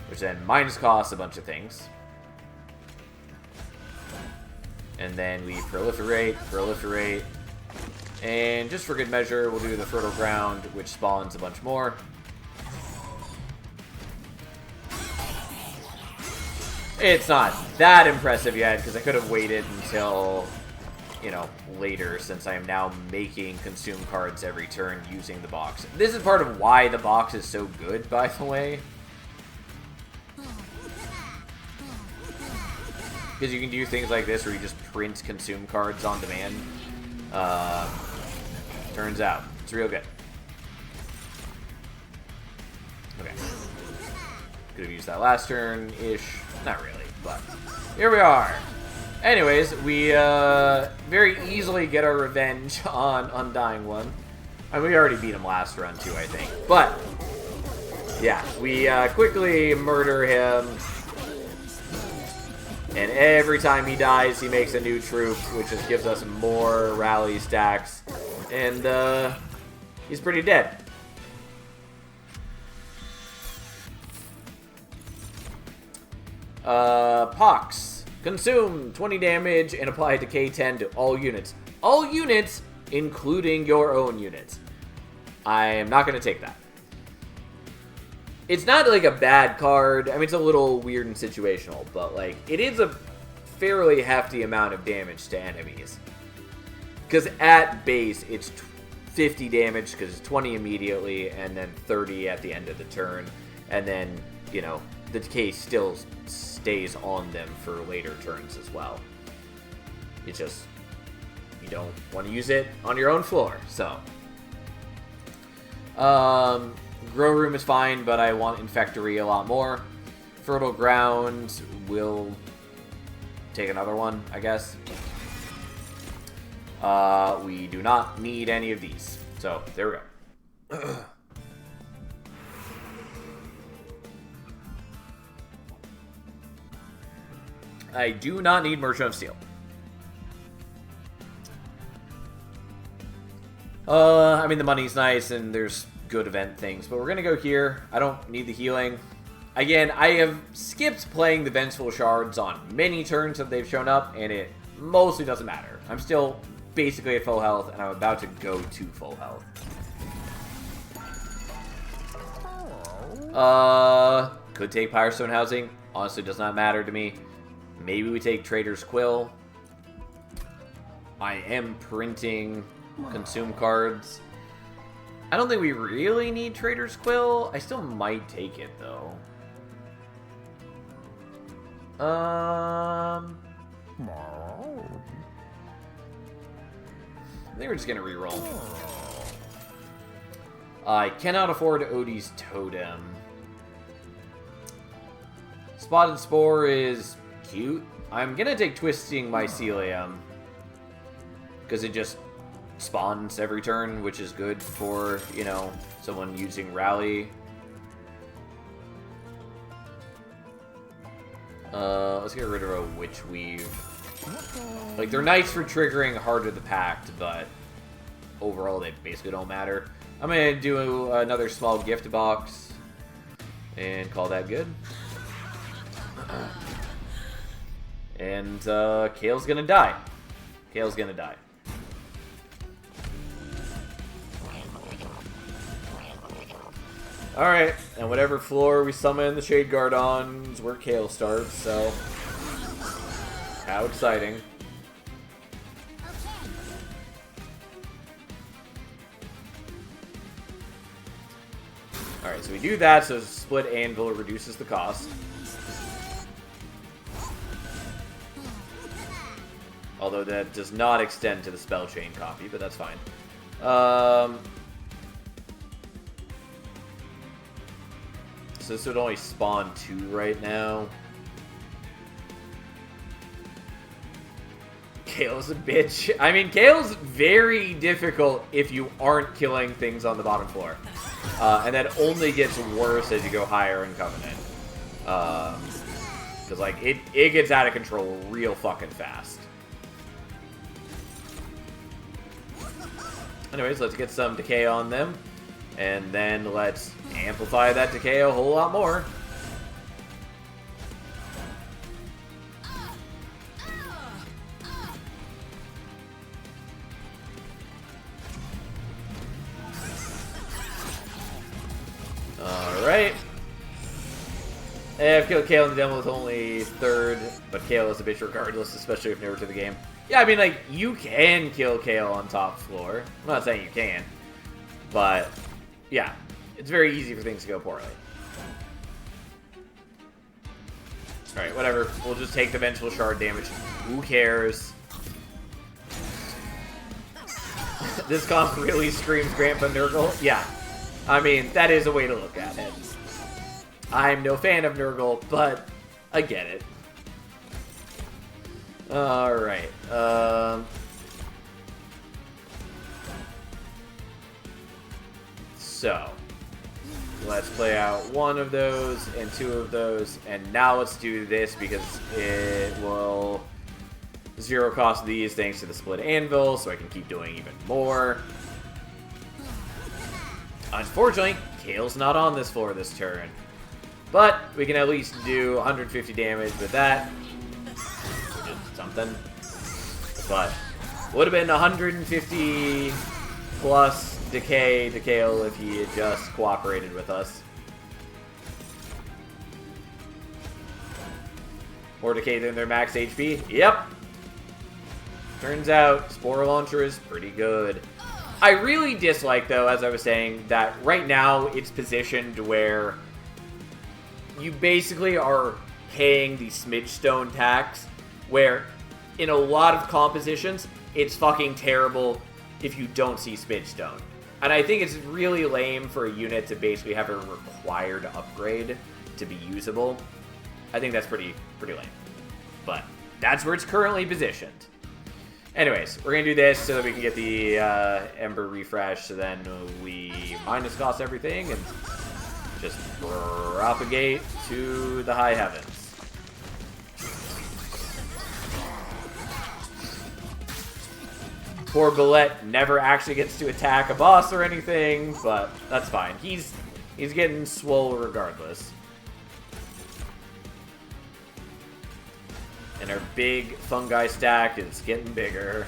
which then minus costs a bunch of things. And then we proliferate. And just for good measure, we'll do the Fertile Ground, which spawns a bunch more. It's not that impressive yet, because I could have waited until, you know, later, since I am now making consume cards every turn using the box. This is part of why the box is so good, by the way. Because you can do things like this where you just print consume cards on demand. Turns out, it's real good. Okay. Could have used that last turn-ish. Not really, but here we are. Anyways, we very easily get our revenge on Undying One. I mean, we already beat him last run, too, I think. But, yeah, we quickly murder him. And every time he dies, he makes a new troop, which just gives us more rally stacks. And he's pretty dead. Pox. Consume 20 damage and apply Decay 10 to all units. All units, including your own units. I am not going to take that. It's not like a bad card. I mean, it's a little weird and situational, but like it is a fairly hefty amount of damage to enemies. Because at base, it's 50 damage because it's 20 immediately, and then 30 at the end of the turn, and then, you know, the decay still stays on them for later turns as well. It's just, you don't want to use it on your own floor, so. Grow Room is fine, but I want Infectory a lot more. Fertile Ground will take another one, I guess. We do not need any of these. So, there we go. I do not need Merchant of Steel. I mean, the money's nice, and there's good event things, but we're gonna go here. I don't need the healing. Again, I have skipped playing the Vengeful Shards on many turns that they've shown up, and it mostly doesn't matter. I'm still basically at full health, and I'm about to go to full health. Could take Firestone Housing. Honestly, does not matter to me. Maybe we take Trader's Quill. I am printing consume cards. I don't think we really need Trader's Quill. I still might take it, though. I think we're just gonna reroll. I cannot afford Odie's Totem. Spotted Spore is cute. I'm gonna take Twisting Mycelium because it just spawns every turn, which is good for, you know, someone using Rally. Let's get rid of a Witch Weave. Like, they're nice for triggering Heart of the Pact, but overall they basically don't matter. I'm gonna do another small gift box and call that good. And Kale's gonna die. Kale's gonna die. Alright, and whatever floor we summon the Shade Guard on is where Kale starts, so... How exciting. Alright, so we do that, so Split Anvil reduces the cost. Although that does not extend to the Spell Chain copy, but that's fine. So this would only spawn 2 right now. Kale's a bitch. I mean, Kale's very difficult if you aren't killing things on the bottom floor. And that only gets worse as you go higher in Covenant. Because, like, it gets out of control real fucking fast. Anyways, let's get some decay on them. And then let's amplify that decay a whole lot more. Alright. I've killed Kale in the demo with only 3rd, but Kale is a bitch regardless, especially if newer to the game. Yeah, I mean, like, you can kill Kale on top floor. I'm not saying you can, but yeah, it's very easy for things to go poorly. Alright, whatever. We'll just take the Vengeful Shard damage. Who cares? This comp really screams Grandpa Nurgle. Yeah. I mean, that is a way to look at it. I'm no fan of Nurgle, but I get it. Alright. So, let's play out 1 of those and 2 of those, and now let's do this because it will 0 cost these thanks to the Split Anvil, so I can keep doing even more. Unfortunately, Kale's not on this floor this turn, but we can at least do 150 damage with that, which is something. But would have been 150 plus decay to Kale if he had just cooperated with us. More decay than their max HP? Yep. Turns out, Spore Launcher is pretty good. I really dislike, though, as I was saying, that right now it's positioned where you basically are paying the Smidgestone tax, where in a lot of compositions, it's fucking terrible if you don't see Smidgestone. And I think it's really lame for a unit to basically have a required upgrade to be usable. I think that's pretty lame. But that's where it's currently positioned. Anyways, we're going to do this so that we can get the Ember refresh, so then we minus cost everything and just propagate to the high heavens. Poor Bullet never actually gets to attack a boss or anything, but that's fine. He's getting swole regardless. And our big fungi stack is getting bigger.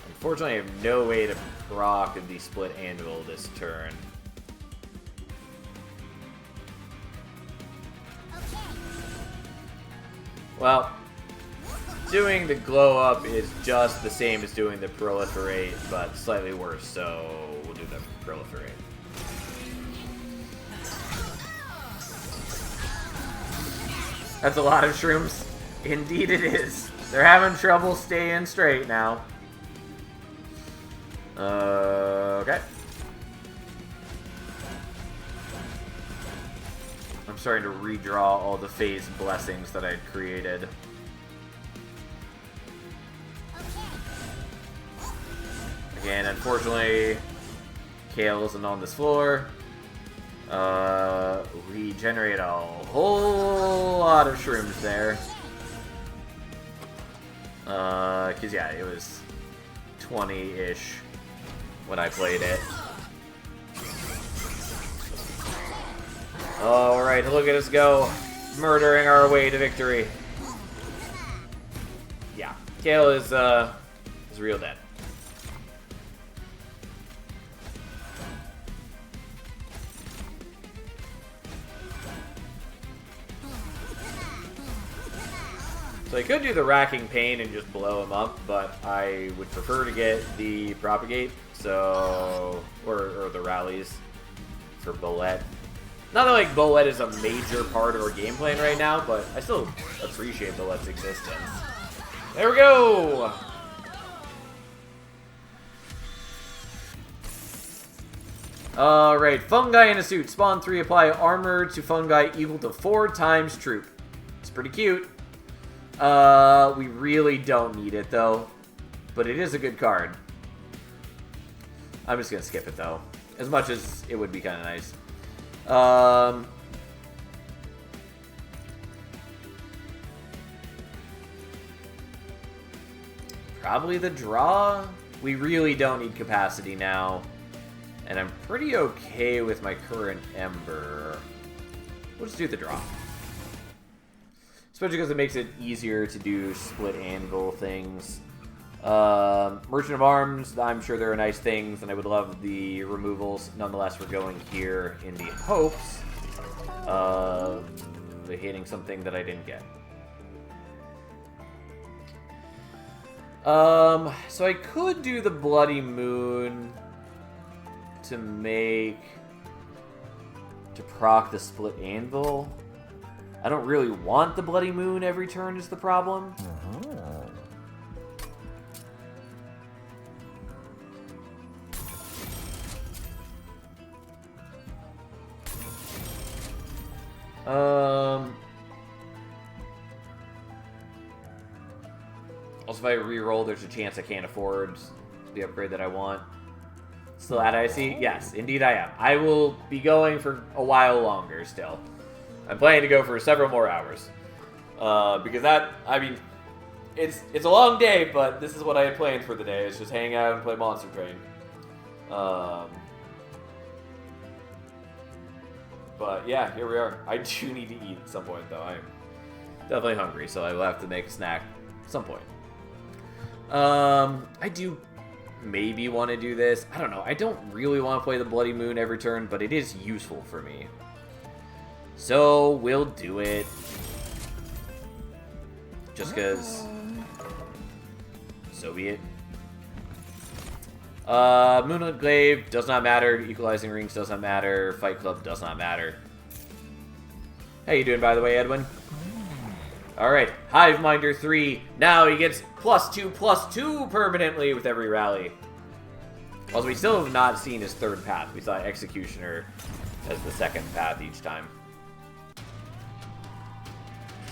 Unfortunately, I have no way to proc the Split Anvil this turn. Well, doing the glow up is just the same as doing the proliferate, but slightly worse, so we'll do the proliferate. That's a lot of shrooms. Indeed it is. They're having trouble staying straight now. Okay. I'm starting to redraw all the phase blessings that I'd created. Again, unfortunately, Kale isn't on this floor. We generate a whole lot of shrooms there. Cause yeah, it was 20-ish when I played it. Alright, look at us go. Murdering our way to victory. Yeah, Kale is real dead. So I could do the Racking Pain and just blow him up, but I would prefer to get the Propagate, so... or the Rallies for Bolette. Not that, like, Bolette is a major part of our game plan right now, but I still appreciate Bolette's existence. There we go! Alright, Fungi in a suit. Spawn 3, apply armor to fungi equal to 4 times troop. It's pretty cute. We really don't need it, though. But it is a good card. I'm just gonna skip it, though. As much as it would be kind of nice. Probably the draw. We really don't need capacity now. And I'm pretty okay with my current Ember. We'll just do the draw. Especially because it makes it easier to do split anvil things. Merchant of Arms, I'm sure there are nice things, and I would love the removals. Nonetheless, we're going here in the hopes of hitting something that I didn't get. So I could do the Bloody Moon to proc the split anvil. I don't really want the Bloody Moon every turn is the problem. Also, if I reroll, there's a chance I can't afford the upgrade that I want. Still at IC? Yes, indeed I am. I will be going for a while longer still. I'm planning to go for several more hours. Because that, I mean, it's a long day, but this is what I had planned for the day. It's just hang out and play Monster Train. But yeah, here we are. I do need to eat at some point, though. I'm definitely hungry, so I will have to make a snack at some point. I do maybe want to do this. I don't know. I don't really want to play the Bloody Moon every turn, but it is useful for me. So, we'll do it. Just because. So be it. Moonlit Glaive does not matter. Equalizing Rings does not matter. Fight Club does not matter. How you doing, by the way, Edwin? Alright, Hiveminder 3. Now he gets +2/+2 permanently with every rally. Also, we still have not seen his third path. We saw Executioner as the second path each time.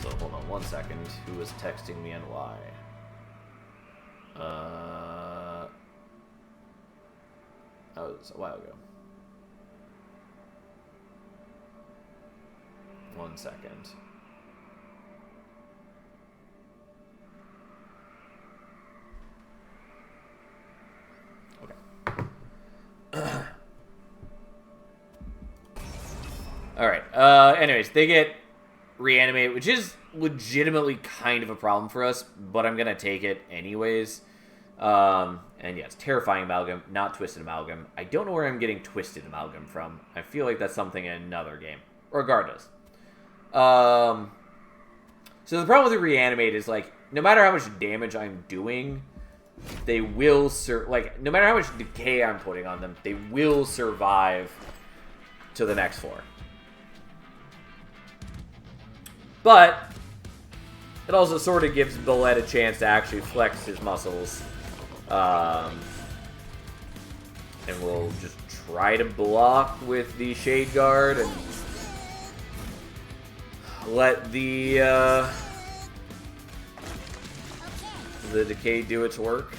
So, hold on one second. Who was texting me and why? That was a while ago. 1 second. Okay. Alright, anyways, they get reanimated, which is legitimately kind of a problem for us, but I'm gonna take it anyways. And yes, Terrifying Amalgam, not Twisted Amalgam. I don't know where I'm getting Twisted Amalgam from. I feel like that's something in another game. Regardless. So the problem with the Reanimate is, like, no matter how much damage I'm doing, they will like, no matter how much decay I'm putting on them, they will survive to the next floor. But it also sort of gives Bullet a chance to actually flex his muscles. And we'll just try to block with the Shade Guard and let the decay do its work.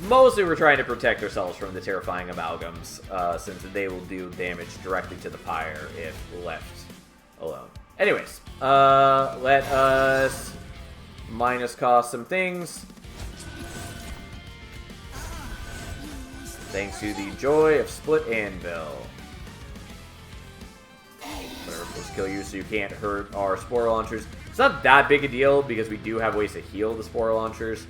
Mostly we're trying to protect ourselves from the terrifying amalgams, since they will do damage directly to the pyre if left alone. Anyways, let us minus cost some things. Thanks to the joy of Split Anvil. Whatever, will kill you so you can't hurt our Spore Launchers. It's not that big a deal because we do have ways to heal the Spore Launchers.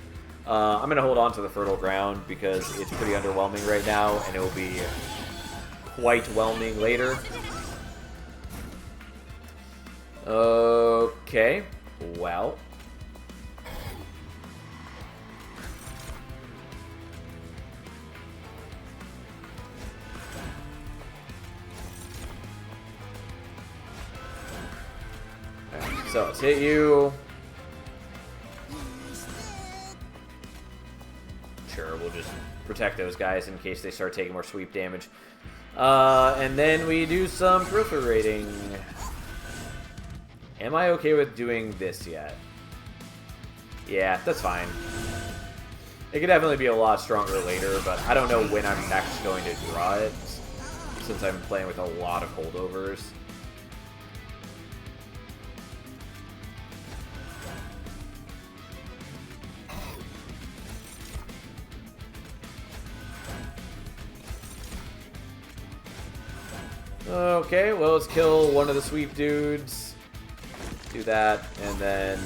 I'm going to hold on to the Fertile Ground because it's pretty underwhelming right now, and it will be quite whelming later. Okay, well. So let's hit you. Sure, we'll just protect those guys in case they start taking more sweep damage. And then we do some proliferating. Am I okay with doing this yet? Yeah, that's fine. It could definitely be a lot stronger later, but I don't know when I'm next going to draw it, since I'm playing with a lot of holdovers. Okay, well, let's kill one of the sweep dudes. Do that, and then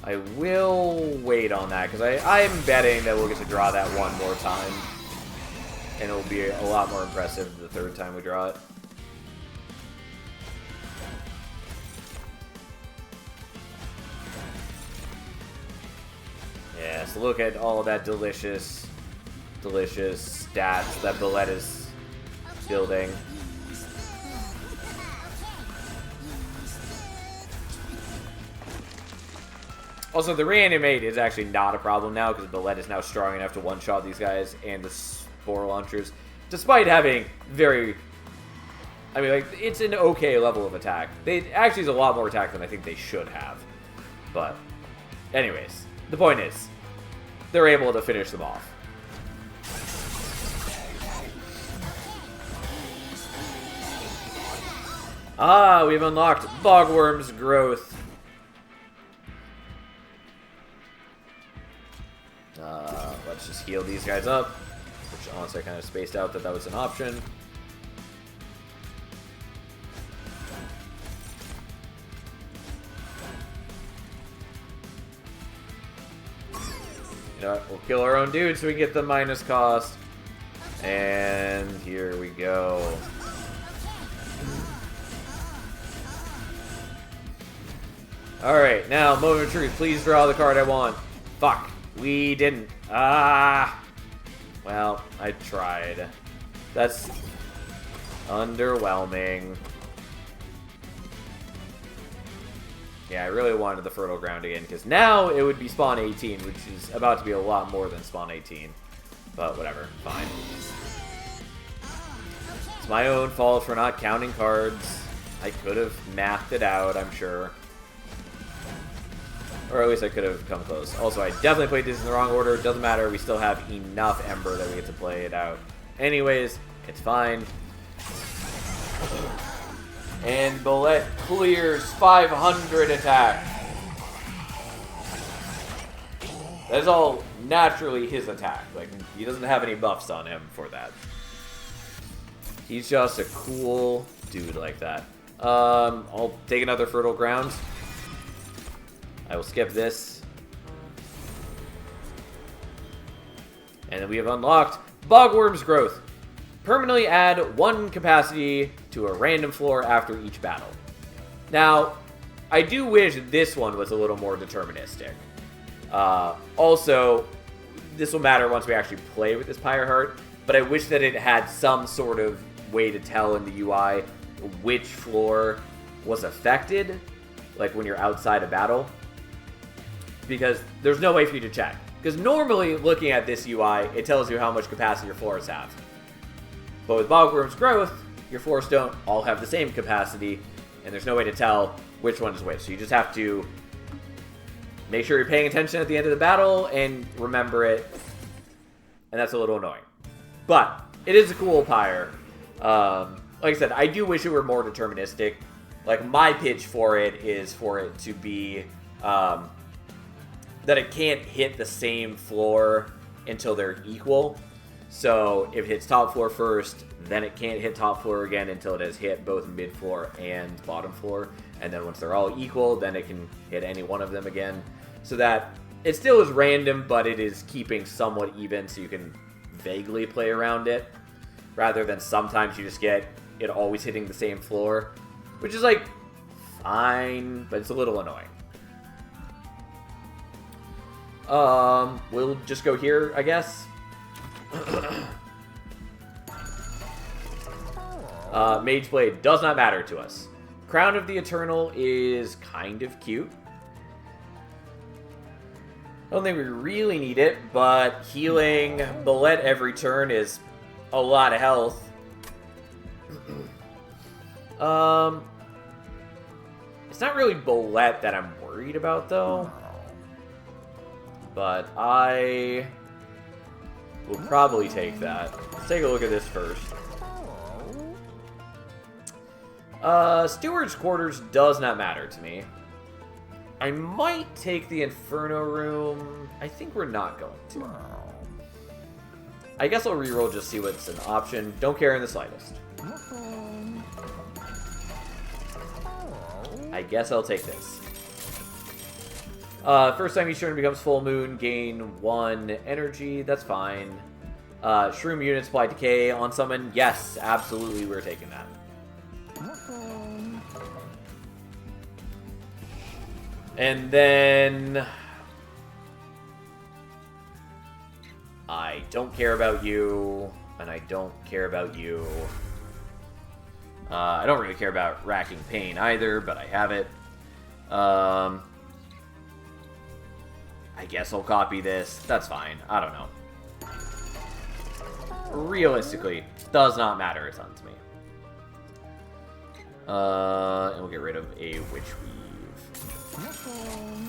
I will wait on that, because I'm betting that we'll get to draw that one more time. And it'll be a lot more impressive the third time we draw it. Yeah, so look at all of that delicious stats that Bullet is building. Also, the reanimate is actually not a problem now because Bullet is now strong enough to one-shot these guys and the Spore Launchers, despite having very... I mean, like, it's an okay level of attack. They actually is a lot more attack than I think they should have. But, anyways, the point is, they're able to finish them off. Ah, we've unlocked Bogworm's Growth. Let's just heal these guys up. Which, honestly, I kind of spaced out that that was an option. You know what? We'll kill our own dude so we get the minus cost. And here we go. Alright, now, moment of truth. Please draw the card I want. Fuck. We didn't. Ah! Well, I tried. That's underwhelming. Yeah, I really wanted the Fertile Ground again, because now it would be Spawn 18, which is about to be a lot more than Spawn 18. But whatever, fine. It's my own fault for not counting cards. I could have mapped it out, I'm sure. Or at least I could have come close. Also, I definitely played this in the wrong order. Doesn't matter. We still have enough Ember that we get to play it out. Anyways, it's fine. And Bullet clears 500 attack. That is all naturally his attack. Like, he doesn't have any buffs on him for that. He's just a cool dude like that. I'll take another Fertile Ground. I will skip this. And then we have unlocked Bogworm's Growth. Permanently add 1 capacity to a random floor after each battle. Now, I do wish this one was a little more deterministic. Also, this will matter once we actually play with this Pyreheart, but I wish that it had some sort of way to tell in the UI which floor was affected, like when you're outside a battle. Because there's no way for you to check. Because normally, looking at this UI, it tells you how much capacity your floors have. But with Bogworm's Growth, your floors don't all have the same capacity, and there's no way to tell which one is which. So you just have to make sure you're paying attention at the end of the battle and remember it. And that's a little annoying. But it is a cool pyre. Like I said, I do wish it were more deterministic. Like, my pitch for it is for it to be that it can't hit the same floor until they're equal. So if it hits top floor first, then it can't hit top floor again until it has hit both mid floor and bottom floor. And then once they're all equal, then it can hit any one of them again. So that it still is random, but it is keeping somewhat even so you can vaguely play around it. Rather than sometimes you just get it always hitting the same floor. Which is, like, fine, but it's a little annoying. We'll just go here, I guess. Mage Blade does not matter to us. Crown of the Eternal is kind of cute. I don't think we really need it, but healing Bullet every turn is a lot of health. It's not really Bullet that I'm worried about, though. But I will probably take that. Let's take a look at this first. Steward's Quarters does not matter to me. I might take the Inferno Room. I think we're not going to. I guess I'll reroll just see what's an option. Don't care in the slightest. I guess I'll take this. First time each turn becomes full moon, gain 1 energy. That's fine. Shroom units apply decay on summon. Yes, absolutely, we're taking that. And then I don't care about you, and I don't care about you. I don't really care about Racking Pain either, but I have it. I guess I'll copy this. That's fine. I don't know. Realistically, does not matter a ton to me. And we'll get rid of a Witch Weave.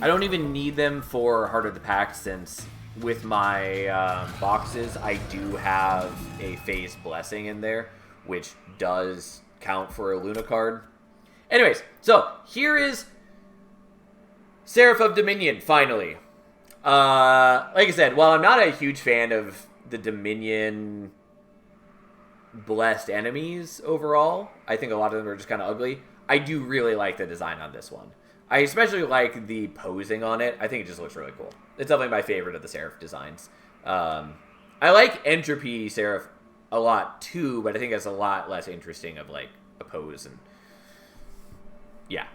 I don't even need them for Heart of the Pact, since with my boxes, I do have a Phase Blessing in there, which does count for a Luna card. Anyways, so here is Seraph of Dominion, finally. Like I said, while I'm not a huge fan of the Dominion blessed enemies overall, I think a lot of them are just kind of ugly. I do really like the design on this one. I especially like the posing on it. I think it just looks really cool. It's definitely my favorite of the Seraph designs. I like Entropy Seraph a lot too, but I think it's a lot less interesting of like a pose and yeah.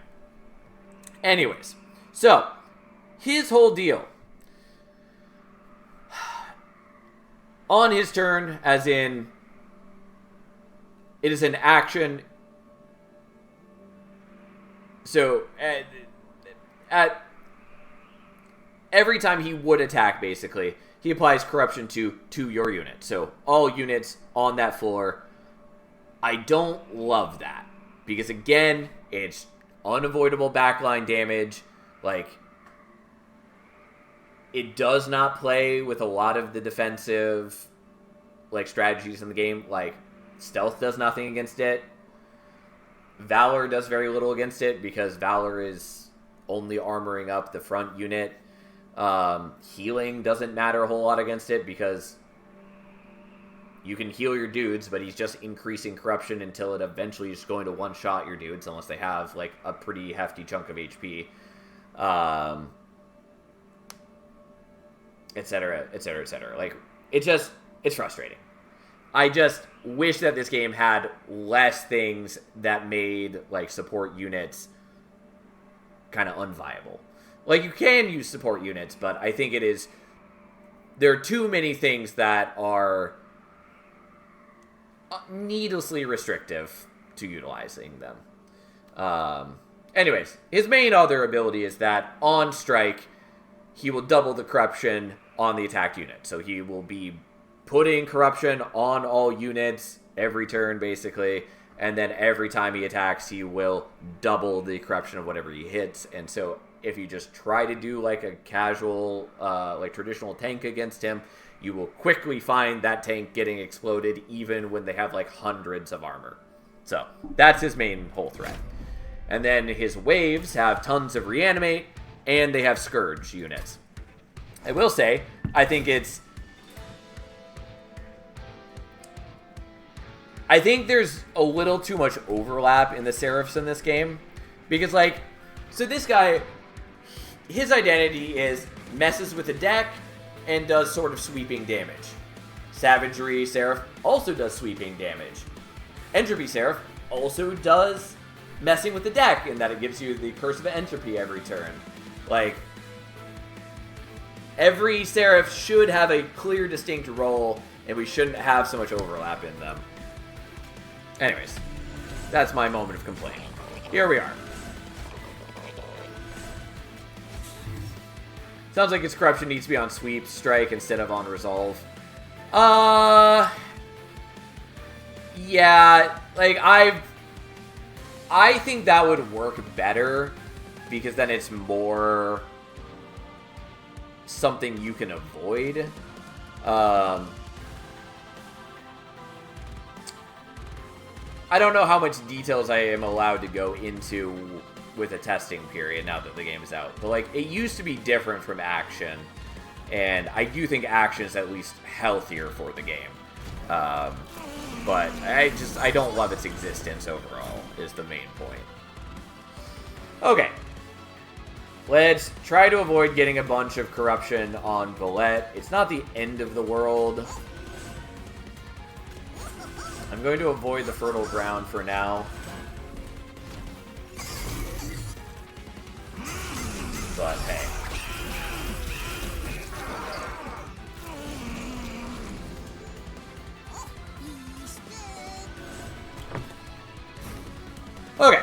Anyways, so his whole deal. On his turn, as in, it is an action. So, at every time he would attack, basically, he applies corruption to your unit. So, all units on that floor. I don't love that. Because, again, it's unavoidable backline damage. Like, it does not play with a lot of the defensive, like, strategies in the game. Like, Stealth does nothing against it. Valor does very little against it because Valor is only armoring up the front unit. Healing doesn't matter a whole lot against it because you can heal your dudes, but he's just increasing corruption until it eventually is going to one-shot your dudes unless they have, like, a pretty hefty chunk of HP. Etc., etc., etc. Like, it's frustrating. I just wish that this game had less things that made, like, support units kind of unviable. Like, you can use support units, but I think there are too many things that are needlessly restrictive to utilizing them. Anyways, his main other ability is that on strike, he will double the corruption on the attacked unit. So he will be putting corruption on all units every turn, basically, and then every time he attacks, he will double the corruption of whatever he hits. And so if you just try to do like a casual, like traditional tank against him, you will quickly find that tank getting exploded even when they have like hundreds of armor. So that's his main whole threat. And then his waves have tons of reanimate, and they have Scourge units. I will say, I think there's a little too much overlap in the Seraphs in this game. Because, like, so this guy, his identity is messes with the deck and does sort of sweeping damage. Savagery Seraph also does sweeping damage. Entropy Seraph also does messing with the deck, in that it gives you the Curse of Entropy every turn. Like, every Seraph should have a clear, distinct role, and we shouldn't have so much overlap in them. Anyways, that's my moment of complaint. Here we are. Sounds like his corruption needs to be on sweep, strike, instead of on resolve. Yeah, like, I think that would work better, because then it's more something you can avoid. I don't know how much details I am allowed to go into with a testing period now that the game is out. But, like, it used to be different from action, and I do think action is at least healthier for the game. But I don't love its existence overall, is the main point. Okay. Let's try to avoid getting a bunch of corruption on Valette. It's not the end of the world. I'm going to avoid the Fertile Ground for now. But hey. Okay.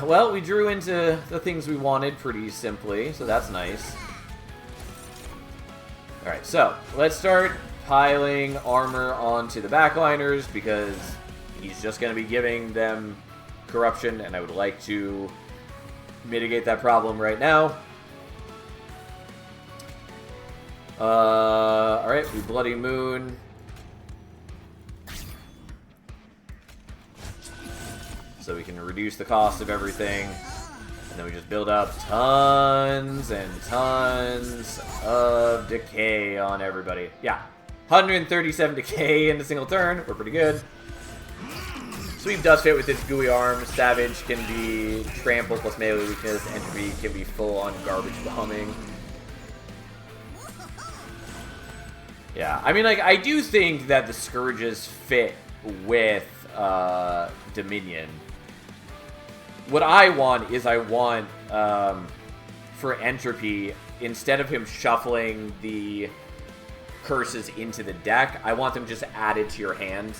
Well, we drew into the things we wanted pretty simply, so that's nice. Alright, so let's start piling armor onto the backliners, because he's just going to be giving them corruption, and I would like to mitigate that problem right now. Alright, we Bloody Moon. So we can reduce the cost of everything. And then we just build up tons and tons of decay on everybody. Yeah, 137 decay in a single turn. We're pretty good. Sweep does fit with his gooey arm. Savage can be trample plus melee weakness. Entropy can be full on garbage bombing. Yeah, I mean, like, I do think that the Scourges fit with Dominion. What I want is for Entropy, instead of him shuffling the curses into the deck, I want them just added to your hand.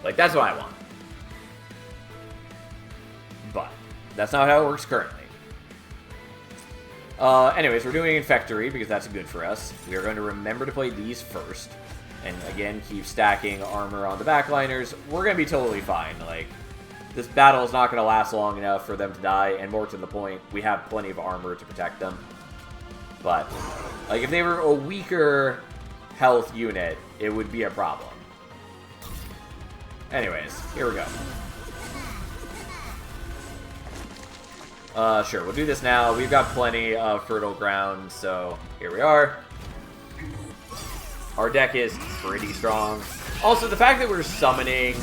Like, that's what I want. But that's not how it works currently. Anyways, we're doing Infectory because that's good for us. We are going to remember to play these first. And again, keep stacking armor on the backliners. We're going to be totally fine. Like, this battle is not going to last long enough for them to die, and more to the point, we have plenty of armor to protect them. But, like, if they were a weaker health unit, it would be a problem. Anyways, here we go. Sure, we'll do this now. We've got plenty of Fertile Ground, so here we are. Our deck is pretty strong. Also, the fact that we're summoning...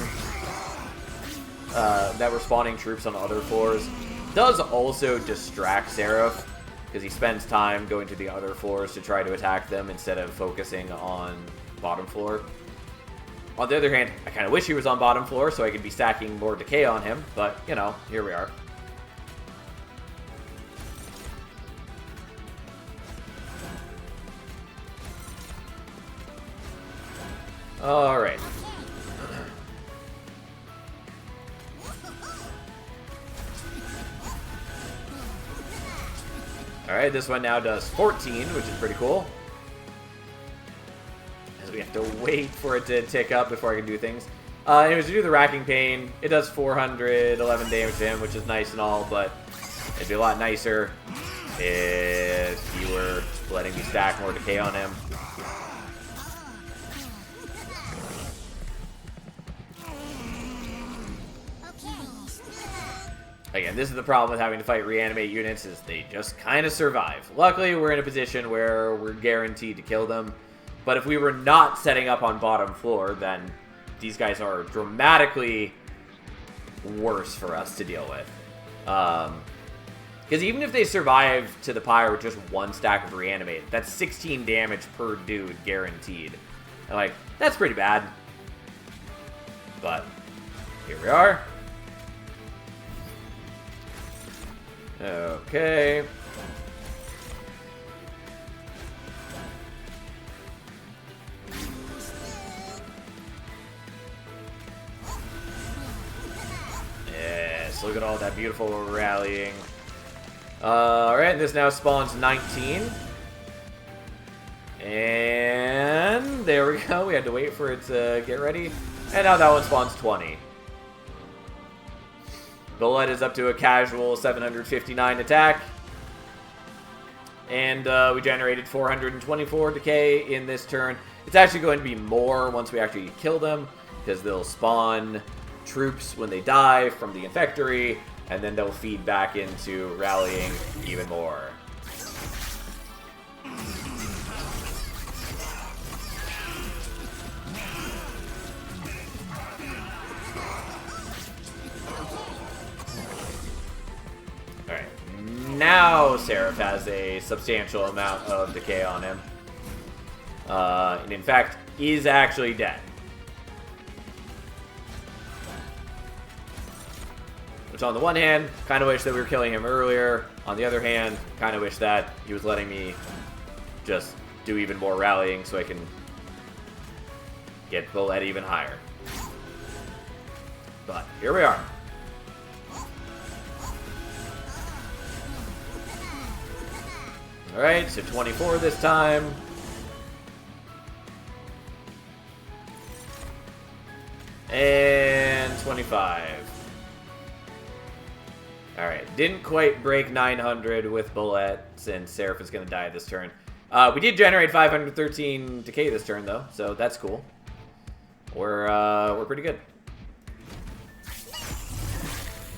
that we're spawning troops on other floors does also distract Seraph. because he spends time going to the other floors to try to attack them instead of focusing on bottom floor. On the other hand, I kind of wish he was on bottom floor so I could be stacking more decay on him, but, you know, here we are. Alright. Alright, this one now does 14, which is pretty cool. As we have to wait for it to tick up before I can do things. Anyways, to do the Racking Pain, it does 411 damage to him, which is nice and all, but it'd be a lot nicer if you were letting me stack more decay on him. Again, this is the problem with having to fight reanimate units, is they just kind of survive. Luckily, we're in a position where we're guaranteed to kill them. But if we were not setting up on bottom floor, then these guys are dramatically worse for us to deal with. Because even if they survive to the pyre with just one stack of reanimate, that's 16 damage per dude guaranteed. And like, that's pretty bad. But here we are. Okay. Yes, look at all that beautiful rallying. Alright, this now spawns 19. And there we go. We had to wait for it to get ready. And now that one spawns 20. Bullet is up to a casual 759 attack. And we generated 424 decay in this turn. It's actually going to be more once we actually kill them, because they'll spawn troops when they die from the infectory, and then they'll feed back into rallying even more. Alright, now Seraph has a substantial amount of decay on him. And in fact, is actually dead. Which on the one hand, kind of wish that we were killing him earlier. On the other hand, kind of wish that he was letting me just do even more rallying so I can get Bullet even higher. But here we are. Alright, so 24 this time. And 25. Alright, didn't quite break 900 with Bullet, since Seraph is going to die this turn. We did generate 513 decay this turn, though, so that's cool. We're pretty good.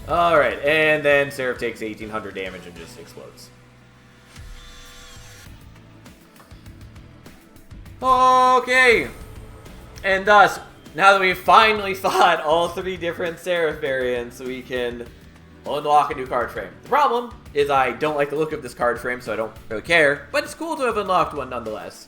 Alright, and then Seraph takes 1800 damage and just explodes. Okay! And thus, now that we've finally fought all three different Seraph variants, we can unlock a new card frame. The problem is I don't like the look of this card frame, so I don't really care, but it's cool to have unlocked one nonetheless.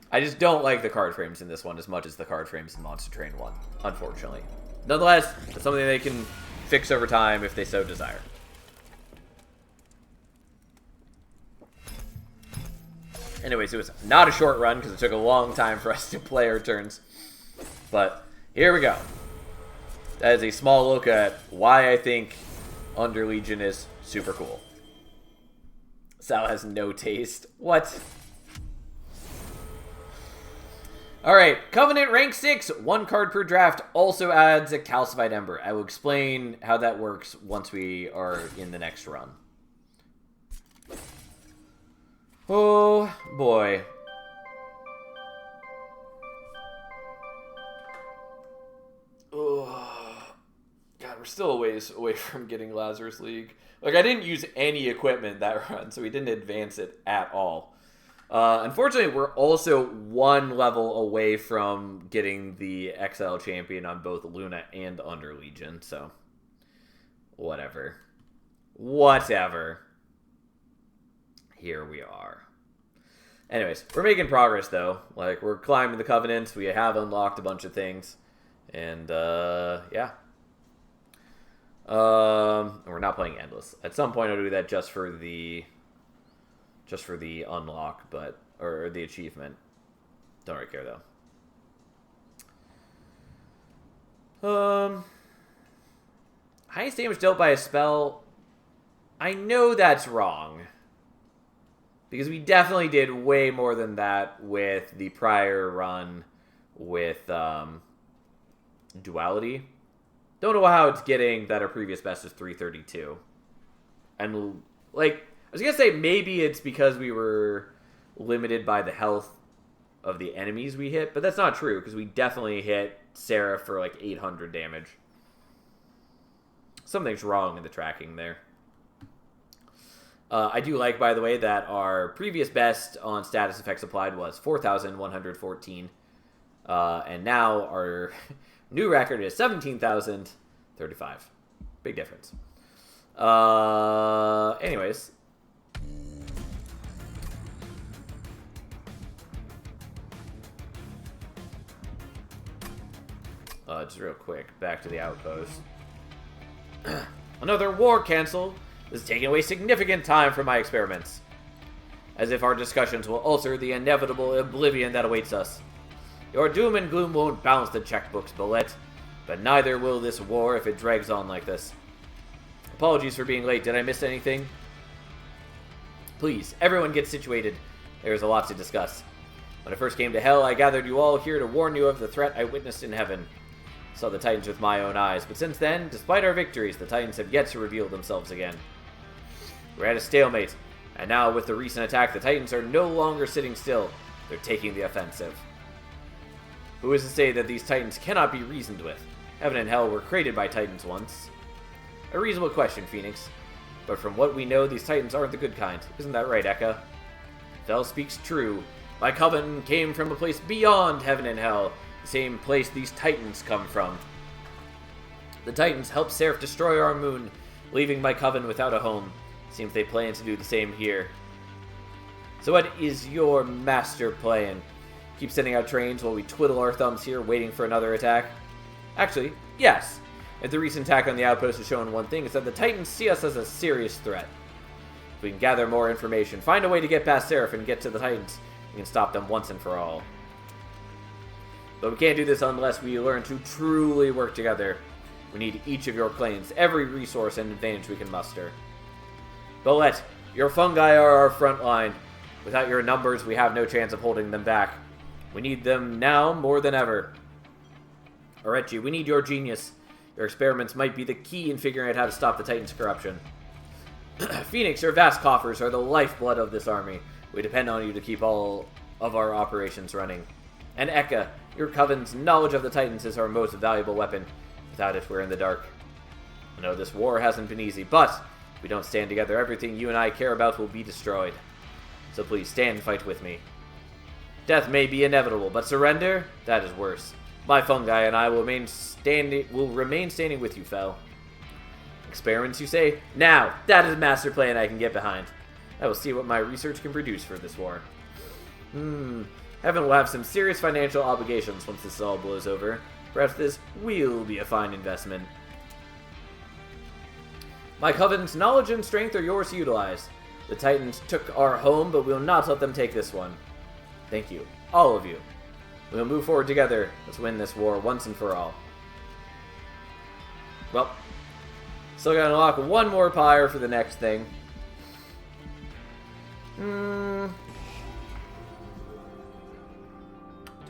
I just don't like the card frames in this one as much as the card frames in Monster Train 1, unfortunately. Nonetheless, it's something they can fix over time if they so desire. Anyways, it was not a short run because it took a long time for us to play our turns. But here we go. That is a small look at why I think Under Legion is super cool. Sal has no taste. What? Alright, Covenant rank 6, 1 card per draft, also adds a Calcified Ember. I will explain how that works once we are in the next run. Oh boy. Oh, God, we're still a ways away from getting Lazarus League. Like, I didn't use any equipment that run, so we didn't advance it at all. Unfortunately, we're also 1 level away from getting the XL champion on both Luna and Under Legion, so whatever. Whatever. Here we are. Anyways, we're making progress, though. Like, we're climbing the Covenant. We have unlocked a bunch of things. And, yeah. We're not playing Endless. At some point, I'll do that just for the unlock, but... Or the achievement. Don't really care, though. Highest damage dealt by a spell. I know that's wrong. Because we definitely did way more than that with the prior run with Duality. Don't know how it's getting that our previous best is 332. And, like, I was going to say maybe it's because we were limited by the health of the enemies we hit, but that's not true, because we definitely hit Seraph for, like, 800 damage. Something's wrong in the tracking there. I do like, by the way, that our previous best on status effects applied was 4,114. And now our new record is 17,035. Big difference. Anyways. Just real quick, back to the outpost. Another war cancel. This is taking away significant time from my experiments. As if our discussions will alter the inevitable oblivion that awaits us. Your doom and gloom won't balance the checkbooks, Bullet, but neither will this war if it drags on like this. Apologies for being late. Did I miss anything? Please, everyone get situated. There is a lot to discuss. When I first came to Hell, I gathered you all here to warn you of the threat I witnessed in Heaven. I saw the Titans with my own eyes, but since then, despite our victories, the Titans have yet to reveal themselves again. We're at a stalemate, and now with the recent attack, the Titans are no longer sitting still. They're taking the offensive. Who is to say that these Titans cannot be reasoned with? Heaven and Hell were created by Titans once. A reasonable question, Phoenix. But from what we know, these Titans aren't the good kind. Isn't that right, Eka? Fel speaks true. My coven came from a place beyond Heaven and Hell, the same place these Titans come from. The Titans helped Seraph destroy our moon, leaving my coven without a home. Seems they plan to do the same here. So what is your master plan? Keep sending out trains while we twiddle our thumbs here, waiting for another attack? Actually, yes. If the recent attack on the outpost has shown one thing, it's that the Titans see us as a serious threat. If we can gather more information, find a way to get past Seraph and get to the Titans, we can stop them once and for all. But we can't do this unless we learn to truly work together. We need each of your claims, every resource and advantage we can muster. Bullet, your fungi are our front line. Without your numbers, we have no chance of holding them back. We need them now more than ever. Orechi, we need your genius. Your experiments might be the key in figuring out how to stop the Titans' corruption. Phoenix, your vast coffers are the lifeblood of this army. We depend on you to keep all of our operations running. And Eka, your coven's knowledge of the Titans is our most valuable weapon. Without it, we're in the dark. I know this war hasn't been easy, but if we don't stand together, everything you and I care about will be destroyed. So please stand and fight with me. Death may be inevitable, but surrender? That is worse. My fungi and I will remain standing with you, Fel. Experiments, you say? Now! That is a master plan I can get behind. I will see what my research can produce for this war. Heaven will have some serious financial obligations once this all blows over. Perhaps this will be a fine investment. My coven's knowledge and strength are yours to utilize. The Titans took our home, but we will not let them take this one. Thank you. All of you. We will move forward together. Let's win this war once and for all. Well, still gotta unlock one more pyre for the next thing. Do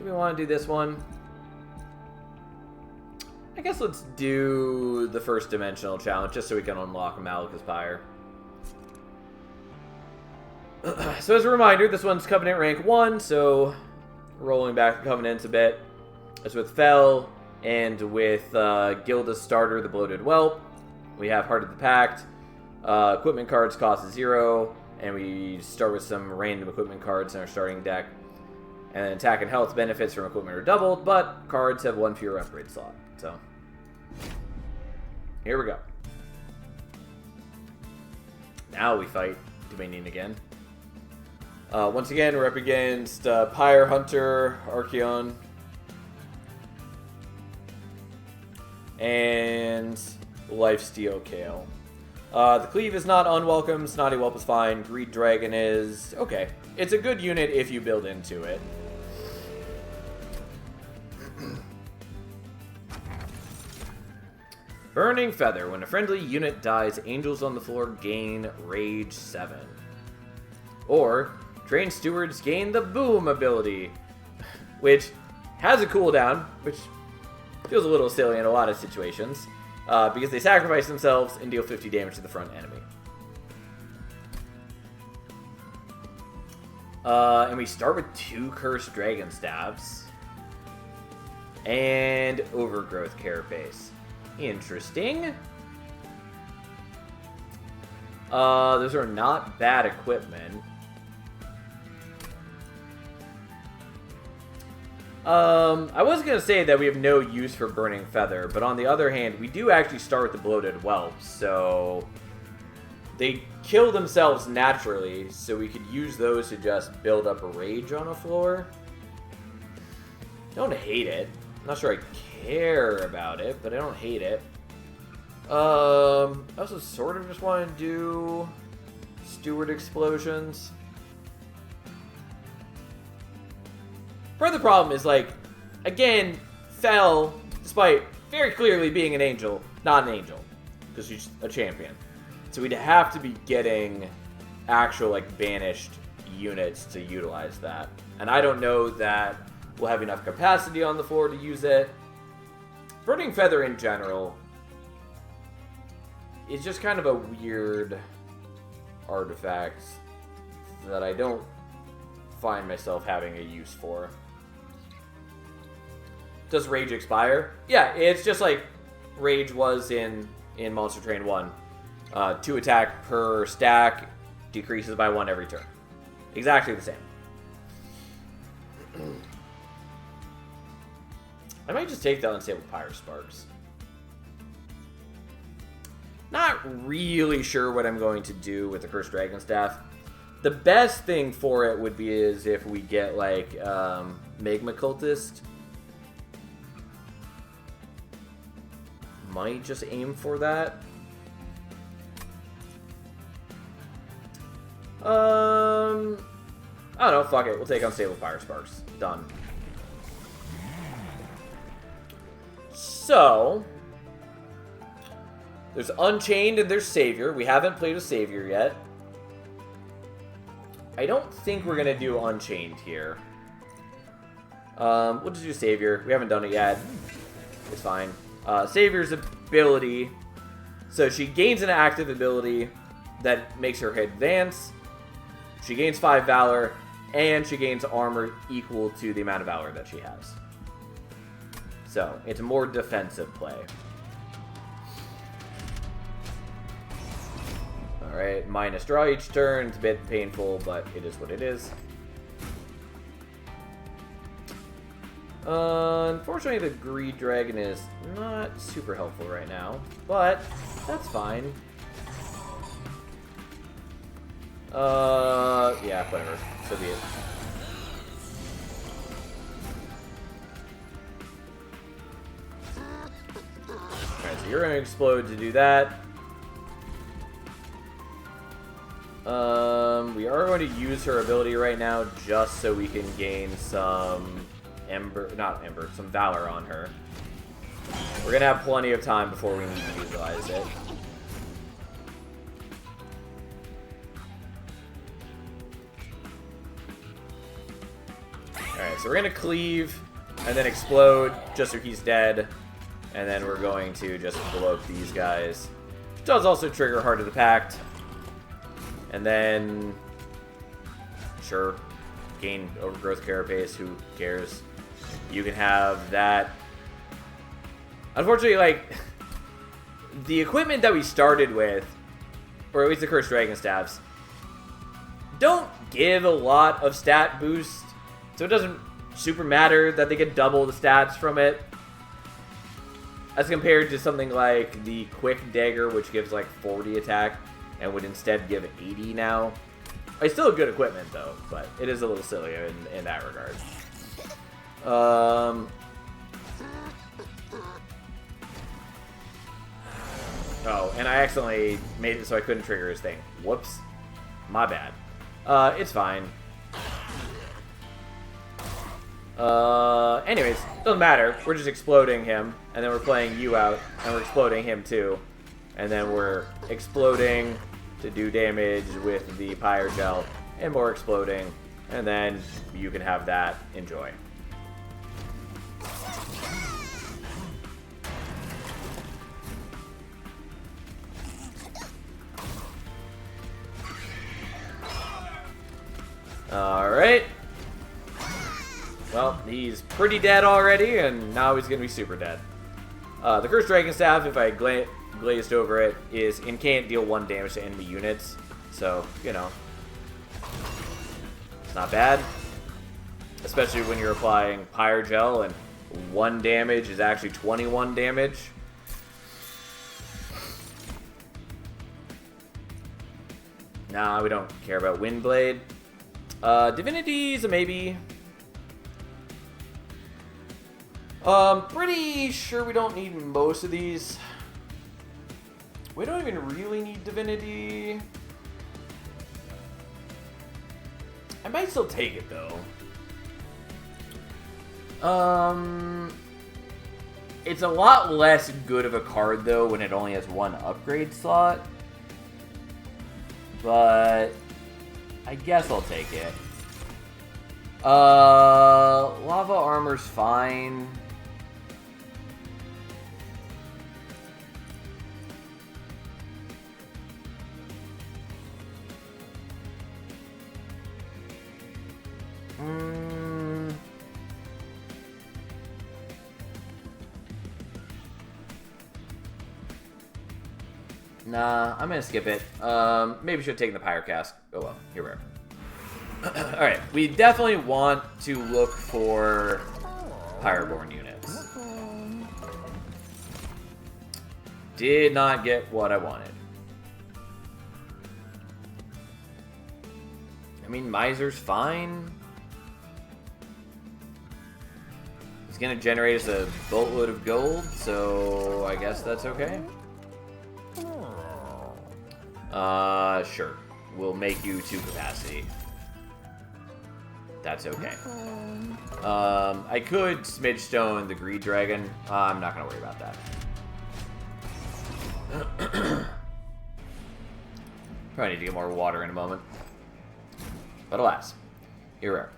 we want to do this one? I guess let's do the first dimensional challenge, just so we can unlock Malika's Pyre. So as a reminder, this one's Covenant rank 1, so rolling back the Covenants a bit. It's with Fel, and with Gilda's starter, the Bloated Whelp. We have Heart of the Pact. Equipment cards cost 0, and we start with some random equipment cards in our starting deck. And then attack and health benefits from equipment are doubled, but cards have one fewer upgrade slot. So, here we go. Now we fight Dominion again. Once again, we're up against Pyre Hunter, Archeon, and Lifesteal Kale. The Cleave is not unwelcome, Snotty Whelp is fine, Greed Dragon is okay. It's a good unit if you build into it. Burning Feather. When a friendly unit dies, angels on the floor gain Rage 7. Or, trained stewards gain the Boom ability, which has a cooldown, which feels a little silly in a lot of situations, because they sacrifice themselves and deal 50 damage to the front enemy. And we start with 2 Cursed Dragon Staves and Overgrowth Carapace. Interesting. Those are not bad equipment. I was going to say that we have no use for Burning Feather, but on the other hand, we do actually start with the Bloated Whelp, so they kill themselves naturally, so we could use those to just build up a rage on a floor. Don't hate it. I'm not sure I care about it, but I don't hate it. I also sort of just want to do Steward Explosions. Part of the problem is, like, again, Fel, despite very clearly being an angel, not an angel, because she's a champion. So we'd have to be getting actual, like, banished units to utilize that. And I don't know that we'll have enough capacity on the floor to use it. Burning Feather in general is just kind of a weird artifact that I don't find myself having a use for. Does Rage expire? Yeah, it's just like Rage was in Monster Train 1. 2 attack per stack, decreases by 1 every turn. Exactly the same. I might just take the Unstable Pyre Sparks. Not really sure what I'm going to do with the Cursed Dragon Staff. The best thing for it would be is if we get, like, Magma Cultist. Might just aim for that. I don't know, fuck it. We'll take Unstable Pyre Sparks. Done. So, there's Unchained and there's Savior. We haven't played a Savior yet. I don't think we're going to do Unchained here. We'll just do Savior. We haven't done it yet. It's fine. Savior's ability. So she gains an active ability that makes her advance. She gains 5 Valor. And she gains armor equal to the amount of Valor that she has. So, it's a more defensive play. Alright, minus draw each turn. It's a bit painful, but it is what it is. Unfortunately, the Greed Dragon is not super helpful right now, but that's fine. Yeah, whatever. So be it. Alright, so you're going to explode to do that. We are going to use her ability right now just so we can gain some some Valor on her. We're going to have plenty of time before we need to utilize it. Alright, so we're going to cleave and then explode just so he's dead. And then we're going to just blow up these guys. Which does also trigger Heart of the Pact. And then, sure, gain Overgrowth Carapace, who cares? You can have that. Unfortunately, like, the equipment that we started with, or at least the Cursed Dragon Staffs, don't give a lot of stat boost. So it doesn't super matter that they get double the stats from it. As compared to something like the Quick Dagger, which gives like 40 attack, and would instead give 80 now. It's still good equipment, though, but it is a little silly in that regard. Oh, and I accidentally made it so I couldn't trigger his thing. Whoops. My bad. It's fine. Anyways, doesn't matter. We're just exploding him, and then we're playing you out, and we're exploding him too. And then we're exploding to do damage with the Pyre Gel, and more exploding, and then you can have that. Enjoy. Alright. Well, he's pretty dead already, and now he's going to be super dead. The Cursed Dragon Staff, if I glazed over it, is incant, deal 1 damage to enemy units. So, you know, it's not bad. Especially when you're applying Pyre Gel, and 1 damage is actually 21 damage. Nah, we don't care about Windblade. Divinity is a maybe. Pretty sure we don't need most of these. We don't even really need Divinity. I might still take it, though. It's a lot less good of a card, though, when it only has 1 upgrade slot. But I guess I'll take it. Lava Armor's fine. Nah, I'm gonna skip it. Maybe should have taken the Pyre Cask. Oh well, here we are. Alright, we definitely want to look for Pyroborn units. Did not get what I wanted. I mean, Miser's fine. He's gonna generate us a boatload of gold, so I guess that's okay. Sure. We'll make you 2 capacity. That's okay. I could Smidge Stone the Greed Dragon. I'm not gonna worry about that. Probably need to get more water in a moment. But alas, here we are.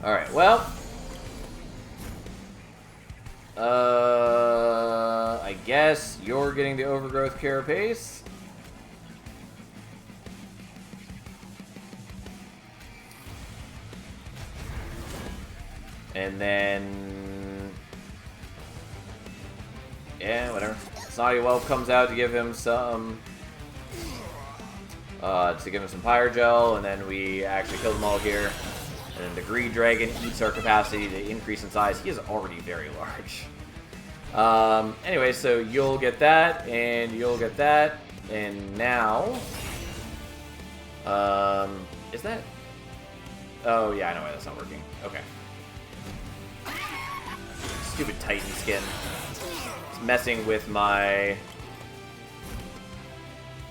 Alright, well. I guess you're getting the Overgrowth Carapace. And then... yeah, whatever. Snotty Whelp comes out to give him some... some Pyre Gel, and then we actually kill them all here. And then the Greed Dragon eats our capacity to increase in size. He is already very large. Anyway, so you'll get that, and you'll get that, and now... is that... oh, yeah, I know why that's not working. Okay. Stupid Titan skin. It's messing with my...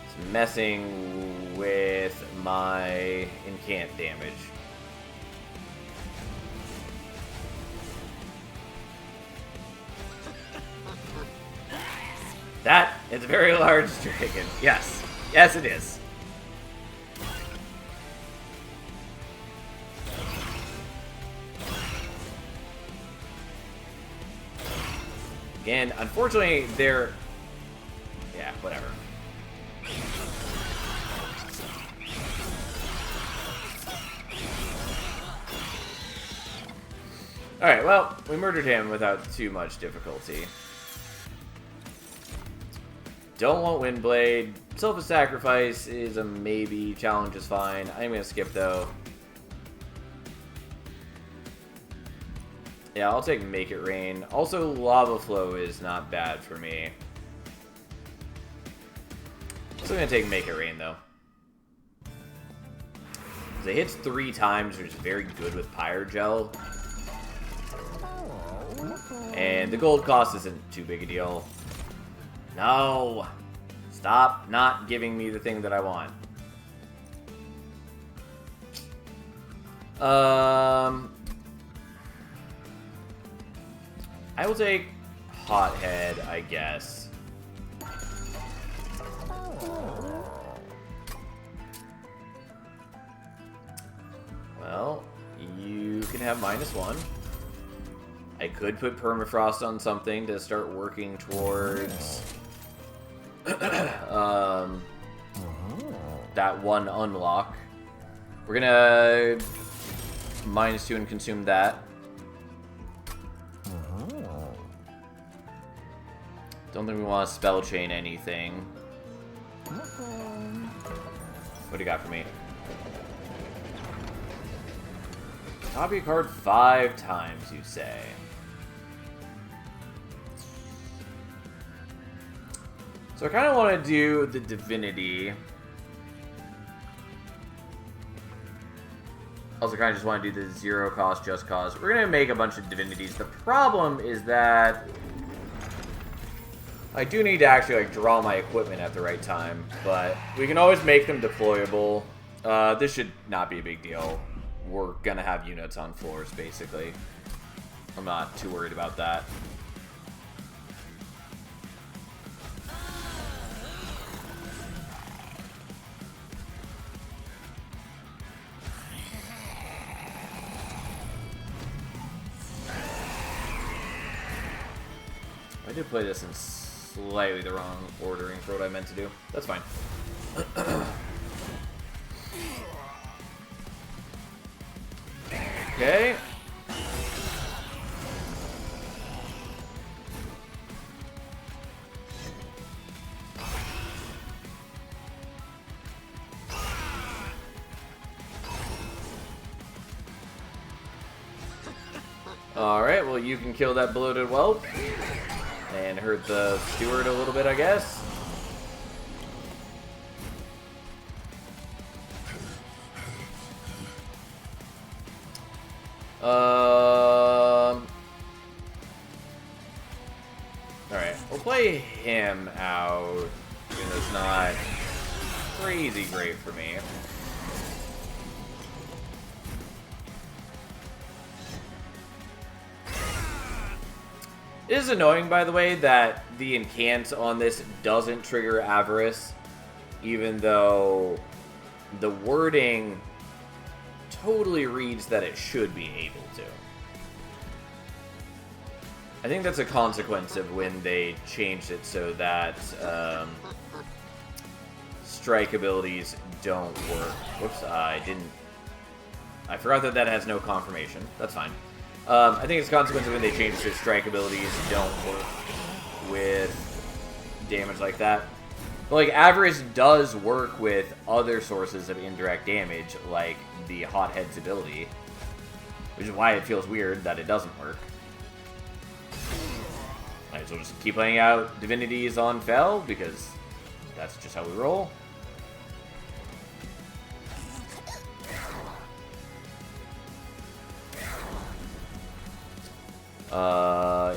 it's messing with my incant damage. That is a very large dragon. Yes. Yes, it is. Again, unfortunately, they're... yeah, whatever. Alright, well, we murdered him without too much difficulty. Don't want Windblade. Self-sacrifice is a maybe. Challenge is fine. I'm going to skip, though. Yeah, I'll take Make It Rain. Also, Lava Flow is not bad for me. Still gonna take Make It Rain, though. Because it hits 3 times, which is very good with Pyrogel. And the gold cost isn't too big a deal. No! Stop not giving me the thing that I want. I will take Hothead, I guess. Well, you can have -1. I could put Permafrost on something to start working towards that one unlock. We're gonna -2 and consume that. Don't think we want to spell chain anything. What do you got for me? Copy a card 5 times, you say. So I kind of want to do the Divinity. Also kind of just want to do the 0 cost, just cause. We're going to make a bunch of Divinities. The problem is that I do need to actually draw my equipment at the right time, but we can always make them deployable. This should not be a big deal. We're gonna have units on floors, basically. I'm not too worried about that. I did play this in slightly the wrong ordering for what I meant to do. That's fine. Okay. Alright, well you can kill that bloated whelp. And hurt the steward a little bit, I guess. Alright, we'll play him out. Even though it's not crazy great for me. It is annoying, by the way, that the incant on this doesn't trigger Avarice, even though the wording totally reads that it should be able to. I think that's a consequence of when they changed it so that strike abilities don't work. Whoops, I forgot that that has no confirmation. That's fine. I think it's a consequence of when they changed it so strike abilities don't work with damage like that. But like Avarice does work with other sources of indirect damage, like the Hothead's ability, which is why it feels weird that it doesn't work. Might as well just keep playing out Divinities on Fel, because that's just how we roll.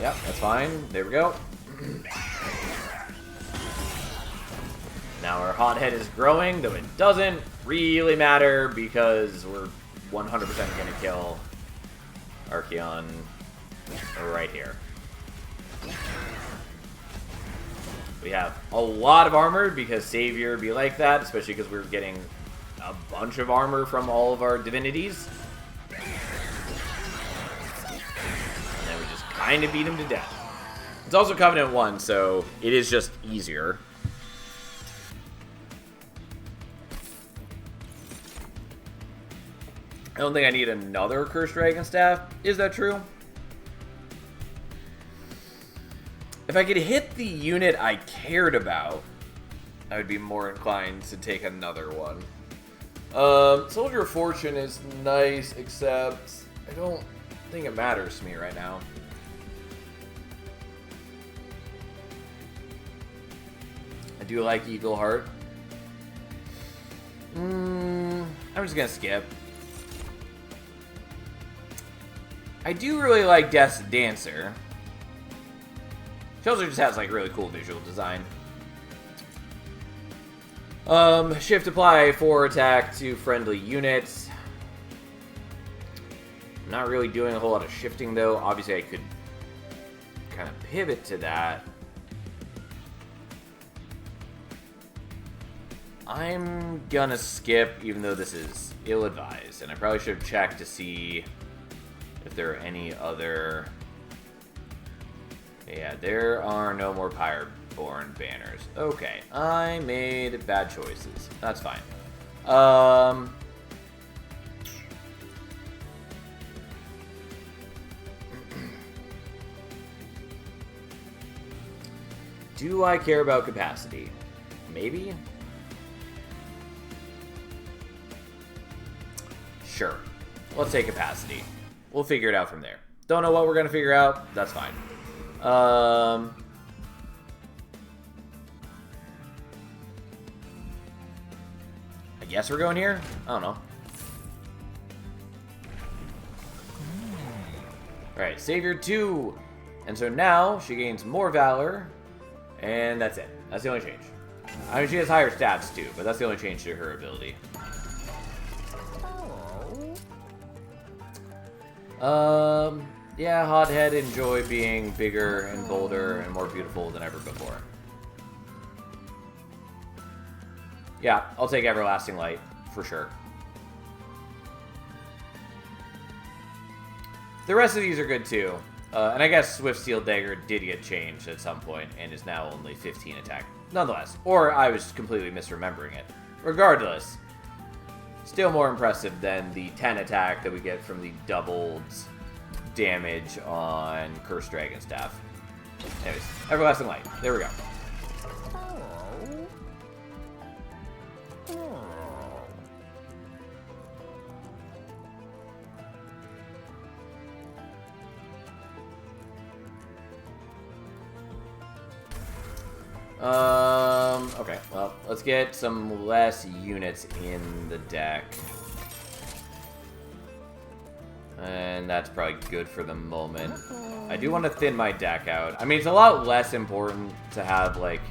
Yeah, that's fine. There we go. Now our Hothead is growing, though it doesn't really matter because we're 100% going to kill Archeon right here. We have a lot of armor because Savior would be like that, especially because we're getting a bunch of armor from all of our Divinities. Kind of beat him to death. It's also Covenant 1, so it is just easier. I don't think I need another Cursed Dragon Staff. Is that true? If I could hit the unit I cared about, I would be more inclined to take another one. Soldier of Fortune is nice, except I don't think it matters to me right now. I do like Eagle Heart. I'm just gonna skip. I do really like Death's Dancer. She also just has like really cool visual design. Shift apply 4 attack to friendly units. I'm not really doing a whole lot of shifting though. Obviously I could kind of pivot to that. I'm gonna skip, even though this is ill-advised, and I probably should have checked to see if there are any other... Yeah, there are no more Pyreborn banners. Okay, I made bad choices. That's fine. Do I care about capacity? Maybe? Sure. Let's take capacity. We'll figure it out from there. Don't know what we're going to figure out. That's fine. I guess we're going here? I don't know. Alright, Savior 2. And so now she gains more Valor. And that's it. That's the only change. I mean, she has higher stats too, but that's the only change to her ability. Yeah, Hothead enjoy being bigger and bolder and more beautiful than ever before. Yeah, I'll take Everlasting Light, for sure. The rest of these are good too. And I guess Swift Steel Dagger did get changed at some point and is now only 15 attack. Nonetheless, or I was completely misremembering it. Regardless, still more impressive than the 10 attack that we get from the doubled damage on Cursed Dragon Staff. Anyways, Everlasting Light. There we go. Okay, well, let's get some less units in the deck. And that's probably good for the moment. I do want to thin my deck out. I mean, it's a lot less important to have, like,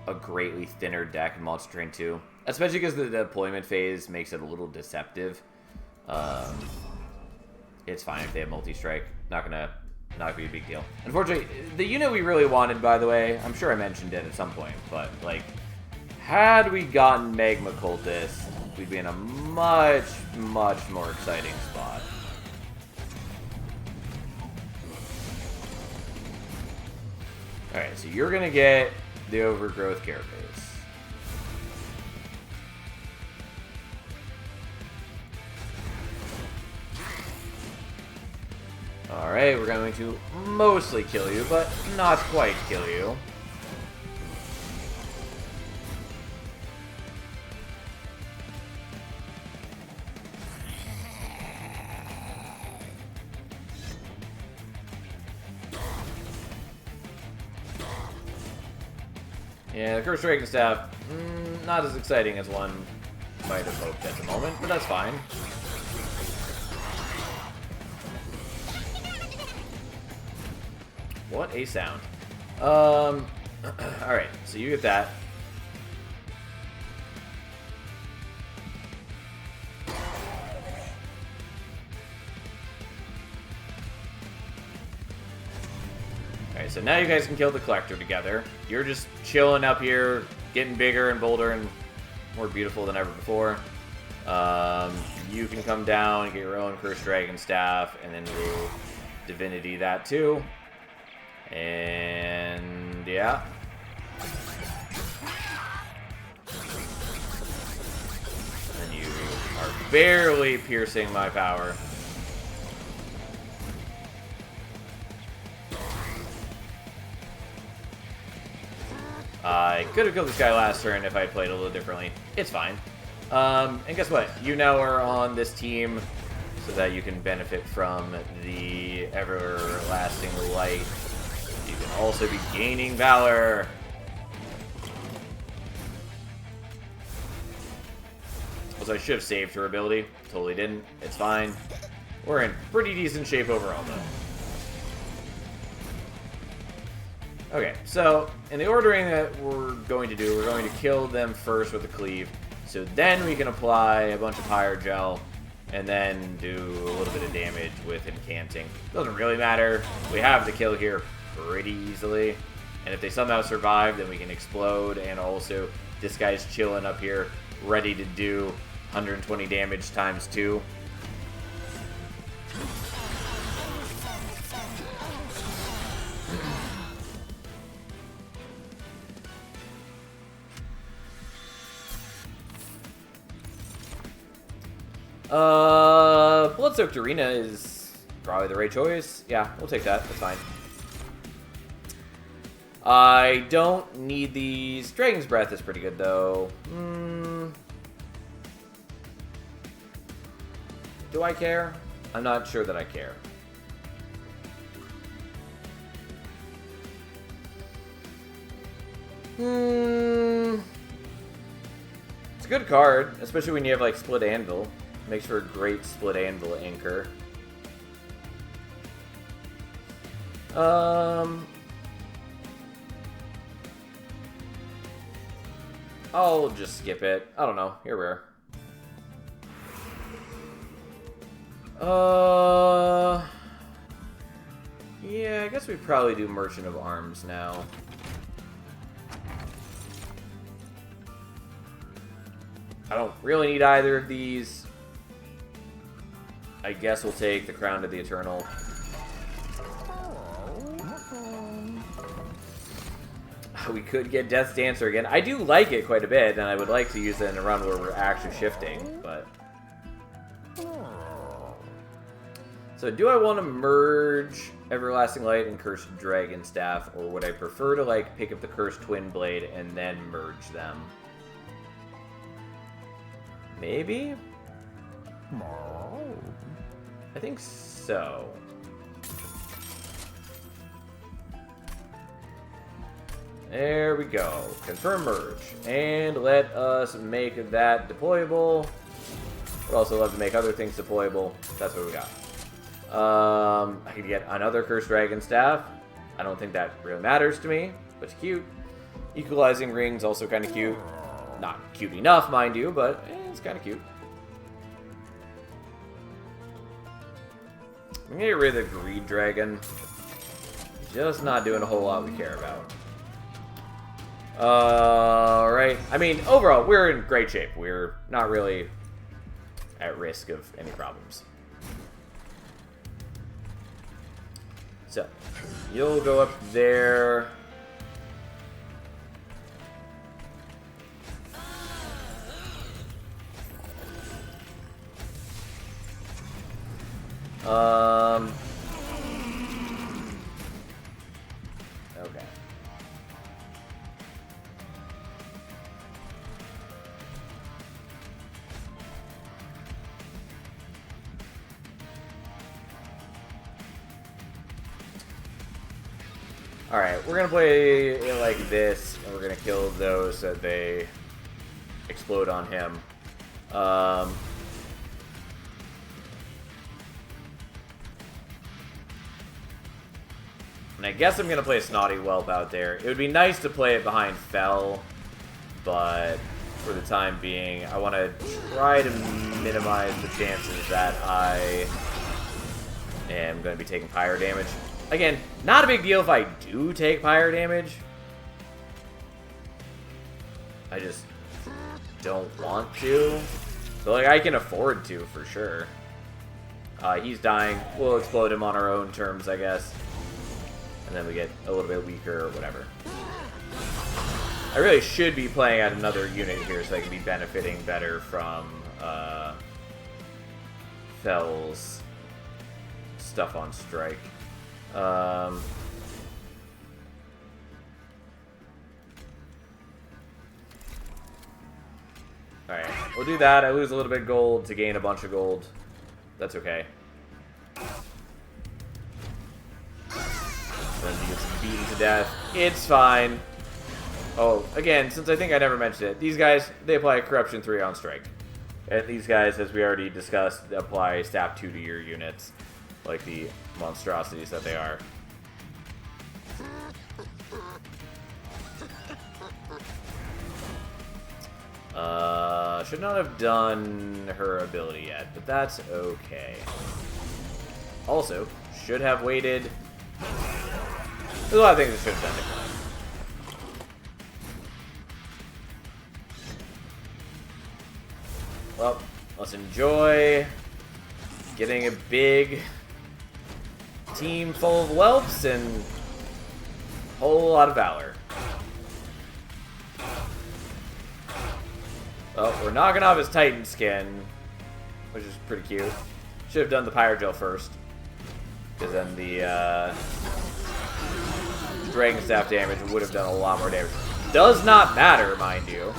a greatly thinner deck in Monster Train 2. Especially because the deployment phase makes it a little deceptive. It's fine if they have multi-strike. Not gonna be a big deal. Unfortunately, the unit we really wanted, by the way, I'm sure I mentioned it at some point, but, like, had we gotten Magma Cultist, we'd be in a much, much more exciting spot. Alright, so you're gonna get the Overgrowth Carapace. Alright, we're going to mostly kill you, but not quite kill you. Yeah, the Cursed Dragon Staff, not as exciting as one might have hoped at the moment, but that's fine. What a sound. Alright, so you get that. Alright, so now you guys can kill the Collector together. You're just chilling up here, getting bigger and bolder and more beautiful than ever before. You can come down and get your own Cursed Dragon Staff, and then we'll Divinity that too. And yeah. And you are barely piercing my power. I could have killed this guy last turn if I had played a little differently. It's fine. And guess what? You now are on this team, so that you can benefit from the everlasting light. You can also be gaining valor. Also, I should have saved her ability. Totally didn't. It's fine. We're in pretty decent shape overall, though. Okay, so in the ordering that we're going to do, we're going to kill them first with the cleave. So then we can apply a bunch of Pyre Gel, and then do a little bit of damage with incanting. Doesn't really matter. We have the kill here pretty easily. And if they somehow survive, then we can explode. And also, this guy's chilling up here, ready to do 120 damage times 2. Blood-Soaked Arena is probably the right choice. Yeah, we'll take that. That's fine. I don't need these. Dragon's Breath is pretty good, though. Do I care? I'm not sure that I care. It's a good card, especially when you have, like, Split Anvil. Makes for a great Split Anvil anchor. I'll just skip it. I don't know. Here we are. Yeah, I guess we probably do Merchant of Arms now. I don't really need either of these. I guess we'll take the Crown to the Eternal. We could get Death's Dancer again. I do like it quite a bit, and I would like to use it in a run where we're actually shifting, but... So, do I want to merge Everlasting Light and Cursed Dragon Staff, or would I prefer to, like, pick up the Cursed Twin Blade and then merge them? Maybe? I think so. There we go. Confirm merge. And let us make that deployable. We'd also love to make other things deployable. That's what we got. I could get another Cursed Dragon Staff. I don't think that really matters to me, but it's cute. Equalizing Ring's also kind of cute. Not cute enough, mind you, but it's kind of cute. I'm gonna get rid of the Greed Dragon. Just not doing a whole lot we care about. Alright. I mean, overall, we're in great shape. We're not really at risk of any problems. So, you'll go up there. Okay. Alright, we're gonna play it like this, and we're gonna kill those so that they explode on him. And I guess I'm going to play a Snotty Whelp out there. It would be nice to play it behind Fel, but for the time being, I want to try to minimize the chances that I am going to be taking Pyre damage. Again, not a big deal if I do take Pyre damage. I just don't want to. But, like, I can afford to, for sure. He's dying. We'll explode him on our own terms, I guess. And then we get a little bit weaker or whatever. I really should be playing at another unit here so I can be benefiting better from Fel's stuff on strike. Alright, we'll do that. I lose a little bit of gold to gain a bunch of gold. That's okay. Then he gets beaten to death. It's fine. Oh, again, since I think I never mentioned it, these guys, they apply Corruption 3 on strike. And these guys, as we already discussed, apply Stab 2 to your units, like the monstrosities that they are. Should not have done her ability yet, but that's okay. Also, should have waited. There's a lot of things I should have done differently. Well, let's enjoy getting a big team full of whelps and a whole lot of valor. Well, we're knocking off his Titan skin, which is pretty cute. Should have done the Pyrogel first, because then the Dragon Staff damage would have done a lot more damage. Does not matter, mind you.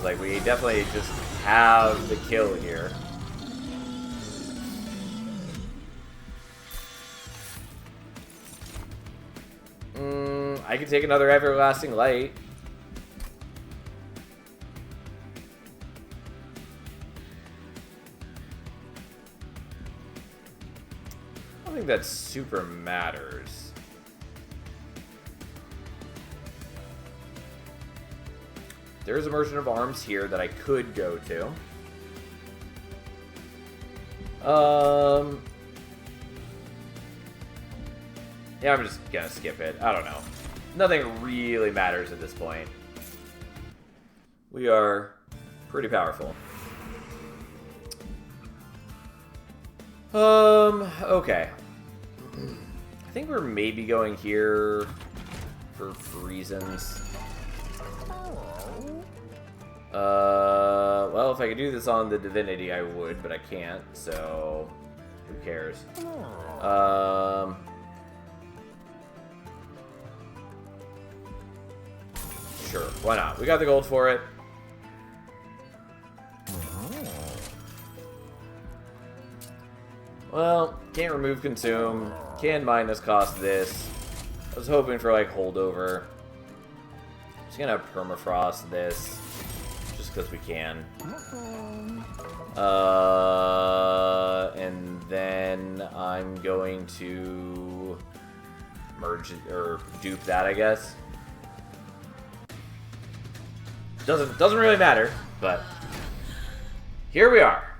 Like, we definitely just have the kill here. I could take another Everlasting Light. I don't think that super matters. There's a Merchant of Arms here that I could go to. Yeah, I'm just gonna skip it. I don't know. Nothing really matters at this point. We are pretty powerful. Okay. I think we're maybe going here for reasons. Well, if I could do this on the Divinity, I would, but I can't, so who cares? Sure, why not? We got the gold for it. Well, can't remove consume. Can minus cost this. I was hoping for, like, holdover. Just gonna permafrost this. Just because we can. And then I'm going to merge it, or dupe that, I guess. Doesn't really matter, but here we are.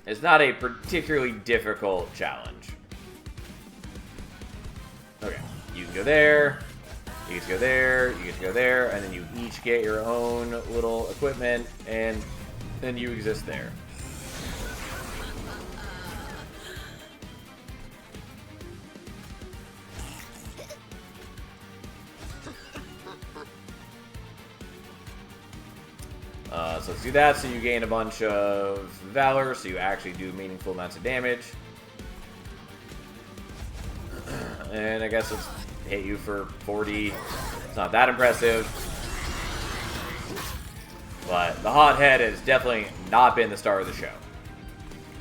It's not a particularly difficult challenge. Okay, you can go there, you get to go there, you get to go there, and then you each get your own little equipment, and then you exist there. So let's do that, so you gain a bunch of Valor, so you actually do meaningful amounts of damage. And I guess let's hit you for 40. It's not that impressive. But the Hothead has definitely not been the star of the show.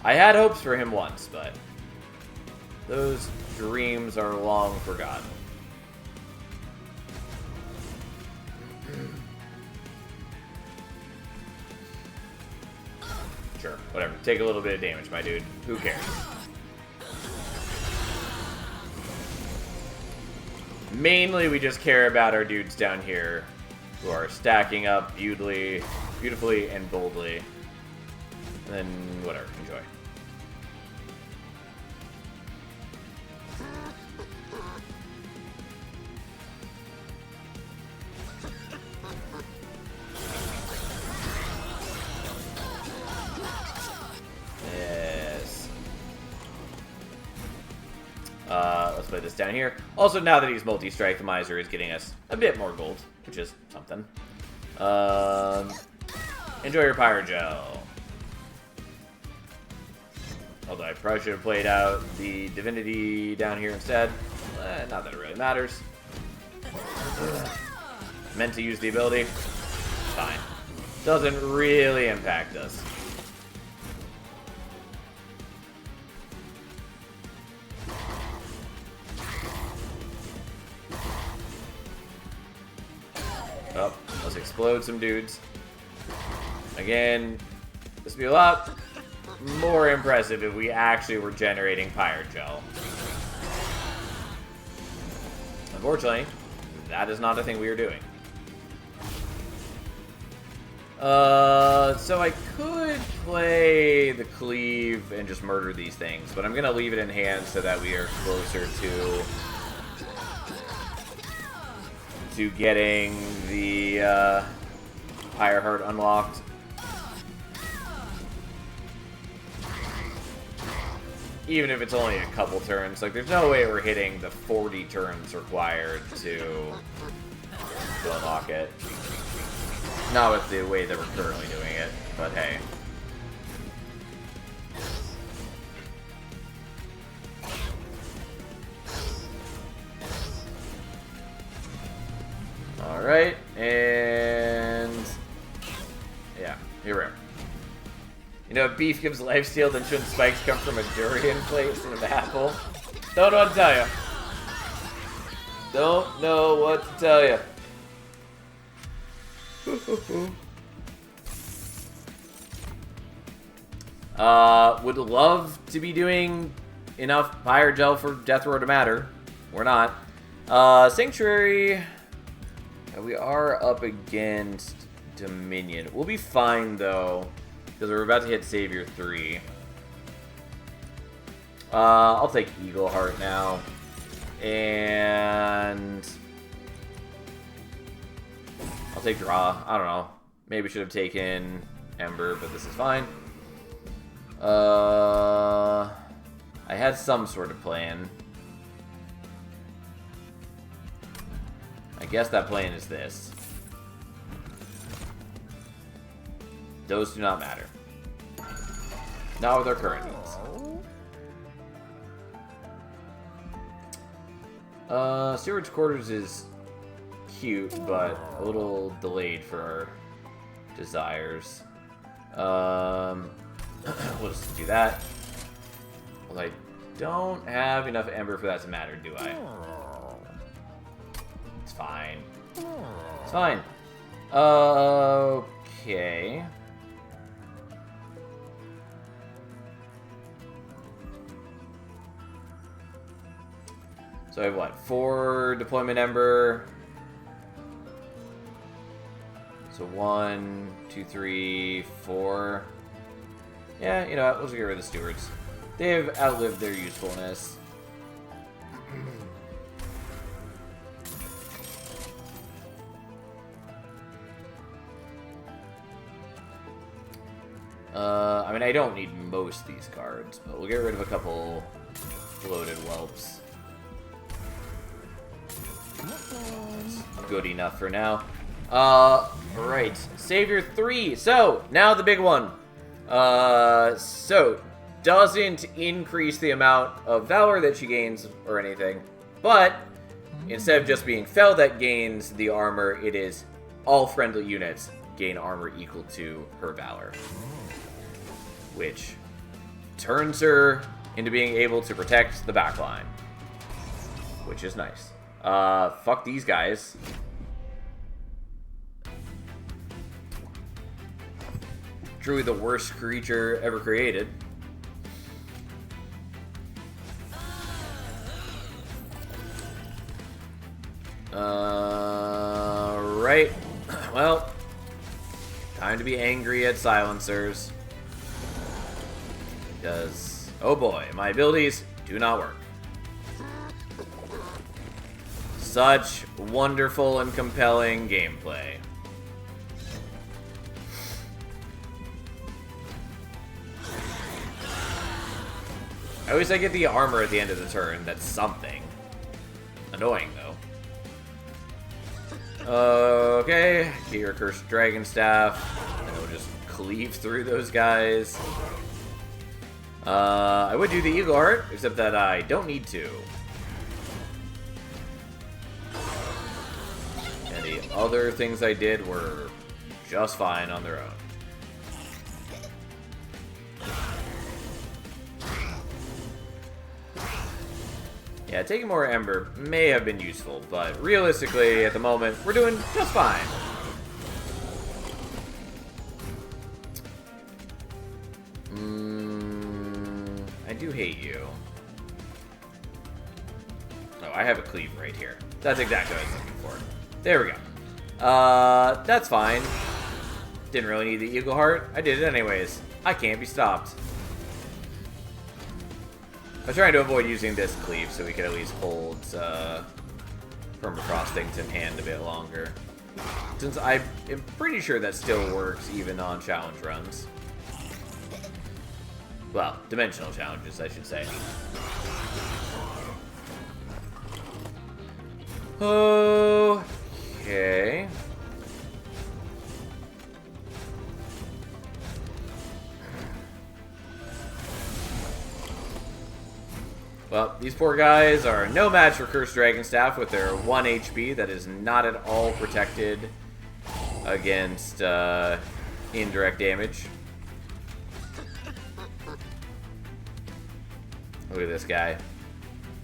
I had hopes for him once, but those dreams are long forgotten. Sure, whatever. Take a little bit of damage, my dude. Who cares? Mainly, we just care about our dudes down here who are stacking up beautifully and boldly. And then, whatever. Enjoy. Let's play this down here. Also, now that he's multi-strike, the Miser is getting us a bit more gold, which is something. Enjoy your Pyrogel. Although I probably should have played out the Divinity down here instead. Not that it really matters. Meant to use the ability. Fine. Doesn't really impact us. Oh, let's explode some dudes. Again, this would be a lot more impressive if we actually were generating Pirate Gel. Unfortunately, that is not a thing we are doing. So I could play the Cleave and just murder these things, but I'm going to leave it in hand so that we are closer to getting the Higher Heart unlocked. Even if it's only a couple turns, like there's no way we're hitting the 40 turns required to unlock it. Not with the way that we're currently doing it, but hey. Alright, and yeah, here we are. You know, if beef gives lifesteal, then shouldn't spikes come from a durian plate instead of an apple? Don't know what to tell you. Don't know what to tell you. Would love to be doing enough Pirate Gel for Death Row to matter. We're not. Sanctuary. We are up against Dominion. We'll be fine though, because we're about to hit Savior 3. I'll take Eagle Heart now. And I'll take Draw. I don't know. Maybe should have taken Ember, but this is fine. I had some sort of plan. I guess that plan is this. Those do not matter. Not with our current needs. Steward's Quarters is cute, but a little delayed for our desires. We'll just do that. Well, I don't have enough Ember for that to matter, do I? It's fine. It's fine. Okay. So I have what? 4 deployment Ember. So 1, 2, 3, 4. Yeah, you know what? Let's get rid of the Stewards. They've outlived their usefulness. I mean, I don't need most of these cards, but we'll get rid of a couple floated whelps. That's good enough for now. Right. Savior 3. So, now the big one. So, doesn't increase the amount of Valor that she gains or anything, but instead of just being Fel that gains the armor, it is all friendly units gain armor equal to her Valor, which turns her into being able to protect the backline, which is nice. Fuck these guys. Truly the worst creature ever created. Right. Well, time to be angry at silencers. Because, oh boy, my abilities do not work. Such wonderful and compelling gameplay. I always get the armor at the end of the turn. That's something. Annoying, though. Okay. Get your Cursed Dragon Staff. And we'll just cleave through those guys. I would do the Eagle Heart, except that I don't need to. And the other things I did were just fine on their own. Yeah, taking more Ember may have been useful, but realistically, at the moment, we're doing just fine. to hate you. Oh, I have a cleave right here. That's exactly what I was looking for. There we go. That's fine. Didn't really need the Eagle Heart. I did it anyways. I can't be stopped. I was trying to avoid using this cleave so we could at least hold Permafrost things in hand a bit longer. Since I am pretty sure that still works even on challenge runs. Well, dimensional challenges, I should say. Okay. Well, these poor guys are no match for Cursed Dragonstaff with their 1 HP that is not at all protected against indirect damage. Look at this guy.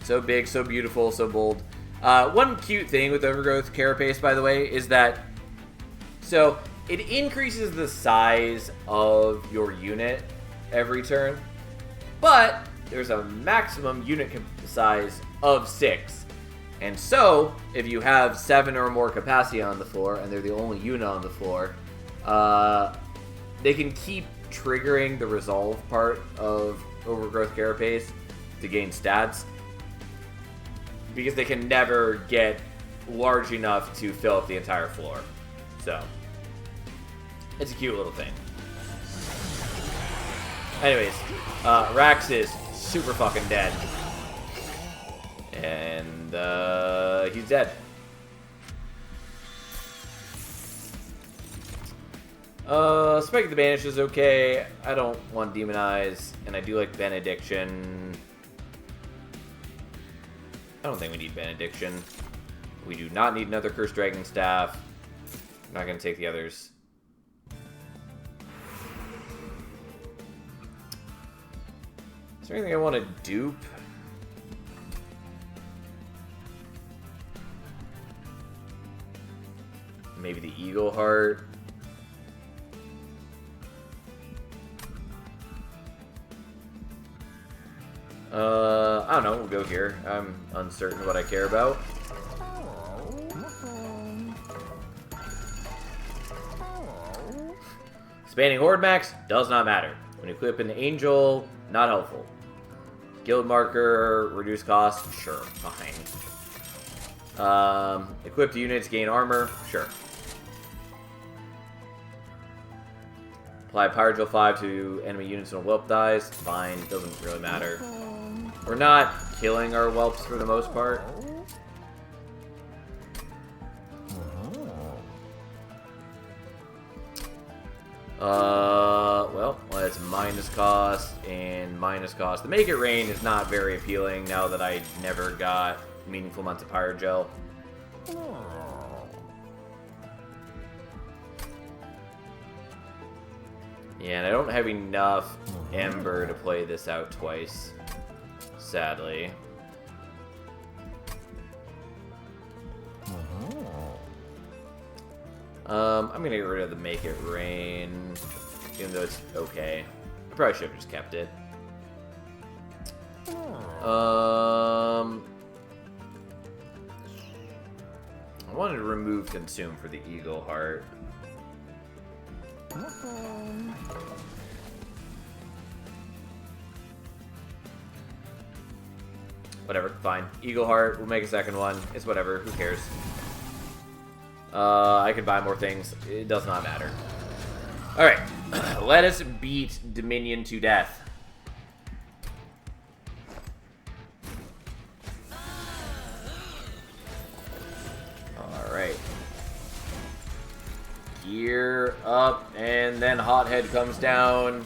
So big, so beautiful, so bold. One cute thing with Overgrowth Carapace, by the way, is that so it increases the size of your unit every turn, but there's a maximum unit size of 6. And so, if you have 7 or more capacity on the floor, and they're the only unit on the floor, they can keep triggering the resolve part of Overgrowth Carapace to gain stats, because they can never get large enough to fill up the entire floor. So, it's a cute little thing. Anyways, Rax is super fucking dead. And, he's dead. Spike the Banish is okay. I don't want Demonize, and I do like Benediction. I don't think we need Benediction. We do not need another Cursed Dragonstaff. I'm not going to take the others. Is there anything I want to dupe? Maybe the Eagle Heart. I don't know, we'll go here. I'm uncertain what I care about. Spanning Horde Max does not matter. When you equip an Angel, not helpful. Guild Marker, reduce cost, sure, fine. Equipped units gain armor, sure. Apply Pyrogyl 5 to enemy units when a whelp dies, fine, doesn't really matter. We're not killing our whelps for the most part. Well, that's minus cost and minus cost. The Make It Rain is not very appealing now that I never got meaningful amounts of Pyrogel. Yeah, and I don't have enough Ember to play this out twice, sadly. I'm gonna get rid of the Make It Rain, even though it's okay. I probably should have just kept it. I wanted to remove Consume for the Eagle Heart. Whatever, fine. Eagle Heart, we'll make a second one. It's whatever, who cares? I can buy more things. It does not matter. Alright, let us beat Dominion to death. Alright. Gear up, and then Hothead comes down.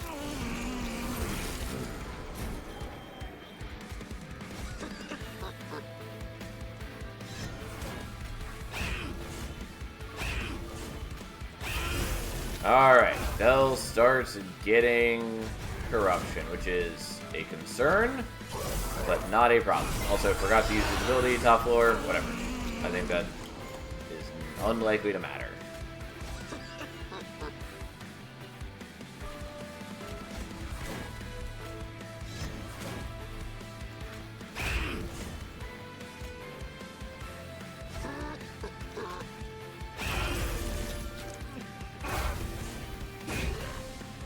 Alright, they'll start getting corruption, which is a concern, but not a problem. Also, forgot to use visibility, top floor, whatever. I think that is unlikely to matter.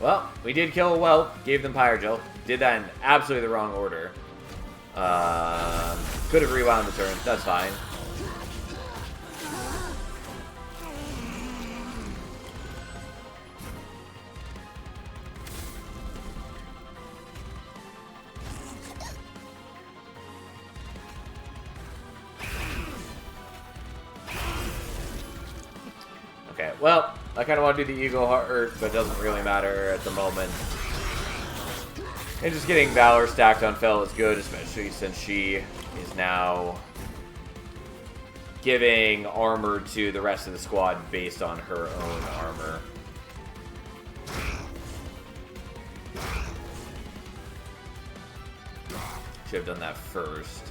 Well, we did kill Whelp, gave them Pyrogel. Did that in absolutely the wrong order. Could have rewound the turn. That's fine. Okay, well, I kind of want to do the Eagle Heart, but it doesn't really matter at the moment. And just getting Valor stacked on Fel is good, especially since she is now giving armor to the rest of the squad based on her own armor. Should have done that first.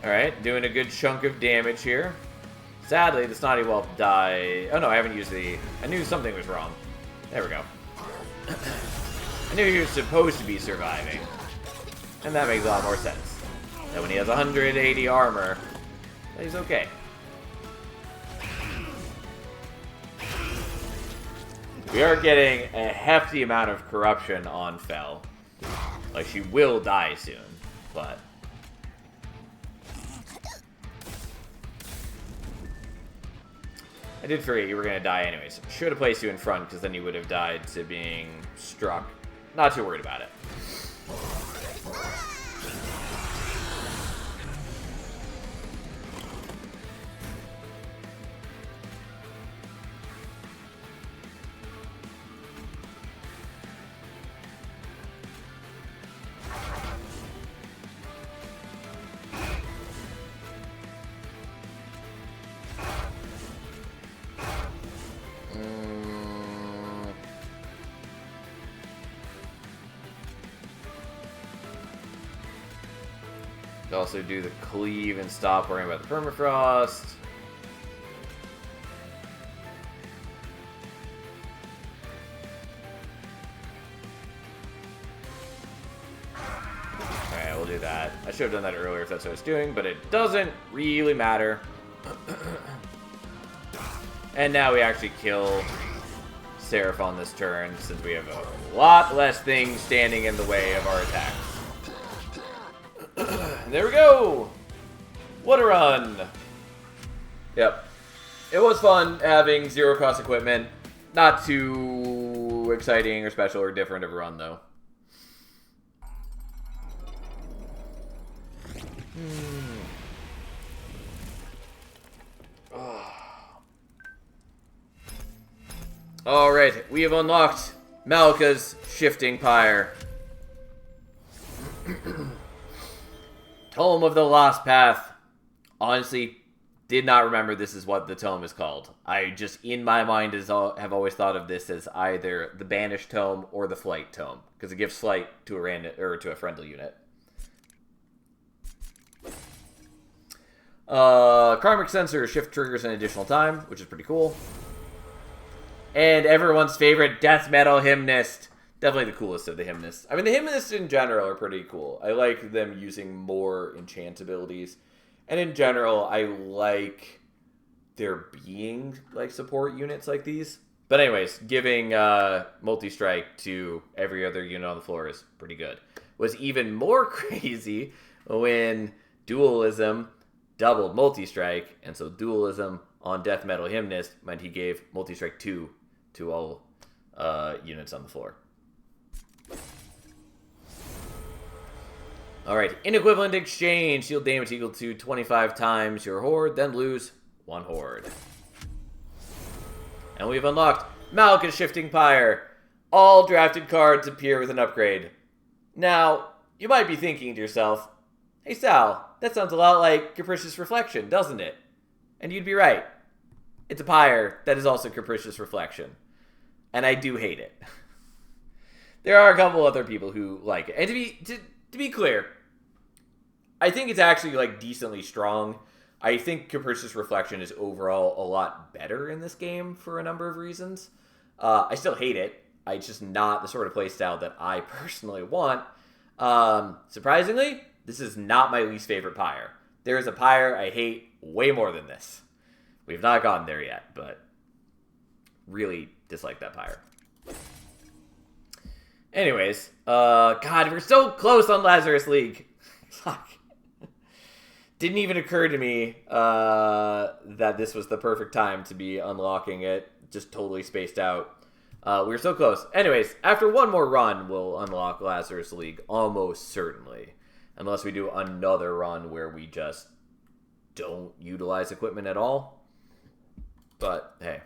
Alright, doing a good chunk of damage here. Sadly, the Snotty Whelp died. Oh no, I haven't used the... I knew something was wrong. There we go. I knew he was supposed to be surviving. And that makes a lot more sense. That when he has 180 armor, he's okay. We are getting a hefty amount of corruption on Fel. Like, she will die soon, but... I did forget you were going to die anyways. Should have placed you in front, because then you would have died to being struck. Not too worried about it. Also do the cleave and stop worrying about the permafrost. Alright, we'll do that. I should have done that earlier if that's what I was doing, but it doesn't really matter. And now we actually kill Seraph on this turn, since we have a lot less things standing in the way of our attacks. There we go! What a run! Yep. It was fun having zero cost equipment. Not too exciting or special or different of a run, though. Alright, we have unlocked Malka's Shifting Pyre. Tome of the Lost Path. Honestly, did not remember this is what the tome is called. I just, in my mind, have always thought of this as either the Banished Tome or the Flight Tome, because it gives flight to a random or to a friendly unit. Karmic Sensor shift triggers an additional time, which is pretty cool. And everyone's favorite death metal hymnist. Definitely the coolest of the hymnists. I mean, the hymnists in general are pretty cool. I like them using more enchant abilities. And in general, I like there being, like, support units like these. But anyways, giving multi-strike to every other unit on the floor is pretty good. Was even more crazy when Dualism doubled multi-strike. And so Dualism on Death Metal Hymnist meant he gave multi-strike 2 to all units on the floor. Alright, inequivalent exchange. Deal damage equal to 25 times your horde, then lose 1 horde. And we've unlocked Malka's Shifting Pyre. All drafted cards appear with an upgrade. Now, you might be thinking to yourself, hey Sal, that sounds a lot like Capricious Reflection, doesn't it? And you'd be right. It's a pyre that is also Capricious Reflection. And I do hate it. There are a couple other people who like it. And to be clear, I think it's actually, like, decently strong. I think Capricious Reflection is overall a lot better in this game for a number of reasons. I still hate it. It's just not the sort of playstyle that I personally want. Surprisingly, this is not my least favorite pyre. There is a pyre I hate way more than this. We've not gotten there yet, but really dislike that pyre. Anyways, God, we're so close on Lazarus League. Didn't even occur to me that this was the perfect time to be unlocking it. Just totally spaced out. We were so close. Anyways, after one more run, we'll unlock Lazarus League, almost certainly. Unless we do another run where we just don't utilize equipment at all. But, hey.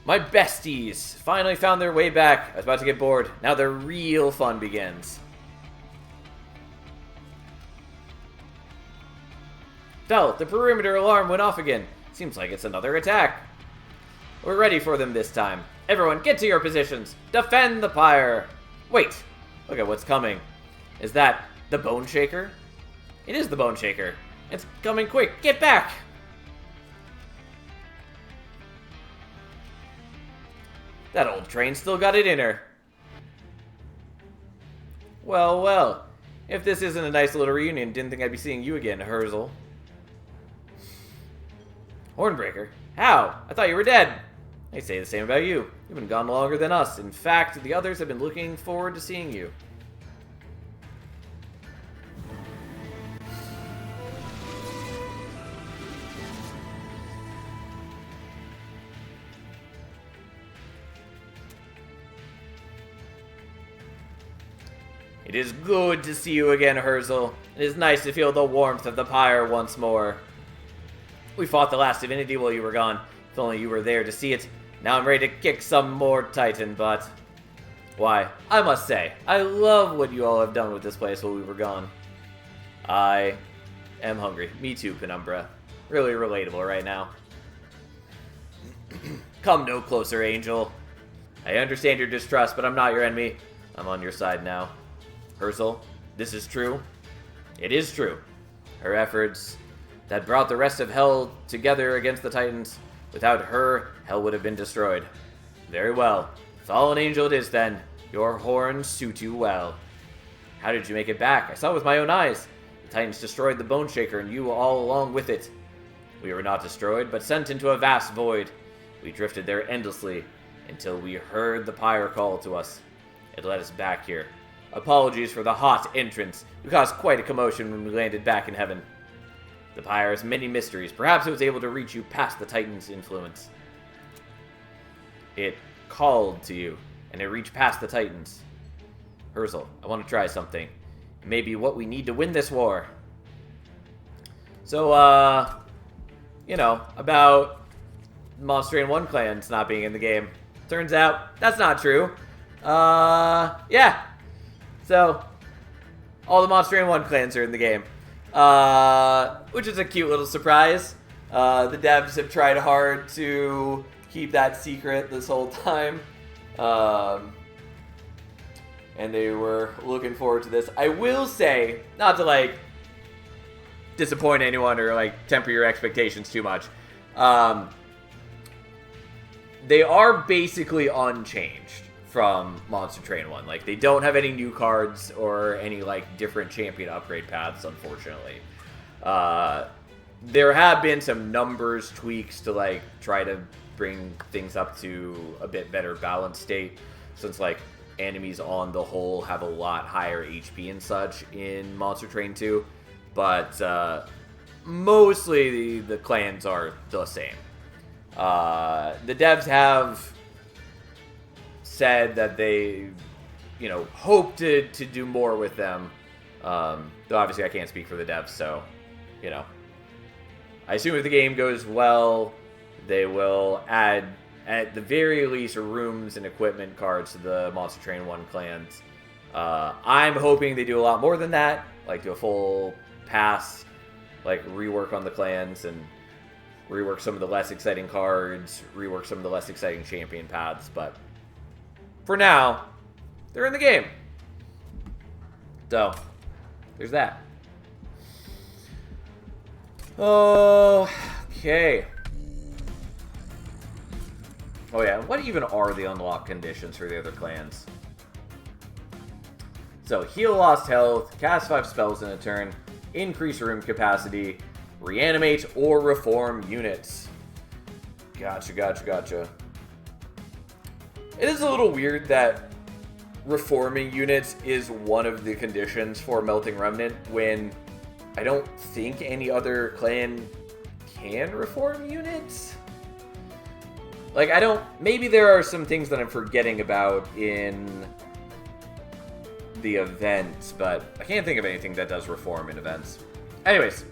My besties finally found their way back. I was about to get bored. Now the real fun begins. Del, the perimeter alarm went off again. Seems like it's another attack. We're ready for them this time. Everyone, get to your positions. Defend the pyre. Wait, look at what's coming. Is that the Bone Shaker? It is the Bone Shaker. It's coming quick. Get back. That old train still got it in her. Well, well. If this isn't a nice little reunion, didn't think I'd be seeing you again, Herzl. Hornbreaker? How? I thought you were dead. They say the same about you. You've been gone longer than us. In fact, the others have been looking forward to seeing you. It is good to see you again, Herzl. It is nice to feel the warmth of the pyre once more. We fought the last divinity while you were gone. If only you were there to see it. Now I'm ready to kick some more Titan butt. Why, I must say, I love what you all have done with this place while we were gone. I am hungry. Me too, Penumbra. Really relatable right now. Come no closer, Angel. I understand your distrust, but I'm not your enemy. I'm on your side now. Herzl, this is true. It is true. Her efforts that brought the rest of Hell together against the Titans. Without her, Hell would have been destroyed. Very well. Fallen Angel it is then. Your horns suit you well. How did you make it back? I saw it with my own eyes. The Titans destroyed the Bone Shaker and you all along with it. We were not destroyed, but sent into a vast void. We drifted there endlessly until we heard the pyre call to us. It led us back here. Apologies for the hot entrance. We caused quite a commotion when we landed back in heaven. The pyre has many mysteries. Perhaps it was able to reach you past the Titan's influence. It called to you, and it reached past the Titans. Herzl, I want to try something. It may be what we need to win this war. So, about Monster Train 1 clans not being in the game. Turns out, that's not true. Yeah. So, all the Monster Train 1 clans are in the game. Which is a cute little surprise. The devs have tried hard to keep that secret this whole time. And they were looking forward to this. I will say, not to disappoint anyone or temper your expectations too much. They are basically unchanged from Monster Train 1. They don't have any new cards or any, different champion upgrade paths, unfortunately. There have been some numbers tweaks to, try to bring things up to a bit better balanced state, since, enemies on the whole have a lot higher HP and such in Monster Train 2. But, mostly the clans are the same. The devs have said that they, hope to do more with them. Though obviously I can't speak for the devs, so, I assume if the game goes well, they will add, at the very least, rooms and equipment cards to the Monster Train 1 clans. I'm hoping they do a lot more than that, do a full pass, rework on the clans and rework some of the less exciting cards, rework some of the less exciting champion paths, but for now, they're in the game. So, there's that. Okay. Oh yeah, what even are the unlock conditions for the other clans? So heal lost health, cast 5 spells in a turn, increase room capacity, reanimate or reform units. Gotcha. It is a little weird that reforming units is one of the conditions for Melting Remnant when I don't think any other clan can reform units. Like, maybe there are some things that I'm forgetting about in the events, but I can't think of anything that does reform in events. Anyways,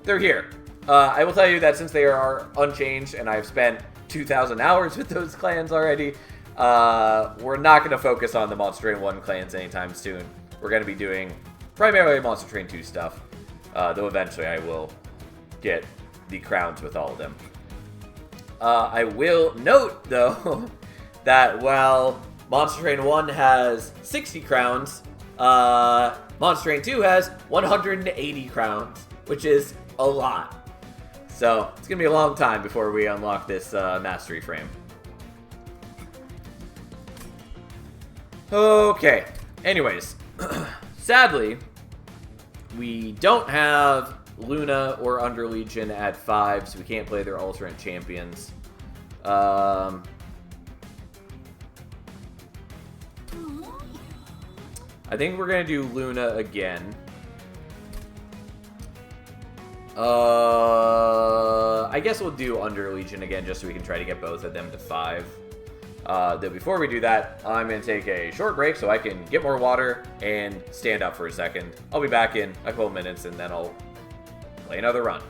they're here. I will tell you that since they are unchanged and I've spent 2,000 hours with those clans already, we're not going to focus on the Monster Train 1 clans anytime soon. We're going to be doing primarily Monster Train 2 stuff, though eventually I will get the crowns with all of them. I will note, though, that while Monster Train 1 has 60 crowns, Monster Train 2 has 180 crowns, which is a lot. So, it's going to be a long time before we unlock this mastery frame. Okay, anyways, sadly, we don't have Luna or Under Legion at 5, so we can't play their alternate champions. I think we're going to do Luna again. I guess we'll do Under Legion again just so we can try to get both of them to 5. Though before we do that, I'm going to take a short break so I can get more water and stand up for a second. I'll be back in a couple minutes and then I'll play another run.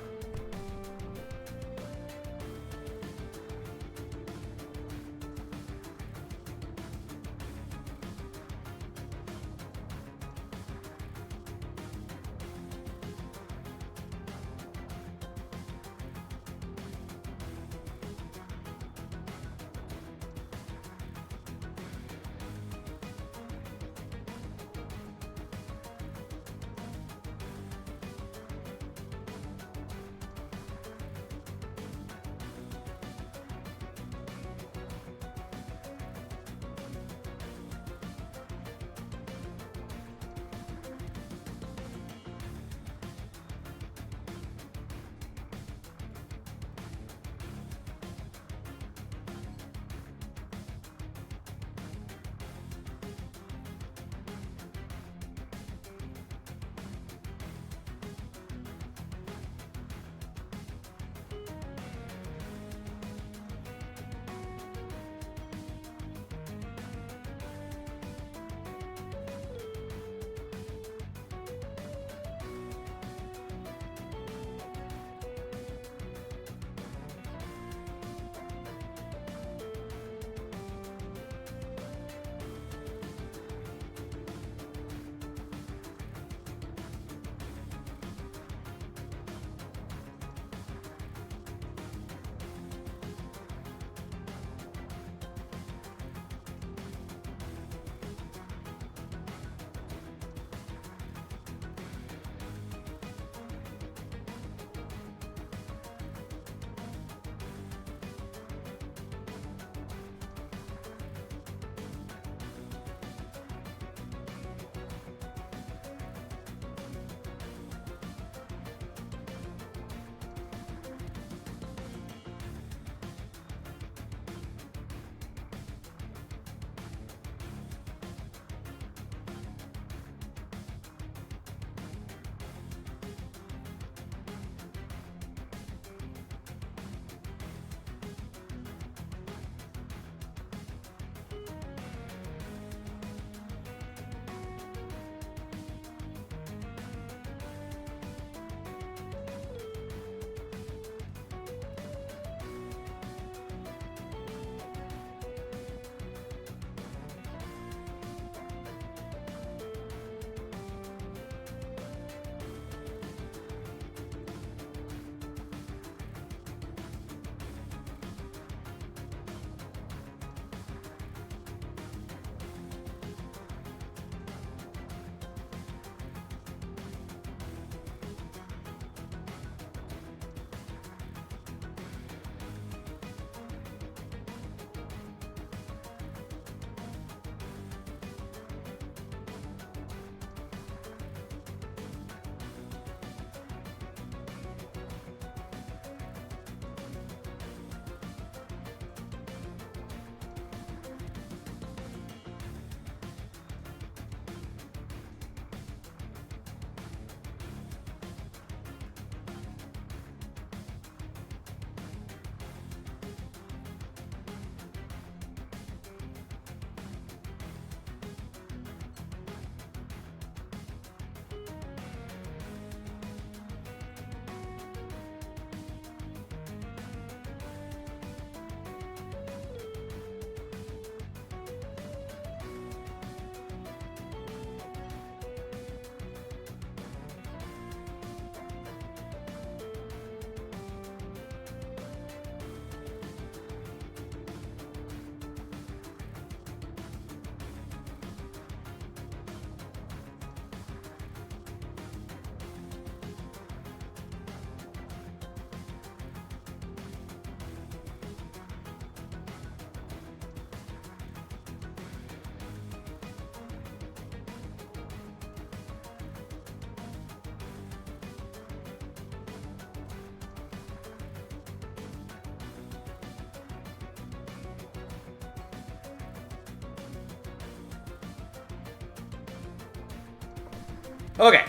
Okay,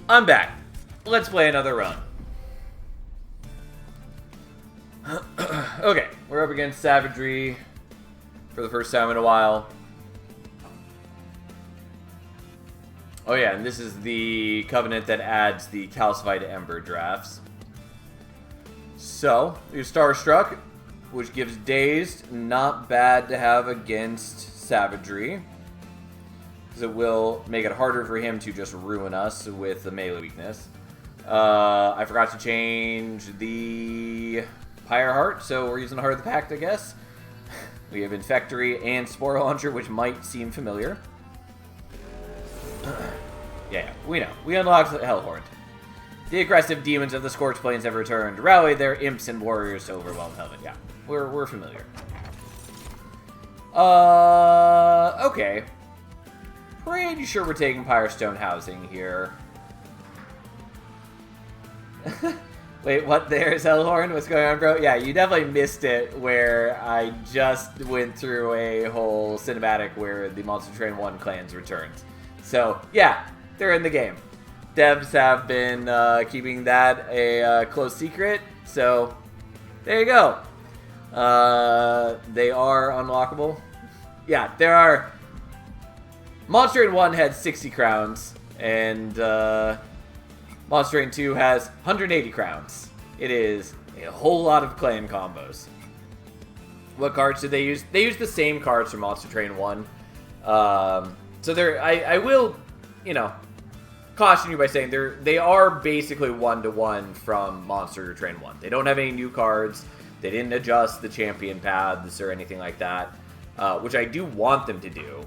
I'm back. Let's play another run. Okay, we're up against Savagery for the first time in a while. Oh yeah, and this is the Covenant that adds the Calcified Ember drafts. So, you're Starstruck, which gives Dazed, not bad to have against Savagery, because it will make it harder for him to just ruin us with the melee weakness. I forgot to change the Pyre Heart, so we're using Heart of the Pact, I guess. We have Infectory and Spore Launcher, which might seem familiar. Yeah, we know. We unlocked the Hellhorn. The aggressive demons of the Scorched Plains have returned. Rally their imps and warriors to overwhelm heaven. Yeah, we're familiar. Okay. Pretty sure we're taking Pyrestone Housing here. Wait, what? There's Hellhorn? What's going on, bro? Yeah, you definitely missed it where I just went through a whole cinematic where the Monster Train 1 clans returned. So, yeah, they're in the game. Devs have been keeping that a close secret, so there you go. They are unlockable. Yeah, there are... Monster Train 1 had 60 crowns, and Monster Train 2 has 180 crowns. It is a whole lot of clan combos. What cards did they use? They used the same cards from Monster Train 1. So they're, I will, you know, caution you by saying they are basically one-to-one from Monster Train 1. They don't have any new cards. They didn't adjust the champion paths or anything like that, which I do want them to do.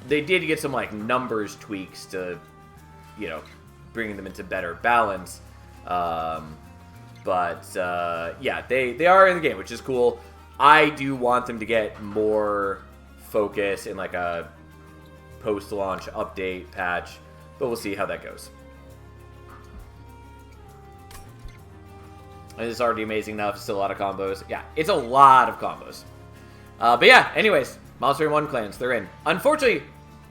They did get some, like, numbers tweaks to, you know, bringing them into better balance. Yeah, they are in the game, which is cool. I do want them to get more focus in, like, a post-launch update patch, but we'll see how that goes. And it's already amazing enough. Still a lot of combos. Yeah, it's a lot of combos. But yeah, anyways, Monster Train 1 clans, they're in. Unfortunately,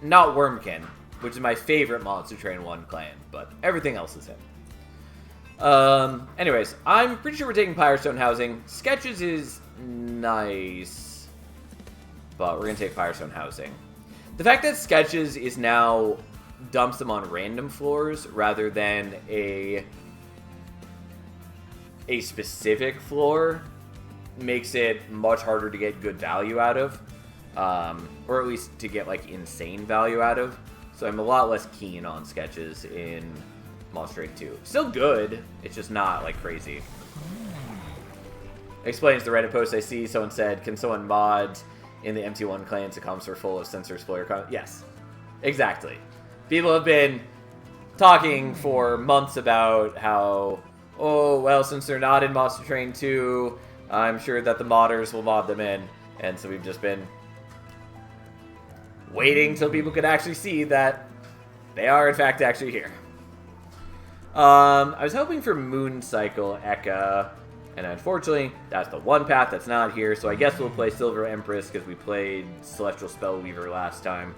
not Wormkin, which is my favorite Monster Train 1 clan, but everything else is in. Anyways, I'm pretty sure we're taking Pyrestone Housing. Sketches is nice, but we're going to take Pyrestone Housing. The fact that Sketches is now dumps them on random floors rather than a specific floor makes it much harder to get good value out of, or at least to get, like, insane value out of. So I'm a lot less keen on Sketches in Monster Train 2. Still good, it's just not, like, crazy. Explains the Reddit post I see. Someone said, can someone mod in the MT1 clan to comps are full of Sensor Explorer? Yes, exactly. People have been talking for months about how, oh, well, since they're not in Monster Train 2, I'm sure that the modders will mod them in. And so we've just been waiting till people could actually see that they are, in fact, actually here. I was hoping for Moon Cycle Eka, and unfortunately, that's the one path that's not here, so I guess we'll play Silver Empress because we played Celestial Spellweaver last time.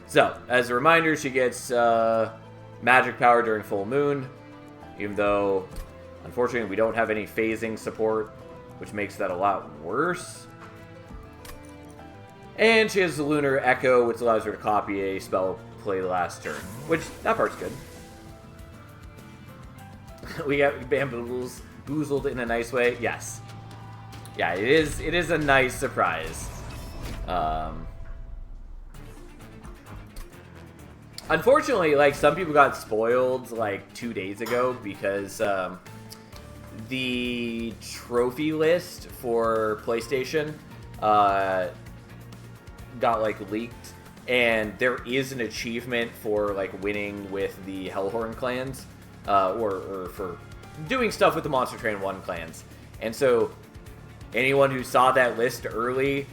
So, as a reminder, she gets magic power during full moon, even though, unfortunately, we don't have any phasing support, which makes that a lot worse. And she has the Lunar Echo, which allows her to copy a spell play the last turn, which, that part's good. We got bamboozled in a nice way. Yes. Yeah, it is a nice surprise. Unfortunately, like, some people got spoiled, like, 2 days ago because the trophy list for PlayStation got, like, leaked, and there is an achievement for, like, winning with the Hellhorn clans, or for doing stuff with the Monster Train 1 clans. And so anyone who saw that list early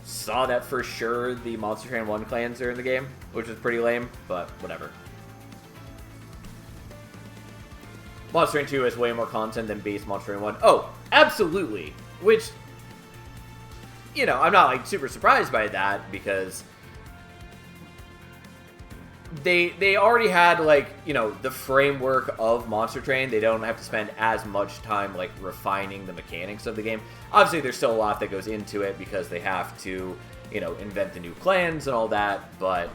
saw that for sure the Monster Train 1 clans are in the game, which is pretty lame, but whatever. Monster Train 2 has way more content than base Monster Train 1. Oh, absolutely! Which, you know, I'm not, like, super surprised by that, because they already had, like, you know, the framework of Monster Train. They don't have to spend as much time, like, refining the mechanics of the game. Obviously, there's still a lot that goes into it because they have to, you know, invent the new clans and all that, but,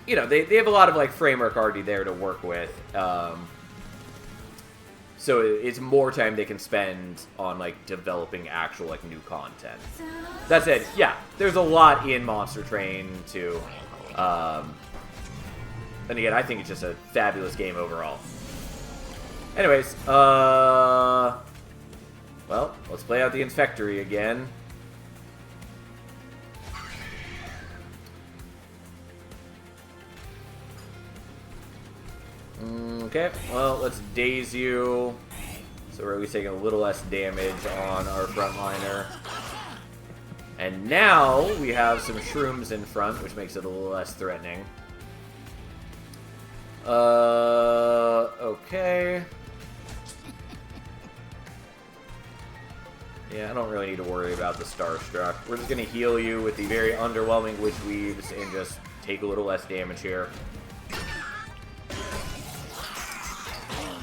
you know, they have a lot of, like, framework already there to work with. So it's more time they can spend on, like, developing actual, like, new content. That said, yeah, there's a lot in Monster Train too. And again, I think it's just a fabulous game overall. Anyways, well, let's play out the Infectory again. Okay, well, let's daze you. So we're at least taking a little less damage on our frontliner. And now we have some shrooms in front, which makes it a little less threatening. Okay. Yeah, I don't really need to worry about the Starstruck. We're just going to heal you with the very underwhelming Witch Weaves and just take a little less damage here.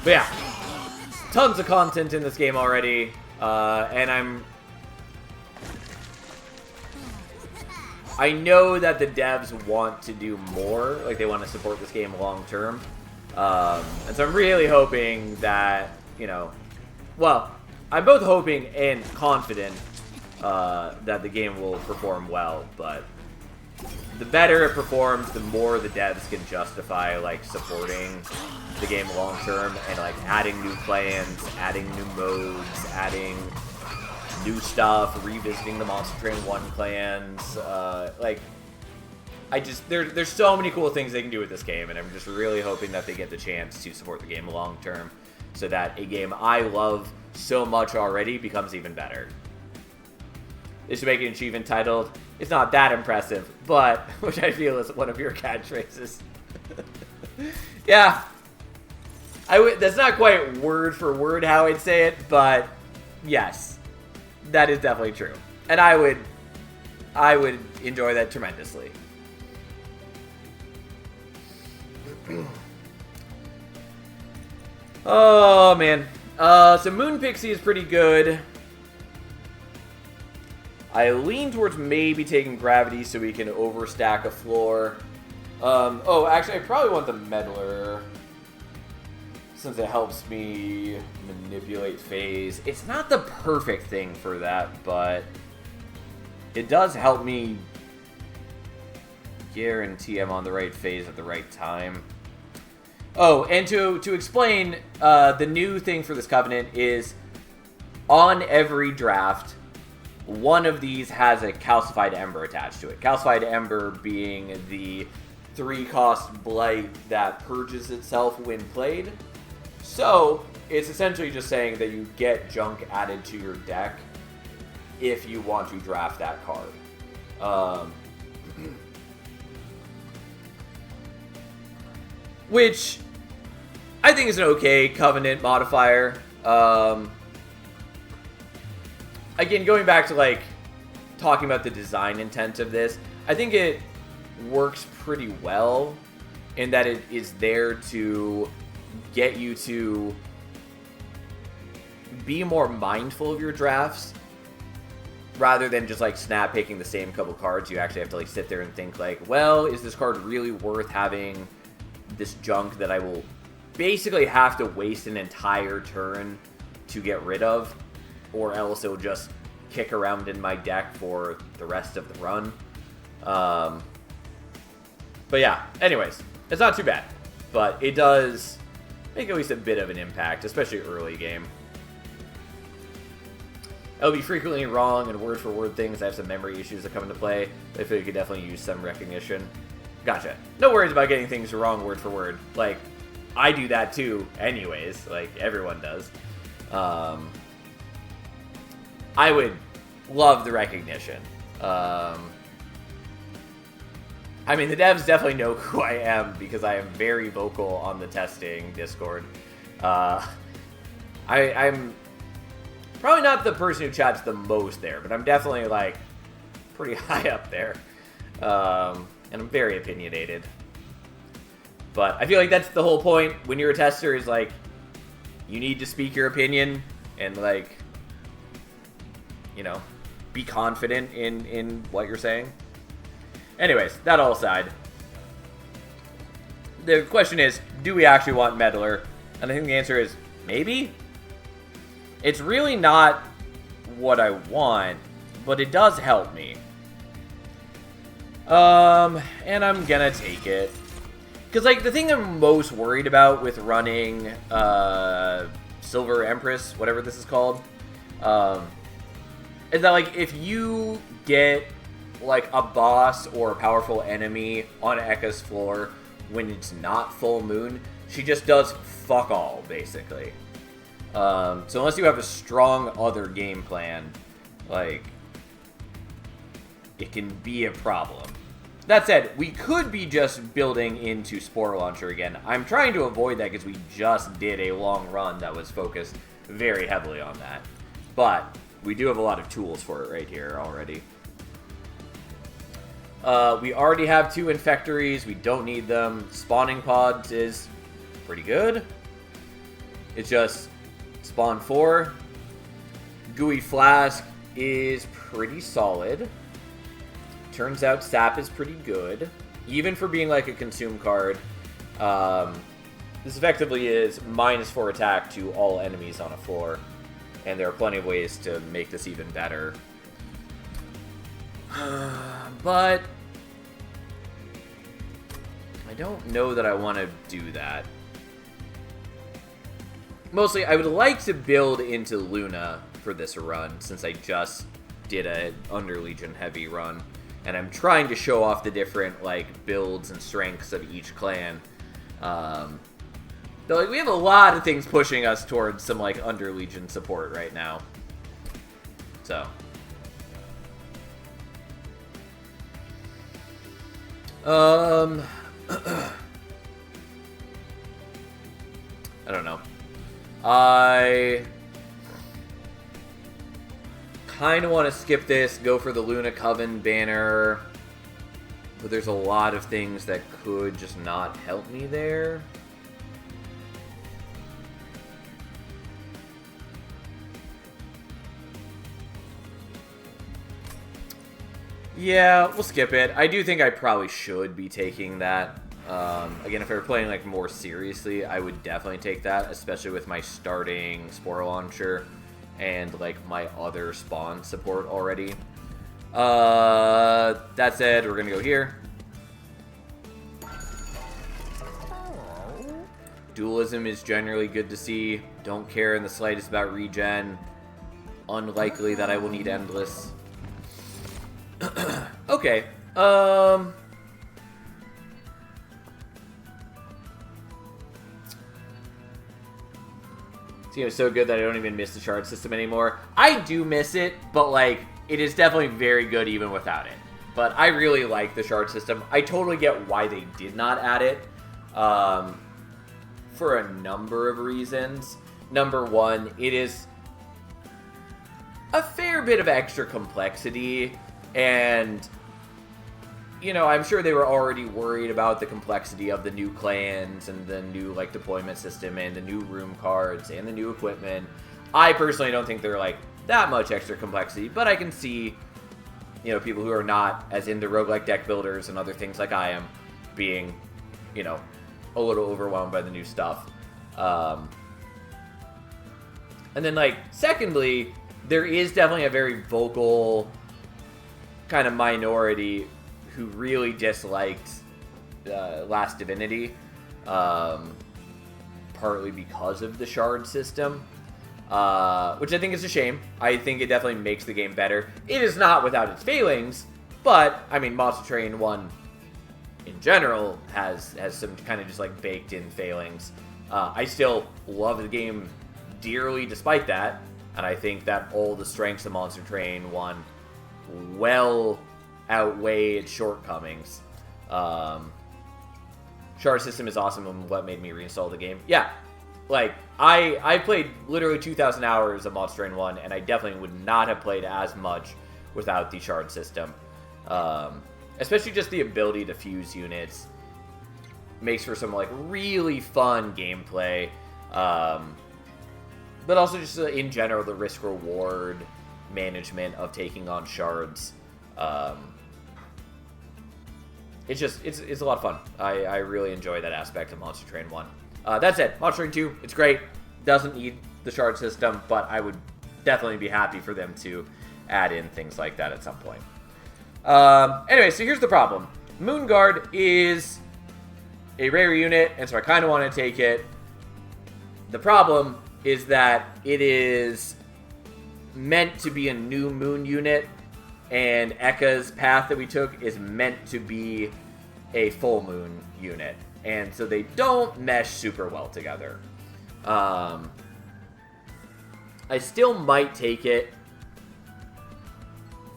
But yeah, tons of content in this game already, and I know that the devs want to do more, like they want to support this game long term, and so I'm really hoping that, you know, well, I'm both hoping and confident that the game will perform well, but the better it performs, the more the devs can justify, like, supporting the game long term and, like, adding new clans, adding new modes, adding new stuff, revisiting the Monster Train 1 clans. Like, there's so many cool things they can do with this game, and I'm just really hoping that they get the chance to support the game long term so that a game I love so much already becomes even better. This should make an achievement titled, "It's not that impressive, but," which I feel is one of your catchphrases. Yeah. That's not quite word for word how I'd say it, but yes, that is definitely true. And I would enjoy that tremendously. Oh, man. So Moon Pixie is pretty good. I lean towards maybe taking Gravity so we can overstack a floor. Oh, actually, I probably want the Meddler, since it helps me manipulate phase. It's not the perfect thing for that, but it does help me guarantee I'm on the right phase at the right time. Oh, and to explain, the new thing for this Covenant is on every draft, one of these has a Calcified Ember attached to it. Calcified Ember being the 3-cost blight that purges itself when played. So, it's essentially just saying that you get junk added to your deck if you want to draft that card. Which I think is an okay Covenant modifier. Again, going back to, like, talking about the design intent of this, I think it works pretty well in that it is there to get you to be more mindful of your drafts rather than just, like, snap picking the same couple cards. You actually have to, like, sit there and think, like, well, is this card really worth having this junk that I will basically have to waste an entire turn to get rid of, or else it'll just kick around in my deck for the rest of the run. But yeah, anyways, it's not too bad, but it does make at least a bit of an impact, especially early game. I'll be frequently wrong and word-for-word things. I have some memory issues that come into play. I feel you could definitely use some recognition. Gotcha. No worries about getting things wrong word for word. Like, I do that too anyways. Like, everyone does. I would love the recognition. I mean, the devs definitely know who I am because I am very vocal on the testing Discord. I'm probably not the person who chats the most there, but I'm definitely, like, pretty high up there. And I'm very opinionated. But I feel like that's the whole point when you're a tester is, like, you need to speak your opinion and, like, you know, be confident in what you're saying. Anyways, that all aside, the question is, do we actually want Meddler? And I think the answer is maybe. It's really not what I want, but it does help me. And I'm gonna take it. Because, like, the thing I'm most worried about with running Silver Empress, whatever this is called, is that, like, if you get, like, a boss or a powerful enemy on Ekka's floor when it's not full moon, she just does fuck all, basically. So unless you have a strong other game plan, like, it can be a problem. That said, we could be just building into Spore Launcher again. I'm trying to avoid that because we just did a long run that was focused very heavily on that. But we do have a lot of tools for it right here already. We already have 2 Infectories. We don't need them. Spawning Pods is pretty good. It's just spawn 4. Gooey Flask is pretty solid. Turns out Sap is pretty good, even for being like a consume card. This effectively is -4 attack to all enemies on a floor, and there are plenty of ways to make this even better. But I don't know that I want to do that. Mostly, I would like to build into Luna for this run, since I just did a Under Legion heavy run. And I'm trying to show off the different, like, builds and strengths of each clan. Though, like, we have a lot of things pushing us towards some, like, Under Legion support right now. So. I don't know. I kind of want to skip this, go for the Luna Coven banner, but there's a lot of things that could just not help me there. Yeah, we'll skip it. I do think I probably should be taking that. Again, if I were playing, like, more seriously, I would definitely take that, especially with my starting Spore Launcher and, like, my other spawn support already. That said, we're gonna go here. Dualism is generally good to see. Don't care in the slightest about regen. Unlikely that I will need Endless. Okay, It's so good that I don't even miss the shard system anymore. I do miss it, but, like, it is definitely very good even without it. But I really like the shard system. I totally get why they did not add it, for a number of reasons. Number one, it is a fair bit of extra complexity, and, you know, I'm sure they were already worried about the complexity of the new clans and the new, like, deployment system and the new room cards and the new equipment. I personally don't think they're, like, that much extra complexity, but I can see, you know, people who are not as into roguelike deck builders and other things like I am being, you know, a little overwhelmed by the new stuff. And then, like, secondly, there is definitely a very vocal kind of minority who really disliked Last Divinity, partly because of the shard system, which I think is a shame. I think it definitely makes the game better. It is not without its failings, but, I mean, Monster Train 1 in general has some kind of just, like, baked-in failings. I still love the game dearly despite that, and I think that all the strengths of Monster Train 1 well outweigh its shortcomings. Shard system is awesome and what made me reinstall the game. Yeah, like, I played literally 2,000 hours of Monster Train 1, and I definitely would not have played as much without the shard system. Especially just the ability to fuse units makes for some like really fun gameplay. But also just in general, the risk-reward management of taking on shards. It's a lot of fun. I really enjoy that aspect of Monster Train 1. That said, Monster Train 2, it's great. Doesn't need the shard system, but I would definitely be happy for them to add in things like that at some point. Anyway, so here's the problem. Moon Guard is a rare unit, and so I kind of want to take it. The problem is that it is meant to be a new moon unit, and Ekka's path that we took is meant to be a full moon unit. And so they don't mesh super well together. I still might take it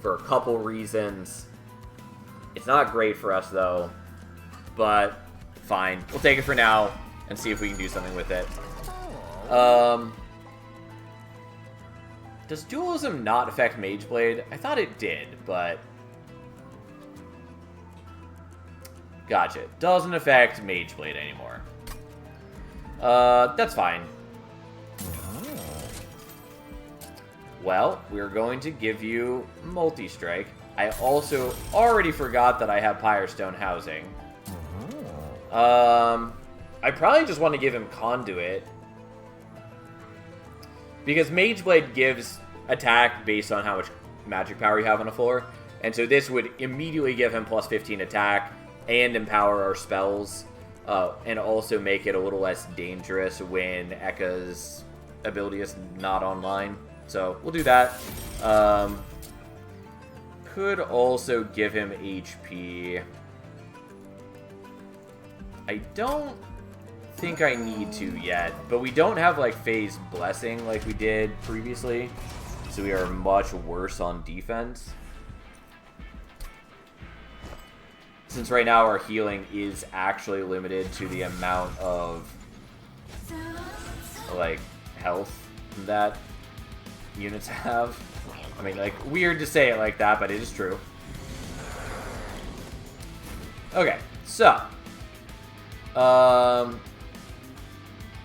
for a couple reasons. It's not great for us, though. But fine. We'll take it for now and see if we can do something with it. Does Dualism not affect Mageblade? I thought it did, but... Gotcha. Doesn't affect Mageblade anymore. That's fine. Well, we're going to give you Multi-Strike. I also already forgot that I have Pyrestone Housing. I probably just want to give him Conduit. Because Mageblade gives attack based on how much magic power you have on the floor. And so this would immediately give him plus 15 attack and empower our spells. And also make it a little less dangerous when Ekka's ability is not online. So we'll do that. Could also give him HP. I don't think I need to yet, but we don't have like Phase Blessing like we did previously, so we are much worse on defense. Since right now our healing is actually limited to the amount of like health that units have. I mean, like, weird to say it like that, but it is true. Okay, so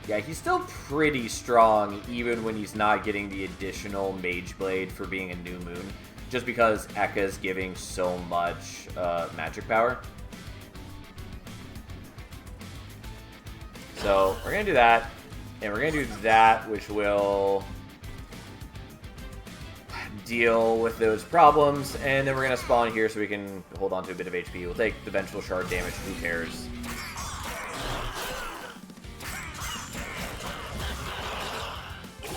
yeah, he's still pretty strong, even when he's not getting the additional Mageblade for being a new moon, just because Ekka's giving so much magic power. So we're gonna do that, and we're gonna do that, which will deal with those problems, and then we're gonna spawn here so we can hold on to a bit of HP. We'll take the Vengeful Shard damage. Who cares?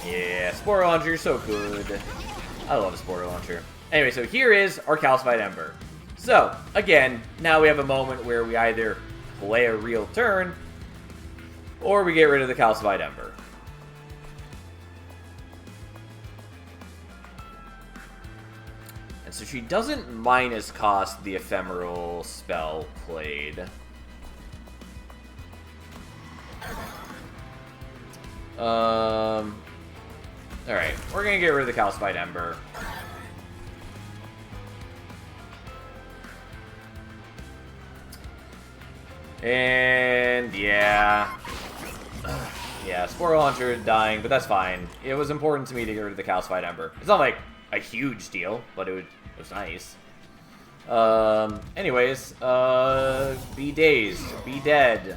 Yeah, Spore Launcher, you're so good. I love a Spore Launcher. Anyway, so here is our Calcified Ember. So, again, now we have a moment where we either play a real turn, or we get rid of the Calcified Ember. And so she doesn't minus cost the Ephemeral spell played. Alright, we're gonna get rid of the Calcified Ember. And yeah. Yeah, Spore Launcher is dying, but that's fine. It was important to me to get rid of the Calcified Ember. It's not like a huge deal, but it was nice. Anyways, be dazed, be dead.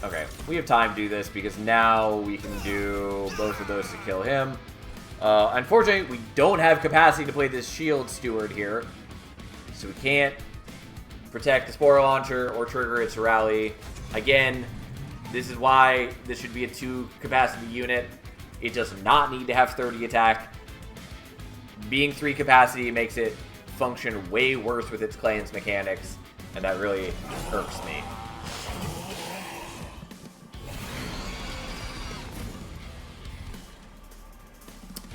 Okay, we have time to do this because now we can do both of those to kill him. Unfortunately, we don't have capacity to play this Shield Steward here, so we can't protect the Spore Launcher or trigger its rally. Again, this is why this should be a 2-capacity unit. It does not need to have 30 attack. Being 3 capacity makes it function way worse with its cleanse mechanics, and that really irks me.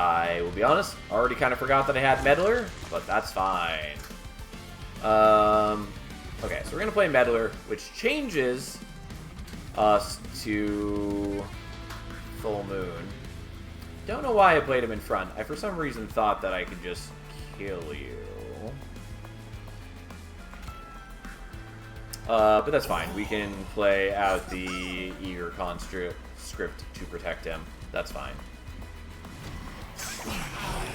I will be honest, already kind of forgot that I had Meddler, but that's fine. Okay, so we're going to play Meddler, which changes us to Full Moon. Don't know why I played him in front. I, for some reason, thought that I could just kill you. But that's fine. We can play out the Eager Conscript script to protect him. That's fine.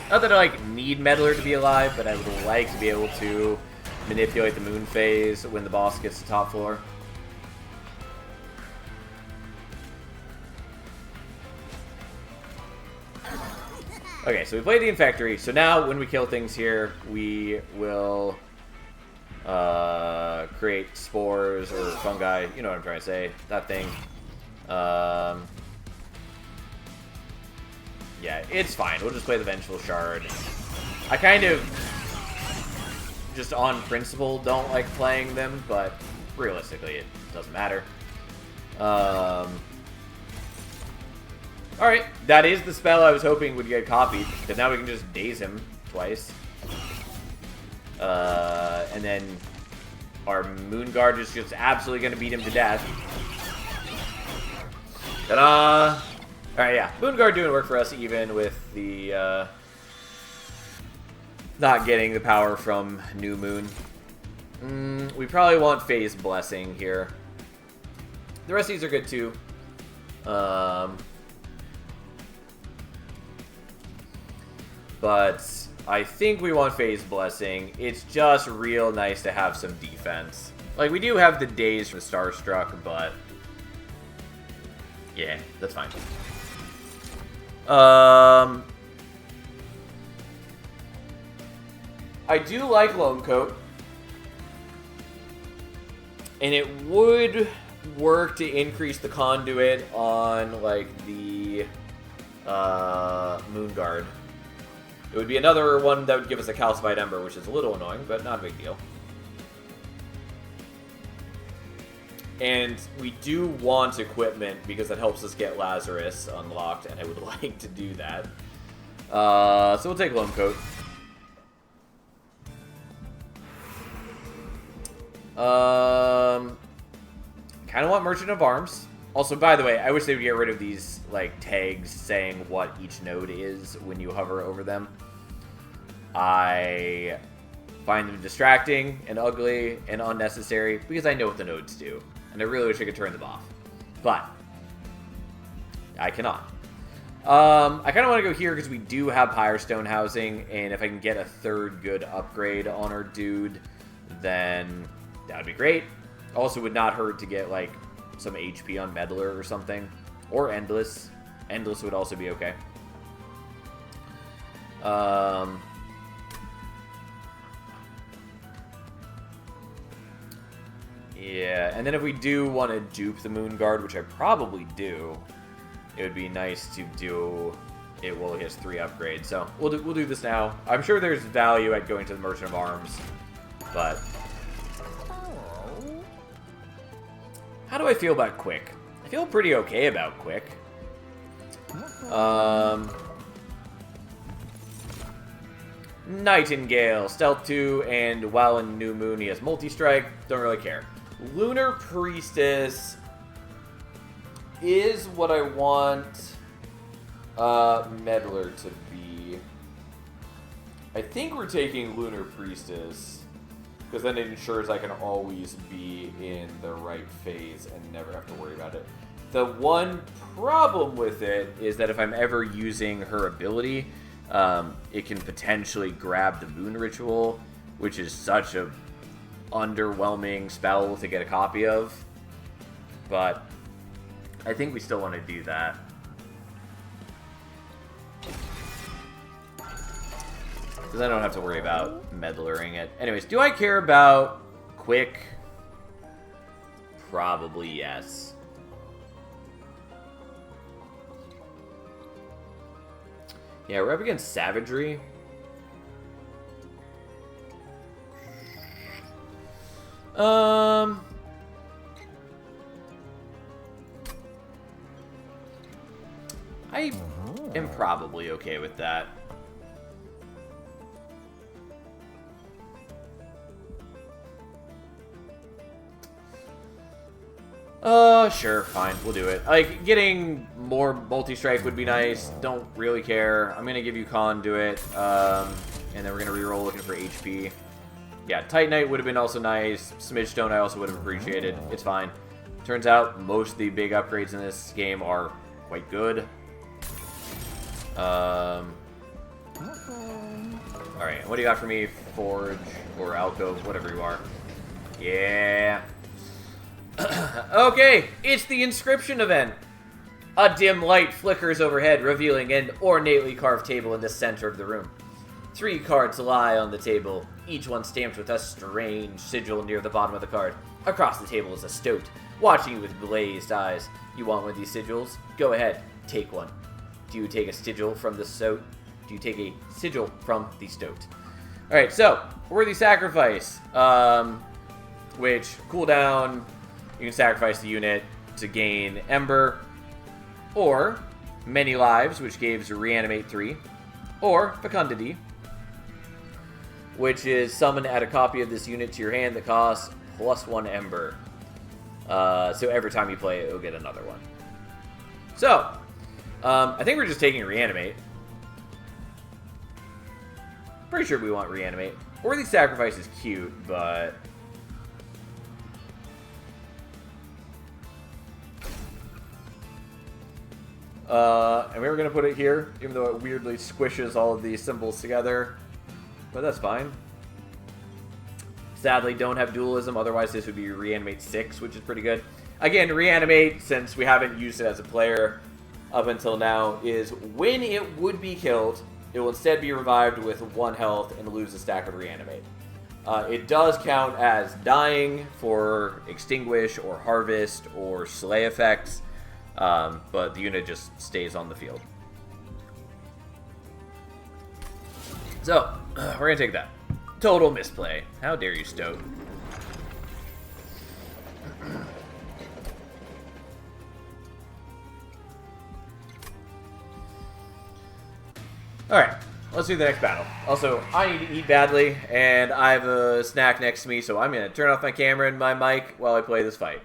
Not that I need Meddler to be alive, but I would like to be able to manipulate the moon phase when the boss gets to top floor. Okay, so we played the Infectory. So now when we kill things here, we will create spores or fungi. You know what I'm trying to say. That thing. Yeah, it's fine. We'll just play the Vengeful Shard. I kind of, just on principle, don't like playing them, but realistically, it doesn't matter. Alright, that is the spell I was hoping would get copied, because now we can just daze him twice. And then our Moon Guard is just absolutely going to beat him to death. Ta-da! Alright, yeah. Moon Guard doing work for us, even with the, not getting the power from New Moon. We probably want Phase Blessing here. The rest of these are good, too. But I think we want Phase Blessing. It's just real nice to have some defense. Like, we do have the days from Starstruck, but yeah, that's fine. I do like Lone Coat. And it would work to increase the conduit on, like, the Moon Guard. It would be another one that would give us a Calcified Ember, which is a little annoying, but not a big deal. And we do want equipment, because that helps us get Lazarus unlocked, and I would like to do that. So we'll take Lone Coat. Kind of want Merchant of Arms. Also, by the way, I wish they would get rid of these, like, tags saying what each node is when you hover over them. I find them distracting and ugly and unnecessary because I know what the nodes do. And I really wish I could turn them off. But I cannot. I kind of want to go here because we do have Pyrestone housing, and if I can get a third good upgrade on our dude, then that would be great. Also, would not hurt to get, like, some HP on Meddler or something. Or Endless. Endless would also be okay. Yeah, and then if we do want to dupe the Moon Guard, which I probably do, it would be nice to do it while he has 3 upgrades. So we'll do this now. I'm sure there's value at going to the Merchant of Arms, but how do I feel about Quick? I feel pretty okay about Quick. Nightingale, Stealth 2, and while in New Moon he has Multi-Strike. Don't really care. Lunar Priestess is what I want Meddler to be. I think we're taking Lunar Priestess, because then it ensures I can always be in the right phase and never have to worry about it. The one problem with it is that if I'm ever using her ability, it can potentially grab the Moon Ritual, which is such a underwhelming spell to get a copy of. But I think we still want to do that. Because I don't have to worry about meddlering it. Anyways, do I care about Quick? Probably yes. Yeah, we're up against Savagery. I am probably okay with that. Sure, fine, we'll do it. Like, getting more multi-strike would be nice. Don't really care. I'm gonna give you Conduit. And then we're going to reroll looking for HP. Yeah, Titanite would have been also nice. Smidge Stone I also would have appreciated. It's fine. Turns out most of the big upgrades in this game are quite good. Alright, what do you got for me? Forge or Alcove, whatever you are. Yeah. Okay, it's the inscription event. A dim light flickers overhead, revealing an ornately carved table in the center of the room. 3 cards lie on the table, each one stamped with a strange sigil near the bottom of the card. Across the table is a stoat, watching you with glazed eyes. You want one of these sigils? Go ahead, take one. Do you take a sigil from the stoat? Do you take a sigil from the stoat? Alright, so, Worthy Sacrifice, which, cooldown, you can sacrifice the unit to gain Ember, or Many Lives, which gives Reanimate 3, or Fecundity, which is summon add a copy of this unit to your hand that costs +1 Ember. So every time you play it, it'll get another one. So, I think we're just taking Reanimate. Pretty sure we want Reanimate. Worthy Sacrifice is cute, but... and we were going to put it here, even though it weirdly squishes all of these symbols together. But that's fine. Sadly, don't have dualism, otherwise this would be Reanimate 6, which is pretty good. Again, Reanimate, since we haven't used it as a player up until now, is when it would be killed, it will instead be revived with 1 health and lose a stack of Reanimate. It does count as dying for Extinguish or Harvest or Slay effects, but the unit just stays on the field. So, we're going to take that. Total misplay. How dare you, Stoat. Alright, let's do the next battle. Also, I need to eat badly, and I have a snack next to me, so I'm going to turn off my camera and my mic while I play this fight.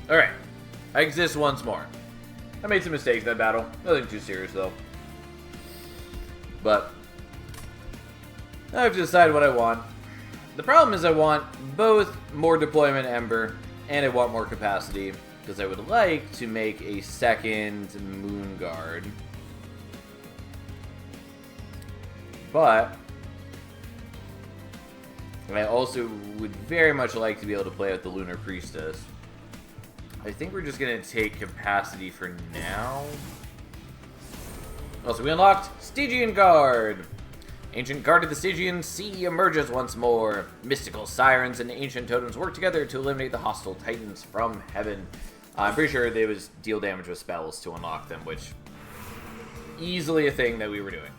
Alright. I exist once more. I made some mistakes in that battle. Nothing too serious, though. But I have to decide what I want. The problem is I want both more deployment Ember and I want more capacity because I would like to make a second Moon Guard. But I also would very much like to be able to play with the Lunar Priestess. I think we're just going to take capacity for now. Also, we unlocked Stygian Guard. Ancient Guard of the Stygian Sea emerges once more. Mystical sirens and ancient totems work together to eliminate the hostile titans from heaven. I'm pretty sure they was deal damage with spells to unlock them, which easily a thing that we were doing.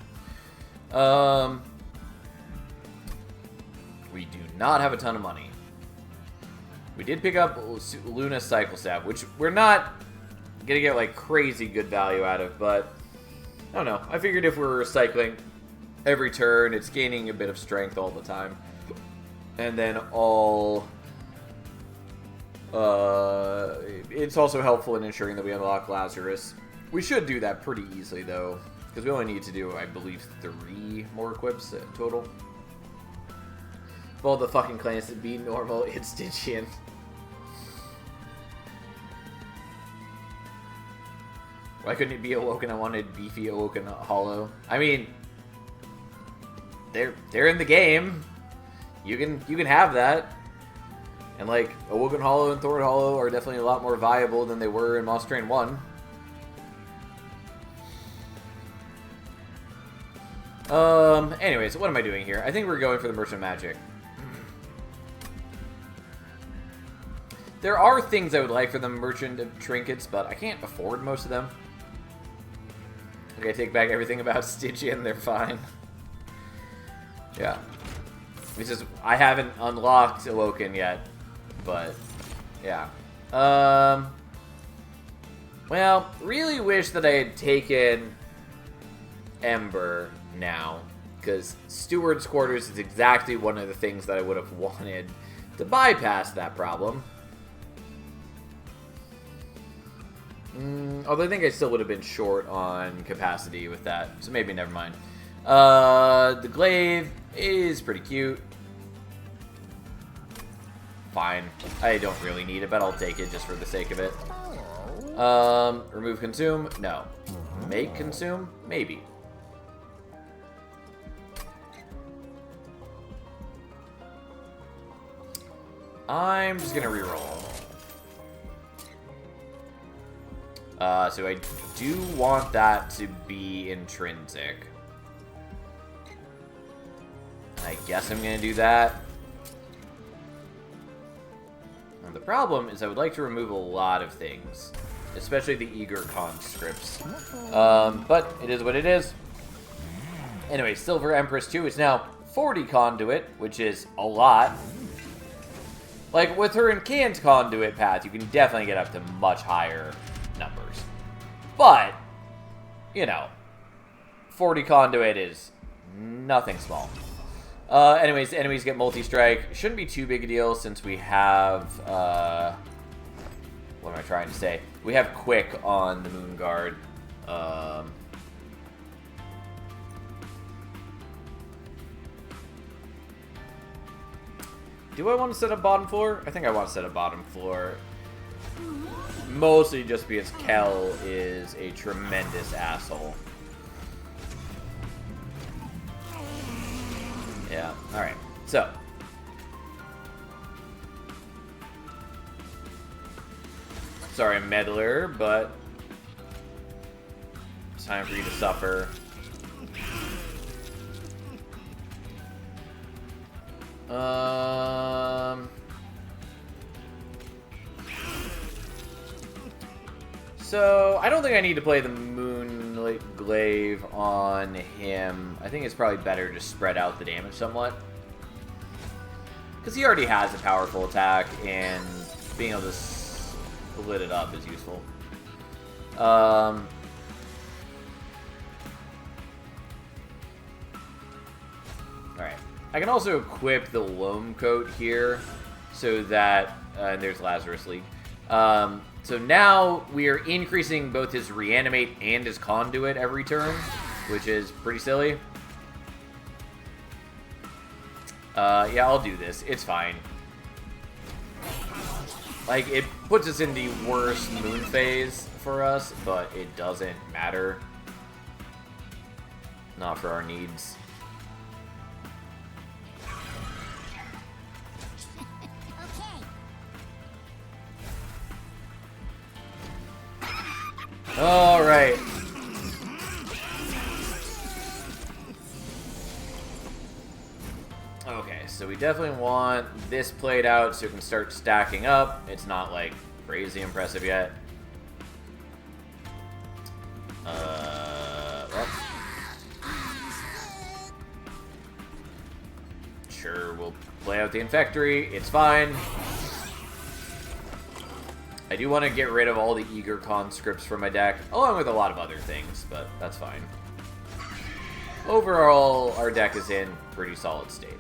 We do not have a ton of money. We did pick up Luna Cycle Staff, which we're not gonna get like crazy good value out of, but I don't know. I figured if we're recycling every turn, it's gaining a bit of strength all the time. And then it's also helpful in ensuring that we unlock Lazarus. We should do that pretty easily, though, because we only need to do, I believe, 3 more equips total. Of all the fucking clans to be normal, it's Stygian. Why couldn't it be Awoken? I wanted beefy Awoken Hollow. I mean, they're in the game. You can have that. And like Awoken Hollow and Thord Hollow are definitely a lot more viable than they were in Monster Train 1. Anyways, what am I doing here? I think we're going for the Merchant Magic. There are things I would like for the Merchant Trinkets, but I can't afford most of them. Okay, I take back everything about Stygian, they're fine. Yeah. It's just, I haven't unlocked Awoken yet, but, yeah. Well, really wish that I had taken Ember now, because Steward's Quarters is exactly one of the things that I would have wanted to bypass that problem. Although I think I still would have been short on capacity with that, so maybe never mind. The Glaive is pretty cute. Fine. I don't really need it, but I'll take it just for the sake of it. Remove Consume? No. Make Consume? Maybe. I'm just gonna reroll. So I do want that to be intrinsic. I guess I'm gonna do that. And the problem is I would like to remove a lot of things, especially the eager conscripts. But it is what it is. Anyway, Silver Empress 2 is now 40 conduit, which is a lot. Like, with her Incant conduit path, you can definitely get up to much higher numbers. But, you know, 40 conduit is nothing small. Anyways, enemies get multi-strike. Shouldn't be too big a deal since we have, what am I trying to say? We have Quick on the Moon Guard. Do I want to set up bottom floor? I think I want to set up bottom floor. Mostly just because Kel is a tremendous asshole. Yeah, alright. So. Sorry, Meddler, but it's time for you to suffer. So, I don't think I need to play the Moonlight Glaive on him. I think it's probably better to spread out the damage somewhat. Because he already has a powerful attack, and being able to split it up is useful. Alright. I can also equip the Loam Coat here, so that, there's Lazarus League, So now we are increasing both his reanimate and his conduit every turn, which is pretty silly. Yeah, I'll do this. It's fine. Like, it puts us in the worst moon phase for us, but it doesn't matter. Not for our needs. All right. Okay, so we definitely want this played out so we can start stacking up. It's not, like, crazy impressive yet. Well. Sure, we'll play out the Infectory. It's fine. I do want to get rid of all the Eager conscripts from my deck, along with a lot of other things, but that's fine. Overall, our deck is in pretty solid state.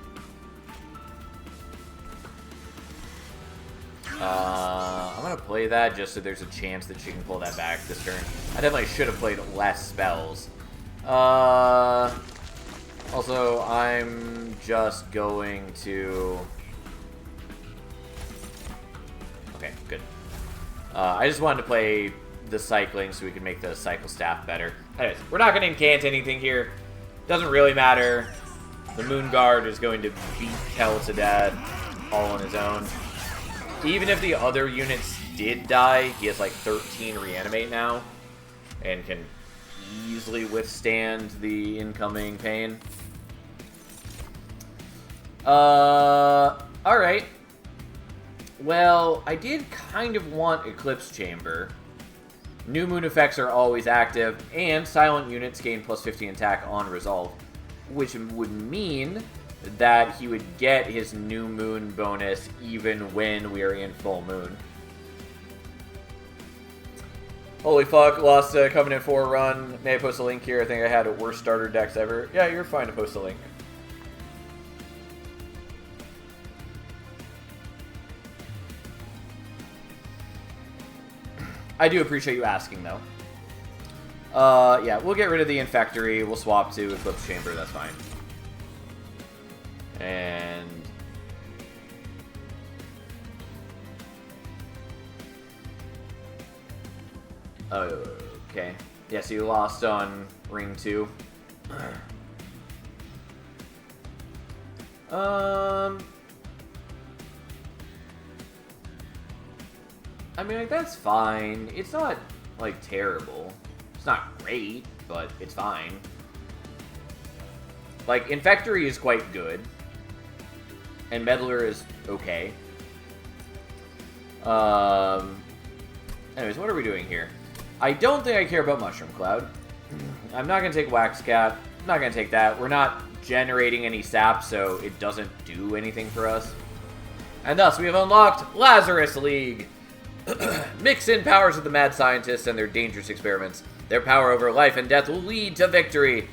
I'm going to play that just so there's a chance that she can pull that back this turn. I definitely should have played less spells. Also, I'm just going to... Okay, good. I just wanted to play the cycling so we can make the cycle staff better. Anyways, we're not going to incant anything here. Doesn't really matter. The Moon Guard is going to beat Kel to death all on his own. Even if the other units did die, he has like 13 reanimate now and can easily withstand the incoming pain. Alright. Well, I did kind of want Eclipse Chamber. New Moon effects are always active, and silent units gain plus 15 attack on resolve, which would mean that he would get his New Moon bonus even when we are in full moon. Holy fuck, lost a Covenant 4 run. May I post a link here? I think I had a worst starter decks ever. Yeah, you're fine to post a link. I do appreciate you asking, though. Yeah, we'll get rid of the Infectory. We'll swap to Eclipse Chamber. That's fine. And... okay. Yeah, so you lost on Ring 2. I mean, like, that's fine. It's not, like, terrible. It's not great, but it's fine. Like, Infectory is quite good. And Meddler is okay. Anyways, what are we doing here? I don't think I care about Mushroom Cloud. I'm not going to take Wax Cap. I'm not going to take that. We're not generating any sap, so it doesn't do anything for us. And thus, we have unlocked Lazarus League. Mix in powers of the mad scientists and their dangerous experiments. Their power over life and death will lead to victory.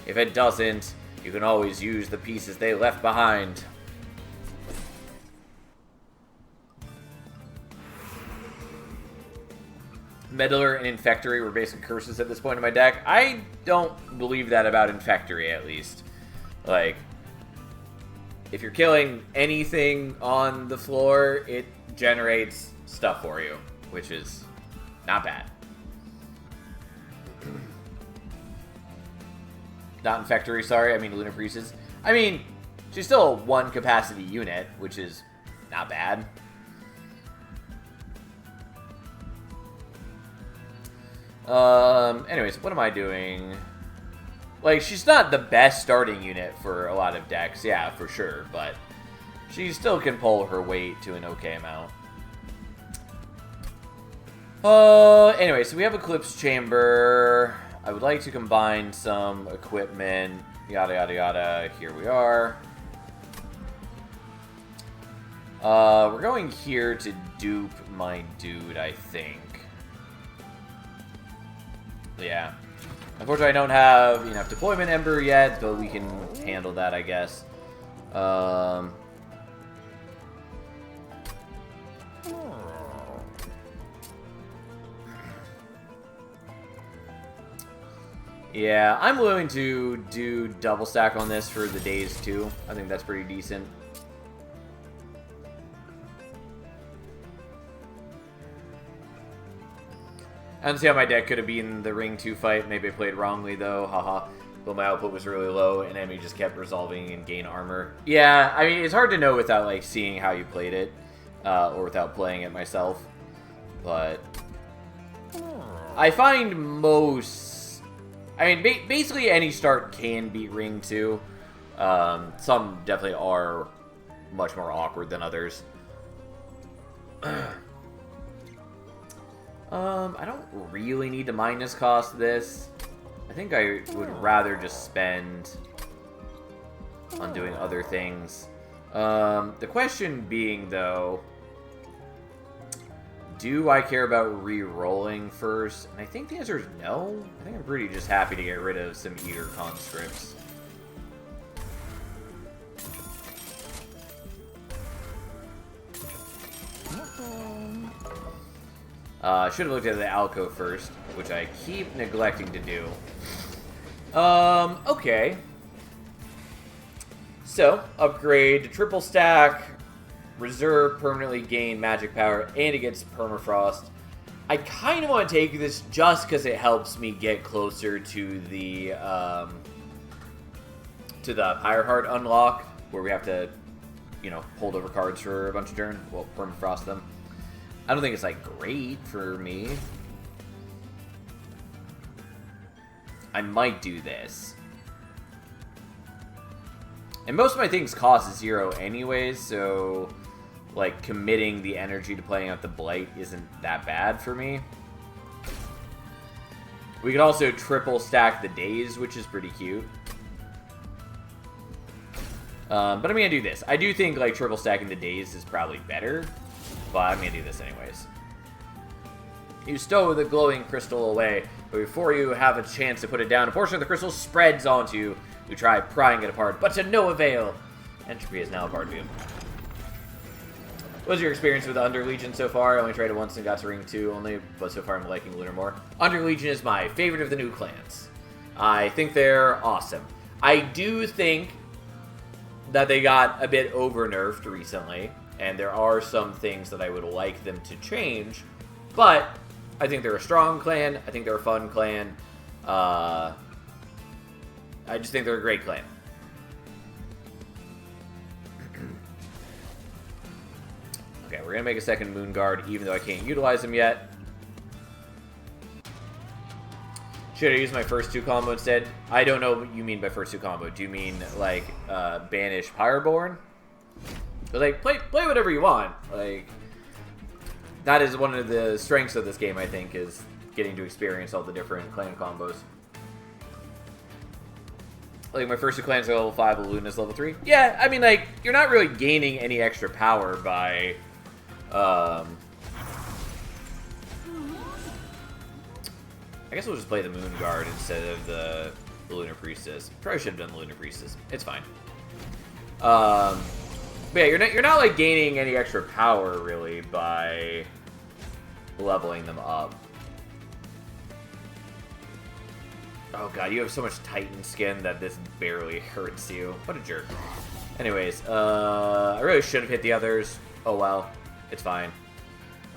If it doesn't, you can always use the pieces they left behind. Meddler and Infectory were basic curses at this point in my deck. I don't believe that about Infectory, at least. Like, if you're killing anything on the floor, it generates stuff for you, which is not bad. Not Infectory, sorry. I mean Luna Priestess. I mean, she's still a 1 capacity unit, which is not bad. Anyways, what am I doing? Like, she's not the best starting unit for a lot of decks, yeah, for sure, but she still can pull her weight to an okay amount. Anyway, so we have Eclipse Chamber. I would like to combine some equipment, yada, yada, yada. Here we are. We're going here to dupe my dude, I think. Yeah. Unfortunately, I don't have enough Deployment Ember yet, but we can handle that, I guess. Yeah, I'm willing to do double stack on this for the days too. I think that's pretty decent. I don't see how my deck could have been the Ring 2 fight. Maybe I played wrongly though, haha. But my output was really low and enemy just kept resolving and gain armor. Yeah, I mean, it's hard to know without like seeing how you played it. Or without playing it myself. But I find most... I mean, basically any start can beat Ring 2. Some definitely are much more awkward than others. I don't really need to minus cost this. I think I would rather just spend on doing other things. The question being, though, do I care about re-rolling first? And I think the answer is no. I think I'm pretty just happy to get rid of some Eater conscripts. Should have looked at the Alco first, which I keep neglecting to do. Okay. So, upgrade to triple stack, reserve, permanently gain magic power, and it gets permafrost. I kind of want to take this just because it helps me get closer to the Pyreheart unlock, where we have to, you know, hold over cards for a bunch of turns. Well, permafrost them. I don't think it's, like, great for me. I might do this. And most of my things cost 0 anyways, so, like, committing the energy to playing out the Blight isn't that bad for me. We could also triple stack the Daze, which is pretty cute. But I'm going to do this. I do think, like, triple stacking the Daze is probably better. But I'm going to do this anyways. You stow the glowing crystal away, but before you have a chance to put it down, a portion of the crystal spreads onto you. You try prying it apart, but to no avail. Entropy is now a part of you. What was your experience with Under Legion so far? I only tried it once and got to Ring 2 only, but so far I'm liking Lunar more. Under Legion is my favorite of the new clans. I think they're awesome. I do think that they got a bit over-nerfed recently. And there are some things that I would like them to change. But I think they're a strong clan. I think they're a fun clan. I just think they're a great clan. Okay, we're going to make a second Moon Guard, even though I can't utilize them yet. Should I use my first 2 combo instead? I don't know what you mean by first 2 combo. Do you mean, like, banish Pyreborn? But, like, play whatever you want. Like, that is one of the strengths of this game, I think, is getting to experience all the different clan combos. Like, my first 2 clans are level 5, Luna's level 3. Yeah, I mean, like, you're not really gaining any extra power by, I guess we'll just play the Moon Guard instead of the Lunar Priestess. Probably should have done the Lunar Priestess. It's fine. But yeah, you're not like gaining any extra power really by leveling them up. Oh god, you have so much Titan skin that this barely hurts you. What a jerk. Anyways, I really should have hit the others. Oh well, it's fine.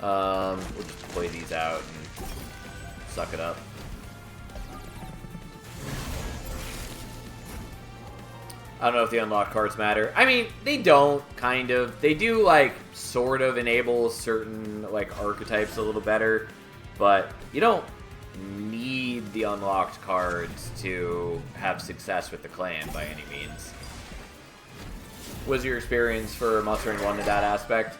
We'll just play these out and suck it up. I don't know if the unlocked cards matter. I mean, they don't, kind of. They do, like, sort of enable certain, like, archetypes a little better. But you don't need the unlocked cards to have success with the clan by any means. What was your experience for Monster Train 1 in that aspect?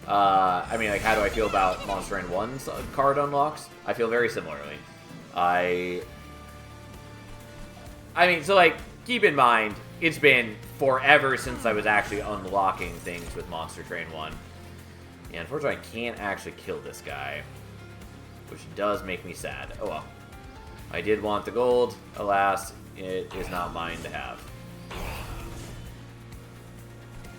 I mean, like, how do I feel about Monster Train 1's card unlocks? I feel very similarly. I mean, so, like, keep in mind, it's been forever since I was actually unlocking things with Monster Train 1. Yeah, unfortunately, I can't actually kill this guy, which does make me sad. Oh well. I did want the gold. Alas, it is not mine to have.